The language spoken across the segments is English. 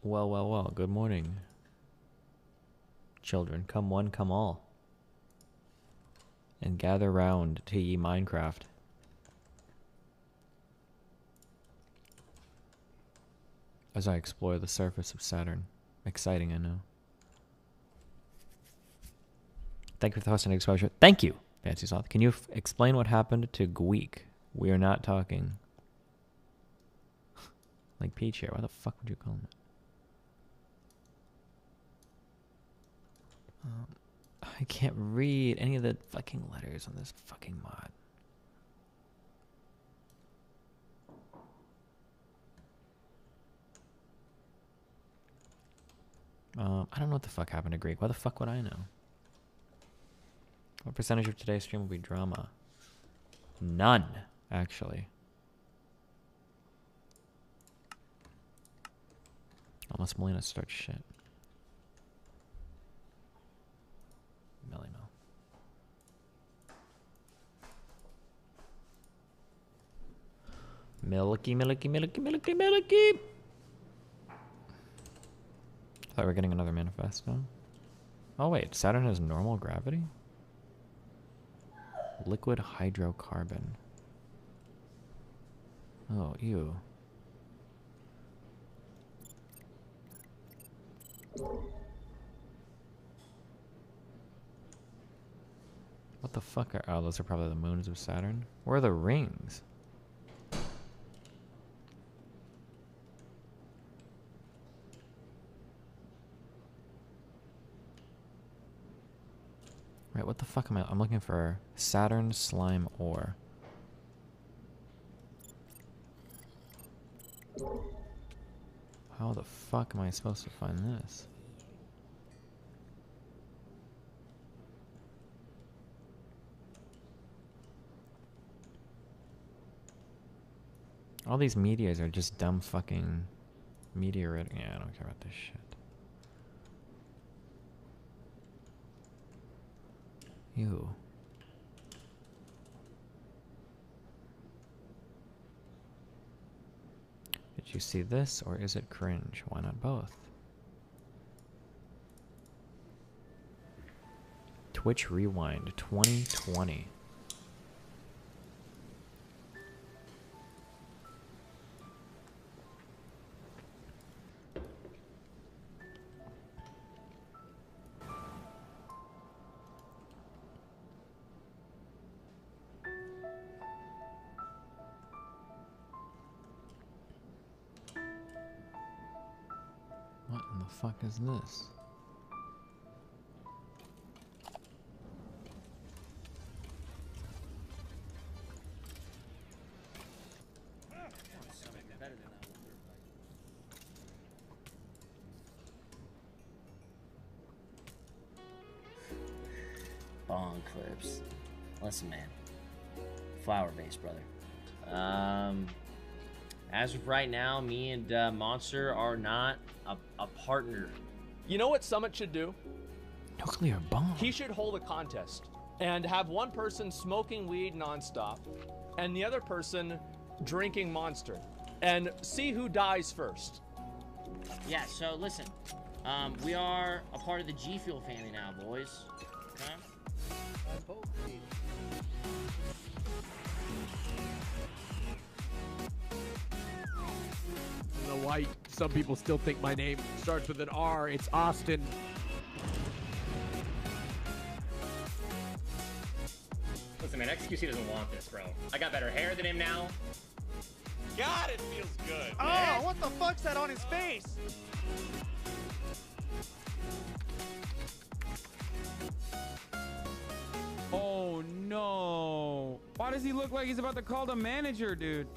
Well, well, well. Good morning. Children, come one, come all. And gather round to ye Minecraft. As I explore the surface of Saturn. Exciting, I know. Thank you for the hosting exposure. Thank you, Fancy Sloth. Can you explain what happened to Gweek? We are not talking. Like Peach here. Why the fuck would you call him that? I can't read any of the fucking letters on this fucking mod. I don't know what the fuck happened to Greek. Why the fuck would I know? What percentage of today's stream will be drama? None, actually. Unless Melina starts shit. Melly Mel. Milky, milky, milky, milky, milky. I thought we were getting another manifesto. Oh wait, Saturn has normal gravity? Liquid hydrocarbon. Oh, ew. What the fuck are... Oh, those are probably the moons of Saturn. Where are the rings? Right, what the fuck am I... I'm looking for Saturn slime ore. How the fuck am I supposed to find this? All these meteors are just dumb fucking meteorite. Yeah, I don't care about this shit. Ew. Did you see this, or is it cringe? Why not both? Twitch Rewind 2020. What in the fuck is this? Bong clips. Listen, man. Flower base, brother. As of right now, me and Monster are not a partner. You know what Summit should do? Nuclear bomb. He should hold a contest and have one person smoking weed nonstop and the other person drinking Monster and see who dies first. Yeah, so listen. We are a part of the G Fuel family now, boys. Okay? I don't know why some people still think my name starts with an R. It's Austin. Listen, man, XQC doesn't want this, bro. I got better hair than him now. God, it feels good. Oh, man. what the fuck's that on his face? Oh no. Why does he look like he's about to call the manager, dude?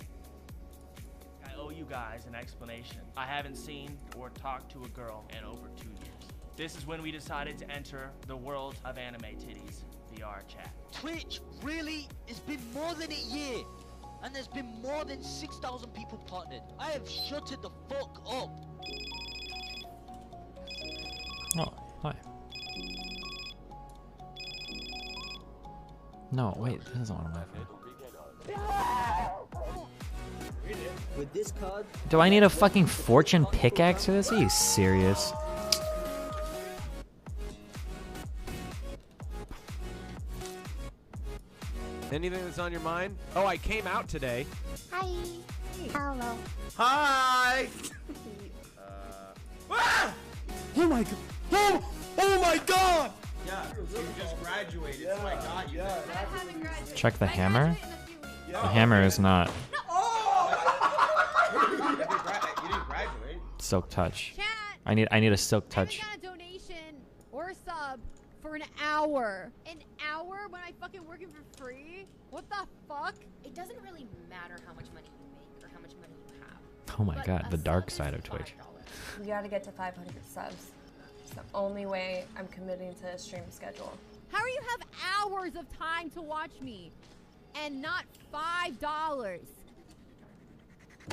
I owe you guys an explanation. I haven't seen or talked to a girl in over 2 years. This is when we decided to enter the world of anime titties, VR chat. Twitch, really? It's been more than a year. And there's been more than 6,000 people partnered. I have shut it the fuck up. Oh, hi. No, wait, this isn't one of my favorite. With this COD, Do I need a fucking fortune pickaxe for this? Are you serious? Anything that's on your mind? Oh, I came out today. Hi. Hello. Hi! Ah! Oh my god! Oh my god! Yeah, you just graduated, so I got you. Check the hammer. The hammer is not You didn't graduate. silk touch. Chat. I need a silk touch. I haven't got a donation or a sub for an hour. An hour when I fucking working for free? What the fuck? It doesn't really matter how much money you make or how much money you have. Oh my god, the dark side of Twitch. We gotta get to 500 subs. It's the only way I'm committing to a stream schedule. How do you have hours of time to watch me and not $5?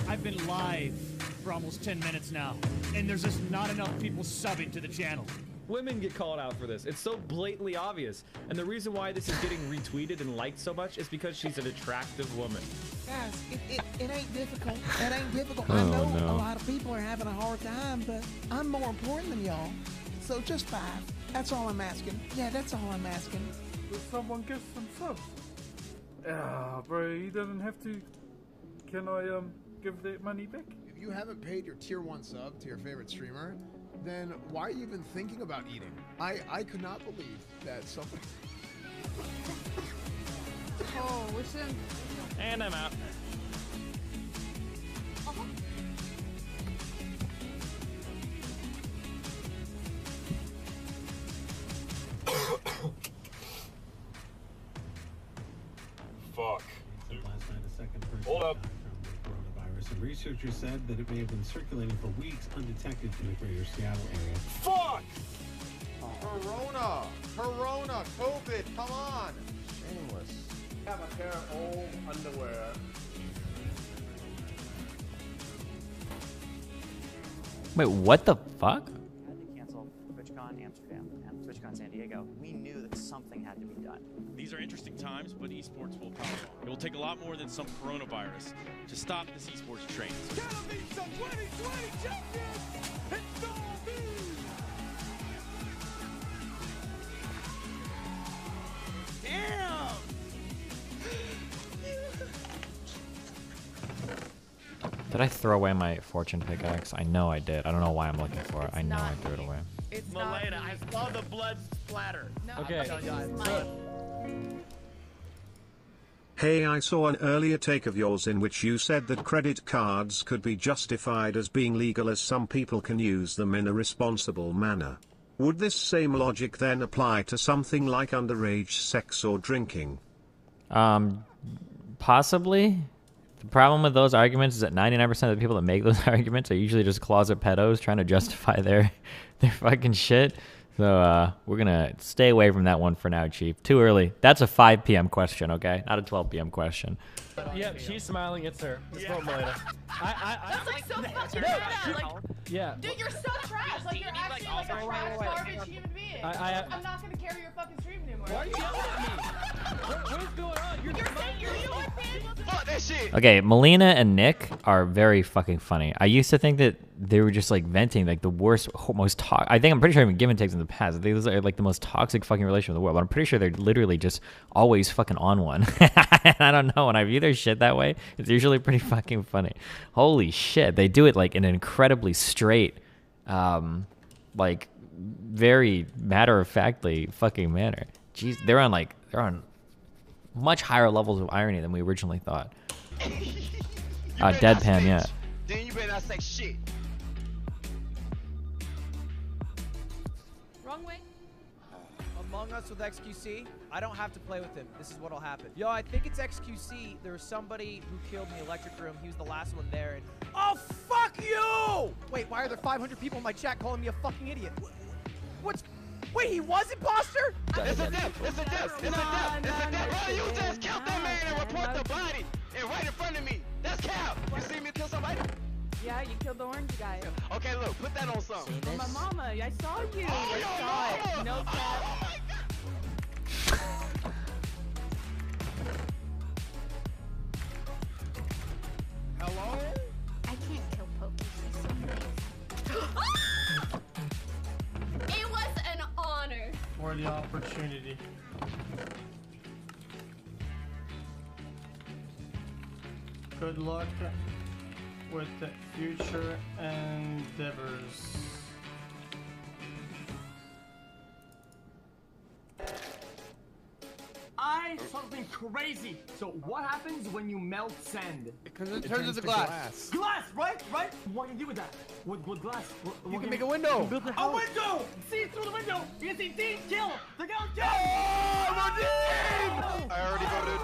I've been live for almost 10 minutes now, and there's just not enough people subbing to the channel. Women get called out for this. It's so blatantly obvious. And the reason why this is getting retweeted and liked so much is because she's an attractive woman. Guys, it ain't difficult. It ain't difficult. Oh, I know no. a lot of people are having a hard time, but I'm more important than y'all. So just 5. That's all I'm asking. Yeah, that's all I'm asking. Will someone get some subs? Ah, bro, he doesn't have to. Can I give the money back? If you haven't paid your tier 1 sub to your favorite streamer, then why are you even thinking about eating? I could not believe that somebody... Oh, what's in? And I'm out. Fuck. Last night, a second person Hold up. coronavirus, and researchers said that it may have been circulating for weeks undetected in the greater Seattle area. Fuck! Corona, COVID, come on! Shameless. Have a pair of old underwear. Wait, what the fuck? Had to cancel TwitchCon Amsterdam and TwitchCon San Diego. We knew that something had to be done. These are interesting times, but esports will power on. It will take a lot more than some coronavirus to stop this esports train. Can I be some 2020 champions? It's gonna be! Damn! Did I throw away my fortune pickaxe? I know I did. I don't know why I'm looking for it. I know I threw it away. It's Malena, I saw the blood splatter. No, Okay. Hey, I saw an earlier take of yours in which you said that credit cards could be justified as being legal as some people can use them in a responsible manner. Would this same logic then apply to something like underage sex or drinking? Possibly. The problem with those arguments is that 99% of the people that make those arguments are usually just closet pedos trying to justify their fucking shit. So we're gonna stay away from that one for now, Chief. Too early. That's a 5 p.m. question, okay? Not a 12 p.m. question. Yep, she's smiling. It's her. It's not Malena. That's like so fucking Yeah. Dude, you're so trash. Like, you're actually like a trash, garbage human being. I'm not gonna carry your fucking stream anymore. Why are you yelling at me? What is going on? You're saying you're Fuck that shit! Okay, Melina and Nick are very fucking funny. I used to think that they were just like venting like the worst, most I think I'm pretty sure even give and takes in the past. I think those are like the most toxic fucking relation in the world. But I'm pretty sure they're literally just always fucking on one. I don't know. When I view their shit that way, it's usually pretty fucking funny. Holy shit, they do it like in an incredibly straight, like very matter of factly fucking manner. Jeez, they're on much higher levels of irony than we originally thought. Deadpan, yeah. Then you better not say shit. Wrong way. Among Us with XQC, I don't have to play with him. This is what'll happen. Yo, I think it's XQC. There was somebody who killed in the electric room. He was the last one there. And oh, fuck you! Wait, why are there 500 people in my chat calling me a fucking idiot? What's... Wait, he was imposter? It's a death! It's a death! It's a death! It's a death! Bro, you just killed that man and report the body! And right in front of me! That's cap! You see me kill somebody? Yeah, you killed the orange guy. Okay, look, put that on something. Oh, my mama, I saw you. Oh, I your saw it. mama! No cap. Oh my god! Hello? the opportunity. Good luck with the future endeavors. I something crazy. So what happens when you melt sand? Because it turns into glass. Glass, right? Right? What can you do with that? With glass? You can make a window. Build a window! See through the window! You can see Dean kill! The guy kill! I already voted.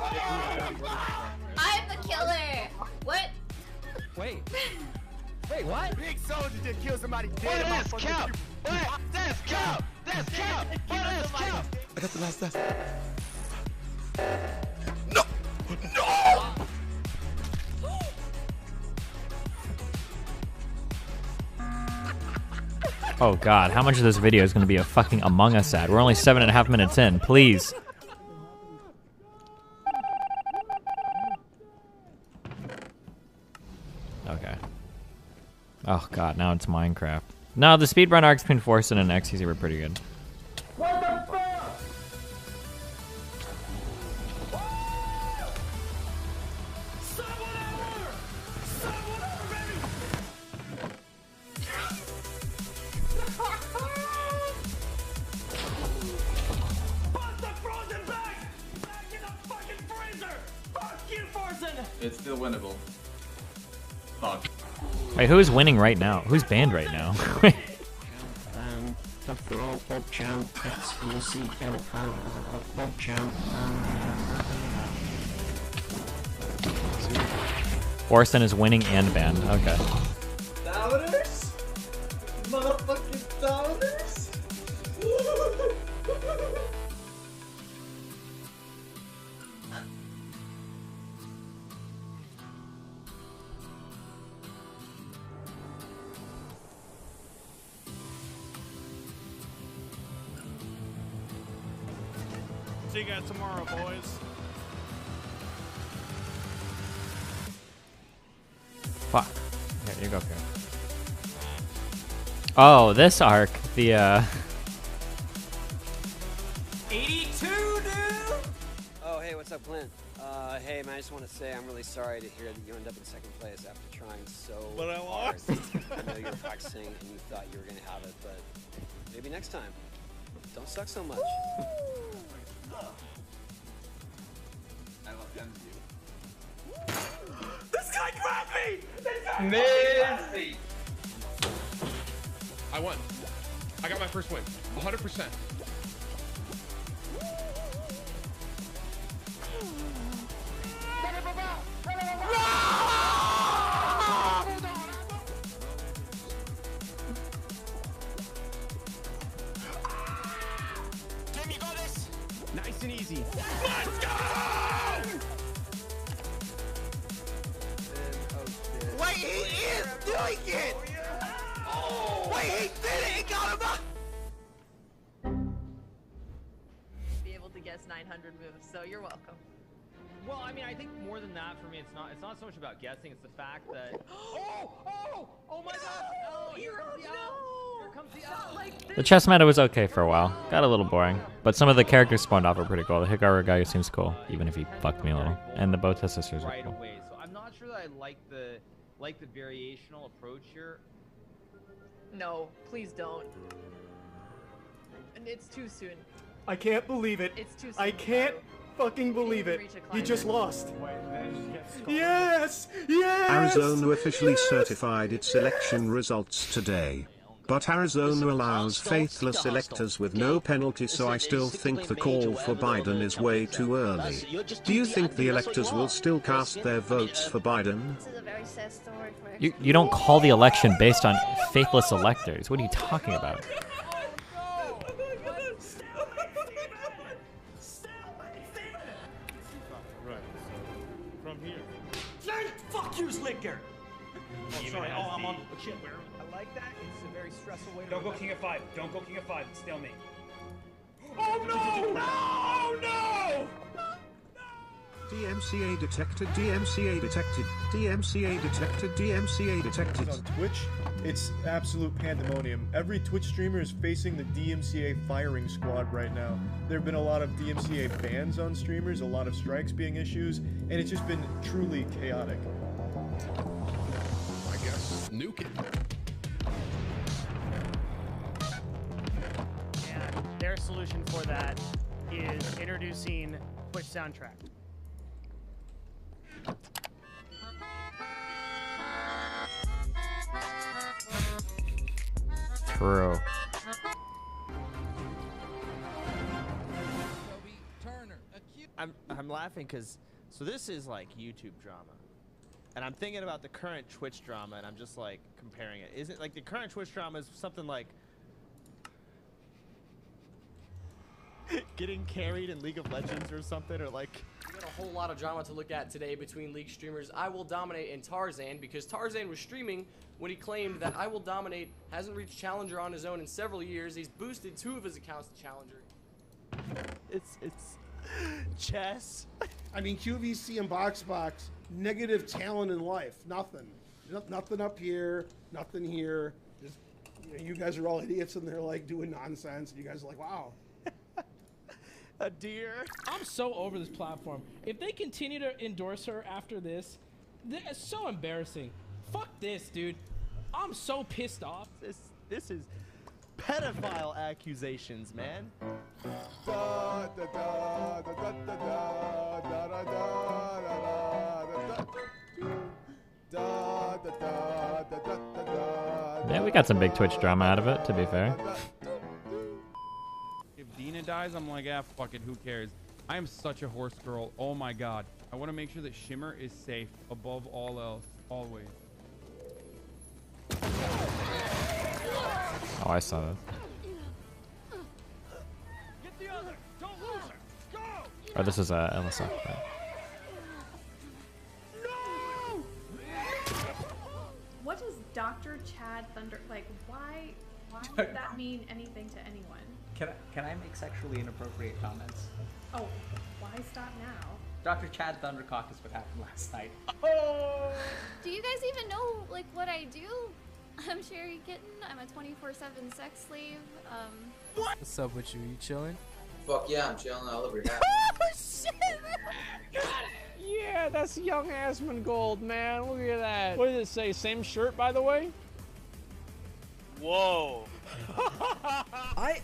I'm the killer. What? Wait. Wait, what? Big soldier just killed somebody dead. That's cap. What? That's cap. That's cap. What? That's cap. I got the last death. No! No! Oh god, how much of this video is going to be a fucking Among Us ad? We're only 7.5 minutes in, please. Okay. Oh god, now it's Minecraft. No, the speedrun arcs between Forsen and XQC were pretty good. What the fuck? It's still winnable. Fuck. Wait, who is winning right now? Who's banned right now? After all, Bob Champ, XQC, Bob Champ, Forsen is winning and banned. Okay. Downers? Motherfucking downers? See you guys tomorrow, boys. Fuck. Here, you go, Karen. Oh, this arc, the 82, dude! Oh, hey, what's up, Clint? Hey, man, I just want to say I'm really sorry to hear that you ended up in second place after trying so But I hard. lost. I know you were practicing and you thought you were going to have it, but maybe next time. Don't suck so much. I love you. This guy grabbed me! This guy Missy. I won. I got my first win. 100%. Tim, you got this? Nice and easy. Let's go! Wait, he is doing it! Oh. Wait, he did it! He got him up! Be able to guess 900 moves, so you're welcome. Well, I mean, I think more than that for me, it's not so much about guessing. It's the fact that. Oh my God! Oh, here comes the owl! Here comes the owl! Like the chess meta was okay for a while. Got a little boring, but some of the characters spawned off were pretty cool. The Hikaru guy seems cool, even if he fucked me a little. And the Bota sisters were right cool. away. So I'm not sure that I like the variational approach here. No, please don't. And it's too soon. I can't believe it. It's too soon. I can't fucking believe it. You just lost. Yes! Yes! Arizona officially certified its election results today. But Arizona allows faithless electors with no penalty, so I still think the call for Biden is way too early. Do you think the electors will still cast their votes for Biden? This is a very sad story for You don't call the election based on faithless electors. What are you talking about? Right. So, from here. Fuck you, Slicker! Oh, sorry. Oh, I'm on. Oh, shit, where? I like that. It's a very stressful way to Don't go remember. King of 5. Don't go King of 5. Stalemate. Oh no! No! No! DMCA detected, DMCA detected, DMCA detected, DMCA detected. On Twitch, it's absolute pandemonium. Every Twitch streamer is facing the DMCA firing squad right now. There have been a lot of DMCA bans on streamers, a lot of strikes being issued, and it's just been truly chaotic. I guess nuke it. And their solution for that is introducing Twitch soundtrack. True. I'm laughing because this is like YouTube drama, and I'm thinking about the current Twitch drama, and I'm just like comparing it. Isn't like the current Twitch drama is something like getting carried in League of Legends or something, or like. We got a whole lot of drama to look at today between League streamers I Will Dominate and Tarzan, because Tarzan was streaming when he claimed that I Will Dominate hasn't reached Challenger on his own in several years. He's boosted 2 of his accounts to Challenger. It's chess. I mean, QVC and BoxBox, negative talent in life. Nothing. Nothing up here, nothing here. Just, you guys are all idiots and they're like doing nonsense. And you guys are like, wow. A deer. I'm so over this platform. If they continue to endorse her after this, it's so embarrassing. Fuck this, dude. I'm so pissed off. This is pedophile accusations, man. Yeah, we got some big Twitch drama out of it, to be fair. If Dina dies, I'm like, ah, fuck it, who cares? I am such a horse girl. Oh my god. I want to make sure that Shimmer is safe above all else, always. Oh, I saw that. Get the other. Don't lose her. Go. Oh, this is LSF, right? No. What does Dr. Chad Thunder like? Why would that mean anything to anyone? Can I make sexually inappropriate comments? Oh, why stop now? Dr. Chad Thundercock is what happened last night. Oh! Do you guys even know like what I do? I'm Sherry Kitten. I'm a 24/7 sex slave. What's up with you? You chilling? Fuck yeah, I'm chilling all over here. Oh shit! Yeah, that's young Asmon Gold, man. Look at that. What does it say? Same shirt, by the way? Whoa.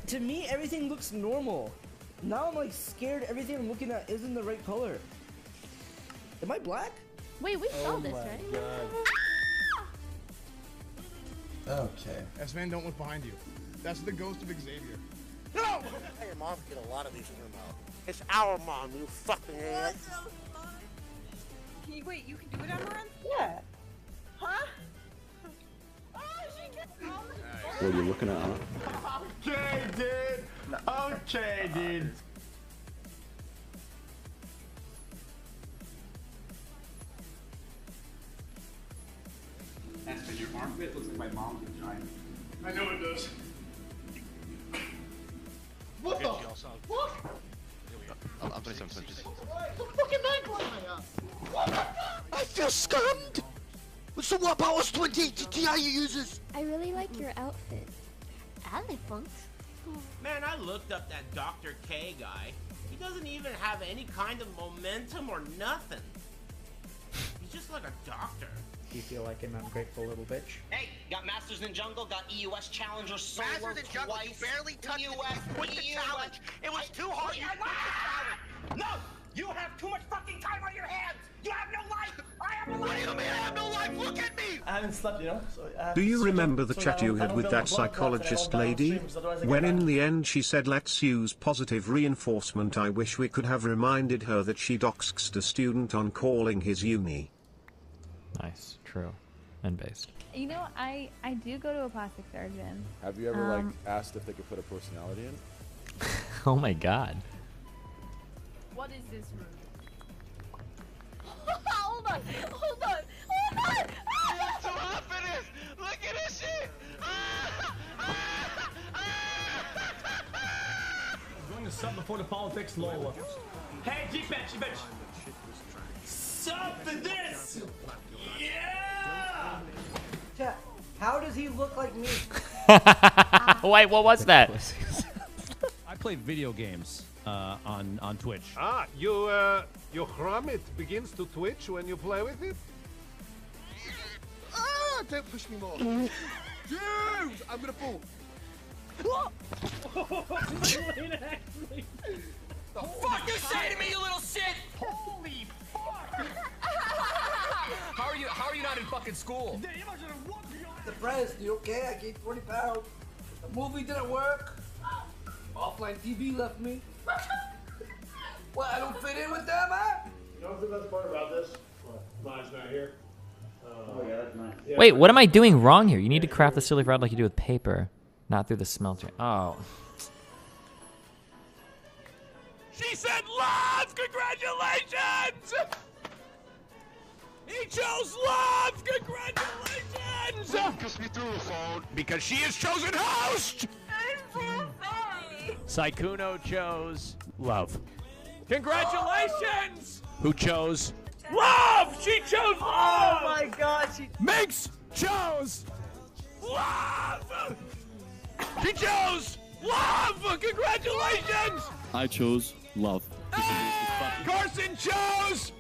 To me, everything looks normal. Now I'm like scared everything I'm looking at isn't the right color. Am I black? Wait, we saw this, right? Okay. S-Man, don't look behind you. That's the ghost of Xavier. No! Hey, your mom get a lot of these from her mouth. It's our mom, you fucking ass. Wait, you can do it, Amaranth? Yeah. Huh? Oh, she gets What are you looking at, huh? Okay, dude. Okay, dude. Aspen, your armpit looks like my mom's vagina. I know it does. What the fuck? I'll play some punches. The fucking man I feel scammed! So what about us 20 TI users? I really like your outfit. Elephant? Man, I looked up that Dr. K guy. He doesn't even have any kind of momentum or nothing. He's just like a doctor. Do you feel like an ungrateful little bitch? Hey, got Masters in Jungle, got EUS Challenger Solo Masters in Jungle, you barely touched the challenge. It was too hard. I like the challenge. No! You have too much fucking time on your hands! You have no life! I have no life! What do you mean I have no life? Look at me! I haven't slept, you know? So Do you remember the chat you had with that psychologist lady? When in the end she said let's use positive reinforcement. I wish we could have reminded her that she doxed a student on calling his uni. Nice, true, and based. You know, I do go to a plastic surgeon. Have you ever like asked if they could put a personality in? Oh my god. What is this room? Hold on! Hold on! Hold on! I'm so hot for this! Look at this shit! I'm going to sub before the politics, lol. Hey, G-Bench, G-Bench! What's up to this? Yeah! Chat, how does he look like me? Wait, what was that? I played video games on Twitch. Ah, your Gromit begins to twitch when you play with it? Ah, don't push me more. Dude, I'm gonna fall. The fuck you say to me, you little shit? Holy fuck! How are you not in fucking school? Depressed, you okay? I gained 20 pounds. The movie didn't work. Offline TV left me. What, I don't fit in with them, huh? You know what's the best part about this? What? Mine's not here. Oh yeah, that's mine. Wait, what am I doing wrong here? You need to craft the silly rod like you do with paper, not through the smelter. Oh. She said love! Congratulations! He chose love! Congratulations! Kiss me through the phone because she is chosen host! Saikuno chose love. Congratulations! Who chose love? She chose love! Oh my god, she... Minx chose love! She chose love! Congratulations! I chose love. Carson chose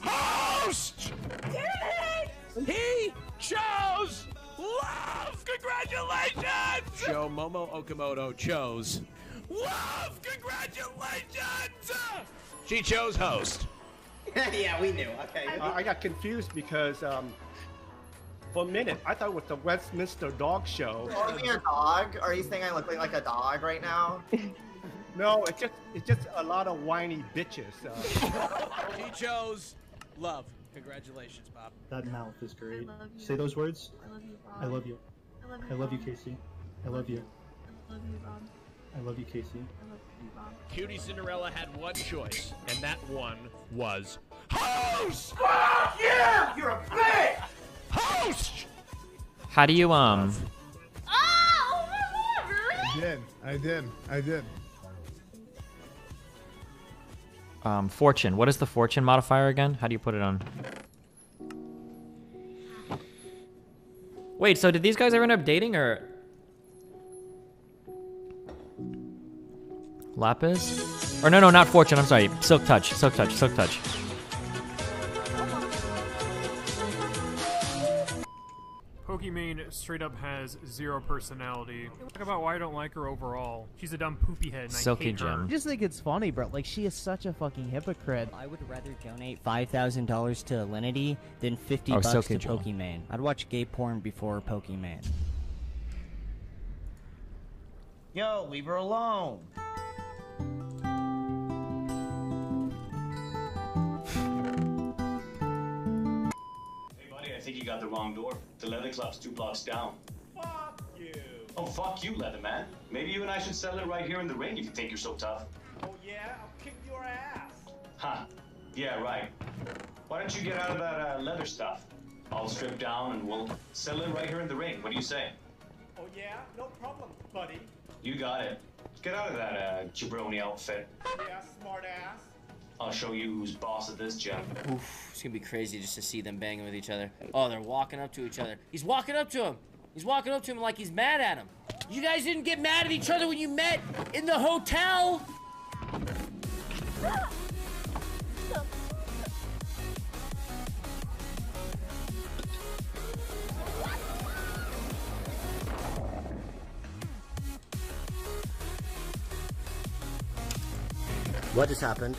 host! He chose love! Congratulations! Joe Momo Okamoto chose love! Congratulations! She chose host. Yeah, we knew. Okay. I got confused because for a minute I thought it was the Westminster Dog Show. Are you a dog? Are you saying I look like a dog right now? No, it's just a lot of whiny bitches. He chose love. Congratulations, Bob. That mouth is great. love you. Say those words. I love you, Bob. I love you. I love you, Casey. I love you. I love you, Bob. I love you, Casey. I love you, Bob. Cutie Cinderella had one choice, and that one was host! Fuck yeah! You're a bitch! Host! How do you Oh my god, really? I did. Fortune. What is the fortune modifier again? How do you put it on? Wait, so did these guys ever end up dating or? Lapis? Or no, not fortune. I'm sorry. Silk touch. Pokimane straight up has zero personality. Talk about why I don't like her overall. She's a dumb poopy head and Silky I hate her. gem. I just think it's funny, bro. Like, she is such a fucking hypocrite. I would rather donate $5,000 to Alinity than $50 Oh, to Silky gem. Pokimane. I'd watch gay porn before Pokimane. Yo, leave her alone. Hey buddy, I think you got the wrong door. The Leather Club's 2 blocks down. Fuck you! Oh, fuck you, Leatherman. Maybe you and I should settle it right here in the ring if you think you're so tough. Oh yeah? I'll kick your ass! Huh. Yeah, right. Why don't you get out of that leather stuff? I'll strip down and we'll settle it right here in the ring. What do you say? Oh yeah? No problem, buddy. You got it. Get out of that jabroni outfit. Yeah, smart ass. I'll show you who's boss of this gym. Oof, it's gonna be crazy just to see them banging with each other. Oh, they're walking up to each other. He's walking up to him. He's walking up to him like he's mad at him. You guys didn't get mad at each other when you met in the hotel? What just happened?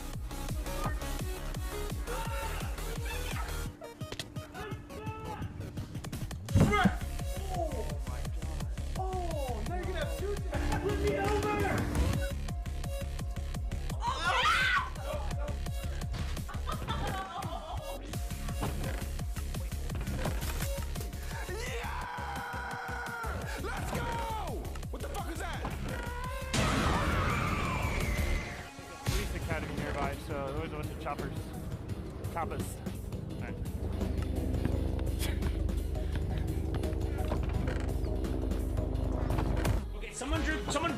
Police academy nearby, so there was a bunch of choppers. Choppers. Alright. Okay, someone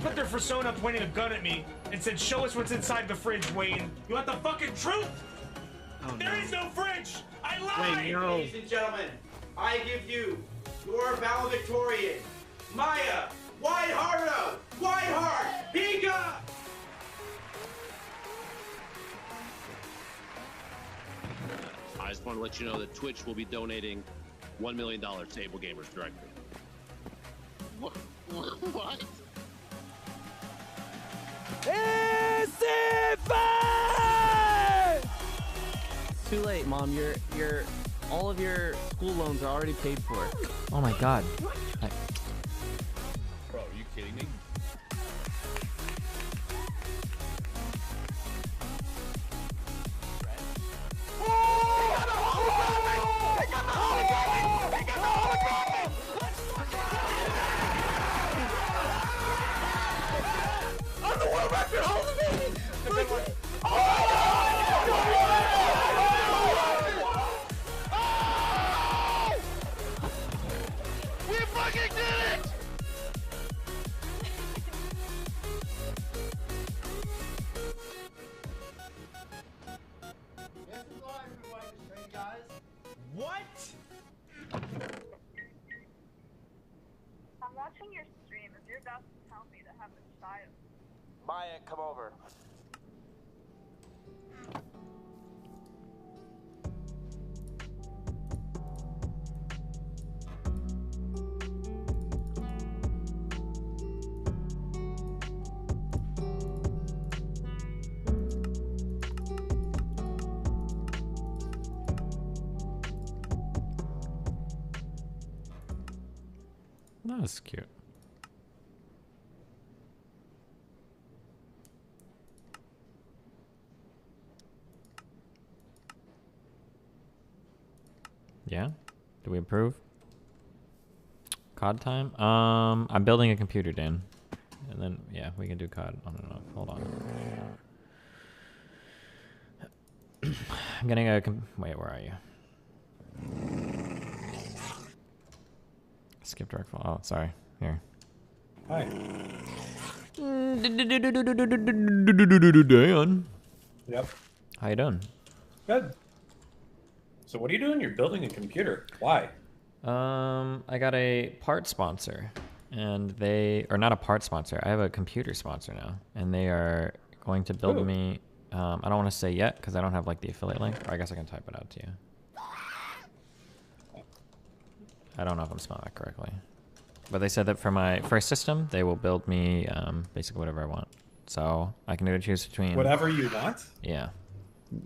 put their persona pointing a gun at me and said, "Show us what's inside the fridge, Wayne." You want the fucking truth? Oh, There is no fridge. bitch! I lied! Wait, no. Ladies and gentlemen, I give you your valedictorian, Maya Whitehearto! Whiteheart! Pika! I just want to let you know that Twitch will be donating $1 million to Table Gamers directly. What? Too late, Mom. All of your school loans are already paid for. Oh my god. Bro, are you kidding me? I'm the world record holder, baby! We fucking did it! This is all I've been wanting to show you guys. What? I'm watching your stream. If you're about to tell me to have a child. Maya, come over. That's cute. Yeah? Do we approve? COD time? I'm building a computer, Dan. And then, yeah, we can do COD. I don't know. Hold on. I'm getting a... Wait, where are you? Skip direct file. Oh, sorry. Here. Hi. Dan. Yep. How you doing? Good. So what are you doing? You're building a computer. Why? I got a part sponsor, and they are not a part sponsor. I have a computer sponsor now, and they are going to build me. I don't want to say yet because I don't have like the affiliate link. Or I guess I can type it out to you. I don't know if I'm spelling that correctly, but they said that for my first system, they will build me basically whatever I want. So I can either choose between Whatever you want? Yeah.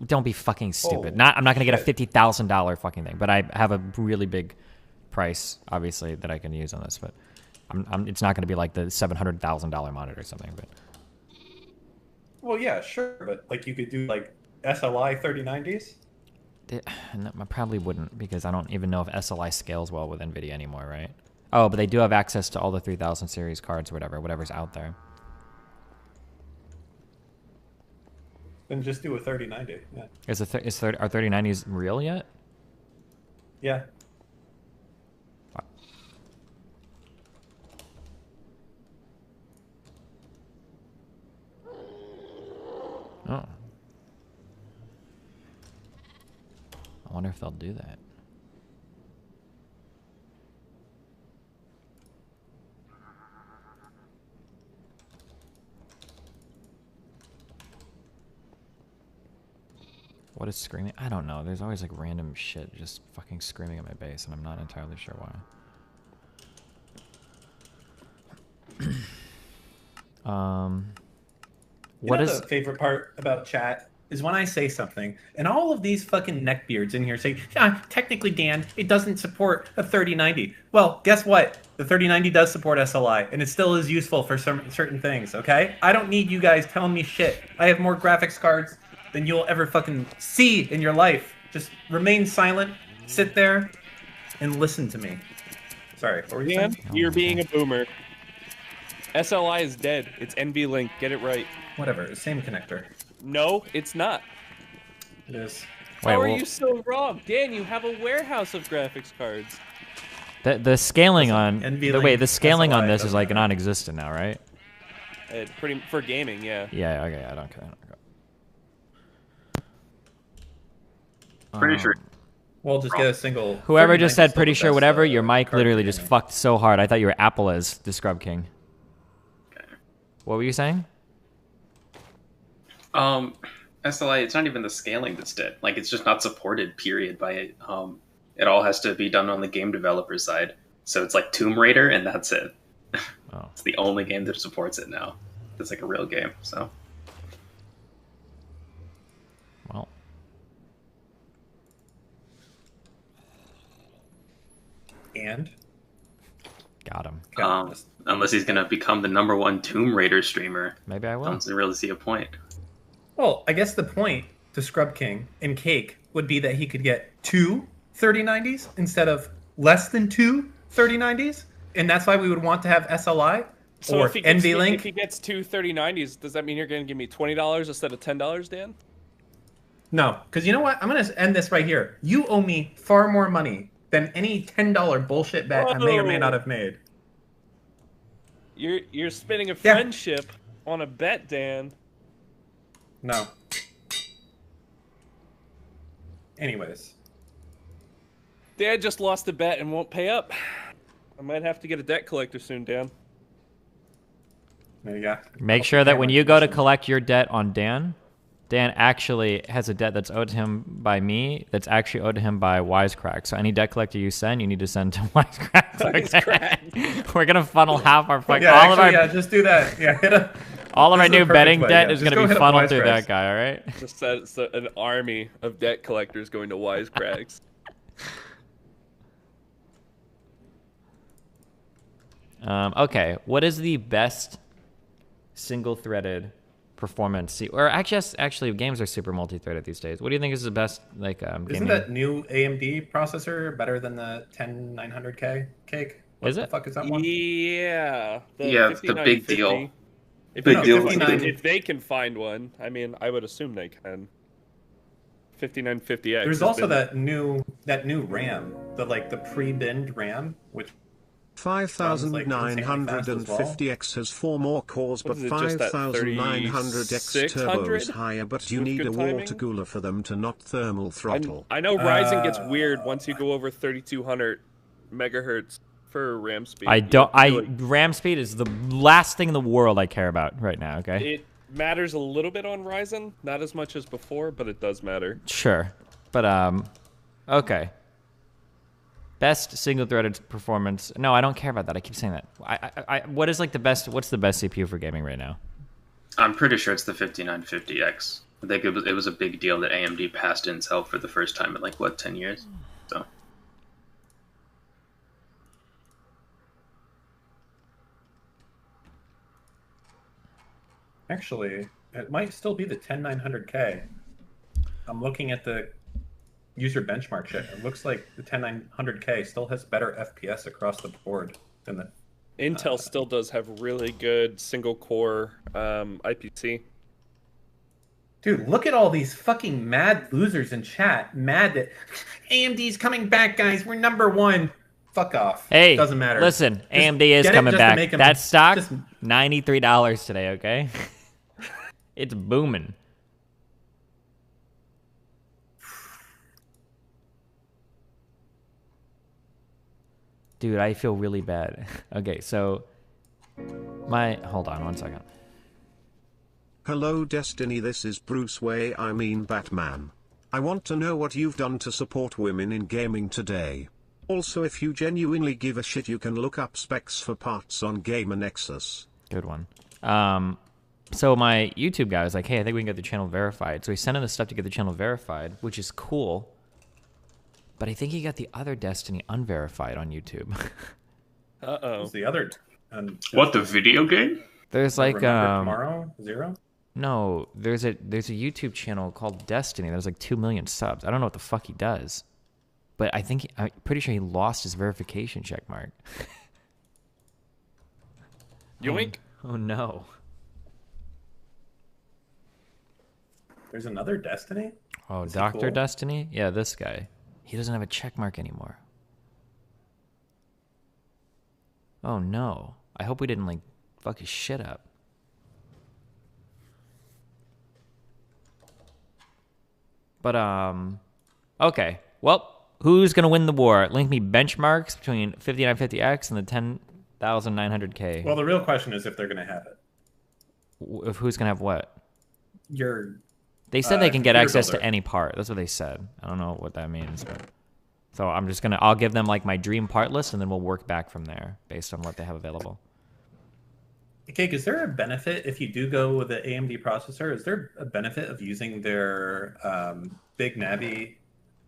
Don't be fucking stupid. Oh, I'm not gonna get a $50,000 fucking thing, but I have a really big price, obviously, that I can use on this. But it's not gonna be like the $700,000 monitor or something. But Well, yeah, sure, but like you could do like SLI 3090s. No, I probably wouldn't because I don't even know if SLI scales well with NVIDIA anymore, right? Oh, but they do have access to all the 3000 series cards or whatever's out there. Then just do a 3090. Yeah. Are 3090s real yet? Yeah. Oh. I wonder if they'll do that. What is screaming? I don't know. There's always like random shit just fucking screaming at my base, and I'm not entirely sure why. What is the favorite part about chat is when I say something, and all of these fucking neckbeards in here say, yeah, technically, Dan, it doesn't support a 3090. Well, guess what? The 3090 does support SLI, and it still is useful for some certain things, okay? I don't need you guys telling me shit. I have more graphics cards than you'll ever fucking see in your life. Just remain silent, sit there, and listen to me. Sorry, what were you Dan, saying? you're being a boomer. SLI is dead. It's NVLink. Get it right. Whatever, same connector. No, it's not. It is. How are you so wrong? Dan, you have a warehouse of graphics cards. The scaling on the scaling on this is like doesn't non-existent now, right? Pretty for gaming, yeah. Yeah. Okay. I don't care. Pretty sure. We'll just get a single. Whoever just 3090 said still pretty the sure best, whatever, your mic card literally for just gaming. fucked so hard. I thought you were Apple as the Scrub King. What were you saying? SLI, it's not even the scaling that's dead. Like, it's just not supported, period, by it. It all has to be done on the game developer side. So it's like Tomb Raider, and that's it. Oh. It's the only game that supports it now. It's like a real game, so. Well. And? Got him. Unless he's going to become the #1 Tomb Raider streamer. Maybe I will. I don't really see a point. Well, I guess the point to Scrub King and Cake would be that he could get 2 3090s instead of less than 2 3090s, and that's why we would want to have SLI So or if he gets, NVLink. if he gets 2 3090s, does that mean you're going to give me $20 instead of $10, Dan? No, because you know what? I'm going to end this right here. You owe me far more money than any $10 bullshit bet I may or may not have made. You're spinning a friendship on a bet, Dan. No. Anyways. Dan just lost a bet and won't pay up. I might have to get a debt collector soon, Dan. There you go. Make sure that when you go to collect your debt on Dan, Dan actually has a debt that's owed to him by me that's actually owed to him by Wisecrack. So any debt collector you send, you need to send to Wisecrack. Okay? We're going to funnel half our fucking... just do that. Yeah, hit a... All of our This is new a perfect betting way, debt yeah. is Just going to go be hit up funneled through Wisecracks. that guy, all right? Just an army of debt collectors going to Wisecracks. Okay, what is the best single-threaded performance? Or actually, games are super multi-threaded these days. What do you think is the best gaming? Isn't that new AMD processor better than the 10900K Cake? What the fuck is that one? Yeah. It's the big deal. If they can find one, I mean, I would assume they can. 5950X. There's also that new RAM, the pre-binned RAM, which 5950X has 4 more cores, but What is it, just that 5900X turbo is 3600? higher, but you With need good a water timing? cooler for them to not thermal throttle. I know Ryzen gets weird once you go over 3200 megahertz for RAM speed. RAM speed is the last thing in the world I care about right now, okay? It matters a little bit on Ryzen, not as much as before, but it does matter. Sure. But, okay. Best single-threaded performance. No, I don't care about that. I keep saying that. What's the best CPU for gaming right now? I'm pretty sure it's the 5950X. I think it was a big deal that AMD passed Intel for the first time in 10 years. So. Actually, it might still be the 10900K. I'm looking at the user benchmark shit. It looks like the 10900K still has better FPS across the board than the... Intel still does have really good single-core IPC. Dude, look at all these fucking mad losers in chat. Mad that AMD's coming back, guys. We're #1. Fuck off. Hey, doesn't matter. Listen, Just AMD is get it coming just to back. make 'em- That stock, just- $93 today, okay? It's booming. Dude, I feel really bad. Okay, so hold on 1 second. Hello Destiny, this is Bruce Wayne, Batman. I want to know what you've done to support women in gaming today. Also, if you genuinely give a shit, you can look up specs for parts on Gamer Nexus. Good one. So my YouTube guy was like, hey, I think we can get the channel verified. So he sent in the stuff to get the channel verified, which is cool. But I think he got the other Destiny unverified on YouTube. Uh-oh. What's the other... What, the video game? There's Remember Tomorrow? Zero? No, there's a YouTube channel called Destiny. There's 2 million subs. I don't know what the fuck he does. But I'm pretty sure he lost his verification check mark. Yoink. Oh no. There's another Destiny? Oh, Is he Dr. cool? Destiny? Yeah, this guy. He doesn't have a check mark anymore. Oh no. I hope we didn't fuck his shit up. But Okay. Well, who's gonna win the war? Link me benchmarks between 5950X and the 10,900K. Well, the real question is if they're going to have it. If who's gonna have what? They said they can get access to any part. That's what they said. I don't know what that means. But... So I'll give them like my dream part list, and then we'll work back from there based on what they have available. Okay, is there a benefit if you do go with the AMD processor? Is there a benefit of using their big Navi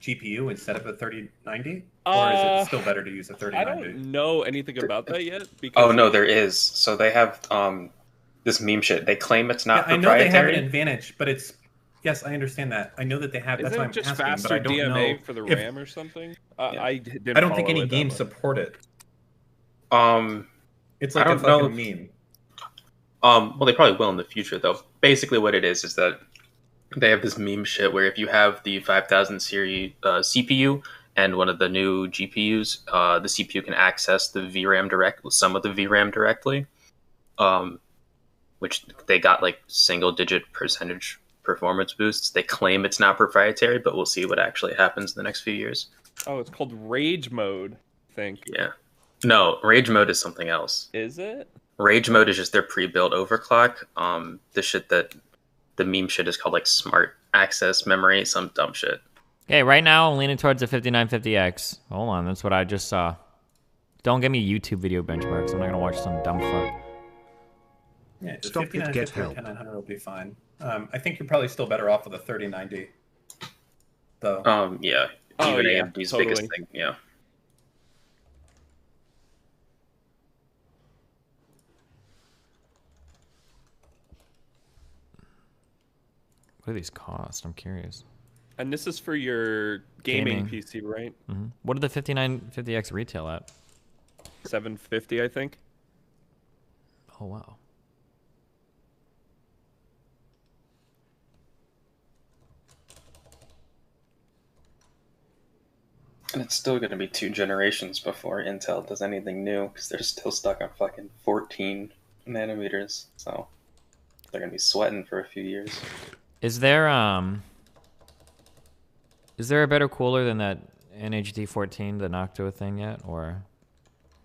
GPU instead of a 3090? Or is it still better to use a 3090? I don't know anything about that yet. Because Oh no, there is. So they have this meme shit. They claim it's not I know proprietary. they have an advantage, but it's yes, I understand that. I know that they have. That's why I'm just asking, faster but I don't DMA know for the if- RAM or something? Yeah. I didn't. I don't think follow any it that games much. support it. It's I like a don't know fucking meme. Well, they probably will in the future, though. Basically, what it is that they have this meme shit where if you have the 5000 series CPU and one of the new GPUs, the CPU can access the VRAM some of the VRAM directly, which they got like single-digit percentage performance boosts. They claim it's not proprietary, but we'll see what actually happens in the next few years. Oh, it's called Rage Mode, I think. Yeah. No, Rage Mode is something else. Is it? Rage Mode is just their pre-built overclock. The shit that the meme shit is called like smart access memory, some dumb shit. Okay, right now I'm leaning towards the 5950X. Hold on, that's what I just saw. Don't give me YouTube video benchmarks. I'm not gonna watch some dumb fuck. Yeah, the Stop it, 5950 get or help. 10900 will be fine. I think you're probably still better off with a 3090. Though. Yeah. Oh, Even yeah, AMD's totally. biggest thing. Yeah. What do these cost? I'm curious. And this is for your gaming PC, right? Mm-hmm. What did the 5950X retail at? $750, I think. Oh wow. And it's still going to be 2 generations before Intel does anything new because they're still stuck on fucking 14 nanometers. So they're going to be sweating for a few years. Is there a better cooler than that NHD14, the Noctua thing yet, or?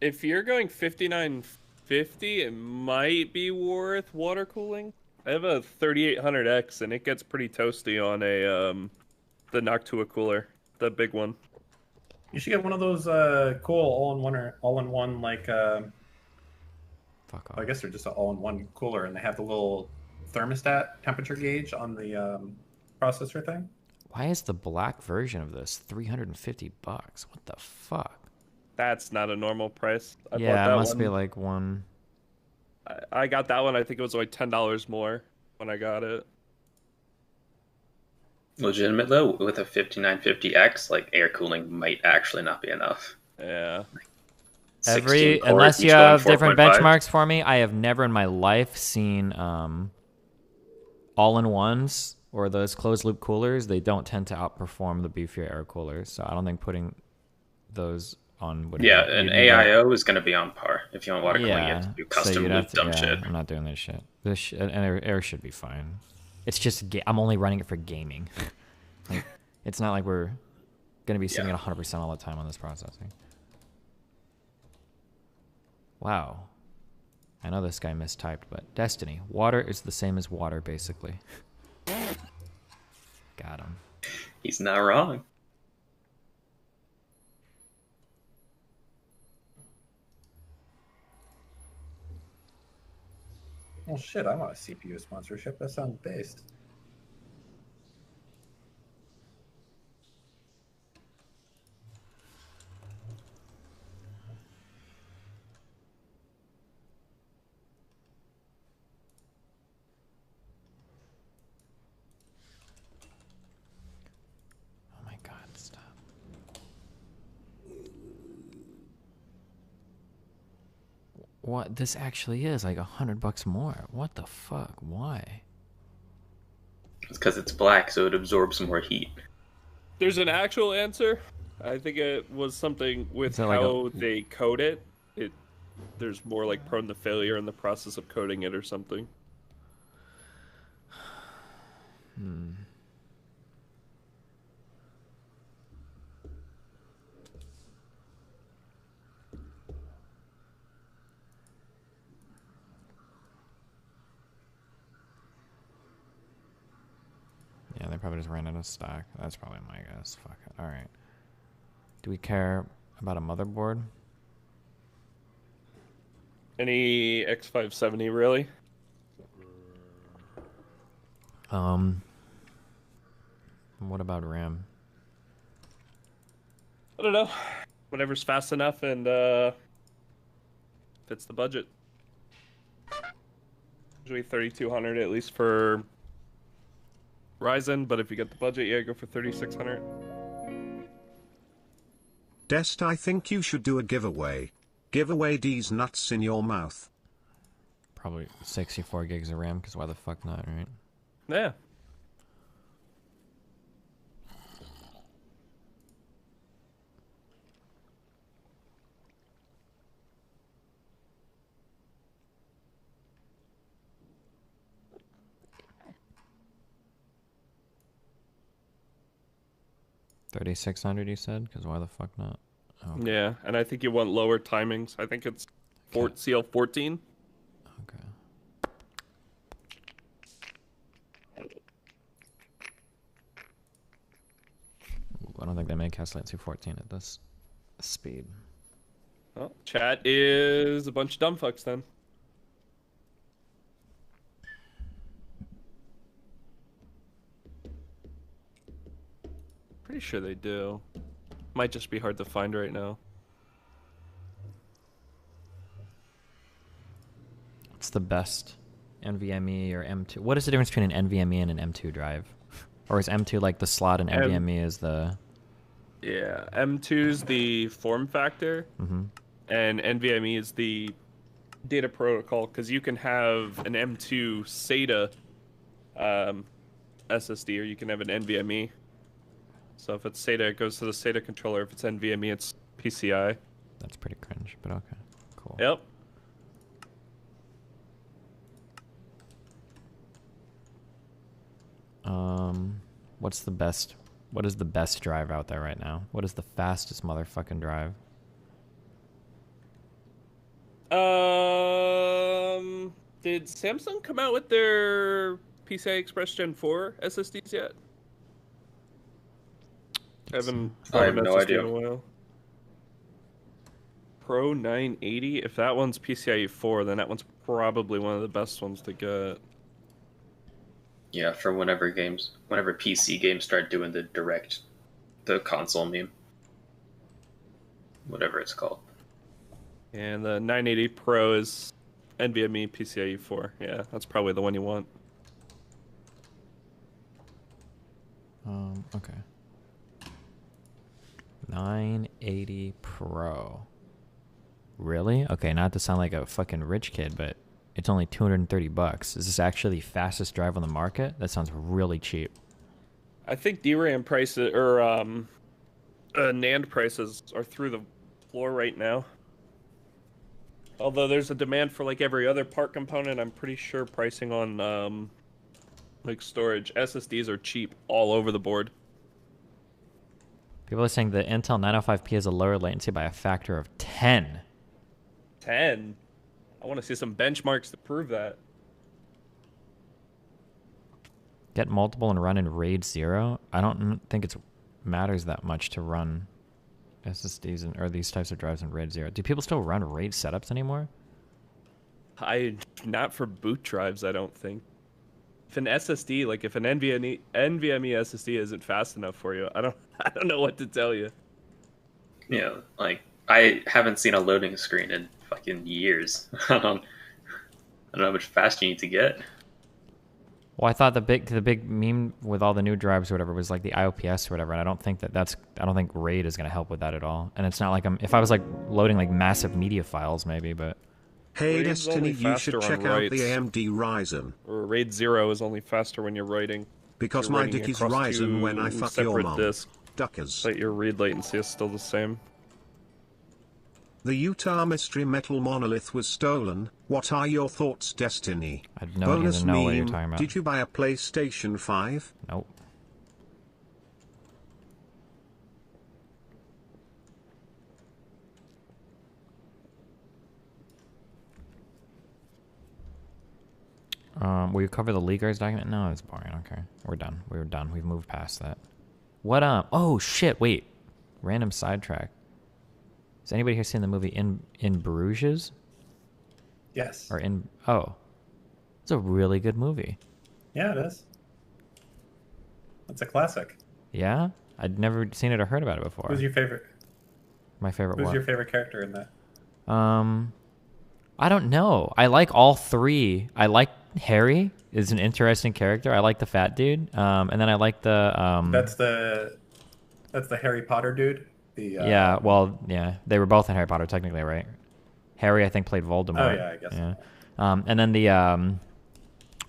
If you're going 5950, it might be worth water cooling. I have a 3800X and it gets pretty toasty on a the Noctua cooler, the big one. You should get one of those cool all-in-one like. Fuck off. I guess they're just an all-in-one cooler, and they have the little thermostat temperature gauge on the processor thing. Why is the black version of this $350? What the fuck? That's not a normal price. I bought Yeah, that it must one. be like one. I got that one. I think it was like $10 more when I got it. Legitimate though, with a 5950X, like air cooling might actually not be enough. Yeah. 16 cores, Unless you each going have different 4.5. benchmarks for me, I have never in my life seen all-in-ones or those closed-loop coolers. They don't tend to outperform the beefier air coolers, so I don't think putting those on would. Yeah, and AIO is going to be on par. If you want water cooling, you Yeah, have to do so custom you'd loop have to- dumb yeah, shit. I'm not doing this shit. And air should be fine. It's just I'm only running it for gaming. Like, it's not like we're gonna be sitting at 100% all the time on this processing. Wow. I know this guy mistyped, but Destiny. Water is the same as water, basically. Got him. He's not wrong. Well, shit, I want a CPU sponsorship. That sounds based. Oh my god, stop. What? This actually is like $100 more. What the fuck? Why? It's because it's black, so it absorbs more heat. There's an actual answer. I think it was something with Is that like how they code it. There's more like prone to failure in the process of coding it or something. probably just ran out of stock. That's probably my guess. Fuck it. All right. Do we care about a motherboard? Any X570 really? What about RAM? I don't know. Whatever's fast enough and fits the budget. Usually 3200 at least for Ryzen, but if you get the budget, yeah, go for 3600. Dest, I think you should do a giveaway. Give away these nuts in your mouth. Probably 64 gigs of RAM, because why the fuck not, right? Yeah. $3,600 you said? Because why the fuck not? Oh, okay. Yeah, and I think you want lower timings. I think it's CL14. Okay. I don't think they make Castellan 214 at this speed. Well, chat is a bunch of dumb fucks then. Pretty sure they do. Might just be hard to find right now. What's the best NVMe or M2? What is the difference between an NVMe and an M2 drive? Or is M2 like the slot and NVMe is the... Yeah, M2's the form factor, and NVMe is the data protocol, because you can have an M2 SATA SSD, or you can have an NVMe. So if it's SATA, it goes to the SATA controller. If it's NVMe, it's PCI. That's pretty cringe, but okay. Cool. Yep. What's the best... What is the best drive out there right now? What is the fastest motherfucking drive? Did Samsung come out with their PCI Express Gen 4 SSDs yet? I have no idea. In a while. Pro 980. If that one's PCIe 4, then that one's probably one of the best ones to get. Yeah, for whenever PC games start doing the console meme. Whatever it's called. And the 980 Pro is NVMe PCIe 4. Yeah, that's probably the one you want. Okay. 980 Pro. Really? Okay, not to sound like a fucking rich kid, but it's only $230. Is this actually the fastest drive on the market? That sounds really cheap. I think DRAM prices or NAND prices are through the floor right now. Although there's a demand for like every other part component, I'm pretty sure pricing on like storage SSDs are cheap all over the board. People are saying the Intel 905P has a lower latency by a factor of 10. 10? I want to see some benchmarks to prove that. Get multiple and run in RAID 0? I don't think it matters that much to run SSDs or these types of drives in RAID 0. Do people still run RAID setups anymore? Not for boot drives, I don't think. If an SSD, like if an NVMe SSD isn't fast enough for you, I don't know what to tell you. Yeah, like I haven't seen a loading screen in fucking years. I don't know how much faster you need to get. Well, I thought the big meme with all the new drives or whatever was like the IOPS or whatever, and I don't think I don't think RAID is going to help with that at all. And it's not like if I was like loading like massive media files maybe, but hey Destiny, you should check out the AMD Ryzen. Or RAID 0 is only faster when you're writing. Because my dick is Ryzen when I fuck your mom. Duckers. But your read latency is still the same. The Utah Mystery Metal Monolith was stolen. What are your thoughts, Destiny? I don't even know what you're talking about. Did you buy a PlayStation 5? Nope. Will you cover the leakers document? No, it's boring. Okay, we're done. We're done. We've moved past that. What? Oh shit! Wait. Random sidetrack. Has anybody here seen the movie In Bruges? Yes. Or in? Oh, it's a really good movie. Yeah, it is. It's a classic. Yeah, I'd never seen it or heard about it before. Who's your favorite? My favorite. Who's what? your favorite character in that? I don't know. I like all three. I like Harry is an interesting character. I like the fat dude. And then I like the That's the Harry Potter dude. The yeah. Well, yeah. They were both in Harry Potter technically, right? Harry, I think, played Voldemort. Oh yeah, I guess. Yeah. And then the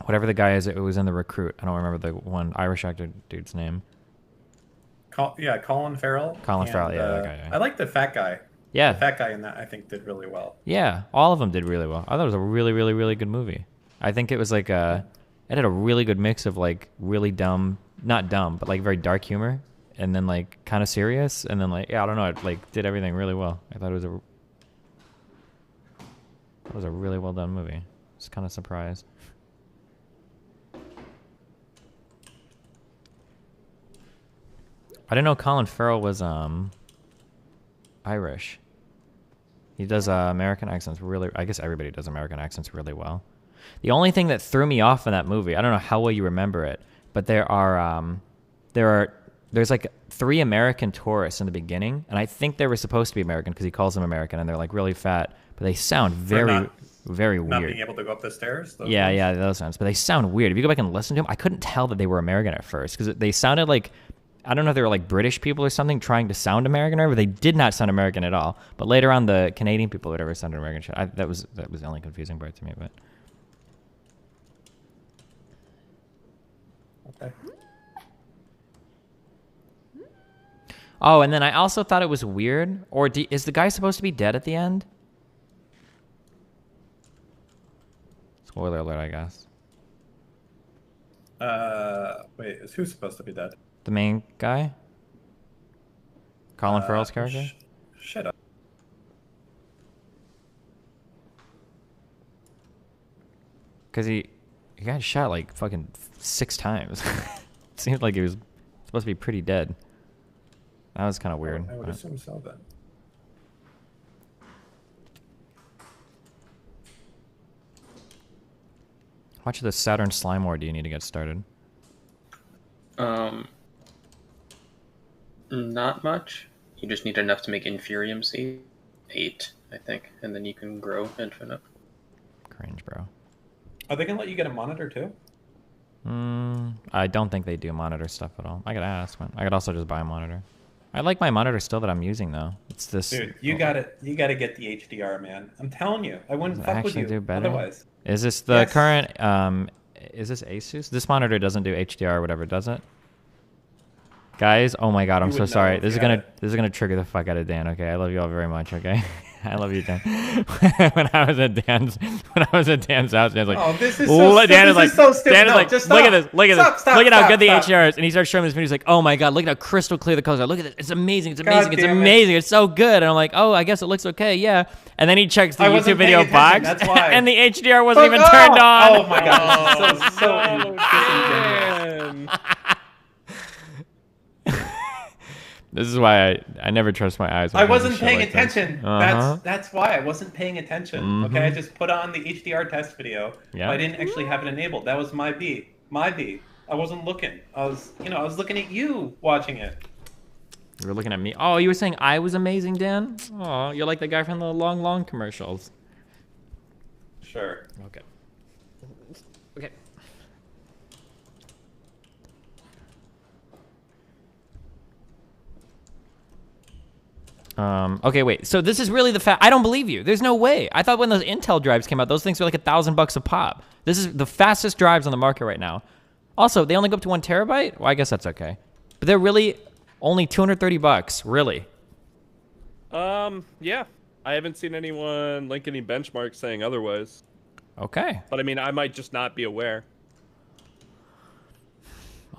whatever the guy is, it was in The Recruit. I don't remember the one Irish actor dude's name. Colin Farrell. Colin Farrell, yeah, that guy. Yeah. I like the fat guy. Yeah. The fat guy in that, I think, did really well. Yeah, all of them did really well. I thought it was a really, really, really good movie. I think it was like it had a really good mix of like really dumb, not dumb, but like very dark humor, and then like kind of serious, and then like I don't know, it like did everything really well. I thought it was a really well done movie. I was kind of surprised. I didn't know Colin Farrell was Irish. He does American accents really. I guess everybody does American accents really well. The only thing that threw me off in that movie, I don't know how well you remember it, but there's like 3 American tourists in the beginning, and I think they were supposed to be American because he calls them American, and they're like really fat, but they sound very weird. Not being able to go up the stairs. Yeah, those sounds. But they sound weird. If you go back and listen to them, I couldn't tell that they were American at first because they sounded like. I don't know if they were like British people or something trying to sound American or whatever. They did not sound American at all. But later on, the Canadian people or whatever sounded American. That was the only confusing part to me. But okay. Oh, and then I also thought it was weird. Or is the guy supposed to be dead at the end? Spoiler alert, I guess. Wait, is who supposed to be dead? The main guy? Colin Farrell's character? Shut up. Because he got shot like fucking 6 times. It seemed like he was supposed to be pretty dead. That was kind of weird. I would assume so then. How much of the Saturn Slime War do you need to get started? Not much. You just need enough to make Infurium 8, I think, and then you can grow infinite. Cringe, bro. Are they gonna let you get a monitor too? I don't think they do monitor stuff at all. I could ask, but I could also just buy a monitor. I like my monitor still that I'm using though. It's this. Dude, you gotta get the HDR, man. I'm telling you, I wouldn't fuck with you do better? otherwise. Is this the current? Is this Asus? This monitor doesn't do HDR or whatever, does it? Guys, oh my god, I'm so sorry. This is gonna trigger the fuck out of Dan. Okay, I love you all very much. Okay, I love you, Dan. when I was at Dan's house, Dan's like, oh, this is so Dan is like, so stupid. Dan is No, like, just look stop. at this, look at Stop, this, stop, look at how stop, good the stop. HDR is, and he starts showing this video. He's like, oh my god, look at how crystal clear the colors are. Look at this, it's amazing, it's amazing, God it's damn it. amazing, it's so good. And I'm like, oh, I guess it looks okay, yeah. And then he checks the I YouTube wasn't video paying attention, box, that's why. and the HDR wasn't even Fuck turned off. on. Oh my god, this is so disingenuous. This is why I never trust my eyes. when I it comes to wasn't shit paying like this. attention. Uh-huh. That's why I wasn't paying attention. Mhm. Okay, I just put on the HDR test video. Yeah. I didn't actually have it enabled. That was my B. I wasn't looking. I was looking at you watching it. You were looking at me. Oh, you were saying I was amazing, Dan? Oh, you're like the guy from the long commercials. Sure. Okay. Okay. Okay, wait. So this is really the I don't believe you. There's no way. I thought when those Intel drives came out, those things were like $1,000 a pop. This is the fastest drives on the market right now. Also, they only go up to 1 terabyte. Well, I guess that's okay. But they're really only $230. Really. Yeah. I haven't seen anyone link any benchmarks saying otherwise. Okay. But I mean, I might just not be aware.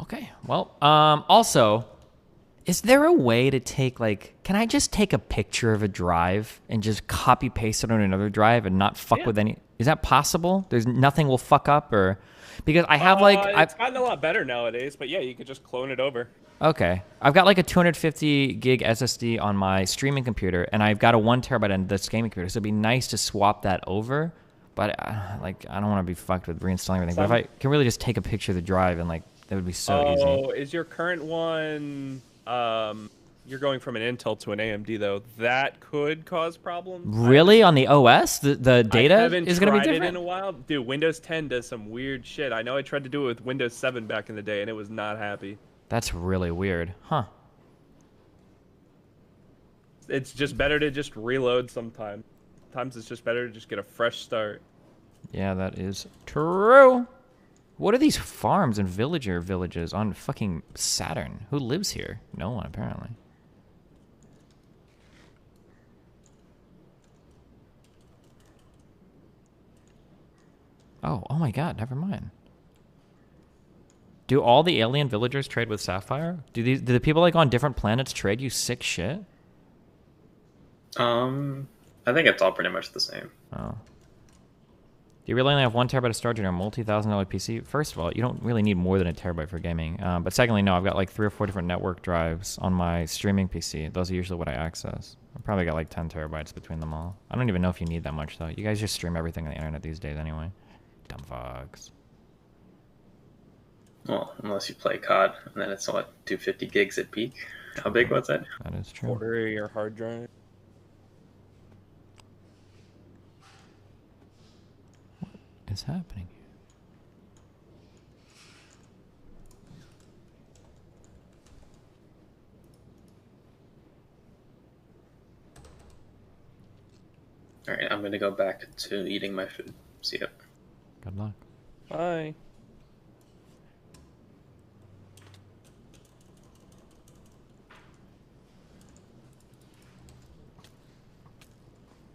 Okay. Well, also, Is there a way to take, like, can I just take a picture of a drive and just copy paste it on another drive and not fuck with any? Is that possible? There's nothing will fuck up, or because I have it's gotten a lot better nowadays, but yeah, you could just clone it over. Okay, I've got like a 250 gig SSD on my streaming computer, and I've got a 1 terabyte on this gaming computer. So it'd be nice to swap that over, but like I don't want to be fucked with reinstalling everything. But if I can really just take a picture of the drive and like that would be so easy. Oh, is your current one? You're going from an Intel to an AMD though. That could cause problems. Really, on the OS, the data is going to be different. I haven't tried it in a while, dude. Windows 10 does some weird shit. I know I tried to do it with Windows 7 back in the day, and it was not happy. That's really weird, huh? It's just better to just reload sometimes. Sometimes it's just better to just get a fresh start. Yeah, that is true. What are these farms and villages on fucking Saturn? Who lives here? No one, apparently. Oh my god, never mind. Do all the alien villagers trade with Sapphire? Do the people like on different planets trade you sick shit? I think it's all pretty much the same. Oh. Do you really only have 1 terabyte of storage in your multi-$1,000 PC? First of all, you don't really need more than a terabyte for gaming. But secondly, no, I've got like 3 or 4 different network drives on my streaming PC. Those are usually what I access. I've probably got like 10 terabytes between them all. I don't even know if you need that much though. You guys just stream everything on the internet these days anyway. Dumb fucks. Well, unless you play COD, and then it's what, 250 gigs at peak? How big was that? That is true. Order your hard drive. What is happening here? Alright, I'm gonna go back to eating my food. See ya. Good luck. Bye.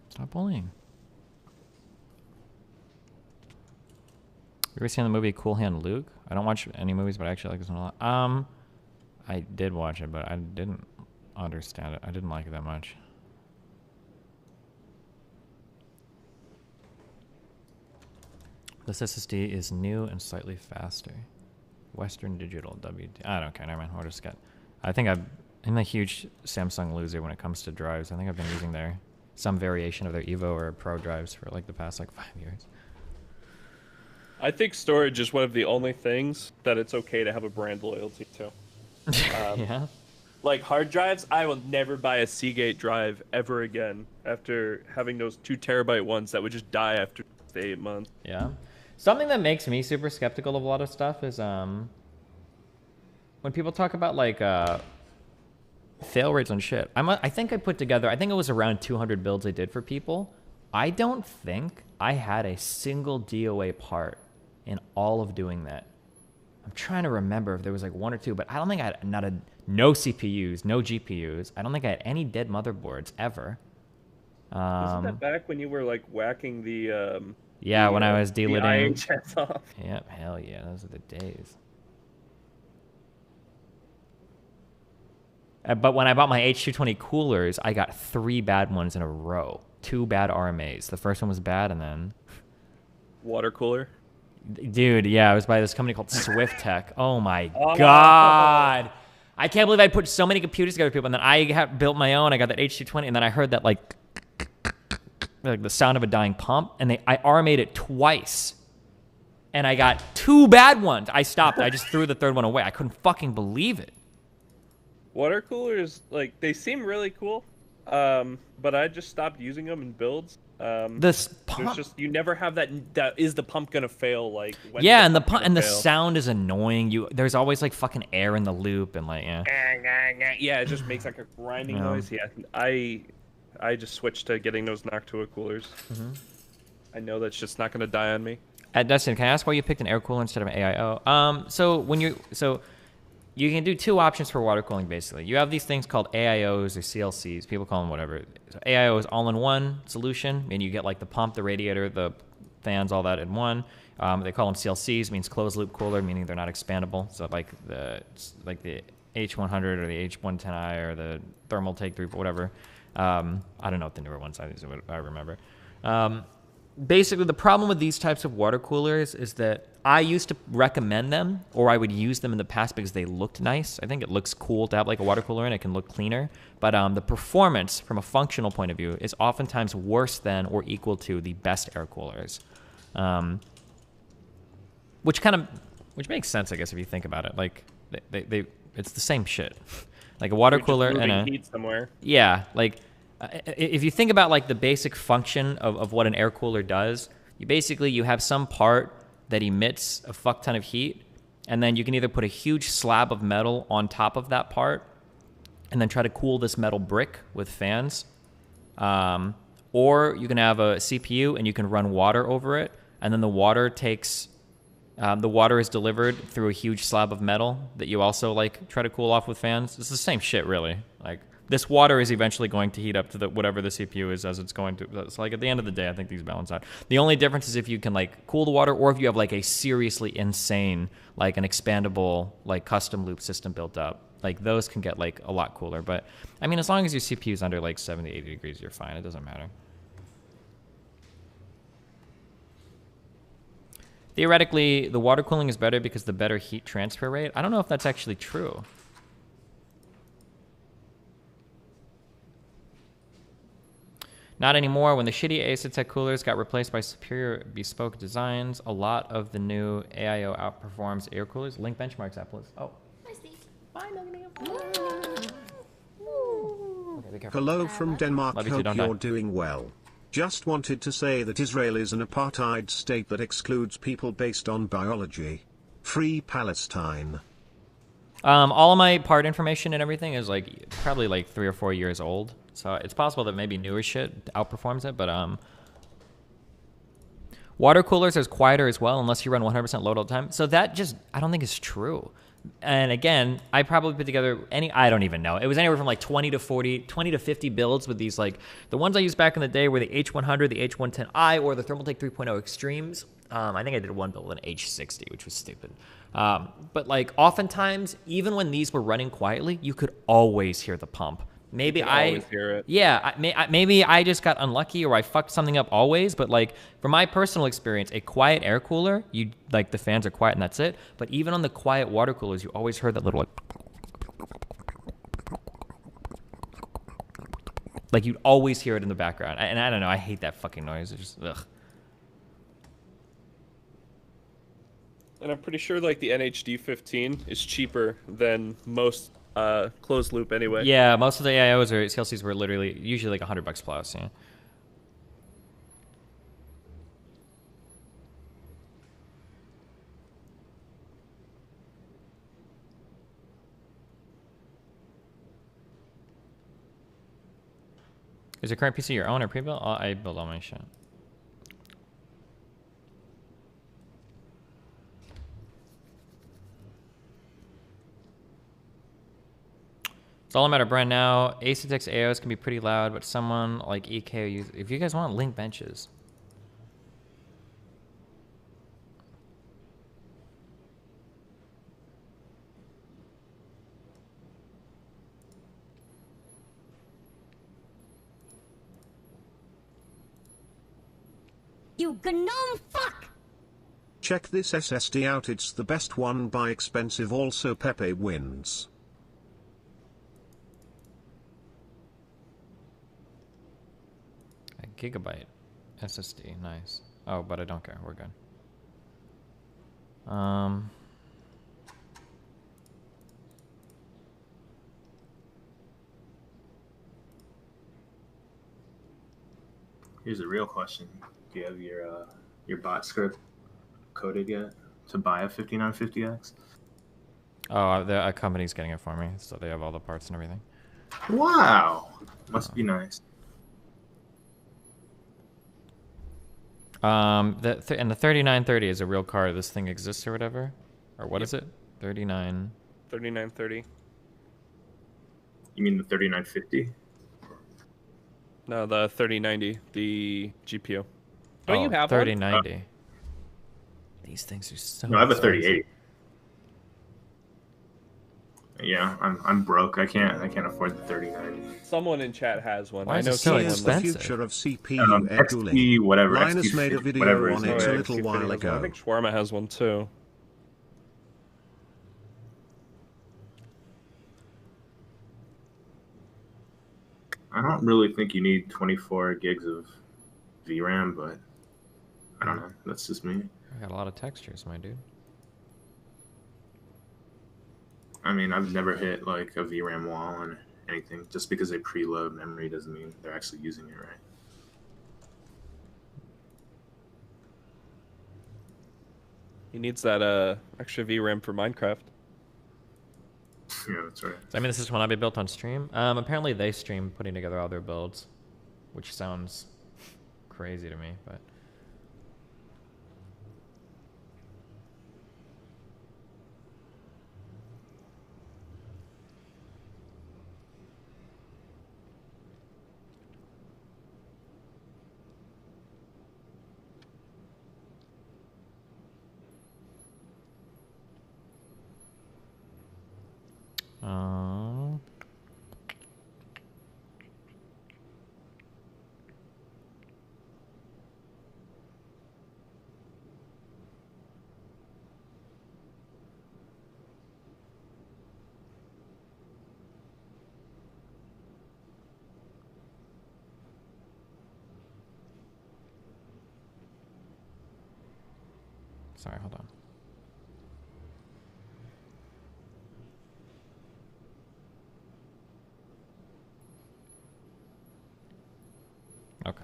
Stop bullying. You ever seen the movie Cool Hand Luke? I don't watch any movies, but I actually like this one a lot. I did watch it, but I didn't understand it. I didn't like it that much. This SSD is new and slightly faster. Western Digital WD. I don't care. Never mind. We'll just get. I'm a huge Samsung loser when it comes to drives. I think I've been using some variation of their Evo or Pro drives for like the past like 5 years. I think storage is one of the only things that it's okay to have a brand loyalty to. Yeah. Like hard drives, I will never buy a Seagate drive ever again after having those 2 terabyte ones that would just die after 8 months. Yeah. Something that makes me super skeptical of a lot of stuff is when people talk about like fail rates on shit. I think I put together, I think it was around 200 builds I did for people. I don't think I had a single DOA part in all of doing that. I'm trying to remember if there was like 1 or 2, but I don't think I had no CPUs, no GPUs. I don't think I had any dead motherboards ever. Wasn't that back when you were like whacking the yeah, when I was deliting IHS off? Yep, hell yeah, those are the days. But when I bought my H220 coolers, I got 3 bad ones in a row. 2 bad RMAs. The first one was bad, and then water cooler. Dude, yeah, I was by this company called Swift Tech. Oh my god. I can't believe I put so many computers together, people, and then I built my own. I got that H220, and then I heard that like the sound of a dying pump, and I RMA'd it twice, and I got 2 bad ones. I stopped. I just threw the 3rd one away. I couldn't fucking believe it. Water coolers, like, they seem really cool, but I just stopped using them in builds. This pump, there's just, you never have that is the pump gonna fail, like, when yeah, and the sound is annoying. There's always like fucking air in the loop, and like yeah, it just makes like a grinding noise. Yeah, I just switched to getting those Noctua coolers. I know that's just not gonna die on me. Dustin, can I ask why you picked an air cooler instead of an AIO? So you can do 2 options for water cooling, basically. You have these things called AIOs or CLCs. People call them whatever. So AIO is all-in-one solution, and you get like the pump, the radiator, the fans, all that in one. They call them CLCs, means closed-loop cooler, meaning they're not expandable. So like the H100 or the H110i or the Thermal Take 3, whatever. I don't know what the newer ones are, I remember. Basically, the problem with these types of water coolers is that I used to recommend them, or I would use them in the past because they looked nice. I think it looks cool to have like a water cooler in it. It can look cleaner. But the performance from a functional point of view is oftentimes worse than or equal to the best air coolers. Which makes sense, I guess, if you think about it. Like, it's the same shit. Like a water cooler and a heat somewhere. Yeah, like if you think about like the basic function of what an air cooler does, you have some part that emits a fuck ton of heat, and then you can either put a huge slab of metal on top of that part and then try to cool this metal brick with fans, or you can have a CPU and you can run water over it, and then the water is delivered through a huge slab of metal that you also like try to cool off with fans. It's the same shit, really. Like, this water is eventually going to heat up to whatever the CPU is as it's going to. It's like at the end of the day, I think these balance out. The only difference is if you can like cool the water, or if you have like a seriously insane, like an expandable, like custom loop system built up. Like those can get like a lot cooler. But I mean, as long as your CPU is under like 70, 80 degrees, you're fine. It doesn't matter. Theoretically, the water cooling is better because the better heat transfer rate. I don't know if that's actually true. Not anymore. When the shitty Asetek coolers got replaced by superior bespoke designs, a lot of the new AIO outperforms air coolers. Link benchmarks, Apples. Oh. Okay, Hello from Denmark. Love you too, Hope don't you're die. doing well. Just wanted to say that Israel is an apartheid state that excludes people based on biology. Free Palestine. All of my part information and everything is like probably like 3 or 4 years old. So it's possible that maybe newer shit outperforms it, but water coolers is quieter as well unless you run 100% load all the time. So that just, I don't think is true. And again, I probably put together I don't even know. It was anywhere from like 20 to 50 builds with these, like the ones I used back in the day were the H100, the H110i, or the Thermaltake 3.0 Extremes. I think I did one build with an H60, which was stupid. But like oftentimes, even when these were running quietly, you could always hear the pump. Maybe always hear it. Yeah, maybe I just got unlucky or I fucked something up always. But like from my personal experience, a quiet air cooler, you like the fans are quiet and that's it. But even on the quiet water coolers, you always heard that little like you'd always hear it in the background. And I don't know, I hate that fucking noise. It's just ugh. And I'm pretty sure like the NHD 15 is cheaper than most closed loop anyway. Yeah, most of the AIOs or CLCs were literally usually like $100 plus. Yeah. Is your current PC your own or pre-built? I build all my shit. It's all a matter of brand now. Asetek's AOs can be pretty loud, but someone like EK, if you guys want, link benches. You gnome fuck! Check this SSD out, it's the best one by expensive, also Pepe wins. A gigabyte SSD, nice. Oh, but I don't care, we're good. Here's a real question: do you have your bot script coded yet to buy a 5950X? Oh, a company's getting it for me, so they have all the parts and everything. Wow, must be nice. And the 3930 is a real car. This thing exists or whatever, or what is it? 3930. You mean the 3950? No, the 3090, the GPU. Don't you have 3090. one? These things are so. No, I have a expensive. 3080. Yeah, I'm broke. I can't afford the 3090. Someone in chat has one. Why I is know it so someone. Here's the expensive? future of CPU egg cooling. XP whatever. Linus XP made a 50, video whatever on his it name a is. little XP while has one. I ago. think Shawarma has one too. I don't really think you need 24 gigs of VRAM, but I don't know. That's just me. I got a lot of textures, my dude. I mean, I've never hit like a VRAM wall on anything. Just because they preload memory doesn't mean they're actually using it right. He needs that extra VRAM for Minecraft. Yeah, that's right. I mean, this is when I be built on stream. Apparently they stream putting together all their builds, which sounds crazy to me, but. Sorry, hold on. Okay.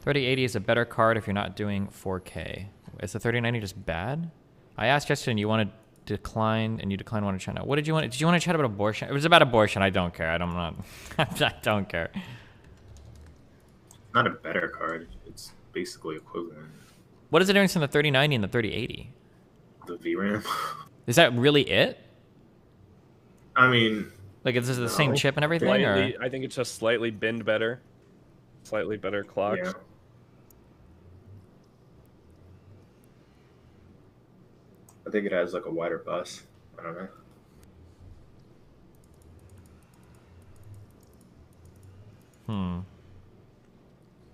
3080 is a better card if you're not doing 4K. Is the 3090 just bad? I asked Justin, you want to decline, and you declined want to chat. What did you want? Did you want to chat about abortion? It was about abortion. I don't care. I don't care. Not a better card. It's basically equivalent. What is the difference in the 3090 and the 3080? The VRAM. Is that really it? I mean, like, is this the same chip and everything? Slightly, Or? I think it's just slightly binned better. Slightly better clocks. Yeah. I think it has like a wider bus. I don't know.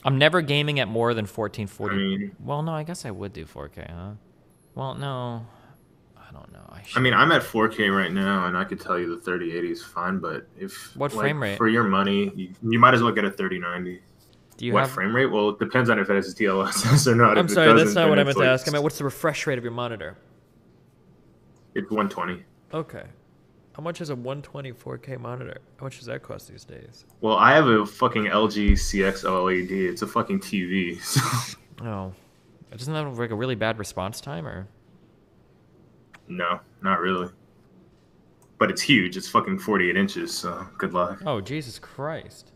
I'm never gaming at more than 1440. I mean, well, no, I guess I would do 4K, huh? Well, no. I don't know. I mean, I'm at 4K right now, and I could tell you the 3080 is fine, but if what frame rate? For your money, you might as well get a 3090. Do you what have frame rate? Well, it depends on if it has DLSS or not. I'm sorry, that's not what I meant to ask. I meant, what's the refresh rate of your monitor? It's 120. Okay. How much is a 120 4K monitor? How much does that cost these days? Well, I have a fucking LG CX OLED. It's a fucking TV. So. Oh. Doesn't that have like a really bad response time, or? No, not really. But it's huge. It's fucking 48 inches, so good luck. Oh, Jesus Christ.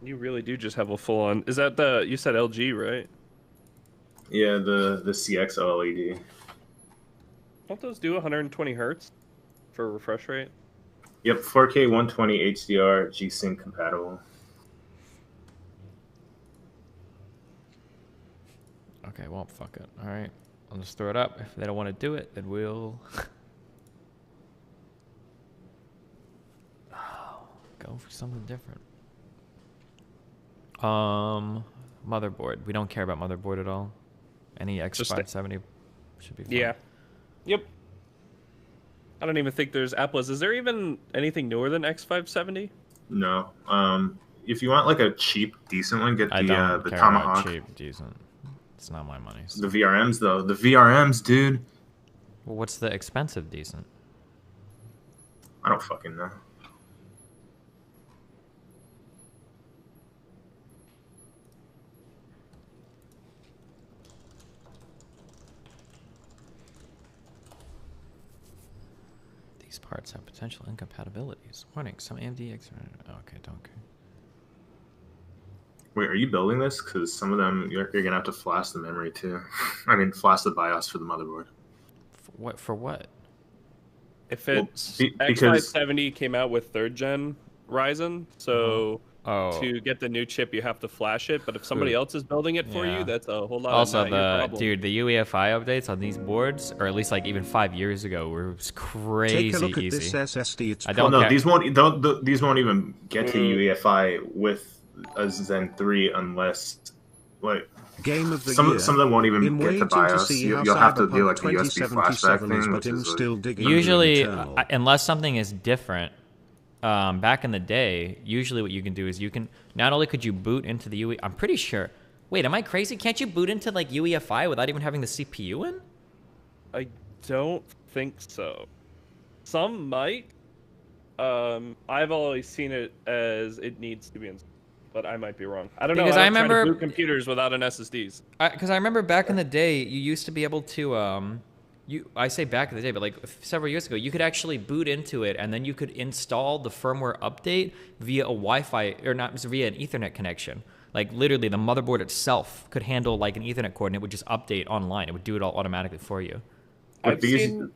You really do just have a full-on... Is that the... You said LG, right? Yeah, the CX OLED. Don't those do 120 hertz for refresh rate? Yep, 4K 120 HDR G-Sync compatible. Okay, well, fuck it. All right. I'll just throw it up. If they don't want to do it, then we'll go for something different. Motherboard. We don't care about motherboard at all. Any X570 should be fine. Yeah. Yep. I don't even think there's Apples. Is there even anything newer than X570? No. If you want like a cheap, decent one, get the care Tomahawk. About cheap, decent. It's not my money. So. The VRMs though. The VRMs, dude. Well, what's the expensive decent? I don't fucking know. These parts have potential incompatibilities. Warning, some AMD X... Okay, don't care. Wait, are you building this? Because some of them, you're going to have to flash the memory too. I mean, flash the BIOS for the motherboard. For what? If it's... X570 came out with 3rd gen Ryzen, so to get the new chip, you have to flash it. But if somebody else is building it for Yeah. you, that's a whole lot. Also, of not your problem. the UEFI updates on these boards, or at least like even 5 years ago, were crazy Take a look at easy. this SSD. It's I don't no, care. these won't even get to UEFI with a Zen 3 unless like Game of the some year. of them won't even In get to waiting to BIOS. see You'll how have to do Cyberpunk like a USB 2077 flashback is, thing, but which him is still digging under Usually, Eternal. unless something is different, back in the day, usually what you can do is you can not only could you boot into the UE. I'm pretty sure. Wait, am I crazy? Can't you boot into like UEFI without even having the CPU in? I don't think so. Some might. I've always seen it as it needs to be installed, but I might be wrong. I don't know. Because I I don't try remember- to boot computers without an SSDs. Because I remember back in the day, you used to be able to, I say back in the day, but like several years ago, you could actually boot into it, and then you could install the firmware update via a Wi-Fi, or not, via an Ethernet connection. Like literally, the motherboard itself could handle like an Ethernet cord, and it would just update online. It would do it all automatically for you. I've seen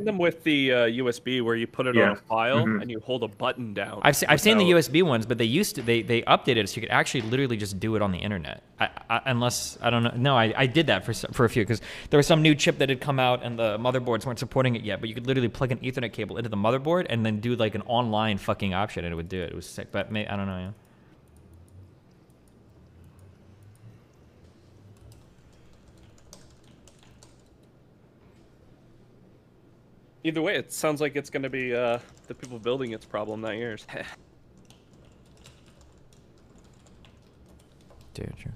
them with the USB where you put it on a file and you hold a button down. I've seen the USB ones, but they updated it so you could actually literally just do it on the internet. Unless I don't know. No, I did that for a few because there was some new chip that had come out and the motherboards weren't supporting it yet. But you could literally plug an Ethernet cable into the motherboard and then do like an online fucking option and it would do it. It was sick. But I don't know. Yeah. Either way, it sounds like it's going to be the people building its problem, not yours. Dude, true.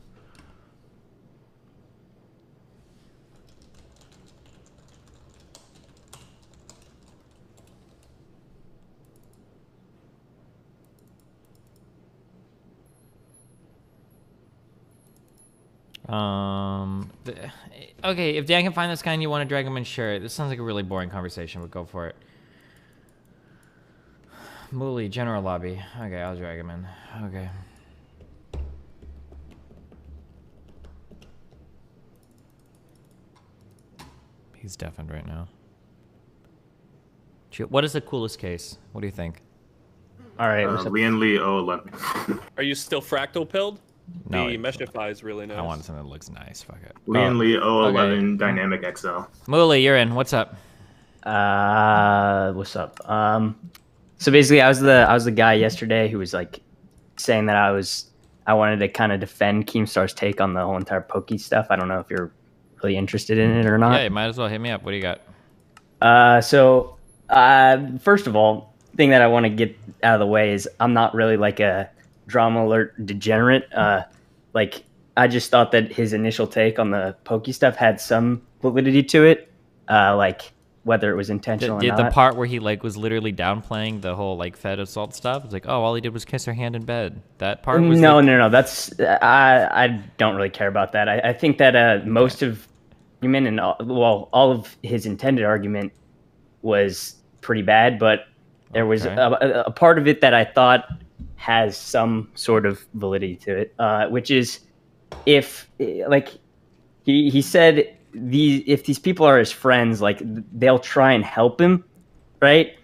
Okay, if Dan can find this guy and you want to drag him in, sure. This sounds like a really boring conversation, but go for it. Mooley, general lobby. Okay, I'll drag him in. Okay. He's deafened right now. What is the coolest case? What do you think? All right, Lian Lee 011. Are you still fractal pilled? No, The Meshify is really nice. I want something that looks nice. Fuck it. Lian Lee 011 okay. Dynamic XL. Mooley, you're in. What's up? What's up? So basically, I was the guy yesterday who was like saying that I wanted to kind of defend Keemstar's take on the whole entire Pokey stuff. I don't know if you're really interested in it or not. Yeah, you might as well hit me up. What do you got? First of all, thing that I want to get out of the way is I'm not really like a drama alert degenerate. Like I just thought that his initial take on the Pokey stuff had some validity to it. Like whether it was intentional or Did not. the part where he like was literally downplaying the whole like Fed assault stuff? It's like, oh, all he did was kiss her hand in bed. That part was No. That's I don't really care about that. I think that most of Human and all of his intended argument was pretty bad, but there was a part of it that I thought has some sort of validity to it, which is if like he said if these people are his friends, like they'll try and help him, right?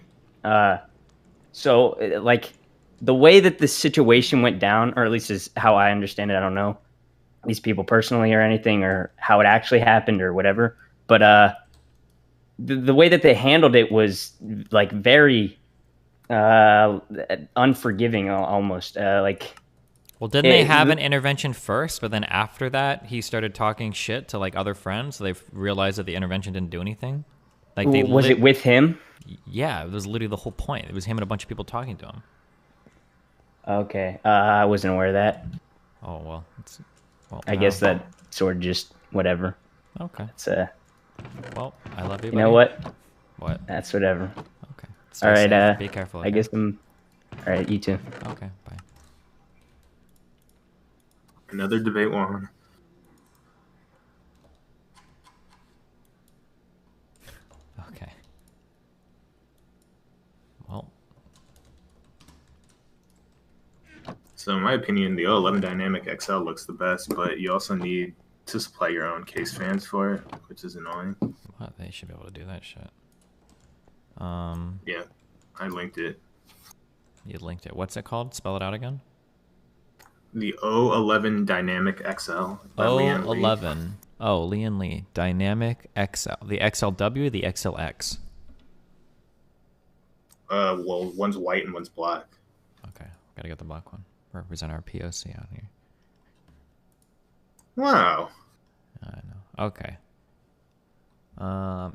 So like the way that the situation went down, or at least is how I understand it. I don't know these people personally or anything, or how it actually happened or whatever. But the way that they handled it was like very unforgiving, almost. Well, didn't they have an intervention first, but then after that he started talking shit to like other friends, so they realized that the intervention didn't do anything? Like was it with him? Yeah, it was literally the whole point. It was him and a bunch of people talking to him. Okay, I wasn't aware of that. Oh well, I guess that sort of just whatever. Okay. It's well, I love you. You know what? What? That's whatever. Okay. All right. Safe. Be careful. I guess I'm. All right. You too. Okay. Bye. Another debate one. Okay. Well. So in my opinion, the 011 Dynamic XL looks the best, but you also need to supply your own case fans for it, which is annoying. What? They should be able to do that shit. Yeah, I linked it. You linked it. What's it called? Spell it out again. The 011 Dynamic XL by Lian Li. 011. Oh, Lian Li. Dynamic XL. The XLW, the XLX. Well, one's white and one's black. Okay, gotta get the black one. Represent our POC out here. Wow. I know. Okay.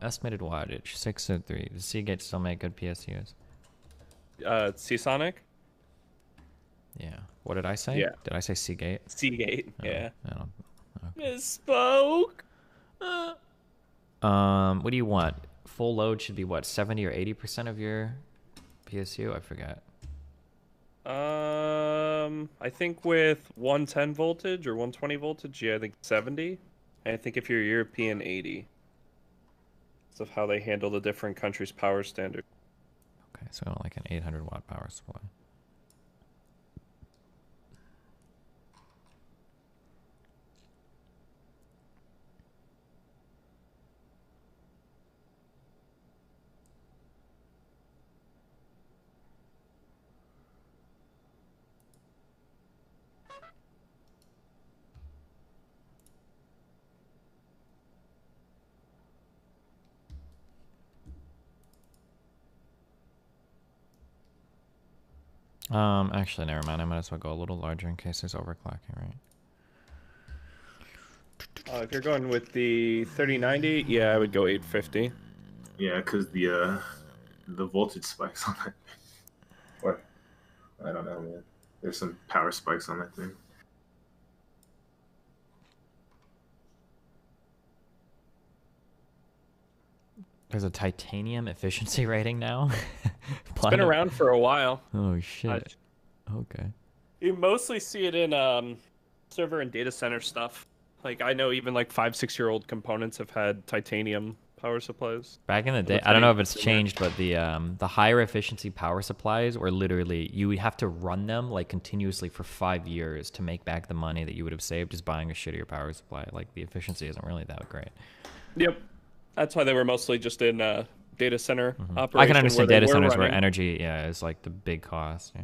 Estimated wattage 603. Does Seagate still make good PSUs? Seasonic? Yeah. What did I say? Yeah. Did I say Seagate? Seagate, Oh, yeah. I don't, Misspoke. What do you want? Full load should be what, 70 or 80% of your PSU? I forget. I think with 110 voltage or 120 voltage, yeah, I think 70. And I think if you're European, 80. So how they handle the different countries' power standard. Okay, so like an 800 watt power supply. Actually, never mind. I might as well go a little larger in case there's overclocking, right? If you're going with the 3090, yeah, I would go 850. Yeah, because the voltage spikes on that. Or I don't know, man. There's some power spikes on that thing. There's a titanium efficiency rating now. It's been around for a while. Oh shit. Okay. You mostly see it in server and data center stuff. Like I know even like 5-6-year-old components have had titanium power supplies. Back in the day, I don't know if it's changed, but the higher efficiency power supplies were literally, you would have to run them like continuously for 5 years to make back the money that you would have saved just buying a shittier power supply. Like the efficiency isn't really that great. Yep. That's why they were mostly just in data center operation. I can understand where data they were centers where running. energy, yeah, is like the big cost. Yeah.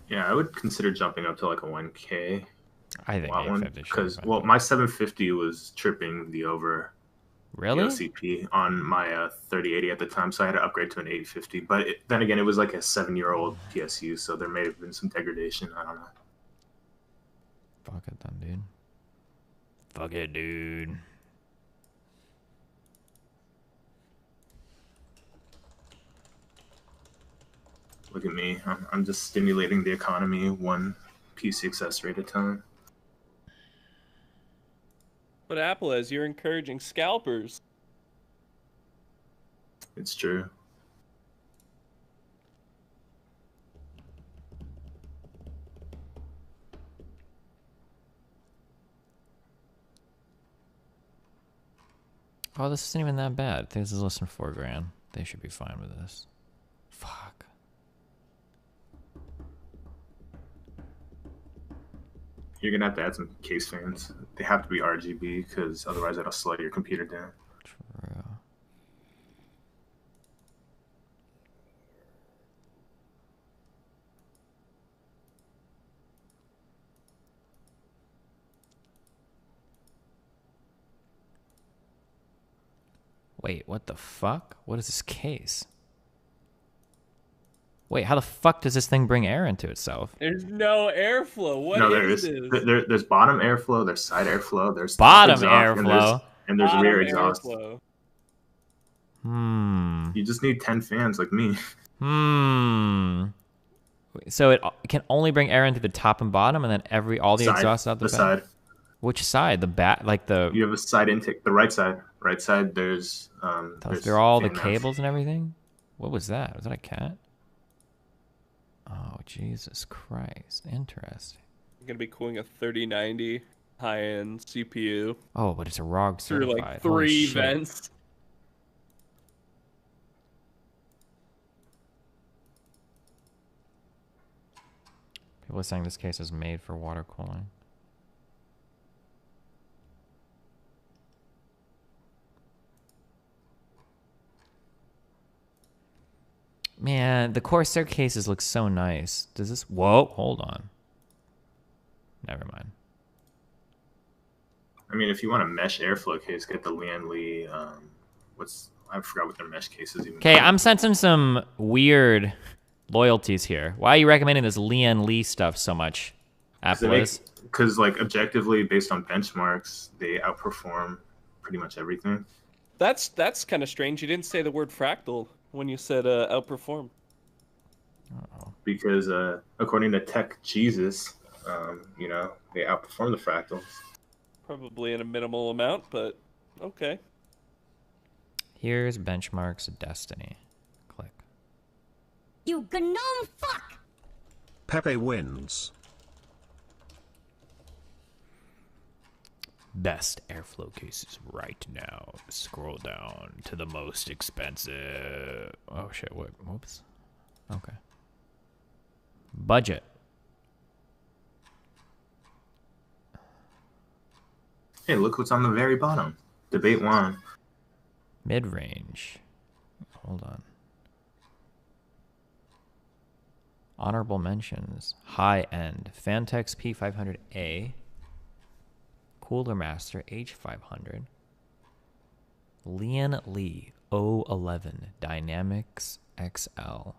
Yeah, I would consider jumping up to like a 1K. I think watt one 850 should be because fine. well, my 750 was tripping the over. Really? OCP on my 3080 at the time, so I had to upgrade to an 850. But then again, it was like a 7-year-old PSU, so there may have been some degradation. I don't know. Fuck it then, dude. Fuck it, dude. Look at me. I'm just stimulating the economy one PC accessory at a time. But Apple is, you're encouraging scalpers. It's true. Oh, this isn't even that bad. This is less than $4,000. They should be fine with this. Fuck. You're gonna have to add some case fans. They have to be RGB because otherwise it'll slow your computer down. True. Wait, what the fuck? What is this case? Wait, how the fuck does this thing bring air into itself? There's no airflow. What No, there is is. this? There's bottom airflow. There's side airflow. There's Bottom exhaust, airflow? and there's rear exhaust. Airflow. You just need 10 fans like me. So it can only bring air into the top and bottom, and then all the Side. exhaust out the back? Side. Which side? The back, like the. You have a side intake. The right side. Right side. There's. They're all the fan mounts. cables and everything. What was that? Was that a cat? Oh Jesus Christ! Interesting. You're gonna be cooling a 3090 high-end CPU. Oh, but it's a ROG through certified. like Holy 3 shit. vents. People are saying this case is made for water cooling. Man, the Corsair cases look so nice. Does this... Whoa, hold on. Never mind. I mean, if you want a mesh airflow case, get the Lian Li. I forgot what their mesh case is even. Okay, I'm sensing some weird loyalties here. Why are you recommending this Lian Li stuff so much, Apples? Because, like, objectively, based on benchmarks, they outperform pretty much everything. That's kind of strange. You didn't say the word fractal when you said outperform. Because according to Tech Jesus, they outperform the fractals. Probably in a minimal amount, but okay. Here's benchmarks of Destiny. Click. You gnome fuck! Pepe wins. Best airflow cases right now. Scroll down to the most expensive. Oh shit, what? Whoops. Okay. Budget. Hey, look what's on the very bottom. Debate 1. Mid-range. Hold on. Honorable mentions. High-end. Fantex P500A. Cooler Master H500. Lian Li 011 Dynamics XL.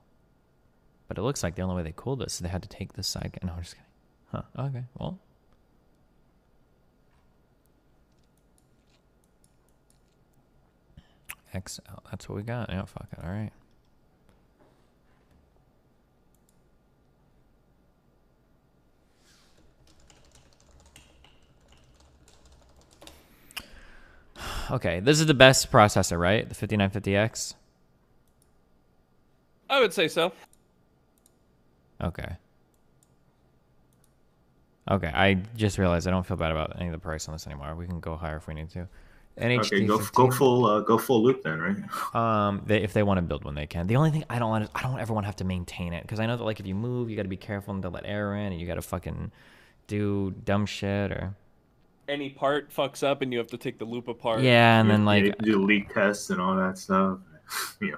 But it looks like the only way they cooled this is they had to take this side. No, I'm just kidding. Huh. Okay, well. XL. That's what we got. Yeah, fuck it. All right. Okay, this is the best processor, right? The 5950X? I would say so. Okay. Okay, I just realized I don't feel bad about any of the price on this anymore. We can go higher if we need to. Okay, go full loop then, right? If they want to build one, they can. The only thing I don't ever want to have to maintain it, because I know that like if you move, you got to be careful and to let air in, and you got to fucking do dumb shit or. Any part fucks up and you have to take the loop apart. Yeah, and then like do leak tests and all that stuff. Yeah.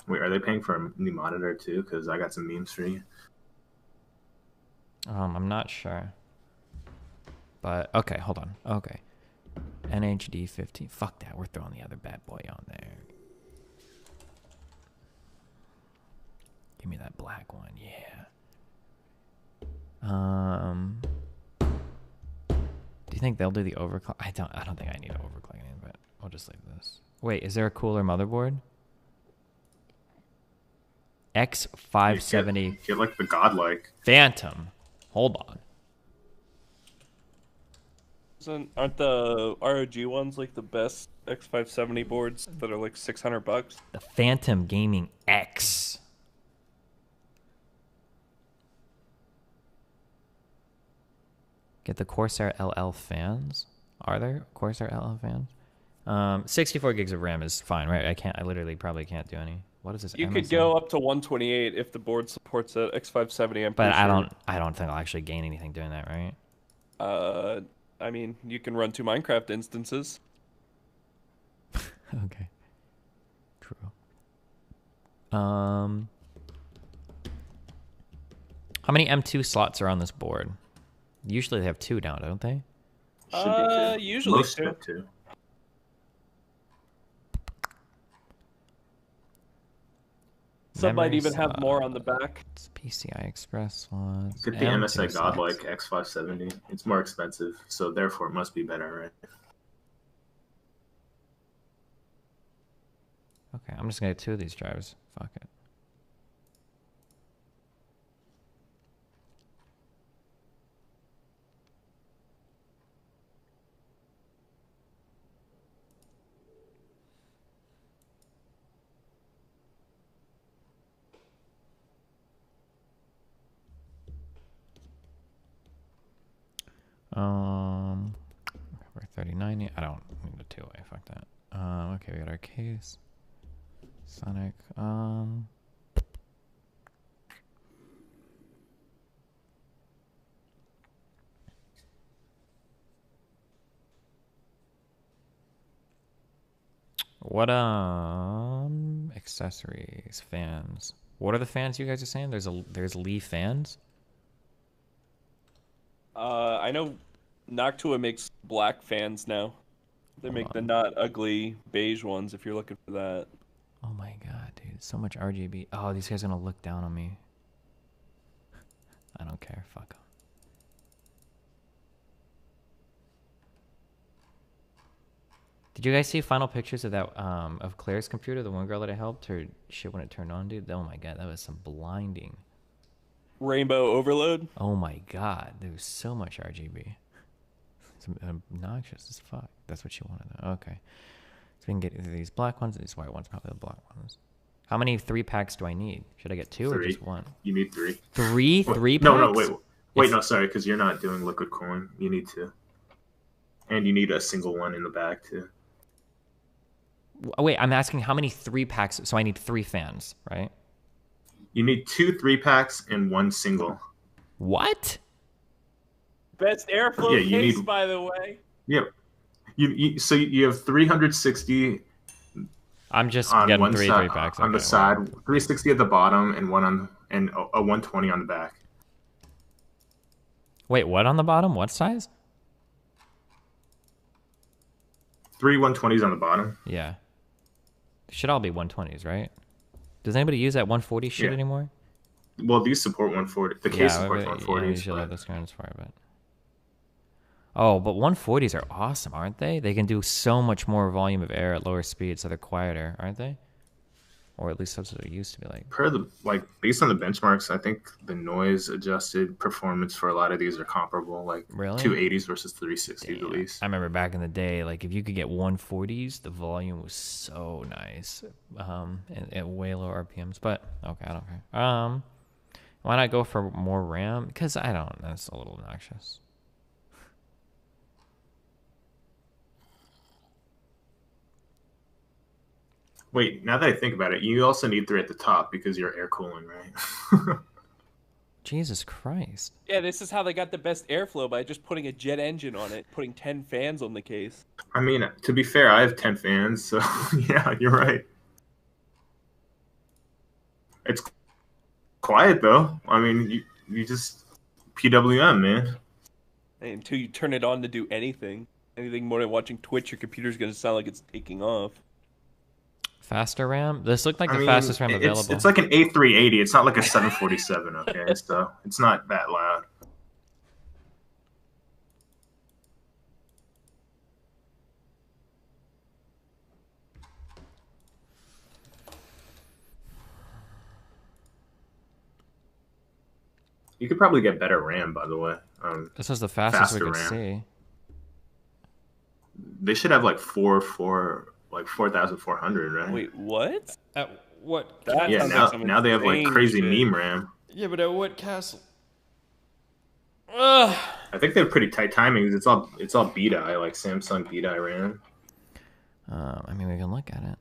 Wait, are they paying for a new monitor too? Because I got some memes for you. I'm not sure. But okay, hold on. Okay. NHD 15. Fuck that. We're throwing the other bad boy on there. Give me that black one. Yeah. Do you think they'll do the overclock? I don't think I need overclocking, but I'll just leave this. Wait, is there a cooler motherboard? X570. Get like the godlike Phantom. Hold on. Aren't the ROG ones like the best X570 boards that are like $600? The Phantom Gaming X. Get the Corsair LL fans. Are there Corsair LL fans? 64 gigs of RAM is fine, right? I literally probably can't do any. What is this? You could go up to 128 if the board supports a X570. But I don't think I'll actually gain anything doing that, right? I mean, you can run 2 Minecraft instances. Okay. True. How many M2 slots are on this board? Usually they have 2 now, don't they? Usually most 2. Some might even have more on the back. It's PCI Express slots. Get the MSI Godlike X570. It's more expensive, so therefore it must be better, right? Okay, I'm just gonna get 2 of these drives. Fuck it. We're 3090. I don't need a 2-way. Fuck that. Okay, we got our case. Sonic. What accessories, fans? What are the fans you guys are saying? There's Lee fans? I know Noctua makes black fans now. They make the not ugly beige ones if you're looking for that. Oh my god, dude. So much RGB. Oh, these guys are gonna look down on me. I don't care. Fuck them. Did you guys see final pictures of that of Claire's computer, the one girl that I helped? Her shit when it turned on, dude. Oh my god, that was some blinding. Rainbow overload? Oh my god, there was so much RGB. It's obnoxious as fuck. That's what she wanted though. Okay. So we can get either these black ones or these white ones, probably the black ones. How many 3-packs do I need? Should I get 2 or just 1? You need 3. 3 3 packs? No, wait, no, sorry, because you're not doing liquid cooling. You need 2. And you need a single one in the back too. Wait, I'm asking how many 3-packs, so I need 3 fans, right? You need 2 3-packs and 1 single. What? Best airflow you case, need- by the way. Yep. So you have 360. I'm just on getting one 3 side, 3-packs. on the side, 360 at the bottom, and a 120 on the back. Wait, what on the bottom? What size? 3 120s on the bottom. Yeah. Should all be 120s, right? Does anybody use that 140 shit Yeah. anymore? Well, these support 140. The case supports Yeah, 140s. you should have the screens for it, but... Oh, but 140s are awesome, aren't they? They can do so much more volume of air at lower speeds, so they're quieter, aren't they? Or at least that's what it used to be like. Based on the benchmarks, I think the noise adjusted performance for a lot of these are comparable, like Really? 280s versus 360s at least. I remember back in the day, like if you could get 140s, the volume was so nice, and at way lower RPMs. But okay, I don't care. Why not go for more RAM? Because I don't. That's a little obnoxious. Wait, now that I think about it, you also need 3 at the top because you're air cooling, right? Jesus Christ. Yeah, this is how they got the best airflow, by just putting a jet engine on it, putting 10 fans on the case. I mean, to be fair, I have 10 fans, so yeah, you're right. It's quiet though. I mean, you just PWM, man. And until you turn it on to do anything more than watching Twitch, your computer's going to sound like it's taking off. Faster RAM? This looked like the fastest RAM available. It's like an A380. It's not like a 747, okay? So it's not that loud. You could probably get better RAM, by the way. This was the fastest we could RAM. see. They should have like 4,400, right? Wait, what? At what? Yeah, now they have like crazy meme RAM. Yeah, but at what castle? I think they have pretty tight timings. It's all BDI, like Samsung BDI RAM. I mean, we can look at it.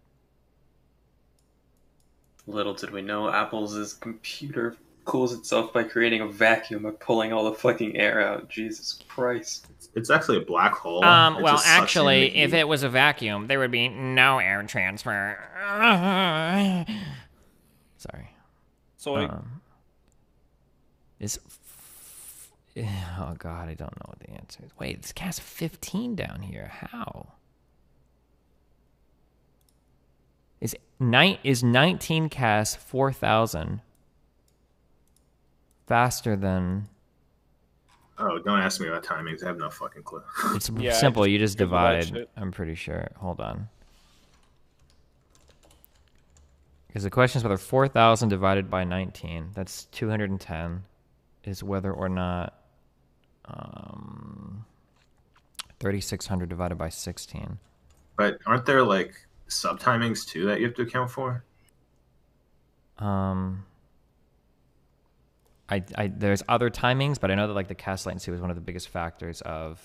Little did we know, Apple's computer cools itself by creating a vacuum by pulling all the fucking air out. Jesus Christ. It's actually a black hole. It Well, just sucks in the actually, heat. if it was a vacuum, there would be no air transfer. Sorry. So oh god, I don't know what the answer is. Wait, it's cast 15 down here. How? Is 19 cast 4,000 faster than? Oh, don't ask me about timings. I have no fucking clue. It's simple. You just divide. I'm pretty sure. Hold on. Because the question is whether 4,000 divided by 19, that's 210, is whether or not 3,600 divided by 16. But aren't there like sub timings too that you have to account for? There's other timings, but I know that like the cast latency was one of the biggest factors of.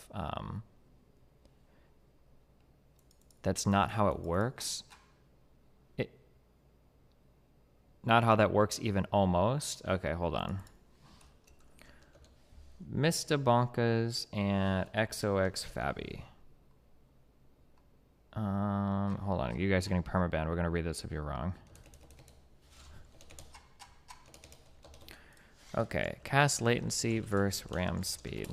That's not how it works. Not how that works even almost. Okay, hold on. Mr. Bonkas and XOX Fabi. Hold on. You guys are getting permabanned. We're gonna read this if you're wrong. Okay. Cast latency versus RAM speed.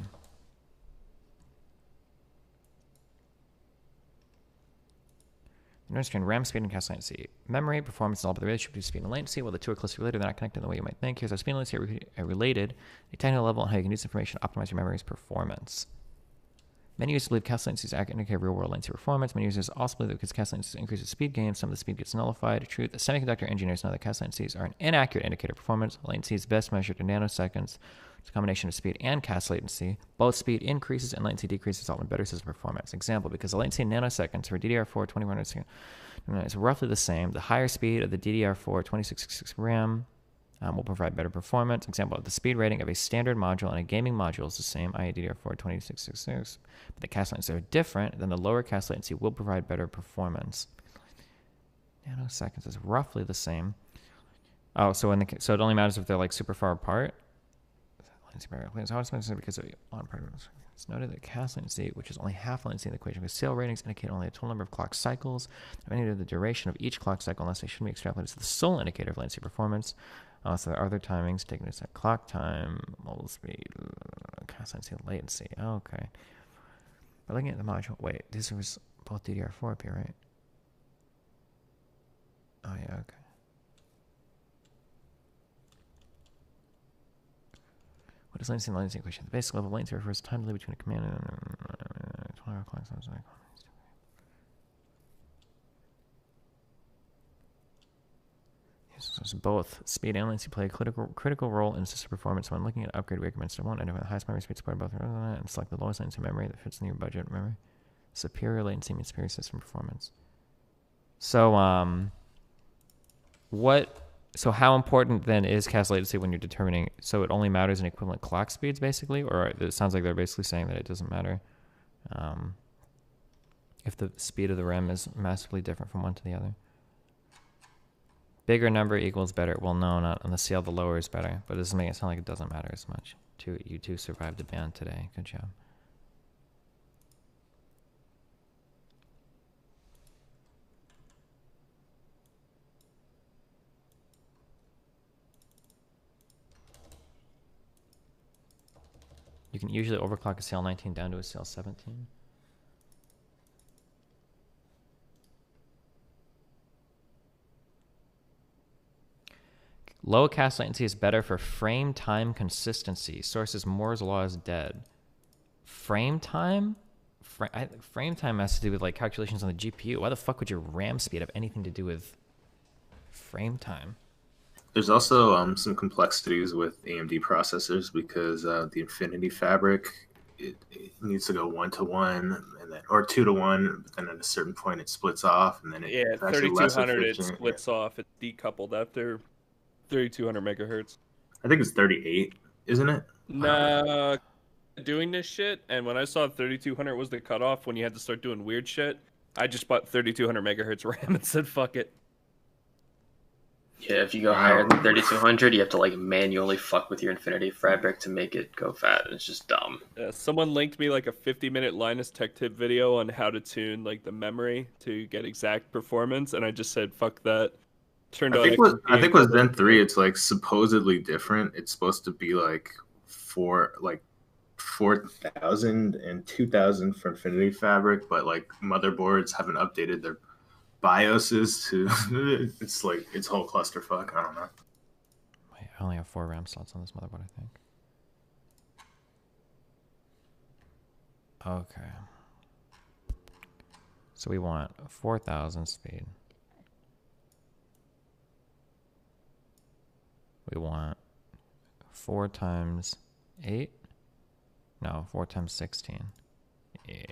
Notice between RAM speed and cast latency. Memory, performance, is all about the relationship between speed and latency. While the two are closely related, they're not connected in the way you might think. Here's how speed and latency are related at a technical level and how you can use information to optimize your memory's performance. Many users believe cast latency is accurate indicator of real-world latency performance. Many users also believe that because cast latency increases speed gains, some of the speed gets nullified. Truth, semiconductor engineers know that cast latencies are an inaccurate indicator of performance. Latency is best measured in nanoseconds. It's a combination of speed and cast latency. Both speed increases and latency decreases, result in better system performance. Example, because the latency in nanoseconds for DDR4 2100 is roughly the same, the higher speed of the DDR4 2666 RAM will provide better performance. Example, the speed rating of a standard module and a gaming module is the same, i.e. DDR4 2666, but the cast latencies are different, then the lower cast latency will provide better performance. Nanoseconds is roughly the same. Oh, so so it only matters if they're like super far apart? Because it's noted that cast latency, which is only half latency in the equation, because cell ratings indicate only a total number of clock cycles, of any of the duration of each clock cycle, unless they shouldn't be extrapolated to the sole indicator of latency performance. So there are other timings taken as a clock time, mobile speed, cast latency, and latency. Okay. But looking at the module, wait, these are both DDR4 up here, right? Oh yeah, okay. What is latency and latency equation? The basic level of latency refers to time delay between a command and 20 clock cycles. Both speed and latency play a critical role in system performance. When looking at upgrade, we recommend step 1, identify the highest memory speed supported both, and select the lowest latency memory that fits in your budget memory. Superior latency means superior system performance. So, So how important then is cast latency when you're determining? So it only matters in equivalent clock speeds, basically, or it sounds like they're basically saying that it doesn't matter if the speed of the RAM is massively different from one to the other. Bigger number equals better. Well, no, not on the CL. The lower is better, but this is making it sound like it doesn't matter as much. You two survived the ban today. Good job. You can usually overclock a CL19 down to a CL17. Low cast latency is better for frame time consistency. Sources Moore's law is dead. Frame time? Frame time has to do with like calculations on the GPU. Why the fuck would your RAM speed have anything to do with frame time? There's also some complexities with AMD processors because the Infinity Fabric, it needs to go 1-to-1 and then or 2-to-1, but then at a certain point it splits off and then it 3200 it splits off. It's decoupled after 3200 megahertz. I think it's 38, isn't it? Nah, doing this shit, and when I saw 3200 was the cutoff when you had to start doing weird shit, I just bought 3200 megahertz RAM and said fuck it. Yeah, if you go higher than 3200, you have to like manually fuck with your Infinity Fabric to make it go fat, and it's just dumb. Someone linked me like a 50-minute Linus Tech Tip video on how to tune like the memory to get exact performance, and I just said fuck that. I think with Zen 3, it's like supposedly different. It's supposed to be like 4,000 and 2,000 for Infinity Fabric, but like motherboards haven't updated their BIOSes to it's like it's whole clusterfuck. I don't know. Wait, I only have 4 RAM slots on this motherboard, I think. Okay. So we want 4,000 speed. We want 4 times 8? No, 4 times 16. Yeah.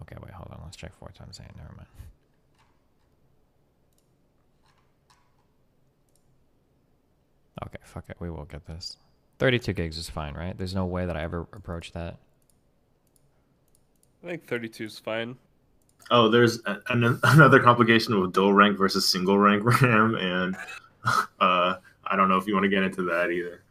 Okay, wait, hold on. Let's check 4 times 8. Never mind. Okay, fuck it. We will get this. 32 gigs is fine, right? There's no way that I ever approach that. I think 32 is fine. Oh, there's another complication with dual rank versus single rank RAM, and I don't know if you want to get into that either.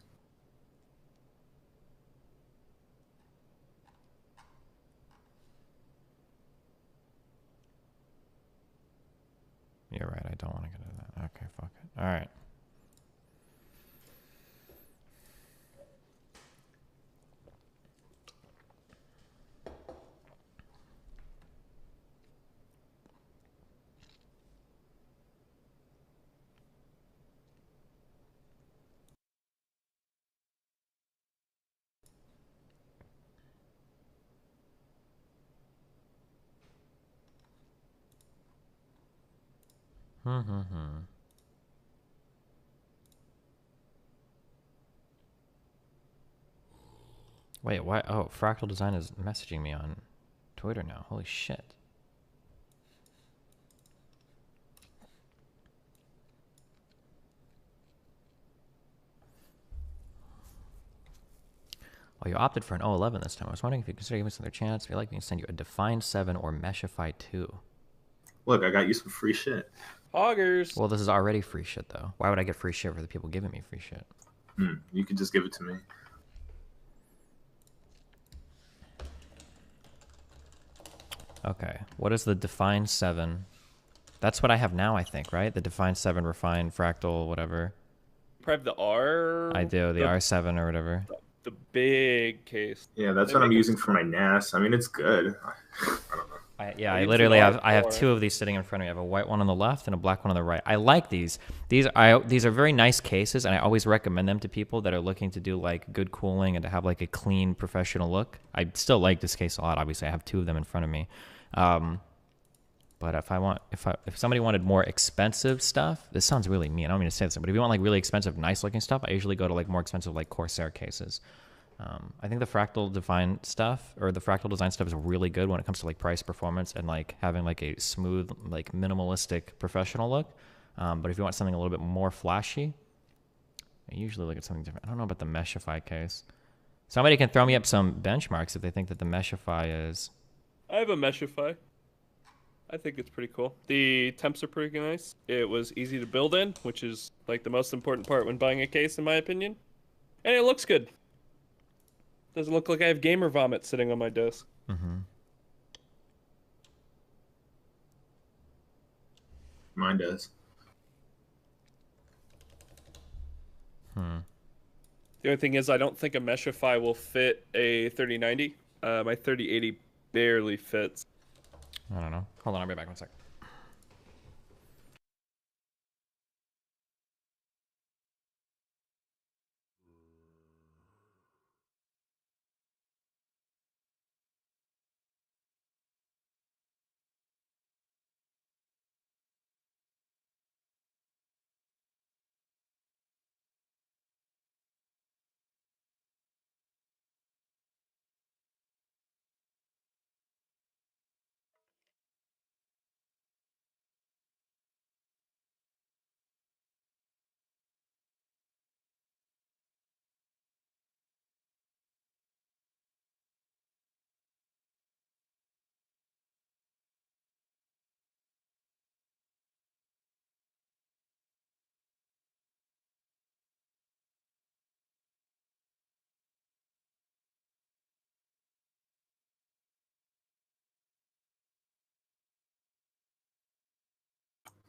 right. I don't want to get into that. Okay, fuck it. All right. Wait, why? Oh, Fractal Design is messaging me on Twitter now. Holy shit. Oh, you opted for an 011 this time. I was wondering if you consider giving us another chance. If you like, we can send you a Define 7 or Meshify 2. Look, I got you some free shit. Hoggers. Well, this is already free shit, though. Why would I get free shit for the people giving me free shit? You could just give it to me. Okay. What is the Define 7? That's what I have now, I think, right? The Define 7, Refine, Fractal, whatever. You probably have the R. I do, the R7 or whatever. The big case. Yeah, that's They what I'm make using for my NAS. I mean, it's good. I don't know. I literally have two of these sitting in front of me. I have a white one on the left and a black one on the right. I like these. These are very nice cases, and I always recommend them to people that are looking to do like good cooling and to have like a clean, professional look. I still like this case a lot. Obviously, I have two of them in front of me. But if somebody wanted more expensive stuff, this sounds really mean. I don't mean to say this, but if you want like really expensive, nice looking stuff, I usually go to like more expensive like Corsair cases. I think the Fractal Define stuff or the Fractal Design stuff is really good when it comes to like price, performance, and like having like a smooth, like minimalistic, professional look. But if you want something a little bit more flashy, I usually look at something different. I don't know about the Meshify case. Somebody can throw me up some benchmarks if they think that the Meshify is. I have a Meshify. I think it's pretty cool. The temps are pretty nice. It was easy to build in, which is like the most important part when buying a case, in my opinion. And it looks good. Doesn't look like I have gamer vomit sitting on my desk. Mine does. The only thing is, I don't think a Meshify will fit a 3090. My 3080 barely fits. I don't know. Hold on, I'll be back 1 sec.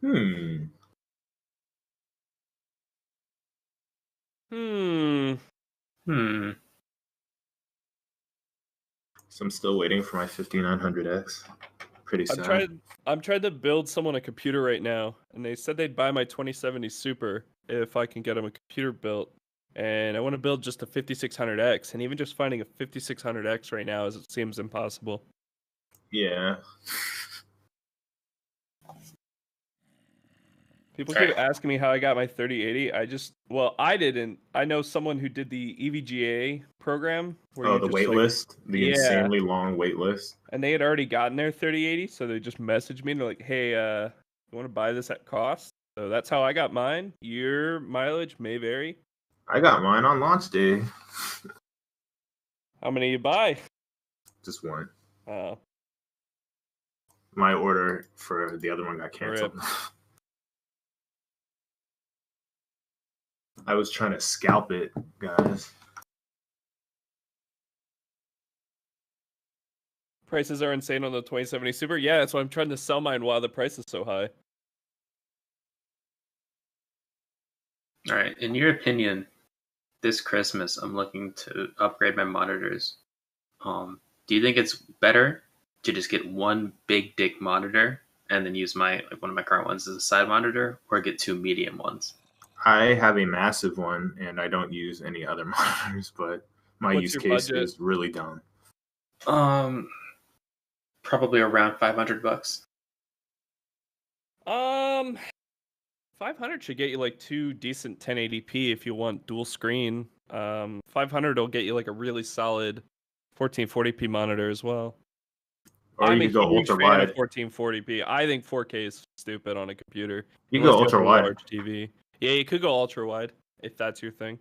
So I'm still waiting for my 5900X. Pretty sad. I'm trying to build someone a computer right now, and they said they'd buy my 2070 Super if I can get them a computer built. And I want to build just a 5600X, and even just finding a 5600X right now it seems impossible. Yeah. People keep asking me how I got my 3080. I didn't. I know someone who did the EVGA program. Where the wait list? The insanely long wait list? And they had already gotten their 3080, so they just messaged me and they're like, hey, you want to buy this at cost? So that's how I got mine. Your mileage may vary. I got mine on launch day. How many you buy? Just one. Oh. My order for the other one got canceled. I was trying to scalp it, guys. Prices are insane on the 2070 Super. Yeah, that's why I'm trying to sell mine while the price is so high. All right. In your opinion, this Christmas I'm looking to upgrade my monitors. Do you think it's better to just get one big dick monitor and then use one of my current ones as a side monitor, or get two medium ones? I have a massive one, and I don't use any other monitors, but my What's use your case budget? is really dumb. Probably around $500. 500 should get you like two decent 1080p if you want dual screen. 500 will get you like a really solid 1440p monitor as well. Or I'm you a could go huge ultra fan of wide. 1440p. I think 4K is stupid on a computer. You unless go have a ultra wide. large TV. Yeah, you could go ultra wide if that's your thing.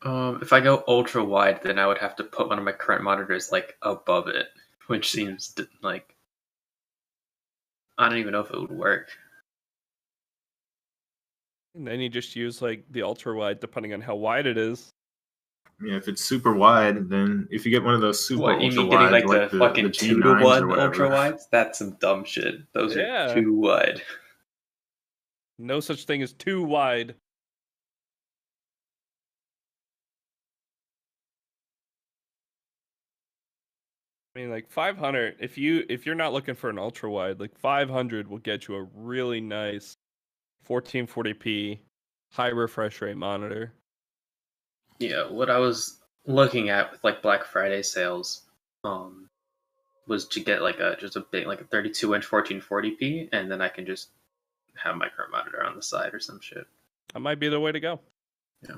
If I go ultra wide, then I would have to put one of my current monitors like above it, which seems like I don't even know if it would work. And then you just use like the ultra wide depending on how wide it is. Yeah, if it's super wide, then if you get one of those super What, you ultra mean getting wides, like the fucking 2 to G9s 1 or whatever. ultra wides? That's some dumb shit. Those Yeah. are too wide. No such thing as too wide. I mean, like 500. If you're not looking for an ultra wide, like 500 will get you a really nice 1440p high refresh rate monitor. Yeah, what I was looking at with like Black Friday sales, was to get like just a big like a 32-inch 1440p, and then I can just have my current monitor on the side or some shit. That might be the way to go. Yeah.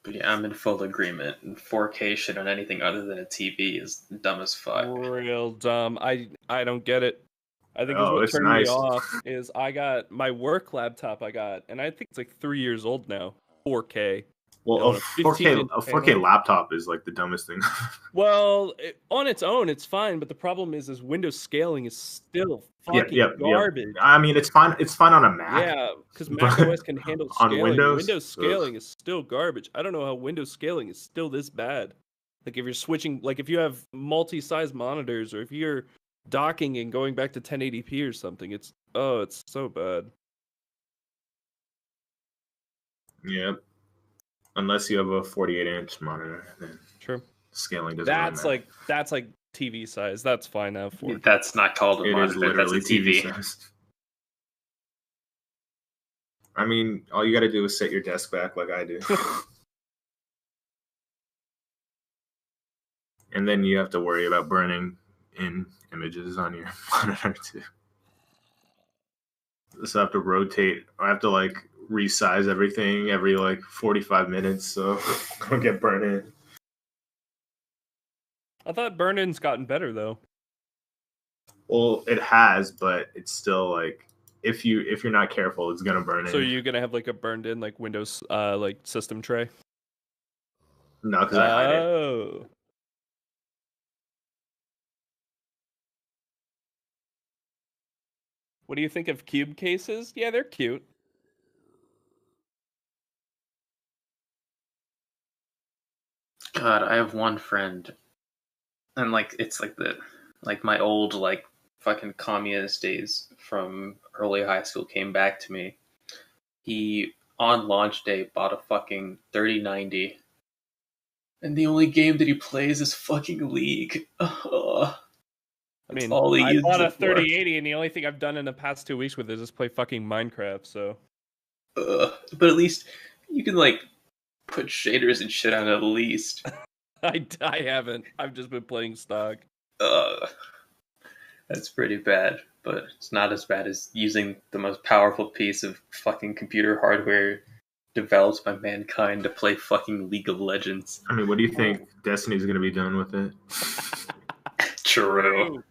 But yeah, I'm in full agreement. 4K shit on anything other than a TV is dumb as fuck. Real dumb. I don't get it. I think is Oh, what it's turned nice. me off is I got my work laptop and I think it's like 3 years old now. 4K. Well, on a 4K 15-inch a 4K panel. laptop is like the dumbest thing. Well, on its own, it's fine, but the problem is Windows scaling is still Yeah, fucking garbage. I mean, it's fine. It's fine on a Mac. Yeah, because but Mac OS can handle on scaling. Windows, Scaling is still garbage. I don't know how Windows scaling is still this bad. Like if you're switching, like if you have multi-size monitors, or if you're docking and going back to 1080p or something, it's so bad. Yeah, unless you have a 48-inch monitor, then True. Scaling doesn't. That's like TV size. That's fine now. For That's not called a It monitor. is literally That's a TV. size. I mean, all you got to do is set your desk back like I do. And then you have to worry about burning in images on your monitor too. So I have to rotate. I have to like resize everything every like 45 minutes so I don't get burnt in. I thought burn-in's gotten better though. Well, it has, but it's still like if you're not careful, it's gonna burn in. So you're gonna have like a burned-in like Windows like system tray? No, because I hide it. Oh. What do you think of cube cases? Yeah, they're cute. God, I have one friend, and like it's like my old like fucking communist days from early high school came back to me. He on launch day bought a fucking 3090, and the only game that he plays is fucking League. I mean, all he I uses bought a it for. 3080, and the only thing I've done in the past 2 weeks with it is play fucking Minecraft. So, but at least you can like put shaders and shit on it at least. I haven't. I've just been playing stock. That's pretty bad, but it's not as bad as using the most powerful piece of fucking computer hardware developed by mankind to play fucking League of Legends. I mean, what do you think Destiny's gonna be doing with it? True.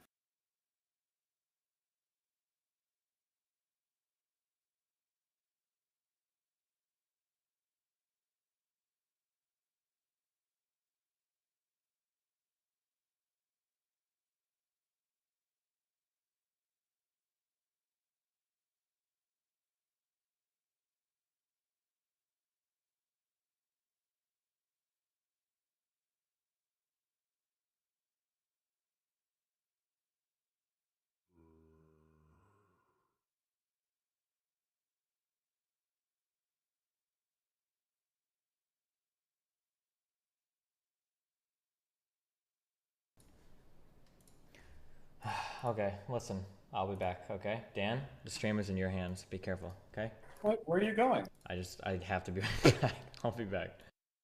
Okay, listen. I'll be back, okay? Dan, the stream is in your hands. Be careful, okay? What? Where are you going? I have to be back. I'll be back.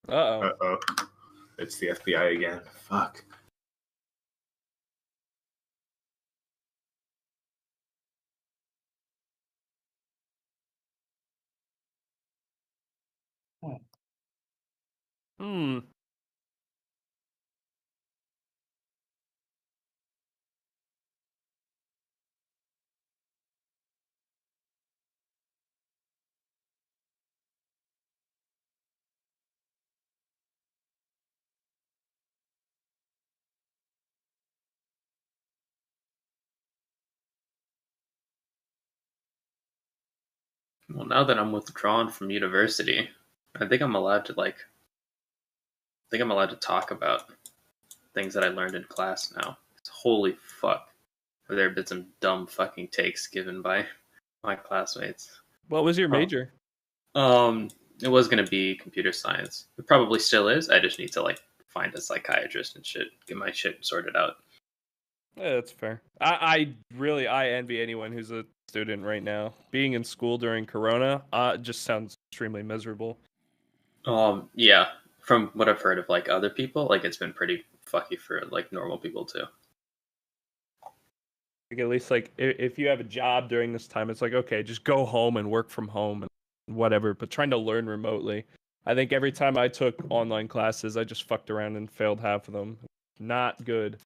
Uh-oh. Uh-oh. It's the FBI again. Fuck. Hmm. Well, now that I'm withdrawn from university, I think I'm allowed to talk about things that I learned in class now. Holy fuck. There have been some dumb fucking takes given by my classmates. What was your major? It was gonna be computer science. It probably still is. I just need to find a psychiatrist and shit, get my shit sorted out. Yeah, that's fair. I envy anyone who's a student right now. Being in school during Corona, just sounds extremely miserable. Yeah. From what I've heard of other people, it's been pretty fucky for normal people too. At least if you have a job during this time, it's okay, just go home and work from home and whatever. But trying to learn remotely, I think every time I took online classes, I just fucked around and failed half of them. Not good.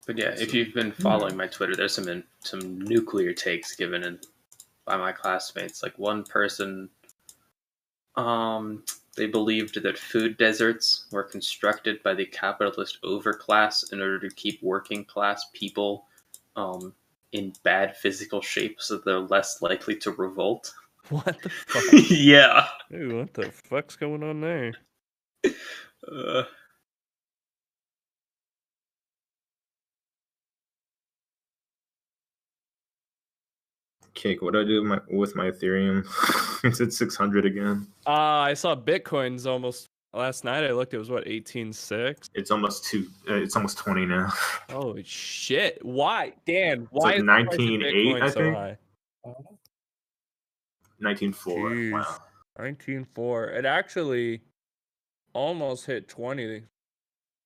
But yeah, if you've been following my Twitter, there's some nuclear takes given by my classmates. One person, they believed that food deserts were constructed by the capitalist overclass in order to keep working class people in bad physical shape so they're less likely to revolt. What the fuck? Yeah. Ooh, what the fuck's going on there? Cake, what do I do with my Ethereum? It's at 600 again. I saw Bitcoin's almost last night. I looked. It was what 18.6. It's almost 20 now. Holy shit! Why, Dan? It's Why is the price of 19.8, Bitcoin I so think. high? 19.4. Wow. 19.4. It actually almost hit 20 this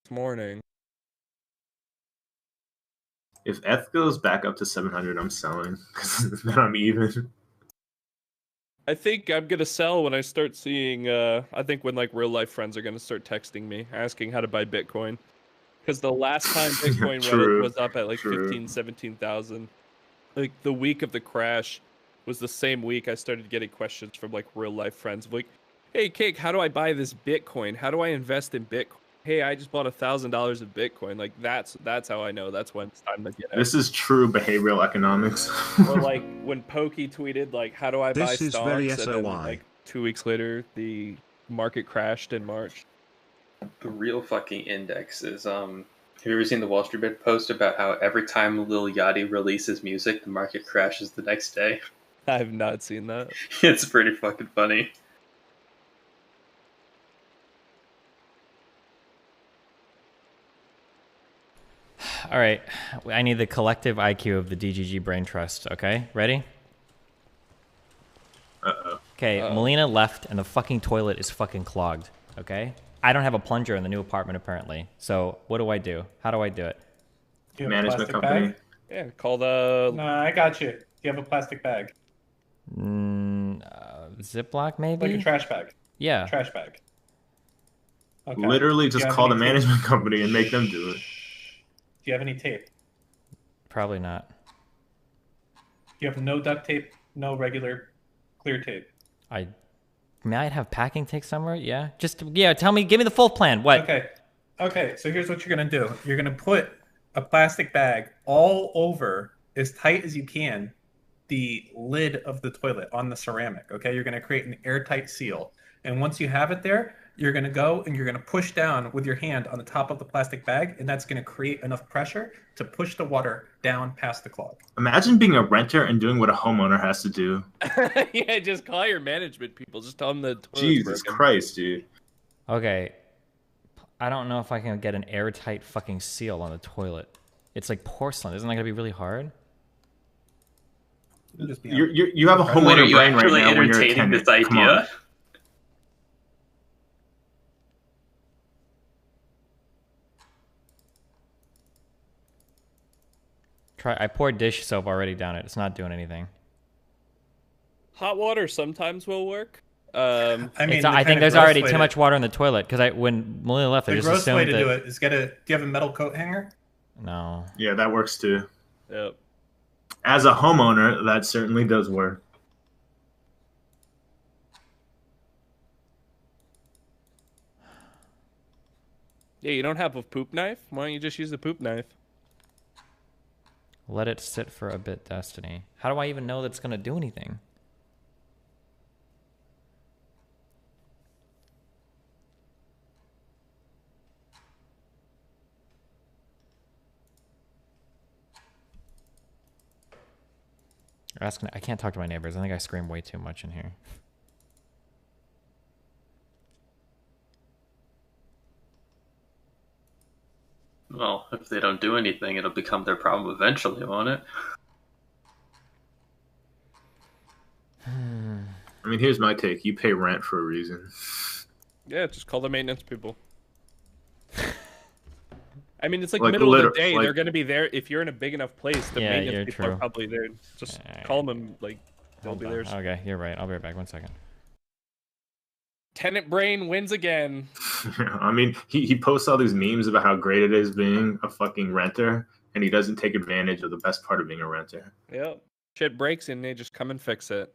morning. If F goes back up to 700, I'm selling because then I'm even. I think I'm gonna sell when I start seeing. I think when real life friends are gonna start texting me asking how to buy Bitcoin, because the last time Bitcoin was up at 15, 17,000. The week of the crash was the same week I started getting questions from real life friends hey Cake, how do I buy this Bitcoin? How do I invest in Bitcoin? Hey, I just bought $1,000 of Bitcoin. That's how I know that's when it's time to get it. This is true behavioral economics. Or when Pokey tweeted how do I buy This is stocks? very And SOI. then 2 weeks later the market crashed in March. The real fucking index is have you ever seen the Wall Street Bit post about how every time Lil Yachty releases music, the market crashes the next day? I have not seen that. It's pretty fucking funny. All right, I need the collective IQ of the DGG Brain Trust, okay? Ready? Uh-oh. Okay, Melina left and the fucking toilet is fucking clogged, okay? I don't have a plunger in the new apartment apparently. So what do I do? How do I do it? Do you have a Management plastic company. bag? Yeah, call the... No, I got you. Do you have a plastic bag? Ziploc maybe? Like a trash bag. Yeah. Trash bag. Okay. Literally Do you just have call the any tape? management company and make them do it. Do you have any tape? Probably not. You have no duct tape, no regular clear tape. I might have packing tape somewhere. Yeah. Tell me, give me the full plan. What? Okay, so here's what you're going to do. You're going to put a plastic bag all over, as tight as you can, the lid of the toilet on the ceramic. Okay, you're going to create an airtight seal. And once you have it there, you're going to go and you're going to push down with your hand on the top of the plastic bag, and that's going to create enough pressure to push the water down past the clog. Imagine being a renter and doing what a homeowner has to do. Yeah, just call your management people. Just tell them the toilet's Jesus broken. Christ, dude. Okay. I don't know if I can get an airtight fucking seal on the toilet. It's like porcelain. Isn't that gonna be really hard? You have a homeowner brain right now when you're a tenant. Come on. I poured dish soap already down it. It's not doing anything. Hot water sometimes will work. I mean, I think there's already too much water in the toilet because when Melina left, I The just gross assumed way to that. do it is do you have a metal coat hanger? No. Yeah, that works too. Yep. As a homeowner, that certainly does work. Yeah, you don't have a poop knife? Why don't you just use the poop knife? Let it sit for a bit, Destiny. How do I even know that's gonna do anything? You're asking. I can't talk to my neighbors. I think I scream way too much in here. Well, if they don't do anything, it'll become their problem eventually, won't it? I mean, here's my take. You pay rent for a reason. Yeah, just call the maintenance people. I mean, it's like, Like, middle of the day. like- They're going to be there. If you're in a big enough place, the Yeah, you're maintenance people true. are probably there. Just call them, like, they'll be there. Okay, you're right. I'll be right back. 1 second. Tenant brain wins again. I mean, he posts all these memes about how great it is being a fucking renter, and he doesn't take advantage of the best part of being a renter. Yep. Shit breaks and they just come and fix it.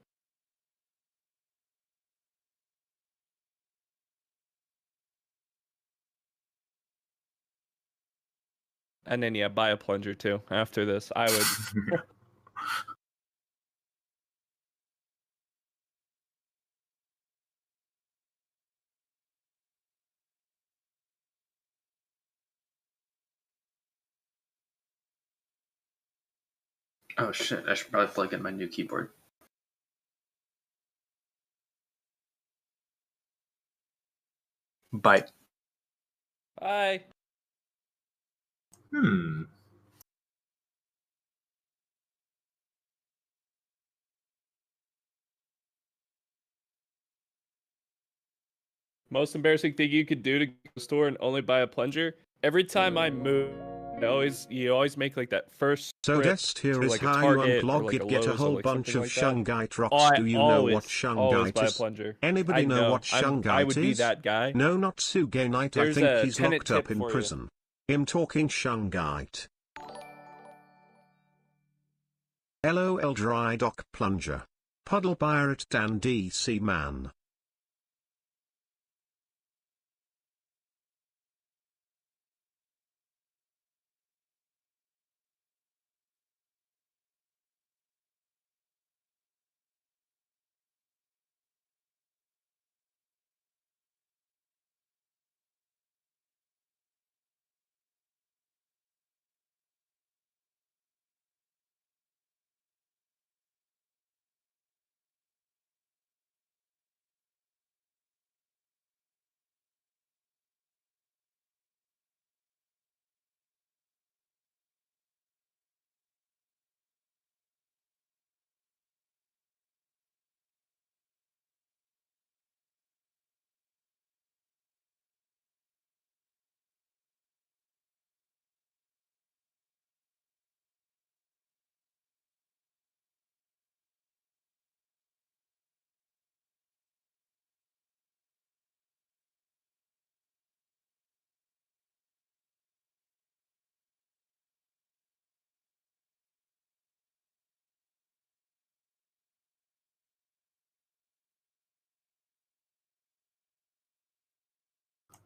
And then, yeah, buy a plunger too. After this, I would. Oh shit, I should probably plug in my new keyboard. Bye. Bye. Most embarrassing thing you could do to go to the store and only buy a plunger? Every time I move, you always make like that first So trip Dest here to, is like, a how you Target or, unblog like, it, a get a Lowe's or, whole like, bunch something of like that. Shungite rocks. Oh, I Do you know what always Shungite buy a is? plunger. Anybody I know what I Shungite would be is? that guy. No, not Sugainite. I There's think a he's tenant locked up tip in for you. prison. I'm talking Shungite. LOL dry dock plunger. Puddle buyer at Dan DC man.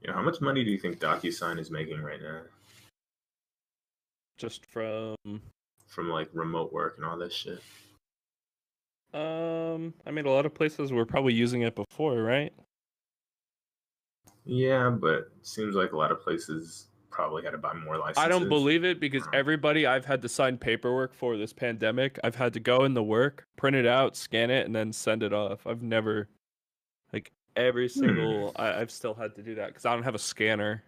You know, how much money do you think DocuSign is making right now? Just from like remote work and all this shit. I mean, a lot of places were probably using it before, right? Yeah, but it seems like a lot of places probably had to buy more licenses. I don't believe it because everybody I've had to sign paperwork for this pandemic, I've had to go in the work, print it out, scan it, and then send it off. I've never, like, every single, I've still had to do that because I don't have a scanner.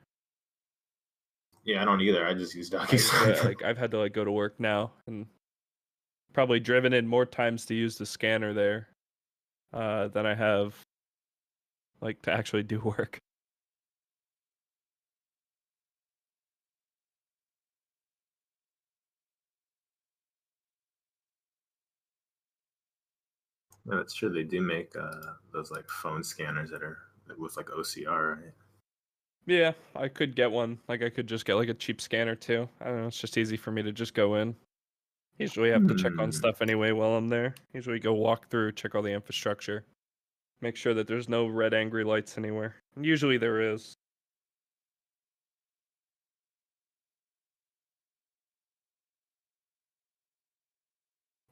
Yeah, I don't either. I just use DocuSign. Like I've had to like go to work now and probably driven in more times to use the scanner there than I have like to actually do work. Yeah, that's true. They do make those like phone scanners that are with like OCR, right? Yeah, I could get one. Like I could just get like a cheap scanner too. I don't know. It's just easy for me to just go in. Usually have to check on stuff anyway while I'm there. Usually go walk through, check all the infrastructure, make sure that there's no red angry lights anywhere. And usually there is.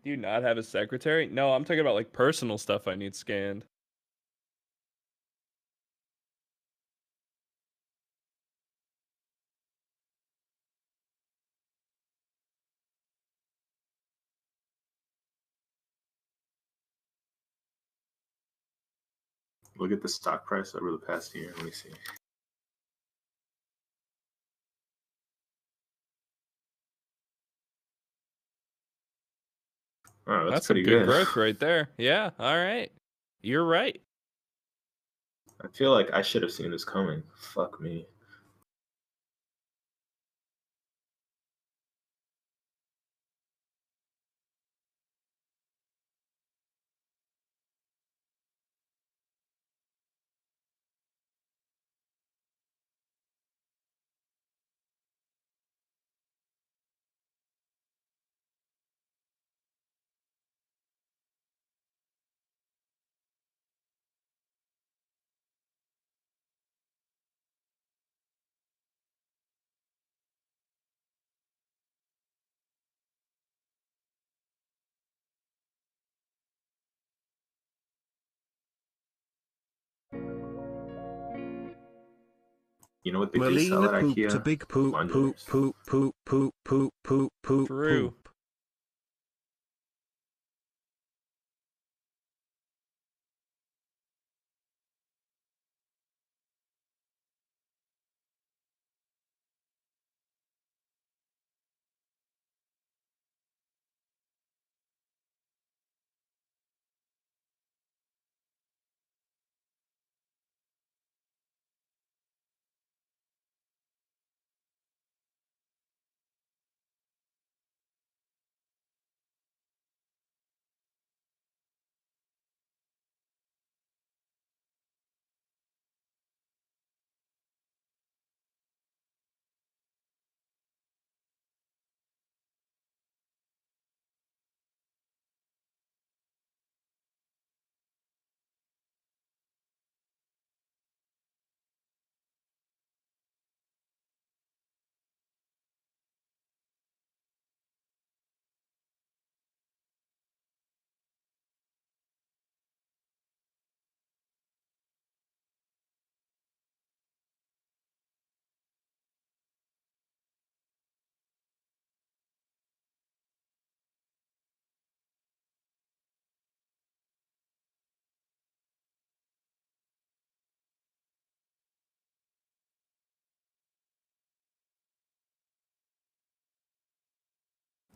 Do you not have a secretary? No, I'm talking about like personal stuff I need scanned. Look at the stock price over the past year. Let me see. Oh, that's Some pretty good good. growth right there. Yeah, all right. You're right. I feel like I should have seen this coming. Fuck me. You know what they do sell Melina at pooped IKEA? a big poop, poop, poop, poop, poop, poop, poop, poop, True. poop.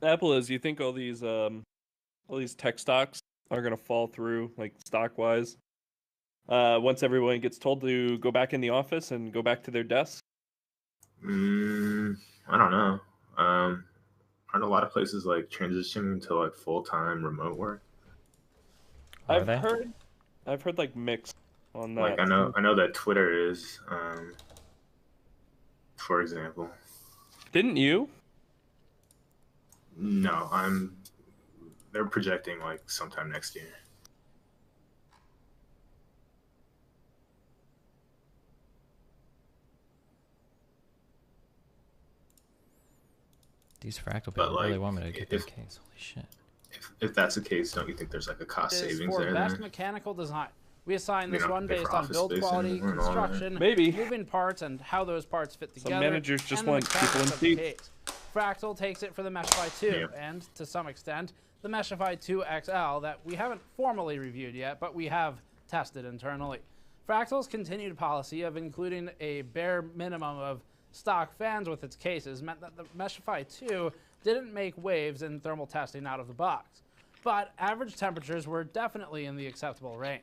Apple is, you think all these tech stocks are gonna fall through, like stock wise, once everyone gets told to go back in the office and go back to their desk? I don't know. Aren't a lot of places like transitioning to like full-time remote work? I've heard like mixed on that. Like I know that Twitter is, for example. Didn't you? No, they're projecting like sometime next year. These fractal people really want me to get this case. Holy shit. If that's the case, don't you think there's like a cost savings for there? best mechanical design. We assign this You know, one pay for based on office build space quality, and all that. construction, Maybe. moving parts, and how those parts fit together. managers just and the want people mechanics in of the seats. case. Fractal takes it for the Meshify 2, Yeah. and to some extent, the Meshify 2 XL that we haven't formally reviewed yet, but we have tested internally. Fractal's continued policy of including a bare minimum of stock fans with its cases meant that the Meshify 2 didn't make waves in thermal testing out of the box, but average temperatures were definitely in the acceptable range.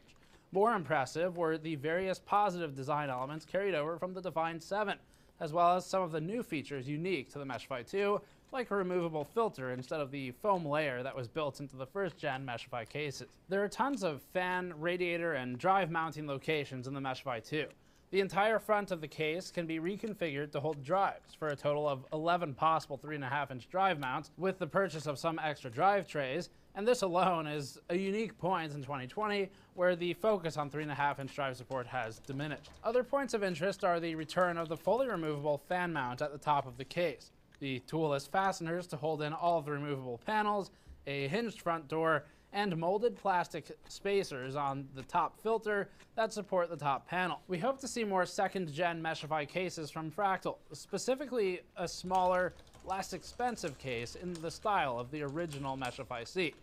More impressive were the various positive design elements carried over from the Divine 7, as well as some of the new features unique to the Meshify 2, like a removable filter instead of the foam layer that was built into the first-gen Meshify cases. There are tons of fan, radiator, and drive mounting locations in the Meshify 2. The entire front of the case can be reconfigured to hold drives for a total of 11 possible 3.5-inch drive mounts with the purchase of some extra drive trays, and this alone is a unique point in 2020 where the focus on 3.5-inch drive support has diminished. Other points of interest are the return of the fully removable fan mount at the top of the case, the toolless fasteners to hold in all of the removable panels, a hinged front door, and molded plastic spacers on the top filter that support the top panel. We hope to see more second-gen Meshify cases from Fractal, specifically a smaller, less expensive case in the style of the original Meshify C.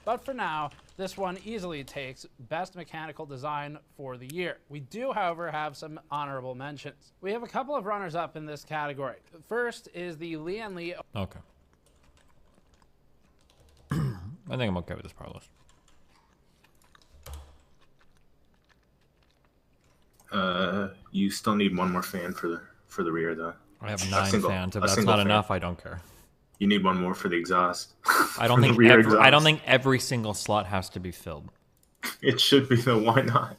But for now, this one easily takes Best Mechanical Design for the year. We do, however, have some honorable mentions. We have a couple of runners-up in this category. First is the Lian Li. Okay. I think I'm okay with this power list. You still need one more fan for the rear, though. I have 9 fans. If that's not enough, I don't care. You need one more for the exhaust. I don't think I don't think every single slot has to be filled. It should be, though. Why not?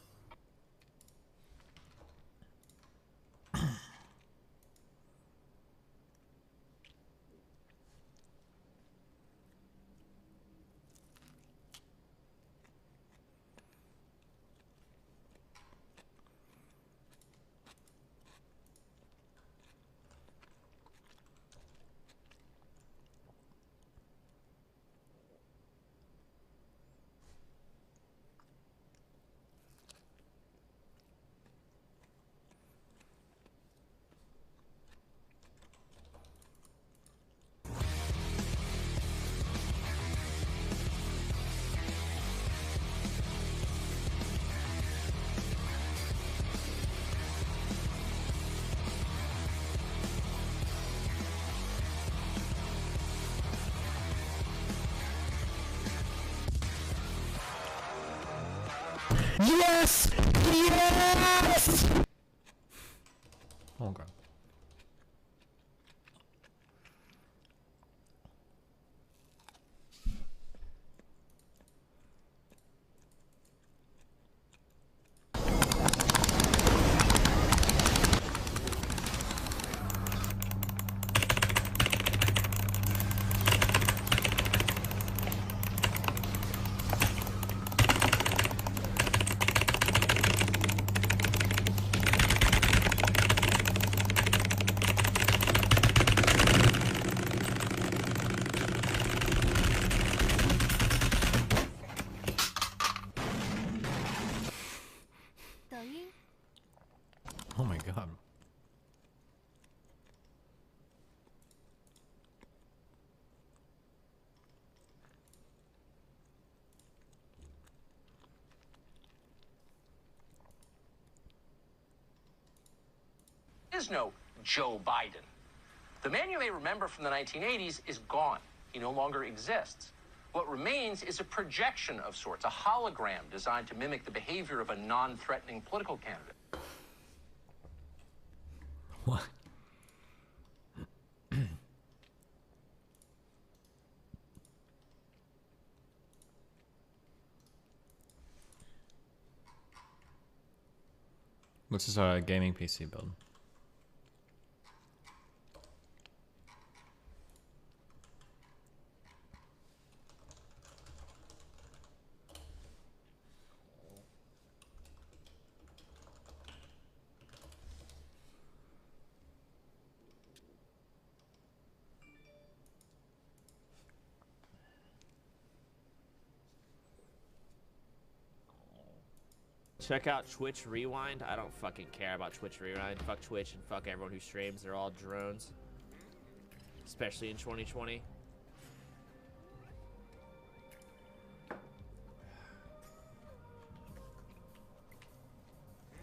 Yes! Yes! Oh god. Oh my god. Is no Joe Biden. The man you may remember from the 1980s is gone. He no longer exists. What remains is a projection of sorts, a hologram designed to mimic the behavior of a non-threatening political candidate. What? This is a gaming PC build. Check out Twitch Rewind. I don't fucking care about Twitch Rewind. Fuck Twitch and fuck everyone who streams. They're all drones. Especially in 2020.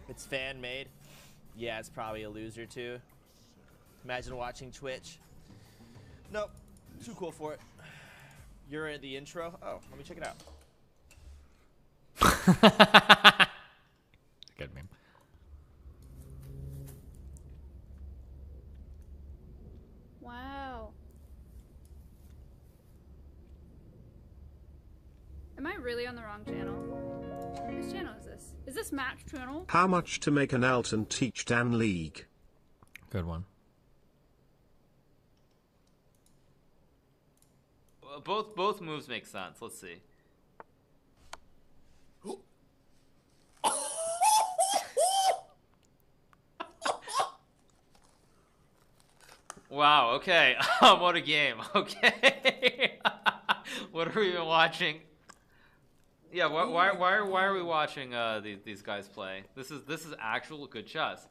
It's fan made. Yeah, it's probably a loser too. Imagine watching Twitch. Nope, too cool for it. You're in the intro? Oh, let me check it out. Good meme. Wow. Am I really on the wrong channel? Whose channel is this? Is this Matt's channel? How much to make an alt and teach Dan League? Good one. Both moves make sense. Let's see. Wow. Okay. What a game. Okay. What are we even watching? Yeah. Why are we watching these guys play? This is actual good chess.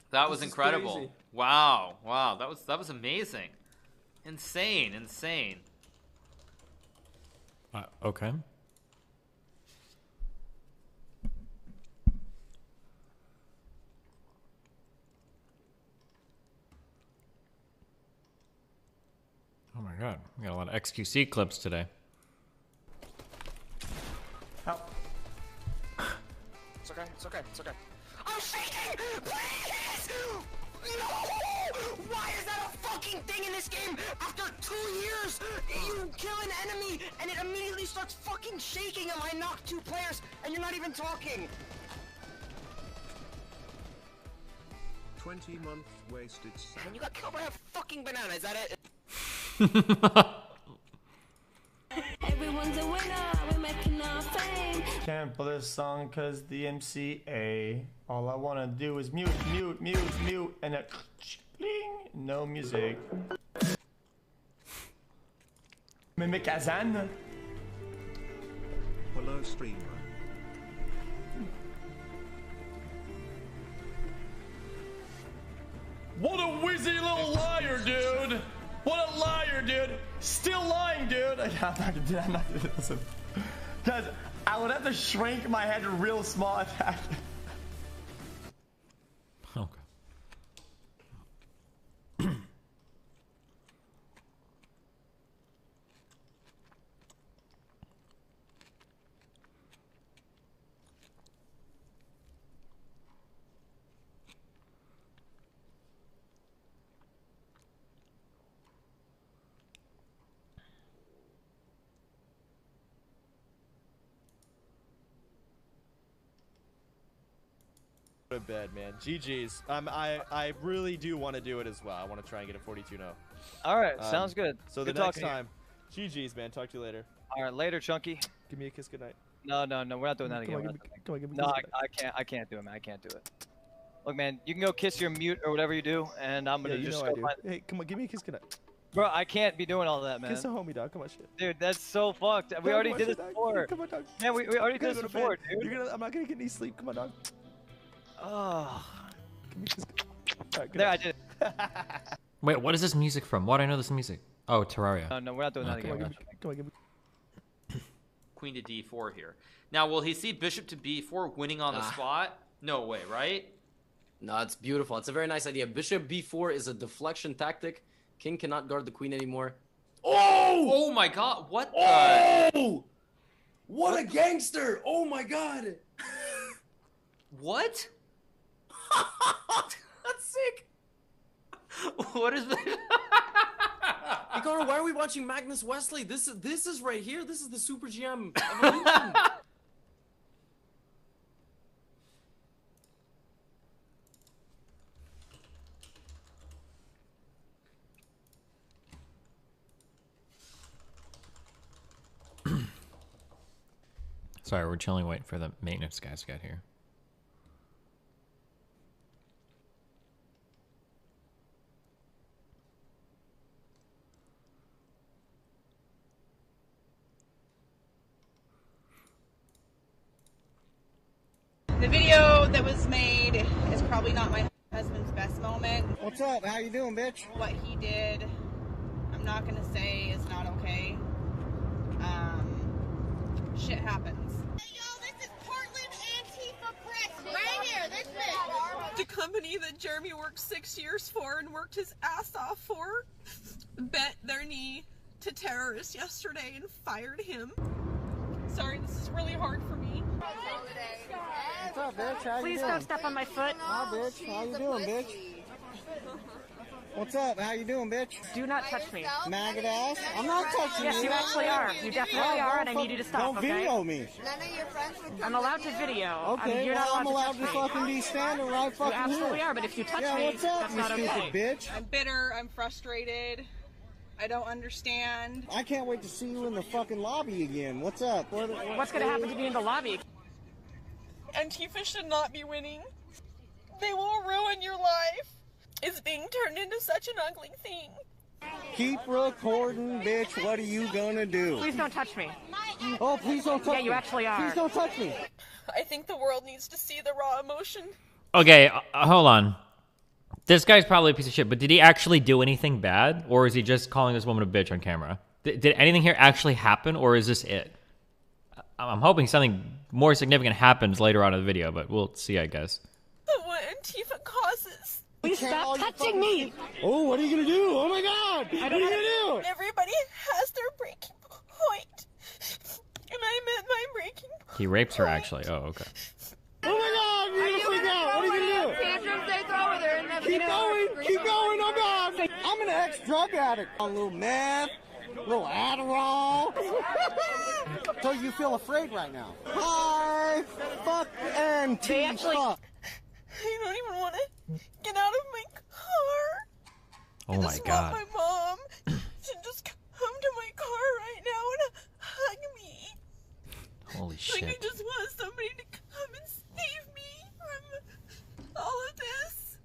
That was incredible. Crazy. Wow. Wow. That was amazing. Insane. Okay. Oh my god, we got a lot of XQC clips today. Help. It's okay. It's okay. It's okay. I'm shaking! Please! No! Why is that a fucking thing in this game? After 2 years, you kill an enemy and it immediately starts fucking shaking and I knock 2 players and you're not even talking. 20 month wasted. And you got killed by a fucking banana, is that it? Everyone's a winner, we're making our fame. Can't play this song cause the MCA. All I wanna do is mute, and it bling, no music. Mimic Kazan. Hello, streamer. What a whizzy little liar, dude! What a liar, dude! Still lying, dude! I'm not gonna do that. I'm not gonna listen. Guys, I would have to shrink my head real small attack. Okay. Go to bed, man. GG's. I really do want to do it as well. I want to try and get a 42-0. All right, sounds good. So Good the next talking to you. time, GG's, man. Talk to you later. All right, later, Chunky. Give me a kiss goodnight. No, we're not doing that again. Come on, give me a No, kiss goodnight. I can't do it, man. I can't do it. Look, man, you can go kiss your mute or whatever you do, and I'm gonna Yeah, you just know I go do. find. Hey, come on, give me a kiss goodnight. Bro, I can't be doing all that, man. Kiss a homie, dog. Come on, shit. Dude, that's so fucked. We Dog, already come on, did shit, this dog. before. Come on, dog. Man, we already did this Go to before, bed. dude. I'm not gonna get any sleep. Come on, dog. Oh. Give me a kiss. All right, good There, I night. did it. Wait, what is this music from? Why do I know this music? Oh, Terraria. No, we're not doing that Okay. again. Come on, give me. Queen to d4 here. Now, will he see bishop to b4 winning on the spot? No way, right? No, it's beautiful. It's a very nice idea. Bishop b4 is a deflection tactic. King cannot guard the queen anymore. Oh! Oh my god, what the? Oh! What a gangster! Oh my god! What? That's sick! What is this? Hikaru, why are we watching Magnus Wesley? This is right here. This is the Super GM evolution. Sorry, we're chilling waiting for the maintenance guys to get here. The video that was made is probably not my husband's best moment. What's up? How you doing, bitch? What he did, I'm not gonna say is not okay. Shit happens. Right here, this bitch. company that Jeremy worked 6 years for and worked his ass off for bent their knee to terrorists yesterday and fired him. Sorry, this is really hard for me. What's up, bitch? How you Please doing? don't step on my foot. Hi, bitch. How you doing, bitch? What's up? How you doing, bitch? Do not touch me. Maggot ass? I'm not touching you. Yes, you actually are. You definitely are, and I need you to stop, Don't okay? video me. None of your friends would I'm allowed to video. Okay, you're well, not I'm allowed to touch fucking me. be standing right fucking You absolutely here. are, but if you touch yeah, me, what's up, that's you not stupid okay. bitch? I'm bitter. I'm frustrated. I don't understand. I can't wait to see you in the fucking lobby again. What's up? What's going to happen to me in the lobby? Antifa should not be winning. They will ruin your life. It's being turned into such an ugly thing. Keep recording, bitch. What are you gonna do? Please don't touch me. Oh, please don't touch me. Yeah, you actually are. Please don't touch me. I think the world needs to see the raw emotion. Okay, hold on. This guy's probably a piece of shit, but did he actually do anything bad? Or is he just calling this woman a bitch on camera? Did anything here actually happen, or is this it? I'm hoping something more significant happens later on in the video, but we'll see, I guess. What Antifa causes. Please stop touching me! Oh, what are you gonna do? Oh my god! What are you gonna do? Everybody has their breaking point. And I meant my breaking point. He rapes her, actually. Oh, okay. Oh my god! You're gonna freak out! What are you gonna do? Keep going! Keep going! Oh god! I'm an ex-drug addict. A little meth, a little Adderall. So you feel afraid right now? Hi! Fuck and They actually... I don't even want to get out of my car. Oh my god. My mom should just come to my car right now and hug me. Holy Like shit. I just want somebody to come and save me from all of this.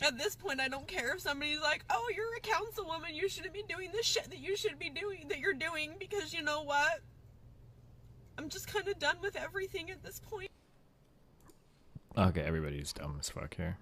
At this point, I don't care if somebody's like, "Oh, you're a councilwoman. You shouldn't be doing this shit that you should be doing that you're doing," because you know what? I'm just kind of done with everything at this point. Okay, everybody's dumb as fuck here.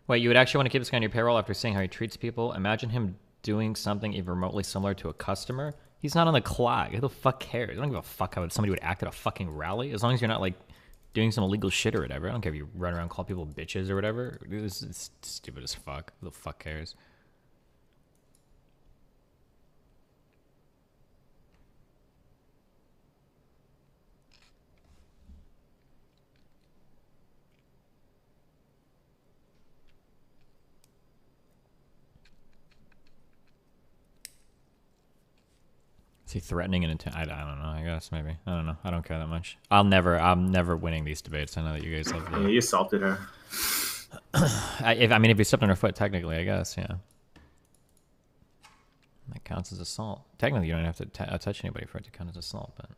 Wait, you would actually want to keep this guy on your payroll after seeing how he treats people? Imagine him doing something even remotely similar to a customer. He's not on the clock. Who the fuck cares? I don't give a fuck how somebody would act at a fucking rally. As long as you're not, like, doing some illegal shit or whatever. I don't care if you run around and call people bitches or whatever. This is stupid as fuck. Who the fuck cares? Is he threatening and I don't know, I guess, maybe. I don't know. I don't care that much. I'm never winning these debates. I know that you guys love the... Yeah, you assaulted her. I mean, if you stepped on her foot, technically, I guess, yeah. That counts as assault. Technically, you don't have to touch anybody for it to count as assault, but...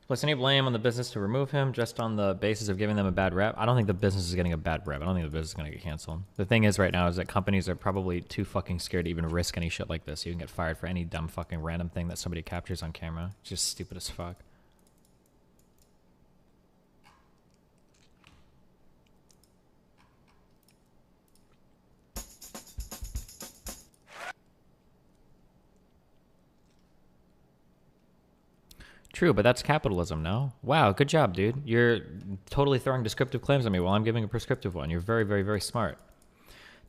Place any blame on the business to remove him just on the basis of giving them a bad rep? I don't think the business is getting a bad rep. I don't think the business is going to get canceled. The thing is right now is that companies are probably too fucking scared to even risk any shit like this. You can get fired for any dumb fucking random thing that somebody captures on camera. It's just stupid as fuck. True, but that's capitalism, no? Wow, good job, dude. You're totally throwing descriptive claims at me while I'm giving a prescriptive one. You're very, very, very smart.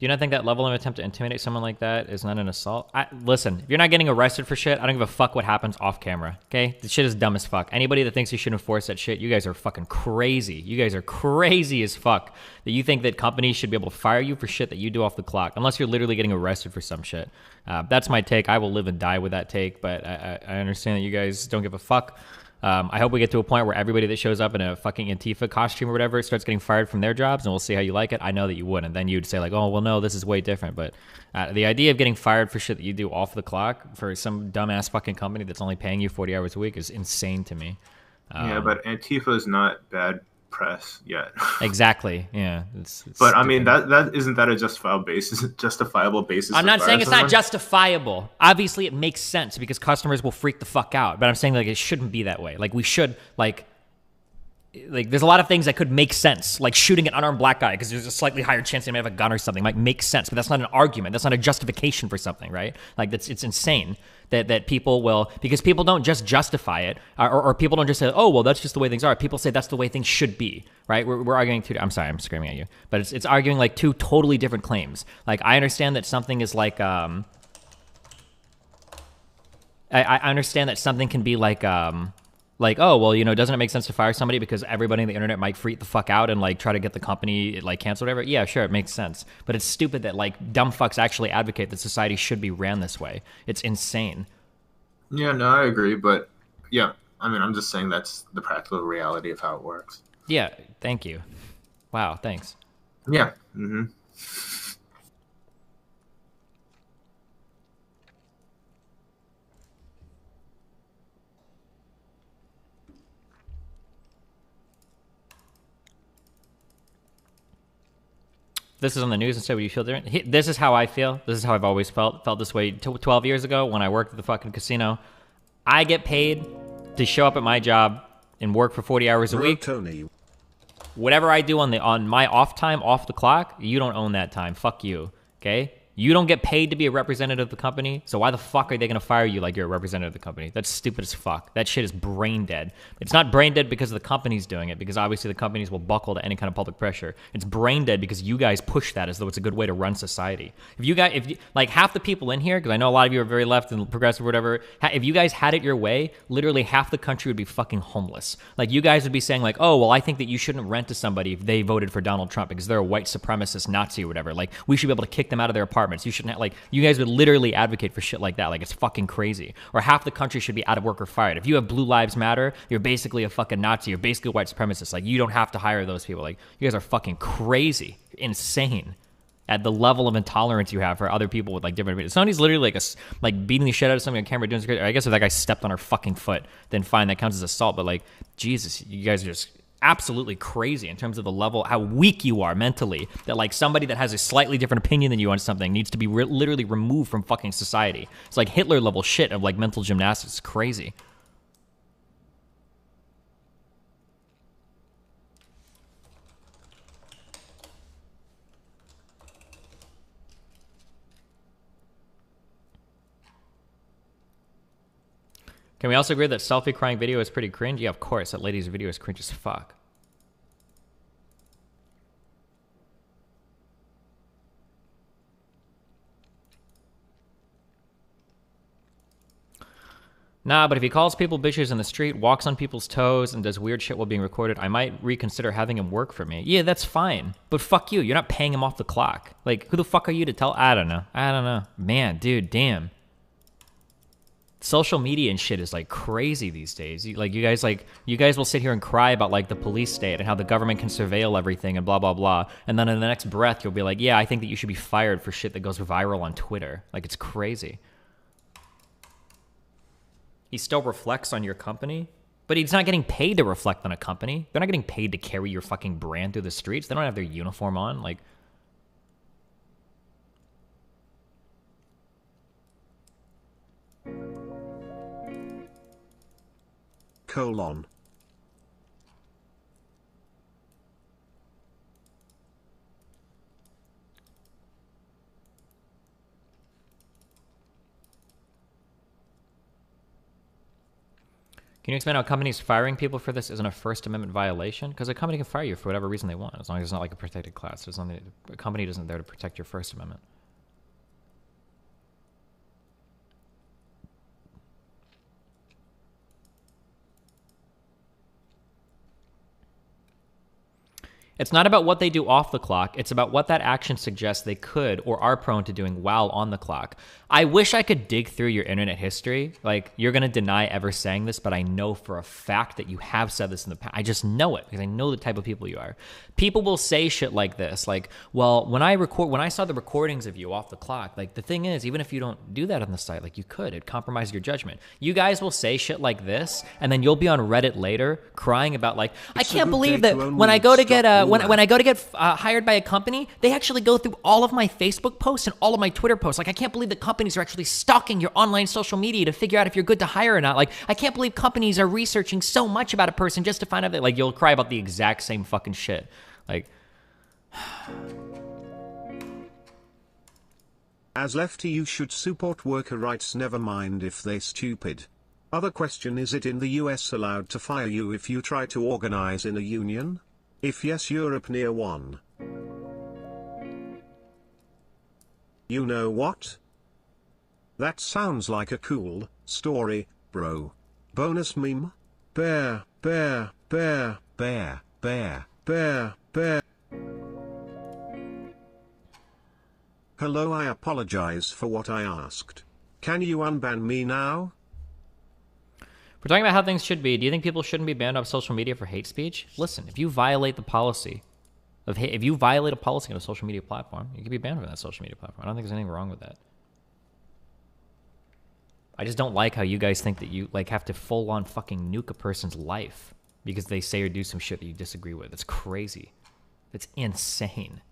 Do you not think that level of attempt to intimidate someone like that is not an assault? Listen, if you're not getting arrested for shit, I don't give a fuck what happens off camera, okay? This shit is dumb as fuck. Anybody that thinks you should enforce that shit, you guys are fucking crazy. You guys are crazy as fuck that you think that companies should be able to fire you for shit that you do off the clock, unless you're literally getting arrested for some shit. That's my take. I will live and die with that take, but I understand that you guys don't give a fuck. I hope we get to a point where everybody that shows up in a fucking Antifa costume or whatever starts getting fired from their jobs, and we'll see how you like it. I know that you wouldn't. Then you'd say like, oh, well, no, this is way different. But the idea of getting fired for shit that you do off the clock for some dumbass fucking company that's only paying you 40 hours a week is insane to me. Yeah, but Antifa is not bad press yet. Exactly. Yeah. It's but I mean, that isn't that a justifiable basis? I'm to not fire saying it's someone? not justifiable. Obviously, it makes sense because customers will freak the fuck out. But I'm saying like it shouldn't be that way. Like we should like there's a lot of things that could make sense, like shooting an unarmed black guy because there's a slightly higher chance they might have a gun or something might make sense, but that's not an argument. That's not a justification for something, right? Like it's insane that people will, because people don't just justify it, or people don't just say, oh, well, that's just the way things are. People say that's the way things should be, right? We're arguing two. I'm sorry, I'm screaming at you, but it's arguing like two totally different claims. Like I understand that something is like I understand that something can be like, oh, well, you know, doesn't it make sense to fire somebody because everybody on the internet might freak the fuck out and like try to get the company like canceled or whatever? Yeah, sure, it makes sense. But it's stupid that like dumb fucks actually advocate that society should be ran this way. It's insane. Yeah, no, I agree. But yeah, I mean, I'm just saying that's the practical reality of how it works. Yeah, thank you. Wow, thanks. Yeah. Mm-hmm. This is on the news instead. Would you feel different? This is how I feel. This is how I've always felt. Felt this way 12 years ago when I worked at the fucking casino. I get paid to show up at my job and work for 40 hours a week. Tony. Whatever I do on my off time, off the clock, you don't own that time. Fuck you. Okay? You don't get paid to be a representative of the company, so why the fuck are they going to fire you like you're a representative of the company? That's stupid as fuck. That shit is brain dead. It's not brain dead because the company's doing it, because obviously the companies will buckle to any kind of public pressure. It's brain dead because you guys push that as though it's a good way to run society. If like half the people in here, because I know a lot of you are very left and progressive or whatever, if you guys had it your way, literally half the country would be fucking homeless. Like you guys would be saying like, oh, well, I think that you shouldn't rent to somebody if they voted for Donald Trump because they're a white supremacist Nazi or whatever. Like we should be able to kick them out of their apartments. You shouldn't have, like, you guys would literally advocate for shit like that. Like, it's fucking crazy. Or half the country should be out of work or fired. If you have Blue Lives Matter, you're basically a fucking Nazi. You're basically a white supremacist. Like, you don't have to hire those people. Like, you guys are fucking crazy. Insane. At the level of intolerance you have for other people with, like, different opinions. Somebody's literally, like beating the shit out of somebody on camera doing something. I guess if that guy stepped on her fucking foot, then fine, that counts as assault. But, like, Jesus, you guys are just absolutely crazy in terms of the level, how weak you are mentally, that like somebody that has a slightly different opinion than you on something needs to be literally removed from fucking society. It's like Hitler level shit of like mental gymnastics. It's crazy. Can we also agree that selfie crying video is pretty cringe? Yeah, of course. That lady's video is cringe as fuck. Nah, but if he calls people bitches in the street, walks on people's toes, and does weird shit while being recorded, I might reconsider having him work for me. Yeah, that's fine. But fuck you. You're not paying him off the clock. Like, who the fuck are you to tell? I don't know. Man, dude, damn. Social media and shit is like crazy these days. You guys will sit here and cry about like the police state and how the government can surveil everything and blah, blah, blah. And then in the next breath, you'll be like, yeah, I think that you should be fired for shit that goes viral on Twitter. Like, it's crazy. He still reflects on your company, but he's not getting paid to reflect on a company. They're not getting paid to carry your fucking brand through the streets. They don't have their uniform on. Like, colon. Can you explain how companies firing people for this isn't a First Amendment violation? Because a company can fire you for whatever reason they want, as long as it's not like a protected class. A company isn't there to protect your First Amendment. It's not about what they do off the clock. It's about what that action suggests they could or are prone to doing while on the clock. I wish I could dig through your internet history. Like, you're going to deny ever saying this, but I know for a fact that you have said this in the past. I just know it because I know the type of people you are. People will say shit like this. Like, well, when I saw the recordings of you off the clock, like, the thing is, even if you don't do that on the site, like, you could. It'd compromise your judgment. You guys will say shit like this, and then you'll be on Reddit later crying about, like, I can't believe that when I go to get when I go to get hired by a company, they actually go through all of my Facebook posts and all of my Twitter posts. Like, I can't believe that companies are actually stalking your online social media to figure out if you're good to hire or not. Like, I can't believe companies are researching so much about a person just to find out that, like, you'll cry about the exact same fucking shit. Like, as lefty, you should support worker rights, never mind if they stupid. Other question, is it in the US allowed to fire you if you try to organize in a union? If yes, Europe near one. You know what? That sounds like a cool story, bro. Bonus meme? Bear, bear, bear, bear, bear, bear, bear. Hello, I apologize for what I asked. Can you unban me now? We're talking about how things should be. Do you think people shouldn't be banned off social media for hate speech? Listen, if you violate the policy of hate, if you violate a policy on a social media platform, you can be banned from that social media platform. I don't think there's anything wrong with that. I just don't like how you guys think that you like have to full on fucking nuke a person's life because they say or do some shit that you disagree with. It's crazy. It's insane.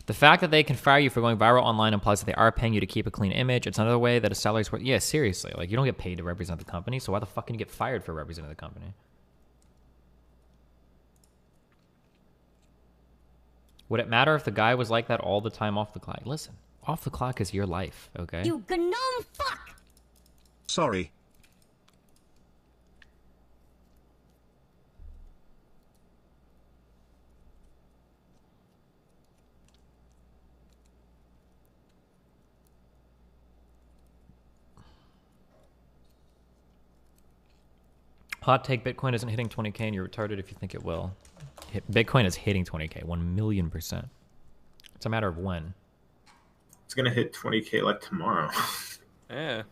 The fact that they can fire you for going viral online implies that they are paying you to keep a clean image. It's another way that a salary's worth. Yeah, seriously. Like, you don't get paid to represent the company, so why the fuck can you get fired for representing the company? Would it matter if the guy was like that all the time off the clock? Listen, off the clock is your life, okay? You gnome fuck! Sorry. Hot take, Bitcoin isn't hitting 20K and you're retarded if you think it will. Bitcoin is hitting 20K, 1,000,000%. It's a matter of when. It's going to hit 20K like tomorrow. Yeah.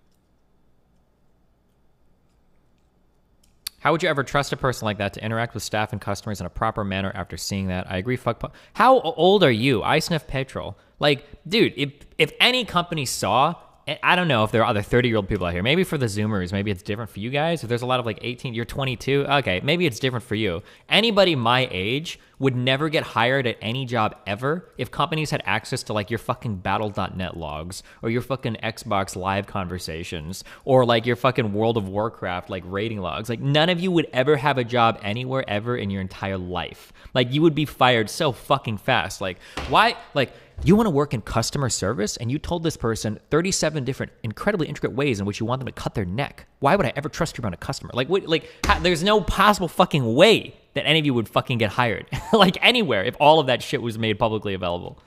How would you ever trust a person like that to interact with staff and customers in a proper manner after seeing that? I agree, fuck. How old are you? I sniff petrol. Like, dude, if any company saw... I don't know if there are other 30-year-old people out here. Maybe for the Zoomers, maybe it's different for you guys. If there's a lot of like 18, you're 22. Okay, maybe it's different for you. Anybody my age would never get hired at any job ever if companies had access to like your fucking battle.net logs or your fucking Xbox live conversations or like your fucking World of Warcraft like rating logs. Like none of you would ever have a job anywhere ever in your entire life. Like you would be fired so fucking fast. Like why? Like you want to work in customer service and you told this person 37 different incredibly intricate ways in which you want them to cut their neck. Why would I ever trust you around a customer? Like, what, like there's no possible fucking way that any of you would fucking get hired. Like anywhere if all of that shit was made publicly available.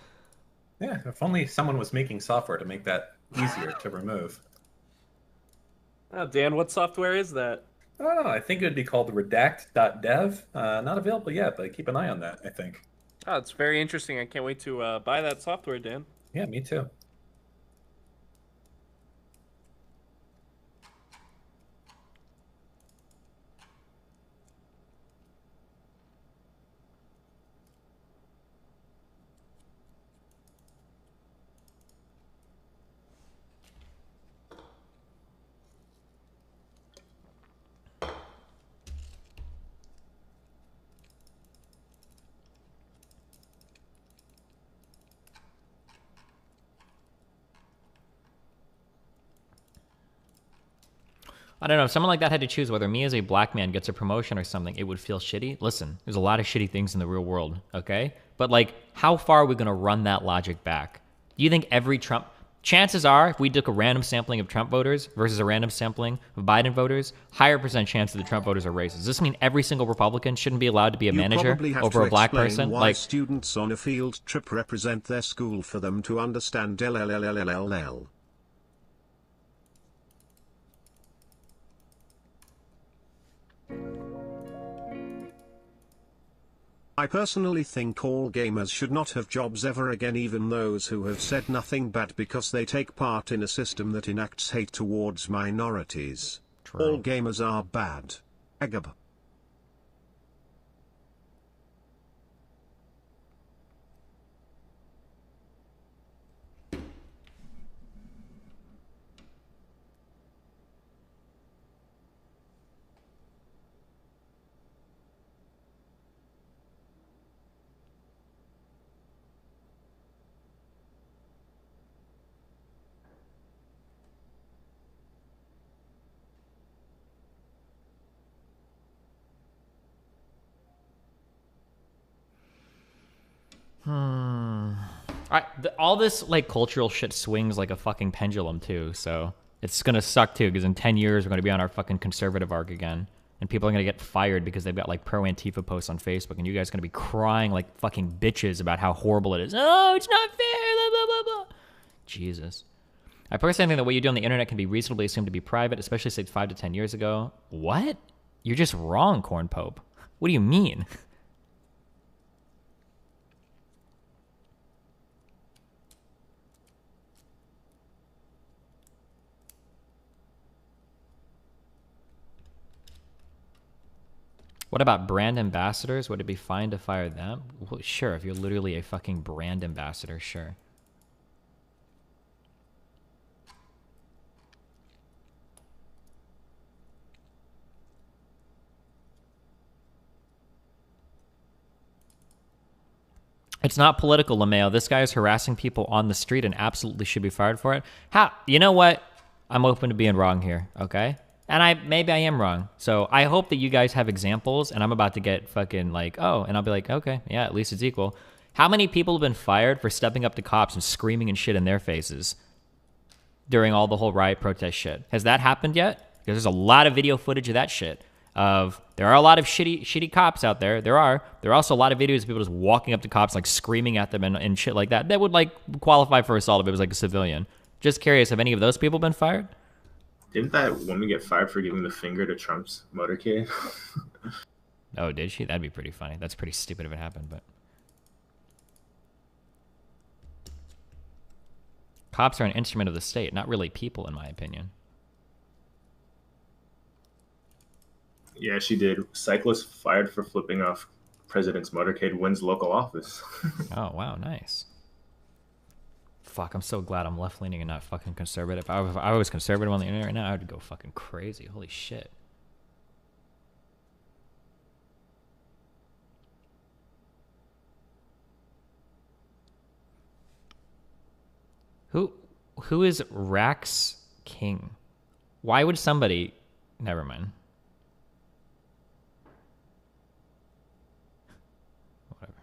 Yeah, if only someone was making software to make that easier to remove. Oh, Dan, what software is that? I don't know. I think it would be called redact.dev. Not available yet, but keep an eye on that, I think. Oh, it's very interesting. I can't wait to buy that software, Dan. Yeah, me too. I don't know, if someone like that had to choose whether me as a black man gets a promotion or something, it would feel shitty. Listen, there's a lot of shitty things in the real world, okay? But like, how far are we gonna run that logic back? Do you think every Trump, chances are, if we took a random sampling of Trump voters versus a random sampling of Biden voters, higher percent chance that the Trump voters are racist. Does this mean every single Republican shouldn't be allowed to be a manager over a black person? Why Like, students on a field trip represent their school for them to understand LLLLLL. I personally think all gamers should not have jobs ever again, even those who have said nothing bad, because they take part in a system that enacts hate towards minorities. True. All gamers are bad. Agab. All this like cultural shit swings like a fucking pendulum too, so it's gonna suck too, because in 10 years we're gonna be on our fucking conservative arc again, and people are gonna get fired because they've got like pro Antifa posts on Facebook, and you guys are gonna be crying like fucking bitches about how horrible it is. Oh, it's not fair, blah blah blah blah. Jesus. I personally think the way you do on the internet can be reasonably assumed to be private, especially say 5 to 10 years ago. What? You're just wrong, Corn Pope. What do you mean? What about brand ambassadors? Would it be fine to fire them? Well, sure, if you're literally a fucking brand ambassador, sure. It's not political, LeMayo. This guy is harassing people on the street and absolutely should be fired for it. How? You know what? I'm open to being wrong here, okay? And maybe I am wrong. So I hope that you guys have examples, and I'm about to get fucking like, oh, and I'll be like, okay, yeah, at least it's equal. How many people have been fired for stepping up to cops and screaming and shit in their faces during all the whole riot protest shit? Has that happened yet? Because there's a lot of video footage of that shit. There are a lot of shitty cops out there. There are also a lot of videos of people just walking up to cops, like screaming at them and shit like that. That would like qualify for assault if it was like a civilian. Just curious, have any of those people been fired? Didn't that woman get fired for giving the finger to Trump's motorcade? Oh, did she? That'd be pretty funny. That's pretty stupid if it happened, but... Cops are an instrument of the state, not really people, in my opinion. Yeah, she did. Cyclist fired for flipping off president's motorcade wins local office. Oh, wow, nice. Fuck, I'm so glad I'm left-leaning and not fucking conservative. If I was conservative on the internet right now, I would go fucking crazy. Holy shit. Who is Rax King? Why would somebody... Never mind. Whatever.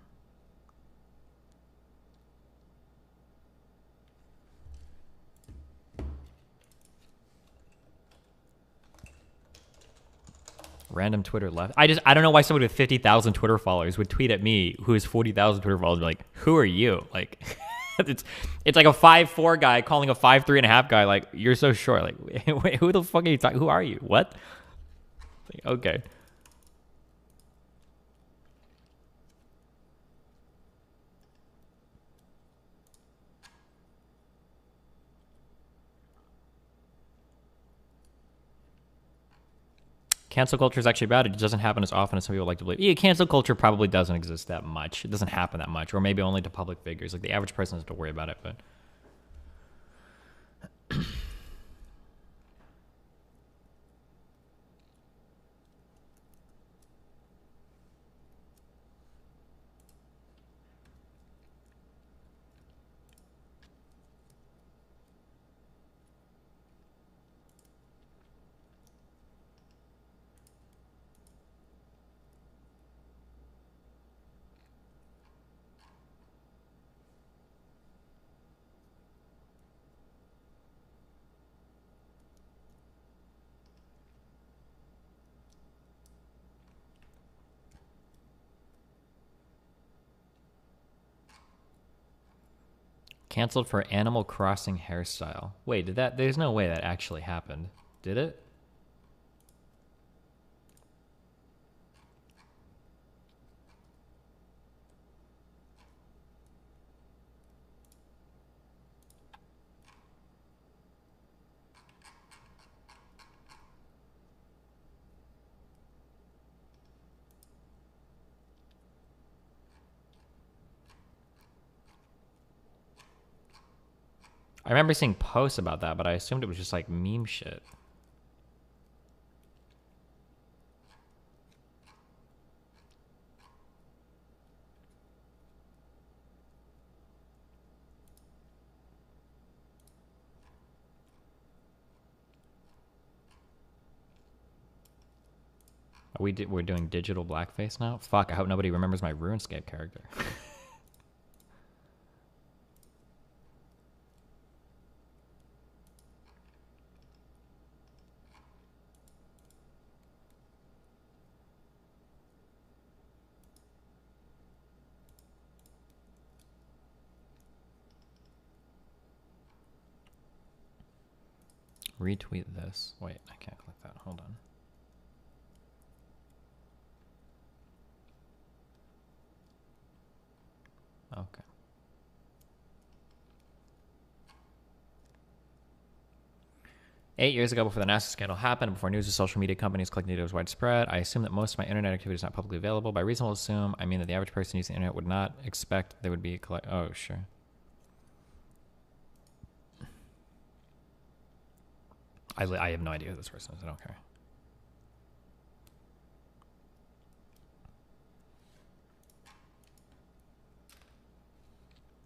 Random Twitter left. I don't know why somebody with 50,000 Twitter followers would tweet at me who has 40,000 Twitter followers and be like, who are you? Like... It's like a 5'4" guy calling a 5'3.5" guy like, you're so short. Like, wait, who the fuck are you talking? Who are you? What? Like, okay. Cancel culture is actually bad. It doesn't happen as often as some people like to believe. Yeah, cancel culture probably doesn't exist that much. It doesn't happen that much, or maybe only to public figures. Like the average person has to worry about it, but... canceled for Animal Crossing hairstyle. Wait, did that? There's no way that actually happened. Did it? I remember seeing posts about that, but I assumed it was just like meme shit. We're doing digital blackface now? Fuck, I hope nobody remembers my RuneScape character. Retweet this. Wait, I can't click that. Hold on. Okay. Eight years ago, before the NASA scandal happened, before news of social media companies collecting data was widespread, I assumed that most of my internet activity is not publicly available. By reasonable assume, I mean that the average person using the internet would not expect there would be oh, sure. I have no idea who this person is. I don't care.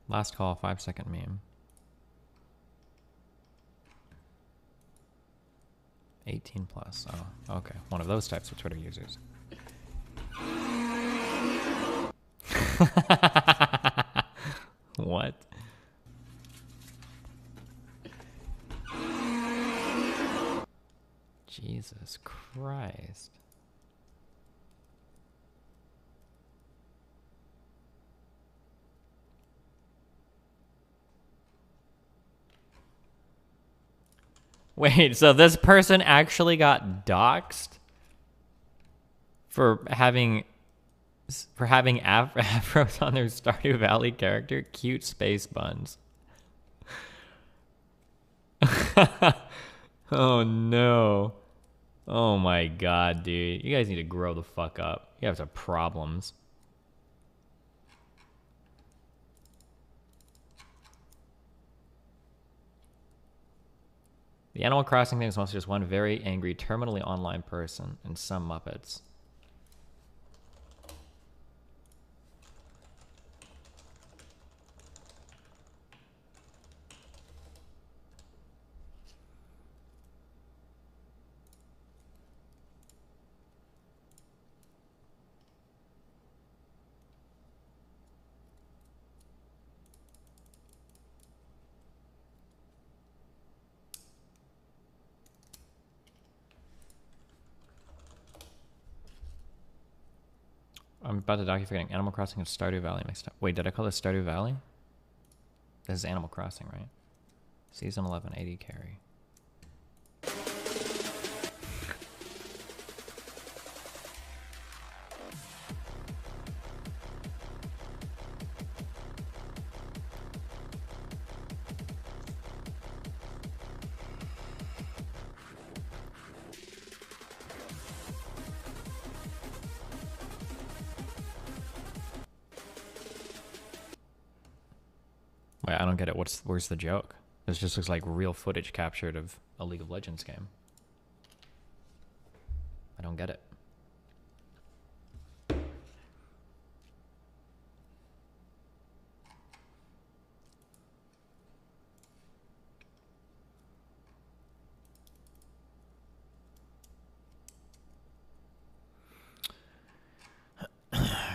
Last call, 5-second meme. 18 plus. Oh, okay. One of those types of Twitter users. What? Jesus Christ. Wait, so this person actually got doxxed for having afros on their Stardew Valley character? Cute space buns. Oh no. Oh my god, dude. You guys need to grow the fuck up. You have some problems. The Animal Crossing thing is mostly just one very angry, terminally online person and some Muppets. I'm about to document forgetting Animal Crossing and Stardew Valley mixed up. Wait, did I call this Stardew Valley? This is Animal Crossing, right? Season 11, 80 carry. Wait, I don't get it. Where's the joke? This just looks like real footage captured of a League of Legends game. I don't get it.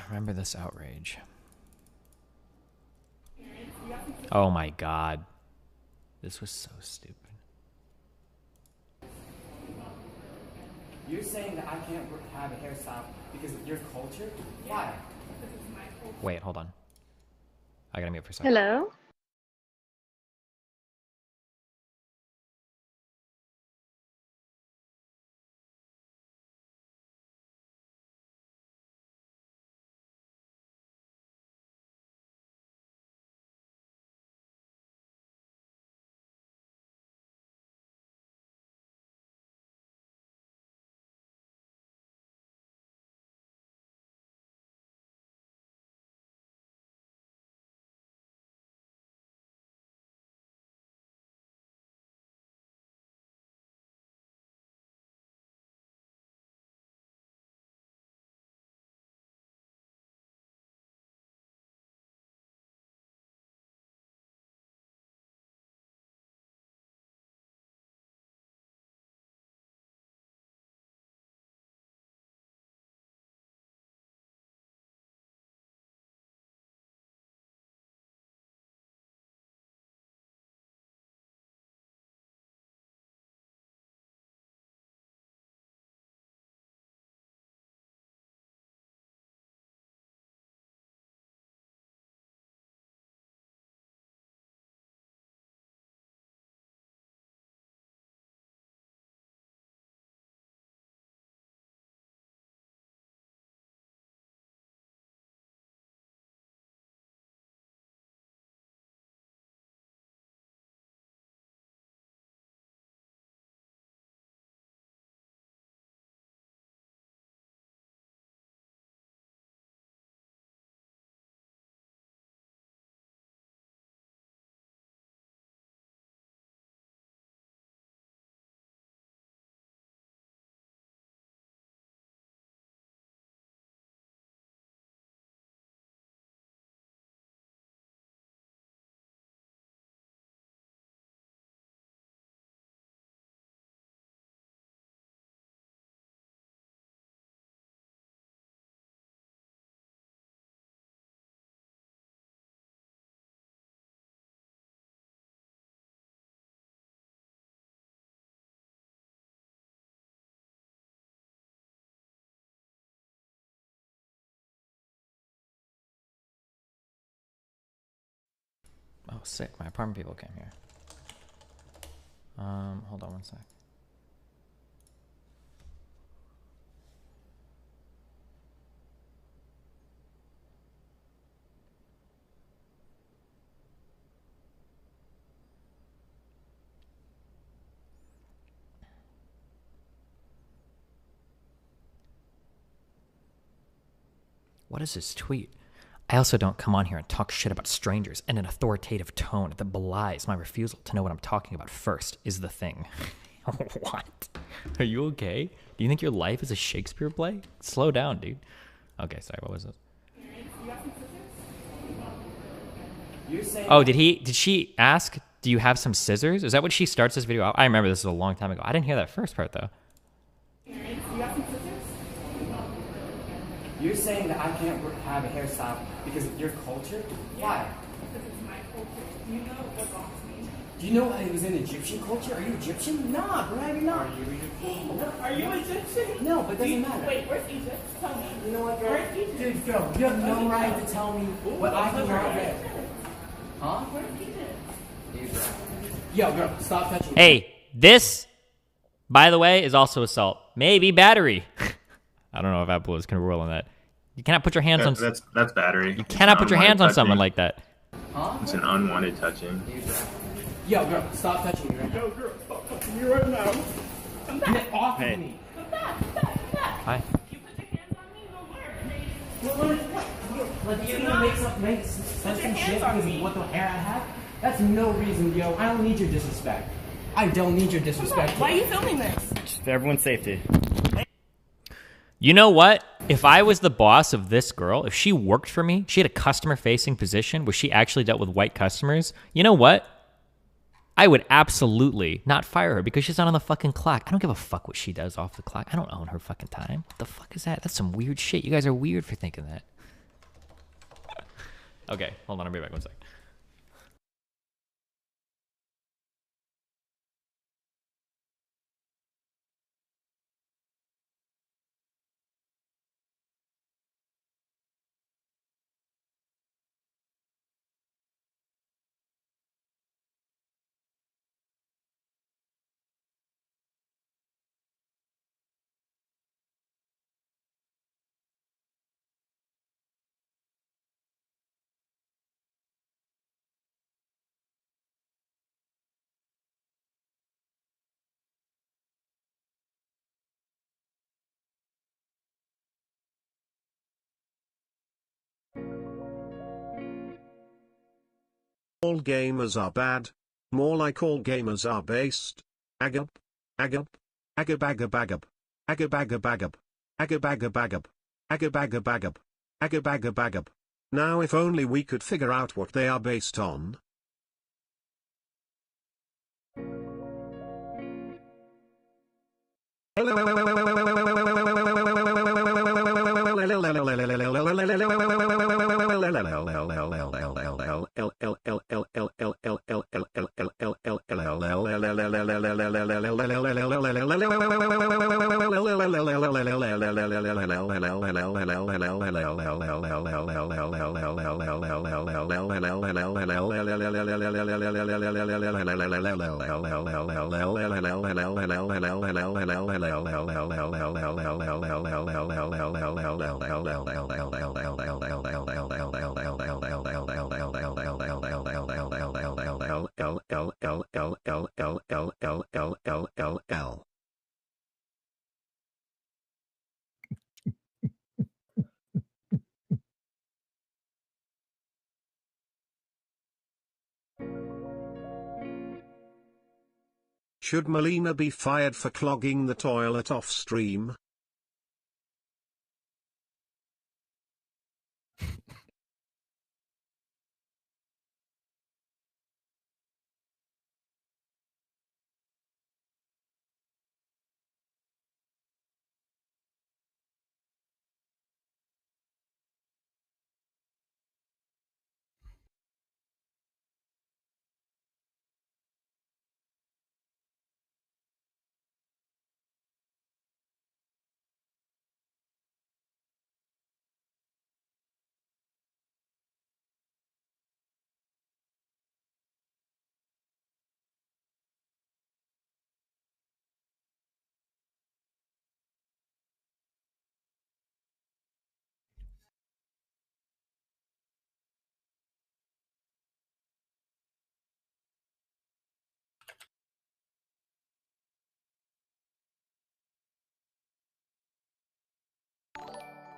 Remember this outrage. Oh my god. This was so stupid. You're saying that I can't have a hairstyle because of your culture? Why? Wait, hold on. I gotta mute for a second. Hello? Oh, sick. My apartment people came here. Hold on one sec. What is this tweet? I also don't come on here and talk shit about strangers in an authoritative tone that belies my refusal to know what I'm talking about first is the thing. What? Are you okay? Do you think your life is a Shakespeare play? Slow down, dude. Okay, sorry, what was this? Oh, did she ask, do you have some scissors? Is that what she starts this video out? I remember this was a long time ago. I didn't hear that first part, though. You're saying that I can't have a hairstyle because of your culture? Why? Because it's my culture. Do you know what box means? Do you know it was an Egyptian culture? Are you Egyptian? Nah, bro, you're not. Are you Egyptian? No, but it doesn't matter. Wait, where's Egypt? Tell me. You know what, girl? Where's Egypt? Dude, girl, you have no right to tell me what I can not get. Huh? Where's Egypt? Yo, girl, stop touching me. Hey, this, by the way, is also assault. Maybe battery. I don't know if Apple is going to rule on that. You cannot put your hands on... That's battery. You cannot put your hands on someone like that. Huh? It's an unwanted touching. Yo, girl, stop touching me right now. Yo, girl, stop touching me right now. Come back. Get off Hey. of me. Come back, come back, come back. Hi. You put your hands on me, no where? Like, you're gonna make some shit because of what the hair I have? That's no reason, yo. I don't need your disrespect. I don't need your disrespect. Why are you filming this? Just for everyone's safety. You know what? If I was the boss of this girl, if she worked for me, she had a customer-facing position where she actually dealt with white customers, you know what? I would absolutely not fire her because she's not on the fucking clock. I don't give a fuck what she does off the clock. I don't own her fucking time. What the fuck is that? That's some weird shit. You guys are weird for thinking that. Okay, hold on. I'll be back one second. All gamers are bad. More like all gamers are based. Agab. Agab. Agab agab agab. Agab agab agab. Agab agab agab. Agab agab agab. Agab agab agab. Now if only we could figure out what they are based on. Should Melina be fired for clogging the toilet off stream?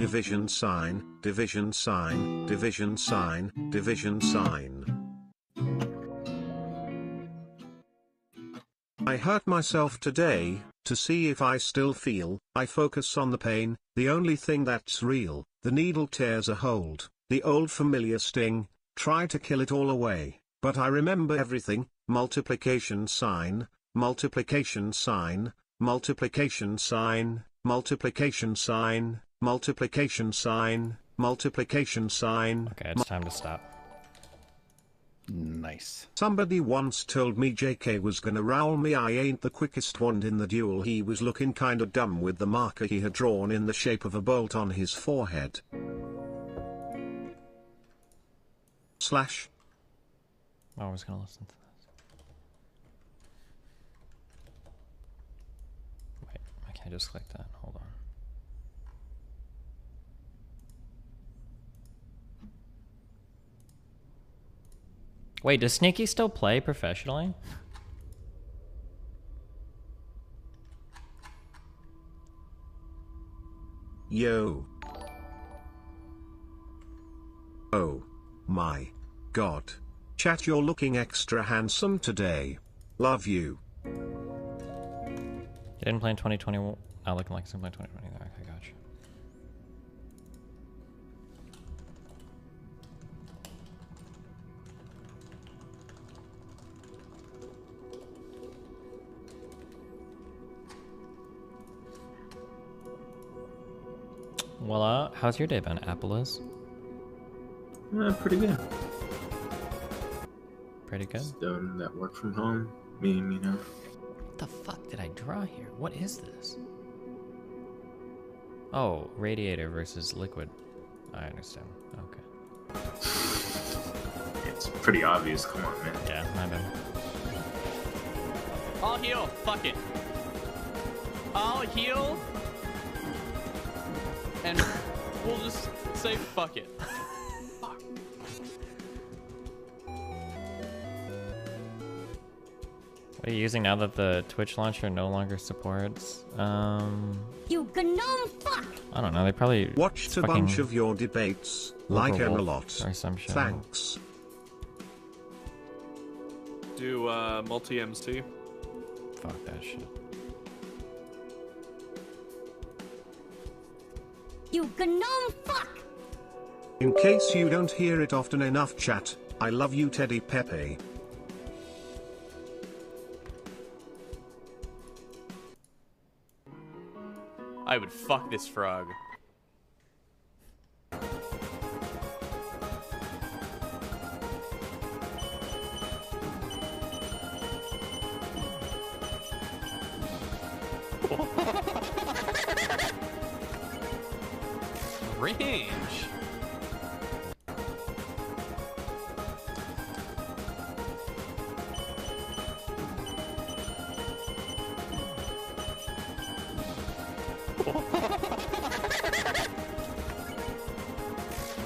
division sign, division sign, division sign, division sign. I hurt myself today, to see if I still feel. I focus on the pain, the only thing that's real. The needle tears a hold, the old familiar sting, try to kill it all away. But I remember everything, multiplication sign, multiplication sign, multiplication sign, multiplication sign, multiplication sign, multiplication sign. Okay, it's time to stop. Nice. Somebody once told me JK was gonna rowl me. I ain't the quickest one in the duel. He was looking kinda dumb with the marker he had drawn in the shape of a bolt on his forehead. Slash. Oh, I was gonna listen to this. Wait, I can't just click that. Hold on. Wait, does Sneaky still play professionally? Yo. Oh. My. God. Chat, you're looking extra handsome today. Love you. You didn't play in 2021. Not looking like something in 2020. Okay, gotcha. Well, how's your day been, Apollos? Pretty good. Pretty good. Just doing that work from home. Meme, you know. What the fuck did I draw here? What is this? Oh, radiator versus liquid. I understand. Okay. It's pretty obvious. Come on, man. Yeah, my bad. I'll heal. Fuck it. I'll heal. And we'll just say fuck it. What are you using now that the Twitch launcher no longer supports? You gnome fuck! I don't know. They probably watched a bunch of your debates, like him a lot. Or some shit. Thanks. Do multi-MC. Fuck that shit. You gnome fuck! In case you don't hear it often enough, chat, I love you, Teddy Pepe. I would fuck this frog. Range.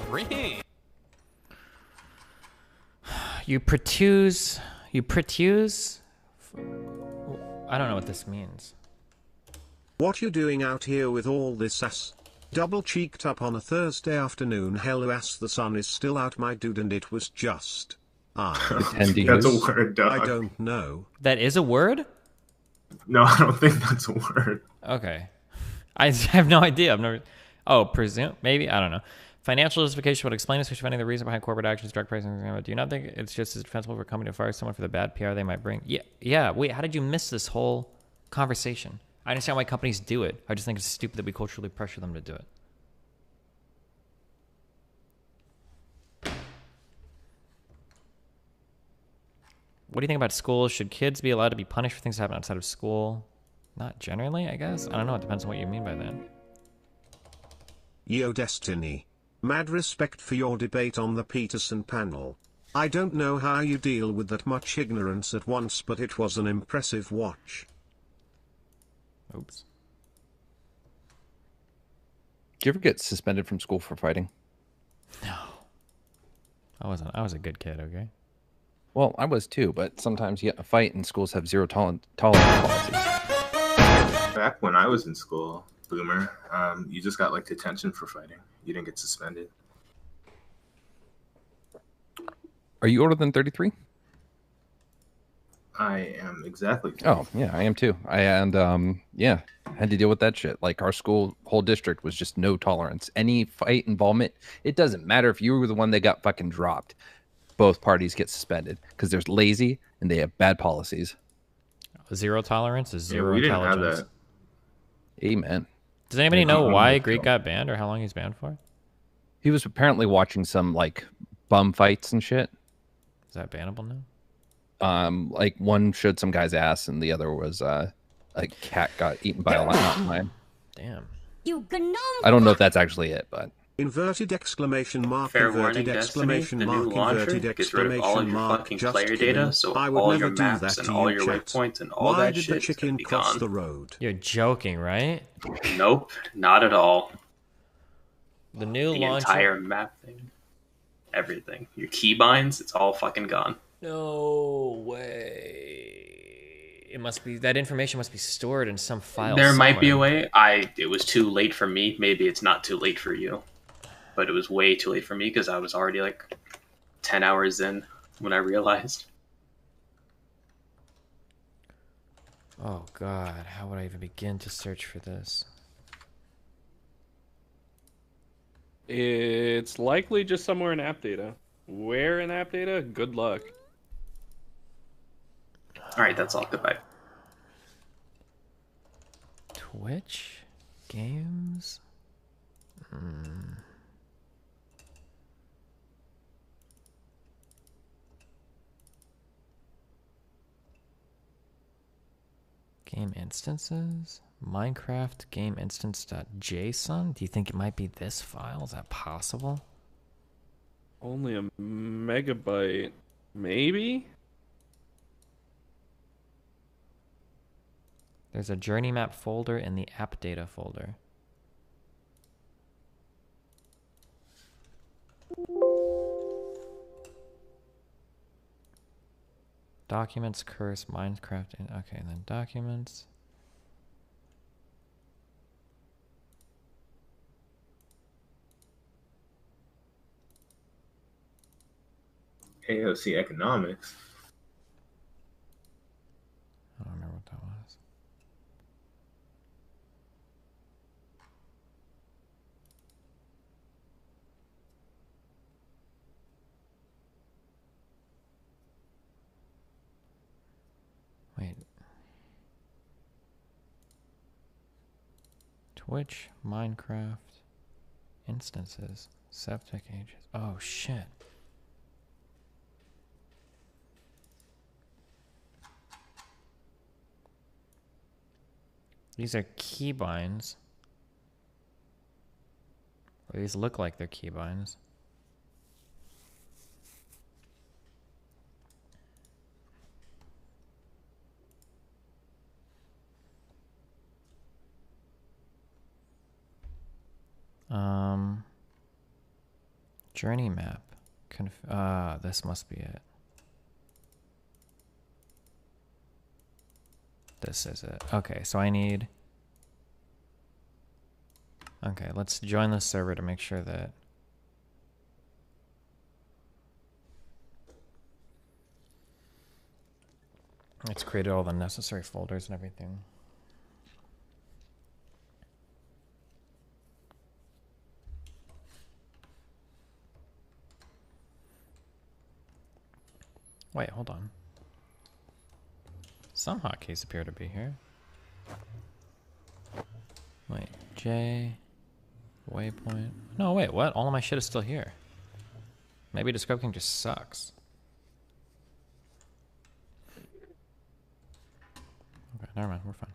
Range. You pretuse. You pretuse? I don't know what this means. What you doing out here with all this ass? Double cheeked up on a Thursday afternoon. Hello ass, the sun is still out, my dude, and it was just. That's a word, dog. I don't know. That is a word? No, I don't think that's a word. Okay. I have no idea. I've never. Oh, presume? Maybe? I don't know. Financial justification would explain, especially finding the reason behind corporate actions, drug pricing. Do you not think it's just as defensible for a company to fire someone for the bad PR they might bring? Yeah. Wait, how did you miss this whole conversation? I understand why companies do it. I just think it's stupid that we culturally pressure them to do it. What do you think about schools? Should kids be allowed to be punished for things that happen outside of school? Not generally, I guess. I don't know. It depends on what you mean by that. Yo, Destiny. Mad respect for your debate on the Peterson panel. I don't know how you deal with that much ignorance at once, but it was an impressive watch. Oops. Did you ever get suspended from school for fighting? No. I was a good kid, okay? Well, I was too, but sometimes you get in a fight and schools have zero tolerance policies. Back when I was in school, Boomer. You just got like detention for fighting. You didn't get suspended. Are you older than 33? I am exactly. Oh yeah, I am too. I had to deal with that shit. Like our school, whole district was just no tolerance. Any fight involvement, it doesn't matter if you were the one that got fucking dropped. Both parties get suspended because they're lazy and they have bad policies. Zero tolerance is zero we didn't have intelligence. that. Amen. Does anybody know why Greek got banned or how long he's banned for? He was apparently watching some like bum fights and shit. Is that bannable now? Like one showed some guy's ass and the other was a cat got eaten by a lion. Damn. You gnome. I don't know if that's actually it, but Inverted exclamation mark, Fair inverted warning, exclamation Destiny, the mark, new launcher inverted gets rid of all of exclamation your mark, fucking just player kidding. data, so I would all never your do maps that and to all you, your chat. waypoints and all Why that did shit the is gonna chicken be cross gone. the road? You're joking, right? Nope, not at all. The new The launcher. entire map thing, everything, your keybinds, it's all fucking gone. No way. It must be that information must be stored in some file. There might be a somewhere. way. It was too late for me. Maybe it's not too late for you, but it was way too late for me because I was already like 10 hours in when I realized. Oh god, how would I even begin to search for this? It's likely just somewhere in app data. Where in app data? Good luck. All right, that's all. Goodbye. Twitch games. Game instances. Minecraft game instance.json. Do you think it might be this file? Is that possible? Only a megabyte, maybe? There's a journey map folder in the app data folder. Documents, curse, Minecraft, and okay, and then documents. AOC economics. I don't remember what that was. Wait. Twitch, Minecraft, instances, septic ages. Oh shit. These are keybinds. Or these look like they're keybinds. Journey map. This must be it. This is it. Okay, so I need... Okay, let's join the server to make sure that... It's created all the necessary folders and everything. Wait, hold on. Some hotkeys appear to be here. Wait, J, waypoint. No, wait, what? All of my shit is still here. Maybe Describe King just sucks. Okay, never mind, we're fine.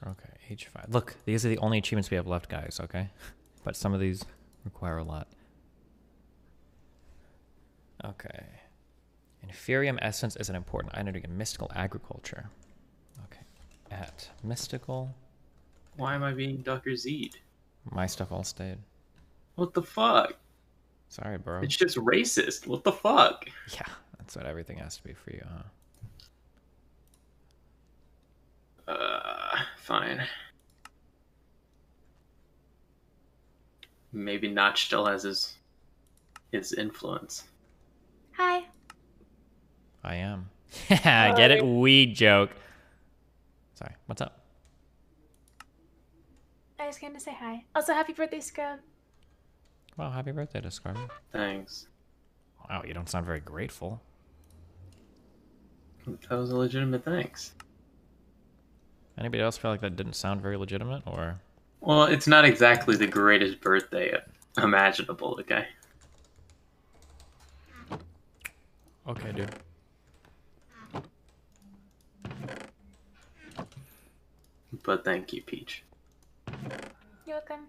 Okay, H5. Look, these are the only achievements we have left, guys, okay? But some of these require a lot. Okay. Inferium essence is an important item in mystical agriculture. Okay. At mystical. Why am I being Dr. Z'd? My stuff all stayed. What the fuck? Sorry, bro. It's just racist. What the fuck? Yeah, That's what everything has to be for you, huh? Fine. Maybe Notch still has his influence. Hi. I am. Get it? Weed joke. Sorry, what's up? I just came to say hi. Also, happy birthday, Scrub. Well, happy birthday to Scrub. Thanks. Wow, you don't sound very grateful. That was a legitimate thanks. Anybody else feel like that didn't sound very legitimate, or? Well, it's not exactly the greatest birthday imaginable, okay? Okay, dude. But thank you, Peach. You're welcome.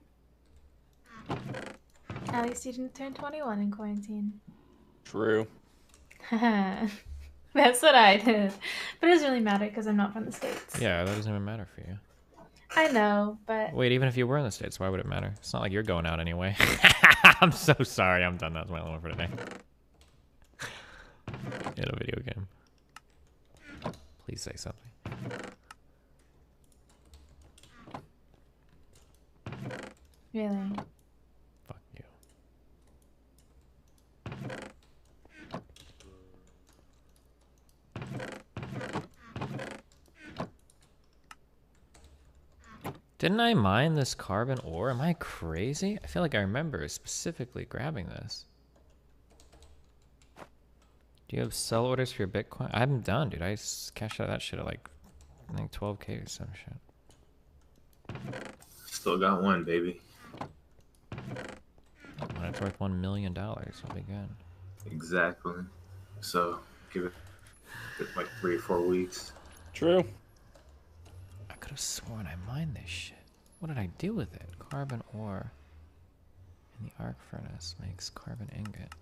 At least you didn't turn 21 in quarantine. True. That's what I did. But it doesn't really matter because I'm not from the States. Yeah, that doesn't even matter for you. I know, but... Wait, even if you were in the States, why would it matter? It's not like you're going out anyway. I'm so sorry. I'm done. That's my only one for today. In a video game. Please say something. Really? Fuck you. Didn't I mine this carbon ore? Am I crazy? I feel like I remember specifically grabbing this. Do you have sell orders for your Bitcoin? I'm done, dude. I cashed out that shit at like, I think 12K or some shit. Still got one, baby. When it's worth $1 million, it'll be good. Exactly. So, give it like 3 or 4 weeks. True. I could have sworn I mined this shit. What did I do with it? Carbon ore in the arc furnace makes carbon ingot.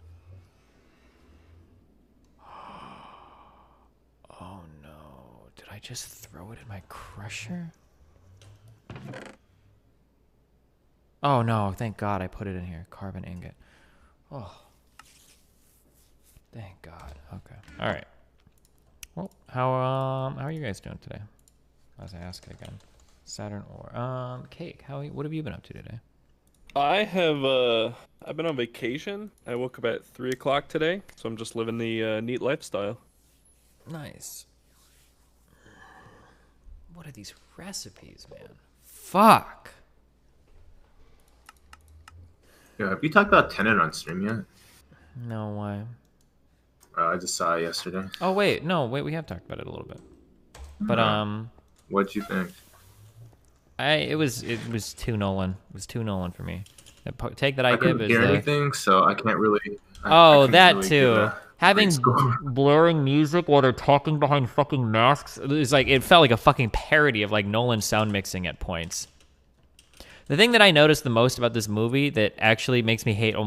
Oh no. Did I just throw it in my crusher? Oh no, thank God I put it in here. Carbon ingot. Oh. Thank God. Okay. Alright. Well, how are you guys doing today? As I ask it again. Saturn ore. Cake, what have you been up to today? I have I've been on vacation. I woke up at 3 o'clock today, so I'm just living the neat lifestyle. Nice. What are these recipes, man? Fuck. Yeah, have you talked about Tenet on stream yet? No, why? I just saw it yesterday. Oh wait, we have talked about it a little bit. But what'd you think? It was too Nolan. It was too Nolan for me. The take that I give is hear anything, so I can't really. That too. Having blurring music while they're talking behind fucking masks, it felt like a fucking parody of like Nolan sound mixing at points. The thing that I noticed the most about this movie that actually makes me hate I don't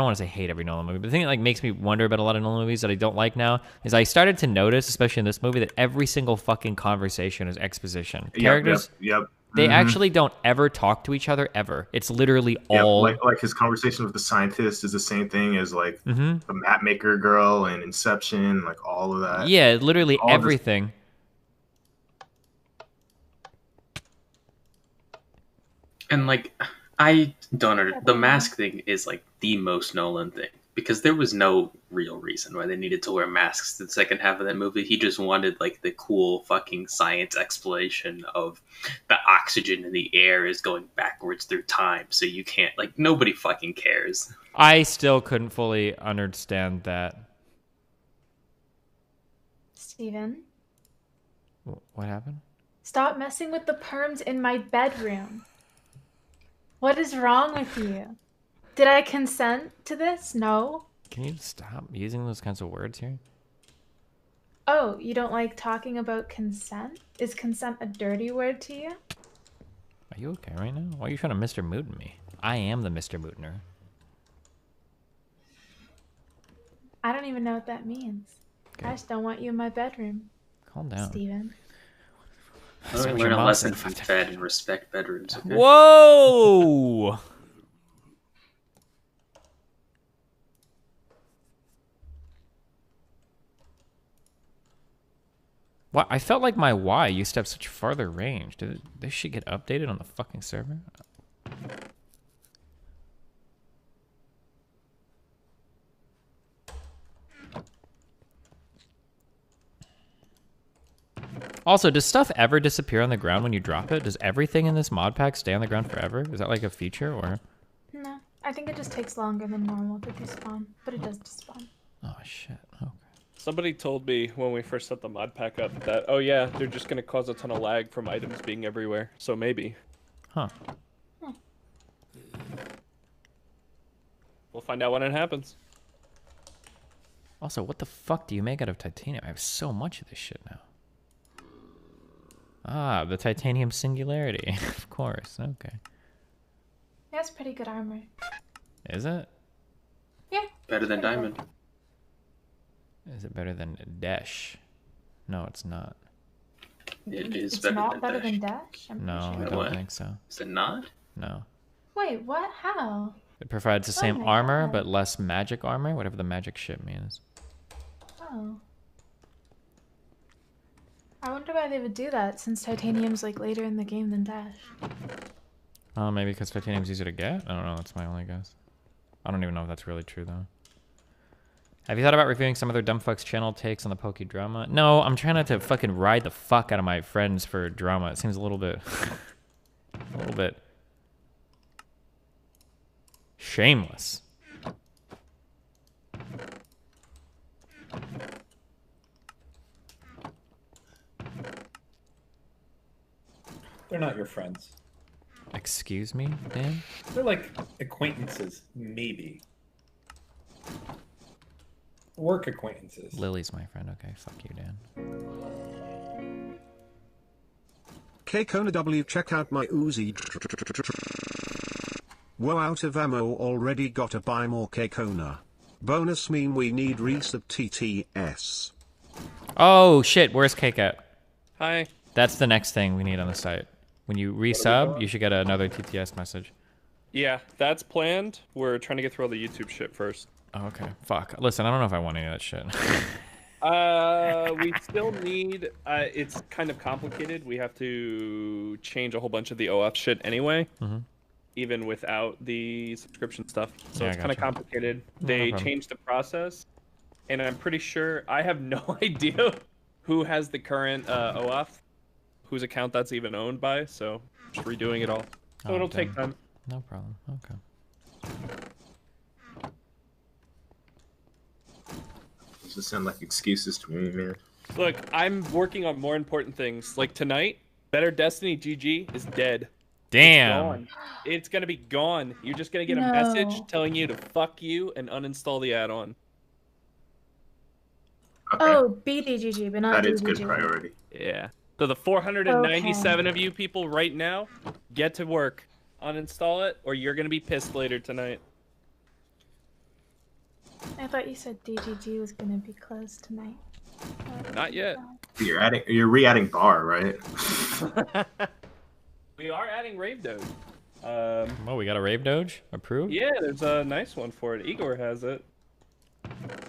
want to say hate every Nolan movie, but the thing that like makes me wonder about a lot of Nolan movies that I don't like now is I started to notice, especially in this movie, that every single fucking conversation is exposition. Characters, Yep. They actually don't ever talk to each other ever. It's literally all like his conversation with the scientist is the same thing as like the map maker girl and Inception, like all of that. Yeah, literally all everything. And like, I don't the mask thing is like the most Nolan thing because there was no real reason why they needed to wear masks in the second half of that movie. He just wanted like the cool fucking science explanation of the oxygen in the air is going backwards through time, so you can't like nobody fucking cares. I still couldn't fully understand that. Steven? What happened? Stop messing with the perms in my bedroom. What is wrong with you? Did I consent to this? No. Can you stop using those kinds of words here? Oh, you don't like talking about consent? Is consent a dirty word to you? Are you okay right now? Why are you trying to Mr. Mooten me? I am the Mr. Mootener. I don't even know what that means. Okay. I just don't want you in my bedroom. Calm down. Steven. Learn a lesson from Fed and respect bedrooms. Okay? Whoa! What? I felt like my Y used to have such farther range. Did this shit get updated on the fucking server? Also, does stuff ever disappear on the ground when you drop it? Does everything in this mod pack stay on the ground forever? Is that like a feature or? No, I think it just takes longer than normal to despawn, but it does despawn. Oh shit. Okay. Somebody told me when we first set the mod pack up that, oh yeah, they're just gonna cause a ton of lag from items being everywhere. So maybe. Huh. We'll find out when it happens. Also, what the fuck do you make out of titanium? I have so much of this shit now. Ah, the titanium singularity. Of course. Okay. That's pretty good armor. Is it? Yeah. Better than diamond. Is it better than Dash? No, it's not. It is It's better not than better Dash. than Dash? I'm No, pretty I sure. don't What? think so. Is it not? No. Wait, what? How? It provides the Oh same my armor, God. but less magic armor, whatever the magic shit means. Oh. I wonder why they would do that, since titanium's like later in the game than Dash. Oh, maybe because titanium's easier to get? I don't know, that's my only guess. I don't even know if that's really true, though. Have you thought about reviewing some other dumbfucks channel takes on the Poke drama? No, I'm trying not to fucking ride the fuck out of my friends for drama. It seems a little bit... a little bit... shameless. They're not your friends. Excuse me, Dan? They're like acquaintances, maybe. Work acquaintances. Lily's my friend. Okay, fuck you, Dan. Kona W, check out my Uzi. Whoa, out of ammo already, gotta buy more Kona. Bonus mean we need resub TTS. Oh, shit. Where's Cake at? Hi. That's the next thing we need on the site. When you resub, you should get another TTS message. Yeah, that's planned. We're trying to get through all the YouTube shit first. Oh, okay. Fuck. Listen, I don't know if I want any of that shit. We still need, it's kind of complicated. We have to change a whole bunch of the OF shit anyway, even without the subscription stuff. So Yeah, it's kind of gotcha. complicated. No They problem. changed the process, and I'm pretty sure, I have no idea who has the current OF, whose account that's even owned by, so just redoing it all. So Oh, it'll damn. take time. No problem. Okay. Those just sound like excuses to me, man. Look, I'm working on more important things. Like tonight, Better Destiny GG is dead. Damn. It's gone. It's gonna be gone. You're just gonna get a No. message telling you to fuck you and uninstall the add-on. Oh, BDGG, but not That DGG. is good priority. Yeah. So the 497 of you people right now, get to work. Uninstall it, or you're gonna be pissed later tonight. I thought you said DGG was gonna be closed tonight. Not yet. You're re-adding bar, right? We are adding Rave Doge. Oh, we got a Rave Doge approved? Yeah, there's a nice one for it. Igor has it.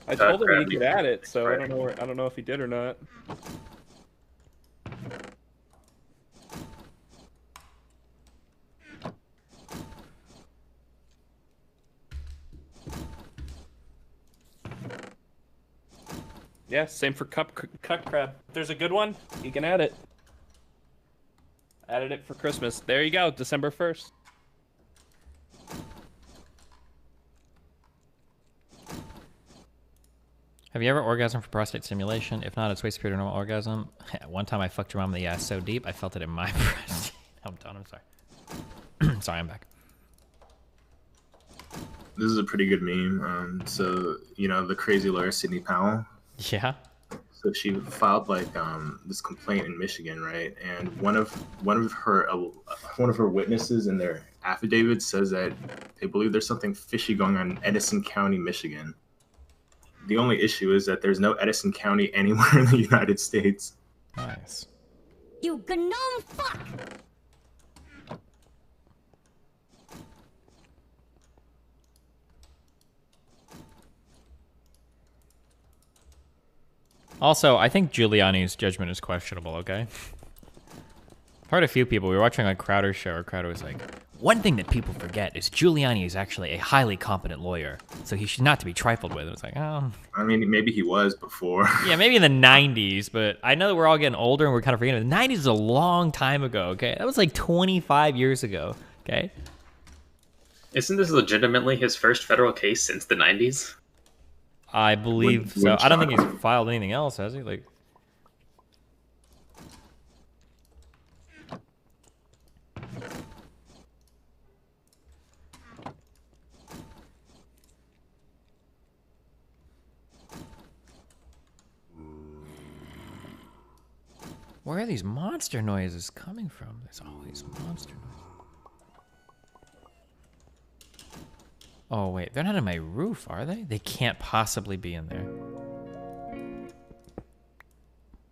I told him he could add it, so I don't know if he did or not. Yeah, same for Cut Crab. If there's a good one, you can add it. Added it for Christmas. There you go, December 1st. Have you ever orgasmed for prostate stimulation? If not, it's way superior to normal orgasm. One time I fucked your mom in the ass so deep, I felt it in my breast. I'm done, I'm sorry. Sorry, I'm back. This is a pretty good meme. So, you know, the crazy lawyer, Sidney Powell. Yeah. So she filed like this complaint in Michigan, right? And one of her witnesses in their affidavit says that they believe there's something fishy going on in Edison County, Michigan. The only issue is that there's no Edison County anywhere in the United States. Nice. You gnome fuck! Also, I think Giuliani's judgment is questionable, okay? I've heard a few people, we were watching like Crowder's show, where Crowder was like, one thing that people forget is Giuliani is actually a highly competent lawyer, so he should not to be trifled with. It was like, oh. I mean, maybe he was before. Yeah, maybe in the 90s, but I know that we're all getting older and we're kind of forgetting. The 90s is a long time ago, okay? That was like 25 years ago, okay? Isn't this legitimately his first federal case since the 90s? I believe so. I don't think he's filed anything else, has he? Like, where are these monster noises coming from? There's always monster noises. Oh, wait. They're not on my roof, are they? They can't possibly be in there.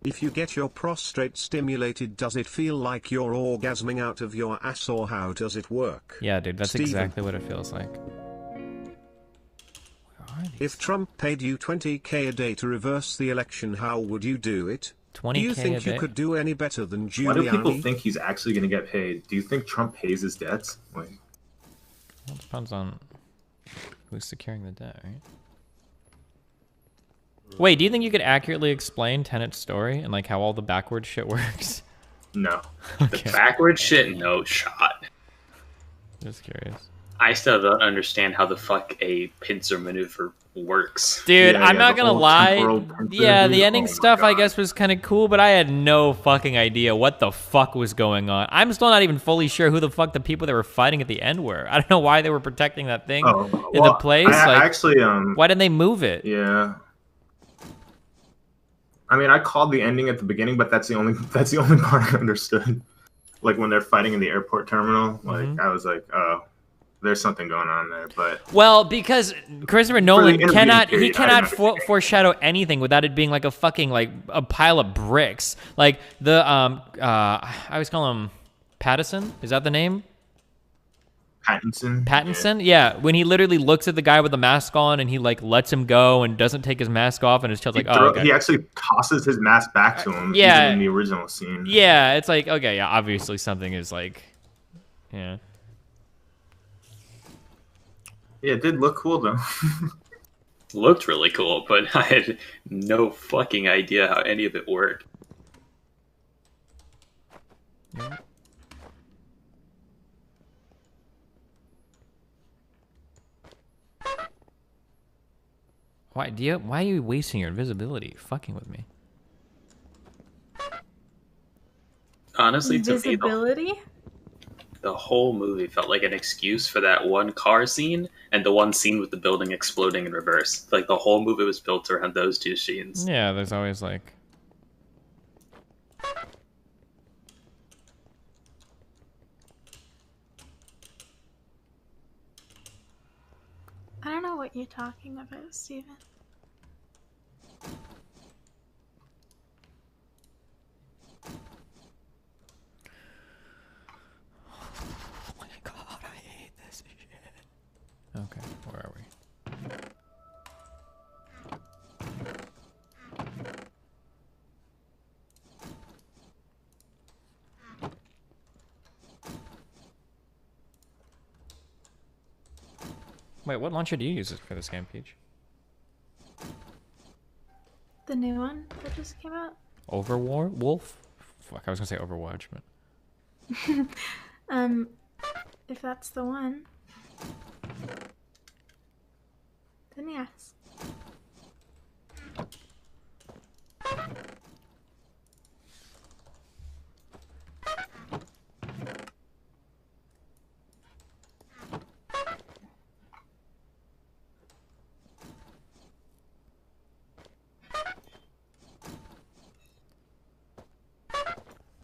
If you get your prostate stimulated, does it feel like you're orgasming out of your ass, or how does it work? Yeah, dude, that's Steven. exactly what it feels like. If Trump paid you 20k a day to reverse the election, how would you do it? 20K do you think a day? you could do any better than Giuliani? Why do people think he's actually going to get paid? Do you think Trump pays his debts? Like, Well, it depends on who's securing the debt, right? Wait, do you think you could accurately explain Tenet's story and like how all the backwards shit works? No. The backward shit, no shot. Just curious. I still don't understand how the fuck a pincer maneuver works. Dude, I'm not gonna lie. Yeah, the ending stuff I guess was kind of cool, but I had no fucking idea what the fuck was going on. I'm still not even fully sure who the fuck the people that were fighting at the end were. I don't know why they were protecting that thing in the place. I actually, why didn't they move it? Yeah. I mean, I called the ending at the beginning, but that's the only part I understood. Like when they're fighting in the airport terminal, like I was like, oh, there's something going on there. But well, because Christopher Nolan cannot period, foreshadow anything without it being like a fucking like a pile of bricks. Like the I always call him Pattison. Is that the name? Pattinson? Yeah. When he literally looks at the guy with the mask on and he like lets him go and doesn't take his mask off and his child's like, oh, okay. He actually tosses his mask back to him. Yeah. Even in the original scene. Yeah, it's like, okay, yeah, obviously something is like, yeah. Yeah, it did look cool though. Looked really cool, but I had no fucking idea how any of it worked. Yeah. Why are you wasting your invisibility fucking with me? Honestly, Invisibility? to me, the whole movie felt like an excuse for that one car scene and the one scene with the building exploding in reverse. Like the whole movie was built around those two scenes. Yeah, there's always like... I don't know what you're talking about, Steven. Oh my god, I hate this shit. Okay, where are we? Wait, what launcher do you use for this game, Peach? The new one that just came out? Wolf? Fuck, I was gonna say Overwatch, but... If that's the one, then yes.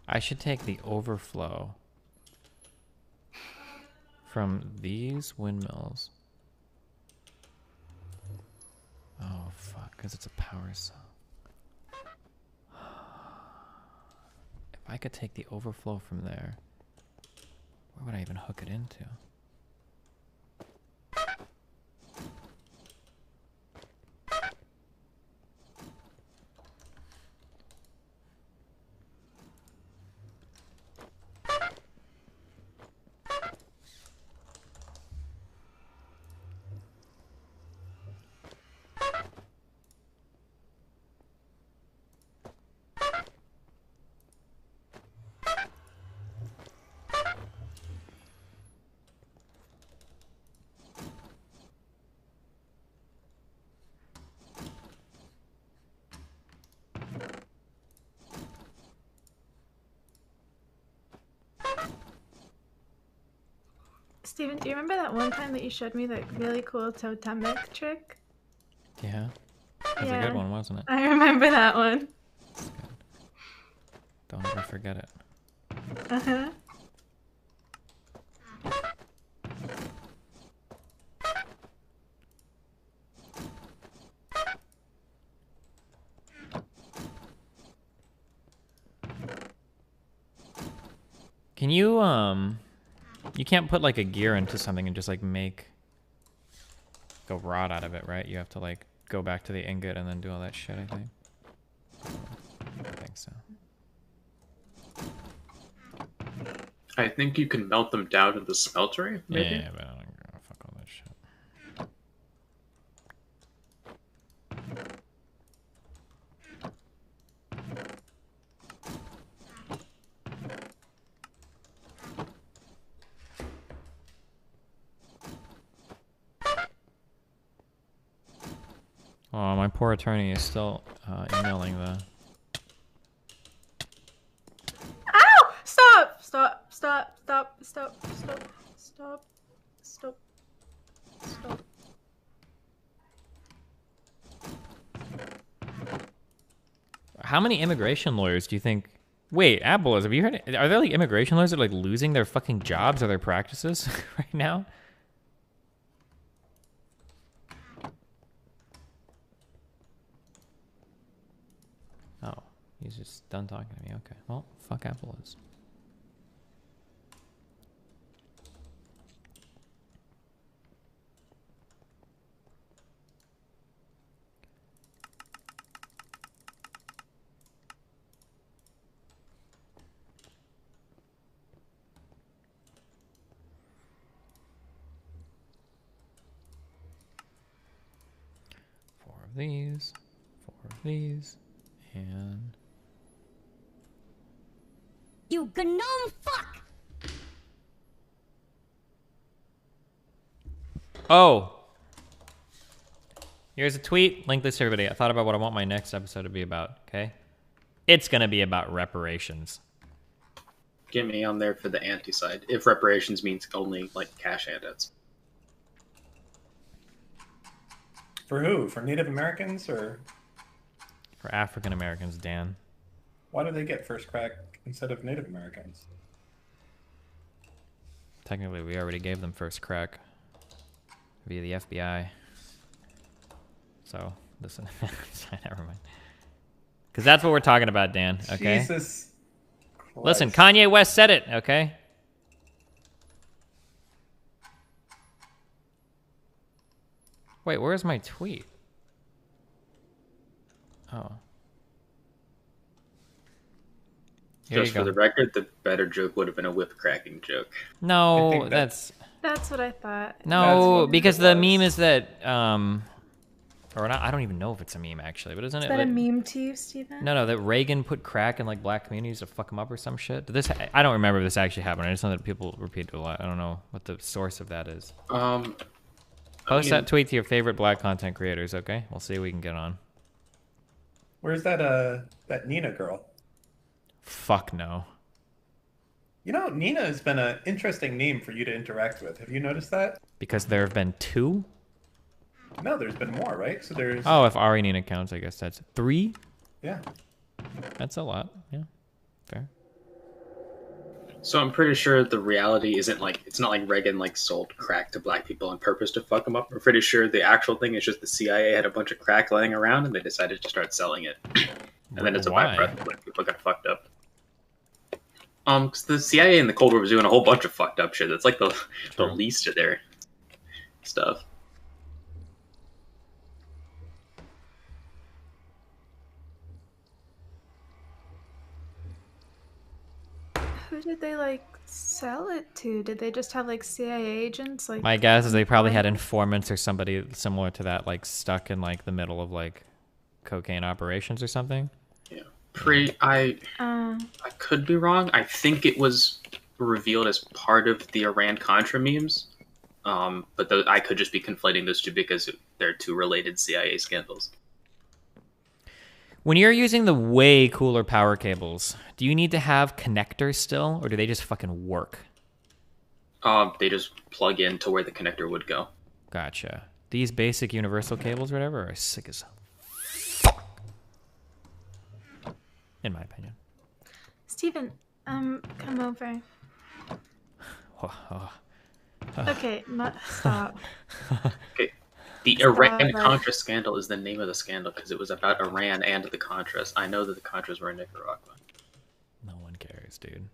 I should take the overflow from these windmills. Oh, fuck, because it's a power cell. If I could take the overflow from there, where would I even hook it into? Steven, do you remember that one time that you showed me that really cool totemic trick? Yeah. That was a good one, wasn't it? I remember that one. Don't ever forget it. Uh-huh. Can you, you can't put like a gear into something and just like make a rod out of it, right? You have to like go back to the ingot and then do all that shit, I think. I think so. I think you can melt them down in the smeltery, maybe? Yeah, but I don't give a fuck all that shit. Oh, my poor attorney is still emailing the... Ow! Stop! Stop! Stop! Stop! Stop! Stop! Stop! Stop! Stop! How many immigration lawyers do you think... Wait, Apple, have you heard... Are there like immigration lawyers that are like losing their fucking jobs or their practices right now? Oh, he's just done talking to me. Okay, well, fuck Apple is. Four of these, and... You gnome fuck! Oh! Here's a tweet. Link this to everybody. I thought about what I want my next episode to be about, okay? It's gonna be about reparations. Get me on there for the anti-side. If reparations means only, like, cash handouts. For who? For Native Americans, or For African Americans, Dan. why do they get first crack instead of Native Americans? Technically, we already gave them first crack via the FBI. So, listen. Never mind. Because that's what we're talking about, Dan, okay? Jesus Christ. Listen, Kanye West said it, okay? Wait, where's my tweet? Oh. Here Just you for go. the record, the better joke would have been a whip cracking joke. No, that's... That's what I thought. No, because the meme is that, or not, I don't even know if it's a meme actually, but isn't Is it? that a like- meme to you, Steven? No, that Reagan put crack in like black communities to fuck them up or some shit. Did this? I don't remember if this actually happened. I just know that people repeat it a lot. I don't know what the source of that is. Post that tweet to your favorite black content creators, okay? We'll see if we can get on. Where's that that Nina girl? Fuck no. You know, Nina has been an interesting name for you to interact with. Have you noticed that? Because there have been 2? No, there's been more, right? So there's... Oh, if Ari Nina counts, I guess that's 3? Yeah. That's a lot, yeah. Fair. So I'm pretty sure the reality isn't like, it's not like Reagan like sold crack to black people on purpose to fuck them up. I'm pretty sure the actual thing is just the CIA had a bunch of crack laying around and they decided to start selling it. And then it's a Why? byproduct when people got fucked up. Because the CIA in the Cold War was doing a whole bunch of fucked up shit. That's like the least of their stuff. Who did they like sell it to? Did they just have like CIA agents? Like My guess is they probably had informants or somebody similar to that, like stuck in like the middle of like cocaine operations or something. I could be wrong. I think it was revealed as part of the Iran-Contra memes. But I could just be conflating those two because they're two related CIA scandals. When you're using the way cooler power cables, do you need to have connectors still, or do they just fucking work? They just plug in to where the connector would go. Gotcha. These basic universal cables, or whatever, are sick as in my opinion. Steven, come over. Okay, stop. Okay. The Iran-Contra scandal is the name of the scandal because it was about Iran and the Contras. I know that the Contras were in Nicaragua. No one cares, dude.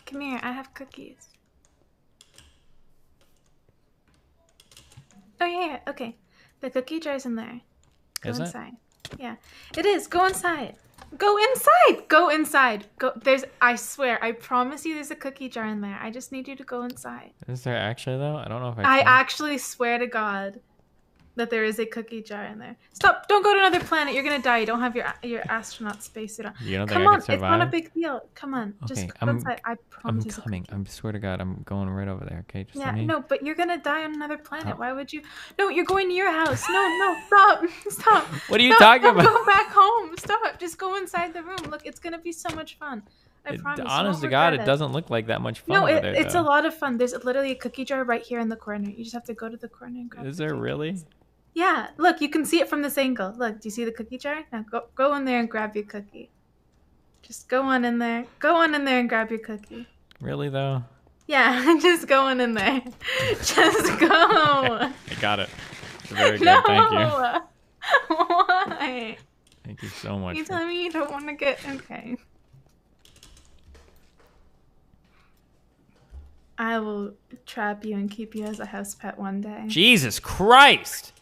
Come here, I have cookies. Oh yeah, okay. The cookie jar's in there. Go Is it? inside. Yeah, it is. Go inside. Go inside. Go inside. Go. I swear. I promise you, there's a cookie jar in there. I just need you to go inside. Is there actually though? I don't know if I can. actually swear to God that there is a cookie jar in there. Stop! Don't go to another planet. You're gonna die. You don't have your astronaut spacesuit on. You don't Come think I on, can it's not a survive? big deal. Come on, just go inside. I I'm promise. there's a coming. I swear to God, I'm going right over there. Okay, just Yeah, let me. no, but you're gonna die on another planet. Oh. Why would you? No, you're going to your house. No, stop, stop. What are you No, talking no, about? Go back home. Stop. Just go inside the room. Look, it's gonna be so much fun. I promise. You Honest won't to God, regret it doesn't look like that much fun No, over there. it's though. a lot of fun. There's literally a cookie jar right here in the corner. You just have to go to the corner and grab. Is there really? Yeah, look, you can see it from this angle. Look, do you see the cookie jar? Now go in there and grab your cookie. Just go on in there. Go on in there and grab your cookie. Really though? Yeah, just go on in there. Just go. I got it. It's very good. No. Thank you. Why? Thank you so much. You telling me you don't want to get okay? I will trap you and keep you as a house pet one day. Jesus Christ!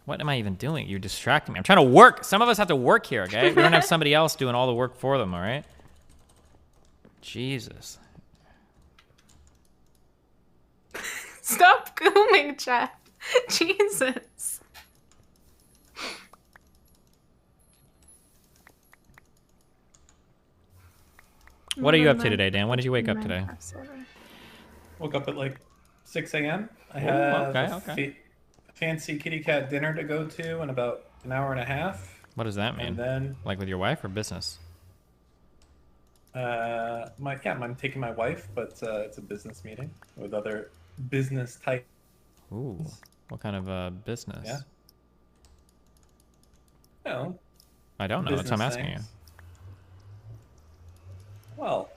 What am I even doing? You're distracting me. I'm trying to work. Some of us have to work here, okay? We don't have somebody else doing all the work for them, all right? Jesus. Stop gooming, chat. Jesus. What are you up to today, Dan? When did you wake up today? Woke up at like 6 a.m. I Ooh, have okay. a fancy kitty cat dinner to go to in about an hour and a half. What does that mean? And then, like with your wife or business? I'm taking my wife, but it's a business meeting with other business type. Ooh, what kind of business? Yeah. Well, I don't know. That's what I'm asking things. Well,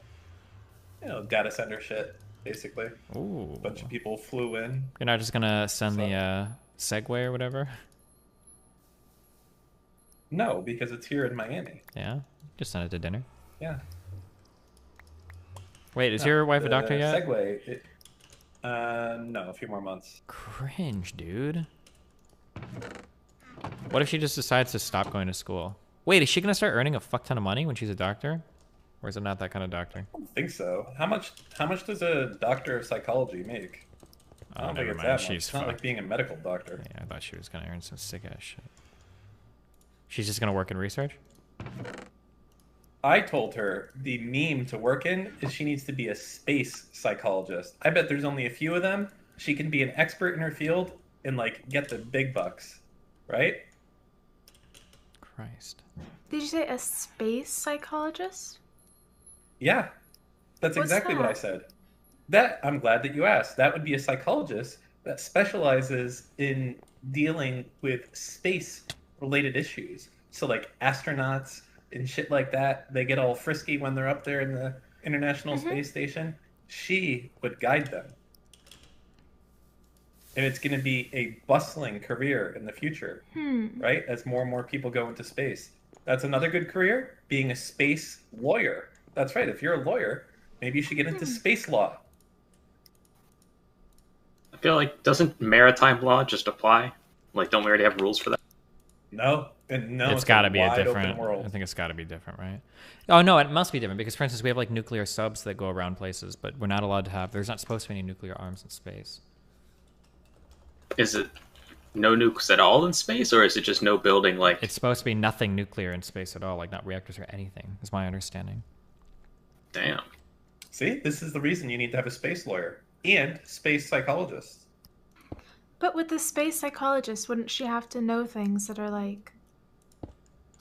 data center shit, basically. Ooh. A bunch of people flew in. You're not just gonna send the Segway or whatever? No, because it's here in Miami. Yeah? Just send it to dinner. Yeah. Wait, is your wife a doctor yet? Segway, no, a few more months. Cringe, dude. What if she just decides to stop going to school? Wait, is she gonna start earning a fuck ton of money when she's a doctor? Or is it not that kind of doctor? I don't think so. How much does a doctor of psychology make? I don't think it's that much. It's not like being a medical doctor. Yeah, I thought she was gonna earn some sick ass shit. She's just gonna work in research? I told her the meme to work in is she needs to be a space psychologist. I bet there's only a few of them. She can be an expert in her field and like get the big bucks, right? Christ. Did you say a space psychologist? Yeah, that's What's exactly what I that? said. That I'm glad that you asked. That would be a psychologist that specializes in dealing with space-related issues. So like astronauts and shit like that, they get all frisky when they're up there in the International Space Station. She would guide them. And it's going to be a bustling career in the future, right? As more and more people go into space. That's another good career, being a space lawyer. That's right. If you're a lawyer, maybe you should get into space law. I feel like, doesn't maritime law just apply? Like, don't we already have rules for that? No. And no, It's got to be a wide open different. world. I think it's got to be different, right? Oh no, it must be different because, for instance, we have like nuclear subs that go around places, but we're not allowed to have. There's not supposed to be any nuclear arms in space. Is it no nukes at all in space, or is it just no building like... It's supposed to be nothing nuclear in space at all, like not reactors or anything, is my understanding. Damn. See, this is the reason you need to have a space lawyer and space psychologists. But with the space psychologist, wouldn't she have to know things that are like,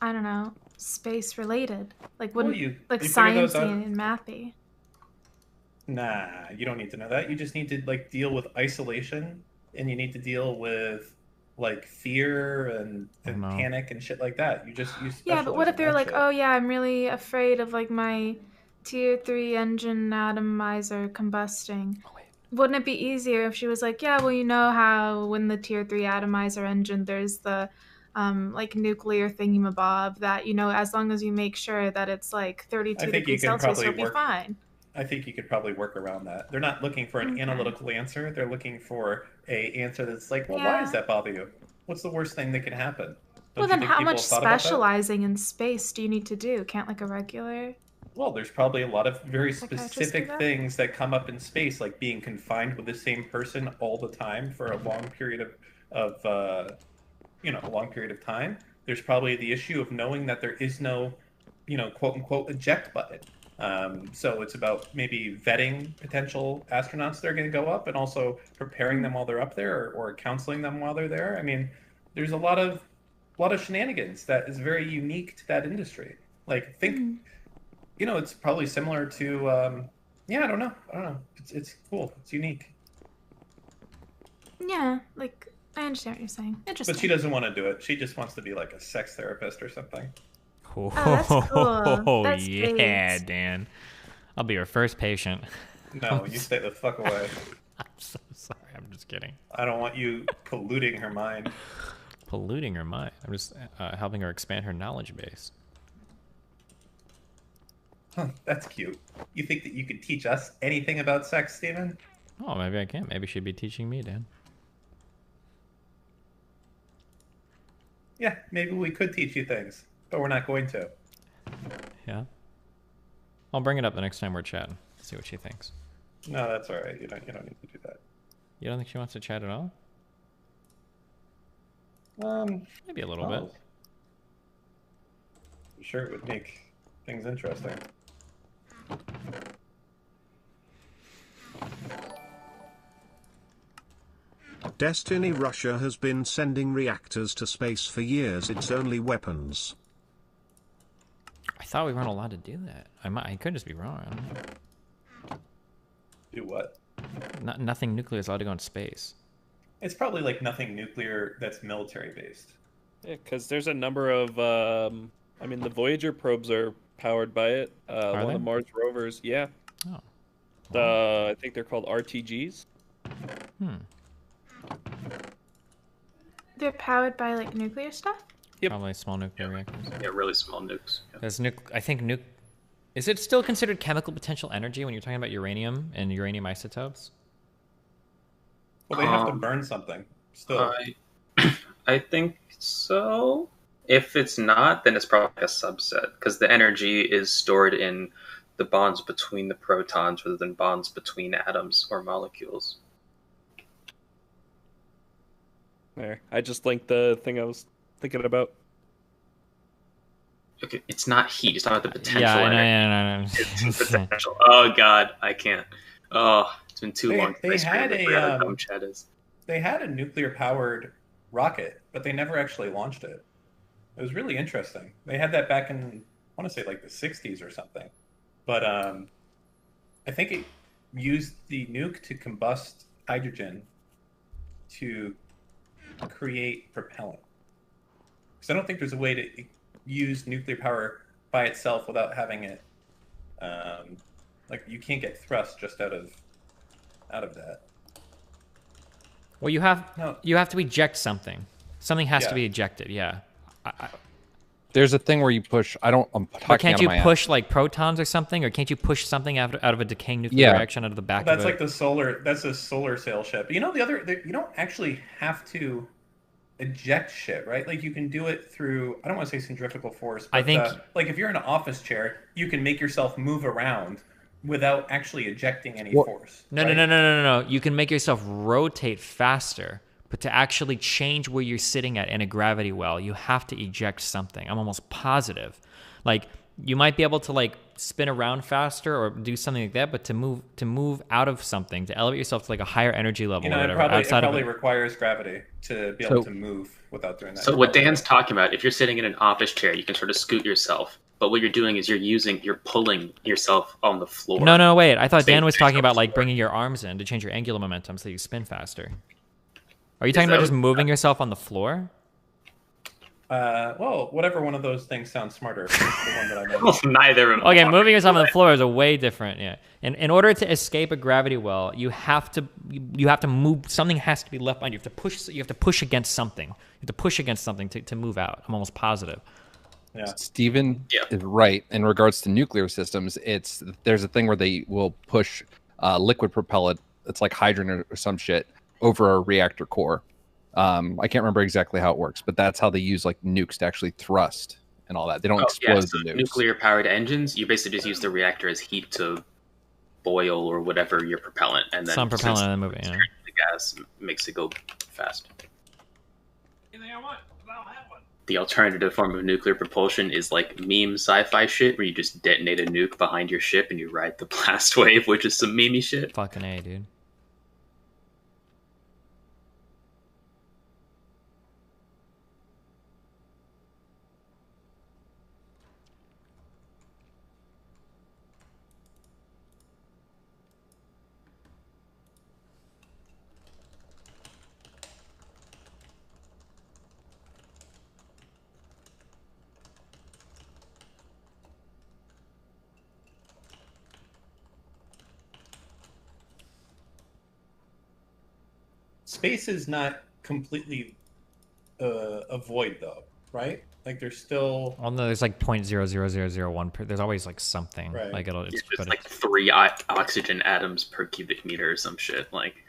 I don't know, space related? Like wouldn't you figure those sciencey out. and mathy? Nah, you don't need to know that. You just need to like deal with isolation, and you need to deal with like fear and panic and shit like that. You Yeah, but what specialize if in they're that like, shit. oh yeah, I'm really afraid of like my tier 3 engine atomizer combusting. Wouldn't it be easier if she was like, yeah, well, you know how when the tier 3 atomizer engine, there's the like nuclear thingamabob that, you know, as long as you make sure that it's like 32 I think you degrees can Celsius, probably you'll be work. fine. I think you could probably work around that. They're not looking for an Okay. analytical answer. They're looking for a answer that's like, well, why Yeah. does that bother you? What's the worst thing that can happen? Well, Don't then you think how people much have thought about that? specializing in space do you need to do? Can't like a regular? Well, there's probably a lot of very Psychiatrist do specific that? things that come up in space, like being confined with the same person all the time for a long period of a long period of time. There's probably the issue of knowing that there is no, quote unquote eject button. So it's about maybe vetting potential astronauts that are going to go up, and also preparing them while they're up there, or counseling them while they're there. I mean, there's a lot of shenanigans that is very unique to that industry. Like think. It's probably similar to, I don't know. It's cool. It's unique. Yeah, like I understand what you're saying. Interesting. But she doesn't want to do it. She just wants to be like a sex therapist or something. Oh, that's cool. That's yeah, great. Dan. I'll be your first patient. No, you stay the fuck away. I'm so sorry. I'm just kidding. I don't want you polluting her mind. Polluting her mind. I'm just helping her expand her knowledge base. Huh, that's cute. You think that you could teach us anything about sex, Steven? Oh, maybe I can. Maybe she'd be teaching me, Dan. Yeah, maybe we could teach you things, but we're not going to. Yeah. I'll bring it up the next time we're chatting. See what she thinks. No, that's all right. You don't need to do that. You don't think she wants to chat at all? Maybe a little bit. I'm sure it would make things interesting. Destiny Russia has been sending reactors to space for years. It's only weapons. I thought we weren't allowed to do that. I could just be wrong. I don't know. Do what? Nothing nuclear is allowed to go in space. It's probably like nothing nuclear that's military based. Yeah, because there's a number of, the Voyager probes are powered by it. One of they? the Mars rovers, yeah. Oh. I think they're called RTGs. They're powered by like nuclear stuff? Yep. Probably small nuclear reactors. Yeah, really small nukes. Yeah. There's I think is it still considered chemical potential energy when you're talking about uranium and uranium isotopes? Well, they have to burn something. Still. I think so. If it's not, then it's probably a subset, because the energy is stored in the bonds between the protons rather than bonds between atoms or molecules. There. I just linked the thing I was thinking about. Okay, it's not heat. It's not the potential Yeah, I know, energy. yeah, no. It's the potential. Oh god, I can't. Oh, it's been too long. They had They had a nuclear powered rocket, but they never actually launched it. It was really interesting. They had that back in, I want to say like the 60s or something. But I think it used the nuke to combust hydrogen to create propellant. Because I don't think there's a way to use nuclear power by itself without having it. Like you can't get thrust just out of that. Well, you have to eject something. Something has to be ejected. Yeah. There's a thing where you push. I'm talking. But can't out of you my push ass. like protons or something, or can't you push something out of a decaying nuclear reaction out of the back That's of it? like the solar. That's a solar sail ship. You know you don't actually have to eject shit, right? Like you can do it through. I don't want to say centrifugal force. But, I think like if you're in an office chair, you can make yourself move around without actually ejecting any force. No. You can make yourself rotate faster, but to actually change where you're sitting at in a gravity well, you have to eject something. I'm almost positive. Like you might be able to like spin around faster or do something like that, but to move out of something, to elevate yourself to like a higher energy level, You know, or it whatever, probably, outside of requires gravity to be able to move without doing that. So what Dan's talking about, if you're sitting in an office chair, you can sort of scoot yourself. But what you're doing is you're pulling yourself on the floor. No, wait. I thought Dan was talking about like bringing your arms in to change your angular momentum so you spin faster. Are you talking about just moving yourself on the floor? Well, whatever one of those things sounds smarter. The one that I know. Neither of them. Okay, moving yourself on the floor is a way different. Yeah, and in order to escape a gravity well, you have to move. Something has to be left behind. You have to push against something. You have to push against something to move out. I'm almost positive. Yeah. Steven is right in regards to nuclear systems. There's a thing where they will push liquid propellant. It's like hydrogen or some shit over a reactor core. I can't remember exactly how it works, but that's how they use like nukes to actually thrust and all that. They don't explode the nukes. Nuclear-powered engines, you basically just use the reactor as heat to boil or whatever your propellant, and then some propellant and then move it. Yeah. The gas makes it go fast. The alternative form of nuclear propulsion is like meme sci-fi shit, where you just detonate a nuke behind your ship and you ride the blast wave, which is some memey shit. Fucking A, dude. Space is not completely a void, though, right? Like there's still. Well, no, there's like 0.00001. There's always like something. Right. Like it's just like 3 oxygen atoms per cubic meter or some shit. Like.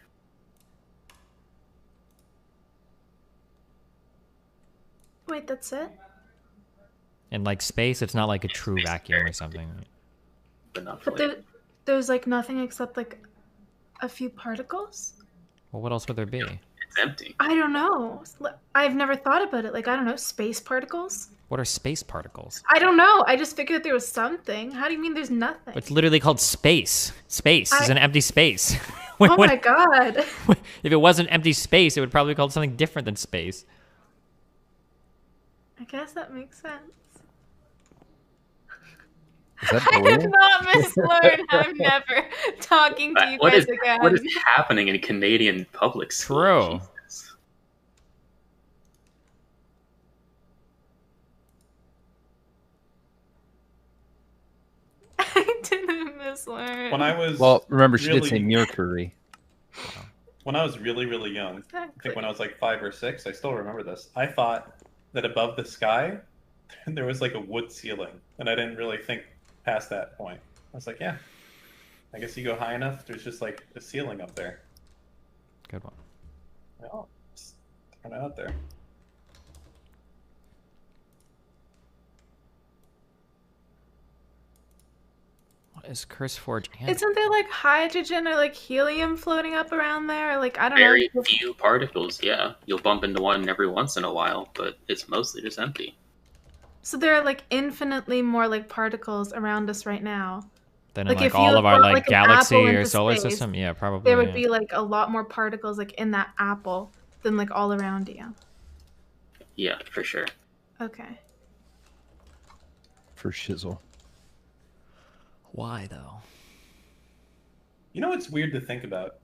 Wait, that's it? In like space, it's not like a true vacuum or something. But there's like nothing except like a few particles? Well, what else would there be? It's empty. I don't know. I've never thought about it. Like, I don't know, space particles? What are space particles? I don't know. I just figured there was something. How do you mean there's nothing? It's literally called space. Space is an empty space. Oh my god. If it wasn't empty space, it would probably be called something different than space. I guess that makes sense. Is that I did not mislearn. I'm never talking to you guys again. What is happening in Canadian public school? True. Jesus. I didn't mislearn. When I was remember she did say Mercury. When I was really, really young, I think when I was like 5 or 6, I still remember this. I thought that above the sky, there was like a wood ceiling, and I didn't really think past that point. I was like, yeah, I guess you go high enough, there's just like a ceiling up there. Good one. Well, just turn it out there. What is CurseForge? Isn't there like hydrogen or like helium floating up around there? Or, like, I don't Very know. few particles, yeah. You'll bump into one every once in a while, but it's mostly just empty. So there are like infinitely more like particles around us right now. Then in like if you all of our brought, like an galaxy apple or into solar space, system, yeah, probably. There would yeah. be like a lot more particles like in that apple than like all around you. Yeah, for sure. Okay. For shizzle. Why though? You know what's weird to think about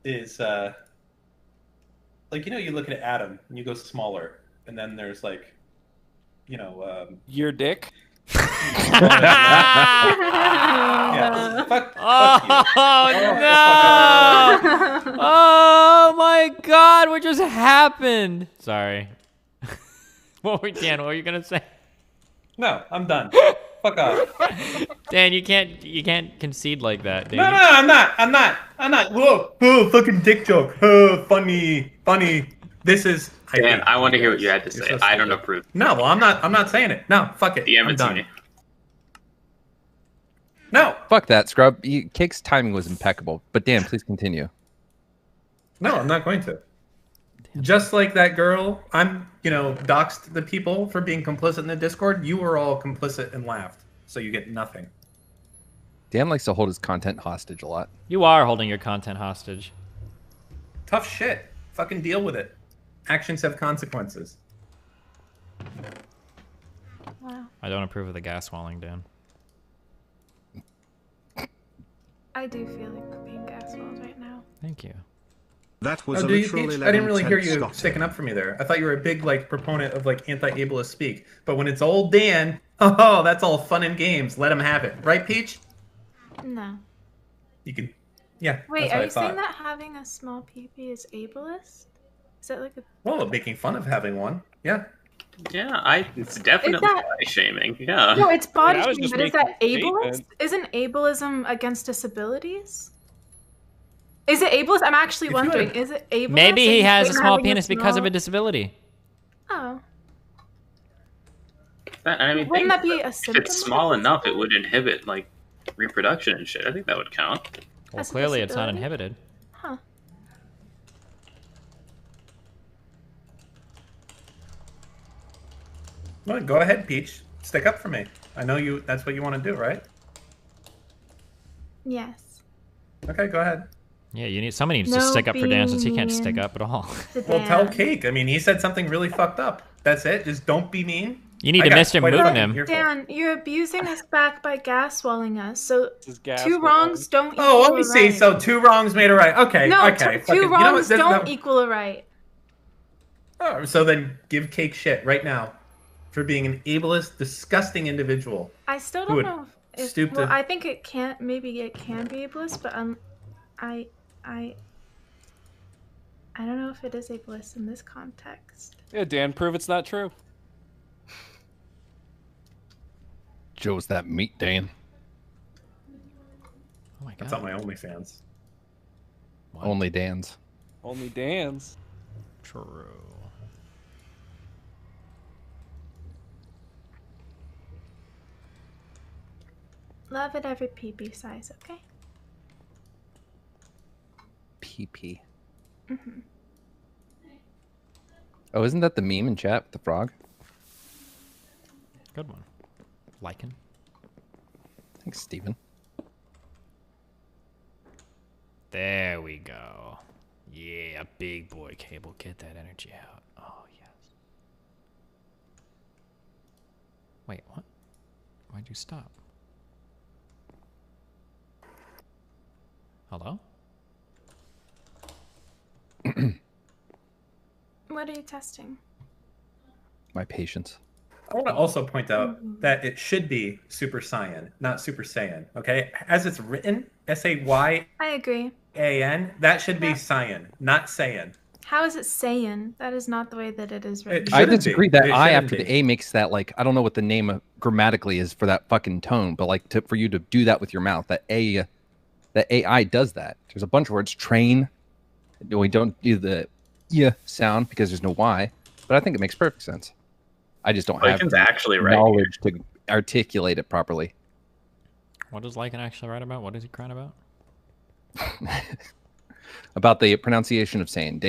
is like, you know, you look at an atom and you go smaller, and then there's like, you know, your dick. Yeah. Fuck you. Oh no! Oh my god, what just happened? Sorry. What were you gonna say? No, I'm done. Fuck off. Dan, you can't concede like that, dude. No, I'm not. Whoa, fucking dick joke. Funny. This is. Dan, I want to hear what you had to say. I don't approve. No, well, I'm not saying it. No, fuck it. DM I'm it to done. me. No. Fuck that, Scrub. Cake's timing was impeccable. But Dan, please continue. No, I'm not going to. Just like that girl, I'm, doxed the people for being complicit in the Discord. You were all complicit and laughed, so you get nothing. Dan likes to hold his content hostage a lot. You are holding your content hostage. Tough shit. Fucking deal with it. Actions have consequences. Wow. I don't approve of the gas walling, Dan. I do feel like we're being gaswalled right now. Thank you. That was Oh, a do you, literal Peach? 11 I didn't really hear you Scott. sticking up for me there. I thought you were a big like proponent of like anti-ableist speak. But when it's old Dan, oh, that's all fun and games. Let him have it, right, Peach? No. You can. Yeah. Wait, that's what are I you thought. saying that having a small peepee is ableist? Is that like a... Well, making fun of having one. Yeah. Yeah, it's definitely that- body shaming. Yeah. No, it's body I was shaming, just but is making that a ableist? statement. Isn't ableism against disabilities? Is it ableist? I'm actually wondering. Is it ableist? Maybe Are he you has a saying small having penis because of small- a disability. Oh. I mean, Wouldn't that be a if symptom? it's small enough, it would inhibit like reproduction and shit. I think that would count. Well, As a clearly it's not disability? inhibited. Huh. Well, go ahead, Peach. Stick up for me. I know you. That's what you want to do, right? Yes. Okay, go ahead. Yeah, you need somebody needs to No stick up for Dan since he being can't stick mean up at all. to Well, tell Dan. Cake. I mean, he said something really fucked up. That's it. Just don't be mean. You need I to got Mr. quite a Moon fucking him. earful. Dan, you're abusing us back by gaswalling us. So is gas two walling. wrongs don't equal Oh, let me a see. right. So 2 wrongs made a right. Okay. No, okay. two fucking- you know wrongs what, this- don't no- equal a right. Oh, so then give Cake shit right now for being an ableist, disgusting individual. I still Who don't would know if stoop well, to- I think it can't. Maybe it can be ableist, but I don't know if it is ableist in this context. Yeah, Dan, prove it's not true. Joe's that meat, Dan. Oh my That's on my OnlyFans. Only Dan's. Only Dan's. True. Love at every PP size, okay? PP. Mm-hmm. Oh, isn't that the meme in chat with the frog? Good one. Lichen. Thanks, Steven. There we go. Yeah, big boy cable. Get that energy out. Oh, yes. Wait, what? Why'd you stop? Hello? What are you testing? My patience. I want to also point out that it should be Super Saiyan, not Super Saiyan. Okay, as it's written, SAYAN, I agree. that should be Saiyan, not Saiyan. How is it Saiyan? That is not the way that it is written. I disagree that It I shouldn't after be. the A makes that like I don't know what the name grammatically is for that fucking tone, but like for you to do that with your mouth, that AI does that. There's a bunch of words. Train. We don't do the sound because there's no Y, but I think it makes perfect sense. I just don't have Liken's the actually right knowledge to articulate it properly. What is Lichen actually right about? What is he crying about? About the pronunciation of saying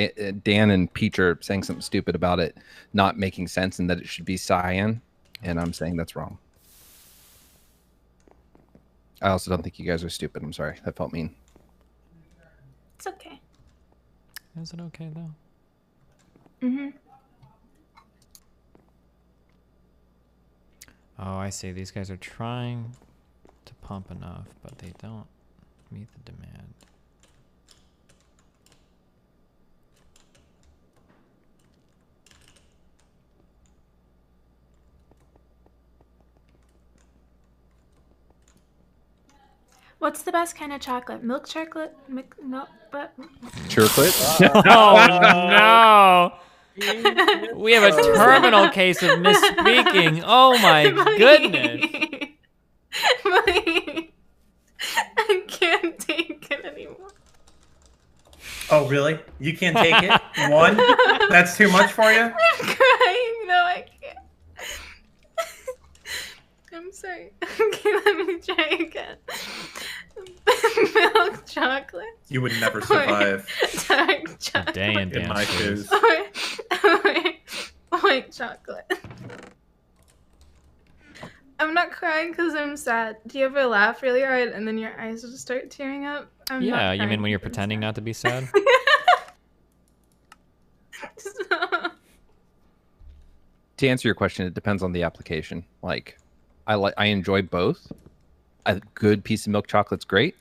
Dan and Peach are saying something stupid about it not making sense and that it should be cyan, and I'm saying that's wrong. I also don't think you guys are stupid. I'm sorry. That felt mean. It's okay. Is it okay, though? Mm-hmm. Oh, I see. These guys are trying to pump enough, but they don't meet the demand. What's the best kind of chocolate? Milk chocolate? No, but... Chocolate? Oh, no! We have a terminal case of misspeaking. Oh, my goodness. I can't take it anymore. Oh, really? You can't take it? One? That's too much for you? I'm crying. No, I can't. I'm sorry. Okay, let me try again. Milk chocolate. You would never survive. Dark chocolate. Day and In my dance shoes. White chocolate. I'm not crying because I'm sad. Do you ever laugh really hard and then your eyes just start tearing up? I'm not Yeah, you mean crying when you're 'cause I'm pretending not to be sad? To answer your question, it depends on the application. Like, I enjoy both. A good piece of milk chocolate's great.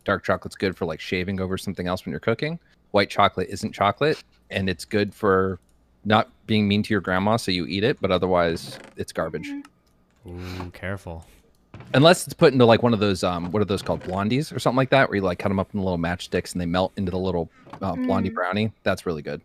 Dark chocolate's good for like shaving over something else when you're cooking. White chocolate isn't chocolate, and it's good for not being mean to your grandma, so you eat it. But otherwise, it's garbage. Ooh, careful. Unless it's put into like one of those what are those called, blondies or something like that, where you like cut them up in little matchsticks and they melt into the little blondie brownie. That's really good.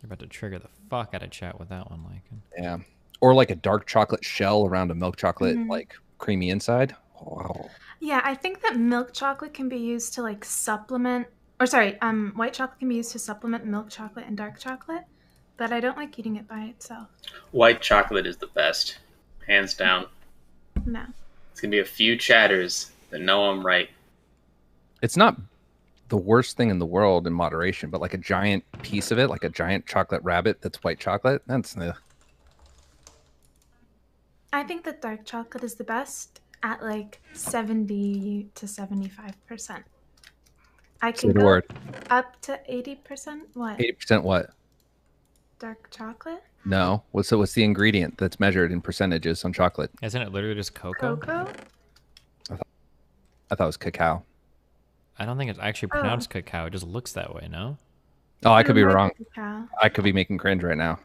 You're about to trigger the fuck out of chat with that one, like. Yeah, or like a dark chocolate shell around a milk chocolate, Mhm. like creamy inside. Wow. Yeah, I think that milk chocolate can be used to like supplement, or sorry, white chocolate can be used to supplement milk chocolate and dark chocolate, but I don't like eating it by itself. White chocolate is the best, hands down. No. It's gonna be a few chatters that know I'm right. It's not the worst thing in the world in moderation, but like a giant piece of it, like a giant chocolate rabbit that's white chocolate, that's I think that dark chocolate is the best at like 70 to 75%. I Say can the go word. up to 80%. What? 80% what? Dark chocolate? No. What's the ingredient that's measured in percentages on chocolate? Isn't it literally just cocoa? Cocoa? I thought it was cacao. I don't think it's actually Oh. pronounced cacao. It just looks that way, no? Oh, I could be like wrong. cacao. I could be making cringe right now.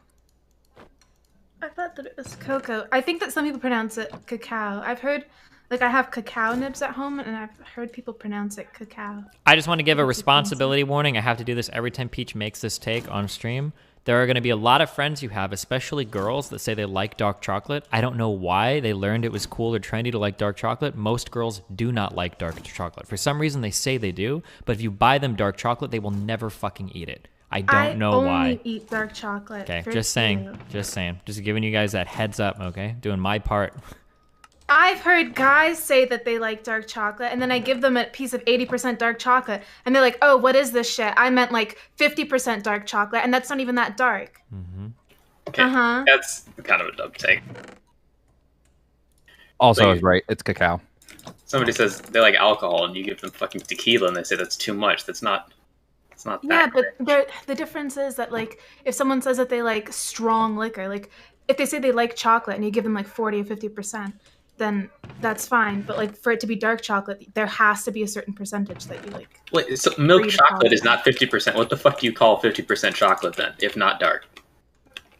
I thought that it was cocoa. I think that some people pronounce it cacao. I've heard, like, I have cacao nibs at home, and I've heard people pronounce it cacao. I just want to give a responsibility warning. I have to do this every time Peach makes this take on stream. There are going to be a lot of friends you have, especially girls, that say they like dark chocolate. I don't know why. They learned it was cool or trendy to like dark chocolate. Most girls do not like dark chocolate. For some reason, they say they do, but if you buy them dark chocolate, they will never fucking eat it. I don't know why. I only eat dark chocolate. Okay, for just saying. you. Just saying. Just giving you guys that heads up, okay? Doing my part. I've heard guys say that they like dark chocolate, and then I give them a piece of 80% dark chocolate, and they're like, oh, what is this shit? I meant like 50% dark chocolate, and that's not even that dark. Okay, that's kind of a dumb take. Also, I Like- was right. It's cacao. Somebody says they like alcohol, and you give them fucking tequila, and they say that's too much. That's not. It's not Yeah, that. but the difference is that, like, if someone says that they like strong liquor, like, if they say they like chocolate and you give them like 40 or 50%, then that's fine. But like, for it to be dark chocolate, there has to be a certain percentage that you like. Wait, so milk for you to call chocolate it. is not 50%. What the fuck do you call 50% chocolate then, if not dark?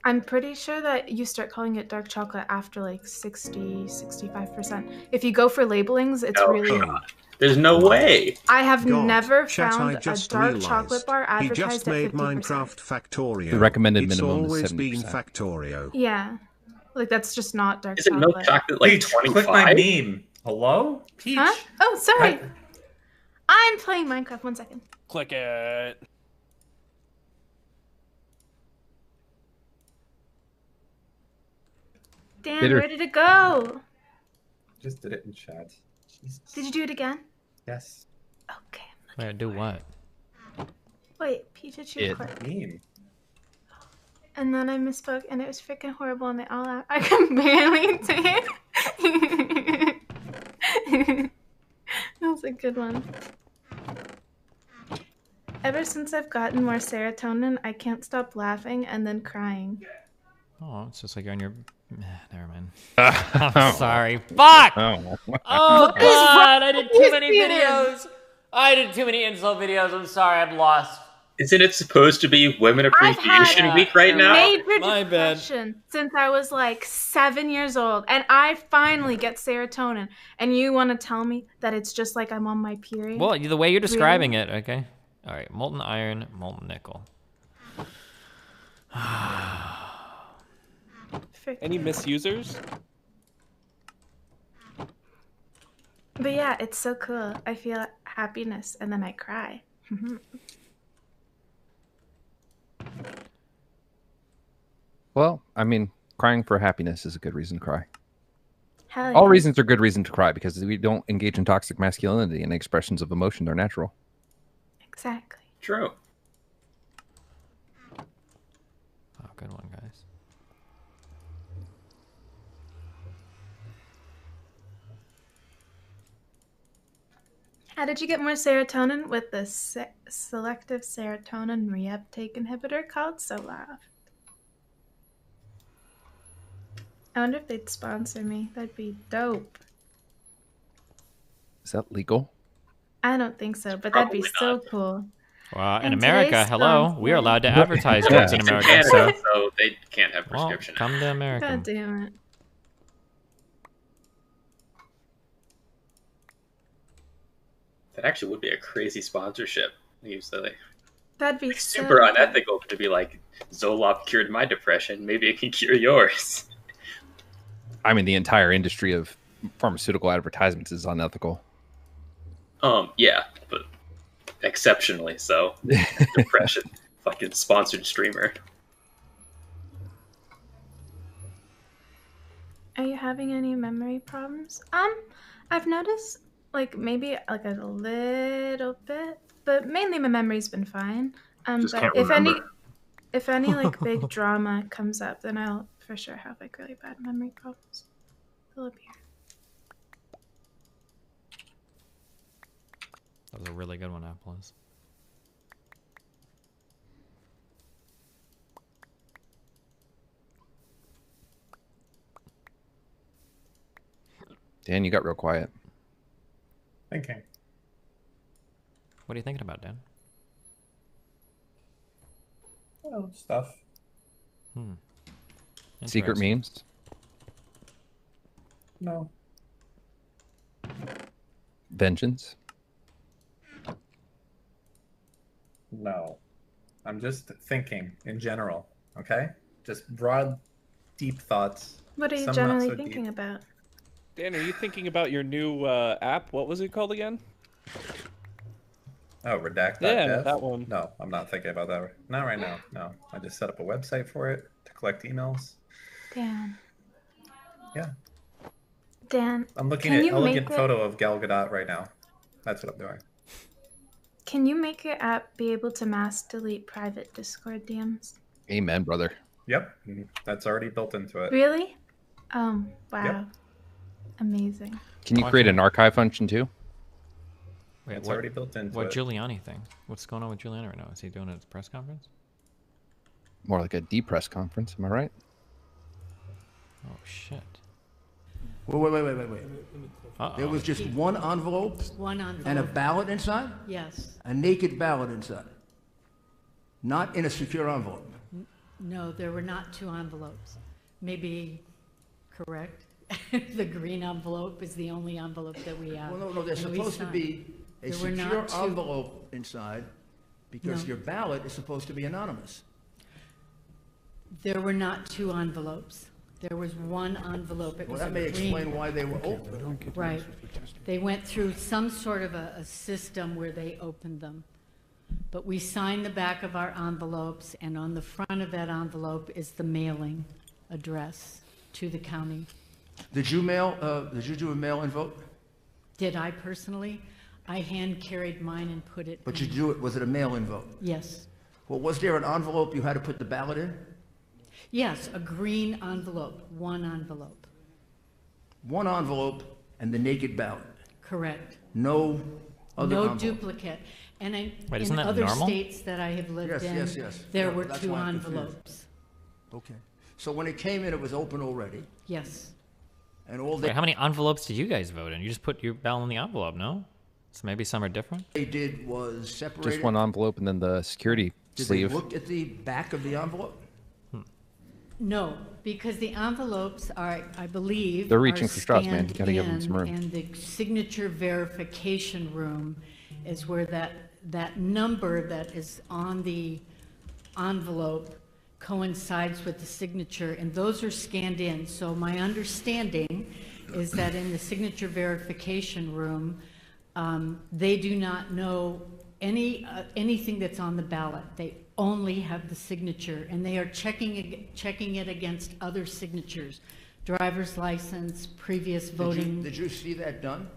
I'm pretty sure that you start calling it dark chocolate after like 60, 65%. If you go for labelings, it's Oh, really. God. There's no way. I have God, never chat, found I a just dark realized chocolate bar he advertised just at made 50%. Minecraft Factorio. The recommended It's minimum is always been 70%. Factorio. Yeah, like that's just not dark Isn't chocolate. milk chocolate like Peach, 25? click my meme. Hello? Peach. Huh? Oh, sorry. I'm playing Minecraft. 1 second. Click it. Dan, Bitter. where did it go? Just did it in chat. Jesus. Did you do it again? Yes. Okay. Wait, do what? Wait, Pikachu It. click. Meme. And then I misspoke, and it was freaking horrible, and they all out. I can barely say it. That was a good one. Ever since I've gotten more serotonin, I can't stop laughing and then crying. Oh, it's just like you're on your... Never mind. I'm sorry. Fuck! Oh. Oh, God! I did too with many you? videos! I did too many insult videos. I'm sorry. I'm lost. Isn't it supposed to be Women Appreciation had Week right now? Major My bad. depression since I was like 7 years old, and I finally get serotonin. And you want to tell me that it's just like I'm on my period? Well, the way you're describing it, okay. All right, molten iron, molten nickel. Any misusers? But yeah, it's so cool. I feel happiness, and then I cry. Well, I mean, crying for happiness is a good reason to cry. Hell All yeah. reasons are good reason to cry because we don't engage in toxic masculinity and expressions of emotion. They're natural. Exactly. True. Oh, good one, guys. How did you get more serotonin with the selective serotonin reuptake inhibitor called Solaf? I wonder if they'd sponsor me. That'd be dope. Is that legal? I don't think so, but that'd be so cool. Well, in And America, today's hello, we are sponsor- allowed to advertise drugs in It's in America, Canada, so so they can't have well, prescription. come to America. God damn it. That actually would be a crazy sponsorship. Usually, That'd be super so unethical to be like, Zoloft cured my depression. Maybe it can cure yours. I mean, the entire industry of pharmaceutical advertisements is unethical. Yeah, but exceptionally so. Depression, fucking sponsored streamer. Are you having any memory problems? I've noticed like maybe like a little bit, but mainly my memory's been fine. Just But can't if remember. any like big drama comes up, then I'll for sure have like really bad memory problems. They'll appear. That was a really good one, Apples. Dan, you got real quiet. Thinking. What are you thinking about, Dan? Well, stuff. Secret Interesting. memes? No. Vengeance? No. I'm just thinking in general, okay? Just broad, deep thoughts. What are you Some not generally so thinking deep. about? Dan, are you thinking about your new app? What was it called again? Oh, redact. Yeah, that one. No, I'm not thinking about that. Not right now. No, I just set up a website for it to collect emails. Dan. Yeah. Dan. I'm looking can at you elegant make photo of Gal Gadot right now. That's what I'm doing. Can you make your app be able to mass delete private Discord DMs? Amen, brother. Yep, that's already built into it. Really? Wow. Yep. Amazing. Can you create an archive function too? Wait, It's already built into what it. Giuliani thing? What's going on with Giuliani right now? Is he doing it at his press conference? More like a depress conference, am I right? Oh shit. Wait. Uh-oh. There was just one envelope One envelope. and a ballot inside? Yes. A naked ballot inside. Not in a secure envelope. No, there were not two envelopes. Maybe correct. The green envelope is the only envelope that we have. Well, no, there's and we supposed to signed. be a There were secure not two. envelope inside because No. your ballot is supposed to be anonymous. There were not two envelopes. There was one envelope. It Well, was that a may green- explain why they were open. Right. They went through some sort of a system where they opened them. But we signed the back of our envelopes, and on the front of that envelope is the mailing address to the county. Did you mail? Did you do a mail-in vote? Did I personally? I hand carried mine and put it But in. you do it. Was it a mail-in vote? Yes. Well, was there an envelope you had to put the ballot in? Yes, a green envelope, one envelope. One envelope and the naked ballot. Correct. No other No envelope. duplicate. And Wait, isn't in that other normal? states that I have lived Yes, in, yes. there Yeah, were that's two why I'm confused. envelopes. Okay. So when it came in, it was open already. Yes. And all Wait, how many envelopes did you guys vote in? You just put your ballot in the envelope, no? So maybe some are different? they did was separate. Just one envelope and then the security Did sleeve. they look at the back of the envelope? No, because the envelopes are, I believe, They're reaching are for straws, man. You scanned gotta give them some in, room. And the signature verification room is where that number that is on the envelope coincides with the signature, and those are scanned in. So my understanding is that in the signature verification room, they do not know anything that's on the ballot. They only have the signature, and they are checking it against other signatures, driver's license, previous voting. Did you see that done?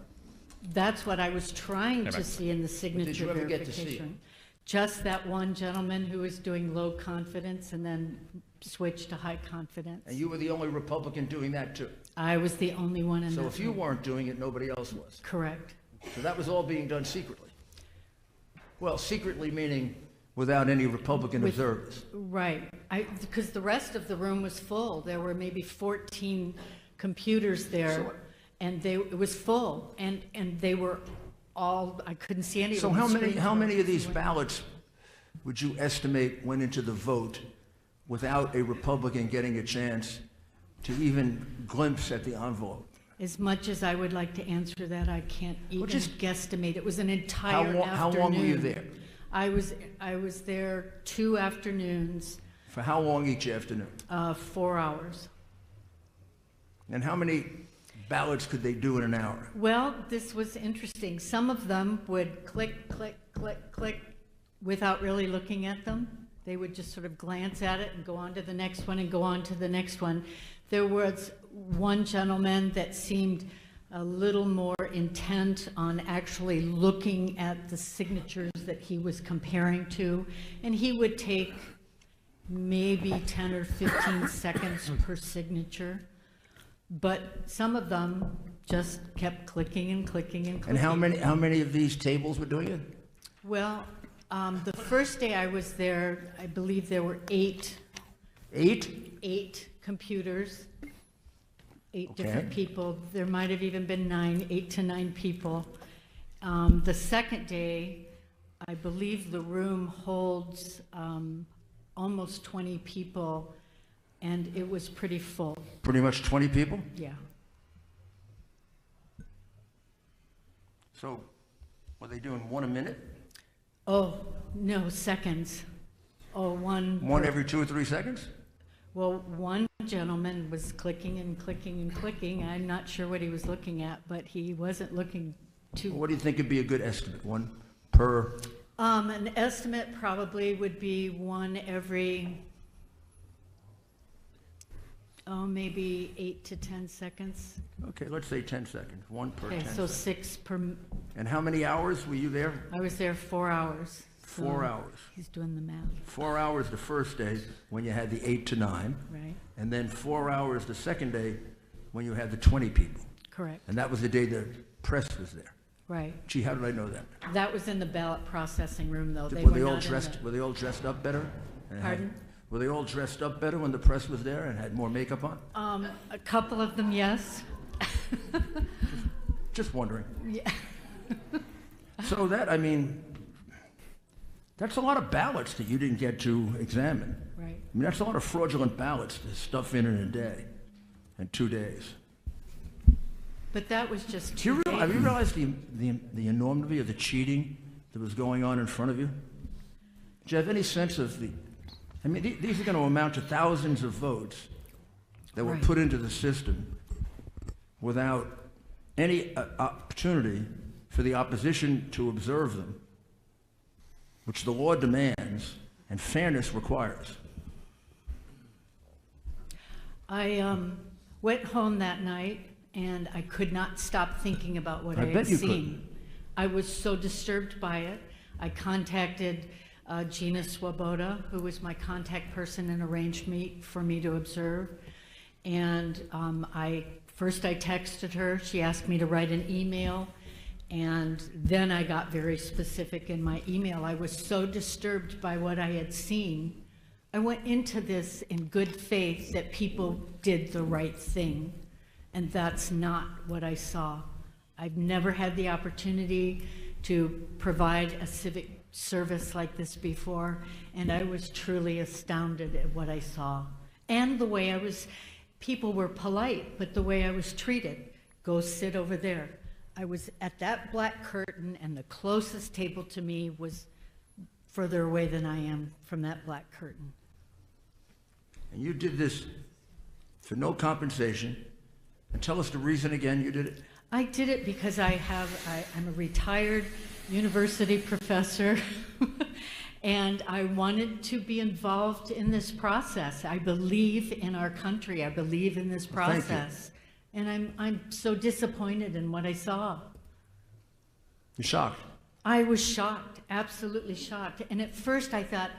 That's what I was trying to see in the But signature did you ever get to see it? verification. Just that one gentleman who was doing low confidence and then switched to high confidence. And you were the only Republican doing that too. I was the only one in that. So if you room. weren't doing it, nobody else was. Correct. So that was all being done secretly. Well, secretly meaning without any Republican observers. Right. Because the rest of the room was full. There were maybe 14 computers there, and it was full, and they were all, I couldn't see any of them. So how many of these ballots would you estimate went into the vote without a Republican getting a chance to even glimpse at the envelope? As much as I would like to answer that, I can't even guesstimate. It was an entire afternoon. How long were you there? I was there 2 afternoons. For how long each afternoon? 4 hours. And how many ballots could they do in an hour? Well, this was interesting. Some of them would click, click, click, click without really looking at them. They would just sort of glance at it and go on to the next one and go on to the next one. There was one gentleman that seemed a little more intent on actually looking at the signatures that he was comparing to, and he would take maybe 10 or 15 seconds per signature. But some of them just kept clicking and clicking and clicking. And how many of these tables were doing it? Well, the first day I was there, I believe there were 8. 8? 8 computers, 8 Okay. different people. There might have even been 9, 8 to 9 people. The second day, I believe the room holds almost 20 people, and it was pretty full. Pretty much 20 people? Yeah. So, were they doing one a minute? Oh, no, seconds. Oh, one. One every 2 or 3 seconds? Well, one gentleman was clicking and clicking and clicking. I'm not sure what he was looking at, but he wasn't looking too. What do you think would be a good estimate? One per? An estimate probably would be one every, maybe 8 to 10 seconds. Okay, let's say 10 seconds. One per 10 Okay, so seconds. 6 per. And how many hours were you there? I was there 4 hours. 4 hours. He's doing the math. 4 hours the first day when you had the 8 to 9. Right. And then 4 hours the second day when you had the 20 people. Correct. And that was the day the press was there. Right. Gee, how did I know that? That was in the ballot processing room, though. Were they all not in dressed? the- Were they all dressed up better? And Pardon? Were they all dressed up better when the press was there and had more makeup on? A couple of them, yes. Just wondering. Yeah. So that, I mean, that's a lot of ballots that you didn't get to examine. Right. I mean, that's a lot of fraudulent ballots to stuff in a day, in 2 days. But that was just Do you 2 days. have you realized the enormity of the cheating that was going on in front of you? Do you have any sense of the, I mean, these are going to amount to thousands of votes that were Right. put into the system without any opportunity for the opposition to observe them, which the law demands and fairness requires. I went home that night, and I could not stop thinking about what I had bet you seen. I was so disturbed by it. I contacted Gina Swoboda, who was my contact person and arranged for me to observe. And first I texted her. She asked me to write an email. And then I got very specific in my email. I was so disturbed by what I had seen. I went into this in good faith that people did the right thing. And that's not what I saw. I've never had the opportunity to provide a civic service like this before, and I was truly astounded at what I saw. And the way people were polite, but the way I was treated. Go sit over there. I was at that black curtain, and the closest table to me was further away than I am from that black curtain. And you did this for no compensation. And tell us the reason again you did it. I did it because I'm a retired university professor, and I wanted to be involved in this process. I believe in our country. I believe in this Well, thank you. process. And I'm so disappointed in what I saw. You're shocked. I was shocked, absolutely shocked. And at first I thought,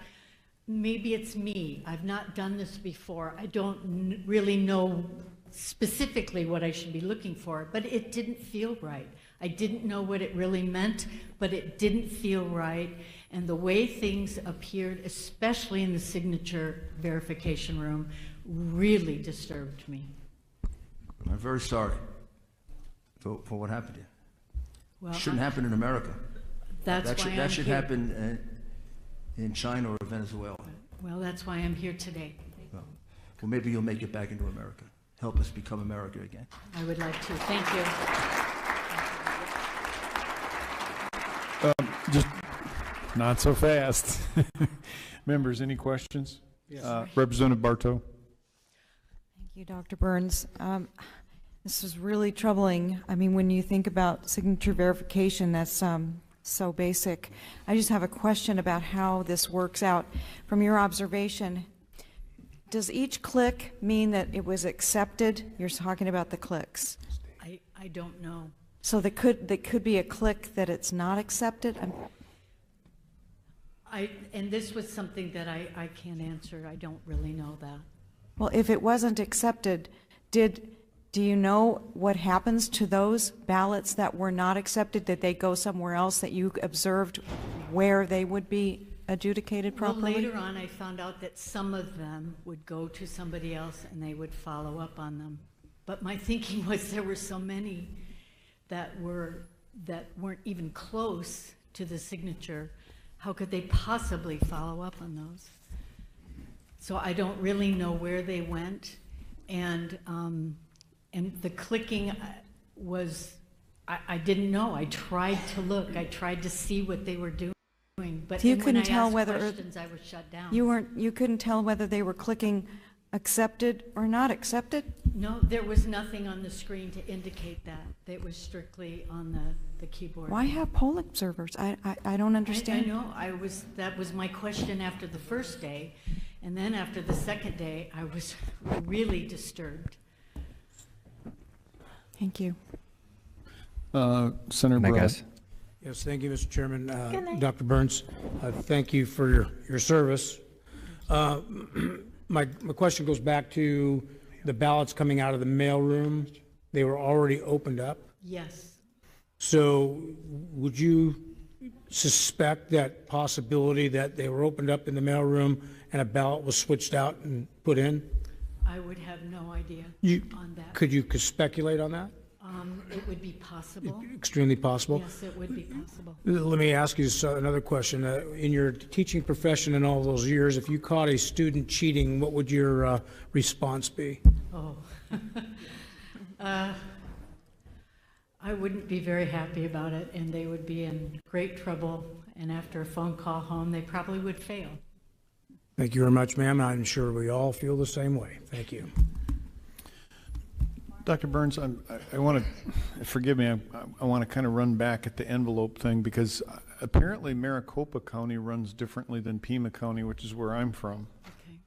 maybe it's me. I've not done this before. I don't really know specifically what I should be looking for, but it didn't feel right. I didn't know what it really meant, but it didn't feel right. And the way things appeared, especially in the signature verification room, really disturbed me. I'm very sorry for what happened to you. Well, Shouldn't happen in America. That's that why should, I'm that should here. happen in China or Venezuela. Well, that's why I'm here today. Well, maybe you'll make it back into America. Help us become America again. I would like to. Thank you. Just not so fast. Members, any questions? Yes. Representative Bartow. Thank you, Dr. Burns. This is really troubling. I mean, when you think about signature verification, that's so basic. I just have a question about how this works out. From your observation, does each click mean that it was accepted? You're talking about the clicks. I don't know. So there could be a click that it's not accepted? And this was something that I can't answer. I don't really know that. Well, if it wasn't accepted, do you know what happens to those ballots that were not accepted? Did they go somewhere else that you observed where they would be adjudicated properly? Well, later on I found out that some of them would go to somebody else and they would follow up on them. But my thinking was there were so many that weren't even close to the signature. How could they possibly follow up on those? So I don't really know where they went, and the clicking was, I didn't know. I tried to look. I tried to see what they were doing, but So you when couldn't I tell asked whether questions, I was shut down. you couldn't tell whether they were clicking accepted or not accepted? No, there was nothing on the screen to indicate that. It was strictly on the keyboard. Why have poll observers? I don't understand. I know. That was my question after the first day, and then after the second day, I was really disturbed. Thank you. Senator Brown. Yes, thank you, Mr. Chairman. Good night. Dr. Burns, thank you for your service. My question goes back to the ballots coming out of the mailroom. They were already opened up. Yes. So would you suspect that possibility that they were opened up in the mailroom and a ballot was switched out and put in? I would have no idea on that. Could you speculate on that? It would be possible. Extremely possible. Yes, it would be possible. Let me ask you another question. In your teaching profession in all those years, if you caught a student cheating, what would your response be? Oh. I wouldn't be very happy about it, and they would be in great trouble, and after a phone call home, they probably would fail. Thank you very much, ma'am. I'm sure we all feel the same way. Thank you. Dr. Burns, I want to, forgive me, I want to kind of run back at the envelope thing, because apparently Maricopa County runs differently than Pima County, which is where I'm from. Okay.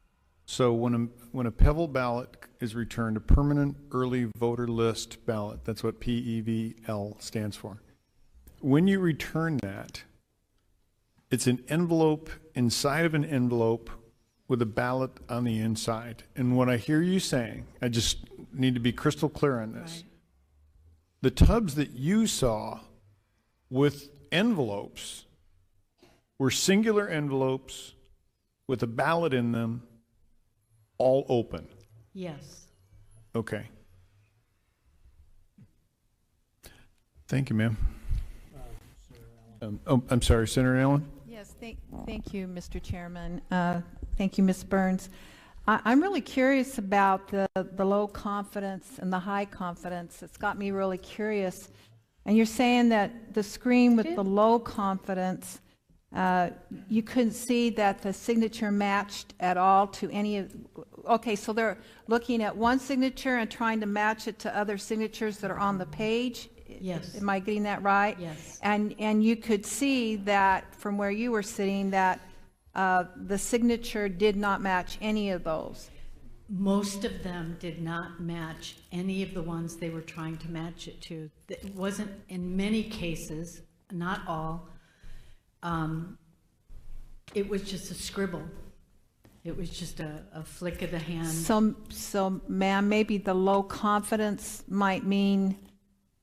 So when a Pebble ballot is returned, a permanent early voter list ballot, that's what PEVL stands for. When you return that, it's an envelope inside of an envelope with a ballot on the inside. And what I hear you saying, I just need to be crystal clear on this. Right. The tubs that you saw with envelopes were singular envelopes with a ballot in them, all open. Yes. Okay. Thank you, ma'am. I'm sorry, Senator Allen? Yes, thank you, Mr. Chairman. Thank you, Ms. Burns. I'm really curious about the low confidence and the high confidence. It's got me really curious. And you're saying that the screen with the low confidence, you couldn't see that the signature matched at all to any of, okay, so they're looking at one signature and trying to match it to other signatures that are on the page? Yes. Am I getting that right? Yes. And you could see that from where you were sitting that the signature did not match any of those. Most of them did not match any of the ones they were trying to match it to. It wasn't, in many cases, not all, it was just a scribble. It was just a flick of the hand. So ma'am, maybe the low confidence might mean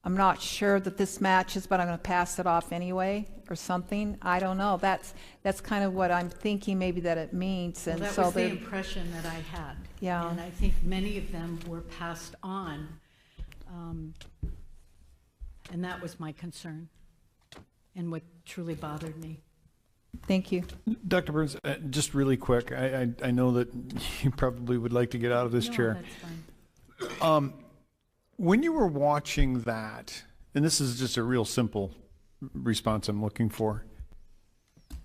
I'm not sure that this matches, but I'm going to pass it off anyway, or something. I don't know. That's kind of what I'm thinking maybe that it means. And Well, that so was the they're- impression that I had. Yeah. And I think many of them were passed on. And that was my concern and what truly bothered me. Thank you. Dr. Burns, just really quick, I know that you probably would like to get out of this chair. That's fine. When you were watching that, and this is just a real simple response I'm looking for,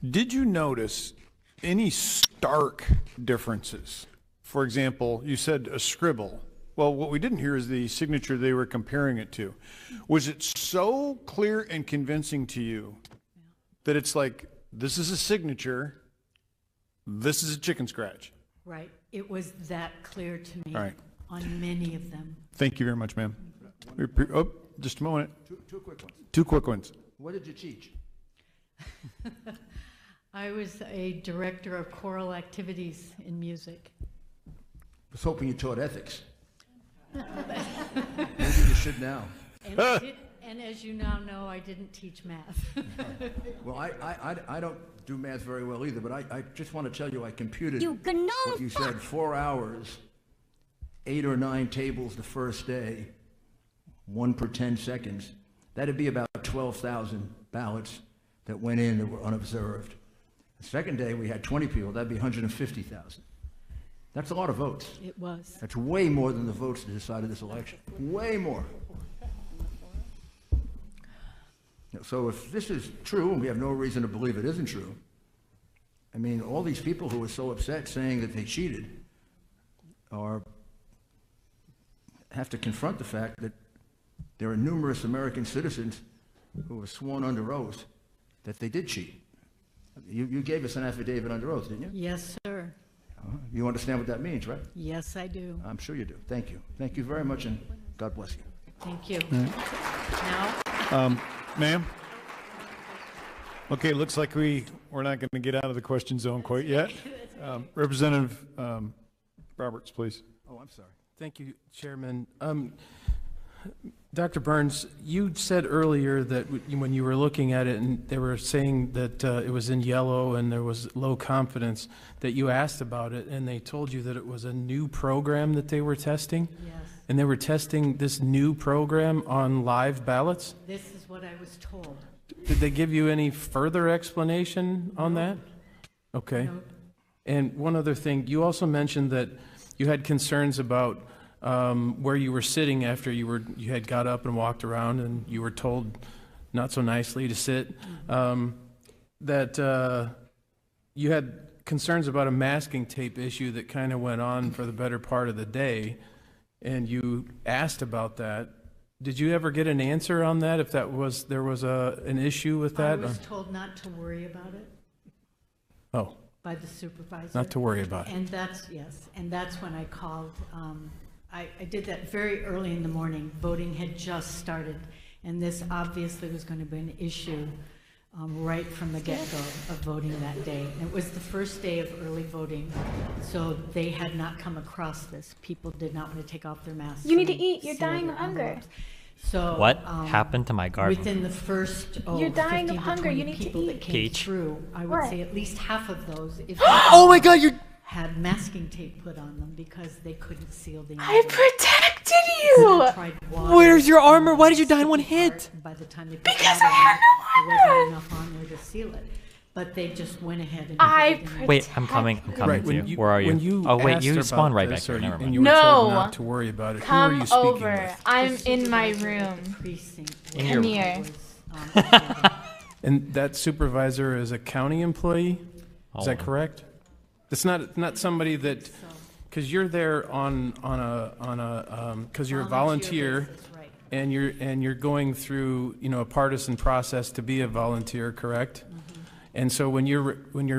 did you notice any stark differences? For example, you said a scribble. Well, what we didn't hear is the signature they were comparing it to. Was it so clear and convincing to you that it's like, this is a signature, this is a chicken scratch? Right. It was that clear to me. All right. On many of them. Thank you very much, ma'am. Oh, just a moment. Two quick ones. Two quick ones. What did you teach? I was a director of choral activities in music. I was hoping you taught ethics. Maybe you should now. And as you now know, I didn't teach math. Well, I don't do math very well either, but I just want to tell you I computed what you said, 4 hours, 8 or 9 tables the first day, 1 per 10 seconds. That'd be about 12,000 ballots that went in that were unobserved. The second day we had 20 people, that'd be 150,000. That's a lot of votes. It was. That's way more than the votes that decided this election. Way more. So if this is true, and we have no reason to believe it isn't true, I mean, all these people who are so upset saying that they cheated have to confront the fact that there are numerous American citizens who were sworn under oath that they did cheat. You gave us an affidavit under oath, didn't you? Yes, sir. You understand what that means, right? Yes, I do. I'm sure you do. Thank you. Thank you very much, and God bless you. Thank you. Now, ma'am. Okay, looks like we're not going to get out of the question zone quite yet. Representative Roberts, please. Oh, I'm sorry. Thank you, Chairman. Dr. Burns, you said earlier that when you were looking at it and they were saying that it was in yellow and there was low confidence, that you asked about it and they told you that it was a new program that they were testing? Yes. And they were testing this new program on live ballots? This is what I was told. Did they give you any further explanation on that? Okay. No. And one other thing, you also mentioned that you had concerns about where you were sitting after you had got up and walked around, and you were told not so nicely to sit. That you had concerns about a masking tape issue that kind of went on for the better part of the day, and you asked about that. Did you ever get an answer on that? If there was an issue with that? I was told not to worry about it. Oh. By the supervisor. Not to worry about it. And that's when I called. I did that very early in the morning. Voting had just started, and this obviously was going to be an issue right from the get-go of voting that day. And it was the first day of early voting, so they had not come across this. People did not want to take off their masks. You need to and eat. You're seal dying their of hunger. envelopes. So What happened to my garden? Within the first You're dying 15 of to hunger. 20 You need to people that eat. came Peach. through, I would What? say at least half of those, if Oh my God, you're had masking tape put on them because they couldn't seal the I envelope. protected you. Tried water, Where's your armor? Why did you die in one sticky hit? part, and by the time they put Because water I had on it, there wasn't enough on there to seal it. But they just went ahead and I put it in. Wait, I'm coming Right, to you. Where are you? When you Oh wait, asked you about spawned right back this, here. or you- Never and mind. you were told No. not to worry about it. Who Come are you speaking over. with? I'm The in my supervisor of room. the precinct In was- your- Come here. was, And that supervisor is a county employee? Is that correct? It's not somebody that, because you're there on a because you're a volunteer, basis, right. and you're going through a partisan process to be a volunteer, correct? And so when you're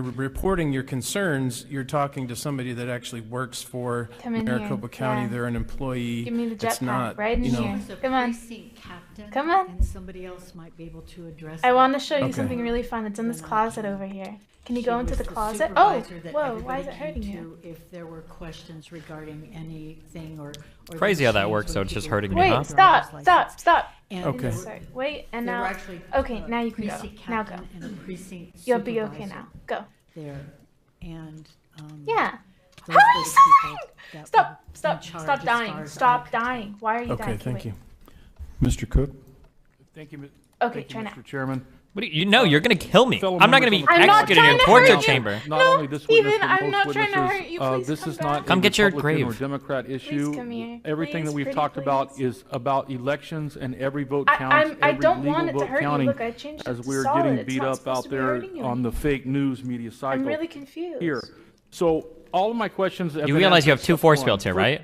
reporting your concerns, you're talking to somebody that actually works for Come in here. Maricopa County. Yeah. They're an employee. Give me the It's jetpack not, right in you know, here. was a Come on. precinct captain, Come on. and somebody else might be able to address I that. want to show you Okay. something really fun. It's in this closet over here. Can you She go into was the closet? supervisor that Whoa, why everybody is it came hurting to you? If there were questions regarding anything or Crazy how that change works, when so it's just people hurting you, Wait, huh? stop. And Okay. there were- Sorry, wait, and there were now. actually, Okay, now you can go. precinct Now go. captain and a precinct You'll be okay supervisor now. Go. there, and Yeah. those How were are you the people that Stop, were in stop, charge stop as dying. far as Stop I could dying. Why are you Okay, dying? thank you. Mr. Cook? Thank you, Okay, thank you, try Mr. now. Chairman. What do you know? You're gonna kill me. Fellow I'm not gonna members be on the I'm not executed trying in to torture hurt you. chamber. Not No, only this witness, Steven, but I'm most not trying to witnesses, hurt you. Please this come is not back. Come a get your Republican or grave. Democrat issue. come here. Everything that Please, we've pretty talked about please. is about elections, and every vote I- counts. I'm- I every don't legal want it to vote hurt you. counting, Look, I changed it as to we're solid. getting It's beat not up supposed out to be there hurting you. on the fake news media cycle. I'm really confused. Here, so all of my questions. Have You been realize you have answered two except force one. fields here, right?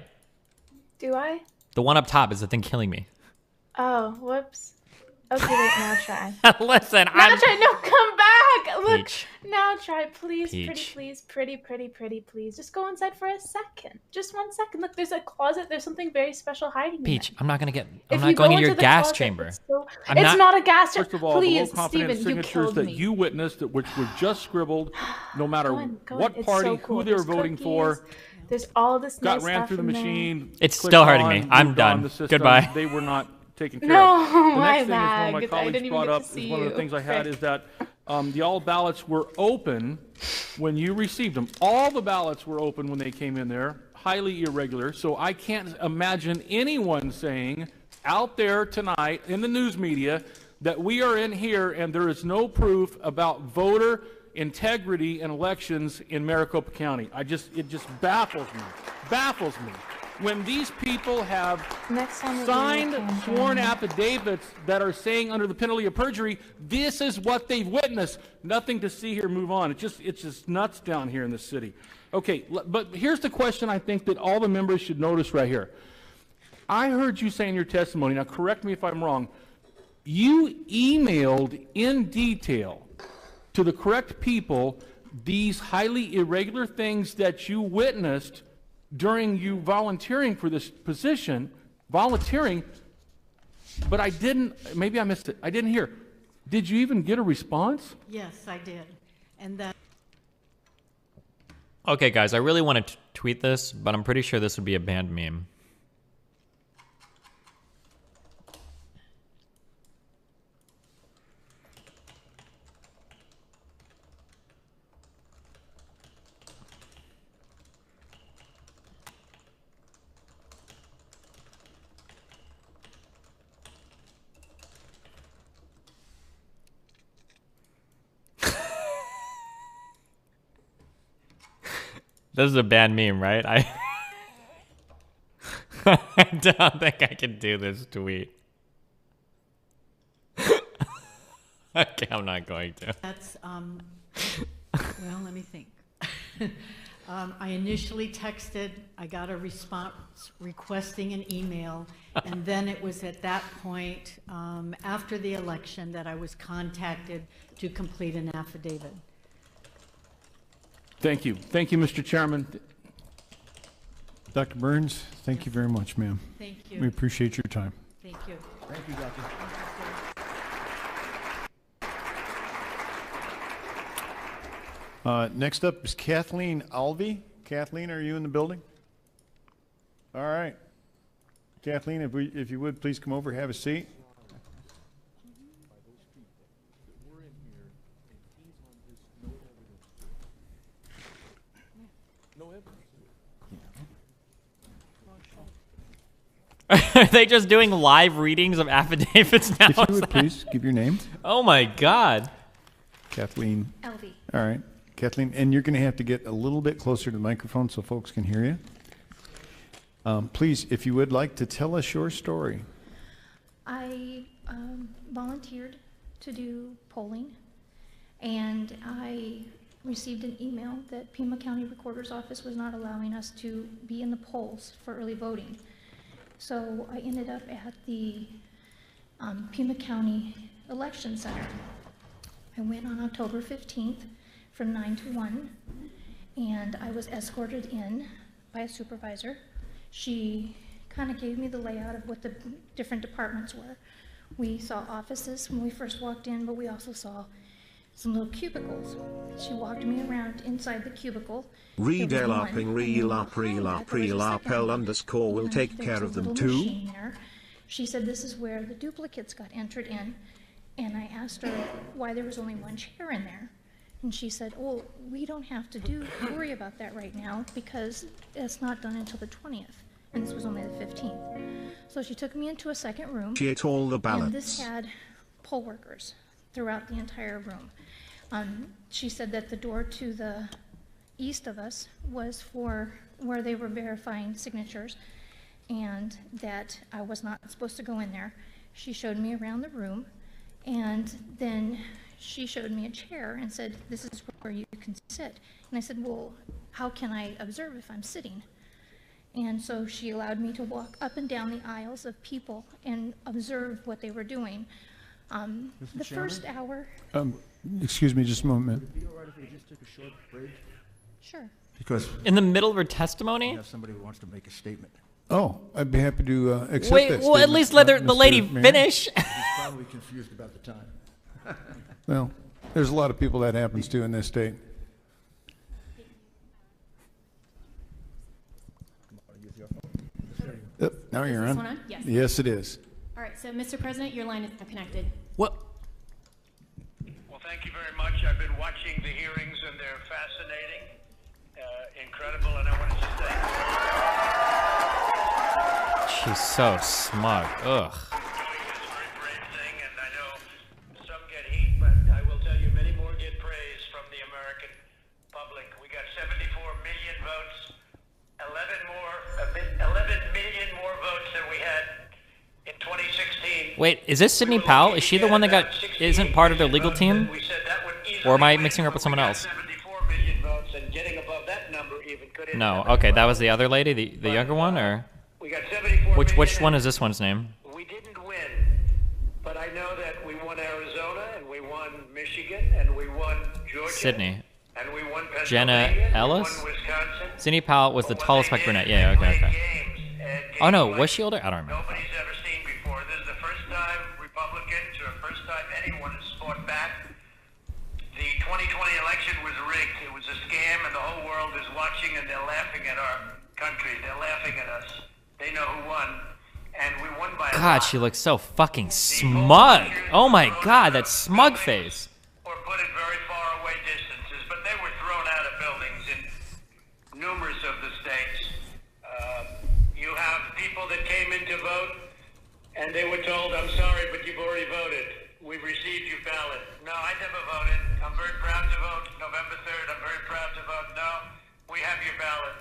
Do I? The one up top is the thing killing me. Oh, whoops. Okay, wait, now try. Listen, Now I'm. try. No, come back. Look. Peach. Now try, please, pretty, Peach. please, pretty, please. Just go inside for a second. Just 1 second. Look, there's a closet. There's something very special hiding in Peach, there. I'm not gonna get. If I'm you not going go to your into the gas closet, chamber. It's, so, I'm it's not a gas chamber. First of all, Please, the low confidence Steven, you signatures killed that me. you witnessed, which were just scribbled, no matter Go on. what It's party, so cool. who they were There's voting cookies. for, There's all this got nice ran stuff through the in there. machine. It's clicked still hurting on, me. I'm moved on done. the system. Goodbye. They were not taken care No, of. The I next thing is one of my lagged. I colleagues didn't even brought get to up is see one of the you. things I had Right. is that the all ballots were open when you received them. All the ballots were open when they came in there, highly irregular. So I can't imagine anyone saying out there tonight in the news media that we are in here and there is no proof about voter integrity in elections in Maricopa County. It just baffles me. When these people have Next time we'll signed do a sworn campaign. affidavits that are saying under the penalty of perjury, this is what they've witnessed. Nothing to see here, move on. It's just nuts down here in the city. Okay, but here's the question I think that all the members should notice right here. I heard you say in your testimony, now correct me if I'm wrong, you emailed in detail to the correct people these highly irregular things that you witnessed during you volunteering for this position, but I didn't, maybe I missed it, I didn't hear. Did you even get a response? Yes, I did. And that Okay, guys, I really want to tweet this, but I'm pretty sure this would be a banned meme. This is a bad meme, right? I don't think I can do this tweet. Okay, I'm not going to. That's, well, let me think. I initially texted, I got a response requesting an email, and then it was at that point, after the election, that I was contacted to complete an affidavit. Thank you. Thank you, Mr. Chairman. Dr. Burns, thank you very much, ma'am. Thank you. We appreciate your time. Thank you. Thank you, Doctor. Next up is Kathleen Alvey. Kathleen, are you in the building? All right. Kathleen, if you would, please come over, have a seat. Are they just doing live readings of affidavits now? If you would please give your name. Oh my God. Kathleen. Alvey. All right. Kathleen, and you're going to have to get a little bit closer to the microphone so folks can hear you. Please, if you would like to tell us your story. I volunteered to do polling, and I received an email that Pima County Recorder's Office was not allowing us to be in the polls for early voting. So I ended up at the Pima County Election Center. I went on October 15th from 9 to 1, and I was escorted in by a supervisor. She kind of gave me the layout of what the different departments were. We saw offices when we first walked in, but we also saw some little cubicles. She walked me around inside the cubicle. Read There was one, LARPing, and then behind that, there was a second L one, underscore will and take there care was of a them little too. machine there. She said this is where the duplicates got entered in, and I asked her why there was only one chair in there. And she said, oh, we don't have to worry about that right now because it's not done until the 20th. And this was only the 15th. So she took me into a second room. She ate all the And this ballots. had poll workers throughout the entire room. She said that the door to the east of us was for where they were verifying signatures, and that I was not supposed to go in there. She showed me around the room, and then she showed me a chair and said, this is where you can sit. And I said, well, how can I observe if I'm sitting? And so she allowed me to walk up and down the aisles of people and observe what they were doing. The first hour. Excuse me just a moment. Would it be all right if we just took a short break? Sure. Because in the middle of her testimony? we have somebody who wants to make a statement. Oh, I'd be happy to accept Wait, that well, at statement, least let the Mr. lady Mayor. finish. He's probably confused about the time. Well, there's a lot of people that happens to in this state. Yep, now Is you're this on. one on? Yes. Yes, it is. All right, so Mr. President, your line is now connected. What? Well, thank you very much. I've been watching the hearings, and they're fascinating, incredible, and I want to just thank you. She's so smug. Ugh. And I know some get heat, but I will tell you many more get praise from the American public. We got 74 million votes, 11 million more votes than we had in 2016. Wait, is this Sydney Powell? Is she the one that isn't part of their legal team? Or am I mixing her up with someone else? Votes, and getting above that number even could No, okay, that was the other lady, the younger one, or? We got 74 Which one is this one's name? We didn't win, but I know that we won Arizona, and we won Michigan, and we won Georgia. Sydney. And we won Pennsylvania. Jenna Ellis? We won Wisconsin. Sydney Powell was the tallest black brunette. Yeah, okay. Oh no, was she older? I don't remember. Nobody's ever seen before. This is the first time Republicans, or first time anyone has fought back. The 2020 election was rigged. It was a scam, and the whole world is watching, and they're laughing at our country. They're laughing at us. They know who won, and we won by a God, lot. she looks so fucking smug. Oh my God, that smug face. Or put at very far away distances, but they were thrown out of buildings in numerous of the states. You have people that came in to vote, and they were told, I'm sorry, but you've already voted. We've received your ballot. No, I never voted. I'm very proud to vote. November 3rd, I'm very proud to vote. No, we have your ballot.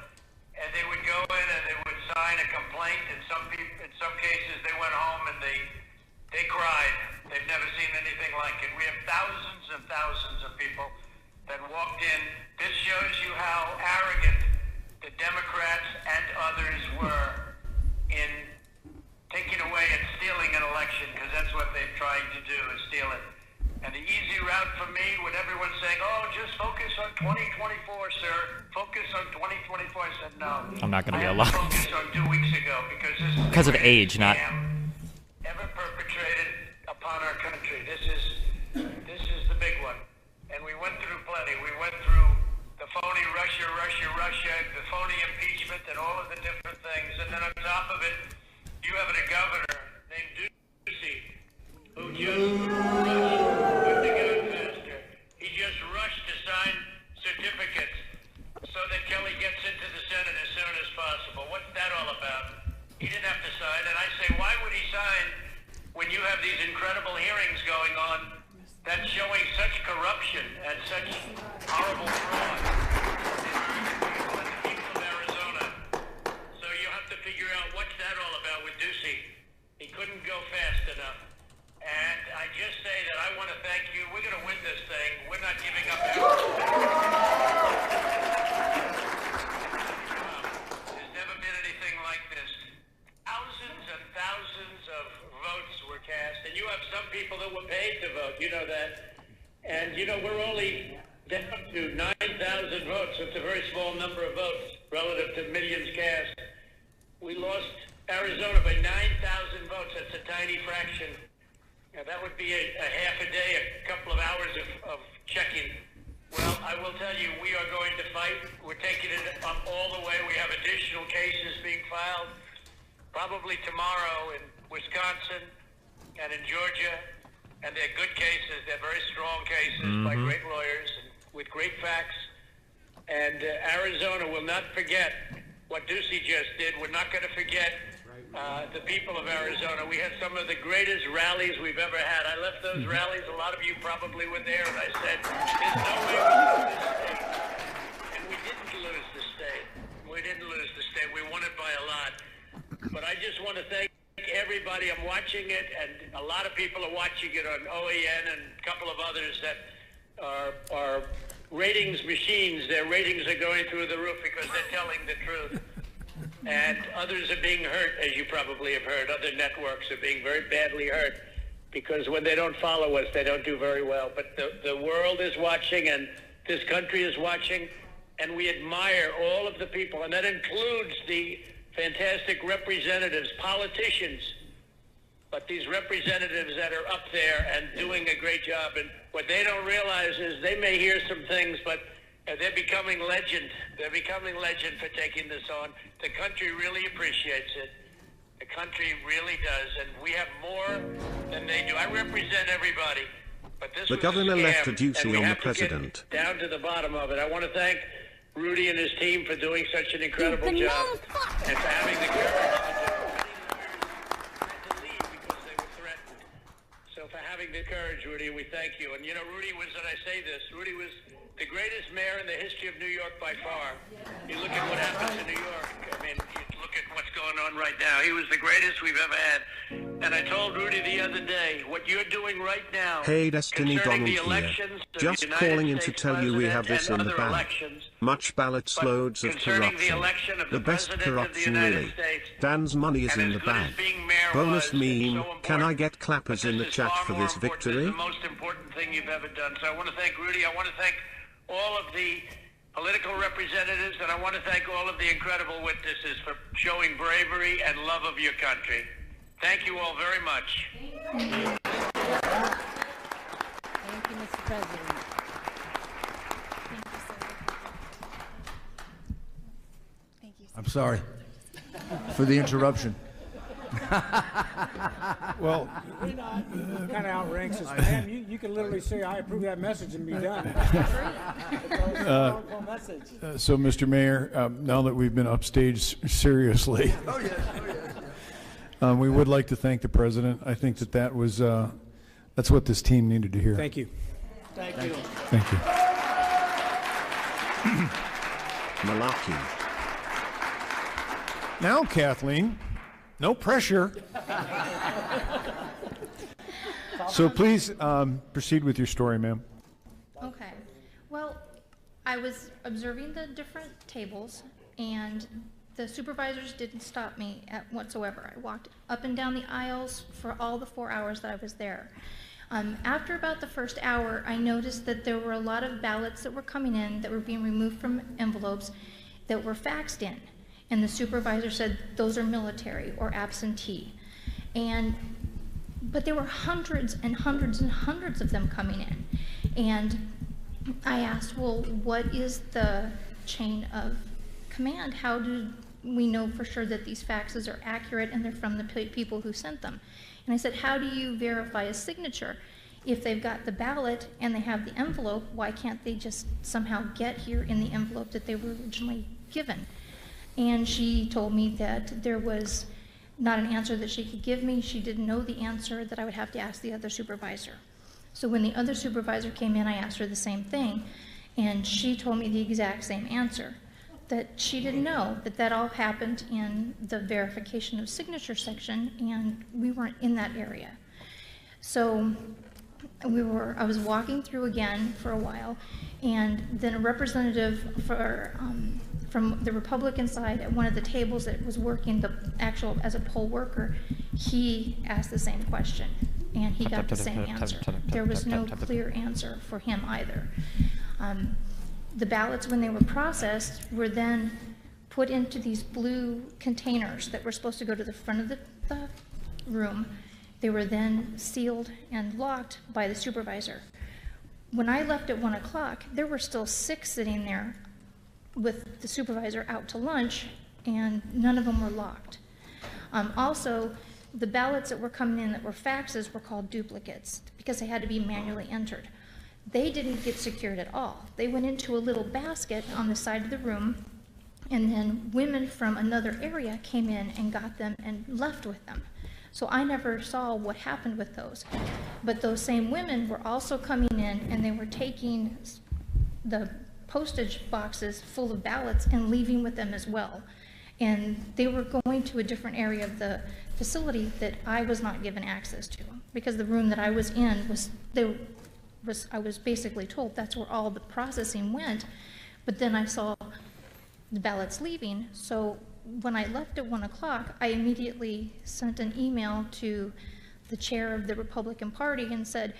And they would go in and they would sign a complaint. In some cases, they went home and they cried. They've never seen anything like it. We have thousands and thousands of people that walked in. This shows you how arrogant the Democrats and others were in taking away and stealing an election, because that's what they're trying to do, is steal it. And the easy route for me, when everyone's saying, oh, just focus on 2024, sir. Focus on 2024. I said, no. I'm not going to be I had alive. to focus on 2 weeks ago, because this is Because of the age, not... ever perpetrated upon our country. This is the big one. And we went through plenty. We went through the phony Russia, the phony impeachment, and all of the different things. And then on top of it, you have a governor named Ducey, who just he just rushed to sign certificates so that Kelly gets into the Senate as soon as possible. What's that all about? He didn't have to sign, and I say, why would he sign when you have these incredible hearings going on that's showing such corruption and such horrible fraud in the people of Arizona? So you have to figure out what's that all about with Ducey. He couldn't go fast enough. And I just say that I want to thank you. We're going to win this thing. We're not giving up. There's never been anything like this. Thousands and thousands of votes were cast, and you have some people that were paid to vote. You know that. And, you know, we're only down to 9,000 votes. It's a very small number of votes relative to millions cast. We lost Arizona by 9,000 votes. That's a tiny fraction. That would be a half a day, a couple of hours of checking. Well, I will tell you, we are going to fight. We're taking it up all the way. We have additional cases being filed, probably tomorrow in Wisconsin and in Georgia. And they're good cases. They're very strong cases by great lawyers and with great facts. And Arizona will not forget what Ducey just did. We're not going to forget the people of Arizona. We had some of the greatest rallies we've ever had. I left those rallies. A lot of you probably were there. And I said, there's no way we lose this state. And we didn't lose the state. We didn't lose the state. We won it by a lot. But I just want to thank everybody. I'm watching it, and a lot of people are watching it on OAN and a couple of others that are ratings machines. Their ratings are going through the roof because they're telling the truth. And others are being hurt, as you probably have heard. Other networks are being very badly hurt because when they don't follow us, they don't do very well. But the world is watching, and this country is watching, and we admire all of the people, and that includes the fantastic representatives, politicians, but these representatives that are up there and doing a great job. And what they don't realize is they may hear some things, but they're becoming legend. They're becoming legend for taking this on. The country really appreciates it. The country really does, and we have more than they do. I represent everybody, but this The was governor a scam, left a duty and we on the have to get president. down to the bottom of it. I want to thank Rudy and his team for doing such an incredible job and for having the courage to leave because they were threatened. So for having the courage, Rudy, we thank you. And you know, Rudy was, and I say this, Rudy was the greatest mayor in the history of New York by far. You look at what happens in New York. I mean, you look at what's going on right now. He was the greatest we've ever had. And I told Rudy the other day, what you're doing right now, Hey Destiny concerning Donald the here. elections of Just the United calling in to States tell you we have president this and in the other bag. elections, Much ballots, loads of concerning the corruption. election of The the best president of the corruption United really. States. Dan's money is And in as the good as bag. being mayor Bonus was, it's meme, so can I important. get clappers in the This is chat far for more this important. This victory? is the most important thing you've ever done. So I want to thank Rudy. I want to thank all of the political representatives, and I want to thank all of the incredible witnesses for showing bravery and love of your country. Thank you all very much. Thank you, Mr. President. I'm sorry for the interruption. Well, kind of outranks us. Man, you can literally say, I approve that message and be done. So, Mr. Mayor, now that we've been upstage seriously, we would like to thank the president. I think that was that's what this team needed to hear. Thank you. Thank you. Thank you. Malaki. Now, Kathleen, no pressure. So please proceed with your story, ma'am. Okay. Well, I was observing the different tables, and the supervisors didn't stop me whatsoever. I walked up and down the aisles for all the 4 hours that I was there. After about the first hour, I noticed that there were a lot of ballots that were coming in that were being removed from envelopes that were faxed in. And the supervisor said, those are military or absentee. But there were hundreds and hundreds and hundreds of them coming in. And I asked, well, what is the chain of command? How do we know for sure that these faxes are accurate and they're from the people who sent them? And I said, how do you verify a signature? If they've got the ballot and they have the envelope, why can't they just somehow get here in the envelope that they were originally given? And she told me that there was not an answer that she could give me. She didn't know the answer, that I would have to ask the other supervisor. So when the other supervisor came in, I asked her the same thing, and she told me the exact same answer, that she didn't know that that all happened in the verification of signature section, and we weren't in that area. So I was walking through again for a while, and then a representative from the Republican side at one of the tables that was working as a poll worker, he asked the same question, and he got the same answer. There was no clear answer for him either. The ballots, when they were processed, were then put into these blue containers that were supposed to go to the front of the room. They were then sealed and locked by the supervisor. When I left at 1 o'clock, there were still 6 sitting there with the supervisor out to lunch, and none of them were locked. Also, the ballots that were coming in that were faxes were called duplicates because they had to be manually entered. They didn't get secured at all. They went into a little basket on the side of the room, and then women from another area came in and got them and left with them. So I never saw what happened with those. But those same women were also coming in and they were taking the postage boxes full of ballots and leaving with them as well. And they were going to a different area of the facility that I was not given access to, because the room that I was in I was basically told that's where all the processing went. But then I saw the ballots leaving, so when I left at 1 o'clock, I immediately sent an email to the chair of the Republican Party and said,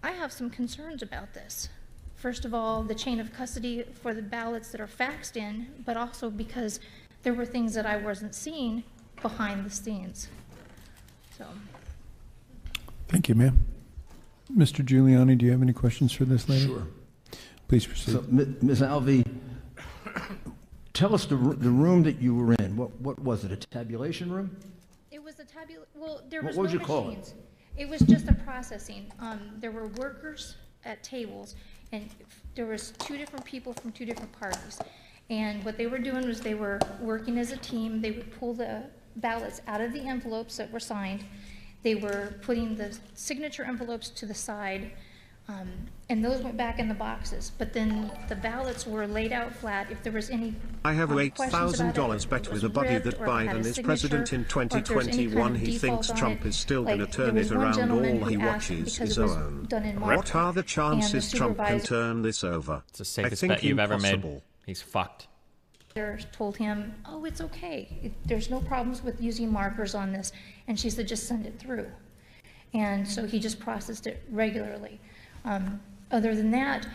I have some concerns about this. First of all, the chain of custody for the ballots that are faxed in, but also because there were things that I wasn't seeing behind the scenes. So. Thank you, ma'am. Mr. Giuliani, do you have any questions for this lady? Sure. Please proceed. So, Ms. Alvey, tell us the room that you were in. What was it, a tabulation room? It was a well, there was what would no you call machines. It was just a processing. There were workers at tables, and there was 2 different people from 2 different parties. And what they were doing was they were working as a team. They would pull the ballots out of the envelopes that were signed. They were putting the signature envelopes to the side, and those went back in the boxes. But then the ballots were laid out flat. If there was any I have questions about $8,000 it, bet if it with was a buddy ripped that or it had Biden a is signature, president in or if there was any 2021. kind of He thinks default on Trump it. is still going to Like, turn there it was one around. gentleman All he who asked watches because is it was OM. done in March, What are the chances Trump can supervisor- turn this over? It's the I safest think bet you've ever made. impossible. He's fucked. Told him, oh, it's okay. There's no problems with using markers on this. And she said, just send it through. And so he just processed it regularly. Other than that,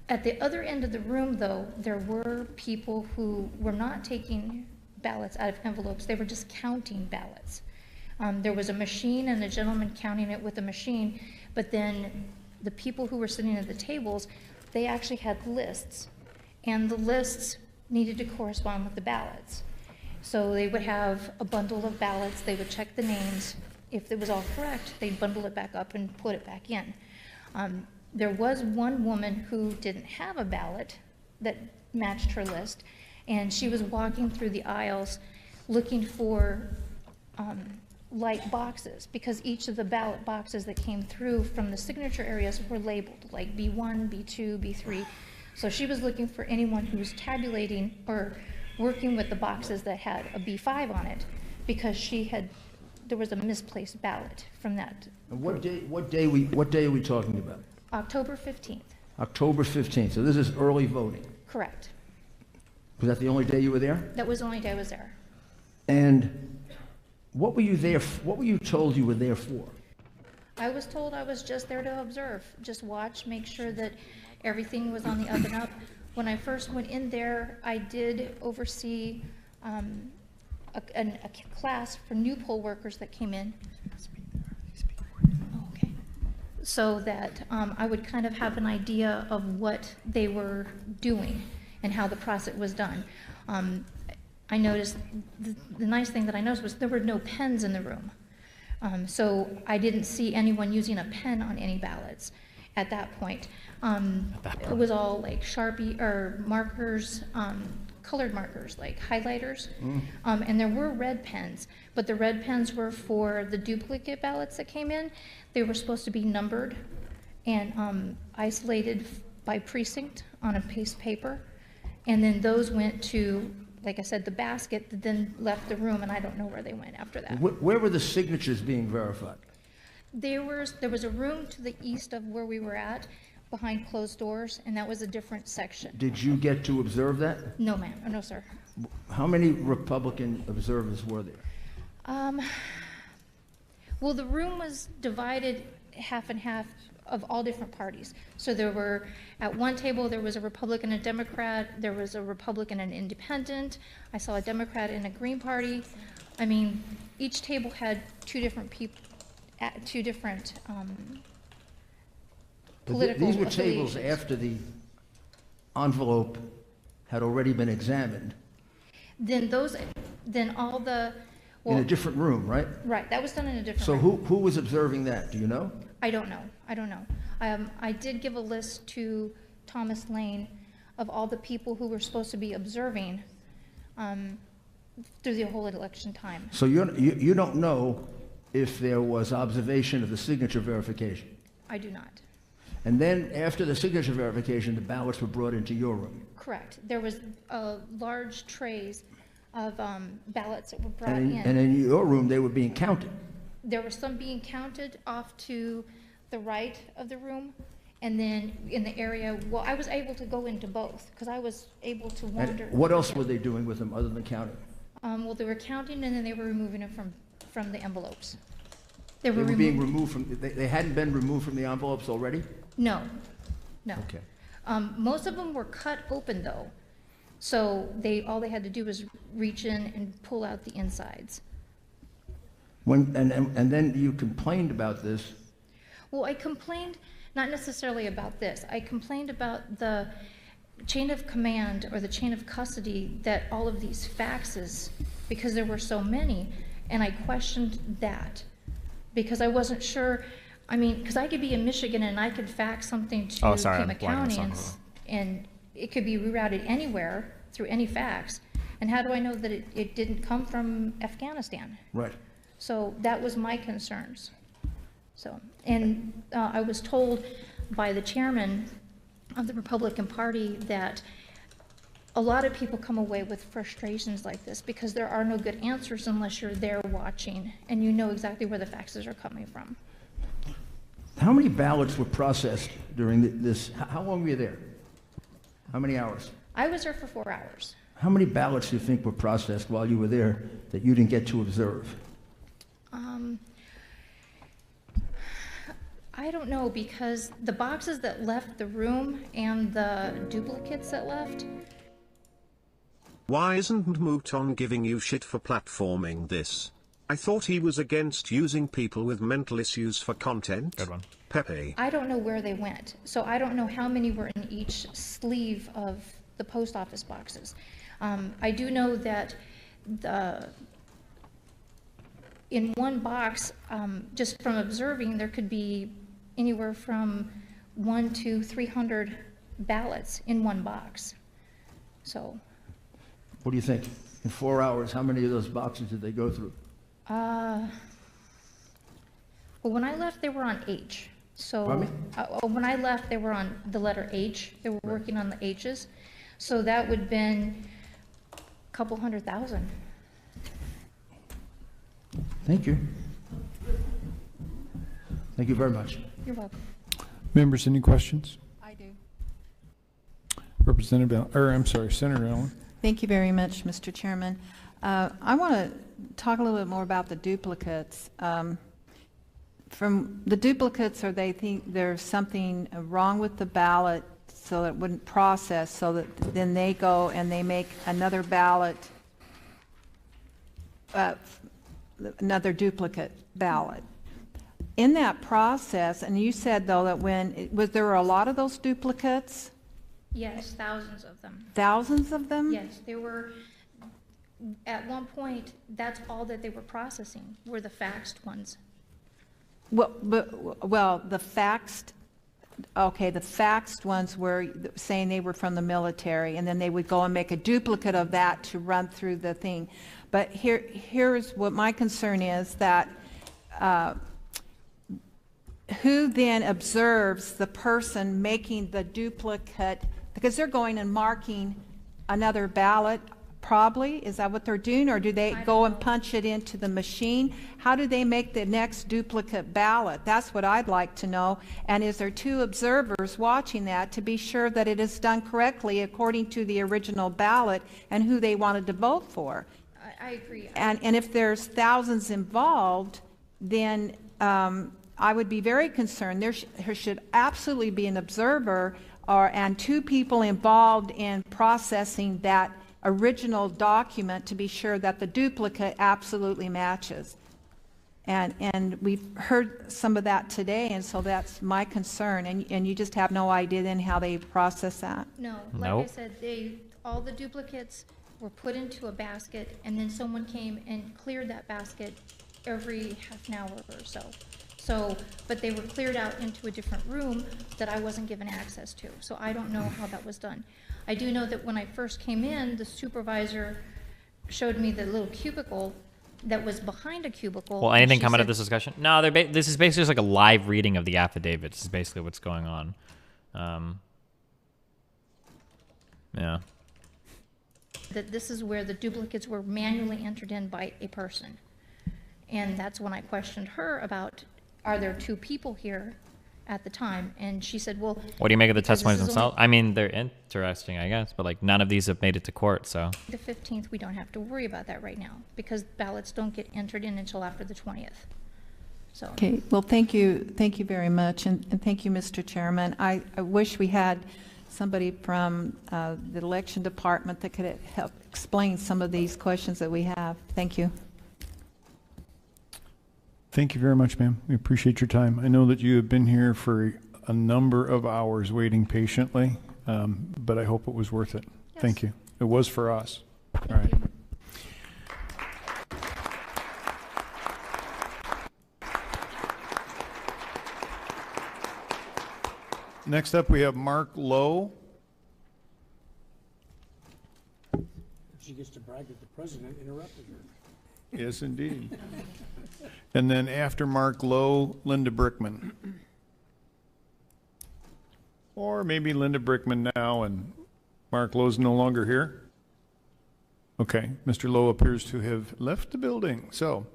at the other end of the room, though, there were people who were not taking ballots out of envelopes. They were just counting ballots. There was a machine and a gentleman counting it with a machine, but then the people who were sitting at the tables, they actually had lists. And the lists needed to correspond with the ballots. So they would have a bundle of ballots, they would check the names. If it was all correct, they'd bundle it back up and put it back in. There was one woman who didn't have a ballot that matched her list, and she was walking through the aisles looking for light boxes, because each of the ballot boxes that came through from the signature areas were labeled, like B1, B2, B3. So she was looking for anyone who was tabulating or working with the boxes that had a B5 on it, because there was a misplaced ballot from that. And what day are we talking about? October 15th. October 15th. So this is early voting. Correct. Was that the only day you were there? That was the only day I was there. And what were you there? What were you told you were there for? I was told I was just there to observe, just watch, make sure that everything was on the up and up. When I first went in there, I did oversee a class for new poll workers that came in. Okay. So that I would kind of have an idea of what they were doing and how the process was done. I noticed, the nice thing that I noticed was there were no pens in the room. So I didn't see anyone using a pen on any ballots at that point. It was all like Sharpie or markers, colored markers, like highlighters. And there were red pens, but the red pens were for the duplicate ballots that came in. They were supposed to be numbered and isolated by precinct on a piece of paper. And then those went to, like I said, the basket that then left the room, and I don't know where they went after that. Where were the signatures being verified? There was a room to the east of where we were at, behind closed doors, and that was a different section. Did you get to observe that? No, ma'am. No, sir. How many Republican observers were there? Well, the room was divided half and half of all different parties. So there were, at one table, there was a Republican and a Democrat. There was a Republican and independent. I saw a Democrat and a Green Party. I mean, each table had 2 different people. two different But political these were tables affiliations. after the envelope had already been examined Then all the, in a different room, right? right, that was done in a different So room. who was observing that? Do you know? I don't know. I did give a list to Thomas Lane of all the people who were supposed to be observing through the whole election time. So you don't know if there was observation of the signature verification? I do not. And then after the signature verification, the ballots were brought into your room? Correct. There was large trays of ballots that were brought And in. in your room, they were being counted? There were some being counted off to the right of the room, and then in the area, well, I was able to go into both, because I was able to wander. And what else were they doing with them other than counting? Well, they were counting, and then they were removing them from the envelopes. They They were were being removed. removed from, they hadn't been removed from the envelopes already? No. Okay. Most of them were cut open, though, so all they had to do was reach in and pull out the insides. And then you complained about this. Well, I complained not necessarily about this. I complained about the chain of command or the chain of custody that all of these faxes, because there were so many, and I questioned that because I wasn't sure. I mean, because I could be in Michigan and I could fax something to Pima County and it could be rerouted anywhere through any fax. And how do I know that it didn't come from Afghanistan? Right. So that was my concerns. So, and I was told by the chairman of the Republican Party that a lot of people come away with frustrations like this because there are no good answers unless you're there watching and you know exactly where the faxes are coming from. How many ballots were processed during this? How long were you there? How many hours? I was there for 4 hours. How many ballots do you think were processed while you were there that you didn't get to observe? I don't know, because the boxes that left the room and the duplicates that left. Why isn't Mouton giving you shit for platforming this? I thought he was against using people with mental issues for content. Good one. Pepe. I don't know where they went, so I don't know how many were in each sleeve of the post office boxes. I do know that in one box, just from observing, there could be anywhere from 100 to 300 ballots in one box. So. What do you think? In 4 hours, how many of those boxes did they go through? Well, when I left, they were on H. So Pardon me? When I left, they were on the letter H. They were working on the H's. So that would have been a couple 100,000. Thank you. Thank you very much. You're welcome. Members, any questions? I do. Senator Allen. Thank you very much, Mr. Chairman. I want to talk a little bit more about the duplicates. From the duplicates, or they think there's something wrong with the ballot so that it wouldn't process, so that then they go and they make another ballot, another duplicate ballot. In that process, and you said though that there were a lot of those duplicates? Yes, thousands of them. Thousands of them? Yes, there were, at one point, that's all that they were processing, were the faxed ones. Well, the faxed ones were saying they were from the military, and then they would go and make a duplicate of that to run through the thing. But here's what my concern is, that who then observes the person making the duplicate, because they're going and marking another ballot, probably. Is that what they're doing, or do they go and punch it into the machine? How do they make the next duplicate ballot? That's what I'd like to know. And is there two observers watching that to be sure that it is done correctly according to the original ballot and who they wanted to vote for? I agree. And if there's thousands involved, then I would be very concerned. There should absolutely be an observer and two people involved in processing that original document to be sure that the duplicate absolutely matches. And we've heard some of that today, and so that's my concern. And you just have no idea then how they process that? No, like I said, all the duplicates were put into a basket, and then someone came and cleared that basket every half an hour or so. So, but they were cleared out into a different room that I wasn't given access to. So I don't know how that was done. I do know that when I first came in, the supervisor showed me the little cubicle that was behind a cubicle. Well, anything come out of this discussion? No, this is basically just like a live reading of the affidavit. This is basically what's going on. Yeah. That this is where the duplicates were manually entered in by a person. And that's when I questioned her about, are there two people here at the time? And she said, well... What do you make of the testimonies themselves? I mean, they're interesting, I guess, but like none of these have made it to court, so... The 15th, we don't have to worry about that right now, because ballots don't get entered in until after the 20th. So. Okay, well, thank you very much, and thank you, Mr. Chairman. I wish we had somebody from the election department that could help explain some of these questions that we have. Thank you. Thank you very much, ma'am. We appreciate your time. I know that you have been here for a number of hours waiting patiently, but I hope it was worth it. Yes. Thank you. It was for us. All right. Next up, we have Mark Lowe. She gets to brag that the president interrupted her. Yes, indeed. And then after Mark Lowe, Linda Brickman. Or maybe Linda Brickman now and Mark Lowe's no longer here. Okay, Mr. Lowe appears to have left the building. So,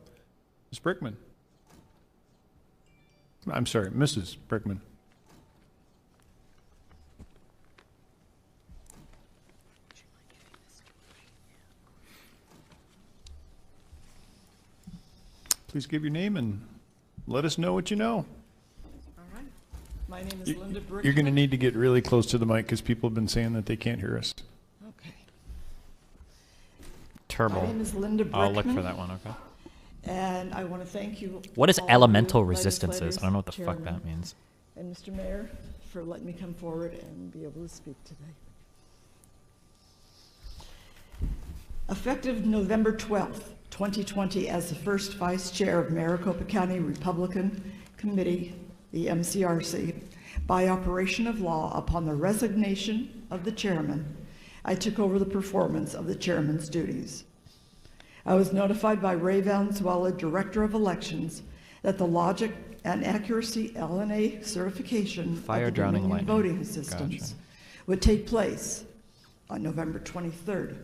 Ms. Brickman. I'm sorry, Mrs. Brickman. Please give your name and let us know what you know. All right. My name is Linda Brickman. You're going to need to get really close to the mic because people have been saying that they can't hear us. Okay. Turbo. My name is Linda Brickman. I'll look for that one, okay. And I want to thank you. What is elemental resistances? I don't know what the fuck that means. And Mr. Mayor, for letting me come forward and be able to speak today. Effective November 12th, 2020, as the first vice chair of Maricopa County Republican Committee, the MCRC, by operation of law upon the resignation of the chairman, I took over the performance of the chairman's duties. I was notified by Ray Valenzuela, Director of Elections, that the logic and accuracy LNA certification of the Dominion voting systems would take place on November 23rd.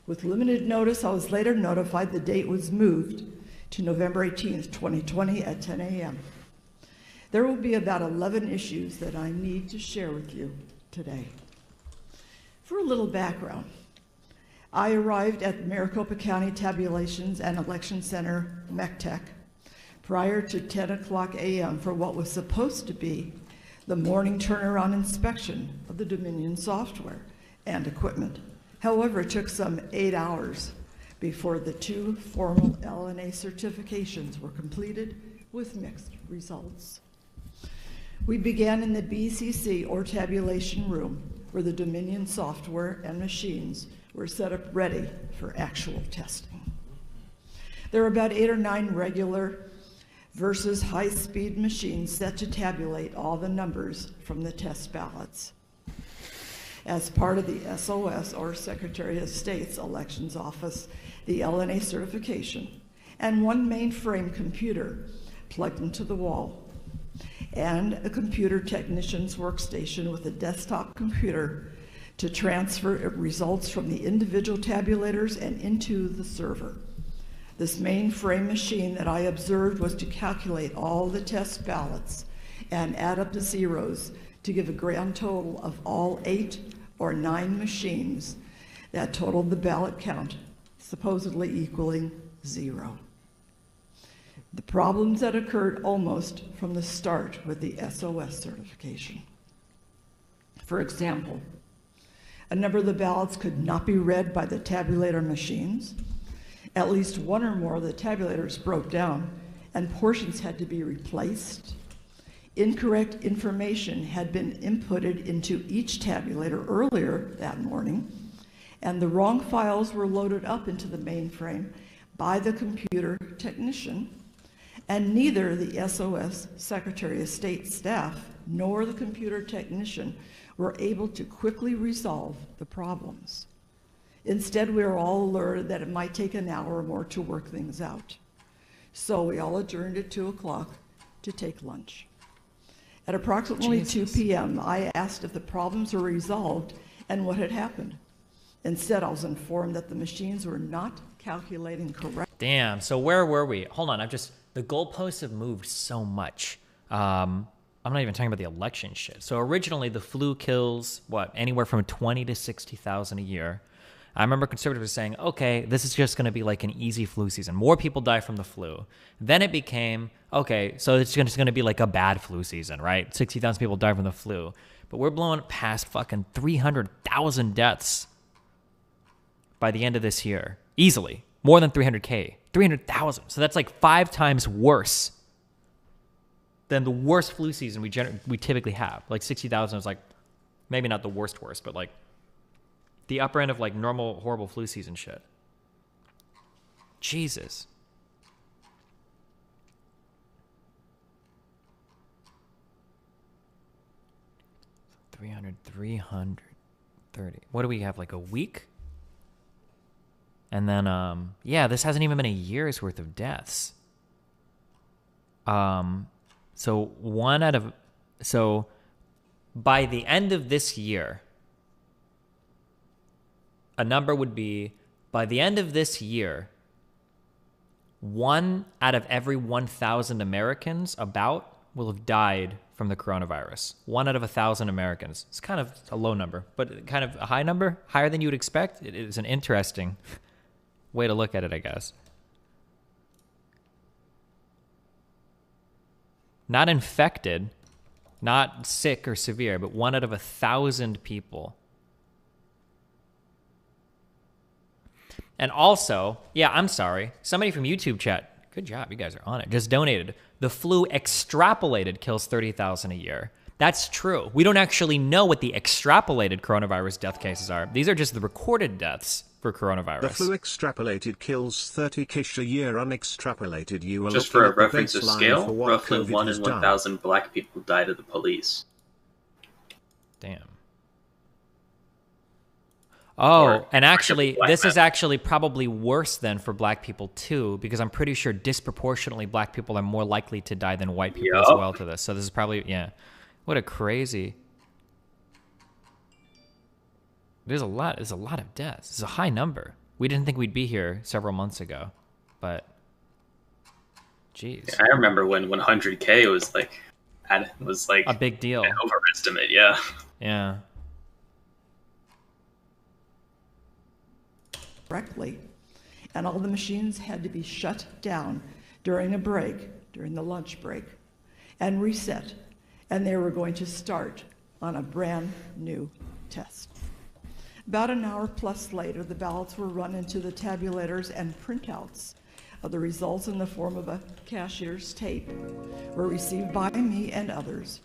With limited notice, I was later notified the date was moved to November 18th, 2020 at 10 a.m. There will be about 11 issues that I need to share with you today. For a little background, I arrived at the Maricopa County Tabulations and Election Center, MECTEC, prior to 10 o'clock a.m. for what was supposed to be the morning turnaround inspection of the Dominion software and equipment. However, it took some 8 hours before the two formal LNA certifications were completed with mixed results. We began in the BCC or tabulation room where the Dominion software and machines were set up ready for actual testing. There were about 8 or 9 regular versus high-speed machines set to tabulate all the numbers from the test ballots. As part of the SOS, or Secretary of State's Elections Office, the LNA certification, and one mainframe computer plugged into the wall, and a computer technician's workstation with a desktop computer to transfer results from the individual tabulators and into the server. This mainframe machine that I observed was to calculate all the test ballots and add up the zeros to give a grand total of all 8 or 9 machines that totaled the ballot count, supposedly equaling 0. The problems that occurred almost from the start with the SOS certification. For example, a number of the ballots could not be read by the tabulator machines. At least one or more of the tabulators broke down and portions had to be replaced. Incorrect information had been inputted into each tabulator earlier that morning, and the wrong files were loaded up into the mainframe by the computer technician, and neither the SOS Secretary of State staff nor the computer technician were able to quickly resolve the problems. Instead, we were all alerted that it might take an hour or more to work things out. So we all adjourned at 2 o'clock to take lunch. At approximately 2 p.m., I asked if the problems were resolved and what had happened. Instead, I was informed that the machines were not calculating correctly. Damn. So where were we? Hold on. The goalposts have moved so much. I'm not even talking about the election shit. So originally the flu kills, anywhere from 20 to 60,000 a year. I remember conservatives saying, okay, this is just going to be like an easy flu season. More people die from the flu. Then it became, okay, so it's just going to be like a bad flu season, right? 60,000 people die from the flu. But we're blowing past fucking 300,000 deaths by the end of this year. Easily. More than 300K. 300,000. So that's like 5 times worse than the worst flu season we typically have. Like 60,000 is like, maybe not the worst, but like the upper end of like normal, horrible flu season shit. Jesus. $330. What do we have, like a week? And then, yeah, this hasn't even been a year's worth of deaths. So by the end of this year, a number would be, by the end of this year, 1 out of every 1,000 Americans will have died from the coronavirus. 1 out of 1,000 Americans. It's kind of a low number, but kind of a high number, higher than you would expect. It is an interesting way to look at it, I guess. Not infected, not sick or severe, but 1 out of 1,000 people. And also, yeah, I'm sorry. Somebody from YouTube chat, good job, you guys are on it, just donated. The flu extrapolated kills 30,000 a year. That's true. We don't actually know what the extrapolated coronavirus death cases are. These are just the recorded deaths for coronavirus. The flu extrapolated kills 30-ish a year. Unextrapolated, you are Just looking for a at the reference of baseline scale, for what roughly COVID 1 has in done. 1,000 black people died of the police. Damn. Oh, and actually, this is actually probably worse than for black people too, because I'm pretty sure disproportionately black people are more likely to die than white people as well to this. So this is probably, yeah. What a crazy. There's a lot of deaths. It's a high number. We didn't think we'd be here several months ago, but jeez. Yeah, I remember when 100K was like a big deal. An overestimate, yeah. Yeah. Correctly, and all the machines had to be shut down during the lunch break, and reset, and they were going to start on a brand new test. About an hour plus later, the ballots were run into the tabulators, and printouts of the results in the form of a cashier's tape were received by me and others.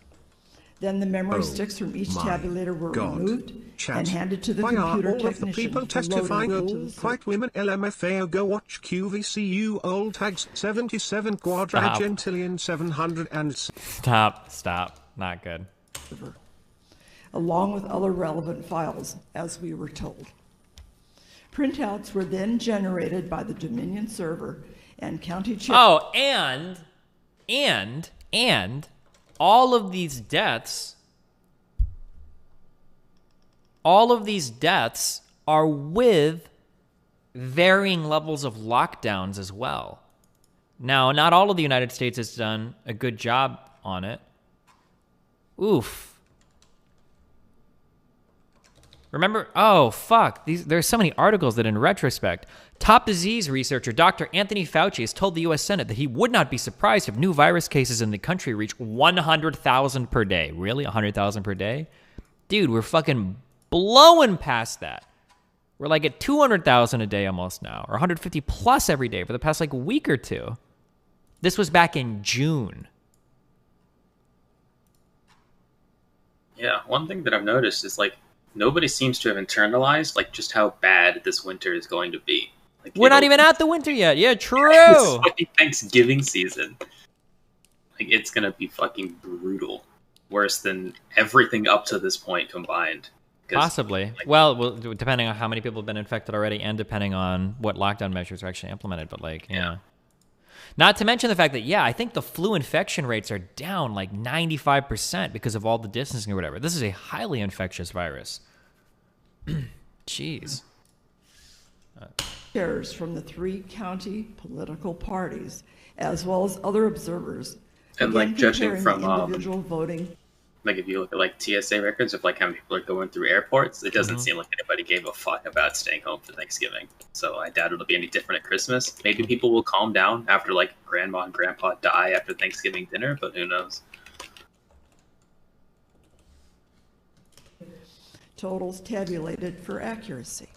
Then the memory sticks from each tabulator were removed and handed to the computer technician. All of the people testifying old white women LMFAO go watch QVCU old tags 77 quadragentillion 700 and... Stop. Not good. Along with other relevant files, as we were told. Printouts were then generated by the Dominion server and county chip. Oh, and all of these deaths are with varying levels of lockdowns as well. Now, not all of the United States has done a good job on it. Oof. Remember, oh, fuck, there's so many articles that in retrospect, top disease researcher Dr. Anthony Fauci has told the U.S. Senate that he would not be surprised if new virus cases in the country reach 100,000 per day. Really? 100,000 per day? Dude, we're fucking blowing past that. We're like at 200,000 a day almost now, or 150 plus every day for the past like week or two. This was back in June. Yeah, one thing that I've noticed is like nobody seems to have internalized like just how bad this winter is going to be. Like, We're not even at the winter yet. Yeah, true. It's fucking Thanksgiving season. Like it's gonna be fucking brutal. Worse than everything up to this point combined. Possibly. Well, depending on how many people have been infected already, and depending on what lockdown measures are actually implemented. But like, yeah. Not to mention the fact that, yeah, I think the flu infection rates are down like 95% because of all the distancing or whatever. This is a highly infectious virus. Jeez. Chairs from the 3 county political parties, as well as other observers. And like judging from individual voting. Like if you look at like TSA records of like how many people are going through airports, it doesn't seem like anybody gave a fuck about staying home for Thanksgiving. So I doubt it'll be any different at Christmas. Maybe people will calm down after like grandma and grandpa die after Thanksgiving dinner, but who knows? Totals tabulated for accuracy.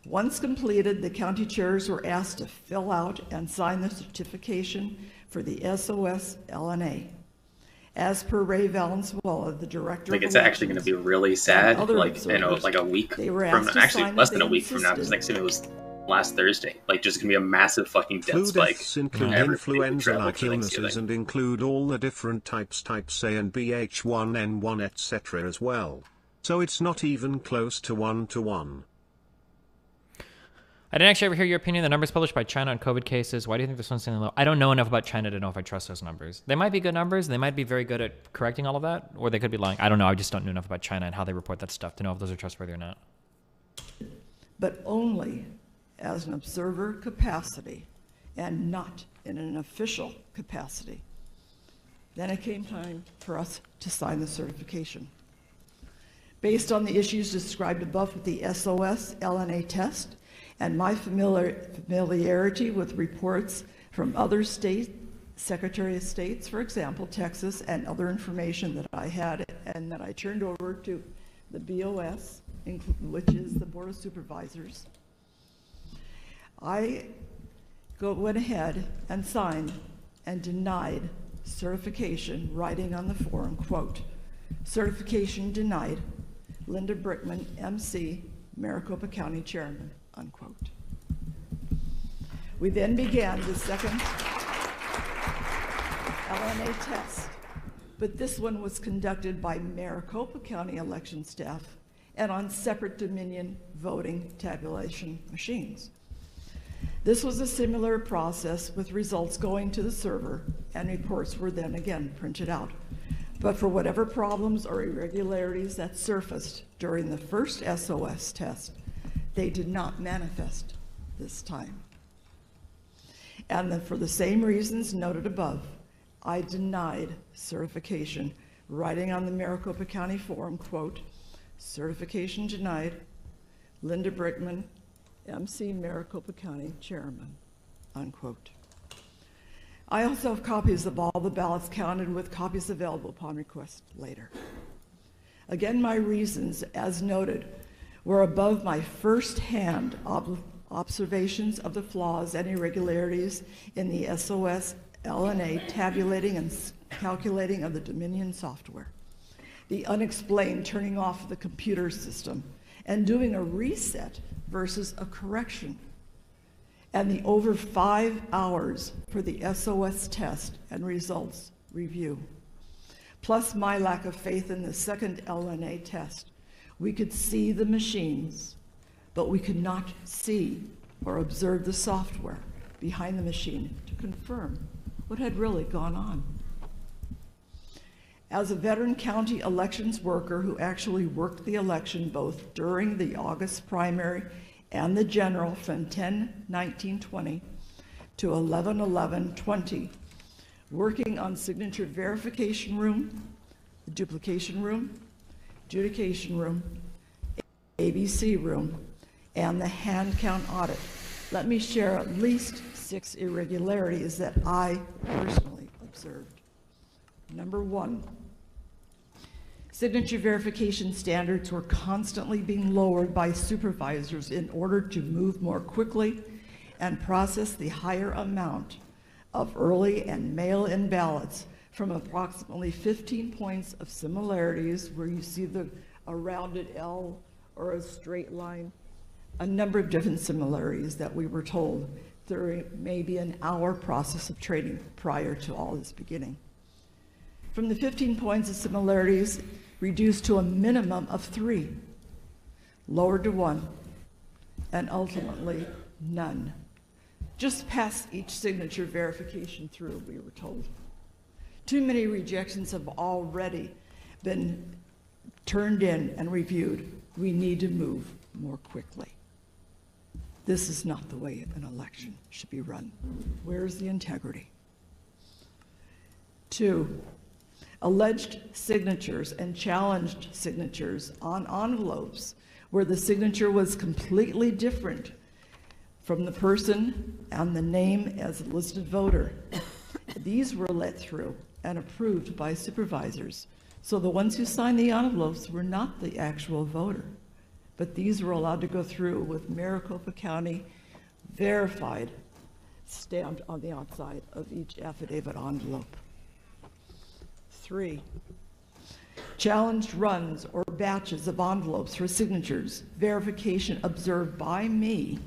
Once completed, the county chairs were asked to fill out and sign the certification for the SOS LNA. As per Ray Valenzuela, the director Like of it's actually going to be really sad. Like like a week from actually less than a week from now, because Thanksgiving was last Thursday. Like just going to be a massive fucking death Flu spike. deaths include influenza-like illnesses and include all the different types A and B, H1N1, etc. as well. So it's not even close to 1-to-1. I didn't actually ever hear your opinion. The numbers published by China on COVID cases. Why do you think this one's standing low? I don't know enough about China to know if I trust those numbers. They might be good numbers. They might be very good at correcting all of that, or they could be lying. I don't know. I just don't know enough about China and how they report that stuff to know if those are trustworthy or not. But only as an observer capacity and not in an official capacity. Then it came time for us to sign the certification. Based on the issues described above with the SOS LNA test, and my familiarity with reports from other state Secretary of States, for example, Texas, and other information that I had and that I turned over to the BOS, which is the Board of Supervisors, I went ahead and signed and denied certification, writing on the form, quote, certification denied, Linda Brickman, MC, Maricopa County Chairman, unquote. We then began the second LNA test, but this one was conducted by Maricopa County election staff and on separate Dominion voting tabulation machines. This was a similar process with results going to the server, and reports were then again printed out. But for whatever problems or irregularities that surfaced during the first SOS test, they did not manifest this time. And then for the same reasons noted above, I denied certification, writing on the Maricopa County form, quote, certification denied, Linda Brickman, MC Maricopa County Chairman, unquote. I also have copies of all the ballots counted with copies available upon request later. Again, my reasons, as noted, were above my first-hand observations of the flaws and irregularities in the SOS LNA tabulating and calculating of the Dominion software, the unexplained turning off of the computer system and doing a reset versus a correction, and the over 5 hours for the SOS test and results review, plus my lack of faith in the second LNA test. We could see the machines, but we could not see or observe the software behind the machine to confirm what had really gone on. As a veteran county elections worker who actually worked the election both during the August primary and the general from 10/19/20 to 11/11/20, working on signature verification room, the duplication room, adjudication room, ABC room, and the hand count audit, let me share at least 6 irregularities that I personally observed. Number 1, signature verification standards were constantly being lowered by supervisors in order to move more quickly and process the higher amount of early and mail-in ballots from approximately 15 points of similarities, where you see a rounded L or a straight line, a number of different similarities that we were told during maybe an hour process of trading prior to all this beginning. From the 15 points of similarities, reduced to a minimum of 3, lowered to 1, and ultimately none. Just past each signature verification through, we were told. Too many rejections have already been turned in and reviewed. We need to move more quickly. This is not the way an election should be run. Where's the integrity? 2, alleged signatures and challenged signatures on envelopes where the signature was completely different from the person and the name as a listed voter. These were let through and approved by supervisors. So the ones who signed the envelopes were not the actual voter, but these were allowed to go through with Maricopa County verified, stamped on the outside of each affidavit envelope. 3, challenged runs or batches of envelopes for signatures, verification observed by me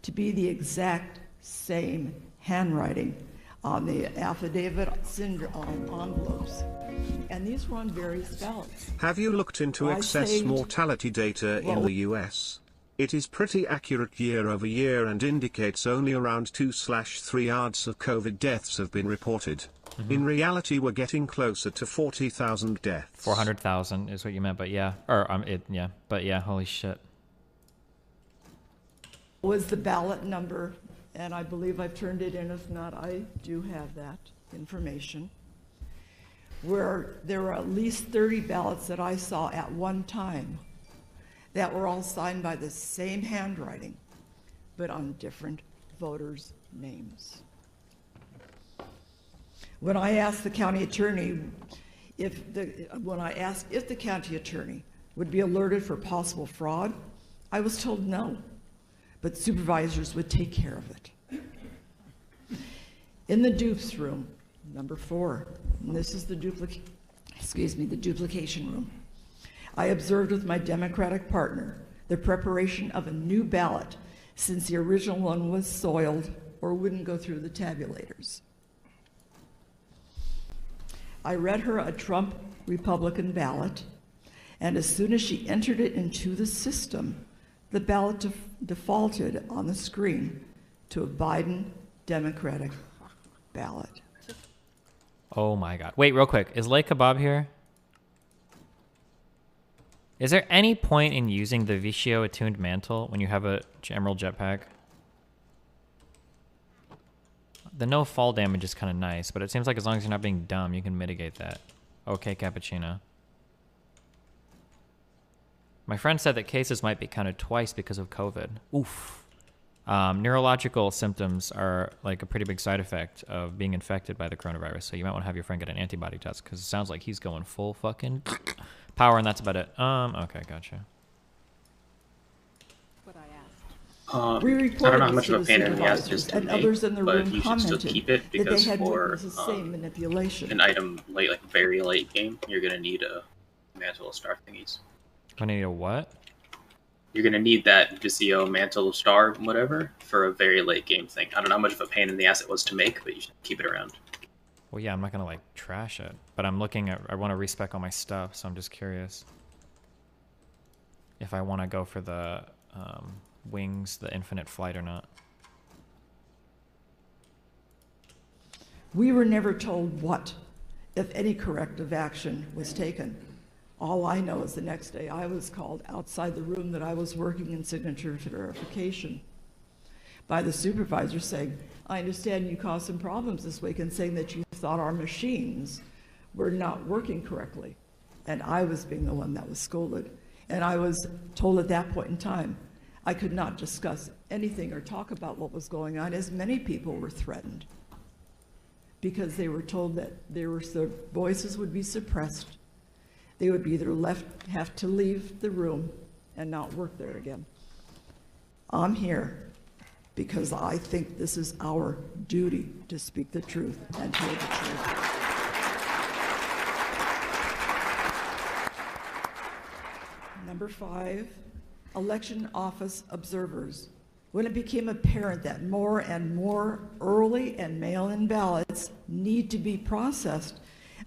to be the exact same handwriting on the affidavit envelopes. And these were on various ballots. Have you looked into excess mortality data in the US? It is pretty accurate year over year and indicates only around 2/3 yards of COVID deaths have been reported. In reality, we're getting closer to 40,000 deaths. 400,000 is what you meant, but yeah. Or, yeah. But yeah, holy shit. Was the ballot number, and I believe I've turned it in. If not, I do have that information, where there were at least 30 ballots that I saw at one time that were all signed by the same handwriting, but on different voters' names. When I asked the county attorney if the county attorney would be alerted for possible fraud, I was told no, but supervisors would take care of it. In the dupes room, number 4, and this is the duplication room, I observed with my Democratic partner the preparation of a new ballot since the original one was soiled or wouldn't go through the tabulators. I read her a Trump Republican ballot, and as soon as she entered it into the system, the ballot defaulted on the screen to a Biden Democratic ballot. Oh my god. Wait, real quick. Is Lake Kebab here? Is there any point in using the Vishio attuned mantle when you have a Emerald jetpack? The no fall damage is kind of nice, but it seems like as long as you're not being dumb, you can mitigate that. Okay, Cappuccino. My friend said that cases might be counted twice because of COVID. Oof. Neurological symptoms are like a pretty big side effect of being infected by the coronavirus, so you might want to have your friend get an antibody test, because it sounds like he's going full fucking power, and that's about it. Okay, gotcha. I don't know how much of a pain in the ass it is to make, but you should still keep it, because for an item late, like very late game, you're gonna need a mantle of star thingies. I need a what? You're gonna need that Visio mantle of star whatever for a very late game thing. I don't know how much of a pain in the ass it was to make, but you should keep it around. Well, yeah, I'm not gonna like trash it, but I'm looking at. I want to respec all my stuff, so I'm just curious if I want to go for the wings, the infinite flight, or not. We were never told what, if any, corrective action was taken. All I know is the next day I was called outside the room that I was working in signature verification by the supervisor saying, I understand you caused some problems this week, and saying that you thought our machines were not working correctly. And I was being the one that was scolded. And I was told at that point in time, I could not discuss anything or talk about what was going on, as many people were threatened, because they were told that their voices would be suppressed. They would be either have to leave the room and not work there again. I'm here because I think this is our duty to speak the truth and hear the truth. Number 5, election office observers. When it became apparent that more and more early and mail-in ballots need to be processed,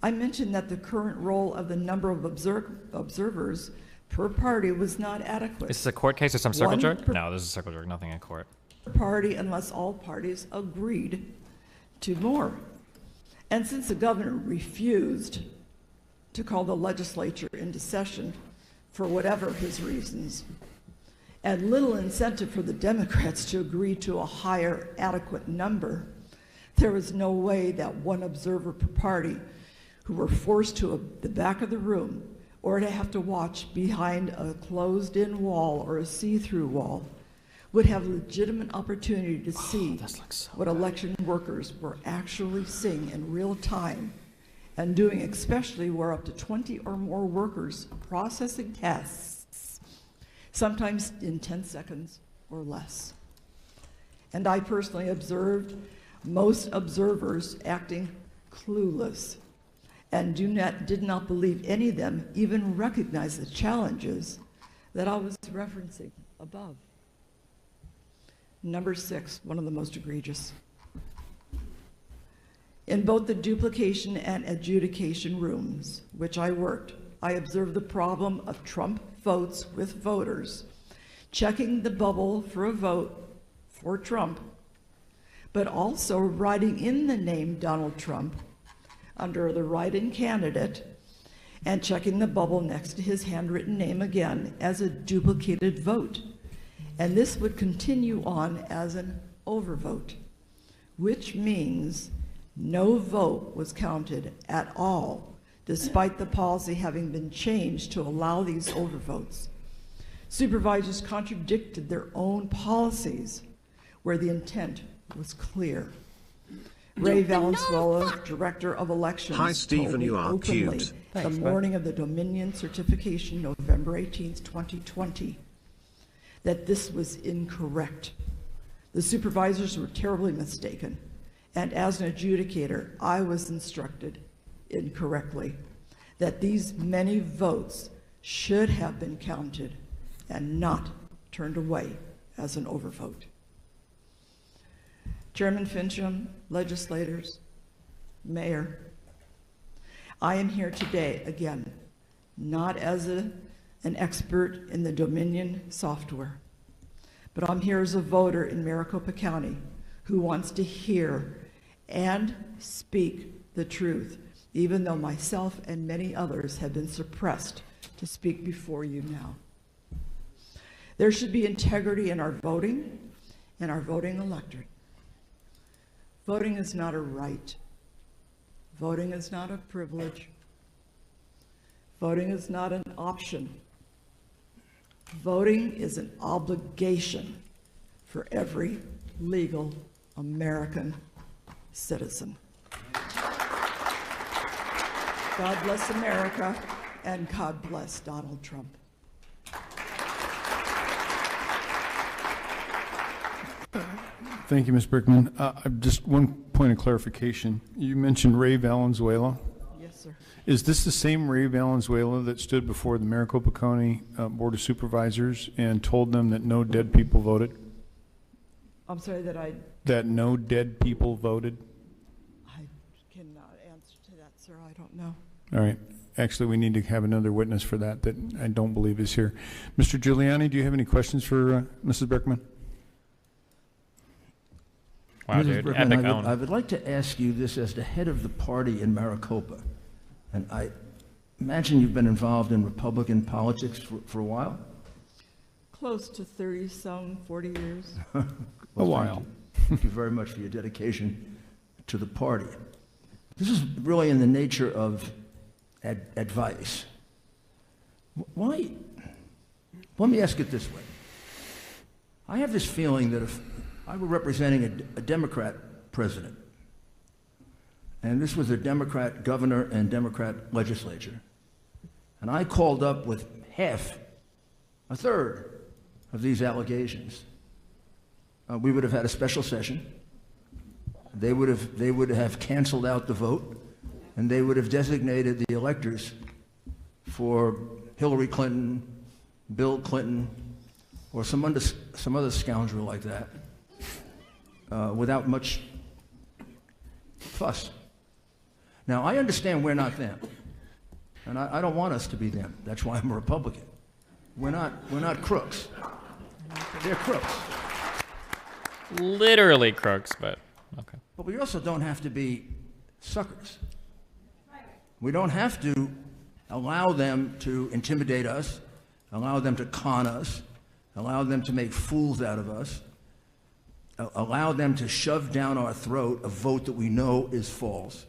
I mentioned that the current role of the number of observers per party was not adequate. Is this a court case or some circle One jerk? per No, this is a circle jerk. Nothing in court. party unless all parties agreed to more. And since the governor refused to call the legislature into session for whatever his reasons, and little incentive for the Democrats to agree to a higher adequate number, there was no way that one observer per party who were forced to the back of the room or to have to watch behind a closed-in wall or a see-through wall would have legitimate opportunity to see what election workers were actually seeing in real time and doing, especially where up to 20 or more workers processing tests, sometimes in 10 seconds or less. And I personally observed most observers acting clueless and did not believe any of them even recognize the challenges that I was referencing above. Number 6, one of the most egregious. In both the duplication and adjudication rooms, which I worked, I observed the problem of Trump votes with voters, checking the bubble for a vote for Trump, but also writing in the name Donald Trump under the write-in candidate and checking the bubble next to his handwritten name again as a duplicated vote. And this would continue on as an overvote, which means no vote was counted at all, despite the policy having been changed to allow these overvotes. Supervisors contradicted their own policies where the intent was clear. Ray Valenzuela, Director of Elections, Hi, Stephen, told me you are openly cute. the Thanks, morning of the Dominion certification, November 18th, 2020, that this was incorrect. The supervisors were terribly mistaken, and as an adjudicator, I was instructed incorrectly that these many votes should have been counted and not turned away as an overvote. Chairman Fincham, legislators, Mayor, I am here today, again, not as an expert in the Dominion software, but I'm here as a voter in Maricopa County who wants to hear and speak the truth, even though myself and many others have been suppressed to speak before you now. There should be integrity in our voting and our voting electorate. Voting is not a right. Voting is not a privilege. Voting is not an option. Voting is an obligation for every legal American citizen. God bless America, and God bless Donald Trump. Thank you, Ms. Brickman. Just one point of clarification. You mentioned Ray Valenzuela. Yes, sir. Is this the same Ray Valenzuela that stood before the Maricopa County Board of Supervisors and told them that no dead people voted? I'm sorry that That no dead people voted? I cannot answer to that, sir. I don't know. All right. Actually, we need to have another witness for that I don't believe is here. Mr. Giuliani, do you have any questions for Mrs. Brickman? Wow, Mrs. dude. Brickman, Epic own. I would like to ask you this as the head of the party in Maricopa. And I imagine you've been involved in Republican politics for a while? Close to 30-some, 40 years. A while. Thank you very much for your dedication to the party. This is really in the nature of advice. Why? Let me ask it this way. I have this feeling that if I were representing a Democrat president, and this was a Democrat governor and Democrat legislature, and I called up with a third of these allegations, we would have had a special session. They would have canceled out the vote, and they would have designated the electors for Hillary Clinton, Bill Clinton, or some other scoundrel like that, without much fuss. Now, I understand we're not them, and I don't want us to be them. That's why I'm a Republican. We're not crooks. They're crooks. Literally crooks, but okay. But we also don't have to be suckers. We don't have to allow them to intimidate us, allow them to con us, allow them to make fools out of us, allow them to shove down our throat a vote that we know is false.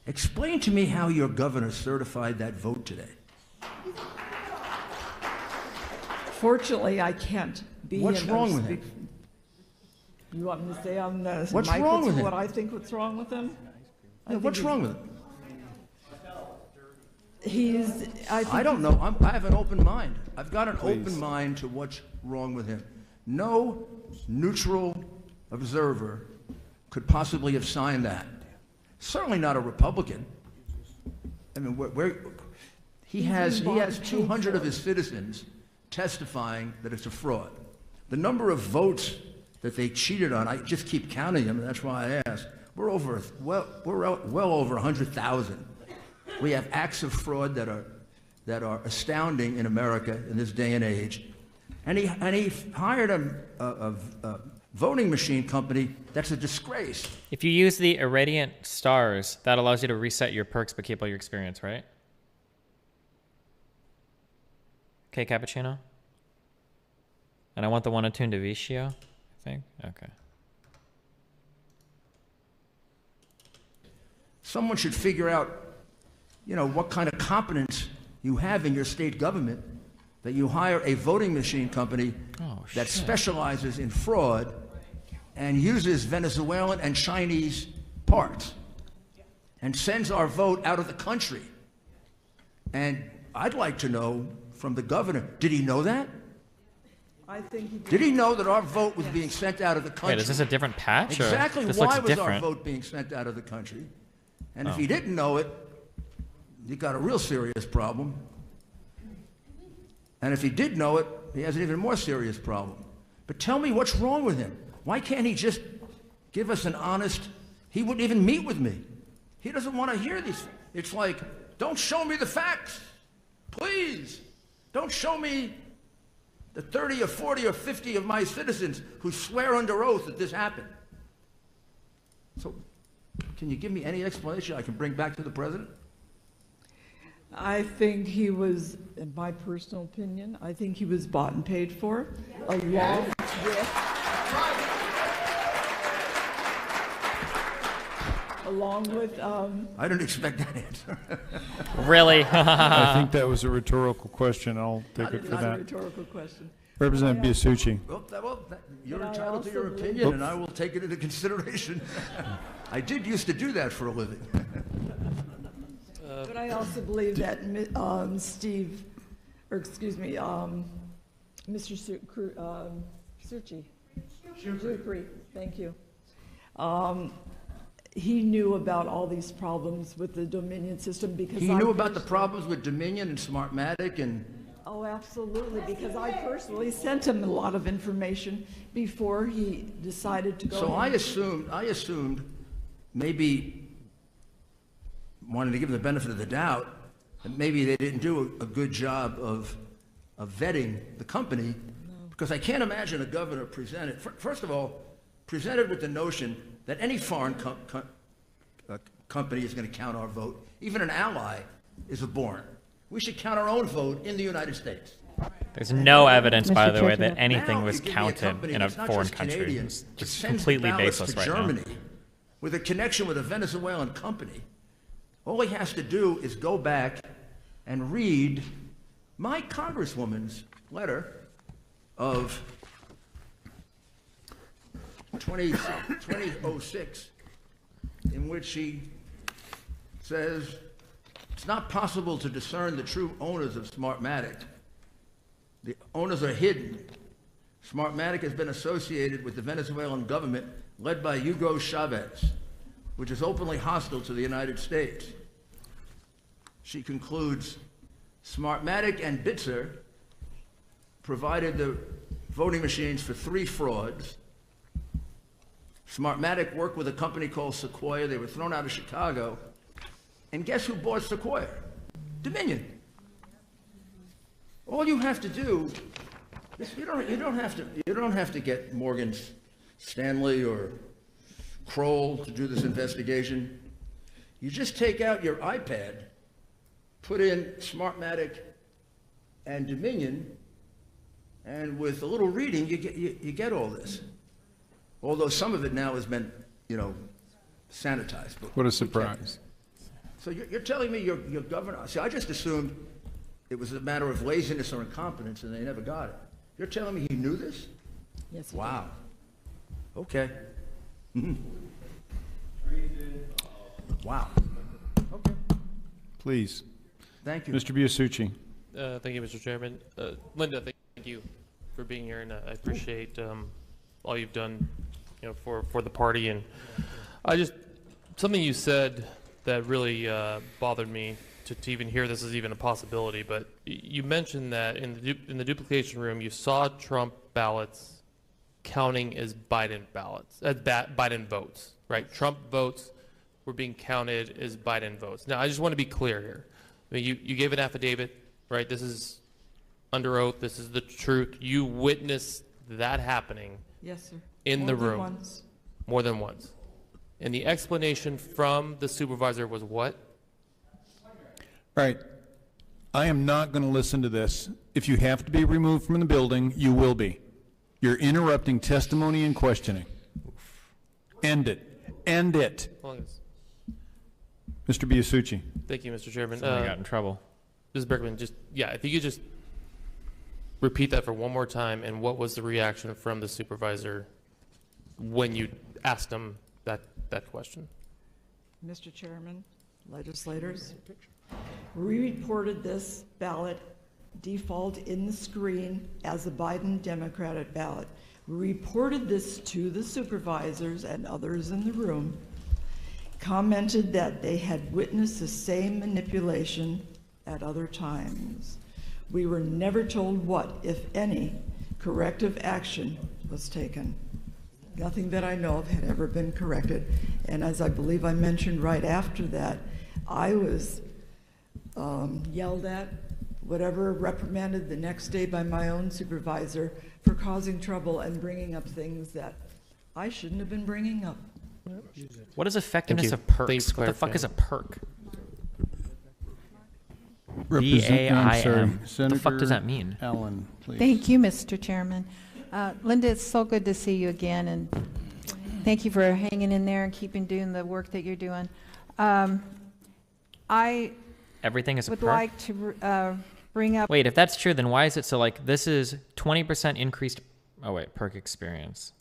Explain to me how your governor certified that vote today. Fortunately, I can't be What's him. wrong with him? You want me to say on the What's mic wrong with him? what I think what's wrong with him? Yeah, what's wrong with him? I don't know. I have an open mind. I've got an open mind to what's wrong with him. No neutral observer could possibly have signed that. Certainly not a Republican. I mean, he has 200 of his citizens testifying that it's a fraud. The number of votes that they cheated on, I just keep counting them, and that's why I asked. We're well over 100,000. We have acts of fraud that are astounding in America in this day and age. And he hired a voting machine company that's a disgrace. If you use the irradiant stars, that allows you to reset your perks but keep all your experience, right? Okay, Cappuccino? And I want the one attuned to Vishio, I think? Okay. Someone should figure out, what kind of competence you have in your state government that you hire a voting machine company that specializes in fraud and uses Venezuelan and Chinese parts and sends our vote out of the country. And I'd like to know from the governor, did he know that? I think he Did he know that our vote was being sent out of the country? Wait, is this a different patch? Or Exactly this why looks was different. our vote being sent out of the country? And if he didn't know it, he got a real serious problem. And if he did know it, he has an even more serious problem. But tell me what's wrong with him. Why can't he just give us an honest, he wouldn't even meet with me. He doesn't want to hear these. It's like, don't show me the facts. Please. Don't show me the 30 or 40 or 50 of my citizens who swear under oath that this happened. So, can you give me any explanation I can bring back to the president? I think he was, in my personal opinion, I think he was bought and paid for, along with I didn't expect that answer. Really? I think that was a rhetorical question. I'll take it for not a that. rhetorical question. Representative Biasucci. You're But I entitled to also your believe- opinion, and I will take it into consideration. I did used to do that for a living. But I also believe that Mr. Sucri, thank you. He knew about all these problems with the Dominion system because He knew about the problems with Dominion and Smartmatic and... Oh, absolutely, because I personally sent him a lot of information before he decided to go. So I ahead. assumed, maybe wanting to give them the benefit of the doubt, that maybe they didn't do a good job of vetting the company, because I can't imagine a governor presented, first of all, presented with the notion that any foreign company is going to count our vote. Even an ally is abhorrent. We should count our own vote in the United States. There's no evidence, by Mr. the way, that President. anything Now was you give me a counted company in a that's not foreign just country. Canadian, It's but just sends the completely ballots baseless to right Germany now. with a connection with a Venezuelan company. All he has to do is go back and read my congresswoman's letter of 2006, in which she says it's not possible to discern the true owners of Smartmatic. The owners are hidden. Smartmatic has been associated with the Venezuelan government led by Hugo Chavez, which is openly hostile to the United States. She concludes, Smartmatic and Bitzer provided the voting machines for 3 frauds. Smartmatic worked with a company called Sequoia. They were thrown out of Chicago. And guess who bought Sequoia? Dominion. All you have to do is you don't have to get Morgan Stanley or Kroll to do this investigation. You just take out your iPad, put in Smartmatic and Dominion, and with a little reading, you get all this. Although some of it now has been, sanitized. But what a surprise. So you're telling me your governor, see, I just assumed it was a matter of laziness or incompetence and they never got it. You're telling me he knew this? Yes. Wow. Okay. Wow. Okay. Please. Thank you. Mr. Biasucci. Thank you, Mr. Chairman. Linda, thank you for being here, and I appreciate all you've done, for the party. And something you said that really bothered me to even hear this is even a possibility. But you mentioned that in the duplication room, you saw Trump ballots counting as Biden ballots, as Biden votes, right? Trump votes were being counted as Biden votes. Now, I just want to be clear here. I mean, you gave an affidavit, right? This is under oath. This is the truth. You witnessed that happening. Yes, sir. In the room. More than once. More than once. And the explanation from the supervisor was what? All right. I am not going to listen to this. If you have to be removed from the building, you will be. You're interrupting testimony and questioning. End it. End it. Mr. Biasucci. Thank you, Mr. Chairman. Somebody got in trouble. Ms. Bergman, if you could just repeat that for one more time, and what was the reaction from the supervisor when you asked him that question? Mr. Chairman, legislators, we reported this ballot default in the screen as a Biden Democratic ballot. We reported this to the supervisors and others in the room, commented that they had witnessed the same manipulation at other times. We were never told what, if any, corrective action was taken. Nothing that I know of had ever been corrected. And as I believe I mentioned right after that, I was yelled at, reprimanded the next day by my own supervisor for causing trouble and bringing up things that I shouldn't have been bringing up. What is effectiveness of perks? What the fuck is a perk? B-A-I-M. What the fuck does that mean? Allen, please. Thank you, Mr. Chairman. Linda, it's so good to see you again, and thank you for hanging in there and doing the work that you're doing. Everything is a would perk? like to bring up... Wait, if that's true, then why is it so this is 20% increased... Oh, wait, perk experience.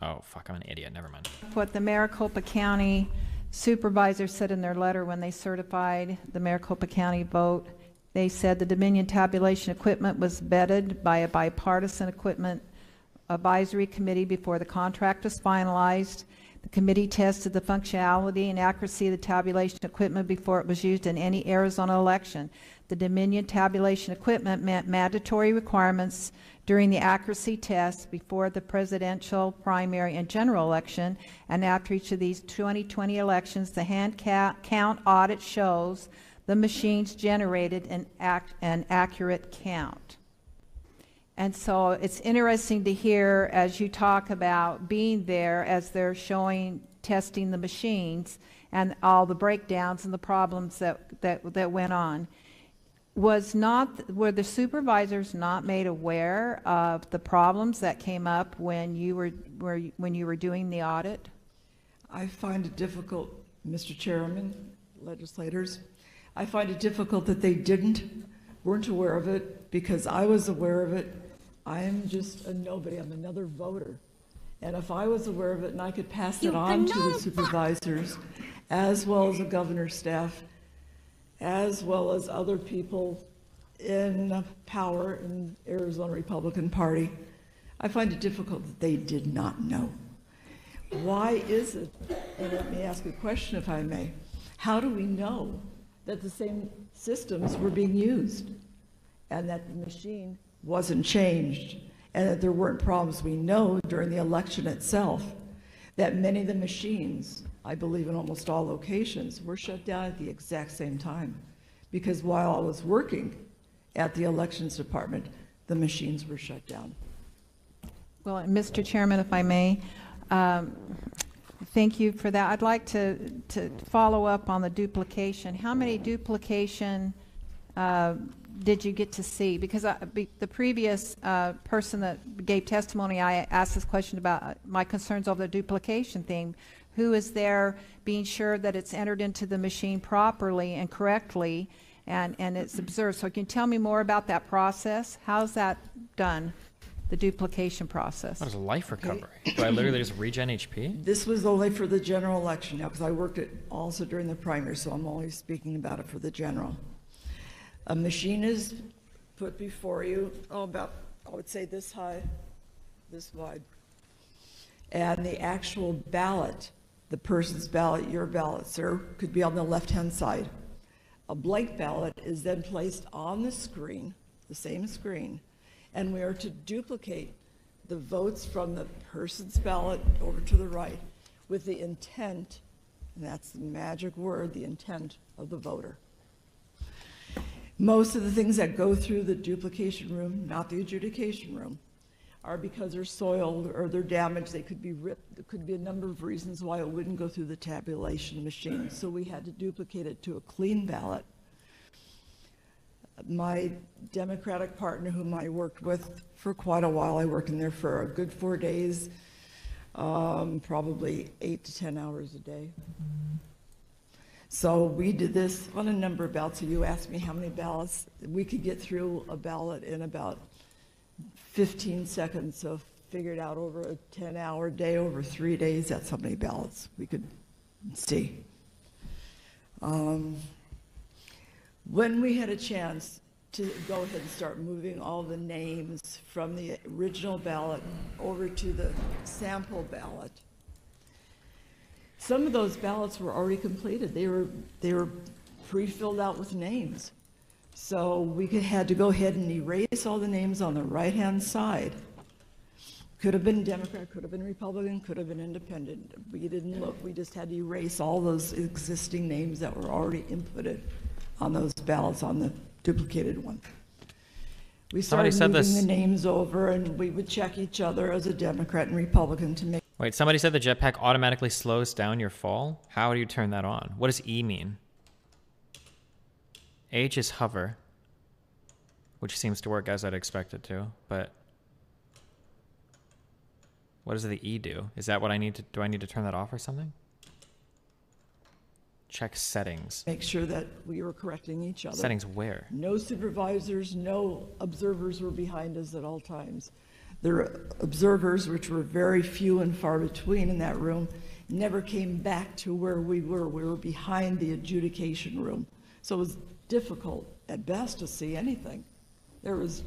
Oh, fuck, I'm an idiot. Never mind. What the Maricopa County supervisor said in their letter when they certified the Maricopa County vote. They said the Dominion tabulation equipment was vetted by a bipartisan equipment advisory committee before the contract was finalized. The committee tested the functionality and accuracy of the tabulation equipment before it was used in any Arizona election. The Dominion tabulation equipment met mandatory requirements during the accuracy test before the presidential primary and general election, and after each of these 2020 elections, the hand count audit shows the machines generated an accurate count. And so it's interesting to hear as you talk about being there as they're testing the machines and all the breakdowns and the problems that went on. Were the supervisors not made aware of the problems that came up when you were doing the audit? I find it difficult, Mr. Chairman, legislators. I find it difficult that they weren't aware of it, because I was aware of it. I am just a nobody. I'm another voter. And if I was aware of it and I could pass it on to the supervisors, as well as the governor's staff, as well as other people in power in Arizona Republican Party, I find it difficult that they did not know. Why is it, and let me ask a question if I may, how do we know that the same systems were being used and that the machine wasn't changed and that there weren't problems? We know during the election itself that many of the machines, I believe in almost all locations, were shut down at the exact same time, because while I was working at the elections department, the machines were shut down. Well, Mr. Chairman, if I may, thank you for that. I'd like to follow up on the duplication. How many duplication did you get to see? Because the previous person that gave testimony, I asked this question about my concerns over the duplication thing. Who is there being sure that it's entered into the machine properly and correctly and it's observed? So can you tell me more about that process? How's that done? The duplication process. What is a life recovery? Do I literally just regen HP? This was only for the general election now, because I worked it also during the primary, so I'm only speaking about it for the general. A machine is put before you, about, I would say this high, this wide. And the actual ballot, the person's ballot, your ballot, sir, could be on the left-hand side. A blank ballot is then placed on the screen, the same screen, and we are to duplicate the votes from the person's ballot over to the right with the intent, and that's the magic word, the intent of the voter. Most of the things that go through the duplication room, not the adjudication room, are because they're soiled or they're damaged. They could be ripped. There could be a number of reasons why it wouldn't go through the tabulation machine. So we had to duplicate it to a clean ballot. My Democratic partner, whom I worked with for quite a while, I worked in there for a good 4 days, probably 8 to 10 hours a day. So we did this on a number of ballots. So you asked me how many ballots. We could get through a ballot in about 15 seconds. So figured out over a 10-hour day, over 3 days, that's how many ballots we could see. When we had a chance to go ahead and start moving all the names from the original ballot over to the sample ballot, some of those ballots were already completed. They were pre-filled out with names. So we had to go ahead and erase all the names on the right-hand side. Could have been Democrat, could have been Republican, could have been independent. We didn't look. We just had to erase all those existing names that were already inputted on those ballots on the duplicated one. We started moving the names over, and we would check each other as a Democrat and Republican to make. Wait, somebody said the jetpack automatically slows down your fall? How do you turn that on? What does E mean? H is hover, which seems to work as I'd expect it to, but what does the E do? Is that what I need to, do I need to turn that off or something? Check settings. Make sure that we were correcting each other. Settings where? No supervisors, no observers were behind us at all times. The observers, which were very few and far between in that room, never came back to where we were. We were behind the adjudication room. So it was difficult at best to see anything. There was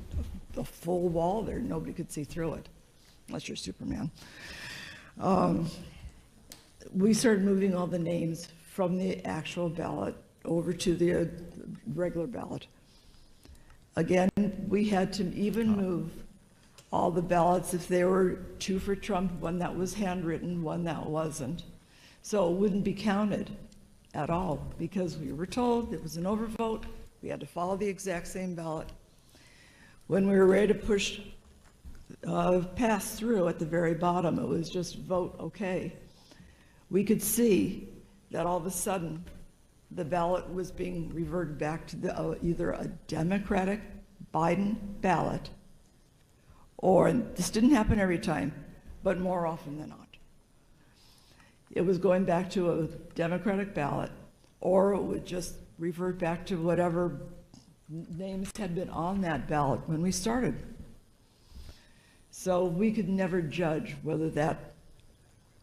a full wall there. Nobody could see through it, unless you're Superman. We started moving all the names from the actual ballot over to the regular ballot. Again, we had to even move all the ballots if they were 2 for Trump, one that was handwritten, one that wasn't. So it wouldn't be counted at all because we were told it was an overvote. We had to follow the exact same ballot. When we were ready to push, pass through at the very bottom, it was just vote okay. We could see that all of a sudden the ballot was being reverted back to the, either a Democratic Biden ballot, or, and this didn't happen every time, but more often than not. It was going back to a Democratic ballot, or it would just revert back to whatever names had been on that ballot when we started. So we could never judge whether that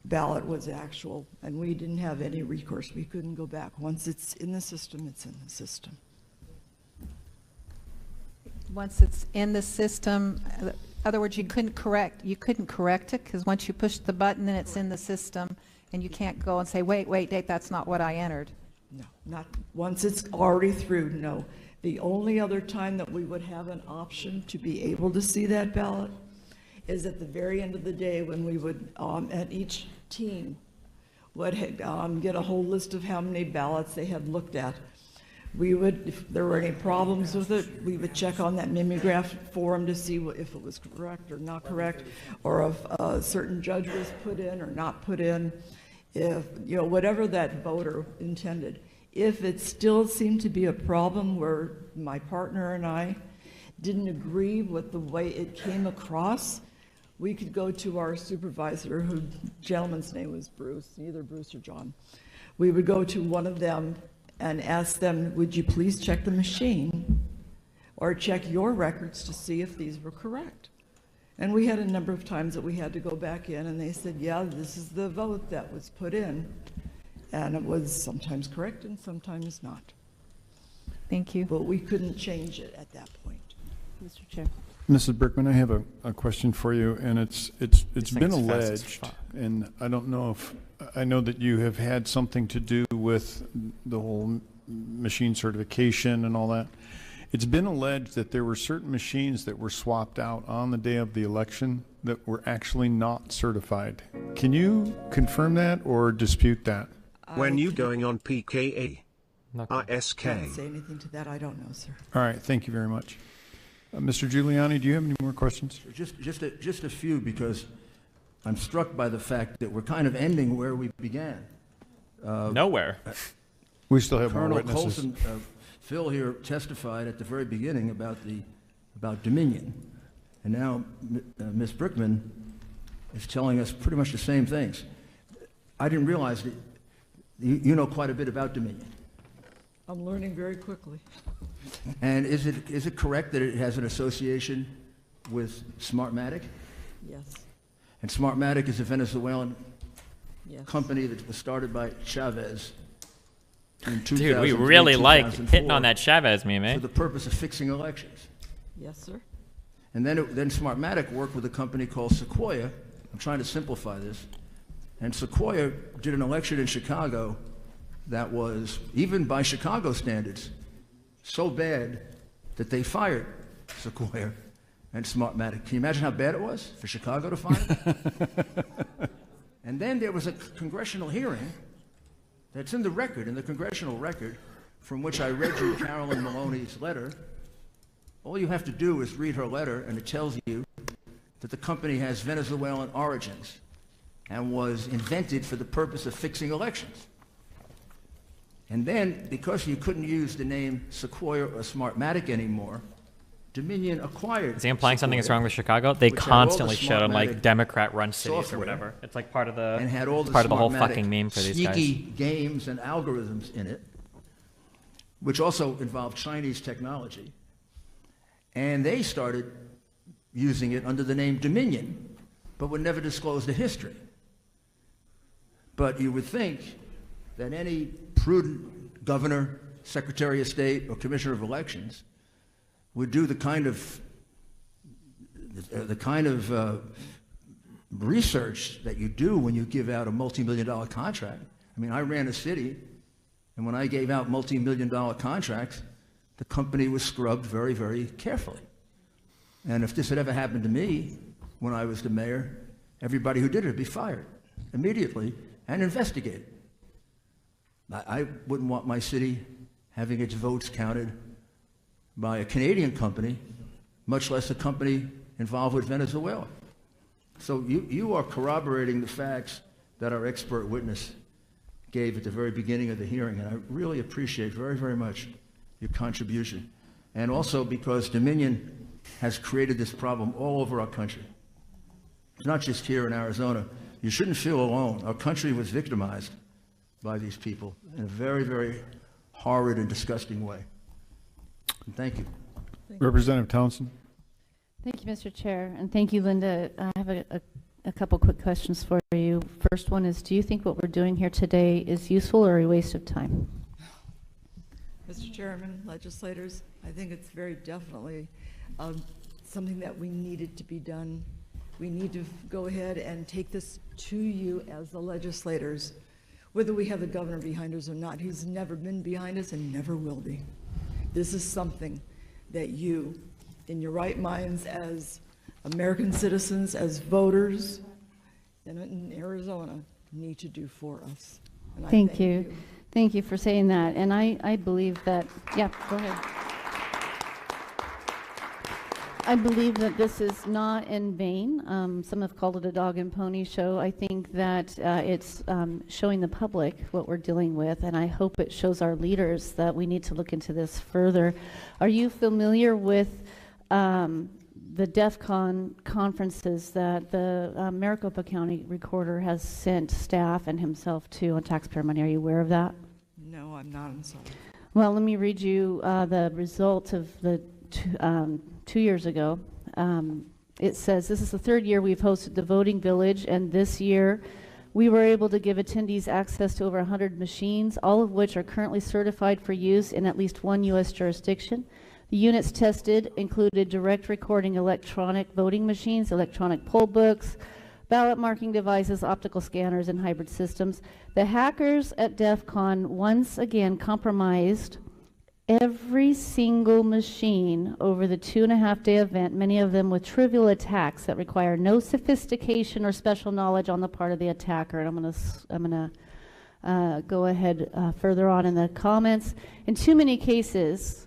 ballot was actual, and we didn't have any recourse. We couldn't go back. Once it's in the system, it's in the system. Once it's in the system, other words, you couldn't correct it because once you push the button, then it's in the system, and you can't go and say, wait, Dave, that's not what I entered. No, not once it's already through, no. The only other time that we would have an option to be able to see that ballot is at the very end of the day when we would, at each team, would get a whole list of how many ballots they had looked at. We would, if there were any problems with it, we would check on that mimeograph forum to see if it was correct or not correct, or if a certain judge was put in or not put in, if, you know, whatever that voter intended. If it still seemed to be a problem where my partner and I didn't agree with the way it came across, we could go to our supervisor, who gentleman's name was Bruce, either Bruce or John. We would go to one of them and ask them, would you please check the machine or check your records to see if these were correct? And we had a number of times that we had to go back in and they said, yeah, this is the vote that was put in. And it was sometimes correct and sometimes not. Thank you. But we couldn't change it at that point. Mr. Chair. Mrs. Brickman, I have a question for you, and it's been alleged, and I don't know if, I know that you have had something to do with the whole machine certification and all that. It's been alleged that there were certain machines that were swapped out on the day of the election that were actually not certified. Can you confirm that or dispute that? When you going on PKA? ISK? Can't say anything to that. I don't know, sir. All right, thank you very much. Mr. Giuliani, do you have any more questions? Just a few, because I'm struck by the fact that we're kind of ending where we began. Nowhere. We still have Colonel more witnesses. Colson, Phil here testified at the very beginning about Dominion, and now Ms. Brickman is telling us pretty much the same things. I didn't realize that you know quite a bit about Dominion. I'm learning very quickly. And is it correct that it has an association with Smartmatic? Yes. And Smartmatic is a Venezuelan Yes. company that was started by Chavez in 2003, Dude, we really like 2004 hitting on that Chavez meme, eh? for the purpose of fixing elections. Yes, sir. And then Smartmatic worked with a company called Sequoia. I'm trying to simplify this. And Sequoia did an election in Chicago that was, even by Chicago standards, so bad that they fired Sequoia and Smartmatic. Can you imagine how bad it was for Chicago to fire them? And then there was a congressional hearing that's in the record, in the congressional record, from which I read you Carolyn Maloney's letter. All you have to do is read her letter, and it tells you that the company has Venezuelan origins and was invented for the purpose of fixing elections. And then, because you couldn't use the name Sequoia or Smartmatic anymore, Dominion acquired. Is he implying something is Sequoia, wrong with Chicago? They which had all the constantly showed him like Smartmatic Democrat-run cities or software whatever. It's like part of the and had all the part of the whole Smartmatic fucking meme for these sneaky guys. games and algorithms in it, which also involved Chinese technology. And they started using it under the name Dominion, but would never disclose the history. But you would think that any prudent governor, secretary of state, or commissioner of elections would do the kind of research that you do when you give out a multi-million-dollar contract. I mean, I ran a city, and when I gave out multi-million-dollar contracts, the company was scrubbed very, very carefully. And if this had ever happened to me when I was the mayor, everybody who did it would be fired immediately and investigated. I wouldn't want my city having its votes counted by a Canadian company, much less a company involved with Venezuela. So you are corroborating the facts that our expert witness gave at the very beginning of the hearing, and I really appreciate very, very much your contribution. And also because Dominion has created this problem all over our country. It's not just here in Arizona. You shouldn't feel alone. Our country was victimized by these people in a very, very horrid and disgusting way. And thank you. Representative Townsend. Thank you, Mr. Chair, and thank you, Linda. I have a couple quick questions for you. First one is, do you think what we're doing here today is useful or a waste of time? Mr. Chairman, legislators, I think it's very definitely something that we needed to be done. We need to go ahead and take this to you as the legislators, whether we have the governor behind us or not. He's never been behind us and never will be. This is something that you, in your right minds as American citizens, as voters in Arizona, need to do for us. And I Thank you. Thank you for saying that. And I believe that, yeah, go ahead. I believe that this is not in vain. Some have called it a dog and pony show. I think that it's showing the public what we're dealing with, and I hope it shows our leaders that we need to look into this further. Are you familiar with the DEF CON conferences that the Maricopa County Recorder has sent staff and himself to on taxpayer money? Are you aware of that? No, I'm not. I'm sorry. Well, let me read you the results of the 2 years ago. It says, this is the third year we've hosted the Voting Village, and this year we were able to give attendees access to over 100 machines, all of which are currently certified for use in at least one U.S. jurisdiction. The units tested included direct recording electronic voting machines, electronic poll books, ballot marking devices, optical scanners, and hybrid systems. The hackers at DEF CON once again compromised every single machine over the 2.5-day event, many of them with trivial attacks that require no sophistication or special knowledge on the part of the attacker. And I'm gonna go ahead further on in the comments. In too many cases,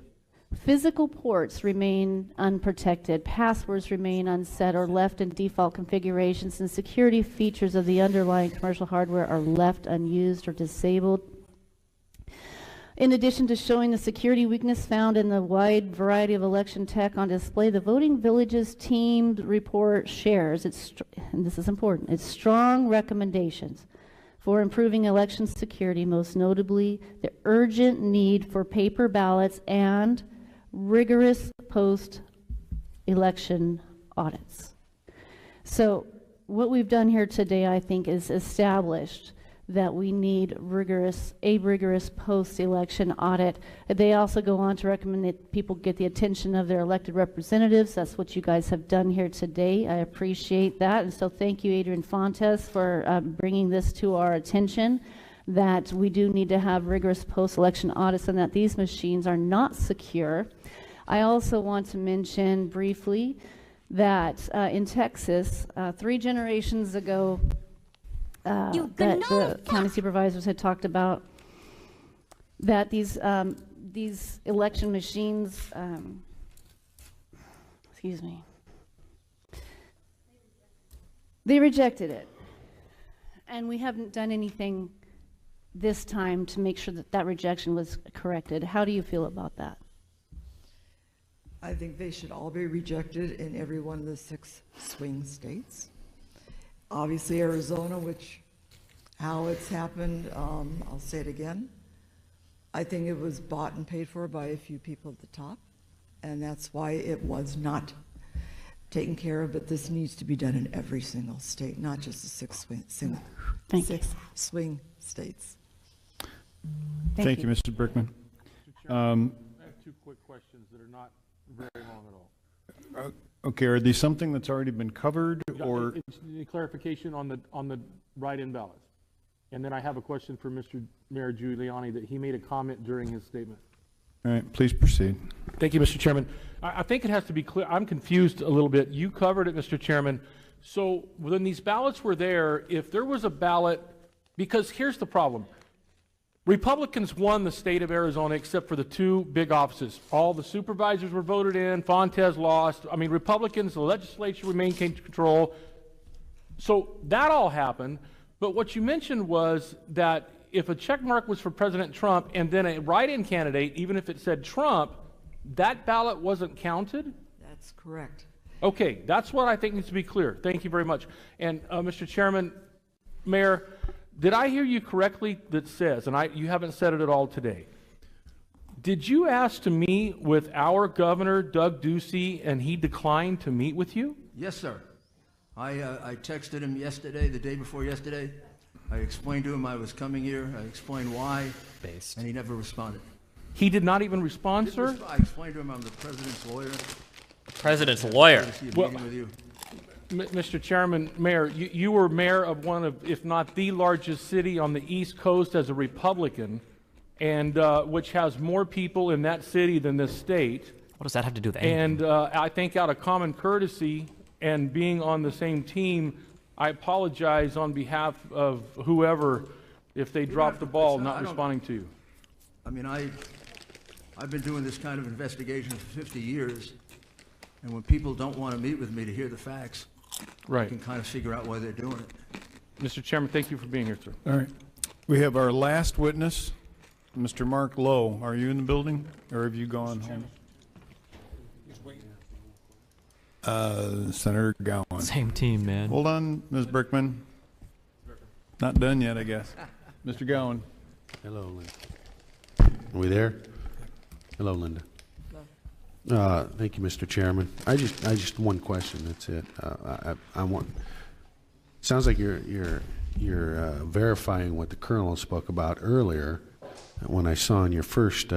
physical ports remain unprotected, passwords remain unset or left in default configurations, and security features of the underlying commercial hardware are left unused or disabled. In addition to showing the security weakness found in the wide variety of election tech on display, the Voting Village's team report shares, and this is important, its strong recommendations for improving election security, most notably the urgent need for paper ballots and rigorous post-election audits. So what we've done here today, I think, is established that we need a rigorous post-election audit. They also go on to recommend that people get the attention of their elected representatives. That's what you guys have done here today. I appreciate that. And so thank you, Adrian Fontes, for bringing this to our attention, that we do need to have rigorous post-election audits and that these machines are not secure. I also want to mention briefly that in Texas, 3 generations ago, that the county supervisors had talked about that these election machines, excuse me, they rejected it, and we haven't done anything this time to make sure that that rejection was corrected. How do you feel about that? I think they should all be rejected in every one of the 6 swing states. Obviously Arizona, how it's happened, I'll say it again. I think it was bought and paid for by a few people at the top, and that's why it was not taken care of, but this needs to be done in every single state, not just the 6 swing states. Thank you, Mr. Brickman. I have 2 quick questions that are not very long at all. Okay, are these something that's already been covered, or It's clarification on the write-in ballots? And then I have a question for Mr. Mayor Giuliani that he made a comment during his statement. All right, please proceed. Thank you, Mr. Chairman. I think it has to be clear. I'm confused a little bit. You covered it, Mr. Chairman. So when these ballots were there, if there was a ballot, because here's the problem. Republicans won the state of Arizona except for the 2 big offices. All the supervisors were voted in. Fontes lost. I mean, Republicans, the legislature remained in control. So that all happened. But what you mentioned was that if a check mark was for President Trump and then a write-in candidate, even if it said Trump, that ballot wasn't counted? That's correct. Okay, that's what I think needs to be clear. Thank you very much. And Mr. Chairman, Mayor, did I hear you correctly that says, and you haven't said it at all today, did you ask to meet with our governor, Doug Ducey, and he declined to meet with you? Yes, sir. I texted him yesterday, the day before yesterday. I explained to him I was coming here. I explained why, and he never responded. He did not even respond, sir? I explained to him I'm the president's lawyer. President's lawyer. Well, Mr. Chairman, Mayor, you were mayor of one of, if not the largest city on the East Coast as a Republican, and which has more people in that city than this state. What does that have to do with anything? And I think out of common courtesy and being on the same team, I apologize on behalf of whoever if they dropped the ball not responding to you. I mean, I've been doing this kind of investigation for 50 years, and when people don't want to meet with me to hear the facts, right, I can kind of figure out why they're doing it. Mr. Chairman, thank you for being here, sir. All right. We have our last witness, Mr. Mark Lowe. Are you in the building, or have you gone home? Senator Gowan. Same team, man. Hold on, Ms. Brickman. Not done yet, I guess. Mr. Gowan. Hello, Linda. Are we there? Hello, Linda. Thank you, Mr. Chairman. I just one question. That's it. I want. Sounds like you're verifying what the Colonel spoke about earlier. When I saw in your first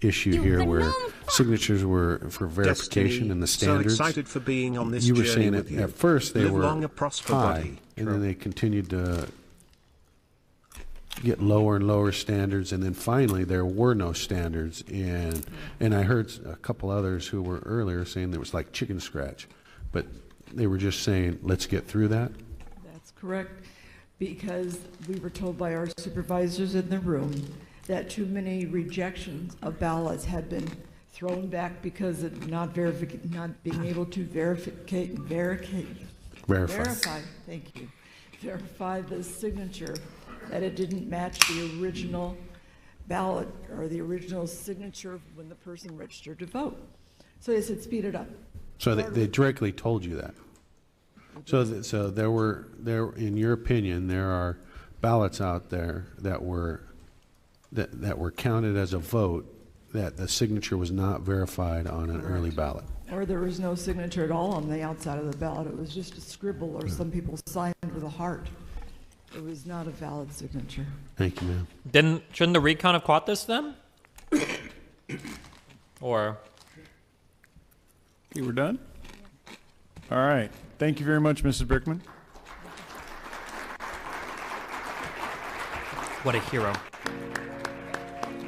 issue here, where signatures were for verification and the standards. So excited for being on this you were journey saying with you. at first they Live were long and prosper, high, buddy. and then they continued to get lower and lower standards, and then finally there were no standards. And I heard a couple others who were earlier saying there was like chicken scratch, but they were just saying, let's get through that. That's correct, because we were told by our supervisors in the room that too many rejections of ballots had been thrown back because of not being able to verify the signature, that it didn't match the original ballot or the original signature when the person registered to vote. So they said, speed it up. So they directly told you that. So there in your opinion, there are ballots out there that were counted as a vote that the signature was not verified on an early ballot. Or there was no signature at all on the outside of the ballot. It was just a scribble, or some people signed with a heart. It was not a valid signature. Thank you, ma'am. Shouldn't the recon have caught this then? Or? Okay, we're done? All right. Thank you very much, Mrs. Brickman. What a hero.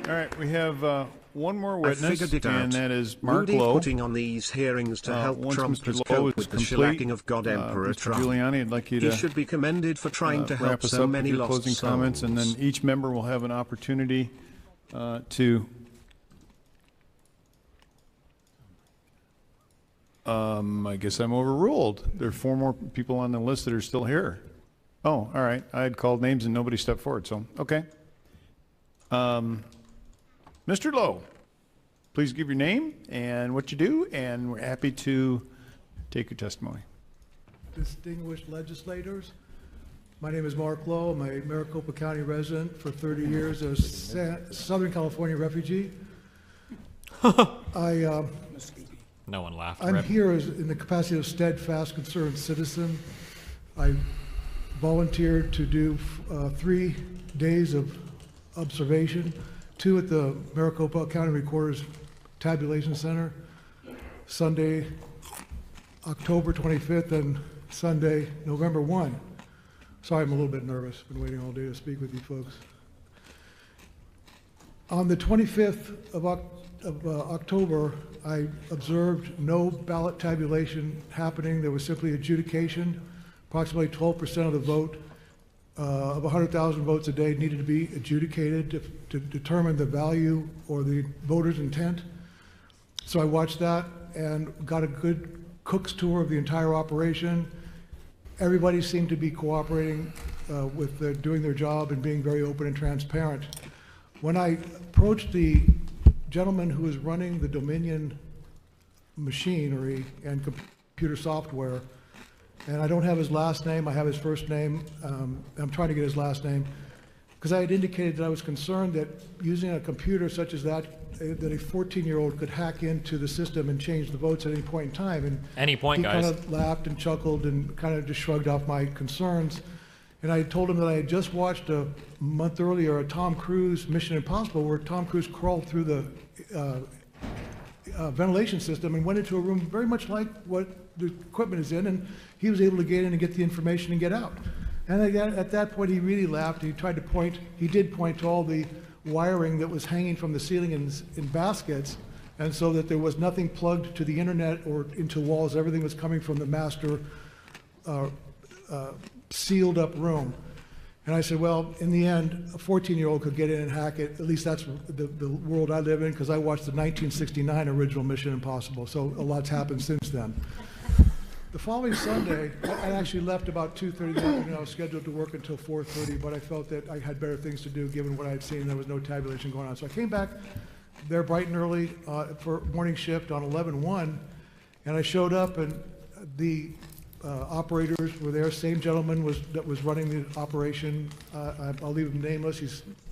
All right, we have one more I witness, figured it out. and that is Mark Rudy Lowe. putting on these hearings to help Once Trump Mr. has Lowe coped is with the complete, shellacking of God Emperor Mr. Trump. Giuliani, I'd like you He to should be commended for trying to help wrap us so up many with your lost closing souls. comments, and then each member will have an opportunity to I guess I'm overruled. There are 4 more people on the list that are still here. Oh, all right. I had called names and nobody stepped forward, so okay. Mr. Lowe, please give your name and what you do, and we're happy to take your testimony. Distinguished legislators, my name is Mark Lowe. I'm a Maricopa County resident for 30 years, a Southern California refugee. No one laughed. I'm Rip. here in the capacity of steadfast, concerned citizen. I volunteered to do 3 days of observation, 2 at the Maricopa County Recorder's Tabulation Center, Sunday, October 25th, and Sunday, November 1. Sorry, I'm a little bit nervous. Been waiting all day to speak with you folks. On the 25th of October, I observed no ballot tabulation happening. There was simply adjudication. Approximately 12% of the vote of 100,000 votes a day needed to be adjudicated to determine the value or the voter's intent. So I watched that and got a good cook's tour of the entire operation. Everybody seemed to be cooperating with doing their job and being very open and transparent. When I approached the gentleman who was running the Dominion machinery and computer software, and I don't have his last name, I have his first name. I'm trying to get his last name, because I had indicated that I was concerned that using a computer such as that a 14-year-old could hack into the system and change the votes at any point in time. And Any point, guys. He kind of laughed and chuckled and kind of just shrugged off my concerns. And I told him that I had just watched a month earlier a Tom Cruise Mission Impossible, where Tom Cruise crawled through the ventilation system and went into a room very much like what the equipment is in, and he was able to get in and get the information and get out. And again, at that point, he really laughed. He tried to point, he did point to all the wiring that was hanging from the ceiling in baskets, and so that there was nothing plugged to the internet or into walls. Everything was coming from the master sealed up room. And I said, well, in the end, a 14-year-old could get in and hack it. At least that's the world I live in, because I watched the 1969 original Mission Impossible. So a lot's happened since then. The following Sunday, I actually left about 2:30 in the afternoon. I was scheduled to work until 4:30, but I felt that I had better things to do given what I had seen. There was no tabulation going on. So I came back there bright and early for morning shift on 11/1, and I showed up, and the operators were there. Same gentleman that was running the operation. I'll leave him nameless.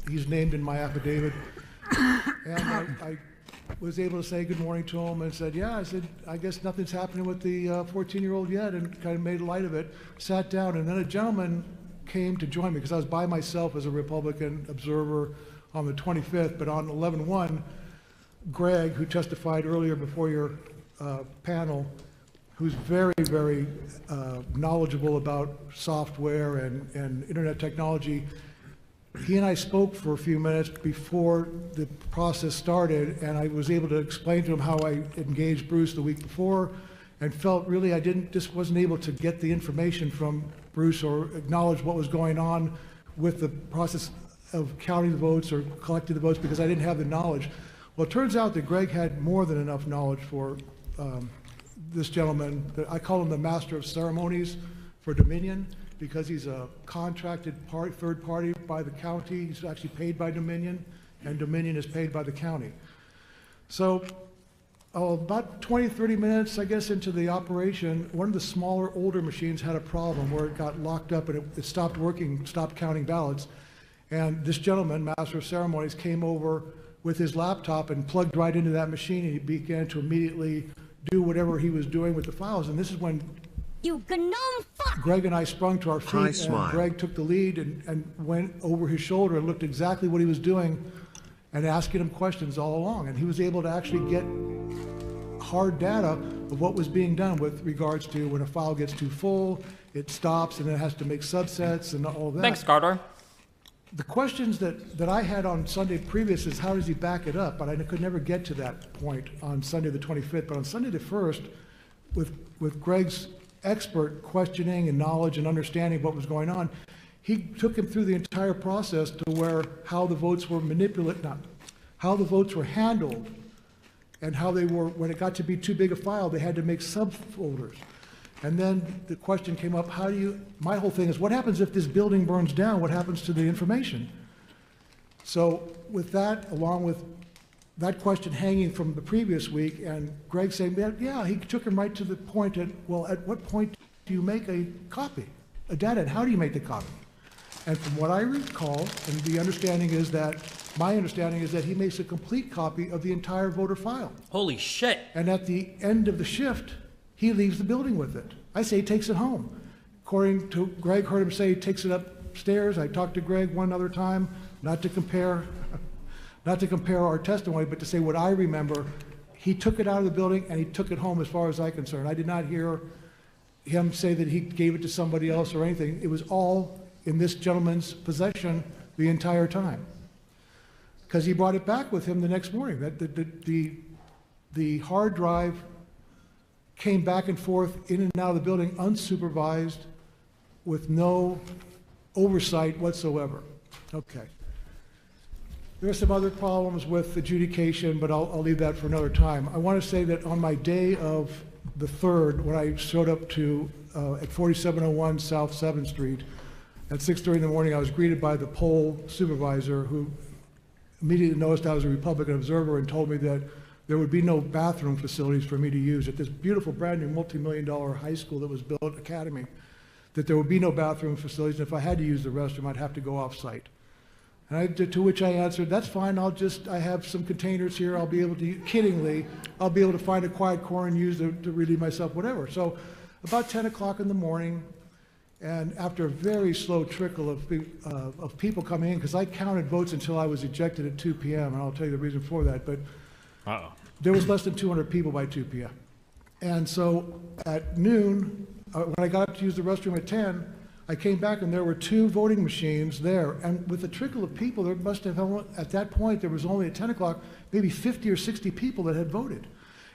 He's named in my affidavit. And I was able to say good morning to him and said, yeah, I said, I guess nothing's happening with the 14-year-old yet, and kind of made light of it. Sat down, and then a gentleman came to join me because I was by myself as a Republican observer on the 25th, but on 11/1, Greg, who testified earlier before your panel, who's very, very knowledgeable about software and internet technology. He and I spoke for a few minutes before the process started, and I was able to explain to him how I engaged Bruce the week before, and felt really I just wasn't able to get the information from Bruce or acknowledge what was going on with the process of counting the votes or collecting the votes because I didn't have the knowledge. Well, it turns out that Greg had more than enough knowledge for this gentleman. I call him the master of ceremonies for Dominion because he's a contracted third party by the county. He's actually paid by Dominion, and Dominion is paid by the county. So about 20, 30 minutes, I guess, into the operation, one of the smaller, older machines had a problem where it got locked up and it stopped working, stopped counting ballots. And this gentleman, master of ceremonies, came over with his laptop and plugged right into that machine, and he began to immediately do whatever he was doing with the files. And this is when Greg and I sprung to our feet, and Greg took the lead and went over his shoulder and looked exactly what he was doing and asking him questions all along. And he was able to actually get hard data of what was being done with regards to when a file gets too full, it stops, and it has to make subsets and all of that. Thanks, Carter. The questions that I had on Sunday previous is how does he back it up? But I could never get to that point on Sunday the 25th. But on Sunday the 1st, with Greg's expert questioning and knowledge and understanding of what was going on, he took him through the entire process to where how the votes were how the votes were handled, and how they were, when it got to be too big a file, they had to make subfolders. And then the question came up, my whole thing is, what happens if this building burns down? What happens to the information? So with that, along with that question hanging from the previous week, and Greg saying, yeah, he took him right to the point at what point do you make a copy, a data, and how do you make the copy? And from what I recall, and my understanding is that he makes a complete copy of the entire voter file. Holy shit. And at the end of the shift, he leaves the building with it. I say he takes it home. According to Greg, heard him say he takes it upstairs. I talked to Greg one other time, not to compare our testimony, but to say what I remember. He took it out of the building and he took it home as far as I'm concerned. I did not hear him say that he gave it to somebody else or anything. It was all in this gentleman's possession the entire time. Because he brought it back with him the next morning. The hard drive came back and forth in and out of the building unsupervised with no oversight whatsoever. Okay. There are some other problems with adjudication, but I'll leave that for another time. I want to say that on my day of the 3rd, when I showed up at 4701 South 7th Street, at 6:30 in the morning, I was greeted by the poll supervisor who immediately noticed I was a Republican observer and told me that there would be no bathroom facilities for me to use at this beautiful brand new multi-million-dollar high school that was built, academy, that there would be no bathroom facilities. And if I had to use the restroom, I'd have to go off-site. And to which I answered, that's fine, I have some containers here, I'll be able to, kiddingly, I'll be able to find a quiet corner and use to relieve myself, whatever. So about 10 o'clock in the morning, and after a very slow trickle of people coming in, because I counted votes until I was ejected at 2 p.m., and I'll tell you the reason for that, but there was less than 200 people by 2 p.m. And so at noon, when I got up to use the restroom at 10, I came back and there were 2 voting machines there. And with a trickle of people, there must have, at that point, there was only at 10 o'clock, maybe 50 or 60 people that had voted.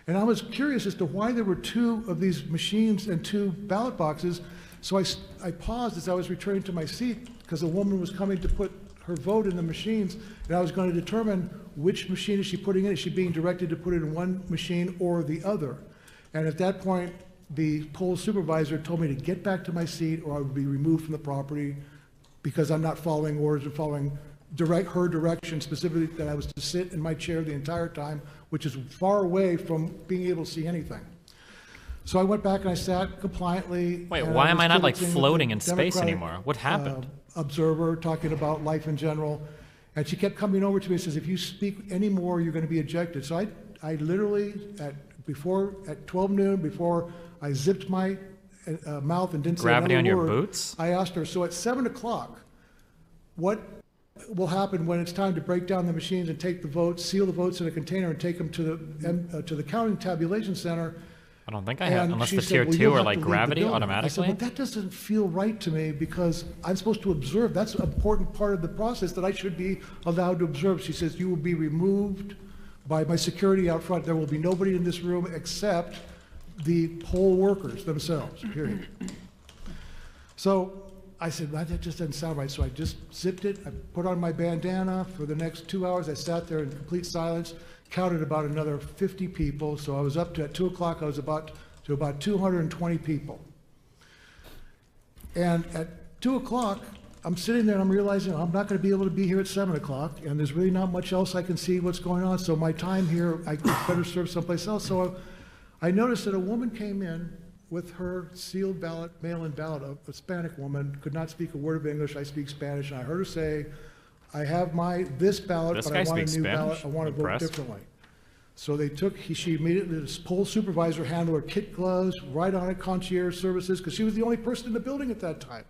And I was curious as to why there were 2 of these machines and 2 ballot boxes. So I paused as I was returning to my seat because a woman was coming to put her vote in the machines, and I was going to determine which machine is she putting in. Is she being directed to put it in one machine or the other? And at that point, the poll supervisor told me to get back to my seat or I would be removed from the property because I'm not following orders or following her direction, specifically that I was to sit in my chair the entire time, which is far away from being able to see anything. So I went back and I sat compliantly. Wait, why am I not like floating in space anymore? What happened? Observer talking about life in general. And she kept coming over to me and says, if you speak any more, you're going to be ejected. So I literally, at 12 noon, before I zipped my mouth and didn't say another word. Gravity on your boots? I asked her, so at 7 o'clock, what will happen when it's time to break down the machines and take the votes, seal the votes in a container and take them to the counting tabulation center? I don't think I have, unless the said, tier well, 2 you'll are have like to leave the gravity building. automatically. I said, well, that doesn't feel right to me because I'm supposed to observe. That's an important part of the process that I should be allowed to observe. She says, you will be removed by my security out front. There will be nobody in this room except the poll workers themselves, period. So I said, well, that just doesn't sound right. So I just zipped it. I put on my bandana. For the next 2 hours, I sat there in complete silence, counted about another 50 people. So I was up to, at 2 o'clock, I was about 220 people. And at 2 o'clock, I'm sitting there and I'm realizing I'm not going to be able to be here at 7 o'clock, and there's really not much else I can see what's going on. So my time here, I better serve someplace else. So I noticed that a woman came in with her sealed ballot, mail-in ballot, a Hispanic woman, could not speak a word of English. I speak Spanish, and I heard her say, I have this ballot, but I want a new ballot. I want to vote differently. So they took, she immediately, this poll supervisor handled her kit gloves, right on it, concierge services, because she was the only person in the building at that time.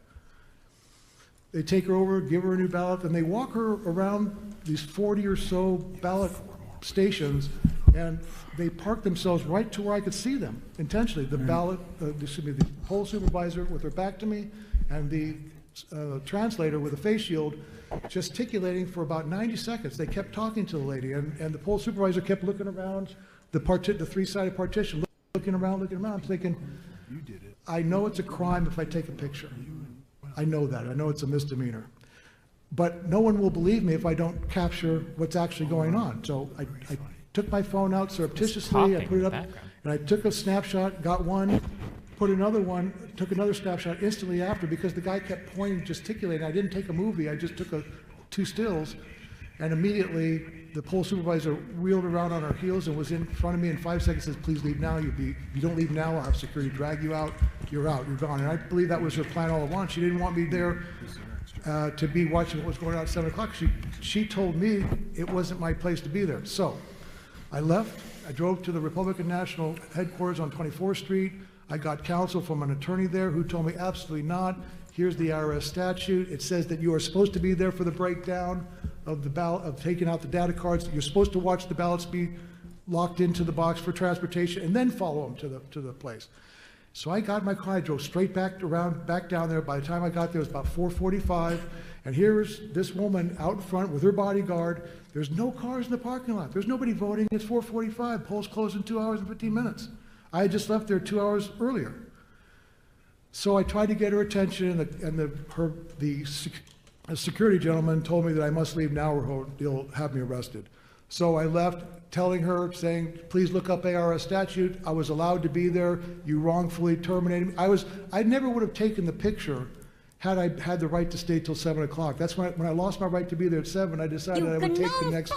They take her over, give her a new ballot, and they walk her around these 40 or so ballot stations, and they park themselves right to where I could see them intentionally. The ballot, the poll supervisor with her back to me, and the translator with a face shield, gesticulating for about 90 seconds. They kept talking to the lady, and the poll supervisor kept looking around the 3-sided partition, looking around. I'm thinking, I know it's a crime if I take a picture. I know that. I know it's a misdemeanor. But no one will believe me if I don't capture what's actually going on. So I took my phone out surreptitiously, I put it up, and I took a snapshot, got one, put another one, took another snapshot instantly after because the guy kept pointing, gesticulating. I didn't take a movie, I just took 2 stills, and immediately the poll supervisor wheeled around on her heels and was in front of me in 5 seconds, says, please leave now. If you don't leave now, I'll have security drag you out. You're out, you're gone. And I believe that was her plan all along. She didn't want me there to be watching what was going on at 7 o'clock. She told me it wasn't my place to be there. So I left. I drove to the Republican National headquarters on 24th Street. I got counsel from an attorney there who told me absolutely not. Here's the IRS statute. It says that you are supposed to be there for the breakdown of the ballot, of taking out the data cards. You're supposed to watch the ballots be locked into the box for transportation and then follow them to the place. So I got in my car, I drove straight back down there. By the time I got there, it was about 4:45. And here's this woman out in front with her bodyguard. There's no cars in the parking lot. There's nobody voting. It's 4:45. Polls close in 2 hours and 15 minutes. I had just left there 2 hours earlier. So I tried to get her attention, and the security gentleman told me that I must leave now or he'll have me arrested. So I left, telling her, saying, please look up ARS statute. I was allowed to be there. You wrongfully terminated me. I never would have taken the picture had I had the right to stay till 7 o'clock. That's when I lost my right to be there at 7, I decided I would take the next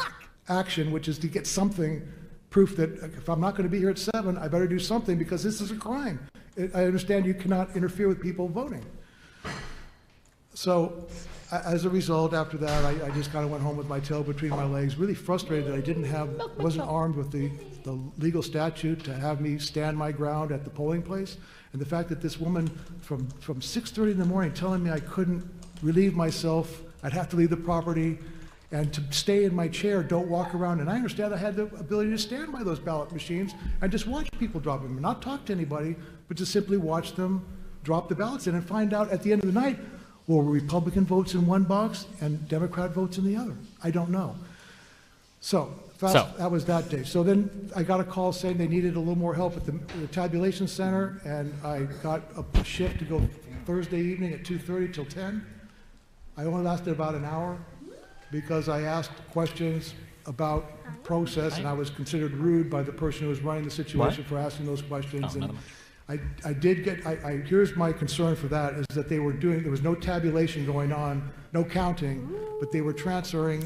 action, which is to get something, proof that if I'm not going to be here at 7, I better do something because this is a crime. I understand you cannot interfere with people voting. So as a result, after that, I just kind of went home with my tail between my legs, really frustrated that I wasn't armed with the legal statute to have me stand my ground at the polling place. And the fact that this woman from 6:30 in the morning telling me I couldn't relieve myself, I'd have to leave the property, and to stay in my chair, don't walk around. And I understand I had the ability to stand by those ballot machines and just watch people drop them, not talk to anybody, but just simply watch them drop the ballots in and find out at the end of the night, well, were Republican votes in one box and Democrat votes in the other? I don't know. So that was that day. So then I got a call saying they needed a little more help at the tabulation center, and I got a shift to go Thursday evening at 2:30 till 10. I only lasted about an hour because I asked questions about process, and I was considered rude by the person who was running the situation for asking those questions. And I did get, here's my concern for that, is that there was no tabulation going on, no counting, but they were transferring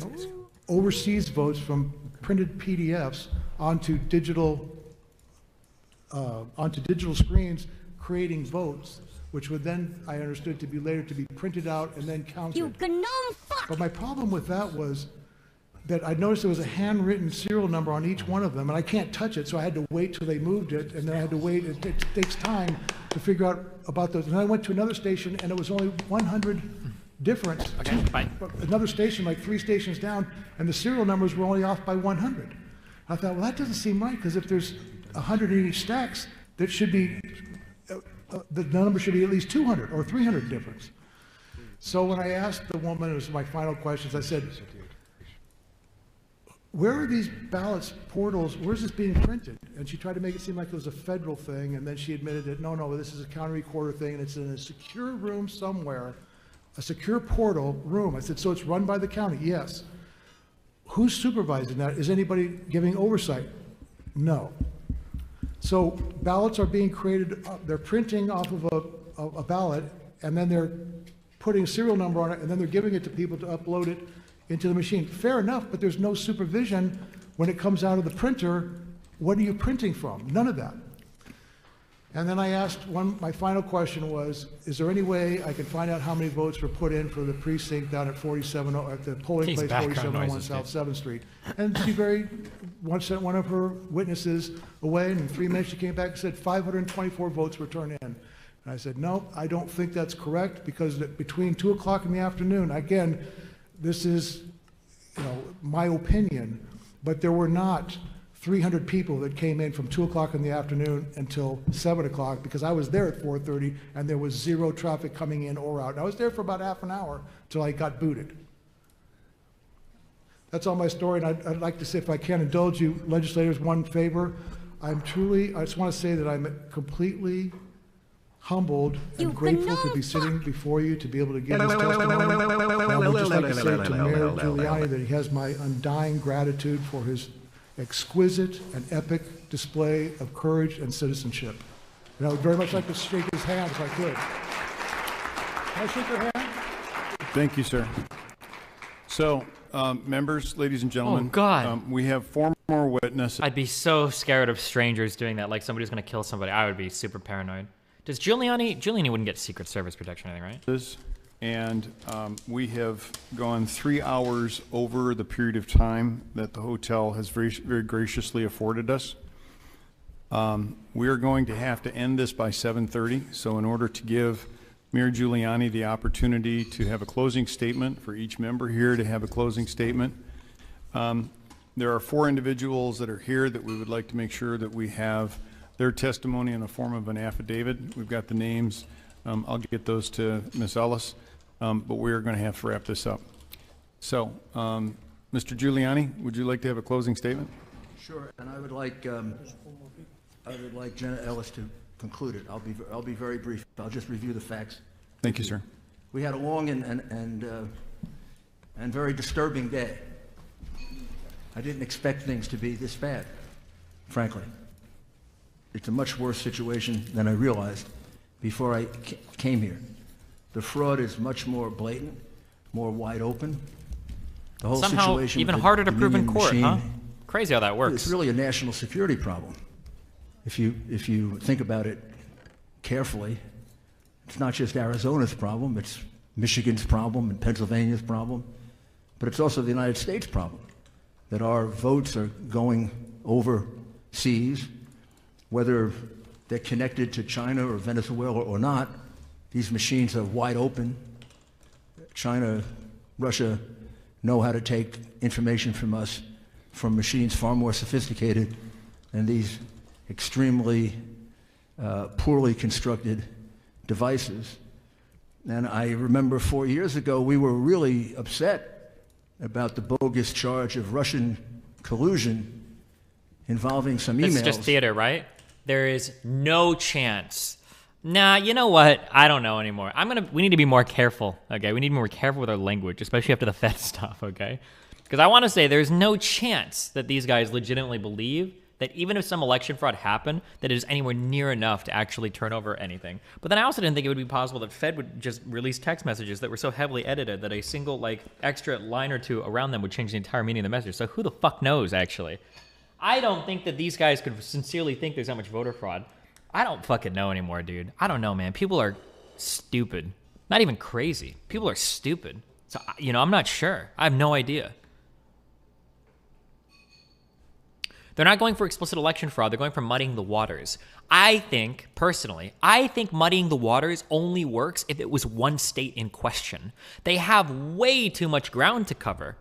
overseas votes from printed PDFs onto digital screens, creating votes, which would then, I understood, to be later to be printed out and then counted. You gnome fuck! But my problem with that was that I noticed there was a handwritten serial number on each one of them, and I can't touch it, so I had to wait till they moved it, and then I had to wait. It takes time to figure out about those. And I went to another station, and it was only 100 difference. Another station, like 3 stations down, and the serial numbers were only off by 100. I thought, well, that doesn't seem right, because if there's 100 in each stacks, that should be, the number should be at least 200 or 300 difference. So when I asked the woman, it was my final questions, I said, where are these ballots portals, where's this being printed? And she tried to make it seem like it was a federal thing, and then she admitted that, no, this is a county recorder thing, and it's in a secure room somewhere, a secure portal room. I said, so it's run by the county? Yes. Who's supervising that? Is anybody giving oversight? No. So ballots are being created, they're printing off of a ballot, and then they're putting a serial number on it, and then they're giving it to people to upload it into the machine. Fair enough, but there's no supervision when it comes out of the printer. What are you printing from? None of that. And then I asked my final question was, is there any way I can find out how many votes were put in for the precinct down at 47, at the polling place 4701 South 7th Street? And she sent one of her witnesses away, and in 3 minutes she came back and said 524 votes were turned in. And I said, no, I don't think that's correct, because between 2 o'clock in the afternoon, again, this is, my opinion, but there were not 300 people that came in from 2 o'clock in the afternoon until 7 o'clock, because I was there at 4:30 and there was zero traffic coming in or out. And I was there for about half an hour until I got booted. That's all my story, and I'd like to say, if I can indulge you legislators, one favor. I just want to say that I'm completely humbled and grateful to be sitting before you, to be able to give this testimony. And I would just like to say to Mayor Giuliani that he has my undying gratitude for his exquisite and epic display of courage and citizenship. And I would very much like to shake his hand if I could. Can I shake your hand? Thank you, sir. So, members, ladies and gentlemen, Oh, God. We have 4 more witnesses. I'd be so scared of strangers doing that, like somebody's going to kill somebody. I would be super paranoid. Does Giuliani wouldn't get Secret Service protection or anything, right? And we have gone 3 hours over the period of time that the hotel has very, very graciously afforded us. We are going to have to end this by 7:30. So in order to give Mayor Giuliani the opportunity to have a closing statement, for each member here to have a closing statement, there are 4 individuals that are here that we would like to make sure that we have their testimony in the form of an affidavit. We've got the names. I'll get those to Ms. Ellis, but we're going to have to wrap this up. So, Mr. Giuliani, would you like to have a closing statement? Sure, and I would like Jenna Ellis to conclude it. I'll be very brief. I'll just review the facts. Thank you, sir. We had a long and very disturbing day. I didn't expect things to be this bad, frankly. It's a much worse situation than I realized before I came here. The fraud is much more blatant, more wide open. The whole Somehow situation even with harder the to prove in court, machine, huh? Crazy how that works. It's really a national security problem. If you think about it carefully, it's not just Arizona's problem, it's Michigan's problem and Pennsylvania's problem, but it's also the United States problem, that our votes are going overseas, whether they're connected to China or Venezuela or not. These machines are wide open. China, Russia, know how to take information from us from machines far more sophisticated than these extremely poorly constructed devices. And I remember 4 years ago, we were really upset about the bogus charge of Russian collusion involving some emails. This is just theater, right? There is no chance. Nah, you know what? I don't know anymore. We need to be more careful, okay? We need to be more careful with our language, especially after the Fed stuff, okay? Because I want to say there's no chance that these guys legitimately believe that even if some election fraud happened, that it is anywhere near enough to actually turn over anything. But then I also didn't think it would be possible that Fed would just release text messages that were so heavily edited that a single, like, extra line or two around them would change the entire meaning of the message. So who the fuck knows, actually? I don't think that these guys could sincerely think there's that much voter fraud. I don't fucking know anymore, dude. I don't know, man. People are stupid. Not even crazy. People are stupid. So, you know, I'm not sure. I have no idea. They're not going for explicit election fraud. They're going for muddying the waters. I think, personally, muddying the waters only works if it was one state in question. They have way too much ground to cover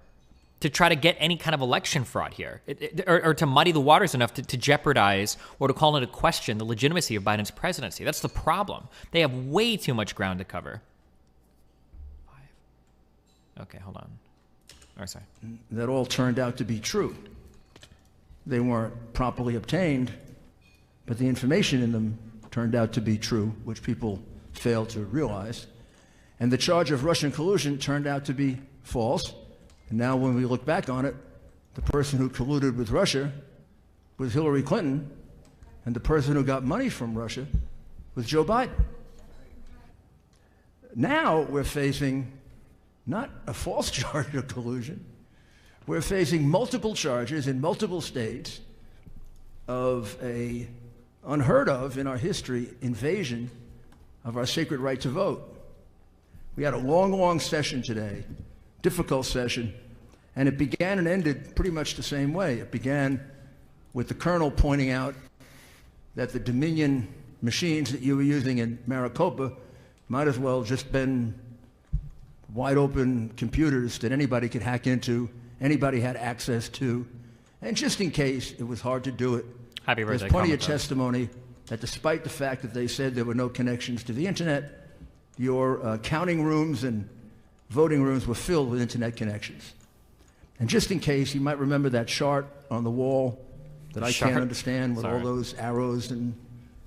to try to get any kind of election fraud here, or to muddy the waters enough to jeopardize or to call into question the legitimacy of Biden's presidency. That's the problem. They have way too much ground to cover. Okay, hold on. Oh, sorry. That all turned out to be true. They weren't properly obtained, but the information in them turned out to be true, which people failed to realize. And the charge of Russian collusion turned out to be false. And now when we look back on it, the person who colluded with Russia was Hillary Clinton, and the person who got money from Russia was Joe Biden. Now we're facing not a false charge of collusion. We're facing multiple charges in multiple states of a unheard of in our history invasion of our sacred right to vote. We had a long, long session today, difficult session, and it began and ended pretty much the same way. It began with the colonel pointing out that the Dominion machines that you were using in Maricopa might as well just been wide open computers that anybody could hack into, anybody had access to, and just in case it was hard to do it. Happy birthday. There's plenty of testimony that despite the fact that they said there were no connections to the internet, your counting rooms and voting rooms were filled with internet connections. And just in case, you might remember that chart on the wall that I can't understand with all those arrows and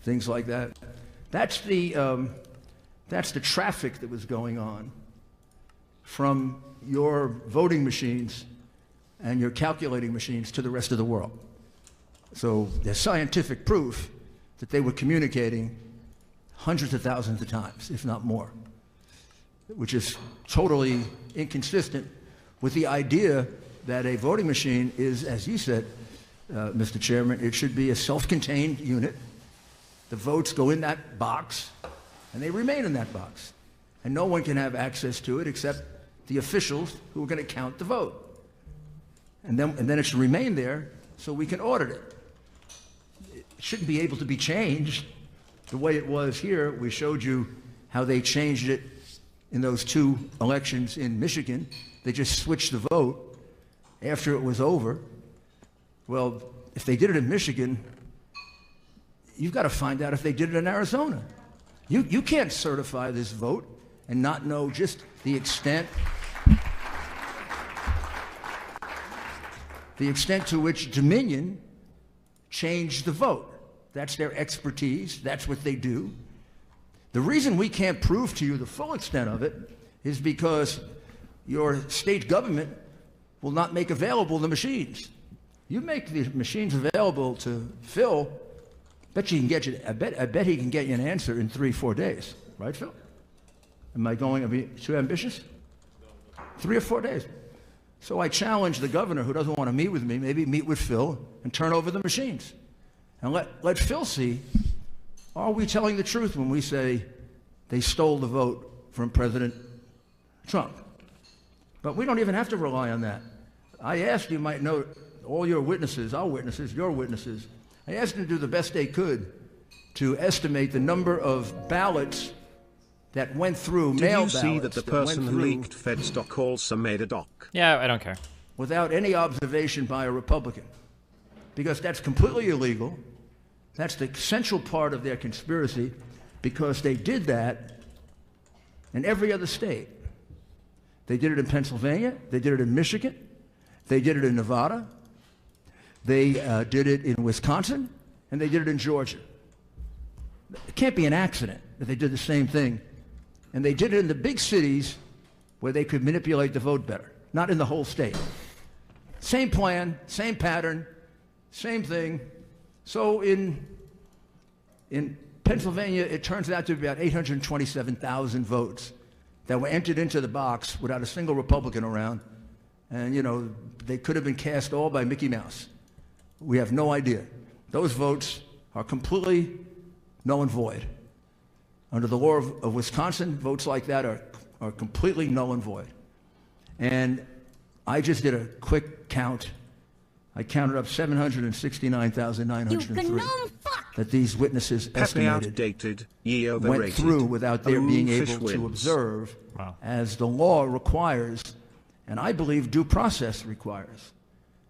things like that. That's the traffic that was going on from your voting machines and your calculating machines to the rest of the world. So there's scientific proof that they were communicating hundreds of thousands of times, if not more, which is totally inconsistent with the idea that a voting machine is, as you said, Mr. Chairman, it should be a self-contained unit. The votes go in that box, and they remain in that box. And no one can have access to it except the officials who are going to count the vote. And then it should remain there so we can audit it. It shouldn't be able to be changed the way it was here. We showed you how they changed it in those 2 elections in Michigan. They just switched the vote after it was over. Well, if they did it in Michigan, you've got to find out if they did it in Arizona. You can't certify this vote and not know just the extent to which Dominion changed the vote. That's their expertise. That's what they do. The reason we can't prove to you the full extent of it is because your state government will not make available the machines. You make the machines available to Phil, I bet he can get you an answer in 3-4 days. Right, Phil? Am I too ambitious? 3 or 4 days. So I challenge the governor who doesn't want to meet with me, maybe meet with Phil and turn over the machines. And let Phil see, are we telling the truth when we say they stole the vote from President Trump? But we don't even have to rely on that. I asked, you might note, all your witnesses, our witnesses, your witnesses, I asked them to do the best they could to estimate the number of ballots that went through Did mail you see that ballots the that went person who through leaked FedStock also made a doc? Yeah, I don't care. without any observation by a Republican, because that's completely illegal. That's the central part of their conspiracy, because they did that in every other state. They did it in Pennsylvania, they did it in Michigan, they did it in Nevada, they did it in Wisconsin, and they did it in Georgia. It can't be an accident that they did the same thing. And they did it in the big cities where they could manipulate the vote better, not in the whole state. Same plan, same pattern, same thing. So in Pennsylvania, it turns out to be about 827,000 votes that were entered into the box without a single Republican around. And, you know, they could have been cast all by Mickey Mouse. We have no idea. Those votes are completely null and void. Under the law of Wisconsin, votes like that are completely null and void. And I just did a quick count. I counted up 769,903 that these witnesses estimated went through without their being able to observe as the law requires, and I believe due process requires.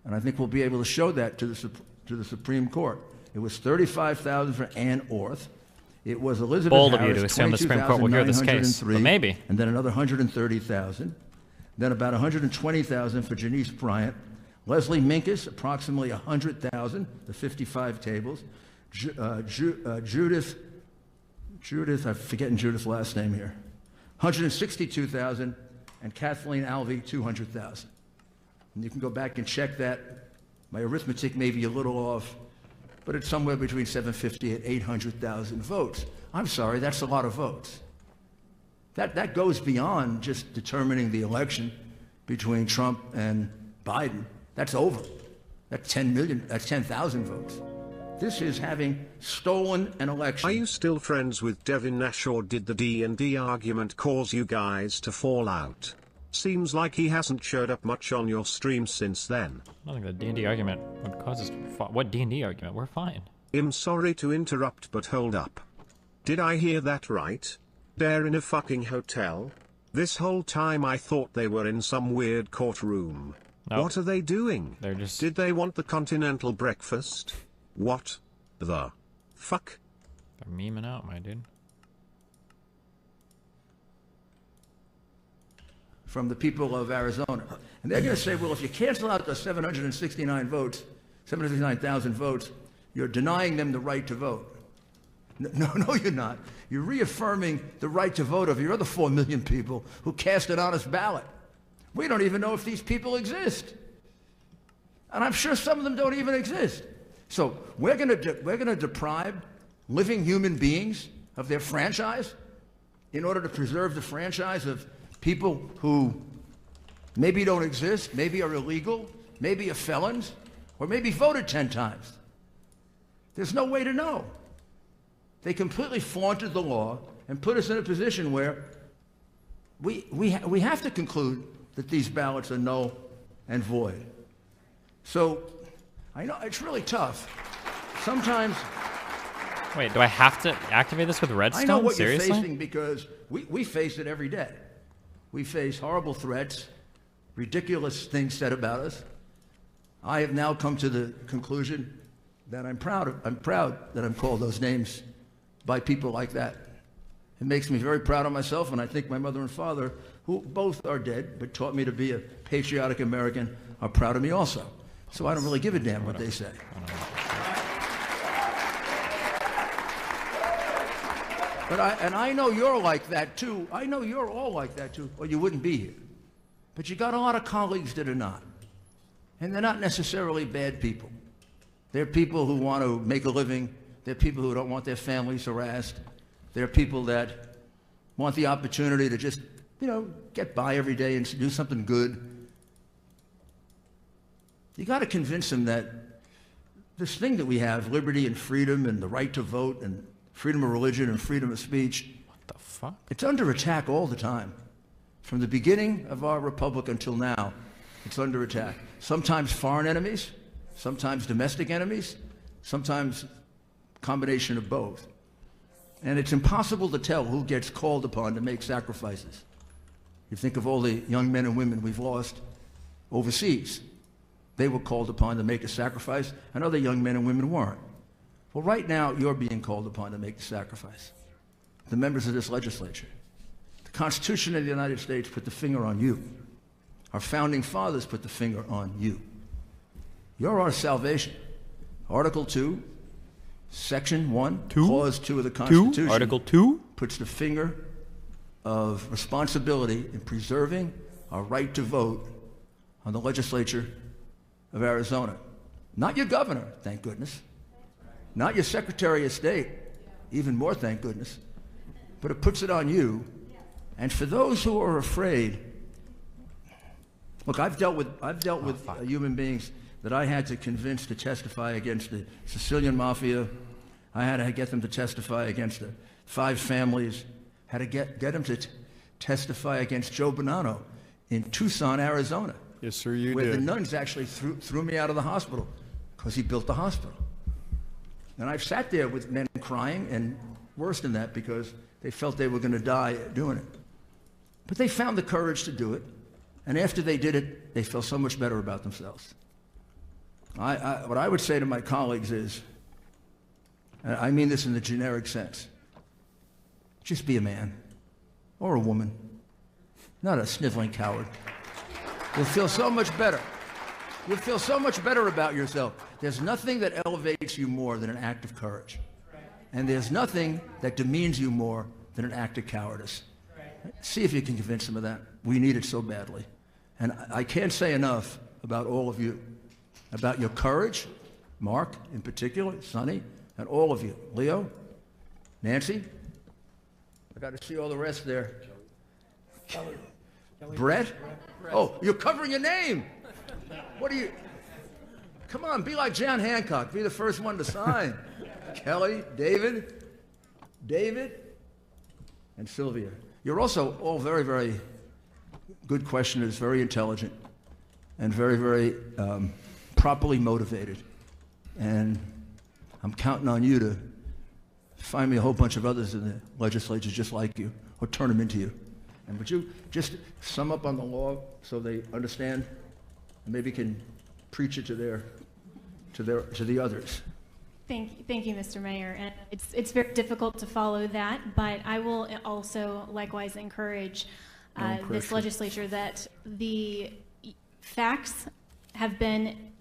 And I think we'll be able to show that to the Supreme Court. It was 35,000 for Ann Orth. It was Elizabeth Bold of Harris, you to assume the Supreme Court will hear this case, but maybe. And then another 130,000. Then about 120,000 for Janice Bryant. Leslie Minkus, approximately 100,000, the 55 tables. Judith, I'm forgetting Judith's last name here. 162,000, and Kathleen Alvey, 200,000. And you can go back and check that. My arithmetic may be a little off, but it's somewhere between 750 and 800,000 votes. I'm sorry, that's a lot of votes. That goes beyond just determining the election between Trump and Biden. That's over. That's 10 million, that's 10,000 votes. This is having stolen an election. Are you still friends with Devin Nash, or did the D&D argument cause you guys to fall out? Seems like he hasn't showed up much on your stream since then. I don't think the D&D argument would cause us to what D&D argument? We're fine. I'm sorry to interrupt, but hold up. Did I hear that right? They're in a fucking hotel? This whole time I thought they were in some weird courtroom. Nope. What are they doing? They're just... Did they want the continental breakfast? What the fuck? They're memeing out, my dude. From the people of Arizona. And they're going to say, well, if you cancel out the 769,000 votes, you're denying them the right to vote. No, you're not. You're reaffirming the right to vote of your other 4 million people who cast an honest ballot. We don't even know if these people exist. And I'm sure some of them don't even exist. So we're going to deprive living human beings of their franchise in order to preserve the franchise of people who maybe don't exist, maybe are illegal, maybe are felons, or maybe voted 10 times. There's no way to know. They completely flaunted the law and put us in a position where we have to conclude that these ballots are null and void. So I know it's really tough. Sometimes... Wait, do I have to activate this with redstone? I know what Seriously? you're facing, because we face it every day. We face horrible threats, ridiculous things said about us. I have now come to the conclusion that I'm proud that I'm called those names by people like that. It makes me very proud of myself, and I think my mother and father, who both are dead but taught me to be a patriotic American, are proud of me also. So I don't really give a damn what they say. But I know you're like that too. I know you're all like that too, or you wouldn't be here. But you got a lot of colleagues that are not. And they're not necessarily bad people. They're people who want to make a living. They're people who don't want their families harassed. They're people that want the opportunity to just, you know, get by every day and do something good. You got to convince them that this thing that we have, liberty and freedom and the right to vote and freedom of religion and freedom of speech, what the fuck? It's under attack all the time. From the beginning of our republic until now, it's under attack. Sometimes foreign enemies, sometimes domestic enemies, sometimes a combination of both. And it's impossible to tell who gets called upon to make sacrifices. You think of all the young men and women we've lost overseas. They were called upon to make a sacrifice, and other young men and women weren't. Well, right now, you're being called upon to make the sacrifice. The members of this legislature. The Constitution of the United States put the finger on you. Our founding fathers put the finger on you. You're our salvation. Article 2, Section 1, Clause 2 of the Constitution. Article 2 puts the finger of responsibility in preserving our right to vote on the legislature of Arizona. Not your governor, thank goodness. Not your Secretary of State, even more thank goodness. But it puts it on you. And for those who are afraid, look, I've dealt with human beings that I had to convince to testify against the Sicilian Mafia. I had to get them to testify against the 5 families. Had to get them to testify against Joe Bonanno in Tucson, Arizona. Yes, sir, you where did. the nuns actually threw me out of the hospital because he built the hospital. And I've sat there with men crying, and worse than that, because they felt they were going to die doing it. But they found the courage to do it, and after they did it, they felt so much better about themselves. What I would say to my colleagues is, and I mean this in the generic sense, just be a man or a woman, not a sniveling coward. You'll feel so much better. You'll feel so much better about yourself. There's nothing that elevates you more than an act of courage. And there's nothing that demeans you more than an act of cowardice. See if you can convince them of that. We need it so badly. And I can't say enough about all of you, about your courage, Mark in particular, Sonny, and all of you. Leo, Nancy, I got to see all the rest there. Brett? Oh, you're covering your name. What are you? Come on, be like John Hancock. Be the first one to sign. Kelly, David, and Sylvia. You're also all very, very good questioners, very intelligent, and very, very properly motivated. And I'm counting on you to find me a whole bunch of others in the legislature just like you, or turn them into you. And would you just sum up on the law so they understand, and maybe can preach it to the others? Thank you, Mr. Mayor. And it's very difficult to follow that, but I will also likewise encourage this legislature that the facts have been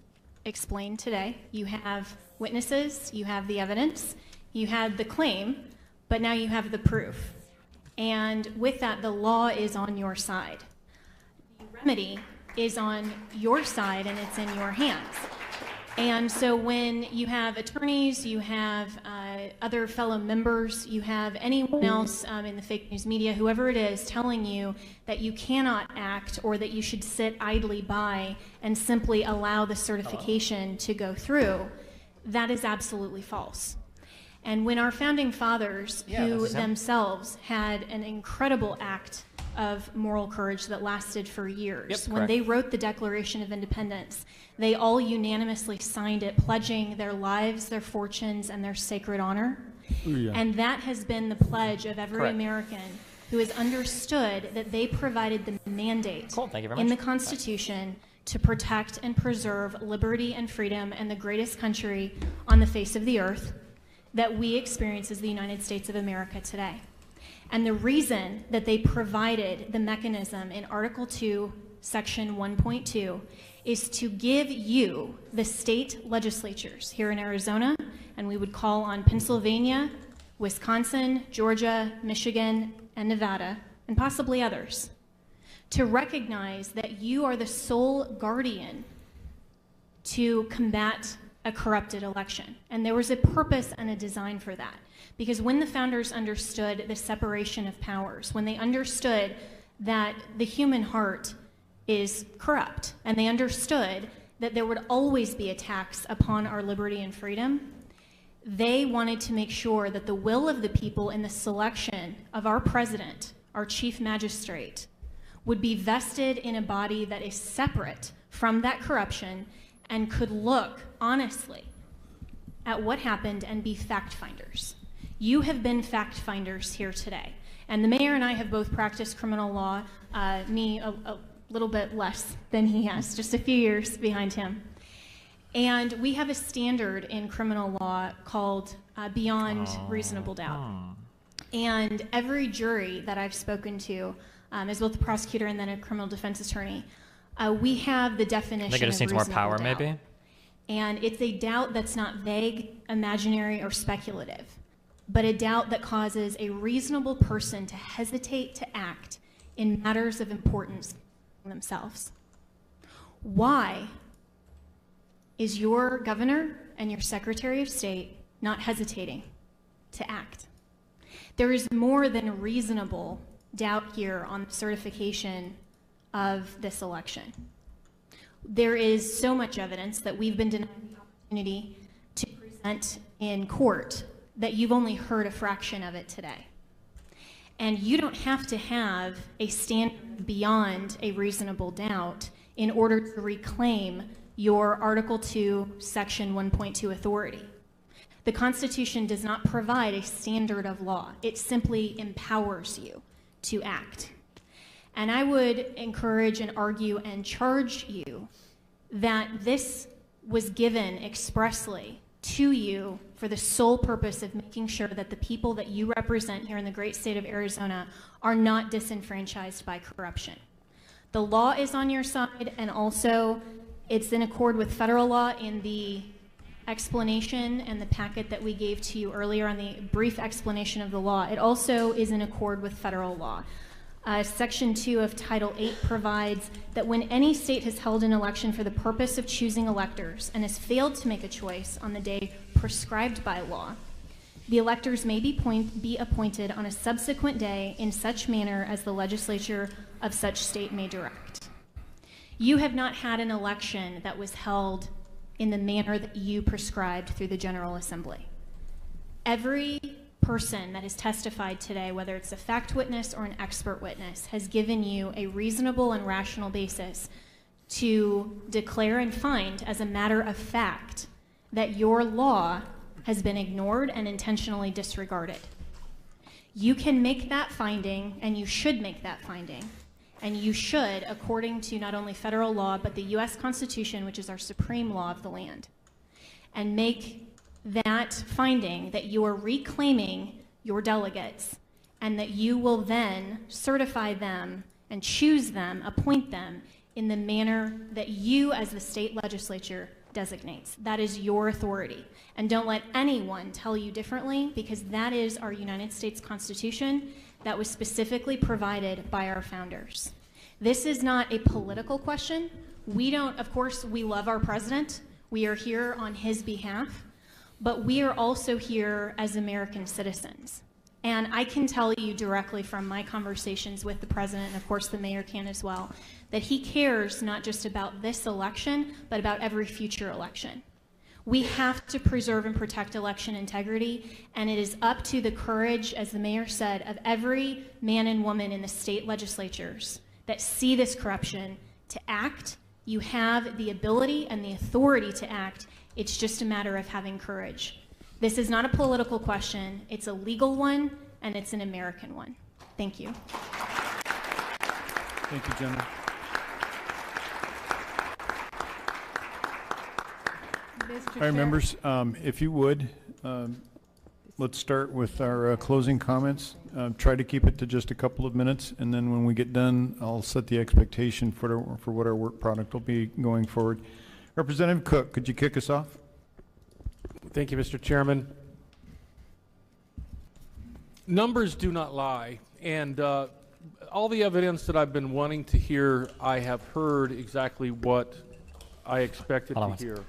explained today. You have witnesses, you have the evidence, you had the claim, but now you have the proof. And with that, the law is on your side. The remedy is on your side, and it's in your hands. And so when you have attorneys, you have other fellow members, you have anyone else in the fake news media, whoever it is, telling you that you cannot act or that you should sit idly by and simply allow the certification to go through, that is absolutely false. And when our founding fathers, who themselves had an incredible act of moral courage that lasted for years, when they wrote the Declaration of Independence, they all unanimously signed it, pledging their lives, their fortunes, and their sacred honor. And that has been the pledge of every American who has understood that they provided the mandate in the Constitution to protect and preserve liberty and freedom and the greatest country on the face of the earth that we experience as the United States of America today. And the reason that they provided the mechanism in Article 2, Section 1.2, is to give you, the state legislatures here in Arizona, and we would call on Pennsylvania, Wisconsin, Georgia, Michigan, and Nevada, and possibly others, to recognize that you are the sole guardian to combat a corrupted election. And there was a purpose and a design for that. Because when the founders understood the separation of powers, when they understood that the human heart is corrupt, and they understood that there would always be attacks upon our liberty and freedom, they wanted to make sure that the will of the people in the selection of our president, our chief magistrate, would be vested in a body that is separate from that corruption and could look honestly at what happened and be fact finders. You have been fact finders here today. And the mayor and I have both practiced criminal law, me a little bit less than he has, just a few years behind him. And we have a standard in criminal law called beyond reasonable doubt. And every jury that I've spoken to, as both a prosecutor and then a criminal defense attorney, we have the definition They just of needs more reasonable power, doubt. maybe? And it's a doubt that's not vague, imaginary, or speculative, but a doubt that causes a reasonable person to hesitate to act in matters of importance themselves. Why is your governor and your secretary of state not hesitating to act? There is more than reasonable doubt here on the certification of this election. There is so much evidence that we've been denied the opportunity to present in court that you've only heard a fraction of it today. And you don't have to have a standard beyond a reasonable doubt in order to reclaim your Article 2, Section 1.2 authority. The Constitution does not provide a standard of law. It simply empowers you to act. And I would encourage and argue and charge you that this was given expressly to you for the sole purpose of making sure that the people that you represent here in the great state of Arizona are not disenfranchised by corruption. The law is on your side, and also it's in accord with federal law. In the explanation and the packet that we gave to you earlier on the brief explanation of the law, it also is in accord with federal law. Section 2 of Title 8 provides that when any state has held an election for the purpose of choosing electors and has failed to make a choice on the day prescribed by law, the electors may be appointed on a subsequent day in such manner as the legislature of such state may direct. You have not had an election that was held in the manner that you prescribed through the General Assembly. Every person that has testified today, whether it's a fact witness or an expert witness, has given you a reasonable and rational basis to declare and find as a matter of fact that your law has been ignored and intentionally disregarded. You can make that finding, and you should make that finding, and you should, according to not only federal law, but the U.S. Constitution, which is our supreme law of the land, and make that finding that you are reclaiming your delegates and that you will then certify them and choose them, appoint them in the manner that you as the state legislature designates. That is your authority. And don't let anyone tell you differently, because that is our United States Constitution that was specifically provided by our founders. This is not a political question. We don't, of course, we love our president. We are here on his behalf. But we are also here as American citizens. And I can tell you directly from my conversations with the president, and of course the mayor can as well, that he cares not just about this election, but about every future election. We have to preserve and protect election integrity, and it is up to the courage, as the mayor said, of every man and woman in the state legislatures that see this corruption to act. You have the ability and the authority to act. It's just a matter of having courage. This is not a political question. It's a legal one, and it's an American one. Thank you. Thank you, Jenna. All right, members, if you would, let's start with our closing comments. Try to keep it to just a couple of minutes, and then when we get done, I'll set the expectation for what our work product will be going forward. Representative Cook, could you kick us off? Thank you, Mr. Chairman. Numbers do not lie, and all the evidence that I've been wanting to hear, I have heard exactly what I expected to hear.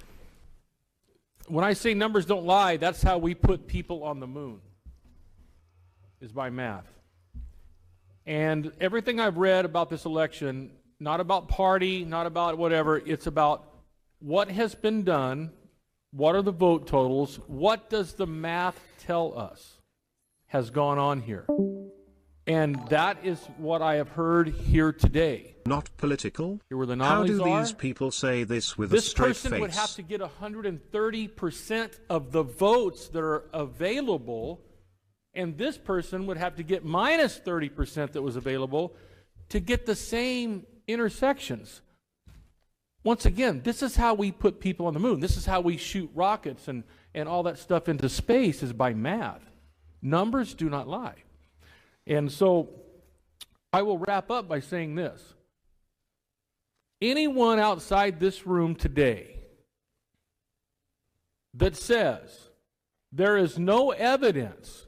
When I say numbers don't lie, that's how we put people on the moon, is by math. And everything I've read about this election, not about party, not about whatever, it's about what has been done, what are the vote totals, what does the math tell us has gone on here. And that is what I have heard here today. Not political? Here where the How anomalies do are. these people say this with a straight face? This person would have to get 130% of the votes that are available and this person would have to get minus 30% that was available to get the same intersections. Once again, this is how we put people on the moon. This is how we shoot rockets and all that stuff into space, is by math. Numbers do not lie. And so I will wrap up by saying this. Anyone outside this room today that says there is no evidence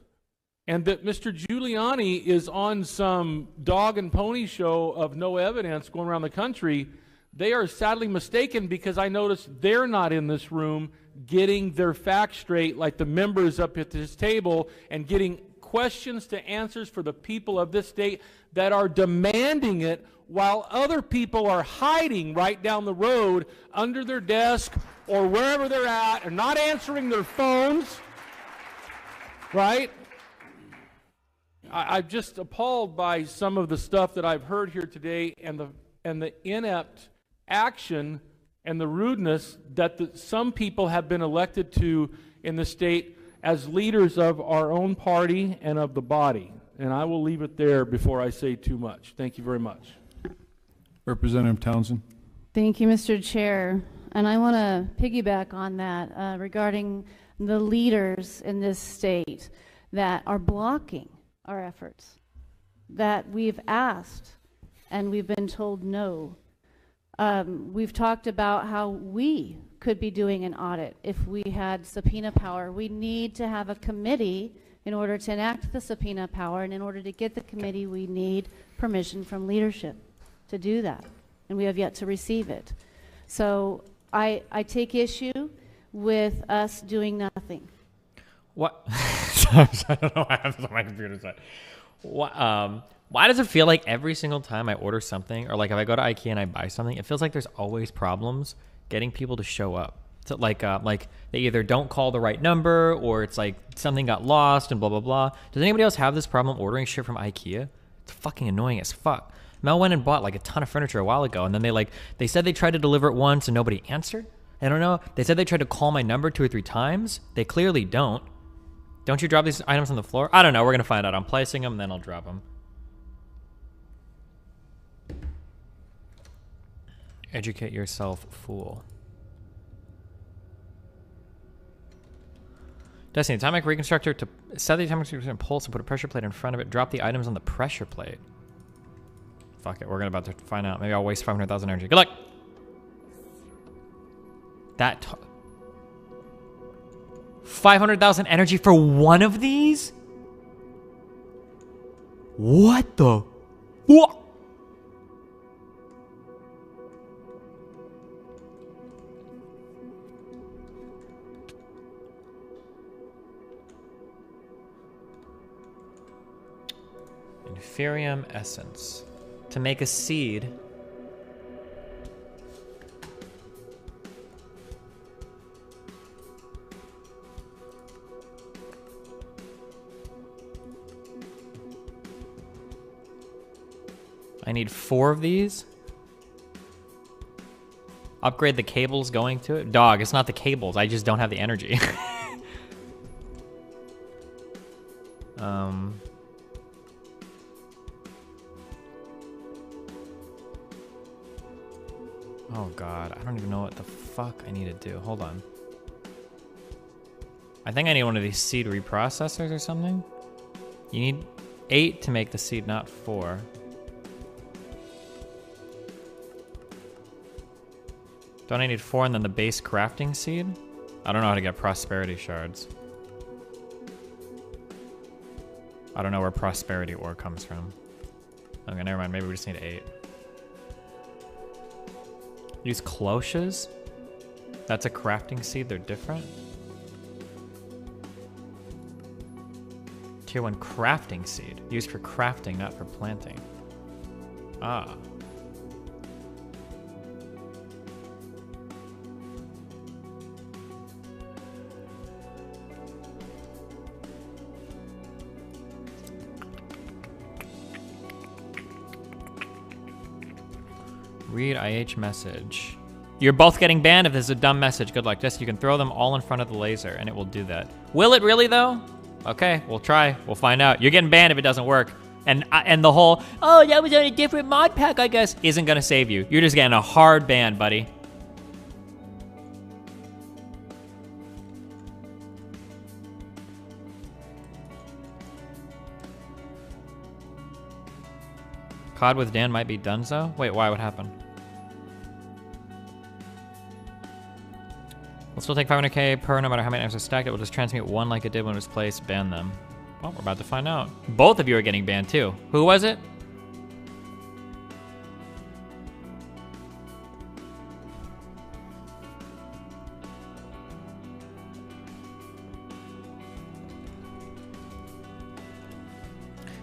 and that Mr. Giuliani is on some dog and pony show of no evidence going around the country, they are sadly mistaken, because I notice they're not in this room getting their facts straight like the members up at this table and getting questions to answers for the people of this state that are demanding it, while other people are hiding right down the road under their desk or wherever they're at and not answering their phones, right? I'm just appalled by some of the stuff that I've heard here today, and the inept action and the rudeness that some people have been elected to in the state as leaders of our own party and of the body. And I will leave it there before I say too much. Thank you very much. Representative Townsend. Thank you, Mr. Chair. And I want to piggyback on that regarding the leaders in this state that are blocking our efforts, that we've asked and we've been told no. We've talked about how we could be doing an audit if we had subpoena power. We need to have a committee in order to enact the subpoena power, and in order to get the committee, we need permission from leadership to do that, and we have yet to receive it. So I take issue with us doing nothing. What? Sorry, I don't know why I have this on my computer side. Why does it feel like every single time I order something, or like if I go to IKEA and I buy something, it feels like there's always problems getting people to show up? So like they either don't call the right number, or it's like something got lost and blah, blah, blah. Does anybody else have this problem ordering shit from IKEA? It's fucking annoying as fuck. Mel went and bought like a ton of furniture a while ago, and then they said they tried to deliver it once and nobody answered. I don't know. They said they tried to call my number 2 or 3 times. They clearly don't. Don't you drop these items on the floor? I don't know. We're going to find out. I'm placing them, and then I'll drop them. Educate yourself, fool. Destiny, atomic reconstructor to set the atomic reconstructor in pulse and put a pressure plate in front of it. Drop the items on the pressure plate. Fuck it. We're about to find out. Maybe I'll waste 500,000 energy. Good luck. That 500,000 energy for one of these? What the fuck? Inferium essence. To make a seed. I need 4 of these. Upgrade the cables going to it. Dog, it's not the cables. I just don't have the energy. Oh god, I don't even know what the fuck I need to do. Hold on. I think I need one of these seed reprocessors or something. You need 8 to make the seed, not 4. Don't I need 4 and then the base crafting seed? I don't know how to get prosperity shards. I don't know where prosperity ore comes from. Okay, never mind. Maybe we just need 8. Use cloches? That's a crafting seed. They're different. Tier 1 crafting seed. Used for crafting, not for planting. Ah. Read IH message. You're both getting banned if this is a dumb message. Good luck. Just you can throw them all in front of the laser and it will do that. Will it really though? Okay, we'll try. We'll find out. You're getting banned if it doesn't work. And the whole, oh, that was on a different mod pack, I guess, isn't gonna save you. You're just getting a hard ban, buddy. COD with Dan might be donezo? Wait, why? What happened? We'll still take 500k per no matter how many times I stacked it. We'll just transmute one like it did when it was placed. Ban them. Well, we're about to find out. Both of you are getting banned too. Who was it?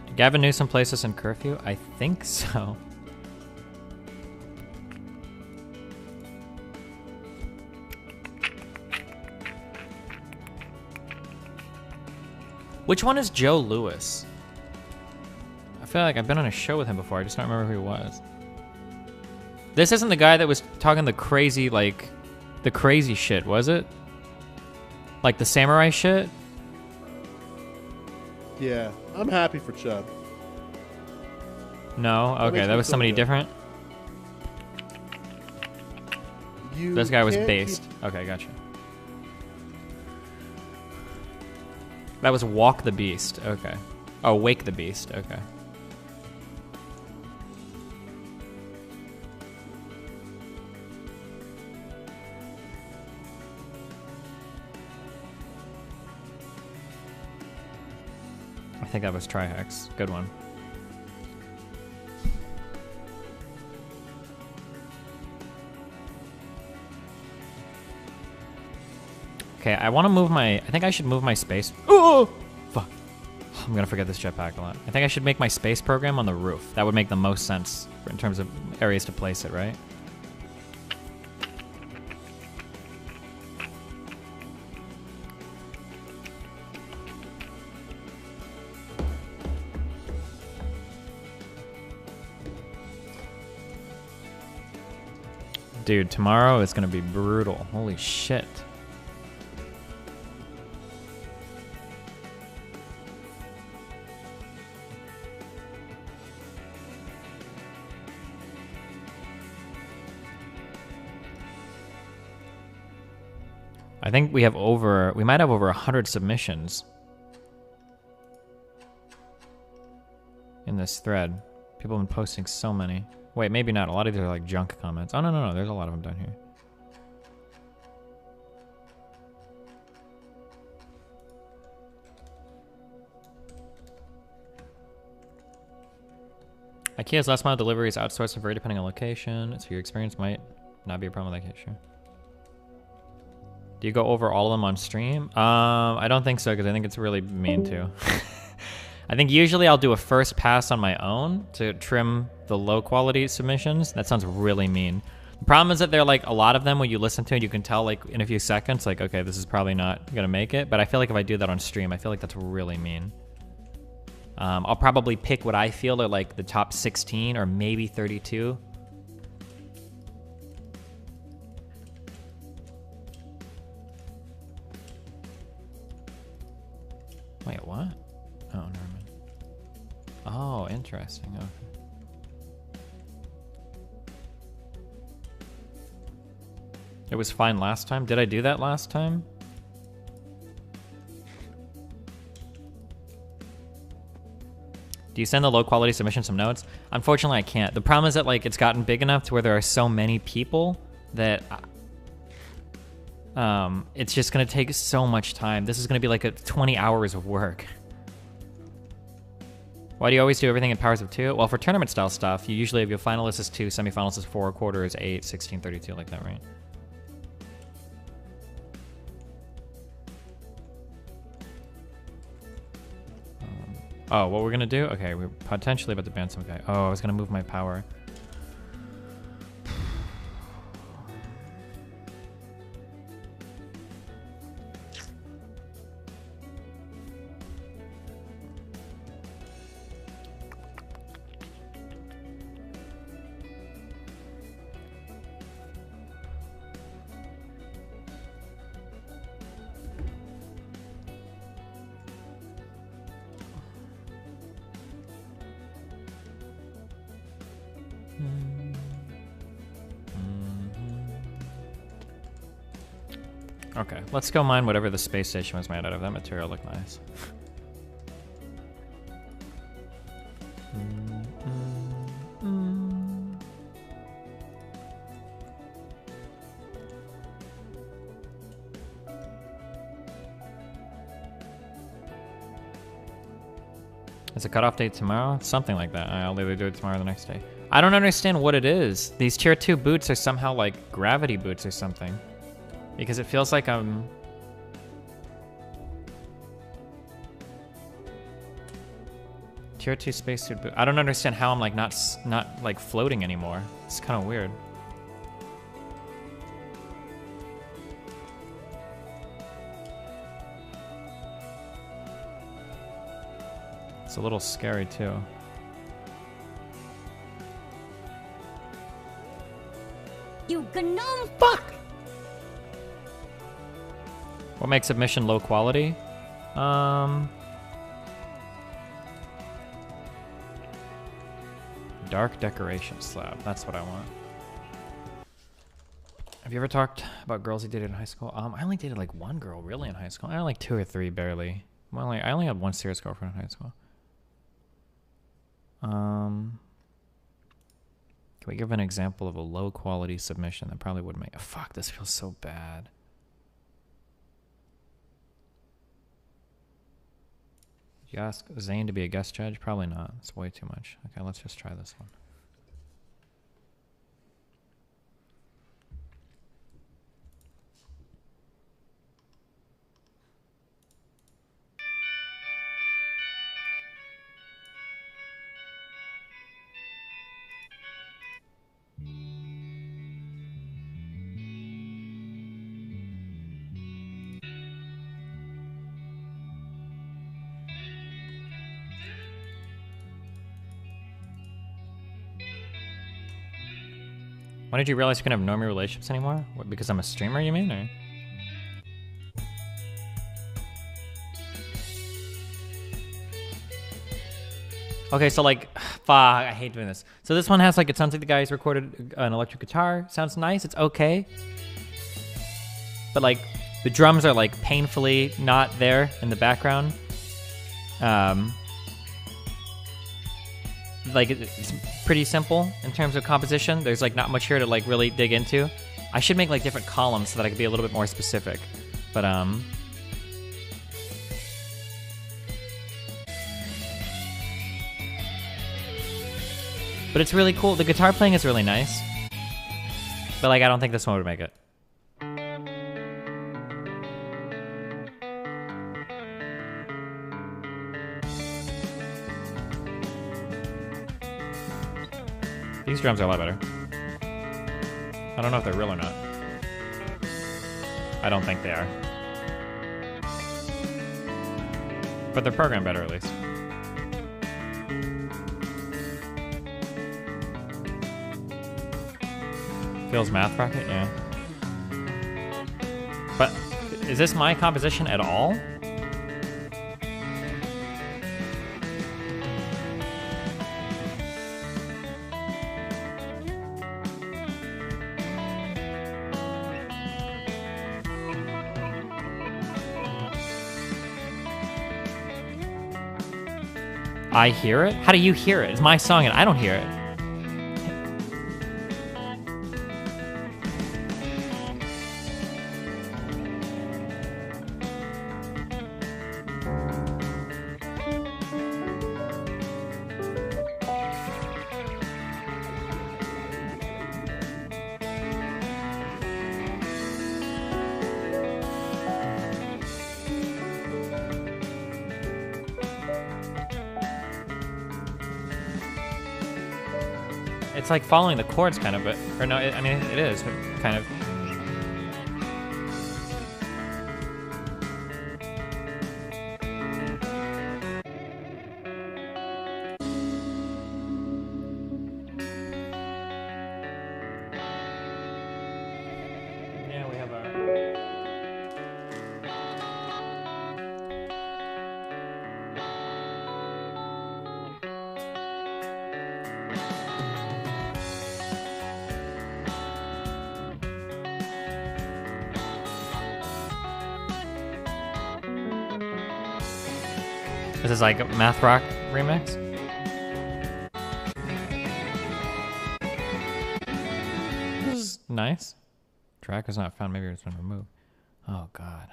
Did Gavin Newsom place us in curfew? I think so. Which one is Joe Lewis? I feel like I've been on a show with him before. I just don't remember who he was. This isn't the guy that was talking the crazy, like, the crazy shit, was it? Like the samurai shit? Yeah, I'm happy for Chubb. No? Okay, that was somebody different? This guy was based. Okay, gotcha. That was Walk the Beast. Okay. Oh, Wake the Beast. Okay. I think that was Trihex. Good one. Okay, I want to move my... I think I should move my space... Oh! Fuck. I'm going to forget this jetpack a lot. I think I should make my space program on the roof. That would make the most sense in terms of areas to place it, right? Dude, tomorrow is going to be brutal. Holy shit. I think we might have over 100 submissions in this thread. People have been posting so many. Wait, maybe not. A lot of these are like junk comments. Oh, no. There's a lot of them down here. IKEA's last mile delivery is outsourced and very depending on location. So your experience might not be a problem with that. Sure. Do you go over all of them on stream? I don't think so, because I think it's really mean to. I think usually I'll do a first pass on my own to trim the low quality submissions. That sounds really mean. The problem is that they're like, a lot of them when you listen to it, you can tell like in a few seconds, like, okay, this is probably not gonna make it. But I feel like if I do that on stream, I feel like that's really mean. I'll probably pick what I feel are like the top 16 or maybe 32. Wait, what? Oh, never mind. Oh, interesting. Okay. It was fine last time. Did I do that last time? Do you send the low quality submission some notes? Unfortunately, I can't. The problem is that like it's gotten big enough to where there are so many people that it's just gonna take so much time. This is gonna be like 20 hours of work. Why do you always do everything in powers of 2? Well, for tournament style stuff, you usually have your finalists is 2, semifinalists is 4, quarter is 8, 16, 32, like that, right? Oh, what we're gonna do? Okay, we're potentially about to ban some guy. Oh, I was gonna move my power. Okay, let's go mine whatever the space station was made out of. That material looked nice. Is a cutoff date tomorrow? Something like that. I'll either do it tomorrow or the next day. I don't understand what it is. These tier 2 boots are somehow like gravity boots or something. Because it feels like I'm... Tier 2 spacesuit boot. I don't understand how I'm like not like floating anymore. It's kind of weird. It's a little scary too. You gnome fuck! What makes a mission low quality? Dark decoration slab. That's what I want. Have you ever talked about girls you dated in high school? I only dated like one girl really in high school. I had like 2 or 3 barely. Well, I only had one serious girlfriend in high school. Can we give an example of a low quality submission that probably would make... fuck, this feels so bad. Did you ask Zane to be a guest judge? Probably not. It's way too much. Okay, let's just try this one. When did you realize you couldn't have normal relationships anymore? What, because I'm a streamer, you mean? Or? Okay, so like, fuck, I hate doing this. So this one has like, it sounds like the guy's recorded an electric guitar. Sounds nice, it's okay. But like, the drums are like painfully not there in the background. Like it's pretty simple in terms of composition. There's like not much here to like really dig into. I should make like different columns so that I could be a little bit more specific. But it's really cool. The guitar playing is really nice. But like I don't think this one would make it. These drums are a lot better. I don't know if they're real or not. I don't think they are. But they're programmed better at least. Feels math rocket? Yeah. But is this my composition at all? I hear it? How do you hear it? It's my song and I don't hear it. It's like following the chords kind of, but, or no, I mean, it is, but kind of. Yeah, we have our... This is like a math rock remix. This is nice. Track was not found. Maybe it's been removed. Oh God.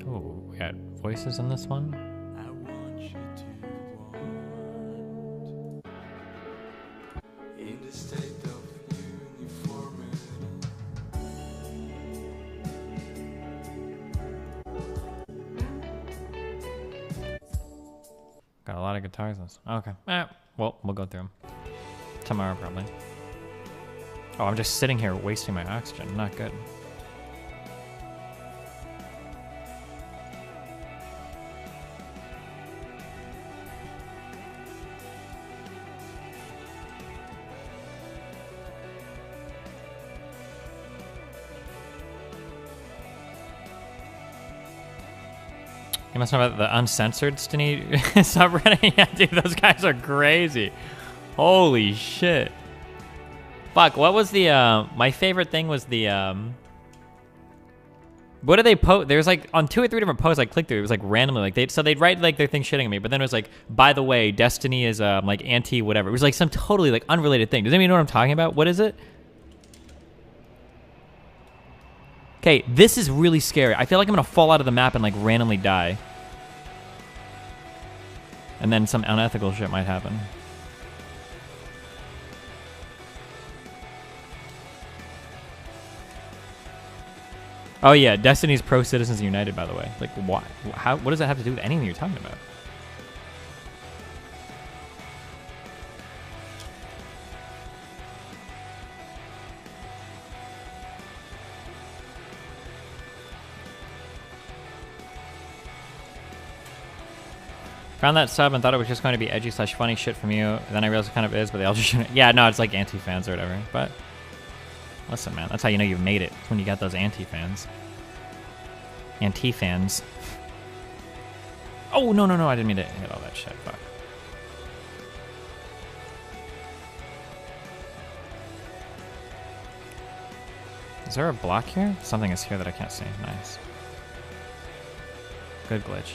Oh, we got voices in this one. Got a lot of guitars in this. Okay. Well, we'll go through them. Tomorrow, probably. Oh, I'm just sitting here wasting my oxygen. Not good. You must know about the uncensored Stinny subreddit? Yeah, dude, those guys are crazy. Holy shit. Fuck, what was the, my favorite thing was the, what did they post? There's like, on 2 or 3 different posts I clicked through, it was like randomly, like, they'd write like their thing shitting at me, but then it was like, by the way, Destiny is, like, anti-whatever. It was like some totally, like, unrelated thing. Does anybody know what I'm talking about? What is it? Okay, this is really scary. I feel like I'm gonna fall out of the map and like randomly die. And then some unethical shit might happen. Oh yeah, Destiny's pro Citizens United, by the way. Like, why? How? What does that have to do with anything you're talking about? Found that sub and thought it was just going to be edgy / funny shit from you. And then I realized it kind of is, but they all just shouldn't. Yeah, no, it's like anti-fans or whatever. But listen, man, that's how you know you've made it. It's when you got those anti-fans. Anti-fans. Oh, no, no, no, I didn't mean to hit all that shit. Fuck. Is there a block here? Something is here that I can't see. Nice. Good glitch.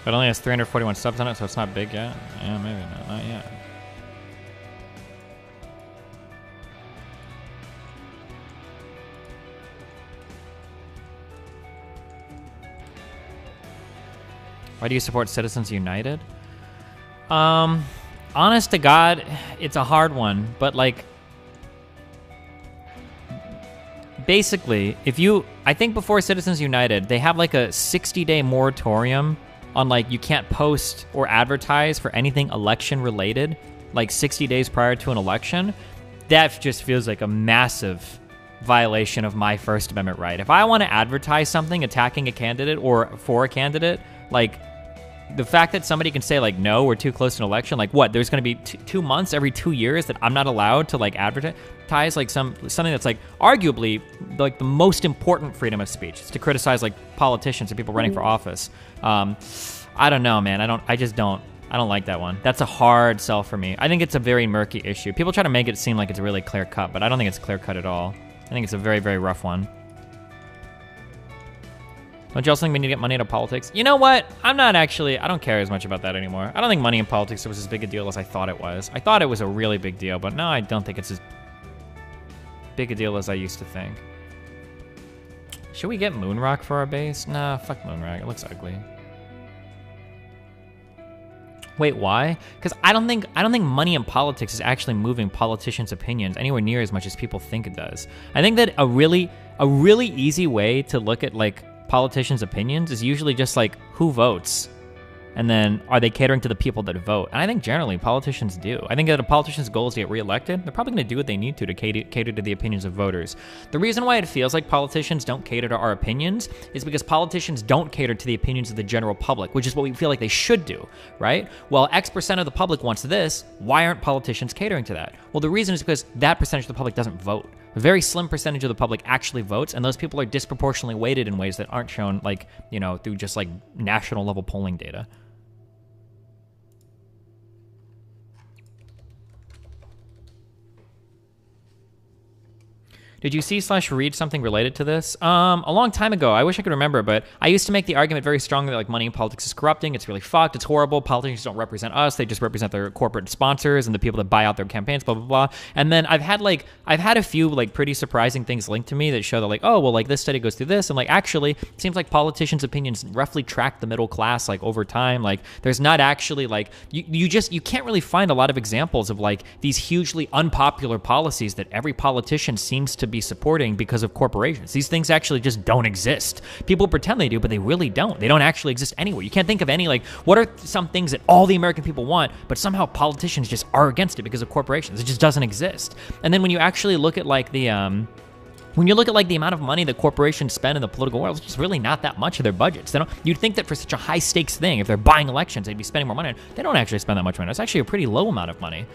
It only has 341 subs on it, so it's not big yet. Yeah, maybe not yet. Why do you support Citizens United? Honest to God, it's a hard one, but like, basically, I think before Citizens United, they have like a 60-day moratorium on like, you can't post or advertise for anything election related, like 60 days prior to an election. That just feels like a massive violation of my First Amendment right. If I want to advertise something attacking a candidate or for a candidate, like, the fact that somebody can say like, no, we're too close to an election, like what, there's going to be 2 months every 2 years that I'm not allowed to like advertise like something that's like arguably like the most important freedom of speech is to criticize like politicians and people running for office. I don't know, man. I don't like that one. That's a hard sell for me. I think it's a very murky issue. People try to make it seem like it's really clear cut, but I don't think it's clear cut at all. I think it's a very, very rough one. Don't you also think we need to get money out of politics? You know what? I don't care as much about that anymore. I don't think money in politics was as big a deal as I thought it was. I thought it was a really big deal, but no, I don't think it's as big a deal as I used to think. Should we get Moonrock for our base? Nah, fuck Moonrock. It looks ugly. Wait, why? Because I don't think money in politics is actually moving politicians' opinions anywhere near as much as people think it does. I think that a really easy way to look at like politicians' opinions is usually just like who votes. And then are they catering to the people that vote? And I think generally politicians do. I think that a politician's goal is to get reelected. They're probably going to do what they need to cater to the opinions of voters. The reason why it feels like politicians don't cater to our opinions is because politicians don't cater to the opinions of the general public, which is what we feel like they should do, right? Well, X% of the public wants this. Why aren't politicians catering to that? Well, the reason is because that percentage of the public doesn't vote. A very slim percentage of the public actually votes, and those people are disproportionately weighted in ways that aren't shown, like, you know, through just like national level polling data. Did you see/read something related to this? A long time ago. I wish I could remember, but I used to make the argument very strongly that like money in politics is corrupting. It's really fucked. It's horrible. Politicians don't represent us. They just represent their corporate sponsors and the people that buy out their campaigns, blah, blah, blah. And then I've had a few like pretty surprising things linked to me that show that like, oh, well, like this study goes through this. And like, actually, it seems like politicians' opinions roughly track the middle class like over time. Like there's not actually like, you can't really find a lot of examples of like these hugely unpopular policies that every politician seems to be supporting because of corporations. These things actually just don't exist. People pretend they do, but they really don't. They don't actually exist anywhere. You can't think of any, like, what are some things that all the American people want, but somehow politicians just are against it because of corporations. It just doesn't exist. And then when you actually look at like the, when you look at like the amount of money that corporations spend in the political world, it's just really not that much of their budgets. They don't, you'd think that for such a high stakes thing, if they're buying elections, they'd be spending more money. They don't actually spend that much money. It's actually a pretty low amount of money.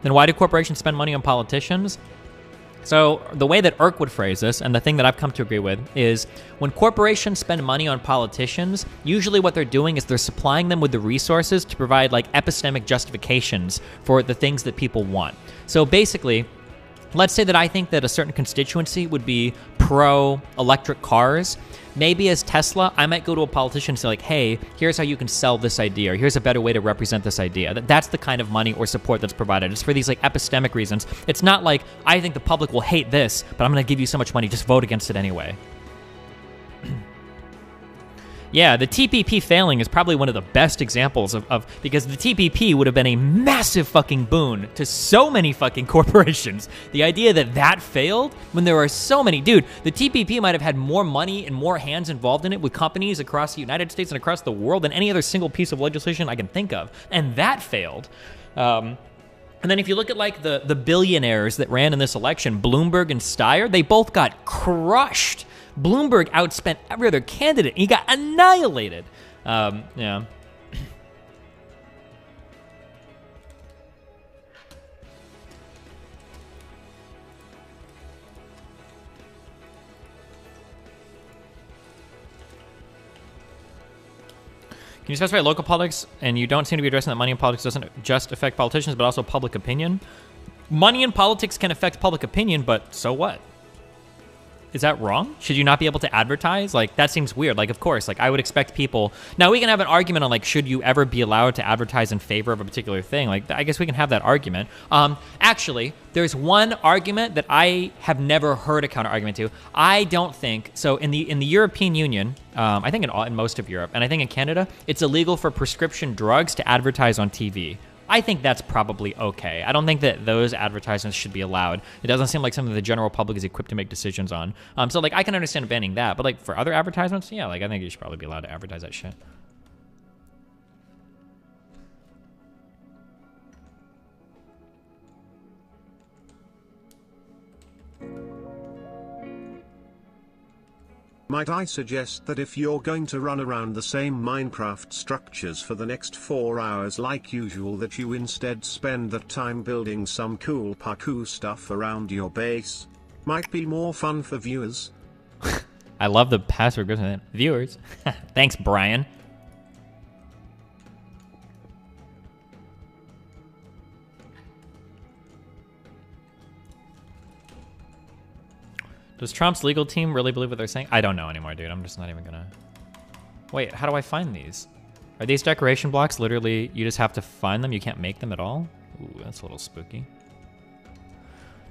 Then why do corporations spend money on politicians? So the way that Irk would phrase this, and the thing that I've come to agree with, is when corporations spend money on politicians, usually what they're doing is they're supplying them with the resources to provide like epistemic justifications for the things that people want. So basically, let's say that I think that a certain constituency would be pro-electric cars. Maybe as Tesla, I might go to a politician and say like, hey, here's how you can sell this idea, or here's a better way to represent this idea. That's the kind of money or support that's provided. It's for these like epistemic reasons. It's not like, I think the public will hate this, but I'm gonna give you so much money, just vote against it anyway. Yeah, the TPP failing is probably one of the best examples of because the TPP would have been a massive fucking boon to so many fucking corporations. The idea that that failed when there are so many, dude, the TPP might have had more money and more hands involved in it with companies across the United States and across the world than any other single piece of legislation I can think of. And that failed. And then if you look at like the billionaires that ran in this election, Bloomberg and Steyer, they both got crushed. Bloomberg outspent every other candidate. He got annihilated. Yeah. Can you specify local politics? And you don't seem to be addressing that money in politics doesn't just affect politicians, but also public opinion. Money in politics can affect public opinion, but so what? Is that wrong? Should you not be able to advertise? Like, that seems weird. Like, of course, like I would expect people. Now we can have an argument on like, should you ever be allowed to advertise in favor of a particular thing? Like, I guess we can have that argument. Actually, there's one argument that I have never heard a counter argument to. I don't think so. In the European Union, I think in most of Europe, and I think in Canada, it's illegal for prescription drugs to advertise on TV. I think that's probably okay. I don't think that those advertisements should be allowed. It doesn't seem like something the general public is equipped to make decisions on. So like I can understand banning that, but like for other advertisements, yeah, like I think you should probably be allowed to advertise that shit. Might I suggest that if you're going to run around the same Minecraft structures for the next 4 hours like usual, that you instead spend that time building some cool parkour stuff around your base? Might be more fun for viewers. I love the password goes with it. Viewers. Thanks, Brian. Does Trump's legal team really believe what they're saying? I don't know anymore, dude. I'm just not even gonna... Wait, how do I find these? Are these decoration blocks literally, you just have to find them? You can't make them at all? Ooh, that's a little spooky.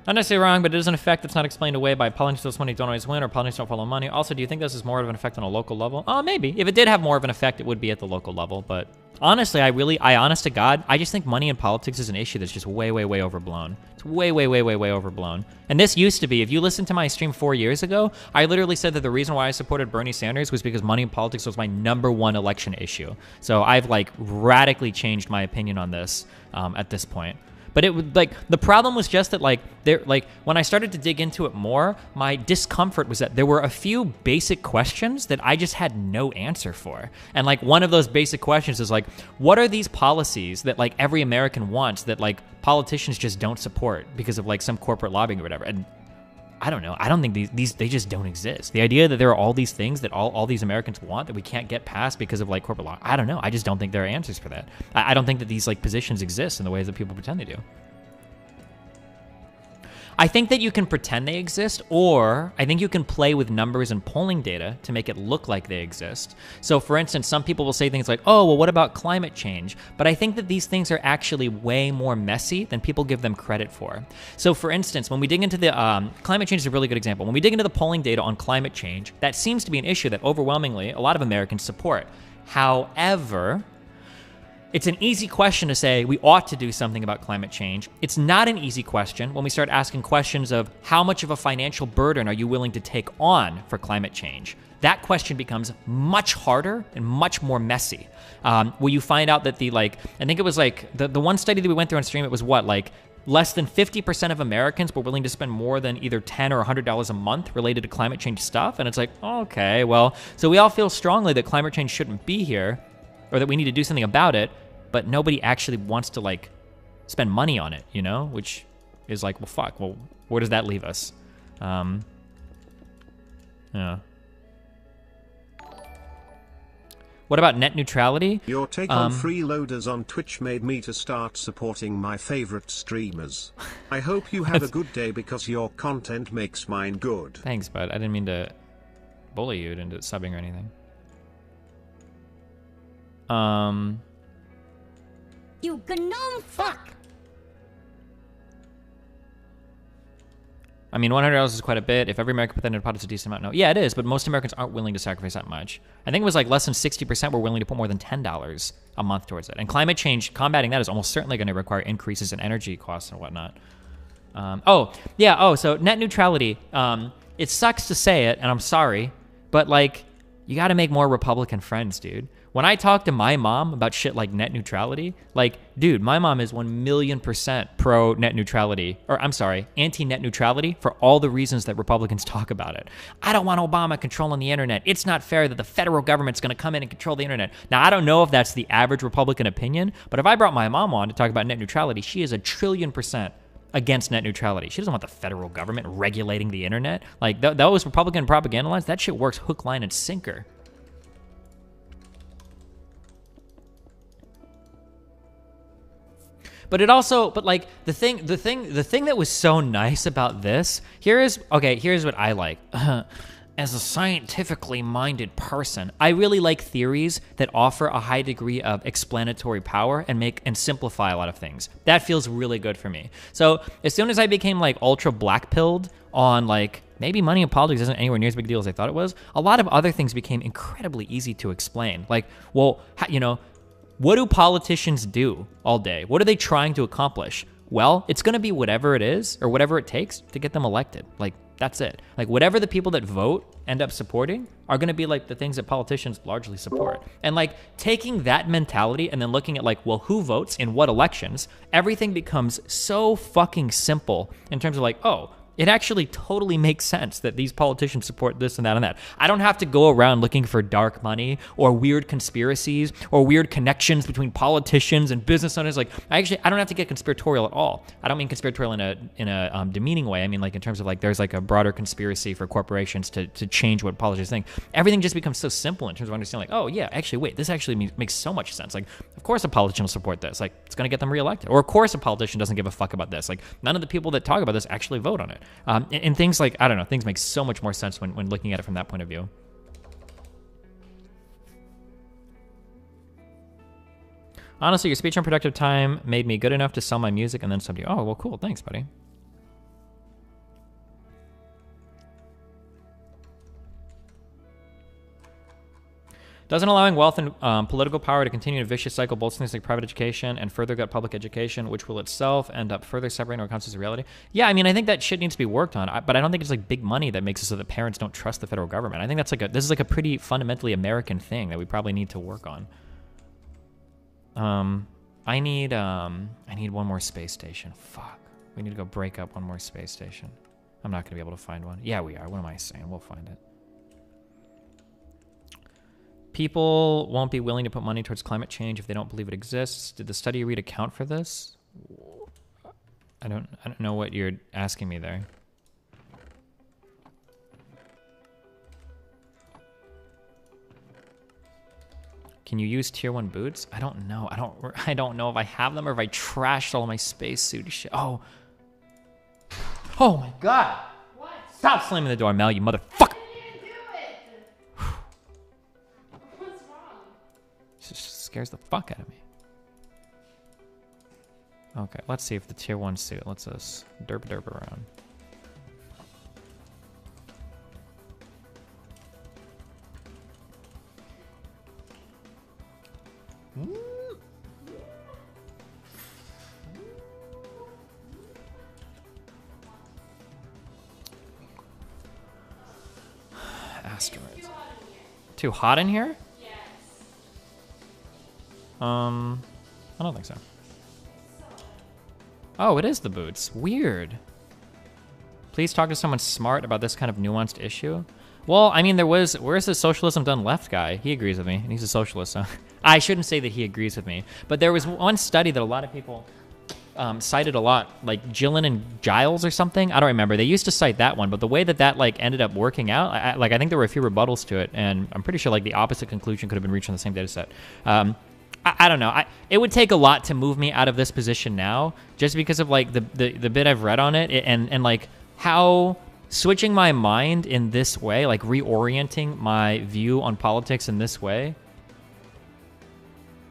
Not necessarily wrong, but it is an effect that's not explained away by politicians. Money don't always win, or politicians don't follow money. Also, do you think this is more of an effect on a local level? Oh, maybe. If it did have more of an effect, it would be at the local level, but honestly, I honest to God, I just think money in politics is an issue that's just way, way, way overblown. It's way, way, way, way, way overblown. And this used to be, if you listened to my stream 4 years ago, I literally said that the reason why I supported Bernie Sanders was because money in politics was my #1 election issue. So I've like radically changed my opinion on this at this point. But it would like the problem was just that like when I started to dig into it more, my discomfort was that there were a few basic questions that I just had no answer for. And like one of those basic questions is like, what are these policies that like every American wants that like politicians just don't support because of like some corporate lobbying or whatever? And I don't know. I don't think these they just don't exist. The idea that there are all these things that all these Americans want that we can't get past because of like corporate law. I don't know. I just don't think there are answers for that. I don't think that these like positions exist in the ways that people pretend they do. I think that you can pretend they exist, or I think you can play with numbers and polling data to make it look like they exist. So for instance, some people will say things like, oh, well, what about climate change? But I think that these things are actually way more messy than people give them credit for. So for instance, when we dig into the, climate change is a really good example. When we dig into the polling data on climate change, that seems to be an issue that overwhelmingly a lot of Americans support. However, it's an easy question to say we ought to do something about climate change. It's not an easy question when we start asking questions of how much of a financial burden are you willing to take on for climate change? That question becomes much harder and much more messy. Where you find out that I think it was like the one study that we went through on stream, it was what, like less than 50% of Americans were willing to spend more than either $10 or $100 a month related to climate change stuff. And it's like, okay, well, so we all feel strongly that climate change shouldn't be here, or that we need to do something about it, but nobody actually wants to like spend money on it, you know, which is like, well, fuck, well, where does that leave us? Yeah. What about net neutrality? Your take on freeloaders on Twitch made me to start supporting my favorite streamers. I hope you have a good day because your content makes mine good. Thanks, bud. I didn't mean to bully you into subbing or anything. You gnome fuck! I mean, $100 is quite a bit. If every American put that in a pot, it's a decent amount. No, yeah, it is, but most Americans aren't willing to sacrifice that much. I think it was like less than 60% were willing to put more than $10 a month towards it. And climate change, combating that is almost certainly going to require increases in energy costs and whatnot. So net neutrality. It sucks to say it, and I'm sorry, but like, you got to make more Republican friends, dude. When I talk to my mom about shit like net neutrality, like, dude, my mom is 1,000,000% pro net neutrality, or I'm sorry, anti-net neutrality for all the reasons that Republicans talk about it. I don't want Obama controlling the internet. It's not fair that the federal government's going to come in and control the internet. Now, I don't know if that's the average Republican opinion, but if I brought my mom on to talk about net neutrality, she is 1,000,000,000% against net neutrality. She doesn't want the federal government regulating the internet. Like, those Republican propaganda lines, that shit works hook, line, and sinker. But it also, but like the thing that was so nice about this, here's what I like. As a scientifically minded person, I really like theories that offer a high degree of explanatory power and simplify a lot of things. That feels really good for me. So as soon as I became like ultra black-pilled on like, maybe money in politics isn't anywhere near as big a deal as I thought it was, a lot of other things became incredibly easy to explain. Like, well, what do politicians do all day? What are they trying to accomplish? Well, it's going to be whatever it is or whatever it takes to get them elected. Like, that's it. Like, whatever the people that vote end up supporting are going to be like the things that politicians largely support. And like taking that mentality and then looking at like, well, who votes in what elections, everything becomes so fucking simple in terms of like, oh, it actually totally makes sense that these politicians support this and that and that. I don't have to go around looking for dark money or weird conspiracies or weird connections between politicians and business owners. Like, I don't have to get conspiratorial at all. I don't mean conspiratorial in a demeaning way. I mean like in terms of like there's like a broader conspiracy for corporations to change what politicians think. Everything just becomes so simple in terms of understanding like, oh yeah, actually wait, this actually makes so much sense. Like, of course a politician will support this. Like, it's going to get them reelected. Or of course a politician doesn't give a fuck about this. Like, none of the people that talk about this actually vote on it. And things like, I don't know, things make so much more sense when looking at it from that point of view. Honestly, your speech on productive time made me good enough to sell my music and then somebody, oh, well, cool, thanks, buddy. Doesn't allowing wealth and political power to continue a vicious cycle bolster things like private education and further gut public education, which will itself end up further separating our concepts of reality. Yeah, I mean, I think that shit needs to be worked on, but I don't think it's like big money that makes it so that parents don't trust the federal government. I think that's like this is like a pretty fundamentally American thing that we probably need to work on. I need one more space station. Fuck. We need to go break up one more space station. I'm not gonna be able to find one. Yeah, we are. What am I saying? We'll find it. People won't be willing to put money towards climate change if they don't believe it exists. Did the study you read account for this? I don't know what you're asking me there. Can you use tier 1 boots? I don't know. I don't know if I have them or if I trashed all my spacesuit shit. Oh. Oh my god. What? Stop slamming the door, Mel, you motherfucker. Just scares the fuck out of me. Okay, let's see if the tier 1 suit lets us derp around. Asteroids. Too hot in here? I don't think so. Oh, it is the boots. Weird. Please talk to someone smart about this kind of nuanced issue. Well, I mean, where's the socialism done left guy? He agrees with me, and he's a socialist, so I shouldn't say that he agrees with me. But there was one study that a lot of people cited a lot, like Gillen and Giles or something. I don't remember. They used to cite that one, but the way that like ended up working out, I think there were a few rebuttals to it, and I'm pretty sure like the opposite conclusion could have been reached on the same data set. I don't know. It would take a lot to move me out of this position now, just because of like the bit I've read on it, and like how switching my mind in this way, like reorienting my view on politics in this way.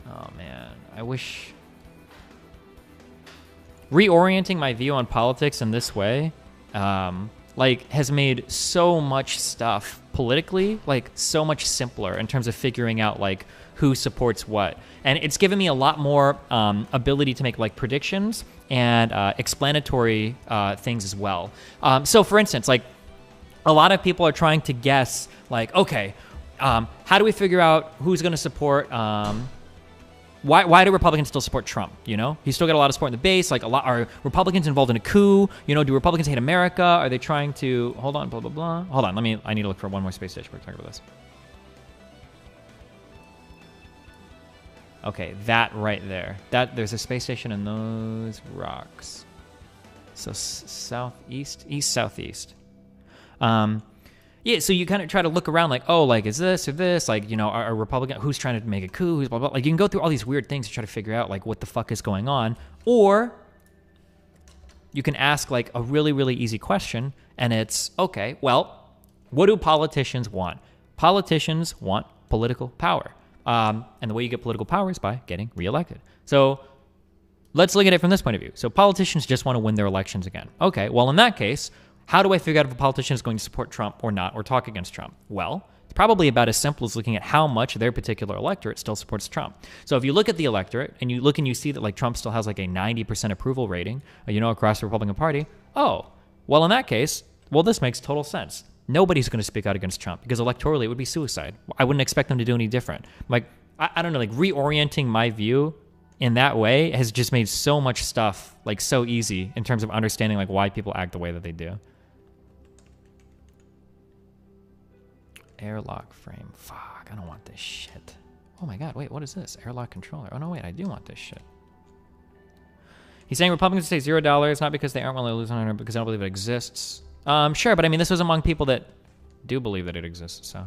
Oh man, I wish reorienting my view on politics in this way, like has made so much stuff politically like so much simpler in terms of figuring out like who supports what. And it's given me a lot more ability to make like predictions and explanatory things as well. So for instance, like a lot of people are trying to guess like, okay, how do we figure out who's going to support, why do Republicans still support Trump? You know, he's still got a lot of support in the base. Like are Republicans involved in a coup? You know, do Republicans hate America? Are they trying to, hold on, blah, blah, blah. Hold on, I need to look for one more space station. We're talking about this. Okay, that right there. There's a space station in those rocks. So southeast, east, southeast. Yeah, so you kind of try to look around like, oh, like, is this or this? Like, you know, are Republican, who's trying to make a coup? Who's blah, blah. Like, you can go through all these weird things to try to figure out, like, what the fuck is going on. Or you can ask, like, a really, really easy question, and it's, okay, well, what do politicians want? Politicians want political power. And the way you get political power is by getting reelected. So let's look at it from this point of view. So politicians just want to win their elections again. Okay, well, in that case, how do I figure out if a politician is going to support Trump or not, or talk against Trump? Well, it's probably about as simple as looking at how much their particular electorate still supports Trump. So if you look at the electorate and you look and you see that like Trump still has like a 90% approval rating, you know, across the Republican Party, oh, well, in that case, well, this makes total sense. Nobody's going to speak out against Trump because electorally it would be suicide. I wouldn't expect them to do any different. Like, I don't know, like reorienting my view in that way has just made so much stuff like so easy in terms of understanding like why people act the way that they do. Airlock frame. Fuck, I don't want this shit. Oh my god, wait, what is this? Airlock controller. Oh no, wait, I do want this shit. He's saying Republicans say $0, not because they aren't willing to lose on it, because they don't believe it exists. Sure, but I mean, this was among people that do believe that it exists, so.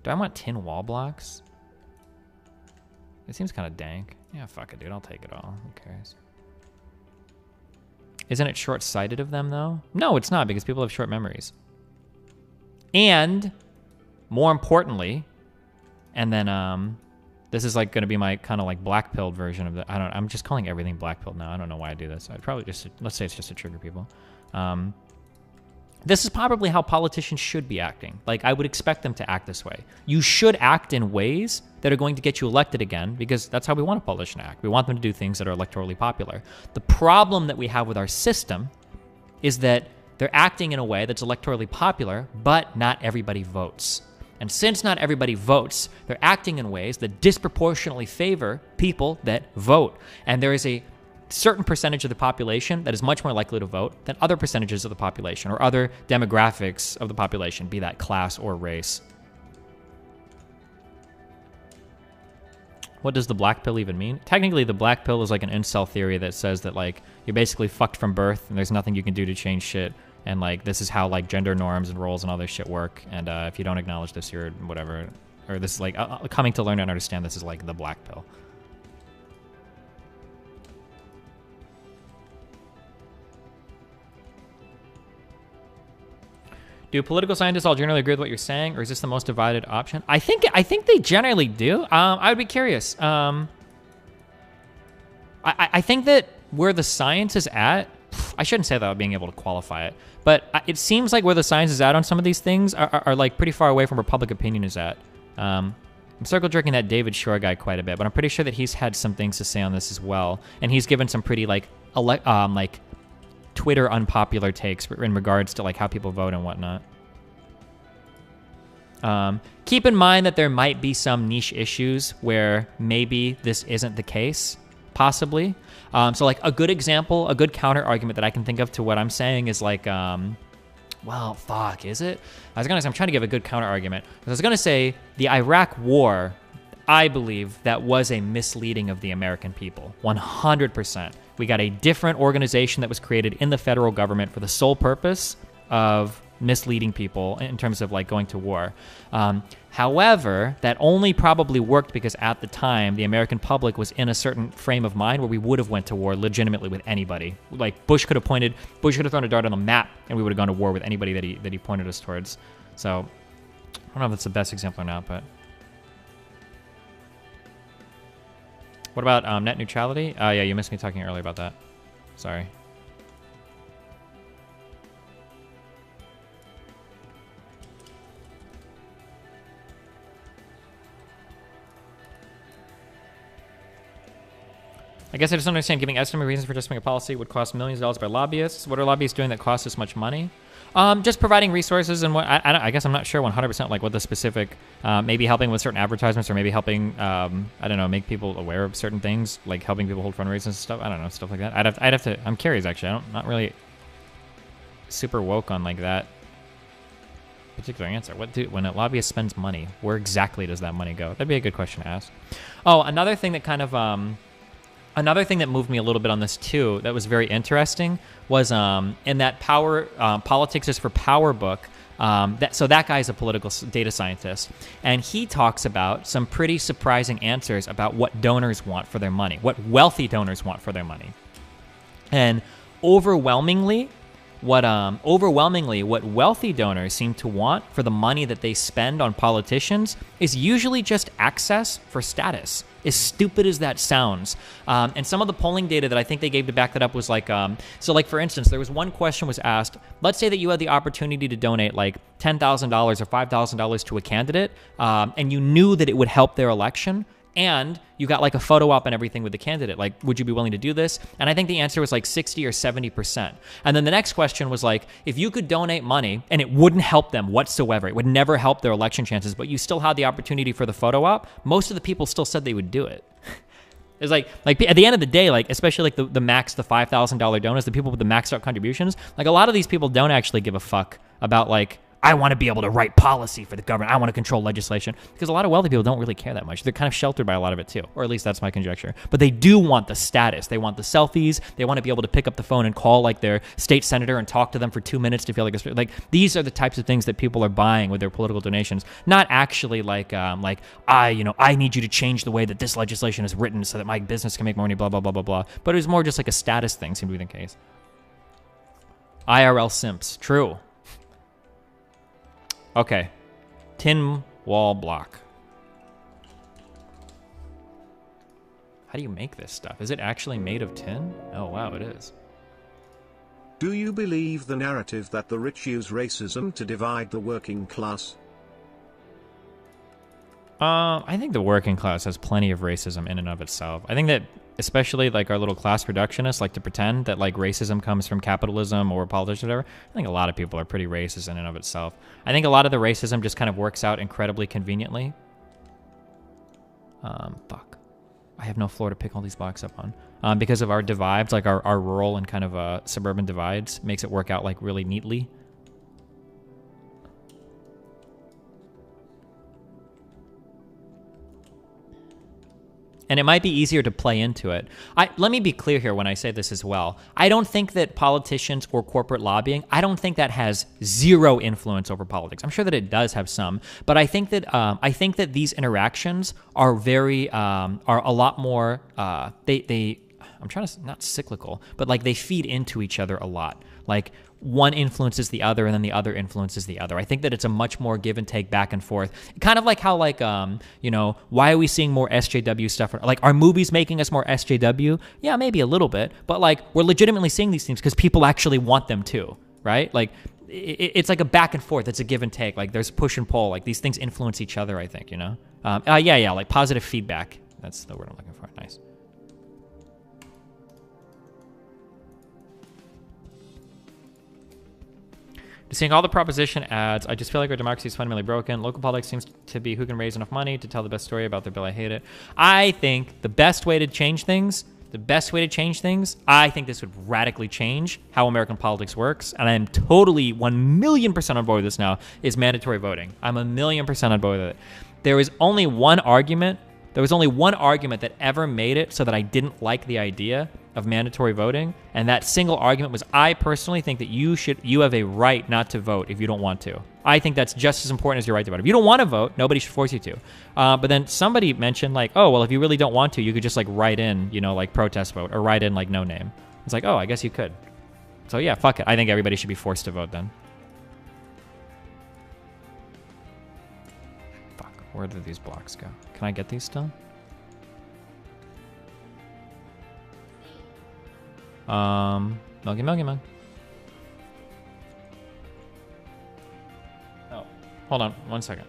Do I want tin wall blocks? It seems kind of dank. Yeah, fuck it, dude. I'll take it all. Who cares? Isn't it short-sighted of them, though? No, it's not, because people have short memories. And, more importantly, and then, this is like going to be my kind of like black-pilled version of the, I'm just calling everything black-pilled now. I don't know why I do this. I'd probably just, let's say it's just to trigger people. This is probably how politicians should be acting. Like, I would expect them to act this way. You should act in ways that are going to get you elected again, because that's how we want a politician to act. We want them to do things that are electorally popular. The problem that we have with our system is that they're acting in a way that's electorally popular, but not everybody votes. And since not everybody votes, they're acting in ways that disproportionately favor people that vote. And there is a certain percentage of the population that is much more likely to vote than other percentages of the population or other demographics of the population, be that class or race. What does the black pill even mean? Technically, the black pill is like an incel theory that says that, like, you're basically fucked from birth and there's nothing you can do to change shit. And, like, this is how, like, gender norms and roles and all this shit work. And if you don't acknowledge this, you're whatever. Or this is, like, coming to learn and understand this is, like, the black pill. Do political scientists all generally agree with what you're saying, or is this the most divided option? I think they generally do. I would be curious. I think that where the science is at, I shouldn't say that without being able to qualify it, but it seems like where the science is at on some of these things are like pretty far away from where public opinion is at. I'm circle jerking that David Shore guy quite a bit, but I'm pretty sure that he's had some things to say on this as well, and he's given some pretty like Twitter unpopular takes in regards to like how people vote and whatnot. Keep in mind that there might be some niche issues where maybe this isn't the case, possibly. So like a good example, a good counter argument that I can think of to what I'm saying is like, well, fuck, is it? I'm trying to give a good counter argument. I was gonna say the Iraq War, I believe that was a misleading of the American people, 100%. We got a different organization that was created in the federal government for the sole purpose of misleading people in terms of like going to war. However, that only probably worked because at the time the American public was in a certain frame of mind where we would have went to war legitimately with anybody. Like Bush could have thrown a dart on the map and we would have gone to war with anybody that he pointed us towards. So I don't know if that's the best example or not, but what about net neutrality? Yeah, you missed me talking earlier about that. Sorry. I guess I just don't understand. Giving estimated reasons for justifying a policy would cost millions of dollars by lobbyists. What are lobbyists doing that costs this much money? Just providing resources and what I guess I'm not sure 100% like what the specific, maybe helping with certain advertisements or maybe helping, I don't know, make people aware of certain things, like helping people hold fundraisers and stuff. I don't know, stuff like that. I'd have to, I'm curious actually. I'm not really super woke on like that particular answer. When a lobbyist spends money, where exactly does that money go? That'd be a good question to ask. Oh, another thing that kind of, another thing that moved me a little bit on this too, that was very interesting, was in that Politics is for Power book. So that guy's a political data scientist, and he talks about some pretty surprising answers about what donors want for their money, what wealthy donors want for their money, and overwhelmingly, what wealthy donors seem to want for the money that they spend on politicians is usually just access for status. As stupid as that sounds. And some of the polling data that I think they gave to back that up was like, so like for instance, there was one question was asked, let's say that you had the opportunity to donate like $10,000 or $5,000 to a candidate, and you knew that it would help their election, and you got like a photo op and everything with the candidate. Like, would you be willing to do this? And I think the answer was like 60 or 70%. And then the next question was like, if you could donate money and it wouldn't help them whatsoever, it would never help their election chances, but you still had the opportunity for the photo op, most of the people still said they would do it. It's like at the end of the day, like especially like the $5,000 donors, the people with the maxed out contributions, like a lot of these people don't actually give a fuck about like, I want to be able to write policy for the government. I want to control legislation, because a lot of wealthy people don't really care that much. They're kind of sheltered by a lot of it too, or at least that's my conjecture. But they do want the status. They want the selfies. They want to be able to pick up the phone and call like their state senator and talk to them for 2 minutes to feel like these are the types of things that people are buying with their political donations. Not actually like I need you to change the way that this legislation is written so that my business can make more money. Blah blah blah blah blah. But it was more just like a status thing. Seemed to be the case. IRL simps. True. Okay, tin wall block. How do you make this stuff? Is it actually made of tin? Oh wow, it is. Do you believe the narrative that the rich use racism to divide the working class? I think the working class has plenty of racism in and of itself. I think that especially like our little class reductionists like to pretend that like racism comes from capitalism or politics or whatever. I think a lot of people are pretty racist in and of itself. I think a lot of the racism just kind of works out incredibly conveniently. Fuck. I have no floor to pick all these blocks up on. Because of our divides, like our rural and kind of suburban divides, makes it work out like really neatly. And it might be easier to play into it. Let me be clear here when I say this as well. I don't think that politicians or corporate lobbying, I don't think that has zero influence over politics. I'm sure that it does have some, but I think that these interactions are are a lot more. I'm trying to not cyclical, but like they feed into each other a lot. Like one influences the other and then the other influences the other. I think that it's a much more give and take back and forth. Kind of like how why are we seeing more SJW stuff? Like are movies making us more SJW? Yeah, maybe a little bit, but like we're legitimately seeing these things because people actually want them to, right? Like it's like a back and forth. It's a give and take. Like there's push and pull. Like these things influence each other, I think, Yeah, like positive feedback. That's the word I'm looking for. Nice. Seeing all the proposition ads, I just feel like our democracy is fundamentally broken. Local politics seems to be who can raise enough money to tell the best story about their bill. I hate it. I think the best way to change things, I think this would radically change how American politics works. And I'm totally 1,000,000% on board with this now, is mandatory voting. I'm 1,000,000% on board with it. There was only one argument that ever made it so that I didn't like the idea of mandatory voting, and that single argument was I personally think that you have a right not to vote if you don't want to. I think that's just as important as your right to vote. If you don't want to vote, nobody should force you to. But then somebody mentioned like, oh, well, if you really don't want to, you could just like write in, like protest vote or write in like no name. It's like, oh, I guess you could. So yeah, fuck it. I think everybody should be forced to vote then. Fuck, where do these blocks go? Can I get these still? Milky Mug. Oh, hold on 1 second.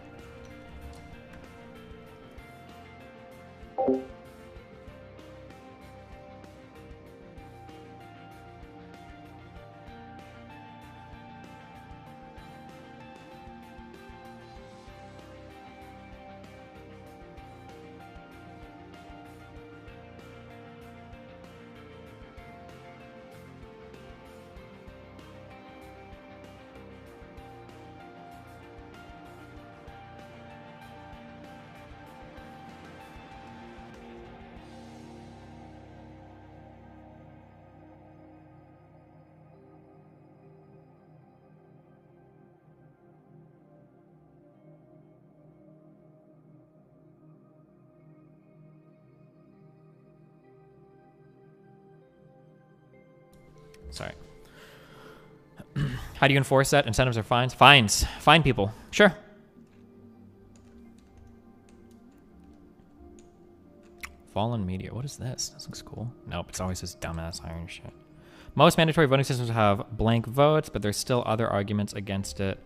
Sorry. How do you enforce that? Incentives or fines? Fines. Fine people. Sure. Fallen Media. What is this? This looks cool. Nope, it's always this dumbass iron shit. Most mandatory voting systems have blank votes, but there's still other arguments against it.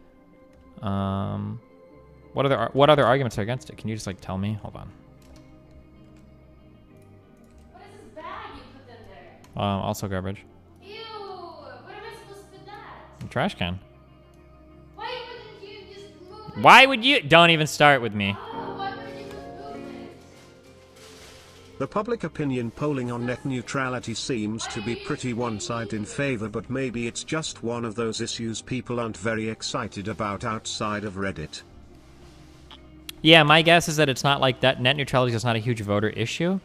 What other arguments are against it? Can you just like tell me? Hold on. What is this bag you put in there? Also garbage. Ew! Where am I supposed to put that? Trash can. Why wouldn't you just move it? Why would you? Don't even start with me. Why wouldn't you just move it? The public opinion polling on net neutrality seems to be pretty one-sided in favor, but maybe it's just one of those issues people aren't very excited about outside of Reddit. Yeah, my guess is that it's not like that. Net neutrality is not a huge voter issue.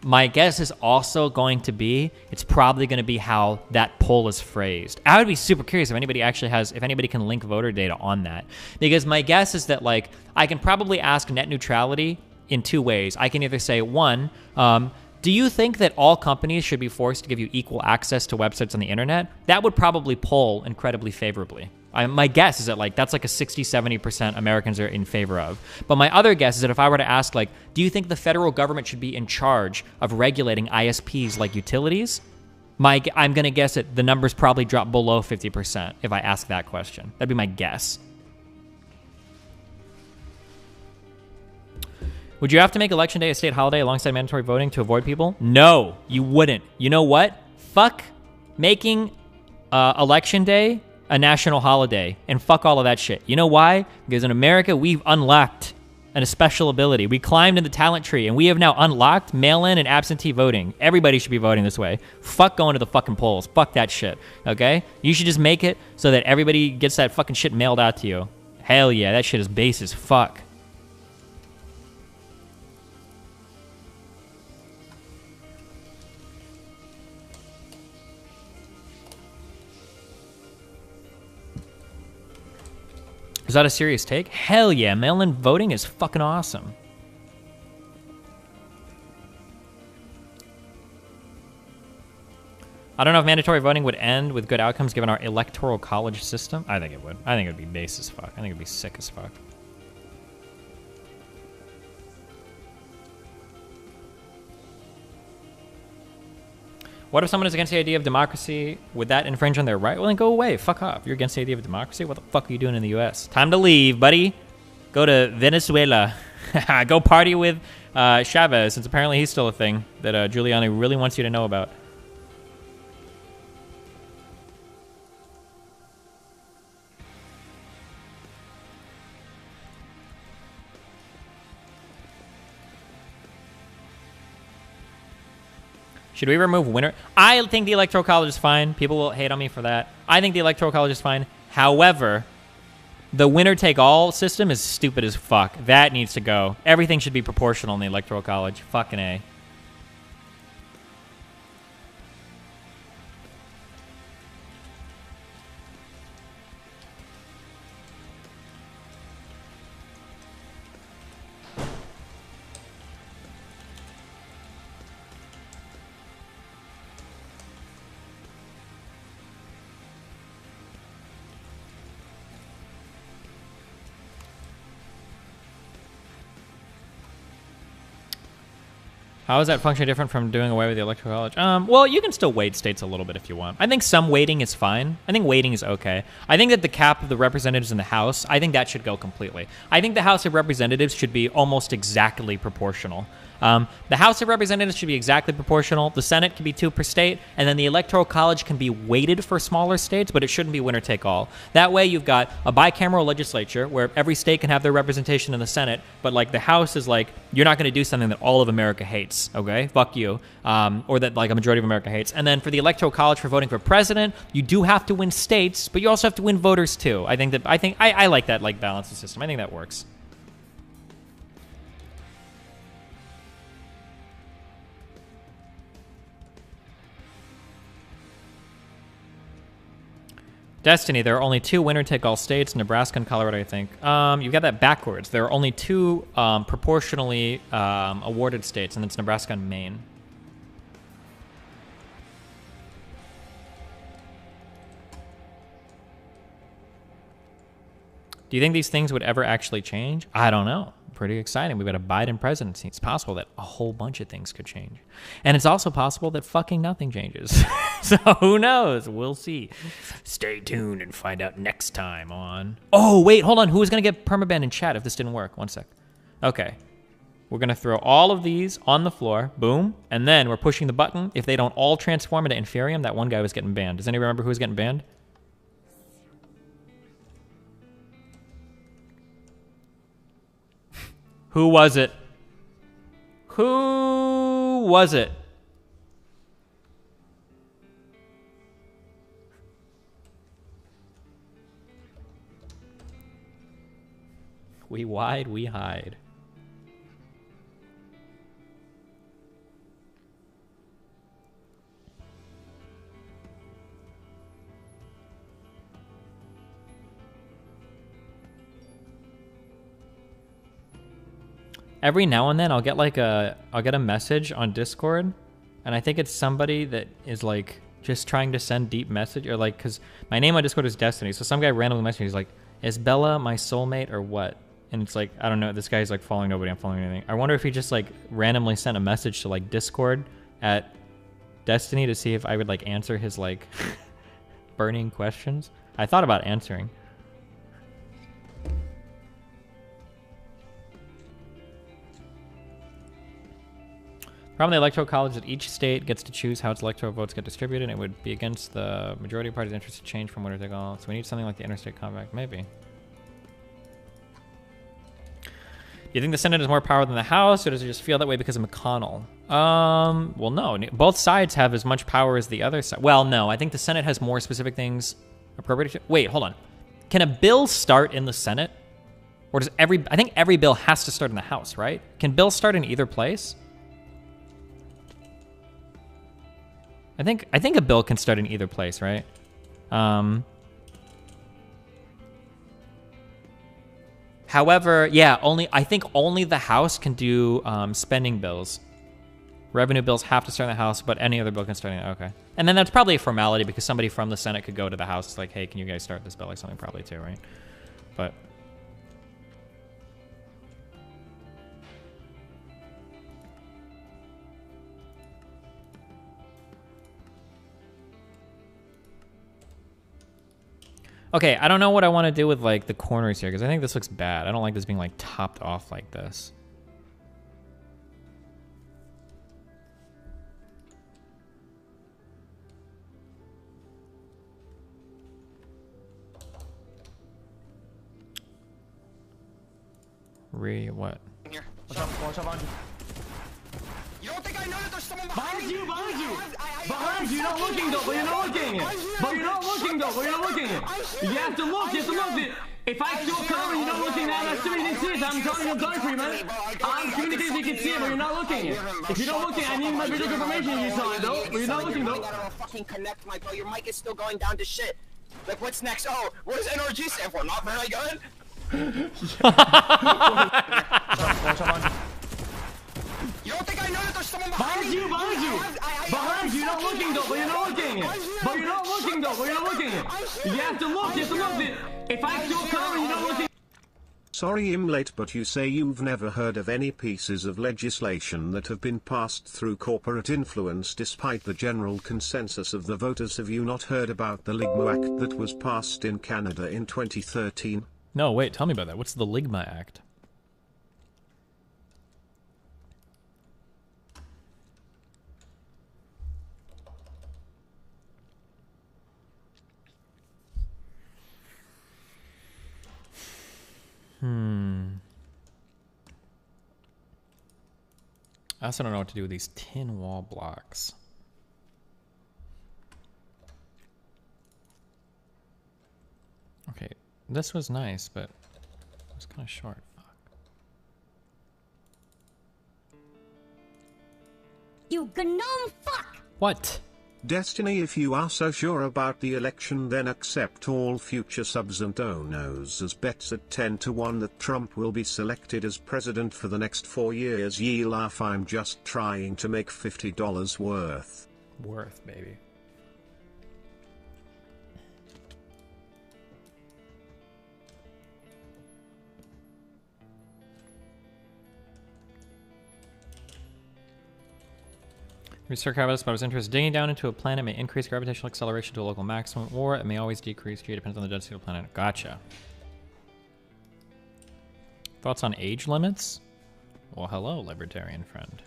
My guess is also going to be, it's probably going to be how that poll is phrased. I would be super curious if anybody actually if anybody can link voter data on that. Because my guess is that like, I can probably ask net neutrality in two ways. I can either say, one, do you think that all companies should be forced to give you equal access to websites on the internet? That would probably poll incredibly favorably. My guess is that like that's like a 60-70% Americans are in favor of. But my other guess is that if I were to ask like, do you think the federal government should be in charge of regulating ISPs like utilities? I'm going to guess it. The numbers probably drop below 50% if I ask that question. That'd be my guess. Would you have to make Election Day a state holiday alongside mandatory voting to avoid people? No, you wouldn't. You know what? Fuck making Election Day a national holiday, and fuck all of that shit. You know why? Because in America, we've unlocked a special ability. We climbed in the talent tree, and we have now unlocked mail-in and absentee voting. Everybody should be voting this way. Fuck going to the fucking polls. Fuck that shit, okay? You should just make it so that everybody gets that fucking shit mailed out to you. Hell yeah, that shit is base as fuck. Is that a serious take? Hell yeah, mail-in voting is fucking awesome. I don't know if mandatory voting would end with good outcomes given our electoral college system. I think it would. I think it would be base as fuck. I think it would be sick as fuck. What if someone is against the idea of democracy? Would that infringe on their right? Well, then go away. Fuck off. You're against the idea of democracy? What the fuck are you doing in the U.S.? Time to leave, buddy. Go to Venezuela. Go party with Chavez, since apparently he's still a thing that Giuliani really wants you to know about. Should we remove winner? I think the Electoral College is fine. People will hate on me for that. I think the Electoral College is fine. However, the winner-take-all system is stupid as fuck. That needs to go. Everything should be proportional in the Electoral College. Fucking A. How is that function different from doing away with the Electoral College? Well, you can still weight states a little bit if you want. I think some weighting is fine. I think weighting is okay. I think that the cap of the representatives in the House, I think that should go completely. I think the House of Representatives should be almost exactly proportional. The House of Representatives should be exactly proportional. The Senate can be 2 per state, and then the Electoral College can be weighted for smaller states, but it shouldn't be winner take all. That way, you've got a bicameral legislature where every state can have their representation in the Senate, but like the House is like, you're not going to do something that all of America hates, okay? Fuck you. Or that like a majority of America hates. And then for the Electoral College for voting for president, you do have to win states, but you also have to win voters too. I like that like balanced system. I think that works. Destiny, there are only 2 winner-take-all states, Nebraska and Colorado, I think. You've got that backwards. There are only 2 proportionally awarded states, and it's Nebraska and Maine. Do you think these things would ever actually change? I don't know. Pretty exciting. We've got a Biden presidency. It's possible that a whole bunch of things could change. And it's also possible that fucking nothing changes. So who knows? We'll see. Stay tuned and find out next time on... Oh, wait, hold on. Who was going to get permabanned in chat if this didn't work? One sec. Okay. We're going to throw all of these on the floor. Boom. And then we're pushing the button. If they don't all transform into Inferium, that one guy was getting banned. Does anybody remember who was getting banned? Who was it? Who was it? We wide, we hide. Every now and then I'll get a message on Discord, and I think it's somebody that is like just trying to send deep message, or like, because my name on Discord is Destiny, so some guy randomly messaged me, he's like, is Bella my soulmate or what? And it's like, I don't know, this guy's like following nobody, I'm following anything. I wonder if he just like randomly sent a message to like Discord at Destiny to see if I would like answer his like burning questions. I thought about answering. Problem with the electoral college is that each state gets to choose how its electoral votes get distributed. It would be against the majority party's interest to change from winner take all. So we need something like the interstate compact, maybe. Do you think the Senate has more power than the House, or does it just feel that way because of McConnell? Well, no. Both sides have as much power as the other side. Well, no. I think the Senate has more specific things appropriated. Wait, hold on. Can a bill start in the Senate? Or does I think every bill has to start in the House, right? Can bills start in either place? I think a bill can start in either place, right? However, yeah, I think only the House can do spending bills. Revenue bills have to start in the House, but any other bill can start in okay. And then that's probably a formality because somebody from the Senate could go to the House like, hey, can you guys start this bill or something probably too, right? But okay, I don't know what I want to do with like the corners here because I think this looks bad. I don't like this being like topped off like this. What? Here. What's up? What's up, Andrew? You don't think I know that there's someone behind you? Behind you! Behind you! You're not looking though, but you're not looking. But you're not looking though, but you're not looking. You have to look, you have to look. If I still come and you're not looking now, that's too many things. I'm telling you, done for you, man. I'm communicating so you can see it, but you're not looking. If you're not looking, I need my video confirmation you saw it though. But you're not looking though. Fucking connect, my bro. Your mic is still going down to shit. Like, what's next? Oh, what does NRG stand for? Not very good? You don't think I know that there's someone behind you? Behind you! Behind you! You're not looking though, but you're not looking. But you're not looking though, but you're not looking. You have to look, you have to look. If I still come and you're not looking. Sorry I'm late, but you say you've never heard of any pieces of legislation that have been passed through corporate influence despite the general consensus of the voters. Have you not heard about the Ligma Act that was passed in Canada in 2013? No, wait, tell me about that. What's the Ligma Act? I also don't know what to do with these tin wall blocks. Okay, this was nice, but it was kind of short. Fuck. You gnome fuck! What? Destiny, if you are so sure about the election, then accept all future subs and donos as bets at 10-1 that Trump will be selected as president for the next 4 years. Ye laugh, I'm just trying to make $50 worth. Worth, baby. Research habits, but I was interested. Digging down into a planet may increase gravitational acceleration to a local maximum, or it may always decrease. G depends on the density of the planet. Gotcha. Thoughts on age limits? Well, hello, libertarian friend.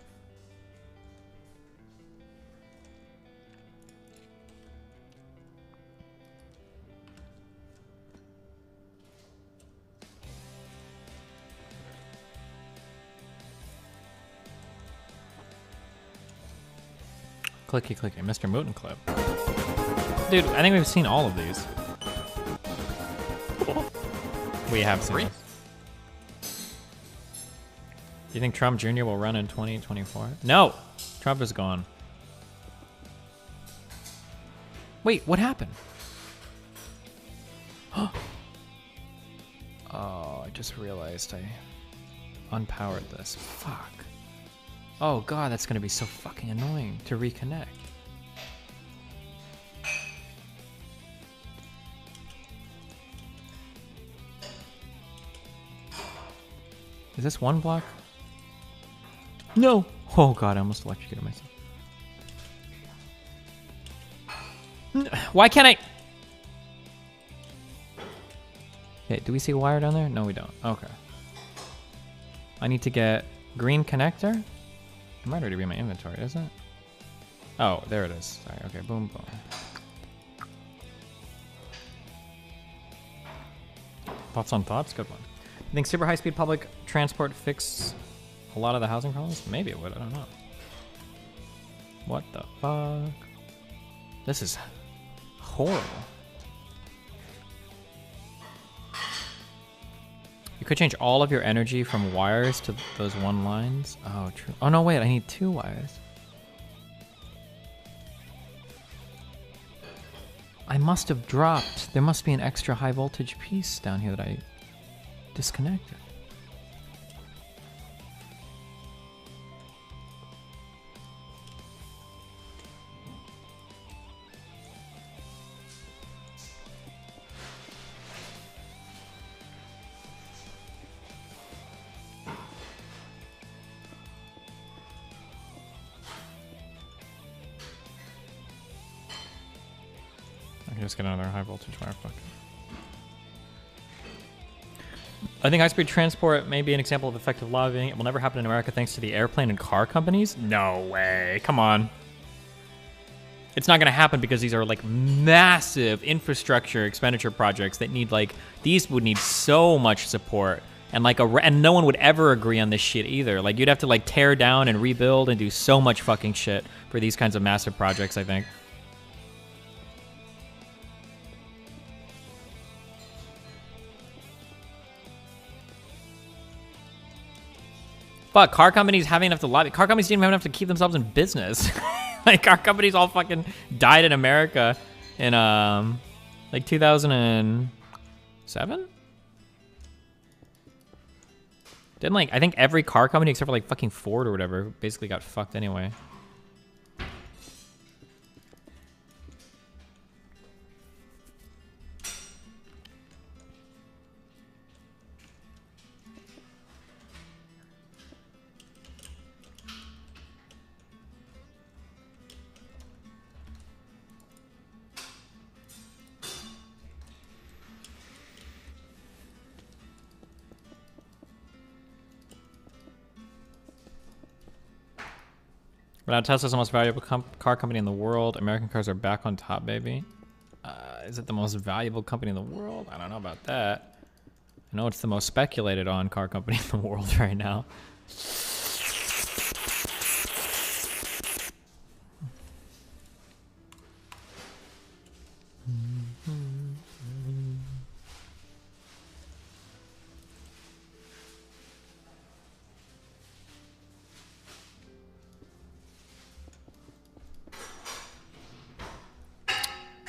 Clicky clicky, Mr. Mooten Clip. Dude, I think we've seen all of these. We have seen this. Do you think Trump Jr. will run in 2024? No! Trump is gone. Wait, what happened? Oh, I just realized I unpowered this. Fuck. Oh god, that's gonna be so fucking annoying to reconnect. Is this one block? No! Oh god, I almost electrocuted myself. Why can't I? Okay, do we see a wire down there? No, we don't. Okay. I need to get green connector. It might already be in my inventory, isn't it? Oh, there it is. Sorry. Okay, boom, boom. Thoughts on thoughts? Good one. You think super high-speed public transport fix a lot of the housing problems? Maybe it would. I don't know. What the fuck? This is horrible. You could change all of your energy from wires to those one lines. Oh, true. Oh, no, wait. I need 2 wires. I must have dropped. There must be an extra high voltage piece down here that I disconnected. Just get another high voltage wire. Fuck. I think high-speed transport may be an example of effective lobbying. It will never happen in America thanks to the airplane and car companies. No way. Come on. It's not going to happen because these are like massive infrastructure expenditure projects that need like, these would need so much support. And like and no one would ever agree on this shit either. Like you'd have to like tear down and rebuild and do so much fucking shit for these kinds of massive projects, I think. Fuck, car companies having enough to lobby. Car companies didn't have enough to keep themselves in business. Like, car companies all fucking died in America in, like 2007? Didn't, like, I think every car company except for, like, fucking Ford or whatever basically got fucked anyway. But now Tesla's the most valuable car company in the world. American cars are back on top, baby. Is it the most valuable company in the world? I don't know about that. I know it's the most speculated on car company in the world right now.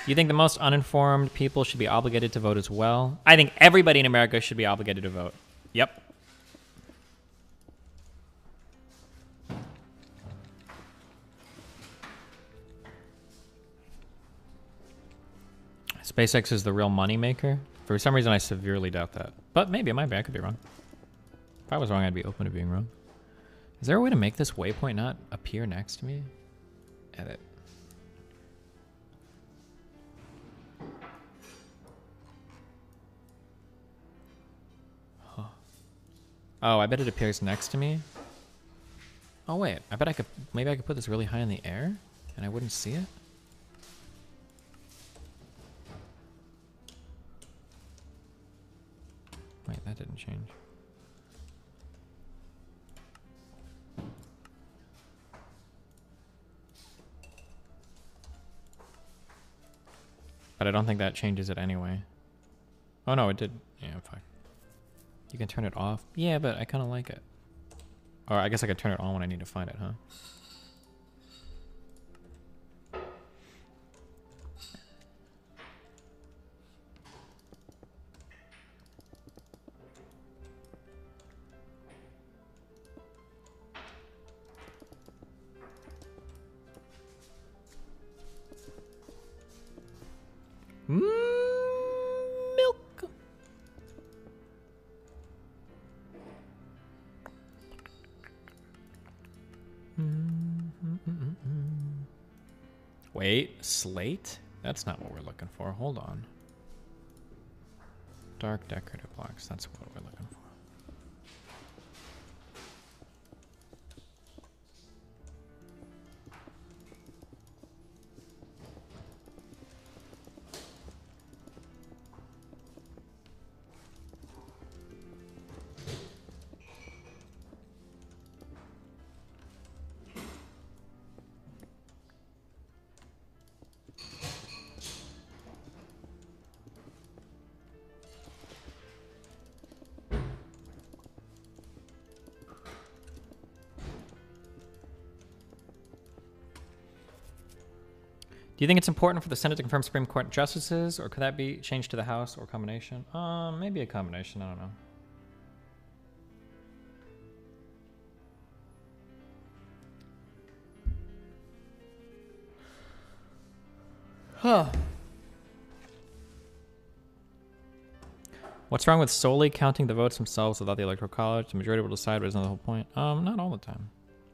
You think the most uninformed people should be obligated to vote as well? I think everybody in America should be obligated to vote. Yep. SpaceX is the real moneymaker? For some reason, I severely doubt that. But maybe it might be. I could be wrong. If I was wrong, I'd be open to being wrong. Is there a way to make this waypoint not appear next to me? Edit. Oh, I bet it appears next to me. Oh wait, I bet I could, maybe I could put this really high in the air and I wouldn't see it. Wait, that didn't change. But I don't think that changes it anyway. Oh no, it did. Yeah, fine. You can turn it off. Yeah, but I kind of like it. Or I guess I could turn it on when I need to find it, huh? Milk. Wait, slate? That's not what we're looking for. Hold on. Dark decorative blocks. That's what we're looking for. Do you think it's important for the Senate to confirm Supreme Court justices, or could that be changed to the House, or combination? Maybe a combination, I don't know. Huh. What's wrong with solely counting the votes themselves without the Electoral College? The majority will decide, but isn't that the whole point? Not all the time.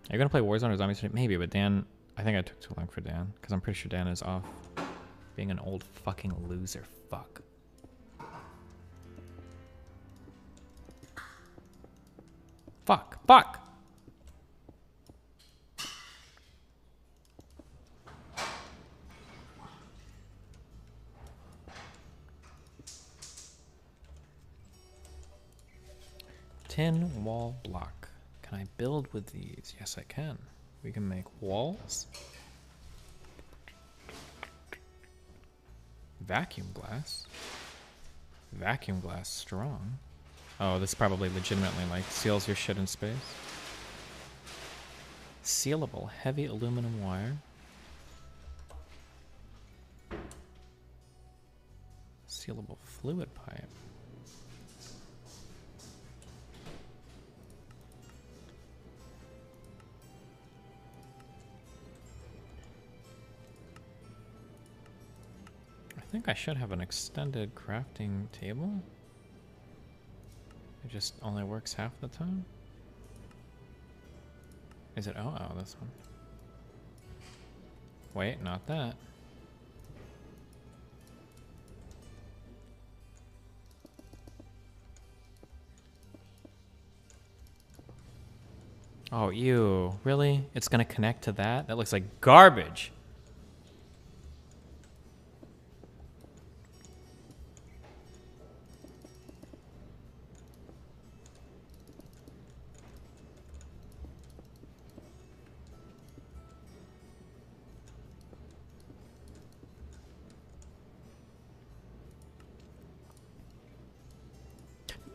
Are you gonna play Warzone or Zombies? Maybe, but Dan, I think I took too long for Dan, because I'm pretty sure Dan is off being an old fucking loser. Fuck. Fuck. 10 wall block. Can I build with these? Yes, I can. We can make walls. Vacuum glass. Vacuum glass strong. Oh, this probably legitimately like seals your shit in space. Sealable heavy aluminum wire. Sealable fluid pipe. I think I should have an extended crafting table. It just only works half the time. Is it? Oh, this one. Wait, not that. Oh, ew. Really? It's gonna connect to that? That looks like garbage.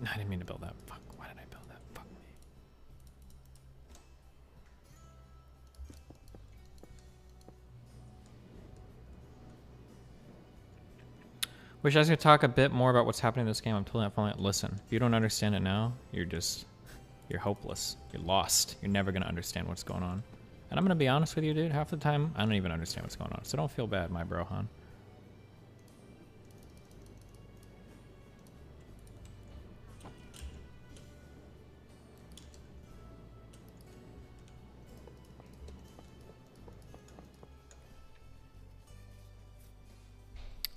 I didn't mean to build that. Fuck. Why did I build that? Fuck me. Wish I could talk a bit more about what's happening in this game. I'm totally not following it. Listen, if you don't understand it now, you're hopeless. You're lost. You're never going to understand what's going on. And I'm going to be honest with you, dude. Half the time, I don't even understand what's going on. So don't feel bad, my bro, Han.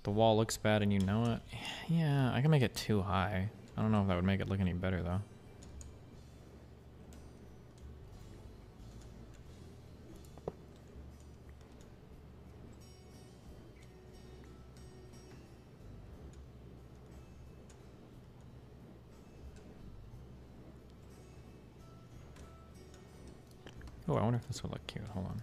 The wall looks bad and you know it. Yeah, I can make it too high. I don't know if that would make it look any better though. Oh, I wonder if this would look cute. Hold on.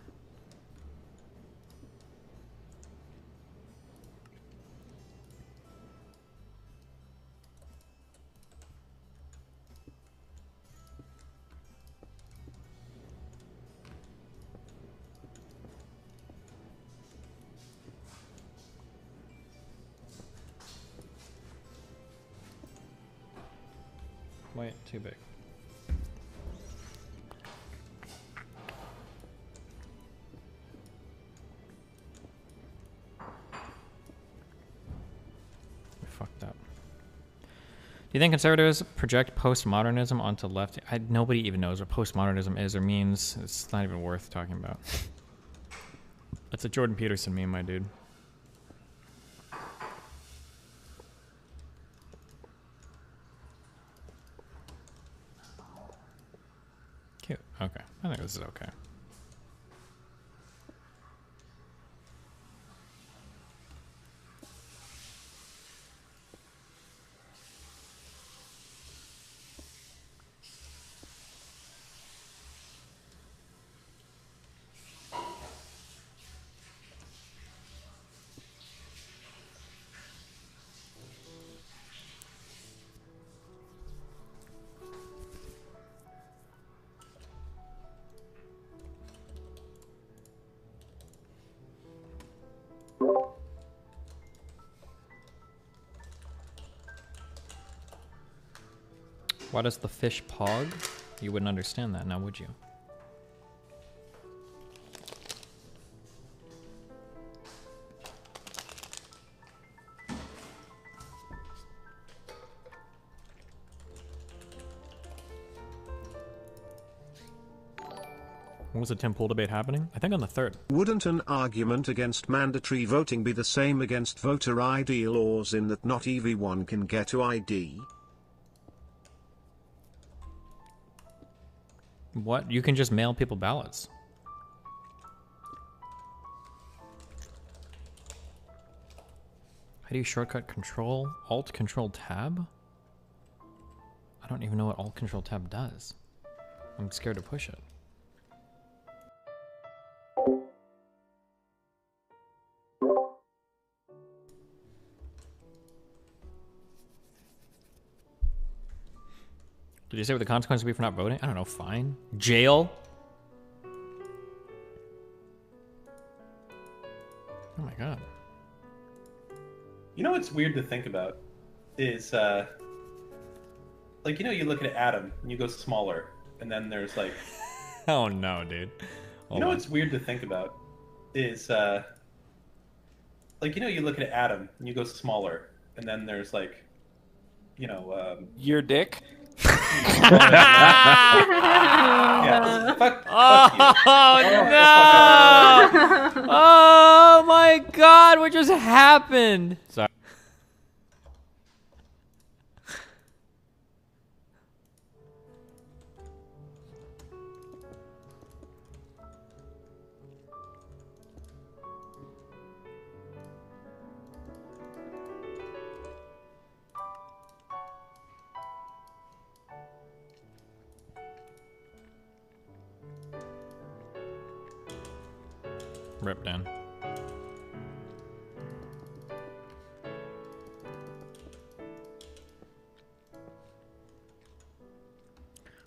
Wait, too big. We fucked up. Do you think conservatives project postmodernism onto left? Nobody even knows what postmodernism is or means. It's not even worth talking about. That's a Jordan Peterson meme, my dude. this is okay. Why does the fish pog? You wouldn't understand that now, would you? When was the Tim Pool debate happening? I think on the 3rd. Wouldn't an argument against mandatory voting be the same against voter ID laws in that not everyone can get to ID? What? You can just mail people ballots. How do you shortcut Control, Alt, Control, Tab? I don't even know what Alt, Control, Tab does. I'm scared to push it. Did you say what the consequence would be for not voting? I don't know, fine. Jail? Oh my god. You know what's weird to think about is, like, you know, you look at an atom and you go smaller, and then there's like... Oh no, dude. You know what's weird to think about is, like, you know, you look at an atom and you go smaller, and then there's like, you know, your dick? Yeah, fuck you. No! Oh my god, what just happened? Sorry. Rip, Dan.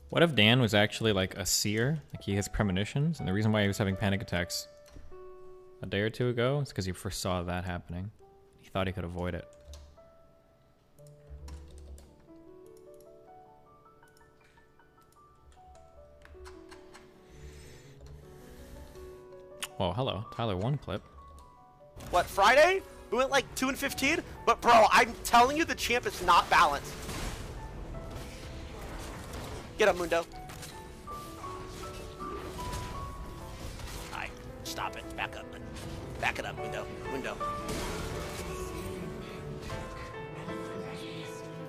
What if Dan was actually like a seer? Like he has premonitions, and the reason why he was having panic attacks a day or two ago is because he foresaw that happening. He thought he could avoid it. Oh, hello. Tyler, one clip. What, Friday? We went like 2-15? But bro, I'm telling you the champ is not balanced. Get up, Mundo. Alright, stop it. Back up. Back it up, Mundo. Mundo.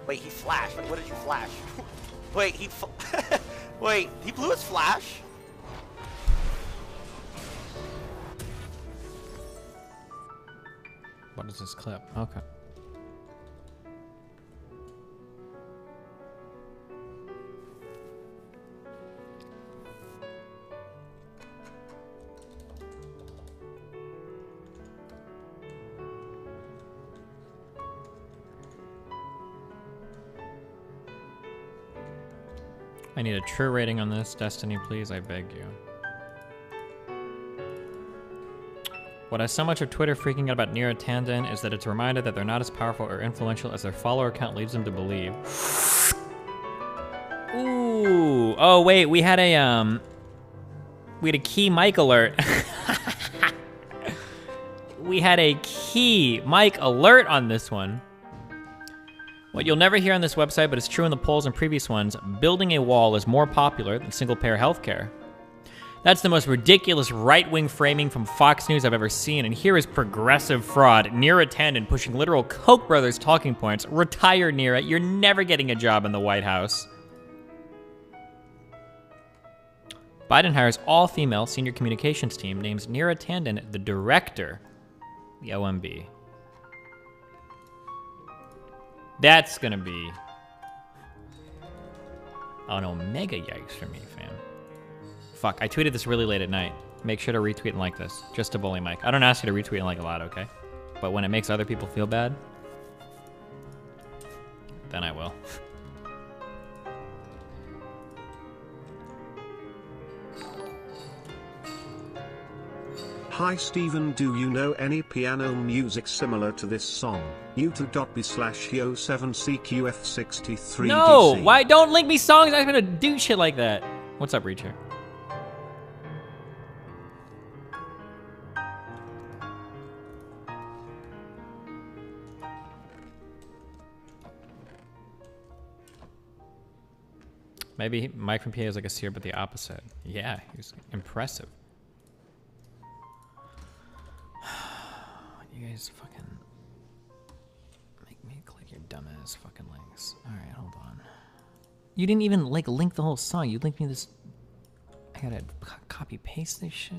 Wait, he flashed. Like, what did you flash? Wait, wait, he blew his flash? What is this clip? Okay. I need a true rating on this, Destiny, please, I beg you. What has so much of Twitter freaking out about Nero Tandon is that it's a reminder that they're not as powerful or influential as their follower count leads them to believe. Ooh. Oh, wait, we had a key mic alert. We had a key mic alert on this one. What you'll never hear on this website, but it's true in the polls and previous ones, building a wall is more popular than single-payer healthcare. That's the most ridiculous right-wing framing from Fox News I've ever seen, and here is progressive fraud, Neera Tanden pushing literal Koch brothers talking points. Retire, Neera, you're never getting a job in the White House. Biden hires all-female senior communications team, names Neera Tanden the director, the OMB. That's gonna be an omega yikes for me, fam. Fuck, I tweeted this really late at night. Make sure to retweet and like this, just to bully Mike. I don't ask you to retweet and like a lot, okay? But when it makes other people feel bad, then I will. Hi Steven, do you know any piano music similar to this song? youtube.b/0M7Yvsg8bTU. No! Why? Don't link me songs! I'm gonna do shit like that. What's up, Reacher? Maybe Mike from PA is like a seer, but the opposite. Yeah, he's impressive. You guys fucking make me click your dumbass fucking links. Alright, hold on. You didn't even like link the whole song. You linked me this. I gotta copy paste this shit.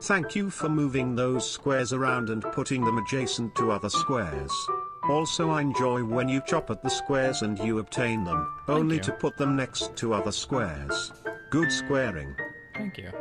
Thank you for moving those squares around and putting them adjacent to other squares. Also I enjoy when you chop at the squares and you obtain them, only to put them next to other squares. Good squaring. Thank you.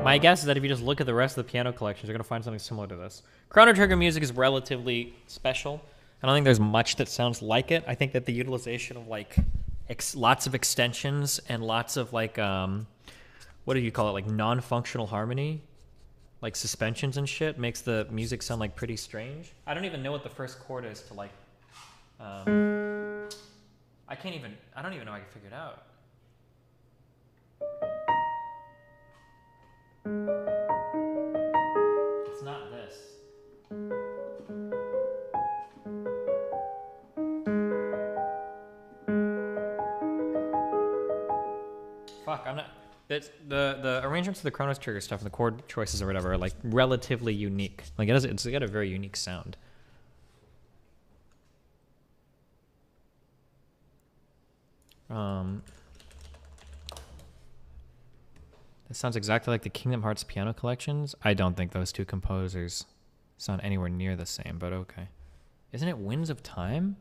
My guess is that if you just look at the rest of the piano collections, you're going to find something similar to this. Chrono Trigger music is relatively special. I don't think there's much that sounds like it. I think that the utilization of like lots of extensions and lots of like, what do you call it? Like non-functional harmony, like suspensions and shit makes the music sound like pretty strange. I don't even know what the first chord is to like, I don't even know I can figure it out. It's not this. Fuck, I'm not. That's the arrangements of the Chrono Trigger stuff and the chord choices or whatever are like relatively unique. Like it's got a very unique sound. It sounds exactly like the Kingdom Hearts piano collections. I don't think those two composers sound anywhere near the same, but okay. Isn't it Winds of Time?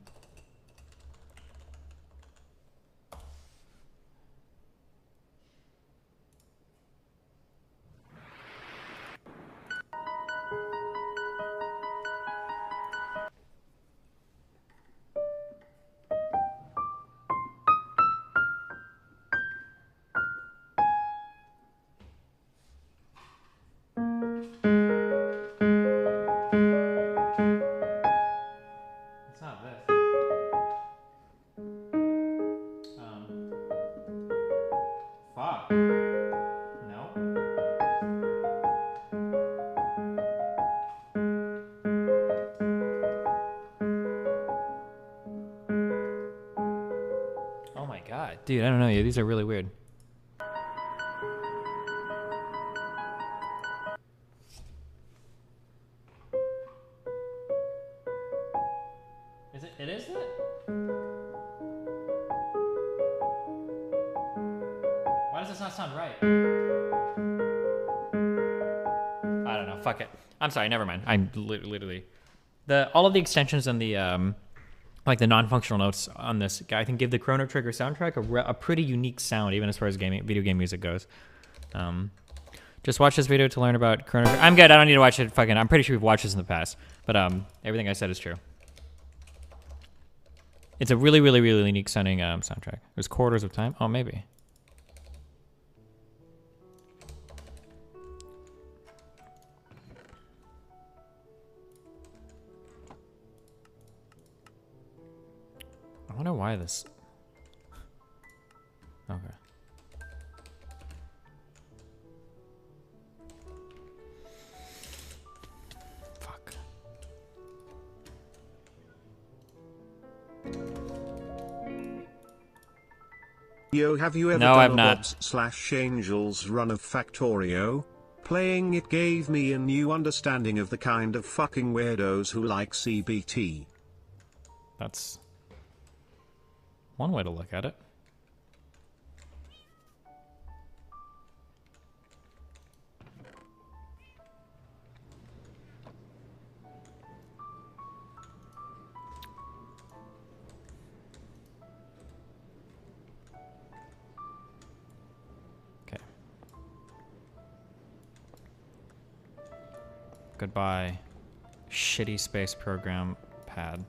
Dude, I don't know. Yeah, these are really weird. Is it? It is it? Why does this not sound right? I don't know. Fuck it. I'm sorry. Never mind. I'm literally all of the extensions and the like the non-functional notes on this guy, I think, give the Chrono Trigger soundtrack a pretty unique sound, even as far as video game music goes. Just watch this video to learn about Chrono Trigger. I'm good. I don't need to watch it. Fucking. I'm pretty sure we've watched this in the past, but everything I said is true. It's a really, really, really unique sounding soundtrack. There's Quarters of Time. Oh, maybe. I wonder why this. Okay. Fuck. Yo, have you ever No, I've done a not. Bobs/Angels run of Factorio? Playing it gave me a new understanding of the kind of fucking weirdos who like CBT. That's one way to look at it. Okay. Goodbye, shitty space program pad.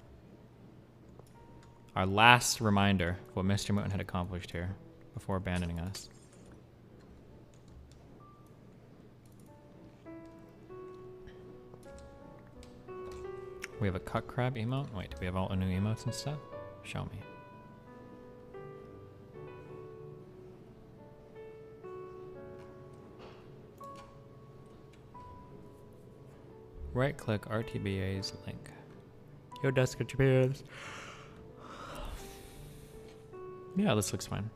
Our last reminder of what Mr. Moon had accomplished here before abandoning us. We have a cut crab emote? Wait, do we have all the new emotes and stuff? Show me. Right click RTBA's link. Yo, desk GPUs. Yeah, this looks fine.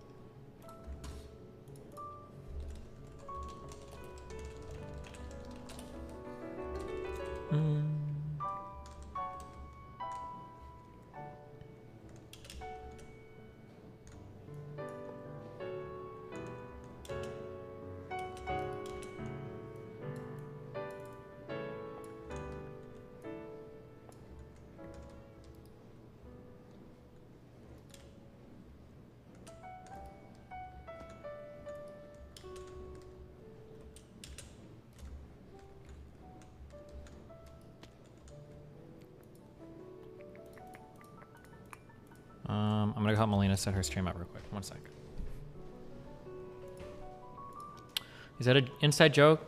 I'm gonna help Melina set her stream up real quick. 1 sec. Is that an inside joke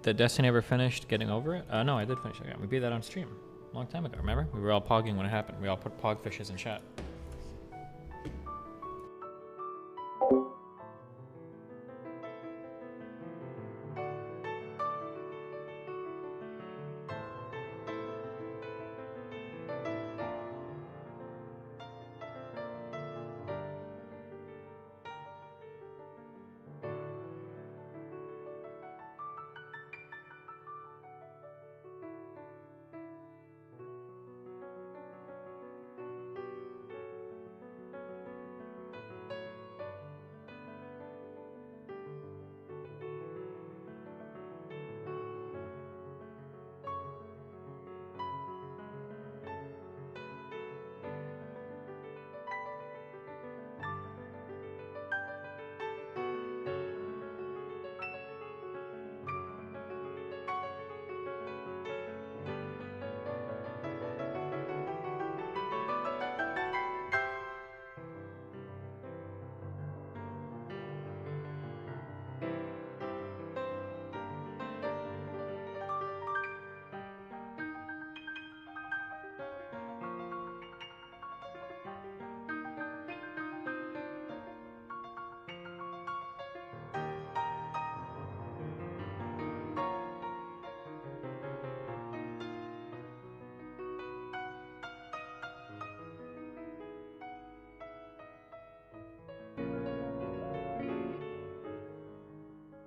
that Destiny ever finished getting over it? No, I did finish it. We beat that on stream a long time ago, remember? We were all pogging when it happened. We all put pog fishes in chat.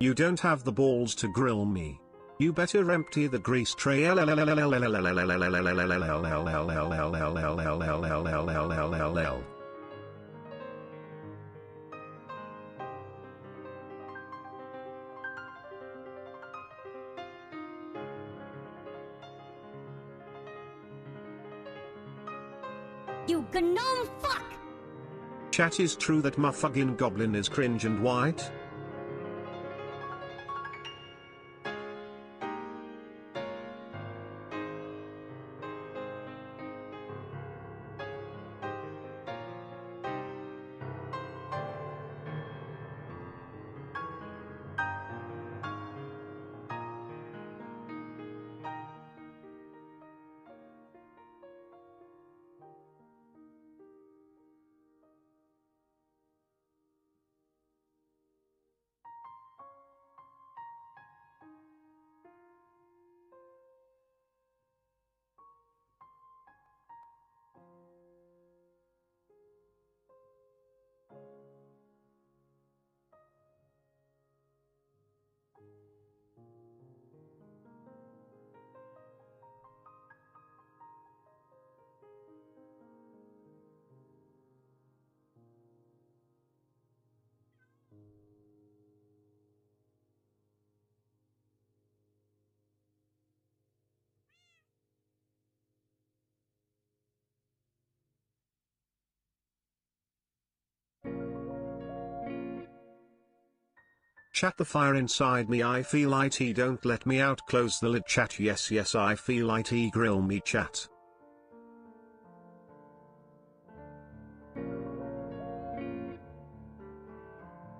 You don't have the balls to grill me. You better empty the grease tray. You gnome fuck! Chat, is true that my fucking goblin is cringe and white? Chat, the fire inside me, I feel it, don't let me out, close the lid. Chat, yes yes, I feel it, grill me. Chat.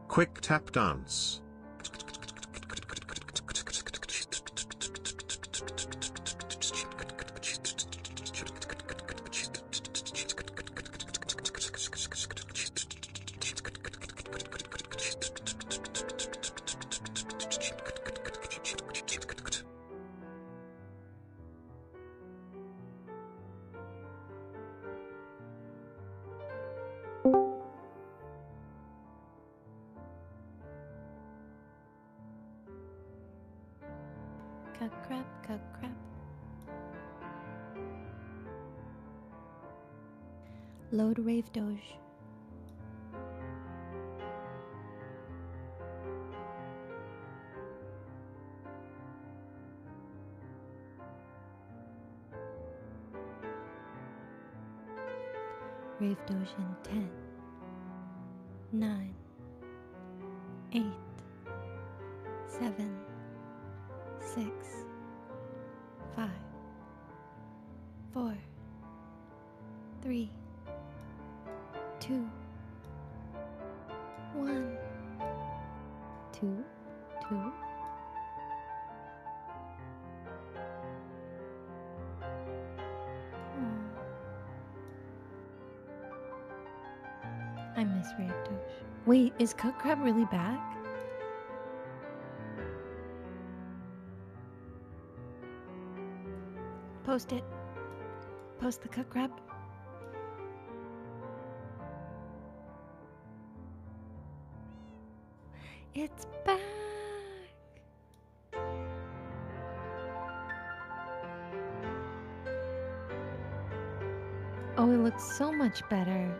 Quick tap dance. Cut crap, cut crap. Load rave doge. Rave doge in 10, 9, 8, 7, 6, 5, 4, 3, 2, 1, 2, 2. I miss Rave Doge. Wait, is Cook Crab really back? Post it. Post the Cook Crab. It's back. Oh, it looks so much better.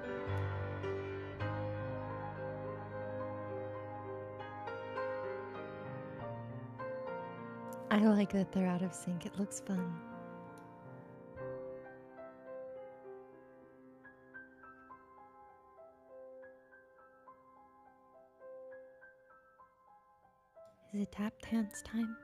I like that they're out of sync. It looks fun. Is it tap dance time?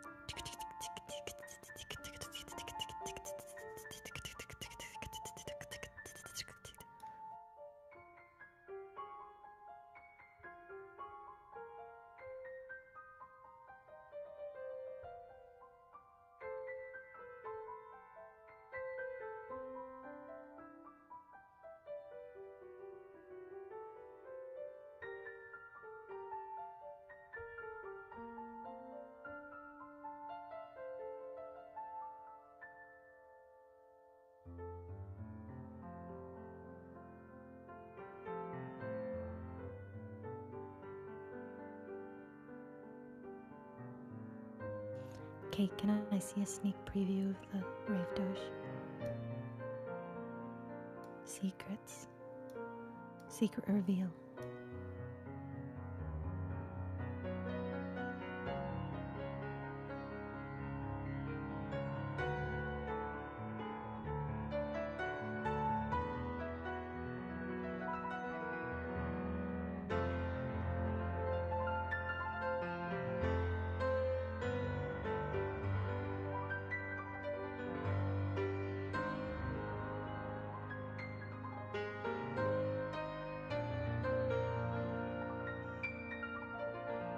Okay, can I see a sneak preview of the Rave Doge? Secrets. Secret reveal.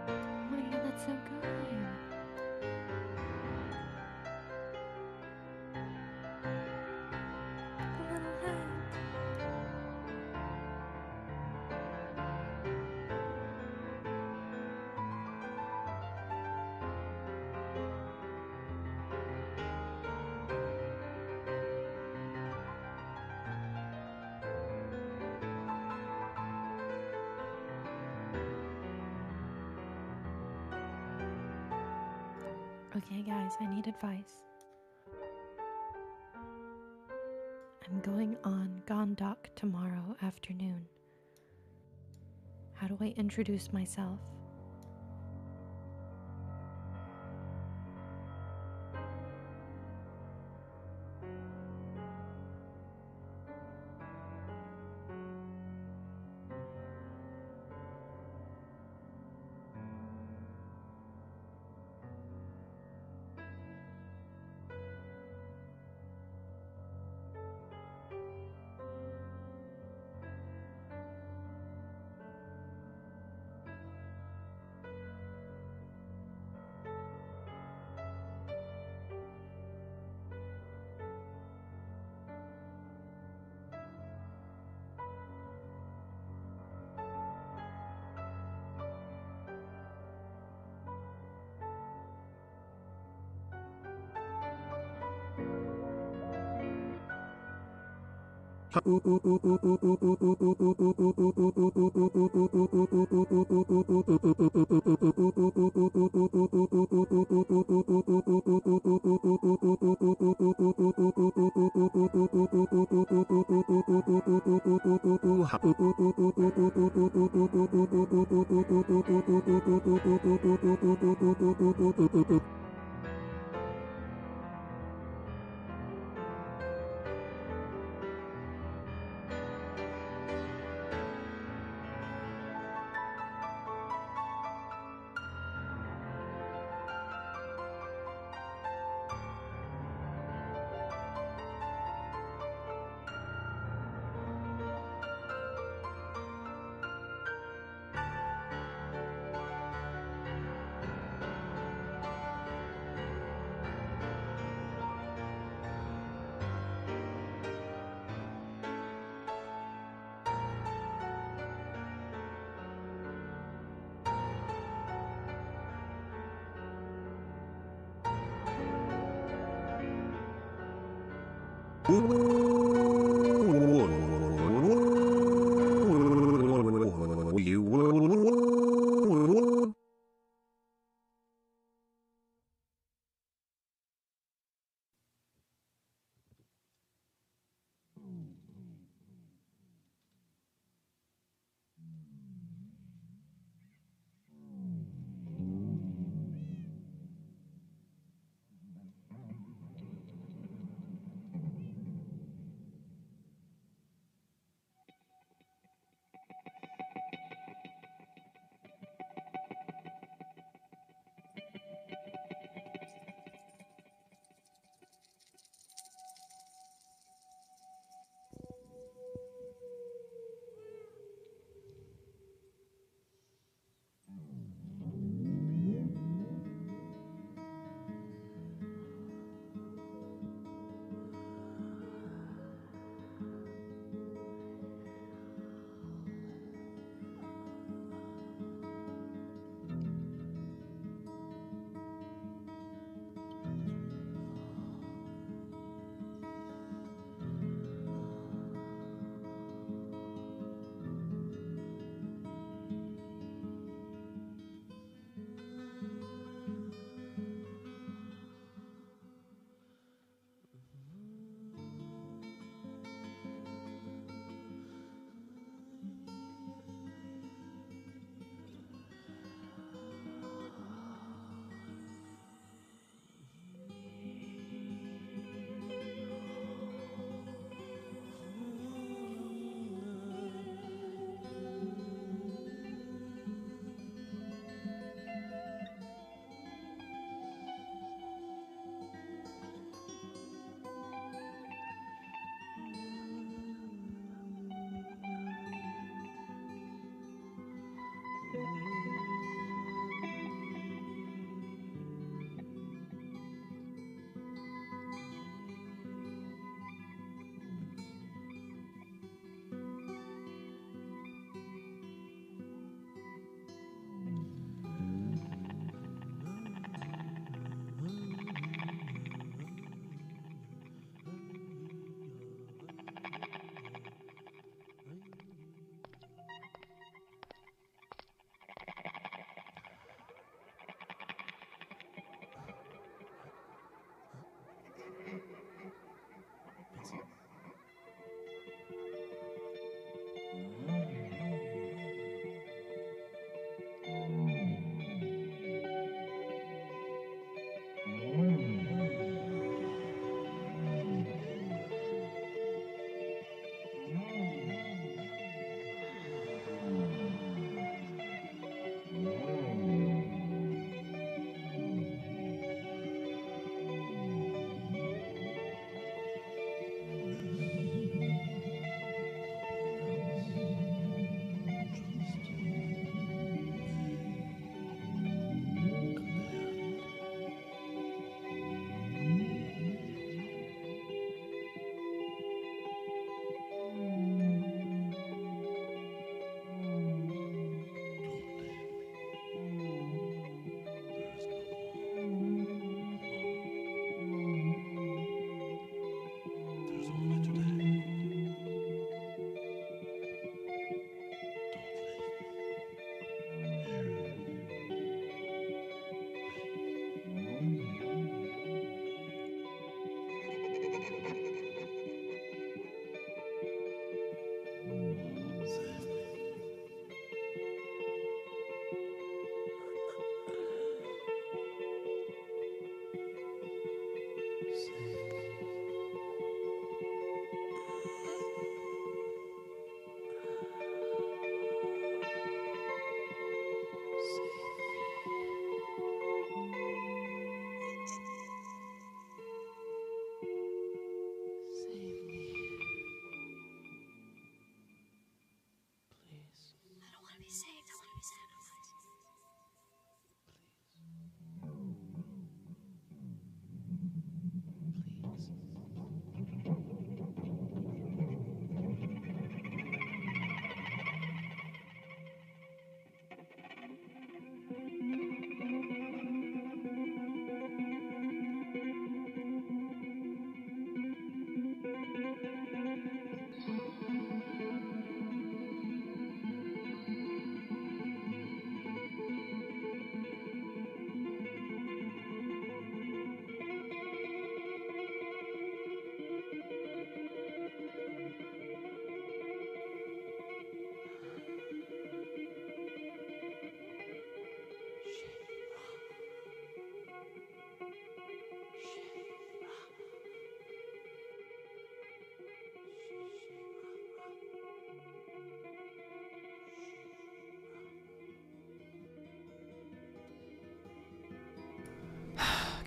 Oh my god, that's so good. The little hat. Okay, guys, I need advice. I'm going on Gondok tomorrow afternoon. How do I introduce myself?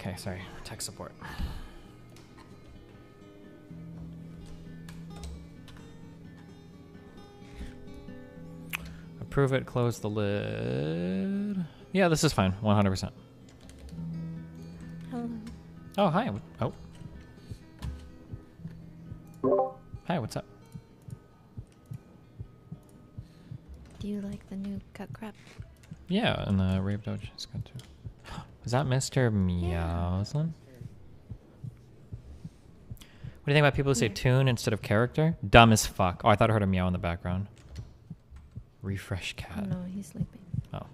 Okay, sorry. Tech support. Approve it, close the lid. Yeah, this is fine, 100%. Hello. Oh, hi. Oh. Hi, what's up? Do you like the new cut crap? Yeah, and the Rape Doge is good too. Was that Mr. Meowsland? What do you think about people who say tune instead of character? Dumb as fuck. Oh, I thought I heard a meow in the background. Refresh cat. Oh, no, he's sleeping. Oh.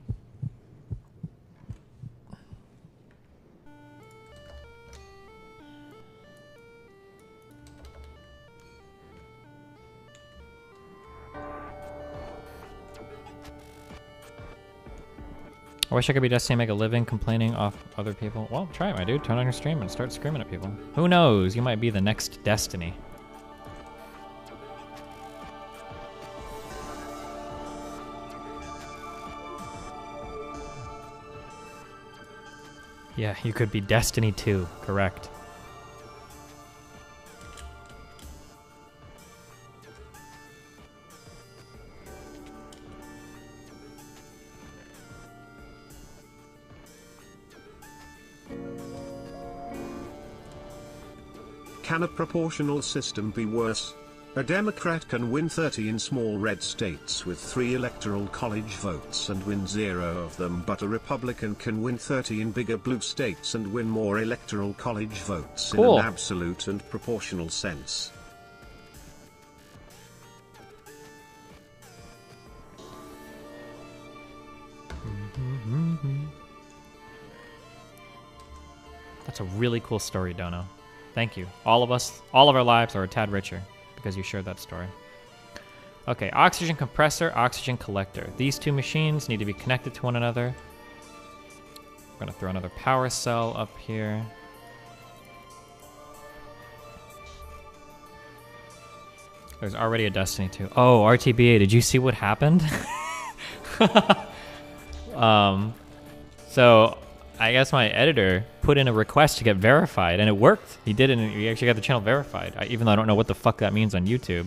I wish I could be Destiny and make a living complaining off other people. Well, try it, my dude. Turn on your stream and start screaming at people. Who knows? You might be the next Destiny. Yeah, you could be Destiny 2. Correct. Can a proportional system be worse? A Democrat can win 30 in small red states with 3 electoral college votes and win 0 of them, but a Republican can win 30 in bigger blue states and win more electoral college votes in an absolute and proportional sense. That's a really cool story, Dono. Thank you. All of us, all of our lives are a tad richer because you shared that story. Okay, oxygen compressor, oxygen collector. These two machines need to be connected to one another. We're gonna throw another power cell up here. There's already a Destiny 2. Oh, RTBA, did you see what happened? So I guess my editor put in a request to get verified, and it worked. He did it, and he actually got the channel verified, even though I don't know what the fuck that means on YouTube.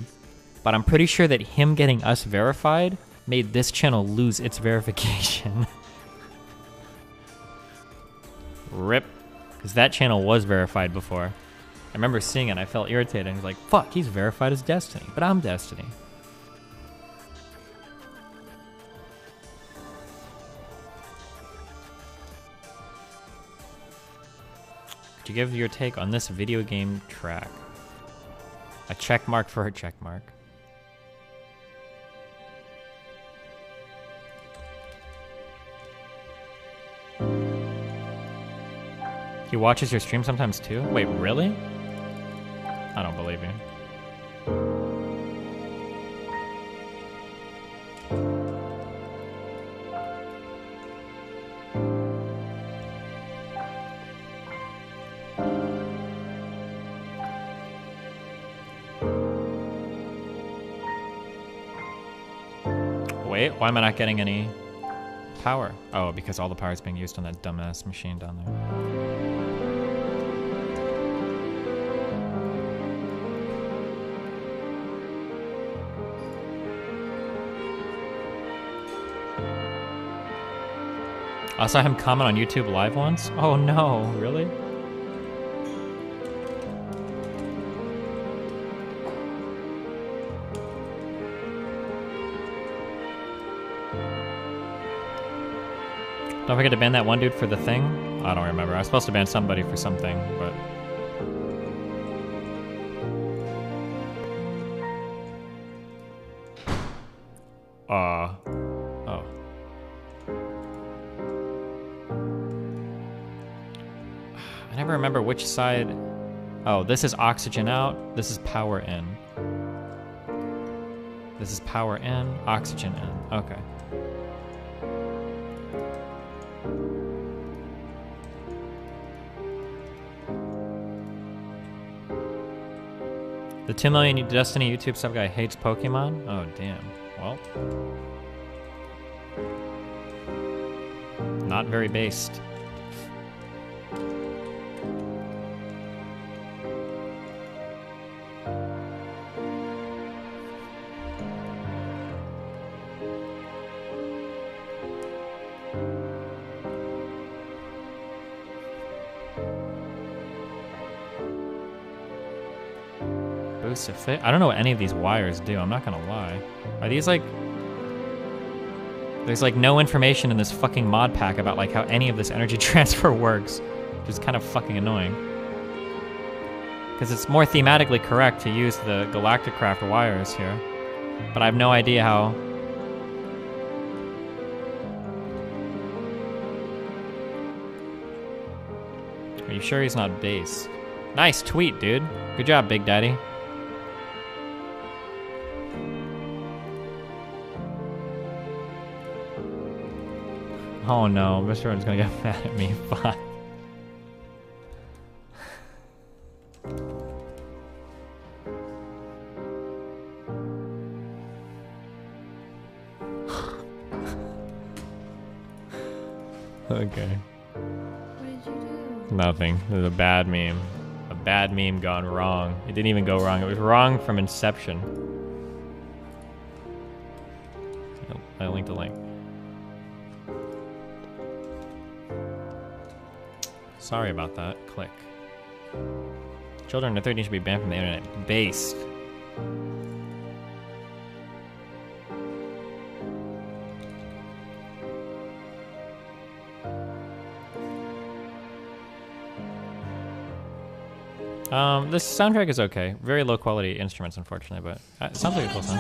But I'm pretty sure that him getting us verified made this channel lose its verification. RIP. Because that channel was verified before. I remember seeing it, and I felt irritated. I was like, fuck, he's verified as Destiny, but I'm Destiny. Could you give your take on this video game track? A check mark for a check mark. He watches your stream sometimes too? Wait, really? I don't believe you. Wait, why am I not getting any power? Oh, because all the power is being used on that dumbass machine down there. I saw him comment on YouTube Live once. Oh no, really? Don't forget to ban that one dude for the thing. I don't remember. I was supposed to ban somebody for something, but... Oh. I never remember which side... Oh, this is oxygen out. This is power in. This is power in, oxygen in. Okay. The 2 million Destiny YouTube sub guy hates Pokemon? Oh, damn. Well. Not very based. Crucifix? I don't know what any of these wires do, I'm not gonna lie. Are these like... There's like no information in this fucking mod pack about like how any of this energy transfer works, which is kind of fucking annoying. Because it's more thematically correct to use the Galacticraft wires here, but I have no idea how... Are you sure he's not based? Nice tweet, dude. Good job, Big Daddy. Oh no, Mr. Run's gonna get mad at me. Fuck. Okay. What did you do? Nothing. It was a bad meme. A bad meme gone wrong. It didn't even go wrong. It was wrong from inception. I linked a link. Sorry about that. Click. Children under 13 should be banned from the internet. Based. This soundtrack is okay. Very low quality instruments, unfortunately, but it sounds like a cool song.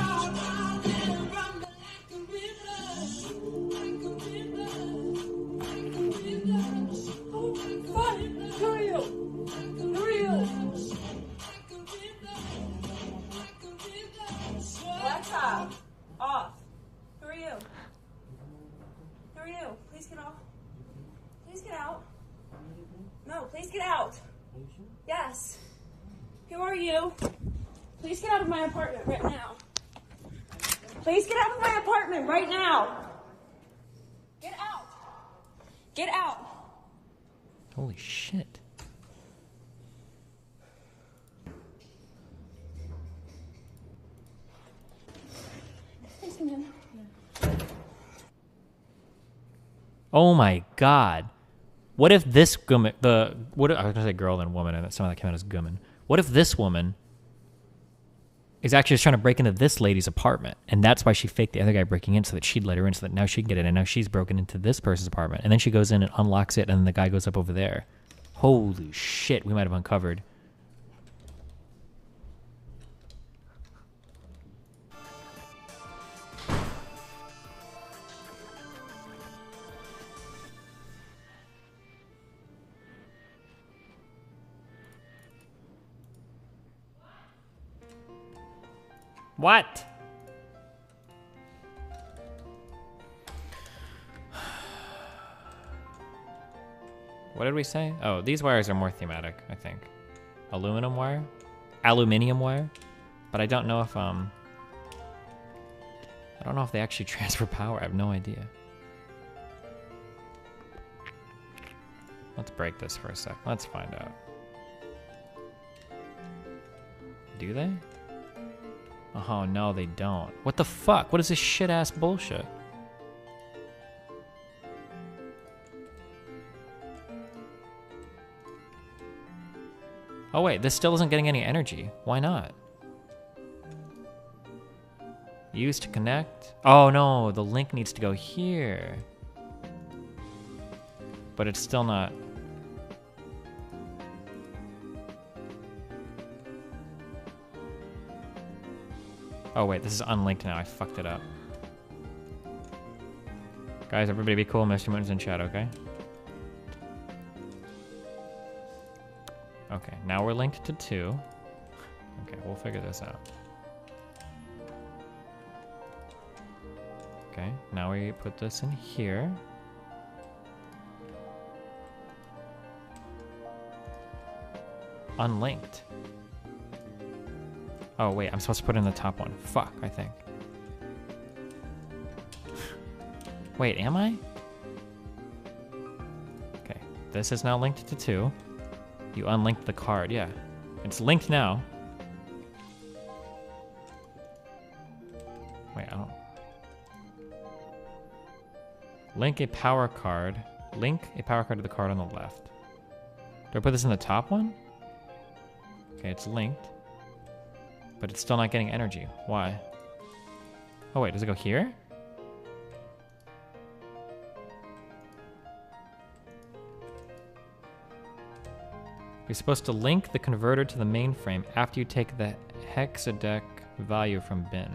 Alexa, off. Who are you? Who are you? Please get off. Please get out. No, please get out. Yes. Who are you? Please get out of my apartment right now. Please get out of my apartment right now. Get out. Get out. Holy shit. Please come in. Oh my god. What if this woman, I was gonna say girl and woman, and some of that came out as woman. What if this woman is actually just trying to break into this lady's apartment, and that's why she faked the other guy breaking in so that she'd let her in, so that now she can get in, and now she's broken into this person's apartment, and then she goes in and unlocks it, and then the guy goes up over there. Holy shit, we might have uncovered. What? What did we say? Oh, these wires are more thematic, I think. Aluminum wire? Aluminium wire? But I don't know if, I don't know if they actually transfer power. I have no idea. Let's break this for a sec. Let's find out. Do they? Oh, no, they don't. What the fuck? What is this shit-ass bullshit? Oh, wait, this still isn't getting any energy. Why not? Use to connect? Oh, no, the link needs to go here. But it's still not... Oh wait, this is unlinked now. I fucked it up. Guys, everybody be cool. Mr. Moon's in chat, okay? Okay, now we're linked to 2. Okay, we'll figure this out. Okay, now we put this in here. Unlinked. Oh wait, I'm supposed to put in the top one. Fuck, I think. Wait, am I? Okay, this is now linked to 2. You unlinked the card, yeah. It's linked now. Wait, I don't... Link a power card. Link a power card to the card on the left. Do I put this in the top one? Okay, it's linked. but it's still not getting energy. Why? Oh wait, does it go here? You're supposed to link the converter to the mainframe after you take the hexadec value from bin.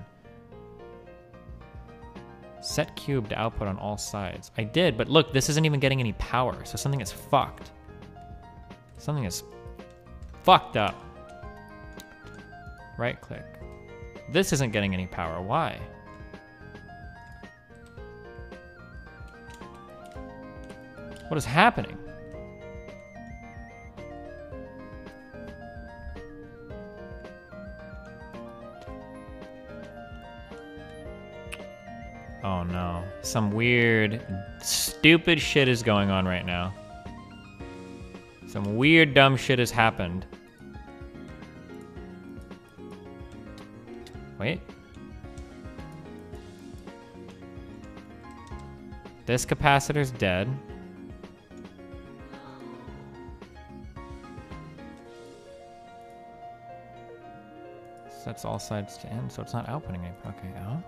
Set cube to output on all sides. I did, but look, this isn't even getting any power, so something is fucked. Something is fucked up. Right click. This isn't getting any power. Why? What is happening? Oh no. Some weird, stupid shit is going on right now. Some weird, dumb shit has happened. Wait. This capacitor's dead. Sets all sides to in, so it's not outputting it. Okay, out.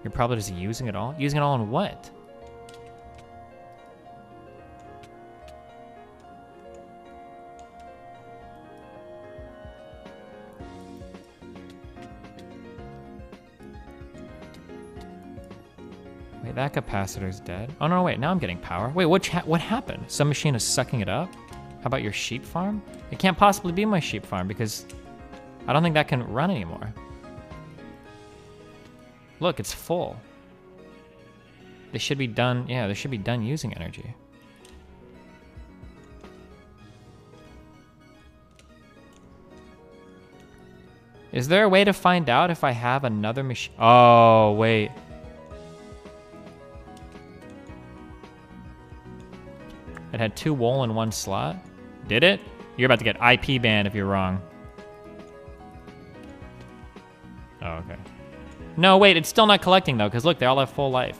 You're probably just using it all? Using it all on what? Wait, that capacitor's dead. Oh no, wait, now I'm getting power. Wait, what happened? Some machine is sucking it up? How about your sheep farm? It can't possibly be my sheep farm because I don't think that can run anymore. Look, it's full. They should be done, yeah, they should be done using energy. Is there a way to find out if I have another machine? Oh, wait. It had 2 wool in 1 slot. Did it? You're about to get IP banned if you're wrong. Oh, okay. No, wait, it's still not collecting though, because look, they all have full life.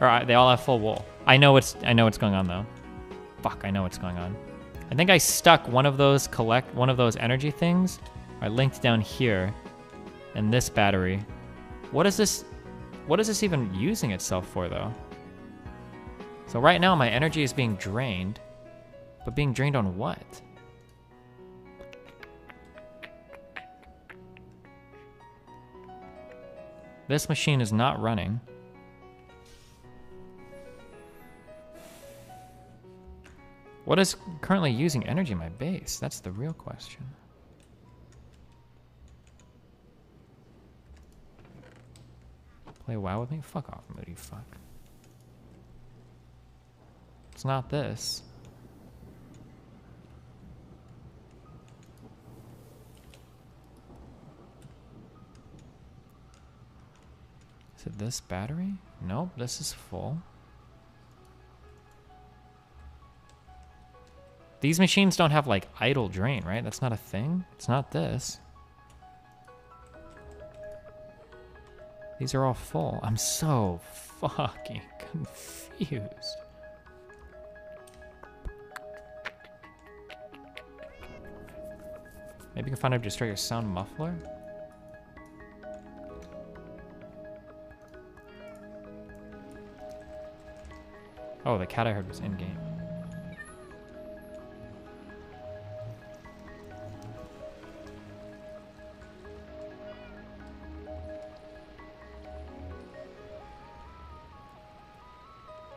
Or they all have full wool. I know what's going on though. Fuck, I know what's going on. I think I stuck one of those energy things. I linked down here, and this battery. What is this even using itself for though? So right now my energy is being drained, but being drained on what? This machine is not running. What is currently using energy in my base? That's the real question. Play WoW with me? Fuck off, moody fuck. It's not this. Is it this battery? Nope, this is full. These machines don't have like idle drain, right? That's not a thing. It's not this. These are all full. I'm so fucking confused. Maybe you can find out how to destroy your sound muffler? Oh, the cat I heard was in-game.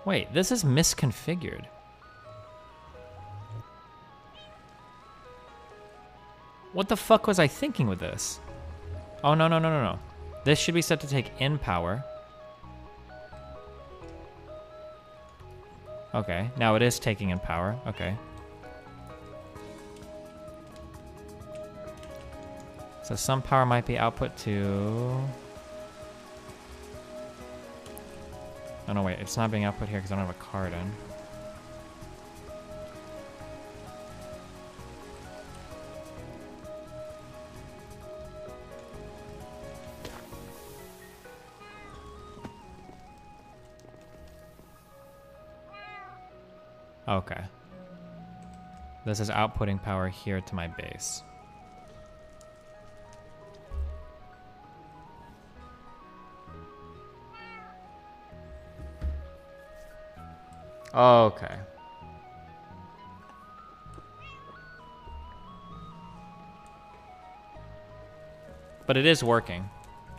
Wait, this is misconfigured. What the fuck was I thinking with this? Oh, no, no, no, no, no. This should be set to take in power. Okay, now it is taking in power. Okay. So some power might be output to... Oh no, wait, it's not being output here because I don't have a card in. Okay. This is outputting power here to my base. Okay. But it is working.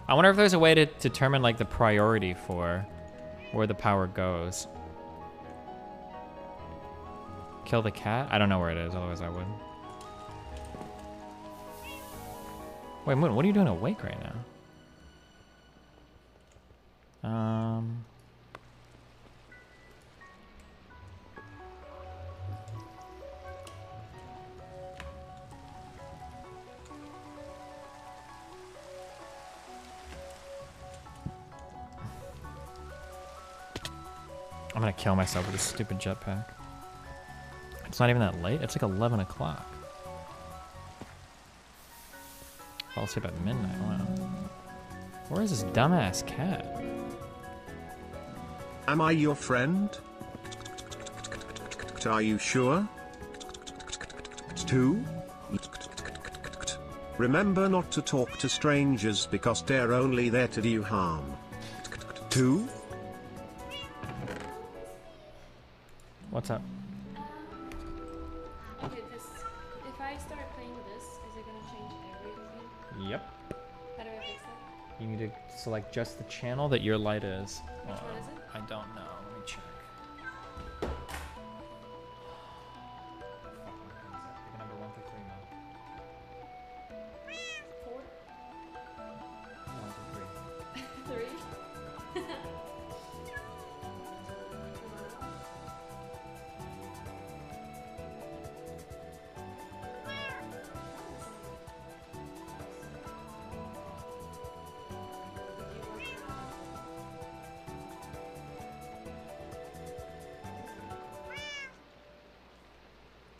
I wonder if there's a way to determine like the priority for where the power goes. Kill the cat? I don't know where it is, otherwise I would. Wait, Moon, what are you doing awake right now? I'm gonna kill myself with this stupid jetpack. It's not even that late. It's like 11 o'clock. Fall asleep at midnight. Wow. Where is this dumbass cat? Am I your friend? Are you sure? 2. Remember not to talk to strangers because they're only there to do you harm. 2. What's up? Okay, if I start playing with this, is it gonna change everything? Yep. How do I fix that? You need to select just the channel that your light is. Which one is it? I don't know. Let me check. Pick a number 1 through 3 now. 4? 1 through 3. 3?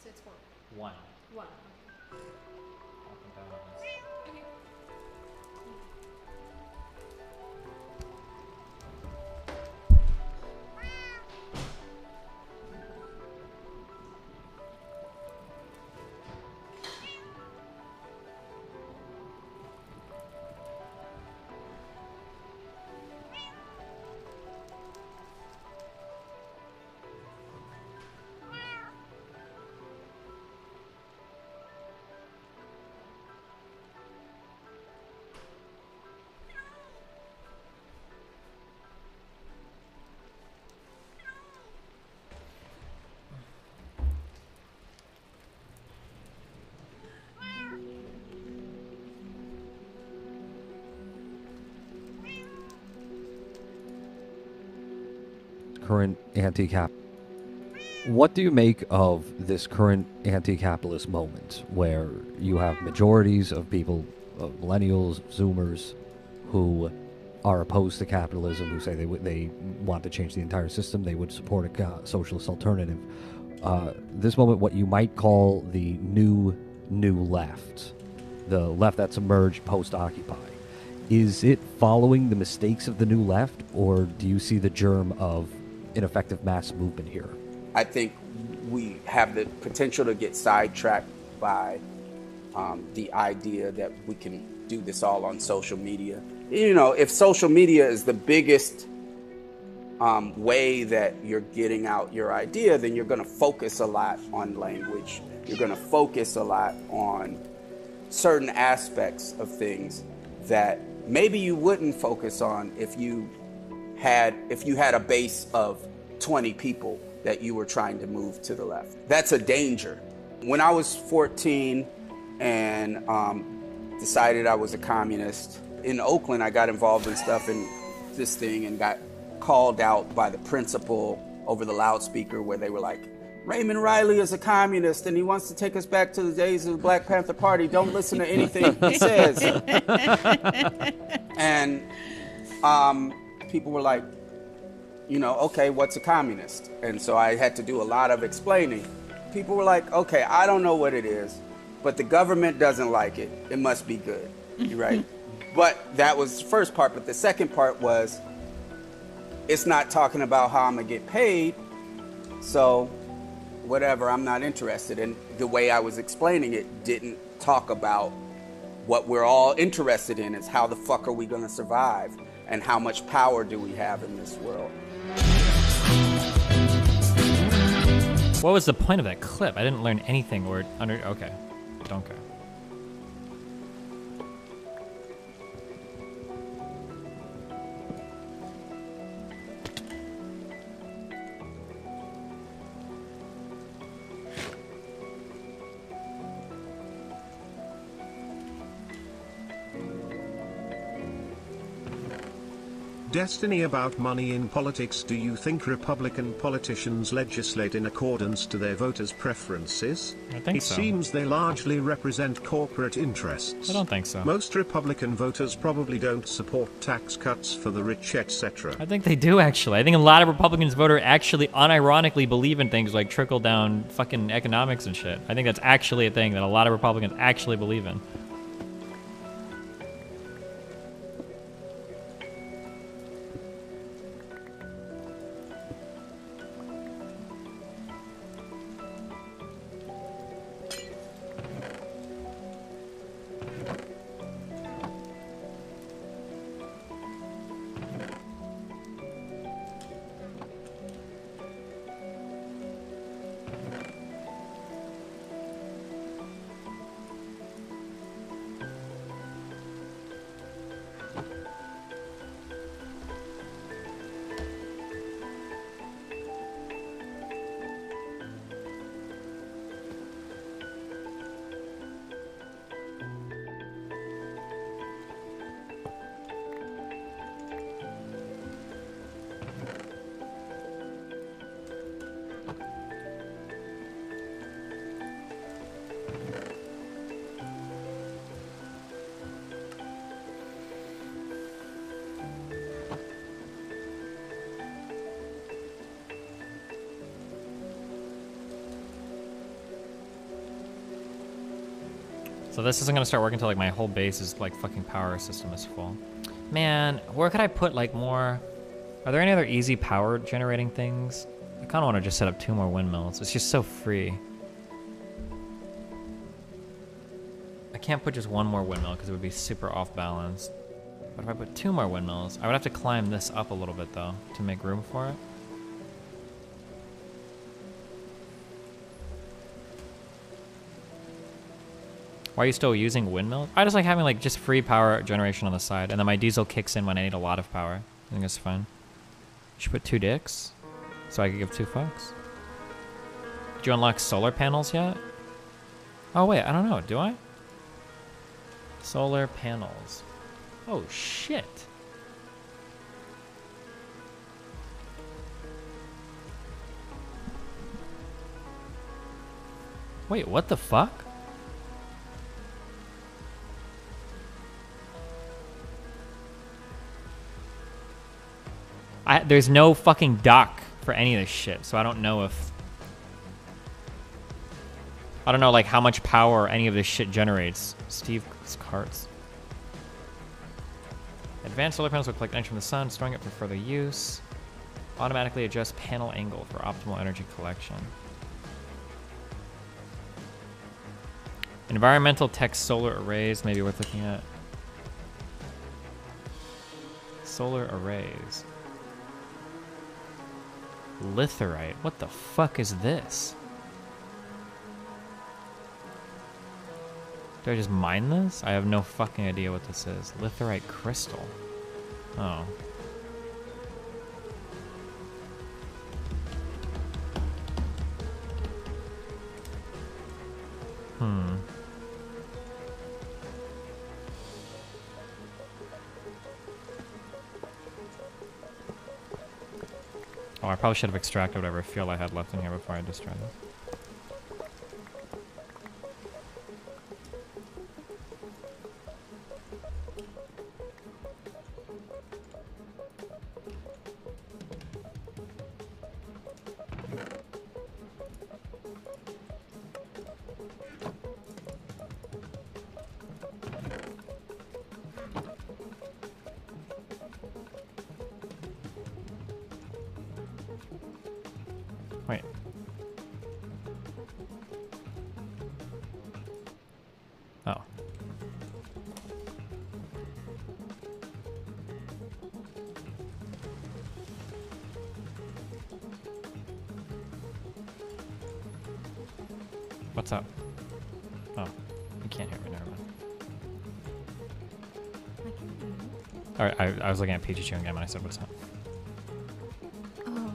So it's 1. 1. 1. Up and down on this. Okay. Current anti-cap. What do you make of this current anti-capitalist moment where you have majorities of people, millennials, Zoomers, who are opposed to capitalism, who say they want to change the entire system, they would support a socialist alternative. This moment, what you might call the new left, the left that's emerged post-Occupy, is it following the mistakes of the new left, or do you see the germ of an effective mass movement here? I think we have the potential to get sidetracked by the idea that we can do this all on social media. You know, if social media is the biggest way that you're getting out your idea, then you're going to focus a lot on language. You're going to focus a lot on certain aspects of things that maybe you wouldn't focus on if you had a base of 20 people that you were trying to move to the left. That's a danger. When I was 14 and decided I was a communist, in Oakland I got involved in stuff in this thing and got called out by the principal over the loudspeaker where they were like, Raymond Riley is a communist and he wants to take us back to the days of the Black Panther Party. Don't listen to anything he says. And people were like, you know, okay, what's a communist? And so I had to do a lot of explaining. People were like, okay, I don't know what it is, but the government doesn't like it. It must be good, right? But that was the first part. But the second part was, it's not talking about how I'm gonna get paid, so whatever, I'm not interested. And the way I was explaining it didn't talk about what we're all interested in, is how the fuck are we gonna survive and how much power do we have in this world. What was the point of that clip? I didn't learn anything or under. Okay, don't care. Destiny about money in politics. Do you think Republican politicians legislate in accordance to their voters' preferences? I think it so. seems they largely represent corporate interests. I don't think so. Most Republican voters probably don't support tax cuts for the rich, etc. I think they do, actually. I think a lot of Republicans voter actually unironically believe in things like trickle-down fucking economics and shit. I think that's actually a thing that a lot of Republicans actually believe in. So this isn't gonna start working until like my whole base is like fucking power system is full. Man, where could I put like more? Are there any other easy power generating things? I kind of want to just set up 2 more windmills. It's just so free. I can't put just 1 more windmill because it would be super off balance. But if I put 2 more windmills, I would have to climb this up a little bit though to make room for it. Why are you still using windmills? I just like having like just free power generation on the side, and then my diesel kicks in when I need a lot of power. I think that's fine. Should put 2 dicks, so I could give 2 fucks. Did you unlock solar panels yet? Oh wait, I don't know. Do I? Solar panels. Oh shit. Wait, what the fuck? There's no fucking dock for any of this shit, so I don't know if... I don't know, like, how much power any of this shit generates. Steve's carts. Advanced solar panels will collect energy from the sun, storing it for further use. Automatically adjust panel angle for optimal energy collection. Environmental tech solar arrays may be worth looking at. Solar arrays. Litherite. What the fuck is this? Do I just mine this? I have no fucking idea what this is. Litherite crystal. Oh. Hmm. Oh, I probably should have extracted whatever fuel I had left in here before I destroyed this. Wait. Oh. What's up? Oh, you can't hear me. Never mind. All right, I was looking at Peachy chewing gum and I said, "What's up?" Oh.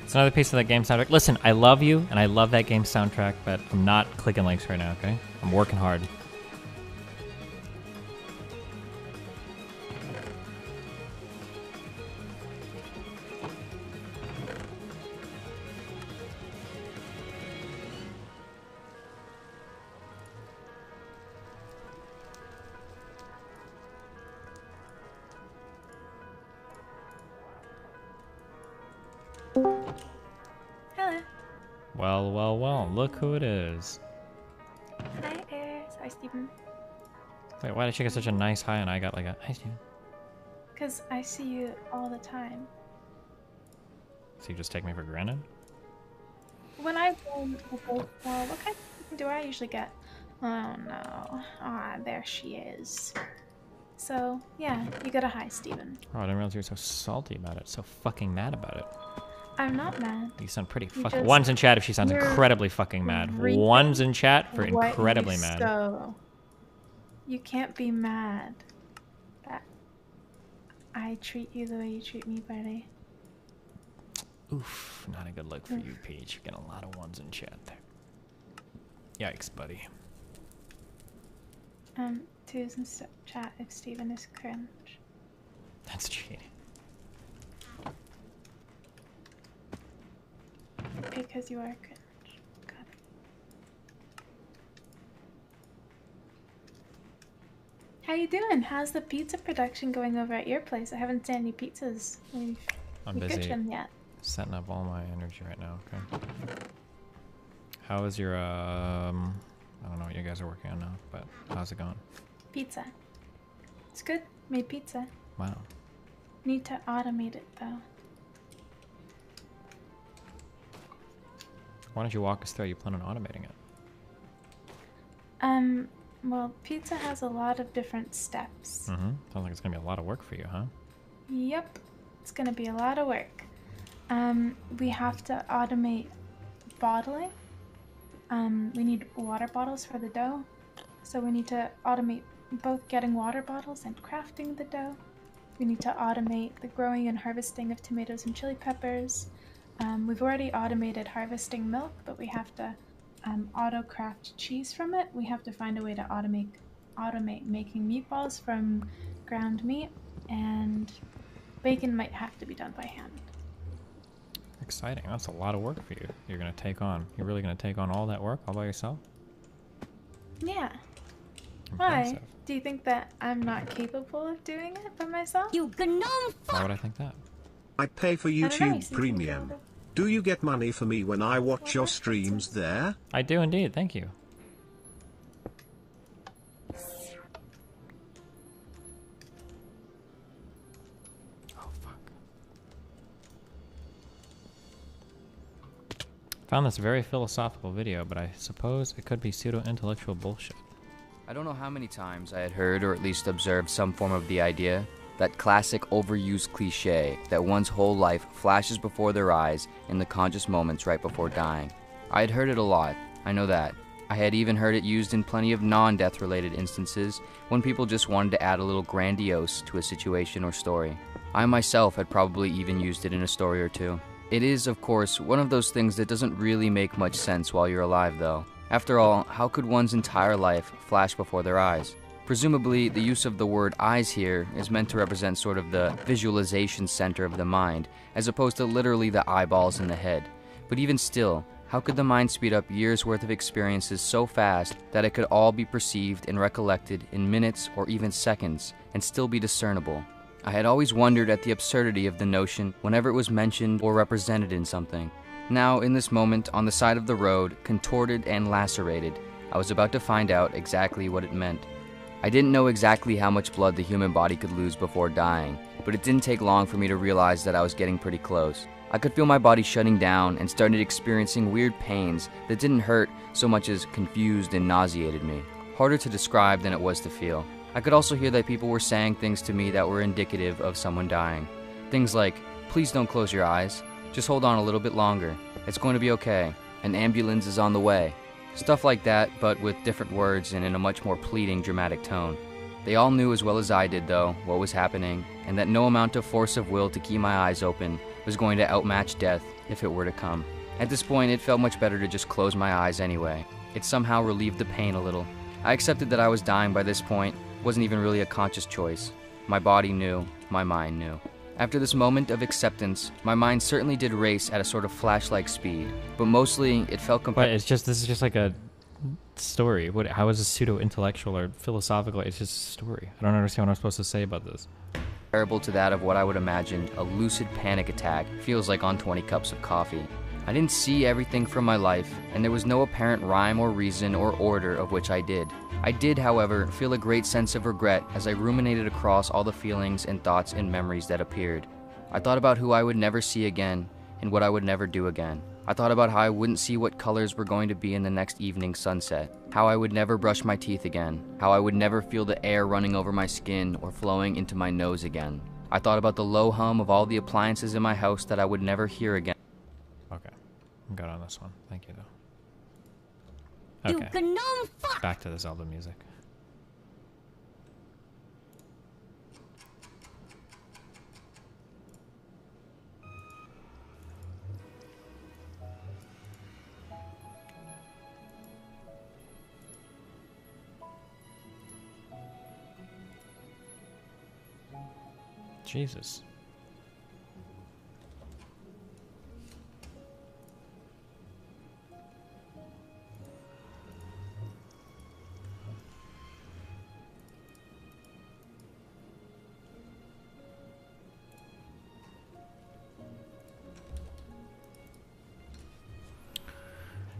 It's another piece of that game soundtrack. Listen, I love you, and I love that game soundtrack, but I'm not clicking links right now, okay? I'm working hard. Hello. Well, well, well, look who it is. Hi, Ayers. Hi, Steven. Wait, why did she get such a nice hi and I got like a, hi, Steven? Because I see you all the time. So you just take me for granted? When I go, what kind of thing do I usually get? Oh no. Ah, there she is. So, yeah, you got a hi, Steven. Oh, I didn't realize you were so salty about it, so fucking mad about it. I'm not mad. You sound pretty You fucking. just- One's in chat if she sounds you're incredibly fucking mad. reaping One's in chat for what incredibly you mad. sow. You can't be mad that I treat you the way you treat me, buddy. Oof, not a good look for you, Peach. You're getting a lot of ones in chat there. Yikes, buddy. Twos in chat if Steven is cringe. That's cheating. Because you are cringe. Got it. How you doing? How's the pizza production going over at your place? I haven't seen any pizzas in I'm the busy kitchen yet. setting up all my energy right now, okay? How is your, I don't know what you guys are working on now, but how's it going? Pizza. It's good. Made pizza. Wow. Need to automate it though. Why don't you walk us through how you plan on automating it? Well, pizza has a lot of different steps. Mm-hmm. Sounds like it's gonna be a lot of work for you, huh? Yep. It's gonna be a lot of work. We have to automate bottling. We need water bottles for the dough. So we need to automate both getting water bottles and crafting the dough. We need to automate the growing and harvesting of tomatoes and chili peppers. We've already automated harvesting milk, but we have to auto-craft cheese from it. We have to find a way to automate making meatballs from ground meat, and bacon might have to be done by hand. Exciting. That's a lot of work for you. You're gonna take on. You're really gonna take on all that work all by yourself? Yeah. Why? Impressive. Do you think that I'm not capable of doing it by myself? You gnome Why would I think that? I pay for I don't know, you YouTube seem Premium. capable. Do you get money for me when I watch your streams there? I do indeed. Thank you. Found this very philosophical video, but I suppose it could be pseudo-intellectual bullshit. I don't know how many times I had heard or at least observed some form of the idea, that classic overused cliche that one's whole life flashes before their eyes in the conscious moments right before dying. I had heard it a lot, I know that. I had even heard it used in plenty of non-death related instances when people just wanted to add a little grandiose to a situation or story. I myself had probably even used it in a story or two. It is, of course, one of those things that doesn't really make much sense while you're alive, though. After all, how could one's entire life flash before their eyes? Presumably, the use of the word eyes here is meant to represent sort of the visualization center of the mind, as opposed to literally the eyeballs in the head. But even still, how could the mind speed up years' worth of experiences so fast that it could all be perceived and recollected in minutes or even seconds and still be discernible? I had always wondered at the absurdity of the notion whenever it was mentioned or represented in something. Now, in this moment, on the side of the road, contorted and lacerated, I was about to find out exactly what it meant. I didn't know exactly how much blood the human body could lose before dying, but it didn't take long for me to realize that I was getting pretty close. I could feel my body shutting down and started experiencing weird pains that didn't hurt so much as confused and nauseated me. Harder to describe than it was to feel. I could also hear that people were saying things to me that were indicative of someone dying. Things like, "Please don't close your eyes. Just hold on a little bit longer. It's going to be okay. An ambulance is on the way." Stuff like that, but with different words and in a much more pleading, dramatic tone. They all knew as well as I did, though, what was happening, and that no amount of force of will to keep my eyes open was going to outmatch death if it were to come. At this point, it felt much better to just close my eyes anyway. It somehow relieved the pain a little. I accepted that I was dying by this point. It wasn't even really a conscious choice. My body knew, my mind knew. After this moment of acceptance, my mind certainly did race at a sort of flash-like speed, but mostly it felt But this is just like a story. How is this pseudo-intellectual or philosophical? It's just a story. I don't understand what I'm supposed to say about this. Comparable to that of what I would imagine a lucid panic attack feels like on 20 cups of coffee. I didn't see everything from my life, and there was no apparent rhyme or reason or order of which I did. I did, however, feel a great sense of regret as I ruminated across all the feelings and thoughts and memories that appeared. I thought about who I would never see again and what I would never do again. I thought about how I wouldn't see what colors were going to be in the next evening sunset, how I would never brush my teeth again, how I would never feel the air running over my skin or flowing into my nose again. I thought about the low hum of all the appliances in my house that I would never hear again. Okay. I'm good on this one. Thank you, though. Okay. Back to the Zelda music. Jesus.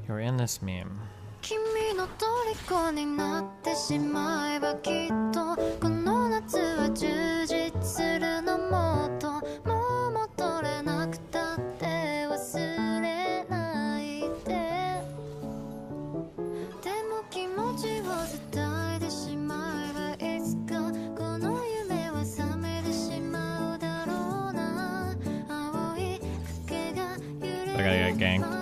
You're in this meme. 君の虜になってしまえばきっとこの夏は充実するのもっともう戻れなくたって忘れないででも気持ちを伝えてしまえばいつかこの夢は覚めてしまうだろうな青い影が揺れる I gotta get ganked.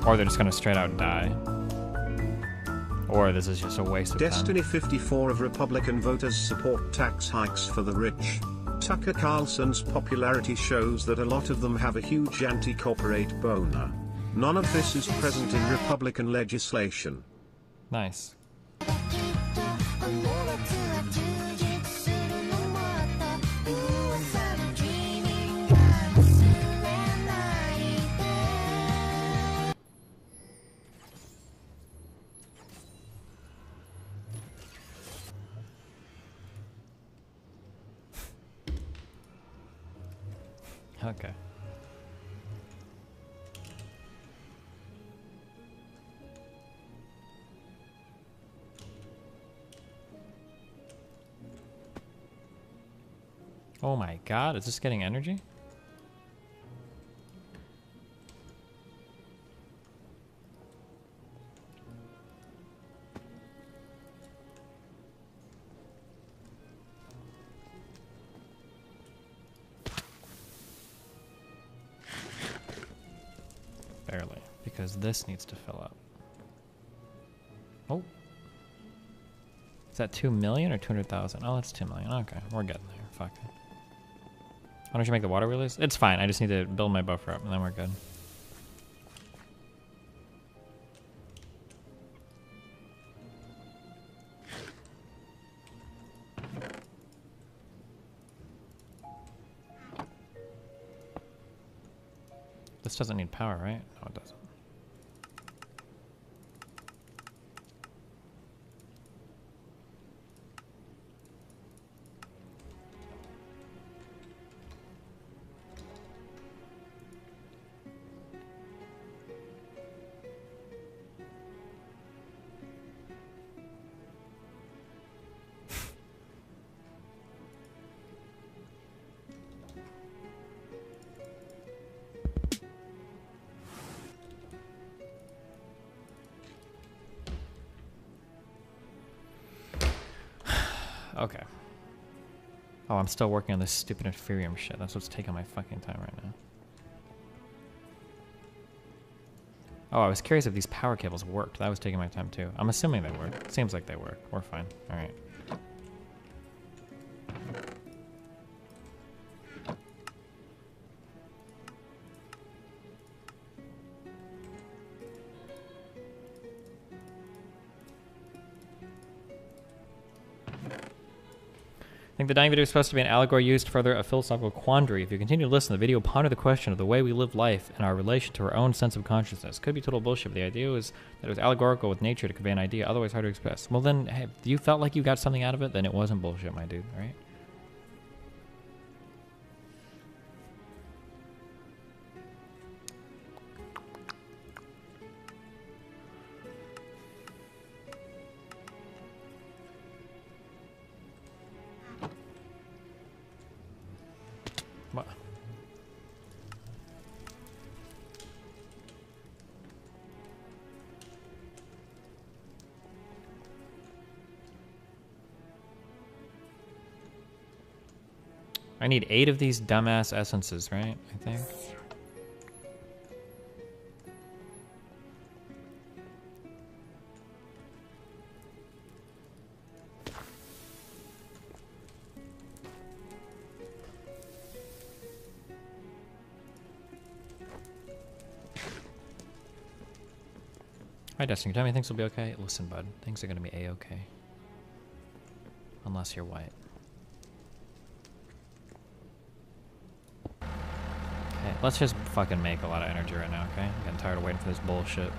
Or they're just gonna straight out die. Or this is just a waste of Destiny time. 54 of Republican voters support tax hikes for the rich. Tucker Carlson's popularity shows that a lot of them have a huge anti-corporate boner. None of this is present in Republican legislation. Nice. Okay. Oh my god, is this getting energy? Barely, because this needs to fill up. Oh. Is that 2 million or 200,000? Oh, that's 2 million. Okay, we're getting there. Fuck it. Why don't you make the water release? It's fine. I just need to build my buffer up and then we're good. This doesn't need power, right? No, it doesn't. Okay. Oh, I'm still working on this stupid Ethereum shit. That's what's taking my fucking time right now. Oh, I was curious if these power cables worked. That was taking my time too. I'm assuming they work. Seems like they work. We're fine. Alright. I think the dying video is supposed to be an allegory used to further a philosophical quandary. If you continue to listen, the video will ponder the question of the way we live life and our relation to our own sense of consciousness. Could be total bullshit, but the idea was that it was allegorical with nature to convey an idea, otherwise hard to express. Well then, hey, if you felt like you got something out of it, then it wasn't bullshit, my dude, right? What? I need 8 of these dumbass essences, right? I think. Hi, Destiny. Tell me things will be okay. Listen, bud. Things are gonna be a-okay. Unless you're white. Okay, let's just fucking make a lot of energy right now, okay? I'm getting tired of waiting for this bullshit.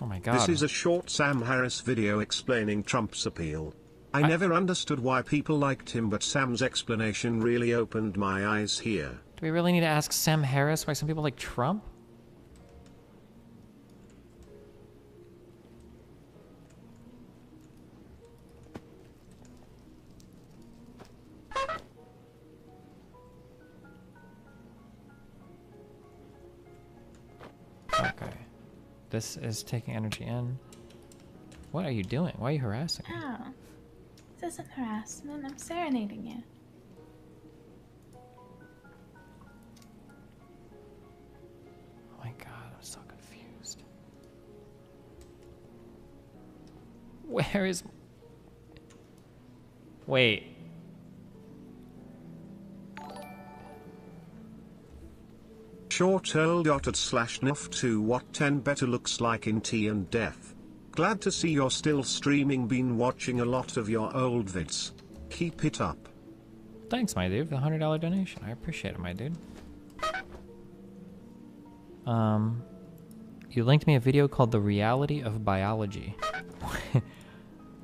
Oh my god. This is a short Sam Harris video explaining Trump's appeal. I never understood why people liked him, but Sam's explanation really opened my eyes here. Do we really need to ask Sam Harris why some people like Trump? Okay. This is taking energy in. What are you doing? Why are you harassing me? Oh. This isn't harassment. I'm serenading you. Oh my god, I'm so confused. Where is... Wait. Short old dotted slash nuff to what 10 better looks like in tea and death. Glad to see you're still streaming, been watching a lot of your old vids. Keep it up. Thanks, my dude, for the $100 donation. I appreciate it, my dude. You linked me a video called The Reality of Biology.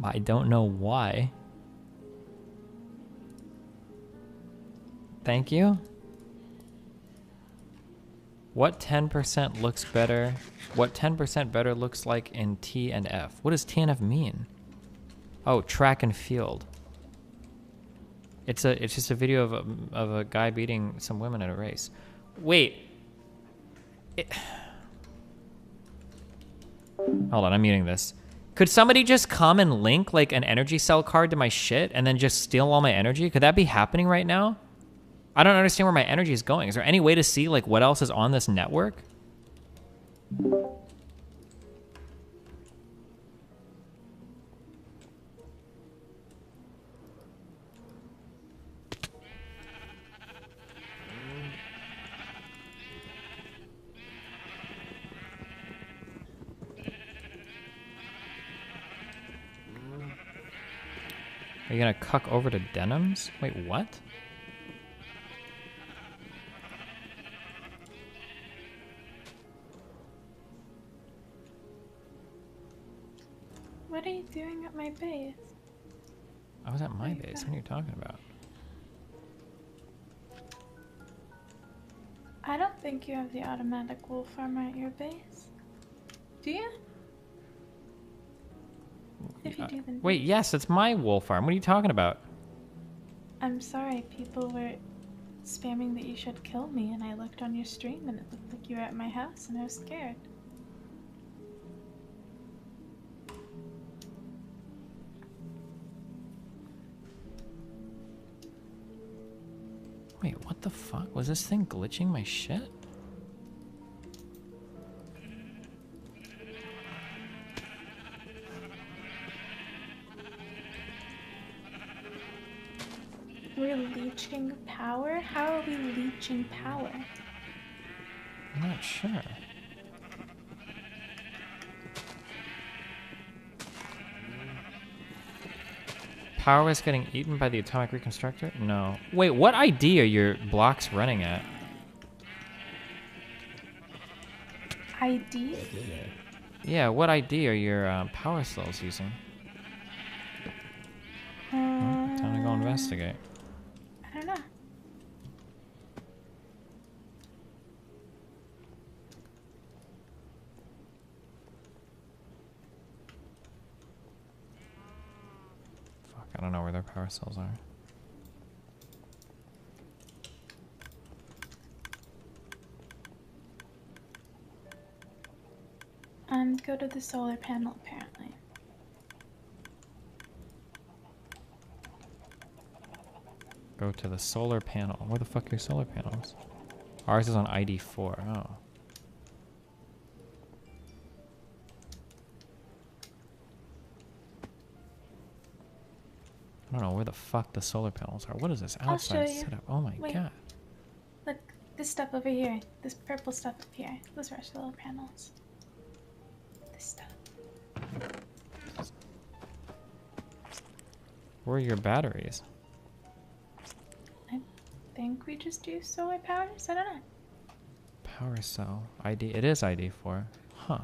I don't know why. Thank you. What 10% looks better? What 10% better looks like in T and F? What does T and F mean? Oh, track and field. It's just a video of a guy beating some women at a race. Wait. Hold on, I'm muting this. Could somebody just come and link like an energy cell card to my shit and then just steal all my energy? Could that be happening right now? I don't understand where my energy is going. Is there any way to see like what else is on this network? Are you gonna cuck over to Denim's? Wait, what? What are you doing at my base? I was at my base. What are you talking about? I don't think you have the automatic wool farmer at your base. Do you? If you do, then Wait, yes, it's my wool farm. What are you talking about? I'm sorry, people were spamming that you should kill me, and I looked on your stream and it looked like you were at my house, and I was scared. Wait, what the fuck? Was this thing glitching my shit? We're leeching power? How are we leeching power? I'm not sure. Power is getting eaten by the atomic reconstructor? No. Wait, what ID are your blocks running at? ID? Yeah, what ID are your power cells using? Time to go investigate. I don't know. Fuck, I don't know where their power cells are. Go to the solar panel, apparently. Go to the solar panel. Where the fuck are your solar panels? Ours is on ID 4. Oh. I don't know where the fuck the solar panels are. What is this I'll show outside you. setup? Oh my Wait. god. Look, this stuff over here. This purple stuff up here. Those are our solar panels. This stuff. Where are your batteries? I think we just use solar powers? I don't know. Power cell. ID. It is ID 4. Huh.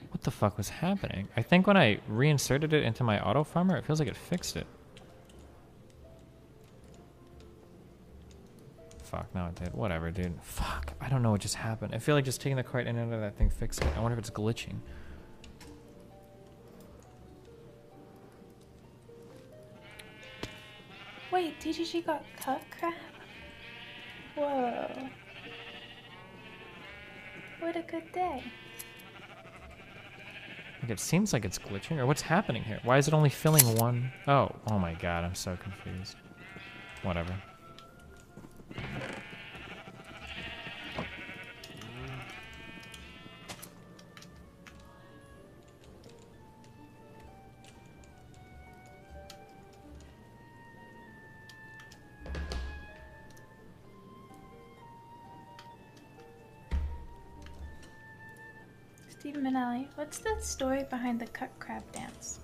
What the fuck was happening? I think when I reinserted it into my auto farmer, it feels like it fixed it. Fuck, no it did. Whatever, dude. Fuck. I don't know what just happened. I feel like just taking the cart in and out of that thing fixed it. I wonder if it's glitching. Wait, TGG got cut crap? Whoa. What a good day. Like, it seems like it's glitching, or what's happening here? Why is it only filling one? Oh my god, I'm so confused. Whatever. Steve Minnelli, what's the story behind the cut crab dance?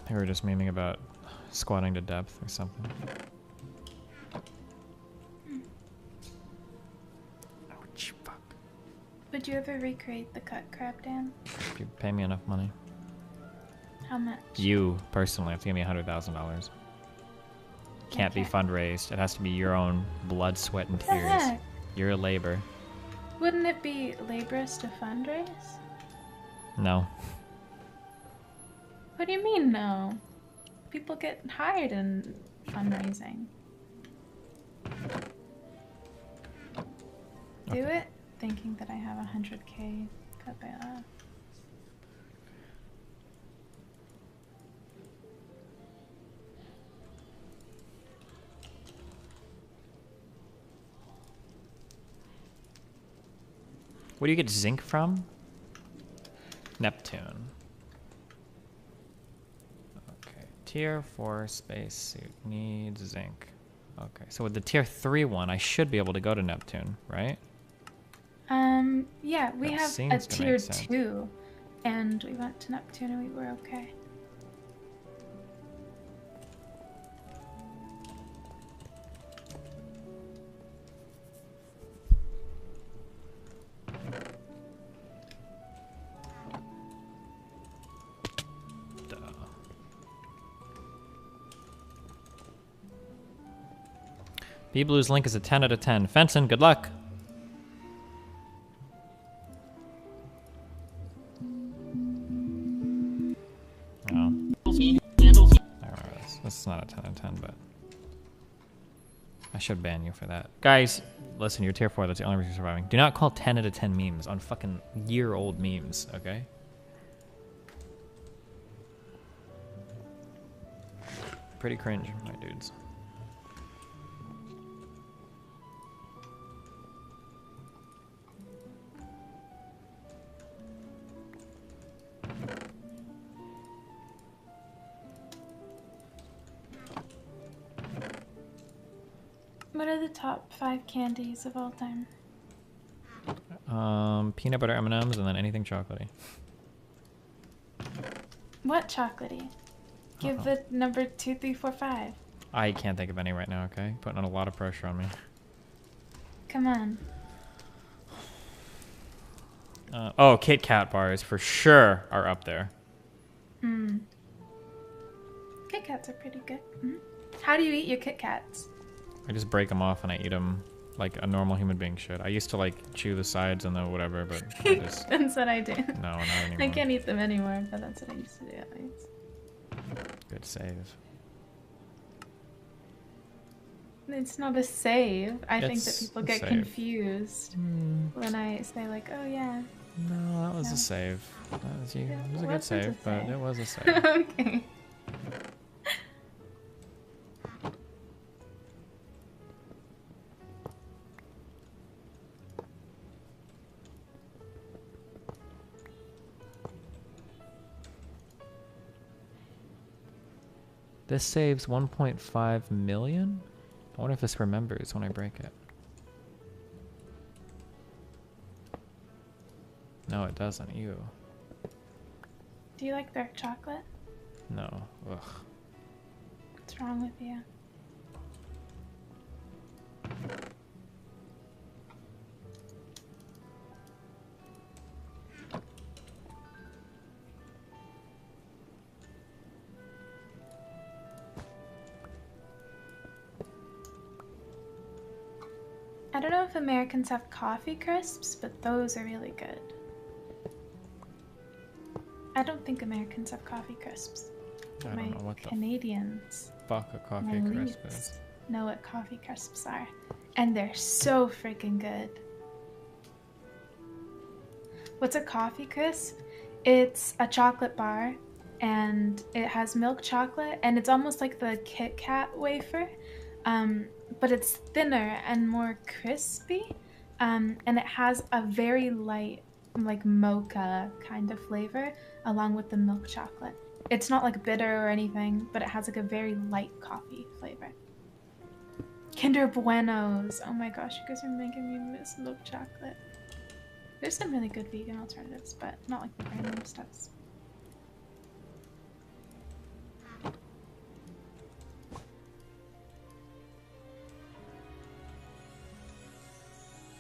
They were just memeing about squatting to depth or something. Ouch, fuck. Would you ever recreate the cut crab dance? If you pay me enough money. How much? You, personally, have to give me $100,000. Can't be fundraised. It has to be your own blood, sweat, and What the tears. heck? Your labor. Wouldn't it be laborious to fundraise? No. What do you mean, no? People get hired in fundraising. Do it? Thinking that I have 100K cut by that. Where do you get zinc from? Neptune. Okay. Tier 4 spacesuit needs zinc. Okay. So with the tier 3 one, I should be able to go to Neptune, right? Yeah, we That have a seems to make tier sense. 2, and we went to Neptune and we were okay. 'Cause B-Blue's link is a 10 out of 10. Fenton, good luck. Oh. I remember this. This is not a 10 out of 10, but I should ban you for that. Guys, listen, you're tier 4. That's the only reason you're surviving. Do not call 10 out of 10 memes on fucking year-old memes, okay? Pretty cringe, my dudes. What are the top 5 candies of all time? Peanut butter M&Ms and then anything chocolatey. What chocolatey? Give the number 2, 3, 4, 5. I can't think of any right now, okay? Putting on a lot of pressure on me. Come on. Oh, Kit Kat bars for sure are up there. Mm. Kit Kats are pretty good. Mm. How do you eat your Kit Kats? I just break them off and I eat them like a normal human being should. I used to like chew the sides and the whatever, but I just... That's what I do. No, not anymore. I can't eat them anymore, but that's what I used to do at least. Good save. It's not a save. I think that It's people a get save. confused when I say like, oh yeah. No, that was a save. That was you. Yeah, It was a it good wasn't a save, but save. it was a save. Okay. This saves 1.5 million? I wonder if this remembers when I break it. No, it doesn't. Ew. Do you like dark chocolate? No. Ugh. What's wrong with you? I don't know if Americans have coffee crisps, but those are really good. I don't think Americans have coffee crisps. I don't know what the Canadians. fuck a coffee my crisp leads is. know what coffee crisps are. And they're so freaking good. What's a coffee crisp? It's a chocolate bar and it has milk chocolate and it's almost like the Kit Kat wafer. But it's thinner and more crispy. And it has a very light, like mocha kind of flavor along with the milk chocolate. It's not like bitter or anything, but it has like a very light coffee flavor. Kinder Buenos. Oh my gosh, you guys are making me miss milk chocolate. There's some really good vegan alternatives, but not like the brand name stuffs.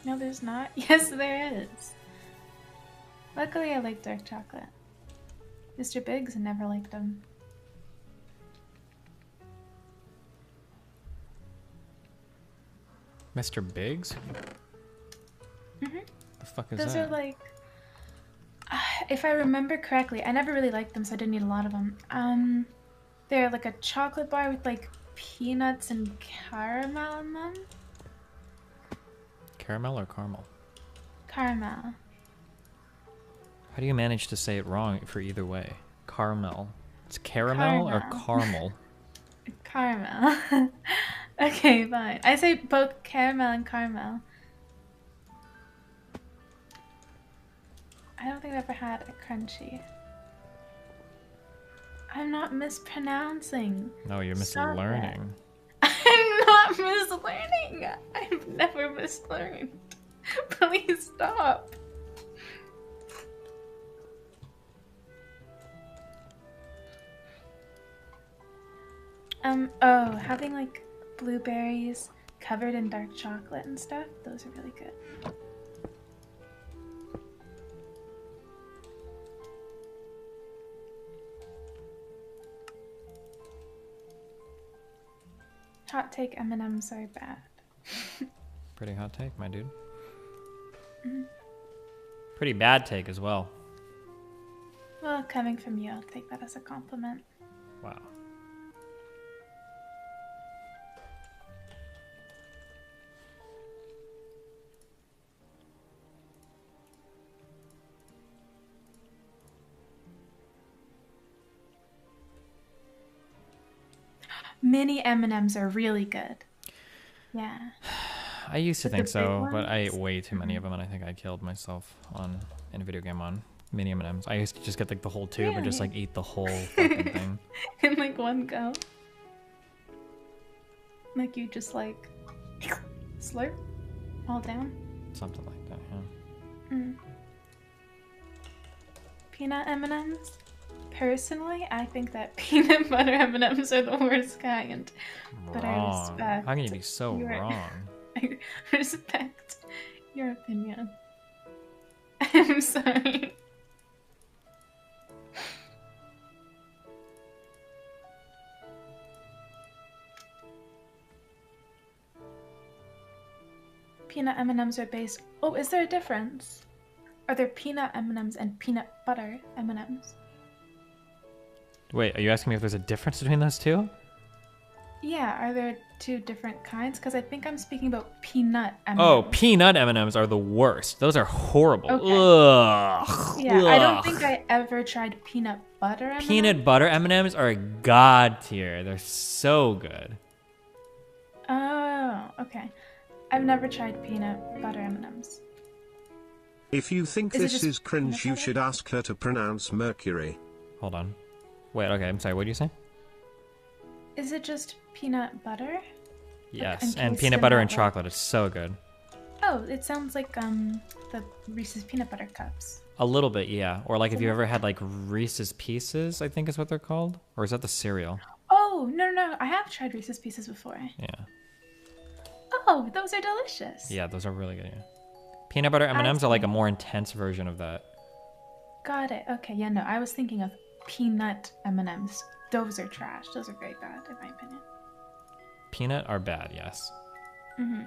No, there's not. Yes, there is. Luckily, I like dark chocolate. Mr. Biggs never liked them. Mr. Biggs? Mm-hmm. The fuck is Those that? are like, if I remember correctly, I never really liked them, so I didn't eat a lot of them. They're like a chocolate bar with like peanuts and caramel in them. Caramel or caramel? Caramel. How do you manage to say it wrong for either way? Caramel. It's caramel or caramel? Caramel. Okay, fine. I say both caramel and caramel. I don't think I've ever had a crunchy. I'm not mispronouncing. No, you're Stop mislearning. I'm not mislearning. I've never mislearned. Please stop. Oh, having like blueberries covered in dark chocolate and stuff, those are really good. Hot take, M&Ms are bad. Pretty hot take, my dude. Mhm. Pretty bad take as well. Well, coming from you, I'll take that as a compliment. Wow. Mini M&Ms are really good. Yeah. I used to But the think big so, but I ate ones? way too many of them, and I think I killed myself in a video game on mini M&Ms. I used to just get like the whole tube and just like eat the whole fucking thing. In like one go. Like you just like slurp all down. Something like that, yeah. Mm. Peanut M&Ms. Personally, I think that peanut butter M&Ms are the worst kind. But I Wrong. respect. How can you be so your- wrong? I respect your opinion. I'm sorry. Peanut M&Ms are based. Oh, is there a difference? Are there peanut M&Ms and peanut butter M&Ms? Wait, are you asking me if there's a difference between those two? Yeah, are there two different kinds? Because I think I'm speaking about peanut M&Ms. Oh, peanut M&Ms are the worst. Those are horrible. Okay. Ugh. Yeah, I don't Ugh. think I ever tried peanut butter M&Ms. Peanut butter M&Ms are god tier. They're so good. Oh, okay. I've never tried peanut butter M&Ms. If you think Is it this just is cringe, you should ask her to pronounce Mercury. Hold on. Wait, okay, I'm sorry. What did you say? Is it just peanut butter? Yes, encased and peanut in butter that, and like- chocolate. It's so good. Oh, it sounds like the Reese's peanut butter cups. A little bit, yeah. Or like if you ever had like Reese's Pieces, I think is what they're called. Or is that the cereal? Oh, no, I have tried Reese's Pieces before. Yeah. Oh, those are delicious. Yeah, those are really good. Yeah. Peanut butter M&Ms are like a more intense version of that. Got it. Okay, yeah, no, I was thinking of peanut M&Ms. Those are trash. Those are very bad, in my opinion. Peanut are bad, yes. Mm-hmm.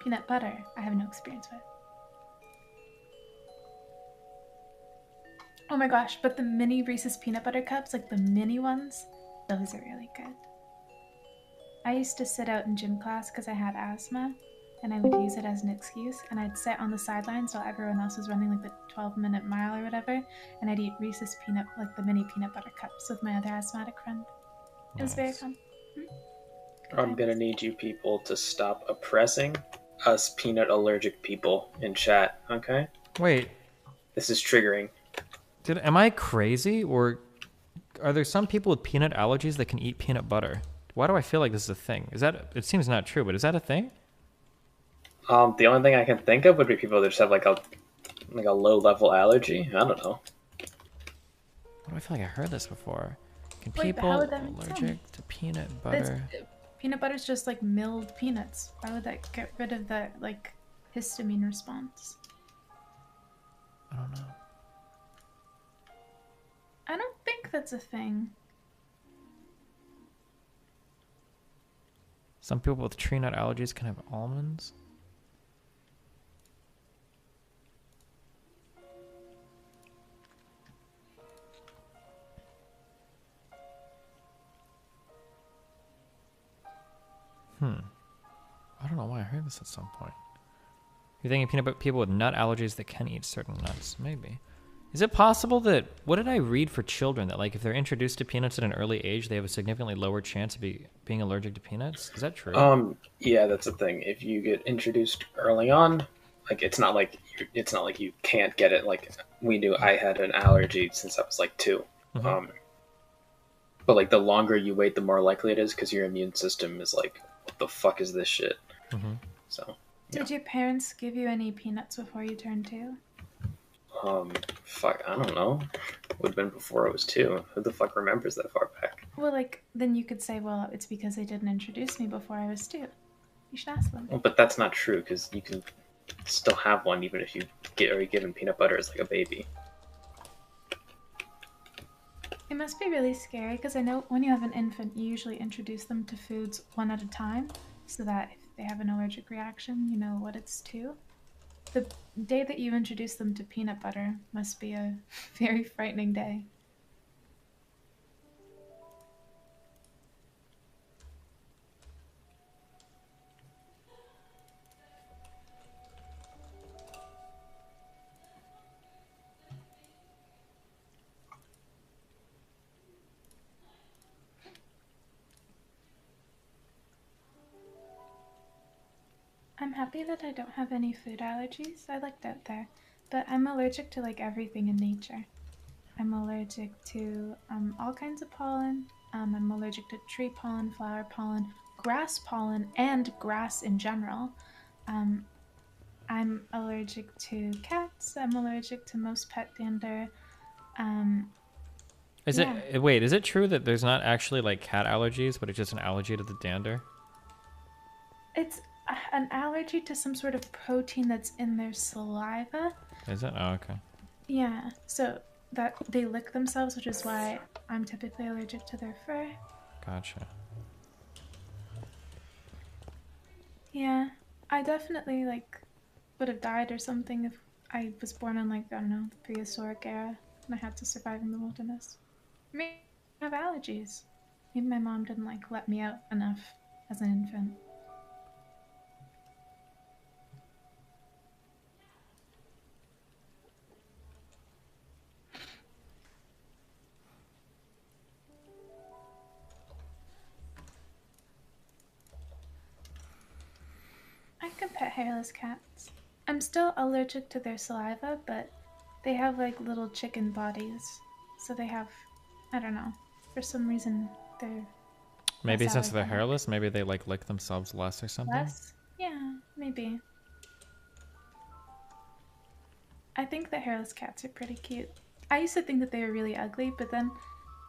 Peanut butter, I have no experience with. Oh my gosh, but the mini Reese's peanut butter cups, like the mini ones, those are really good. I used to sit out in gym class because I had asthma, and I would use it as an excuse, and I'd sit on the sidelines while everyone else was running like the 12-minute mile or whatever, and I'd eat Reese's peanut, like the mini peanut butter cups with my other asthmatic friend. It was very fun. I'm gonna need you people to stop oppressing us peanut allergic people in chat, okay? Wait. This is triggering. Am I crazy, or are there some people with peanut allergies that can eat peanut butter? Why do I feel like this is a thing? Is that? It seems not true, but is that a thing? The only thing I can think of would be people that just have like a low level allergy. I don't know. Why do I feel like I heard this before? Can Wait, but people how would that make allergic sense? to peanut That's- butter? Peanut butter's just like milled peanuts. Why would that get rid of that like histamine response? I don't know. I don't think that's a thing. Some people with tree nut allergies can have almonds. I don't know why I heard this at some point. You're thinking people with nut allergies that can eat certain nuts? Maybe. Is it possible that, what did I read for children, that like if they're introduced to peanuts at an early age, they have a significantly lower chance of being allergic to peanuts? Is that true? Yeah, that's the thing. If you get introduced early on, like it's not like you can't get it. Like we knew I had an allergy since I was like 2. Mhm. But like the longer you wait, the more likely it is because your immune system is like, what the fuck is this shit? Mhm. So Did your parents give you any peanuts before you turned 2? fuck, I don't know. Would have been before I was 2. Who the fuck remembers that far back? Well, like then you could say, well, it's because they didn't introduce me before I was 2. You should ask them. Well, but that's not true because you can still have one even if you are given peanut butter as like a baby. It must be really scary because I know when you have an infant, you usually introduce them to foods one at a time so that if they have an allergic reaction, you know what it's to. The day that you introduce them to peanut butter must be a very frightening day. I'm happy that I don't have any food allergies. I looked out there, but I'm allergic to like everything in nature. I'm allergic to all kinds of pollen. I'm allergic to tree pollen, flower pollen, grass pollen, and grass in general. I'm allergic to cats. I'm allergic to most pet dander. Is it wait? Is it true that there's not actually like cat allergies, but it's just an allergy to the dander? It's an allergy to some sort of protein that's in their saliva. Is it? Oh, okay. Yeah, so that they lick themselves, which is why I'm typically allergic to their fur. Gotcha. Yeah, I definitely like would have died or something if I was born in like, I don't know, the prehistoric era and I had to survive in the wilderness. Maybe I have allergies. Maybe my mom didn't like let me out enough as an infant. I can pet hairless cats. I'm still allergic to their saliva, but they have like little chicken bodies. So they have, I don't know, for some reason they're Maybe less since they're allergenic. hairless, maybe they like lick themselves less or something. Less? Yeah, maybe. I think the hairless cats are pretty cute. I used to think that they were really ugly, but then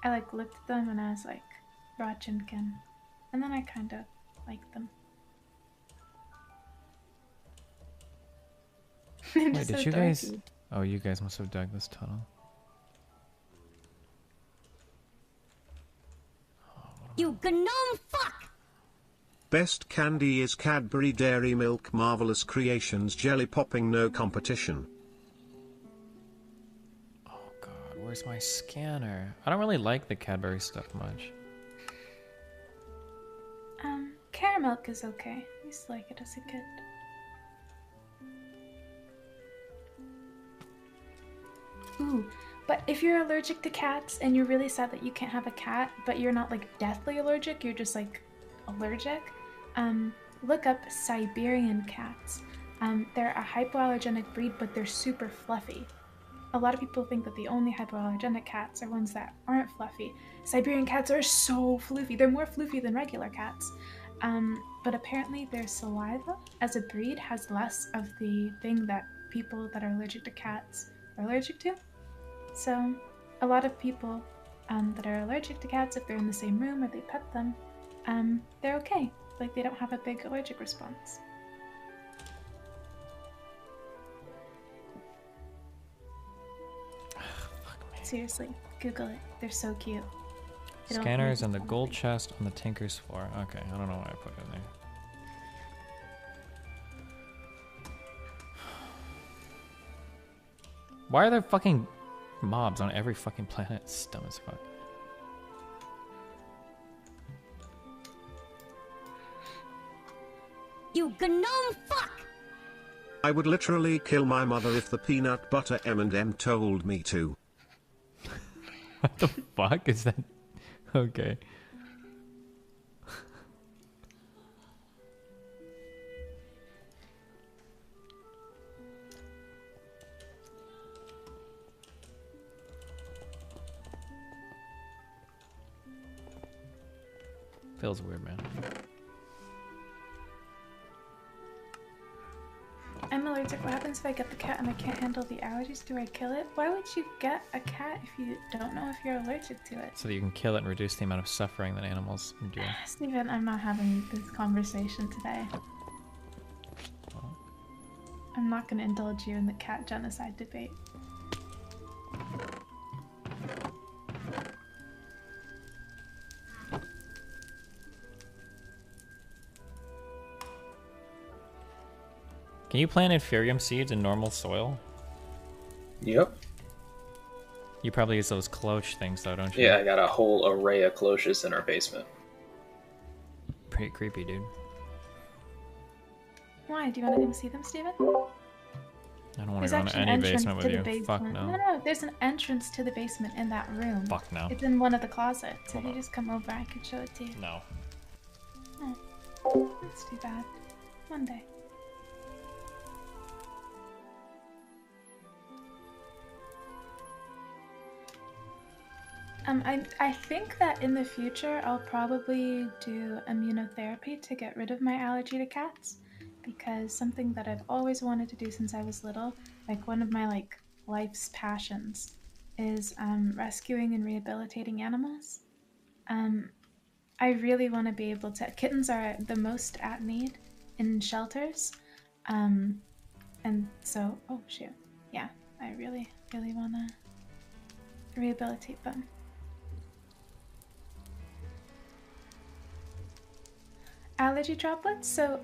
I like looked at them and I was like, Rachinkin. And then I kind of liked them. Wait, Just did so you guys? dorky. Oh, you guys must have dug this tunnel. You gnome fuck! Best candy is Cadbury Dairy Milk Marvelous Creations Jelly Popping, no competition. God, where's my scanner? I don't really like the Cadbury stuff much. Caramilk is okay. I used to like it as a kid. Ooh, but if you're allergic to cats and you're really sad that you can't have a cat, but you're not like deathly allergic, you're just like allergic, look up Siberian cats. They're a hypoallergenic breed, but they're super fluffy. A lot of people think that the only hypoallergenic cats are ones that aren't fluffy. Siberian cats are so floofy. They're more floofy than regular cats. But apparently their saliva as a breed has less of the thing that people that are allergic to cats are allergic to. So a lot of people that are allergic to cats, if they're in the same room or they pet them, they're okay. Like they don't have a big allergic response. Seriously, Google it. They're so cute. They don't Scanners look and the gold chest on the Tinker's floor. Okay, I don't know why I put it in there. Why are there fucking mobs on every fucking planet? It's dumb as fuck. You gnome fuck! I would literally kill my mother if the peanut butter M&M told me to. What the fuck is that? Okay. Feels weird, man. I'm allergic. What happens if I get the cat and I can't handle the allergies? Do I kill it? Why would you get a cat if you don't know if you're allergic to it? So that you can kill it and reduce the amount of suffering that animals endure. Steven, I'm not having this conversation today. I'm not going to indulge you in the cat genocide debate. Can you plant inferium seeds in normal soil? Yep. You probably use those cloche things though, don't you? Yeah, I got a whole array of cloches in our basement. Pretty creepy, dude. Why? Do you want to come see them, Steven? I don't want There's to go in actually an any entrance basement to with the you. basement. Fuck no. No, there's an entrance to the basement in that room. Fuck no. It's in one of the closets. If you just come over, I could show it to you. No. Oh, that's too bad. One day. I think that in the future I'll probably do immunotherapy to get rid of my allergy to cats, because something that I've always wanted to do since I was little, like one of my life's passions, is rescuing and rehabilitating animals. I really want to be able to. Kittens are the most at need in shelters, and so yeah, I really want to rehabilitate them. Allergy droplets. So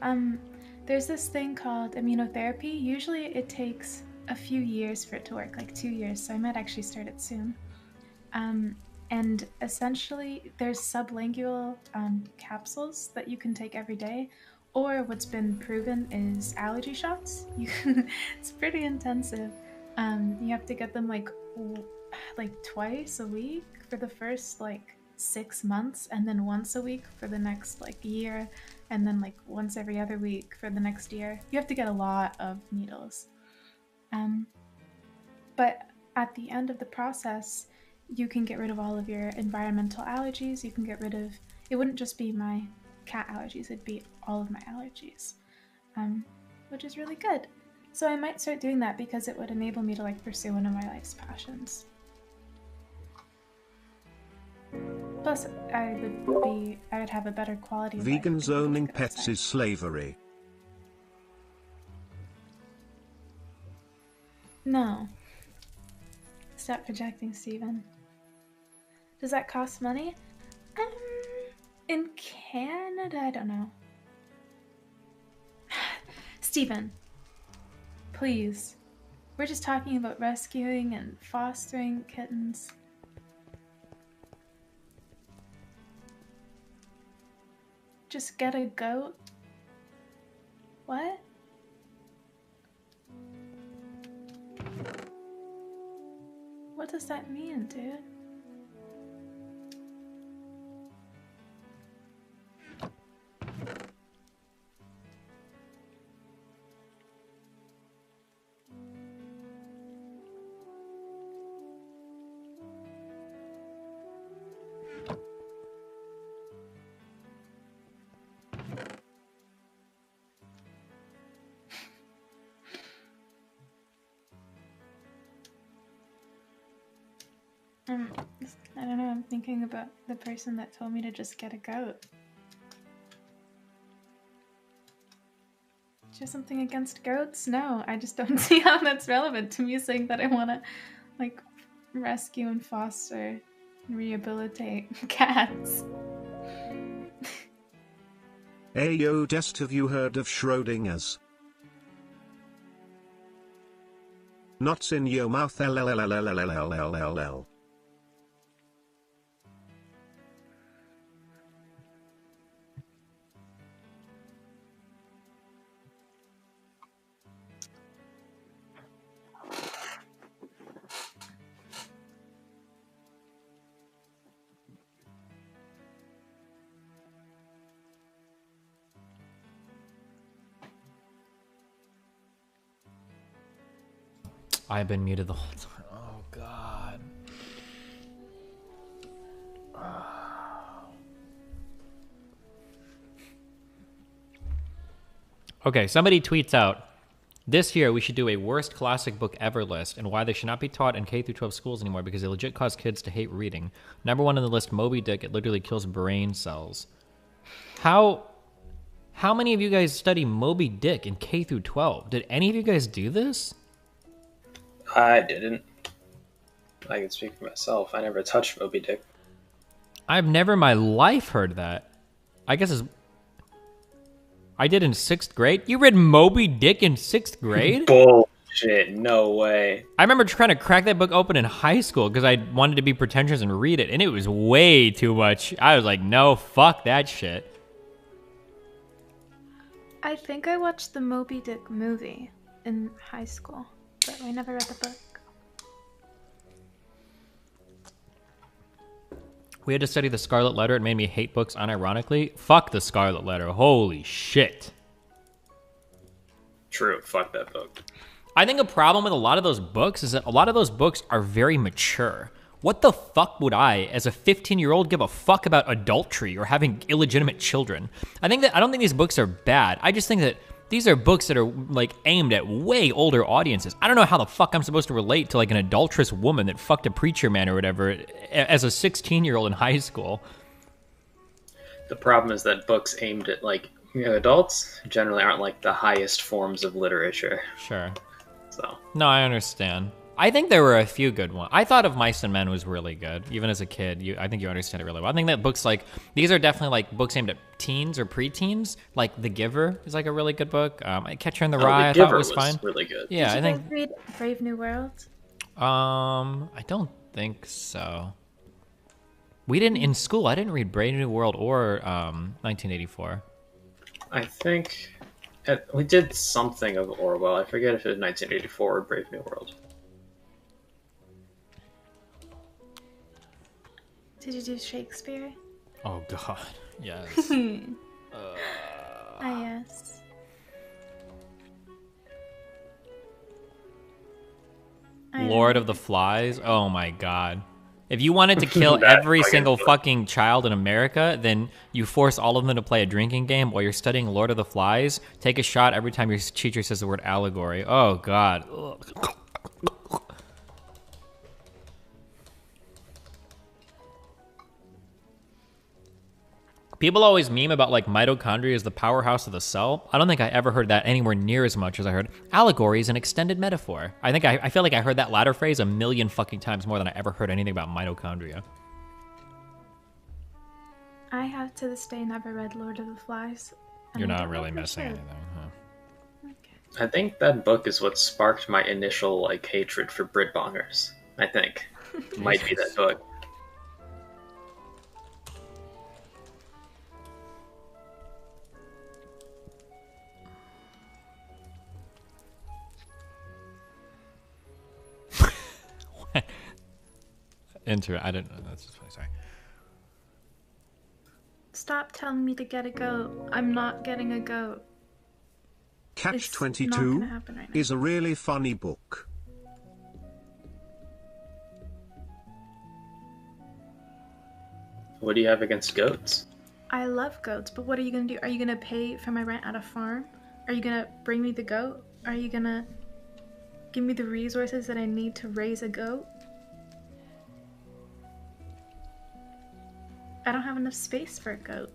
there's this thing called immunotherapy. Usually it takes a few years for it to work, like 2 years. So I might actually start it soon. And essentially there's sublingual capsules that you can take every day, or what's been proven is allergy shots. It's pretty intensive. You have to get them like twice a week for the first 6 months, and then once a week for the next year, and then once every other week for the next year. You have to get a lot of needles. But at the end of the process, you can get rid of all of your environmental allergies. You can get rid of, it wouldn't just be my cat allergies, it'd be all of my allergies, which is really good. So I might start doing that because it would enable me to pursue one of my life's passions. Plus, I would have a better quality of life. Vegans owning pets is slavery. No. Stop projecting, Steven. Does that cost money? In Canada, I don't know. Steven, please. We're just talking about rescuing and fostering kittens. Just get a goat? What? What does that mean, dude? I don't know, I'm thinking about the person that told me to just get a goat. Do you have something against goats? No, I just don't see how that's relevant to me saying that I want to, rescue and foster and rehabilitate cats. Ayo Dest, have you heard of Schrodinger's? Nuts in your mouth, LLLLLLLLL. I've been muted the whole time. Oh god. Okay, somebody tweets out, this year we should do a worst classic book ever list and why they should not be taught in K-12 schools anymore because they legit cause kids to hate reading. Number 1 on the list, Moby Dick. It literally kills brain cells. How many of you guys study Moby Dick in K-12? Did any of you guys do this? I didn't. I can speak for myself. I never touched Moby Dick. I've never in my life heard that. I guess it's... I did in 6th grade. You read Moby Dick in 6th grade? Bullshit. No way. I remember trying to crack that book open in high school because I wanted to be pretentious and read it, and it was way too much. I was like, no, fuck that shit. I think I watched the Moby Dick movie in high school, but I never read the book. We had to study the Scarlet Letter. It made me hate books unironically. Fuck the Scarlet Letter. Holy shit. True. Fuck that book. I think a problem with a lot of those books is that a lot of those books are very mature. What the fuck would I, as a 15-year-old, give a fuck about adultery or having illegitimate children? I don't think these books are bad. I just think that these are books that are like aimed at way older audiences. I don't know how the fuck I'm supposed to relate to like an adulterous woman that fucked a preacher man or whatever as a 16-year-old in high school. The problem is that books aimed at like adults generally aren't like the highest forms of literature. Sure. So. No, I understand. I think there were a few good ones. I thought of Mice and Men was really good, even as a kid. I think you understand it really well. I think that books like these are definitely like books aimed at teens or preteens. Like The Giver is like a really good book. Catcher in the Rye, I thought was fine. Really good. Yeah, Did I you think. guys read Brave New World? I don't think so. We didn't in school. I didn't read Brave New World or 1984. I think we did something of Orwell. I forget if it was 1984 or Brave New World. Did you do Shakespeare? Oh God, yes. Yes. Lord of the Flies. Oh my God. If you wanted to kill every single fucking child in America, then you force all of them to play a drinking game while you're studying Lord of the Flies. Take a shot every time your teacher says the word allegory. Oh God. Ugh. People always meme about like mitochondria is the powerhouse of the cell. I don't think I ever heard that anywhere near as much as I heard allegory is an extended metaphor. I feel like I heard that latter phrase a million fucking times more than I ever heard anything about mitochondria. I have to this day never read Lord of the Flies. You're not really missing anything, huh? I think that book is what sparked my initial like hatred for Brit bongers. I think might be that book. I didn't know. That's just funny. Sorry. Stop telling me to get a goat. I'm not getting a goat. Catch It's not 22 gonna happen right now. is a really funny book. What do you have against goats? I love goats, but what are you gonna do? Are you gonna pay for my rent at a farm? Are you gonna bring me the goat? Are you gonna give me the resources that I need to raise a goat? I don't have enough space for a goat.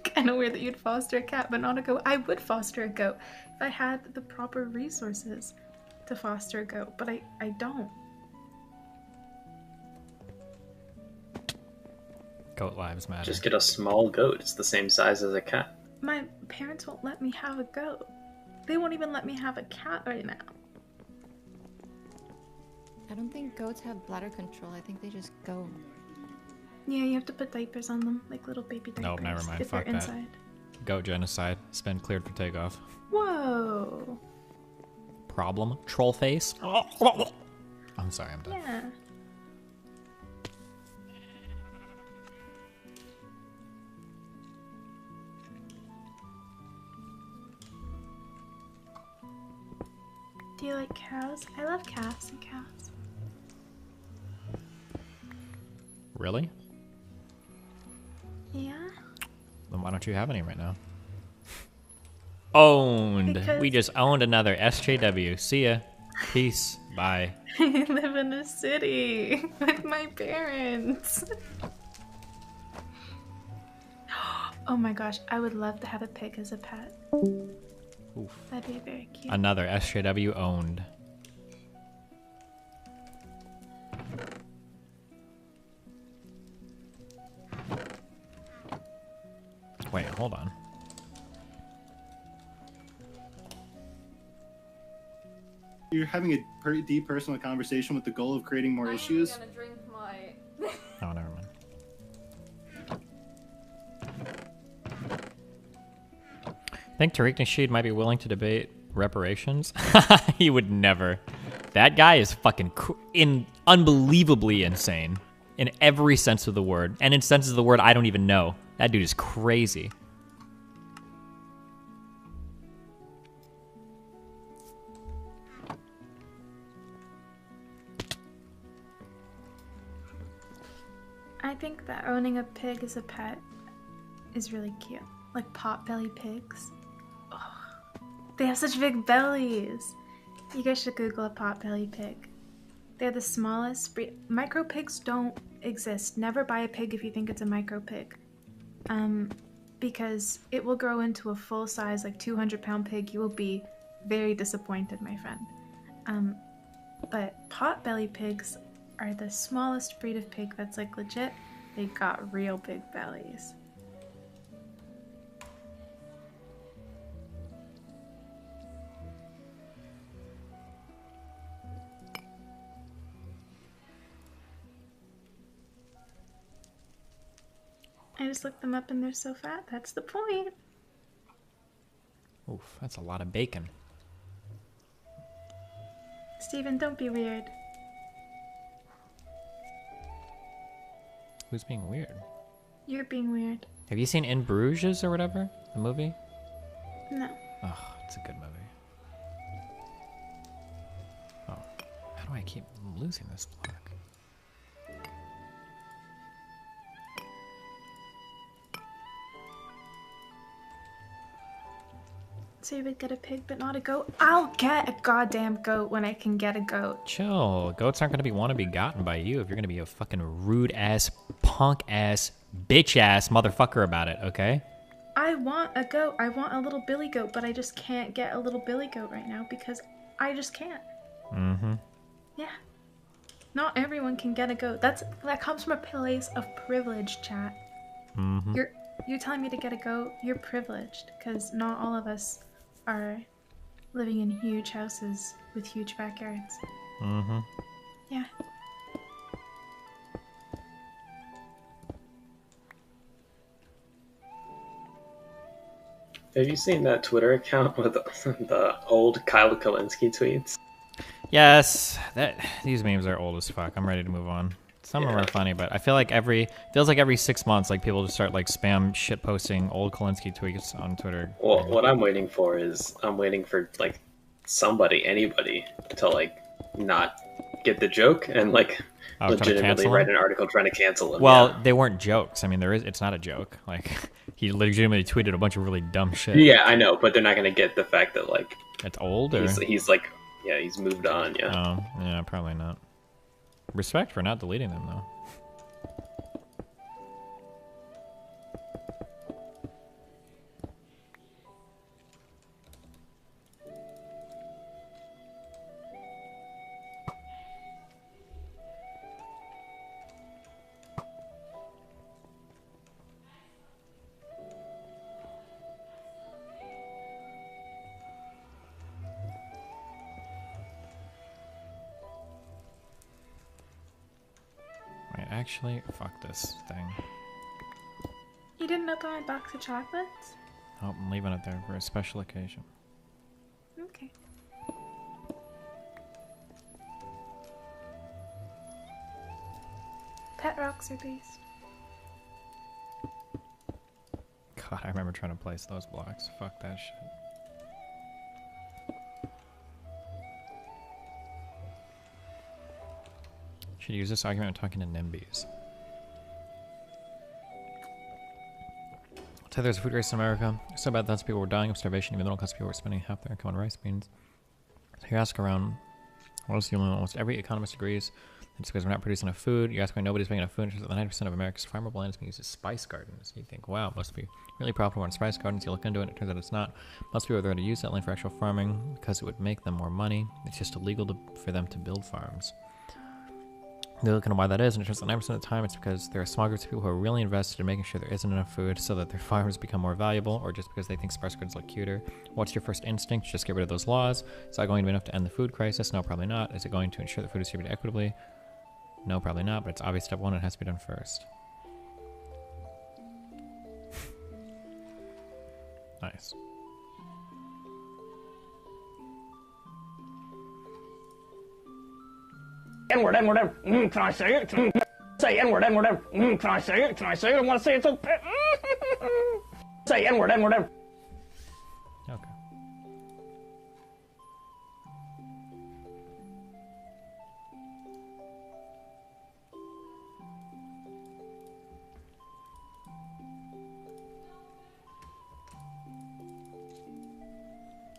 Kinda weird that you'd foster a cat, but not a goat. I would foster a goat if I had the proper resources to foster a goat, but I don't. Goat lives matter. Just get a small goat. It's the same size as a cat. My parents won't let me have a goat. They won't even let me have a cat right now. I don't think goats have bladder control. I think they just go. Yeah, you have to put diapers on them, like little baby diapers. Nope, never mind. If Fuck they're that. inside. Goat genocide. Spin cleared for takeoff. Whoa. Problem? Troll face? I'm sorry, I'm done. Yeah. Do you like cows? I love calves and cows. Really? Yeah? Then why don't you have any right now? Owned. Because- We just owned another SJW. See ya. Peace. Bye. I live in a city with my parents. Oh my gosh, I would love to have a pig as a pet. Oof. That'd be very cute. Another SJW owned. hold on. You're having a pretty deep personal conversation with the goal of creating more issues. I'm gonna drink my... Oh, never mind. I think Tariq Nasheed might be willing to debate reparations. He would never. That guy is fucking unbelievably insane in every sense of the word, and in senses of the word I don't even know. That dude is crazy. I think that owning a pig as a pet is really cute. Like potbelly pigs. Oh, they have such big bellies. You guys should Google a potbelly pig. They're the smallest breed. Micro pigs don't exist. Never buy a pig if you think it's a micro pig. Because it will grow into a full size, like 200-pound pig. You will be very disappointed, my friend. But potbelly pigs are the smallest breed of pig that's like legit. They got real big bellies. I just looked them up and they're so fat. That's the point. Oof, that's a lot of bacon. Steven, don't be weird. Who's being weird? You're being weird. Have you seen In Bruges or whatever? The movie? No. Oh, it's a good movie. Oh, how do I keep losing this block? So you would get a pig but not a goat? I'll get a goddamn goat when I can get a goat. Chill. Goats aren't going to be gotten by you if you're going to be a fucking rude-ass, punk-ass, bitch-ass motherfucker about it, okay? I want a goat. I want a little billy goat, but I just can't get a little billy goat right now because I just can't. Mm-hmm. Yeah. Not everyone can get a goat. That comes from a place of privilege, chat. Mm-hmm. You're telling me to get a goat? You're privileged because not all of us are living in huge houses with huge backyards. Mm-hmm. Yeah. Have you seen that Twitter account with the old Kyle Kalinske tweets? Yes, these memes are old as fuck. I'm ready to move on. Some of them are funny, but I feel like feels like every 6 months, like people just start like spam shit posting old Kalinske tweets on Twitter. Well, what I'm waiting for is I'm waiting for like anybody to like not get the joke and like legitimately write an article trying to cancel him. Well, they weren't jokes. I mean, it's not a joke. Like he legitimately tweeted a bunch of really dumb shit. Yeah, I know, but they're not gonna get the fact that like it's old. Or? He's like, yeah, he's moved on. Yeah. Oh, yeah, probably not. Respect for not deleting them, though. Actually, fuck this thing. You didn't open my box of chocolates? Oh, I'm leaving it there for a special occasion. Okay. Pet rocks are based. God, I remember trying to place those blocks. Fuck that shit. Should use this argument when talking to NIMBYs. So there's a food race in America. So bad that people were dying of starvation, even though people were spending half their income on rice beans. So you ask around, what else do you learn? Almost every economist agrees. It's because we're not producing enough food. You ask why nobody's making enough food. That 90% of America's farmable land is being used as spice gardens. You think, wow, it must be really profitable in spice gardens. You look into it, and it turns out it's not. Most people are there to use that land for actual farming because it would make them more money. It's just illegal for them to build farms. They're looking at why that is, and it turns out 9% of the time it's because there are small groups of people who are really invested in making sure there isn't enough food so that their farms become more valuable, or just because they think sparse goods look cuter. What's your first instinct? Just get rid of those laws. Is that going to be enough to end the food crisis? No, probably not. Is it going to ensure that food is distributed equitably? No, probably not, but it's obvious step one, it has to be done first. Nice. N-word, N-word, N-word. Can I say it? Say N-word, N-word, N-word. Can I say it? Can I say it? I want to say it so bad. Say N-word, N-word, N-word. Okay.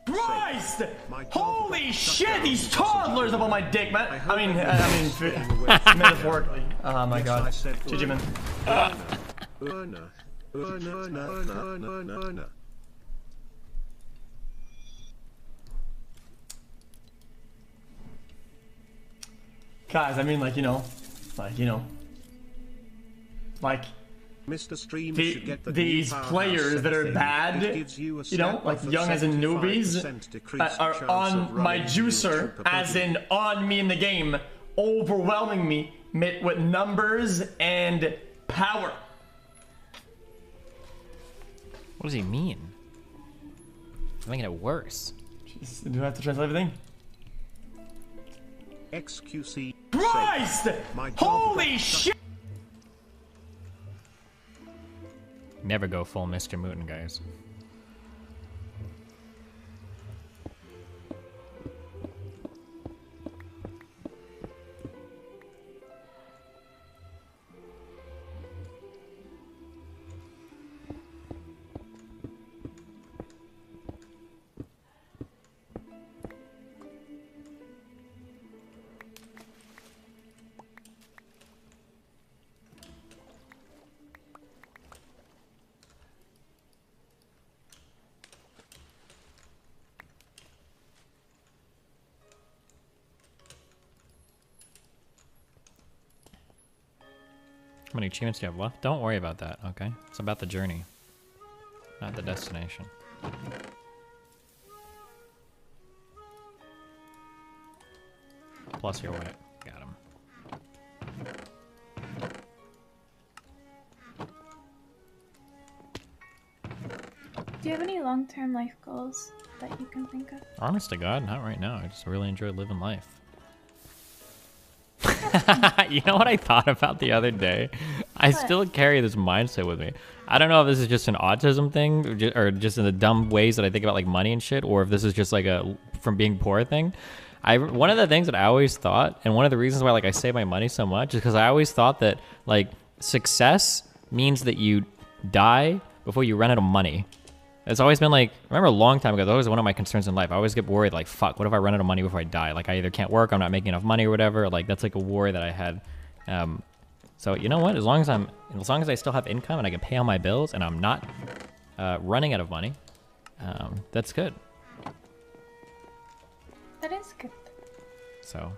Christ! Holy shit, these toddlers up on my dick, man. I mean, metaphorically. Oh my god. GG, man. Guys, I mean, like, you know, like, Mr. Stream should get these players that are bad, you know, like young as in newbies, are on my juicer, as in on me in the game, overwhelming me with numbers and power. What does he mean? I'm making it worse. Jeez, do I have to translate everything? XQC. Christ! Holy shit! Never go full Mr. Mutin, guys. How many achievements do you have left? Don't worry about that, okay? It's about the journey, not the destination. Plus your weight. Got him. Do you have any long-term life goals that you can think of? Honest to God, not right now. I just really enjoy living life. You know what I thought about the other day? I still carry this mindset with me. I don't know if this is just an autism thing or just in the dumb ways that I think about like money and shit, or if this is just like a from being poor thing. One of the things that I always thought, and one of the reasons why like I save my money so much, is because I always thought that like success means that you die before you run out of money. It's always been like, I remember a long time ago, that was one of my concerns in life. I always get worried, like, fuck, what if I run out of money before I die? Like, I either can't work, I'm not making enough money or whatever. Like, that's like a worry that I had. So, you know what? As long as I still have income and I can pay all my bills and I'm not running out of money, that's good. That is good. So,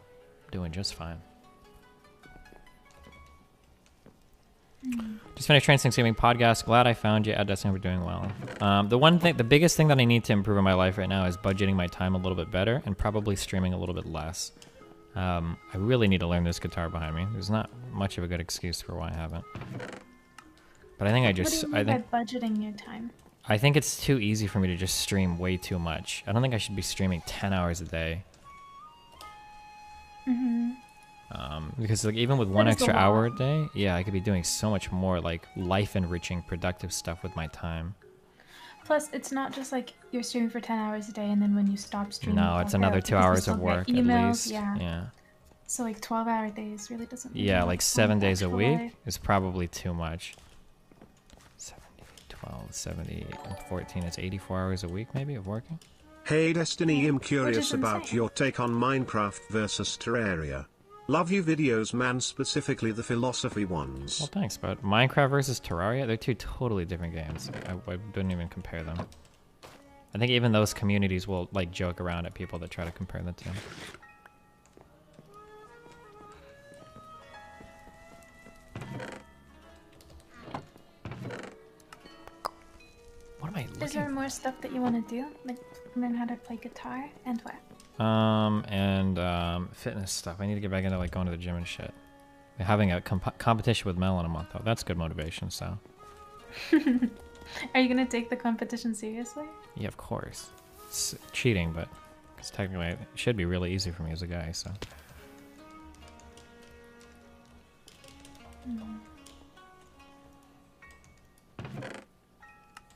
doing just fine. Just finished Trans Thanksgiving podcast. Glad I found you. At Destiny, we're doing well. The biggest thing that I need to improve in my life right now is budgeting my time a little bit better and probably streaming a little bit less. I really need to learn this guitar behind me. There's not much of a good excuse for why I haven't. But I think What do you mean by budgeting your time? I think it's too easy for me to just stream way too much. I don't think I should be streaming 10 hours a day. Mm-hmm. Because like even with one extra hour a day, yeah, I could be doing so much more like life-enriching, productive stuff with my time. Plus, it's not just like you're streaming for 10 hours a day and then when you stop streaming... No, it's another 2 hours of work at least. Yeah. So like 12-hour days really doesn't... Yeah, like 7 days a week is probably too much. 70, 12, 70, and 14 is 84 hours a week maybe of working. Hey Destiny, I'm curious about your take on Minecraft versus Terraria. Love you videos, man, specifically the philosophy ones. Well, thanks, bud. Minecraft versus Terraria, they're two totally different games. I wouldn't even compare them. I think even those communities will like joke around at people that try to compare the two. stuff that you want to do? Like learn how to play guitar and what? Fitness stuff. I need to get back into like going to the gym and shit. Having a competition with Mel in a month though. That's good motivation. So. Are you gonna take the competition seriously? Yeah, of course. It's cheating, but because technically it should be really easy for me as a guy. So.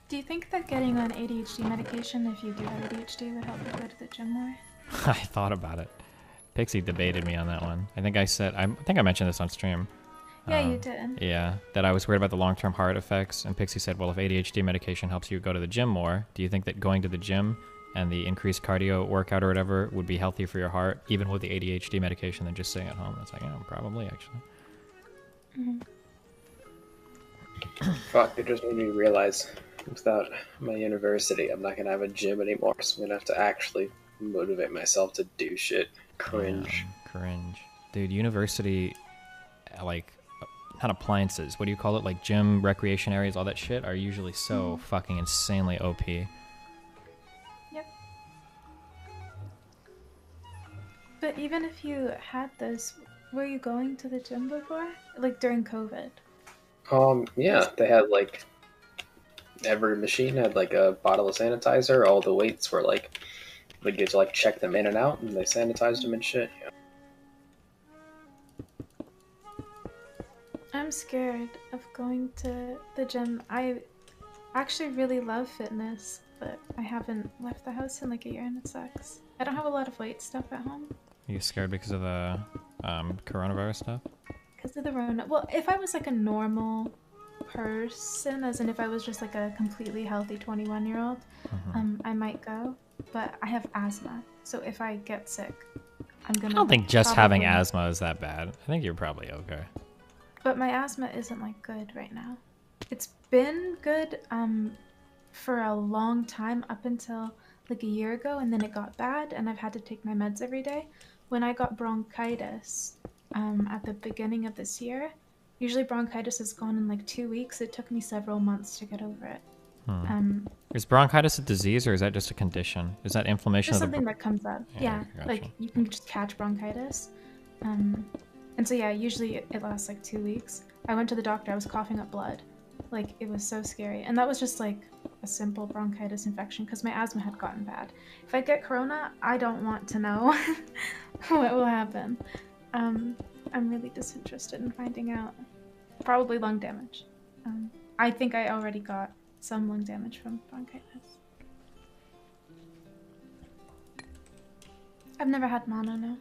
Do you think that getting on ADHD medication, if you do have ADHD, would help you go to the gym more? I thought about it. Pixie debated me on that one. I think I mentioned this on stream. Yeah, you did. Yeah, that I was worried about the long-term heart effects, and Pixie said, well, if ADHD medication helps you go to the gym more, do you think that going to the gym and the increased cardio workout or whatever would be healthy for your heart, even with the ADHD medication, than just sitting at home? It's like, yeah, probably, actually. Fuck, it just made me realize without my university, I'm not going to have a gym anymore, so I'm going to have to actually motivate myself to do shit. Cringe. Yeah, cringe. Dude, university, like, not appliances, what do you call it? Like gym, recreation areas, all that shit are usually so fucking insanely OP. Yep. But even if you had those, were you going to the gym before? Like during COVID? Yeah, they had like every machine had like a bottle of sanitizer. All the weights were like they get to like check them in and out, and they sanitized them and shit. Yeah. I'm scared of going to the gym. I actually really love fitness, but I haven't left the house in like a year, and it sucks. I don't have a lot of weight stuff at home. Are you scared because of the coronavirus stuff? Because of the Rona. Well, if I was like a normal person, as in if I was just like a completely healthy 21-year-old, I might go. But I have asthma, so if I get sick, I'm gonna. I don't think just having asthma is that bad. I think you're probably okay. But my asthma isn't like good right now. It's been good for a long time, up until like a year ago, and then it got bad, and I've had to take my meds every day. When I got bronchitis at the beginning of this year, usually bronchitis is gone in like 2 weeks. It took me several months to get over it. Is bronchitis a disease, or is that just a condition? Is that inflammation Just of the something that comes up. Yeah, gotcha. like you can just catch bronchitis. And so yeah, usually it lasts like 2 weeks. I went to the doctor, I was coughing up blood. Like, it was so scary. And that was just like a simple bronchitis infection because my asthma had gotten bad. If I get corona, I don't want to know what will happen. I'm really disinterested in finding out. Probably lung damage. I think I already got some lung damage from bronchitis. I've never had mono, no.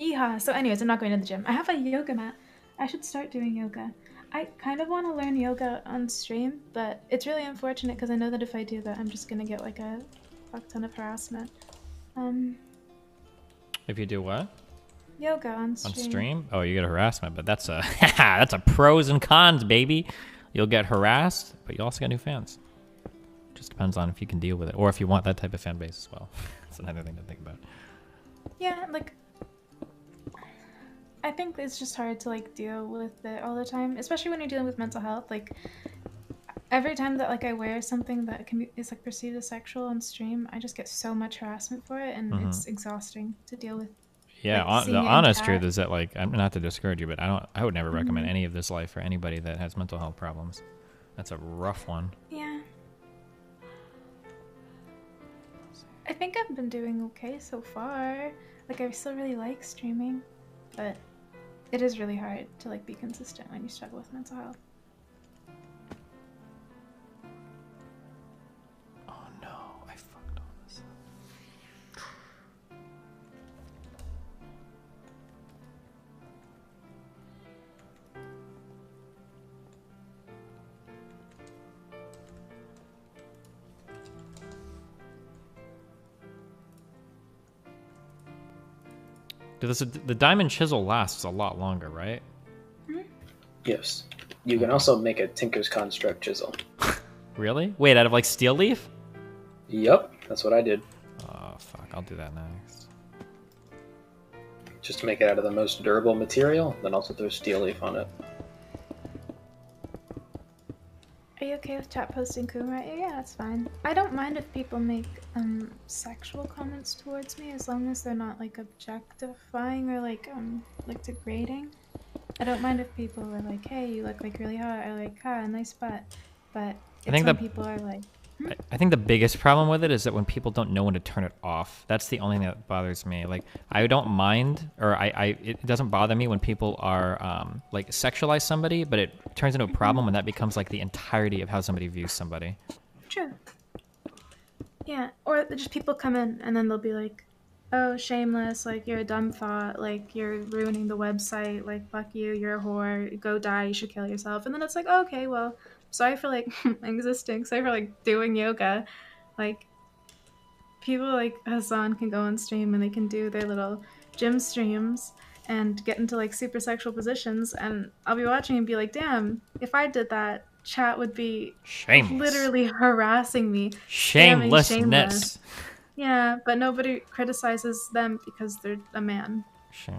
Yeehaw! So anyways, I'm not going to the gym. I have a yoga mat. I should start doing yoga. I kind of want to learn yoga on stream, but it's really unfortunate because I know that if I do that, I'm just gonna get like a fuck ton of harassment. If you do what? Yoga on stream. On stream? Oh, you get harassment, but that's a that's a pros and cons, baby. You'll get harassed, but you also get new fans. Just depends on if you can deal with it, or if you want that type of fan base as well. That's another thing to think about. Yeah, like I think it's just hard to like deal with it all the time, especially when you're dealing with mental health. Like every time that like I wear something that is like perceived as sexual on stream, I just get so much harassment for it, and it's exhausting to deal with. Yeah, like, the honest truth is that like, I'm not to discourage you, but I would never recommend any of this life for anybody that has mental health problems. That's a rough one. Yeah. I think I've been doing okay so far. Like I still really like streaming, but it is really hard to like be consistent when you struggle with mental health. Oh no, I fucked all this up. The diamond chisel lasts a lot longer, right? Yes. You can also make a Tinker's Construct chisel. Really? Wait, out of like steel leaf? Yep, that's what I did. Oh fuck, I'll do that next. Just to make it out of the most durable material, then also throw steel leaf on it. okay with chat posting Kuma? Yeah, that's fine. I don't mind if people make sexual comments towards me as long as they're not like objectifying or like degrading. I don't mind if people are like, hey, you look like really hot, or like, nice butt. But it's when people are like, I think the biggest problem with it is that when people don't know when to turn it off. That's the only thing that bothers me. Like, I don't mind, or it doesn't bother me when people are like sexualize somebody, but it turns into a problem when that becomes like the entirety of how somebody views somebody. True. Yeah, or just people come in and then they'll be like, oh, shameless, like, you're a dumb thought, like, you're ruining the website, like, fuck you, you're a whore, go die, you should kill yourself. And then it's like, oh, okay, well, sorry for, like, existing, sorry for, like, doing yoga. Like, people like Hassan can go on stream and they can do their little gym streams and get into, like, super sexual positions, and I'll be watching and be like, damn, if I did that, chat would be literally harassing me. Shamelessness. Shameless. Yeah, but nobody criticizes them because they're a man. Sure.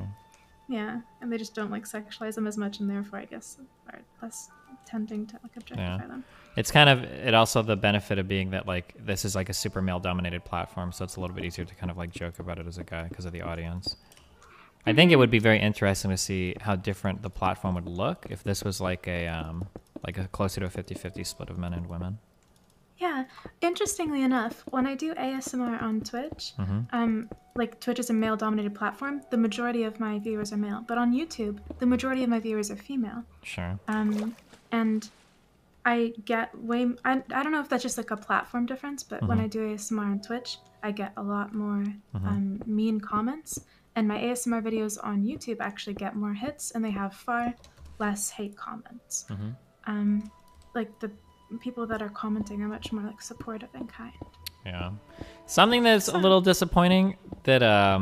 Yeah, and they just don't like sexualize them as much, and therefore, I guess, are less tempting to like objectify them. It's kind of also the benefit of being that like this is like a super male dominated platform, so it's a little bit easier to kind of like joke about it as a guy because of the audience. I think it would be very interesting to see how different the platform would look if this was like a closer to a 50-50 split of men and women. Yeah, interestingly enough, when I do ASMR on Twitch, like Twitch is a male-dominated platform, the majority of my viewers are male. But on YouTube, the majority of my viewers are female. Sure. And I get I don't know if that's just like a platform difference, but when I do ASMR on Twitch, I get a lot more mean comments. And my ASMR videos on YouTube actually get more hits, and they have far less hate comments. Like the people that are commenting are much more like supportive and kind. Yeah. Something that's a little disappointing that I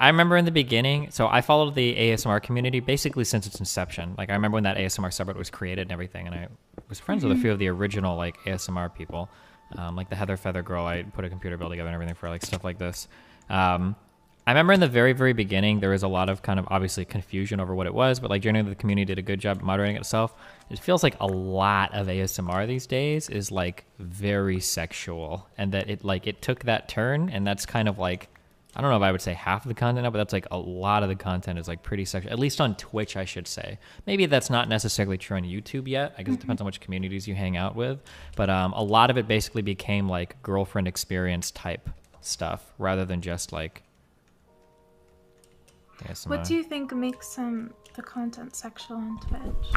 remember in the beginning, so I followed the ASMR community basically since its inception. Like I remember when that ASMR subreddit was created and everything, and I was friends with a few of the original like ASMR people. Like the Heather Feather girl, I put a computer build together and everything for like stuff like this. I remember in the very, very beginning, there was a lot of kind of obviously confusion over what it was, but like generally the community did a good job moderating itself. It feels like a lot of ASMR these days is like very sexual, and that it took that turn, and that's kind of like, I don't know if I would say half of the content now, but that's like a lot of the content is like pretty sexual, at least on Twitch, I should say. Maybe that's not necessarily true on YouTube yet. I guess it depends on which communities you hang out with, but a lot of it basically became like girlfriend experience type stuff rather than just like ASMR. What do you think makes the content sexual on Twitch?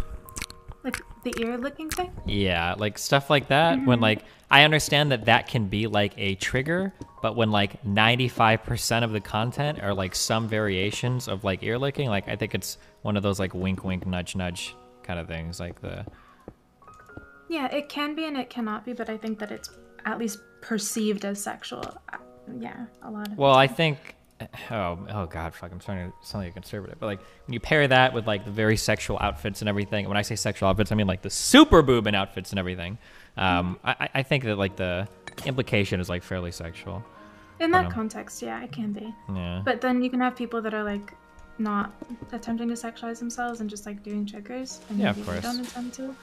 Like the ear licking thing? Yeah, like stuff like that. When like, I understand that can be like a trigger, but when like 95% of the content are like some variations of like ear licking, like I think it's one of those like wink wink nudge nudge kind of things, like the... Yeah, it can be and it cannot be, but I think that it's at least perceived as sexual. Yeah, a lot of Well, I think... Oh god, fuck, I'm starting to sound like a conservative, but like when you pair that with like the very sexual outfits and everything, when I say sexual outfits, I mean like the super boobin outfits and everything. I think that like the implication is like fairly sexual. In that context, yeah, it can be. Yeah. But then you can have people that are like not attempting to sexualize themselves and just like doing triggers. And yeah, maybe of course. They don't intend to.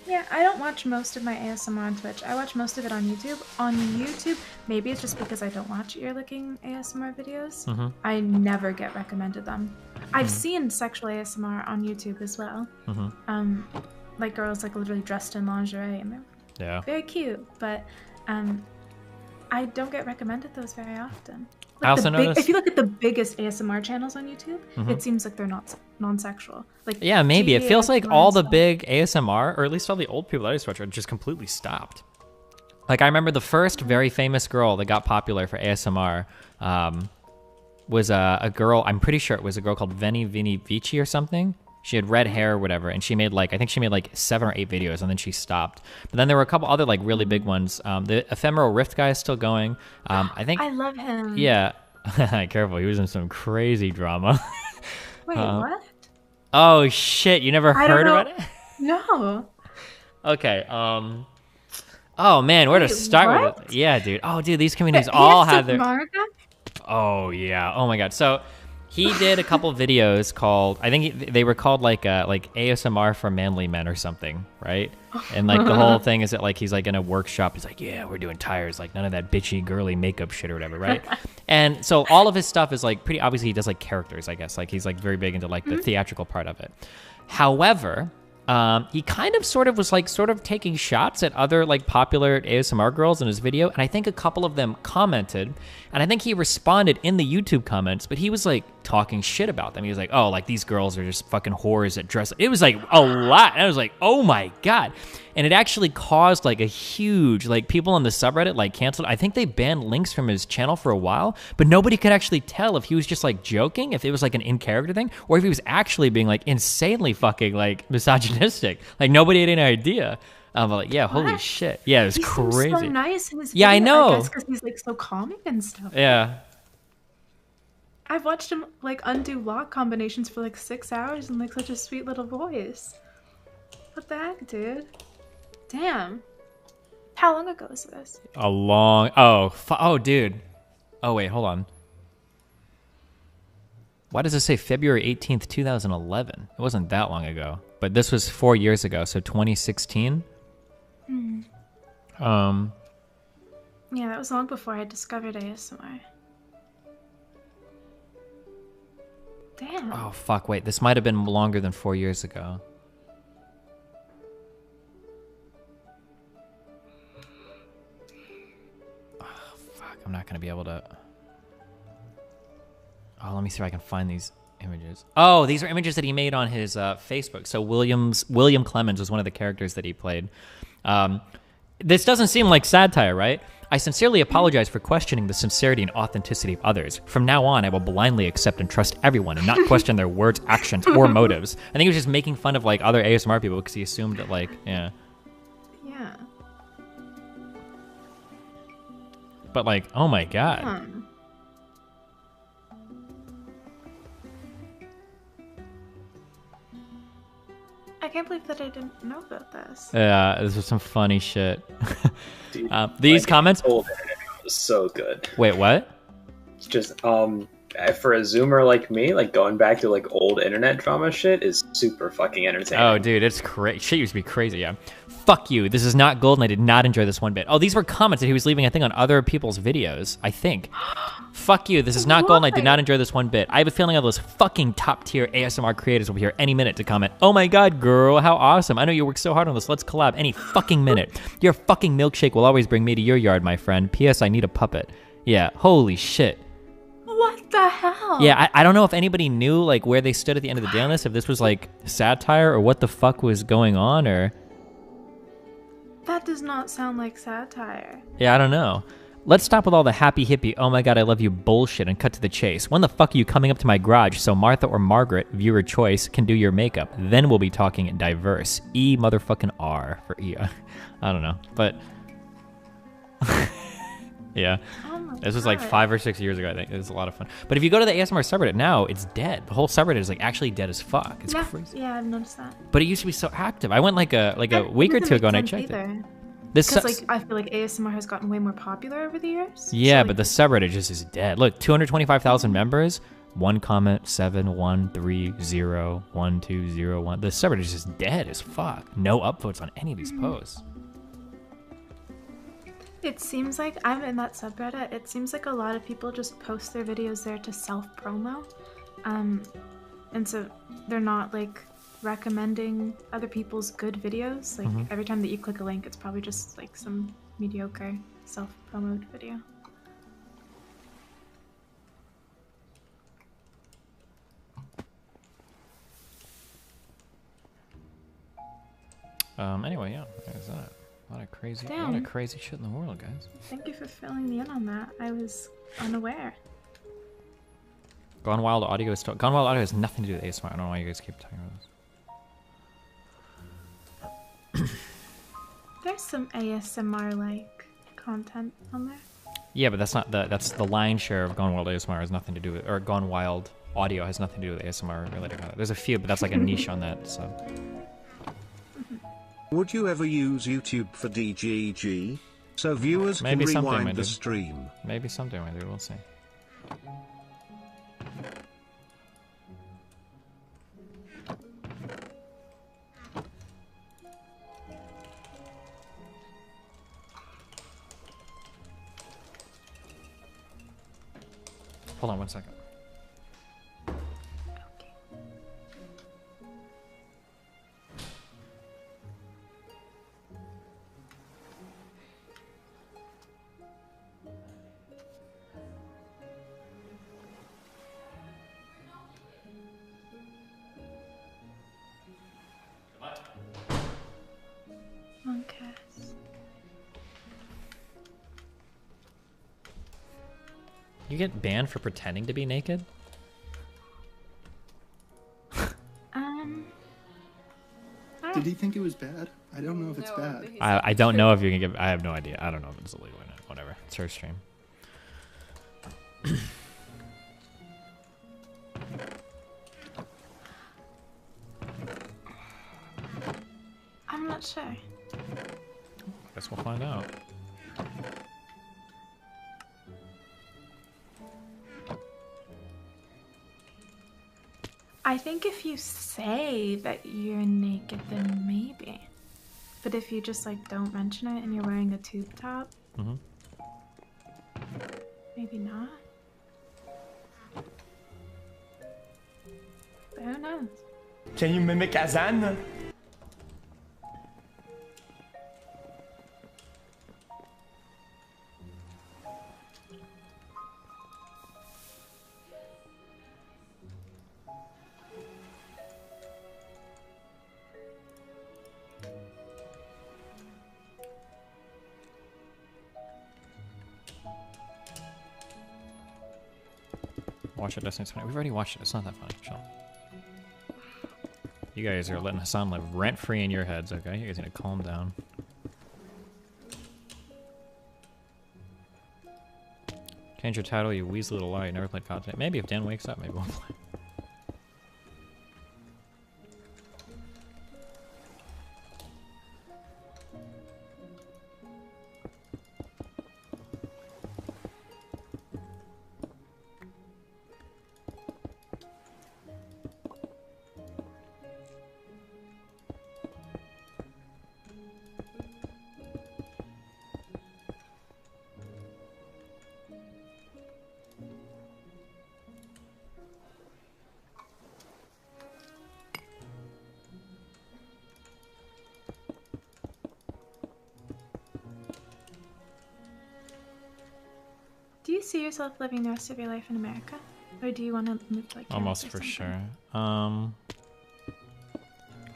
Yeah, I don't watch most of my ASMR on Twitch. I watch most of it on YouTube. On YouTube, maybe it's just because I don't watch ear-licking ASMR videos. I never get recommended them. I've seen sexual ASMR on YouTube as well. Like girls like literally dressed in lingerie, and they're very cute. But I don't get recommended those very often. Like I also noticed... If you look at the biggest ASMR channels on YouTube, it seems like they're not non-sexual. Like yeah, maybe it feels like all the big ASMR, or at least all the old people that I used to watch, are just completely stopped. Like I remember the first very famous girl that got popular for ASMR was a girl. I'm pretty sure it was a girl called Vini Vici or something. She had red hair or whatever, and she made like, I think she made like 7 or 8 videos, and then she stopped. But then there were a couple other like really big ones. The Ephemeral Rift guy is still going. I think I love him. Yeah, careful, he was in some crazy drama. Wait, what? Oh shit, you never heard about it? No. Okay. Oh man, where to start with it? Yeah, dude. Oh, dude, these communities all have their. Marga? Oh yeah. Oh my god. So He did a couple videos called, I think they were called like ASMR for manly men or something, right? And like the whole thing is that like he's like in a workshop. He's like, yeah, we're doing tires, like none of that bitchy girly makeup shit or whatever, right? And so all of his stuff is like pretty obviously he does like characters, I guess. Like he's like very big into like the theatrical part of it. However, he kind of sort of taking shots at other like popular ASMR girls in his video, and I think a couple of them commented, and I think he responded in the YouTube comments, but he was like talking shit about them. He was like, oh, like these girls are just fucking whores that dress. It was like a lot, and I was like, oh my god. And it actually caused like a huge, like people on the subreddit like canceled. I think they banned links from his channel for a while, but nobody could actually tell if he was just like joking, if it was like an in-character thing, or if he was actually being like insanely fucking like misogynistic. Like nobody had any idea. I'm like, yeah, holy shit. Yeah, it was crazy. He's so nice in his yeah, video, I know. I guess because he's like so calming and stuff. Yeah. I've watched him like undo lock combinations for like 6 hours in like such a sweet little voice. What the heck, dude? Damn. How long ago was this? A long... Oh, dude. Oh, wait, hold on. Why does it say February 18th, 2011? It wasn't that long ago. But this was 4 years ago, so 2016? Hmm. Yeah, that was long before I discovered ASMR. Damn. Oh, fuck, wait. This might have been longer than 4 years ago. I'm not gonna be able to. Oh, let me see if I can find these images. Oh, these are images that he made on his Facebook. So William Clemens was one of the characters that he played. This doesn't seem like satire, right? I sincerely apologize for questioning the sincerity and authenticity of others. From now on, I will blindly accept and trust everyone and not question their words, actions, or motives. I think he was just making fun of like other ASMR people because he assumed that like, yeah. Yeah. But like, oh my god. I can't believe that I didn't know about this. Yeah, this was some funny shit. Dude, these comments. Old internet was so good. Wait, what? It's just for a Zoomer like me, like going back to like old internet drama shit is super fucking entertaining. Oh, dude, it's crazy. Shit used to be crazy, yeah. Fuck you. This is not gold, and I did not enjoy this one bit. Oh, these were comments that he was leaving, I think, on other people's videos. I think. Fuck you. This is not gold, and I did not enjoy this one bit. I have a feeling all those fucking top-tier ASMR creators will be here any minute to comment. Oh my god, girl, how awesome. I know you worked so hard on this. Let's collab any fucking minute. Your fucking milkshake will always bring me to your yard, my friend. P.S. I need a puppet. Yeah, holy shit. What the hell? Yeah, I don't know if anybody knew like where they stood at the end of the day on this, if this was like satire or what the fuck was going on, or... That does not sound like satire. Yeah, I don't know. Let's stop with all the happy hippie, oh my god, I love you bullshit and cut to the chase. When the fuck are you coming up to my garage so Martha or Margaret, viewer choice, can do your makeup? Then we'll be talking diverse. E motherfucking R for E. I don't know, but... yeah. This was like 5 or 6 years ago, I think. It was a lot of fun. But if you go to the ASMR subreddit now, it's dead. The whole subreddit is like actually dead as fuck. It's crazy. Yeah, I've noticed that. But it used to be so active. I went like a week or two ago and I checked it. Because like I feel like ASMR has gotten way more popular over the years. Yeah, so, but the subreddit just is dead. Look, 225,000 members. 1 comment, 7, 1, 3, 0, 1, 2, 0, 1. The subreddit is just dead as fuck. No upvotes on any of these posts. It seems like, I'm in that subreddit, it seems like a lot of people just post their videos there to self-promo. And so they're not like recommending other people's good videos. Like every time that you click a link, it's probably just like some mediocre self-promoted video. Anyway, yeah, there's that. A lot of crazy shit in the world, guys. Thank you for filling me in on that. I was unaware. Gone Wild Audio is Gone Wild Audio has nothing to do with ASMR. I don't know why you guys keep talking about this. There's some ASMR like content on there. Yeah, but that's not that's the lion's share of Gone Wild ASMR has nothing to do with, or Gone Wild Audio has nothing to do with ASMR related. There's a few, but that's like a niche on that. So. Would you ever use YouTube for DGG? So viewers can rewind the stream. Maybe someday, my dude. We'll see. Hold on 1 second. Okay. You get banned for pretending to be naked? Did he think it was bad? I don't know if it's bad. I don't know if you can get. I have no idea. I don't know if it's illegal or not. Whatever. It's her stream. I'm not sure. Guess we'll find out. I think if you say that you're naked, then maybe. But if you just like don't mention it and you're wearing a tube top, maybe not. But who knows? Can you mimic Azan? Watch it, Destiny's funny. We've already watched it. It's not that funny. Chill. You guys are letting Hassan live rent-free in your heads, okay? You guys need to calm down. Change your title, you weasel little lie. You never played COD. Maybe if Dan wakes up, maybe we'll play. Do you see yourself living the rest of your life in America? Or do you want to move to like Almost for sure. I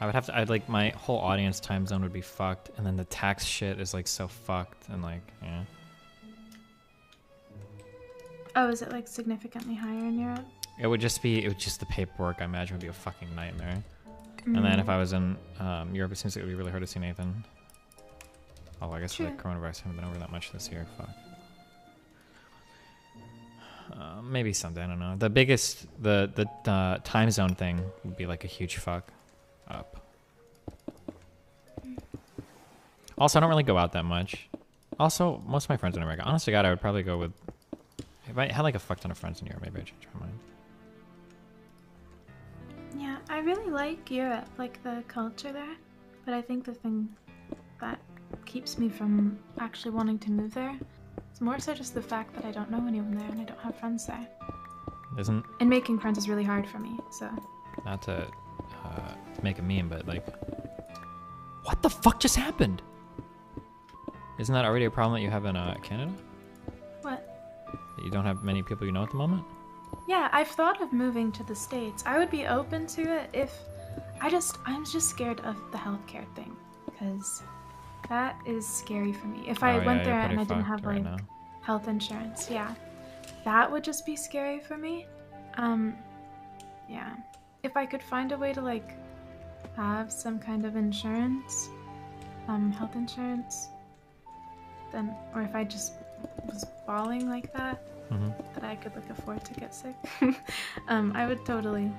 would have to, I'd like, my whole audience time zone would be fucked, and then the tax shit is like so fucked, and like, yeah. Oh, is it like significantly higher in Europe? It would just be, the paperwork, I imagine, would be a fucking nightmare. And then if I was in Europe, it seems like it would be really hard to see Nathan. Oh, I guess like coronavirus haven't been over that much this year, fuck. Maybe someday, I don't know. The biggest, the time zone thing would be like a huge fuck up. Also, I don't really go out that much. Also, most of my friends in America. Honest to God, I would probably go with, if I had like a fuck ton of friends in Europe, maybe I'd change my mind. Yeah, I really like Europe, like the culture there. But I think the thing that keeps me from actually wanting to move there, it's more so just the fact that I don't know anyone there and I don't have friends there. And making friends is really hard for me, so. Not to make a meme, but like, what the fuck just happened? Isn't that already a problem that you have in Canada? What? That you don't have many people you know at the moment? Yeah, I've thought of moving to the States. I would be open to it if I'm just scared of the healthcare thing, because that is scary for me. If I went there and I didn't have like health insurance, yeah, that would just be scary for me. Yeah, if I could find a way to like have some kind of insurance, health insurance, then, or if I just was balling like that, that I could like afford to get sick, I would totally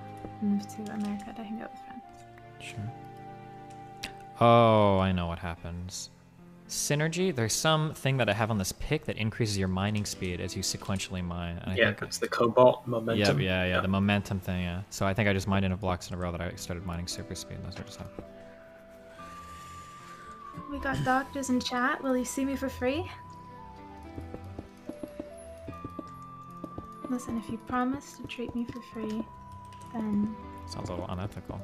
move to America to hang out with friends. Sure. Oh, I know what happens. Synergy, there's something that I have on this pick that increases your mining speed as you sequentially mine. And I think it's the cobalt momentum. Yeah, the momentum thing, yeah. So I think I just mined enough blocks in a row that I started mining super speed, and that's what just happened. We got doctors in chat. Will you see me for free? Listen, if you promise to treat me for free, then... Sounds a little unethical.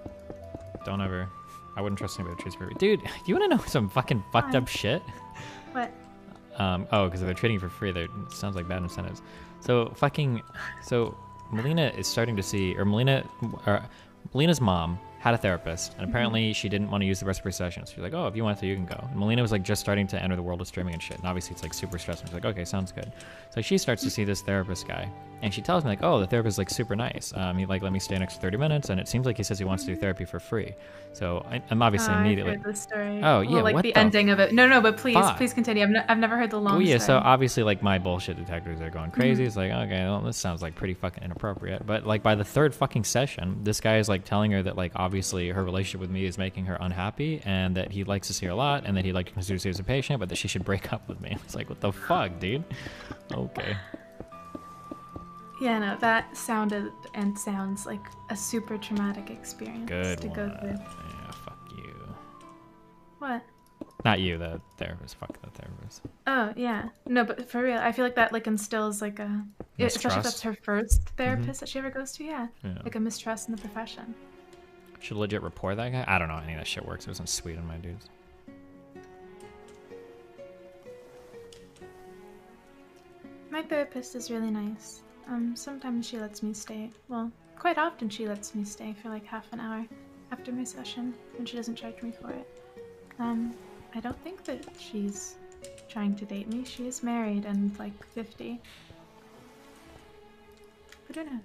Don't ever... I wouldn't trust anybody who treats me for free. Dude, do you want to know some fucking fucked up shit? What? Oh, because if they're treating you for free, it sounds like bad incentives. So Melina is starting to see, or Melina's mom had a therapist, and apparently she didn't want to use the rest of her session. So she's like, oh, if you want to, you can go. And Melina was like just starting to enter the world of streaming and shit, and obviously it's like super stressful. She's like, okay, sounds good. So she starts to see this therapist guy, and she tells me like, oh, the therapist is like super nice. He like let me stay an extra 30 minutes, and it seems like he says he wants to do therapy for free. So I'm obviously immediately. I've heard this story. Oh yeah, well, like what the ending of it. No, but please continue. I've never heard the long story. story. So obviously like my bullshit detectors are going crazy. It's like, okay, well, this sounds like pretty fucking inappropriate. But like by the third fucking session, this guy is like telling her that like obviously her relationship with me is making her unhappy, and that he likes to see her a lot, and that he'd like to consider her as a patient, but that she should break up with me. It's like, what the fuck, dude? Okay. Yeah, no, that sounded and sounds like a super traumatic experience to go through. Yeah, fuck you. What? Not you, the therapist. Fuck the therapist. Oh, yeah. No, but for real, I feel like that like instills like a... Especially if that's her first therapist that she ever goes to, yeah. Like a mistrust in the profession. Should legit report that guy? I don't know how any of that shit works. It wasn't sweet on my dudes. My therapist is really nice. Sometimes she lets me stay. Well, quite often she lets me stay for like half an hour after my session, and she doesn't charge me for it. I don't think that she's trying to date me. She is married and like 50. But who knows?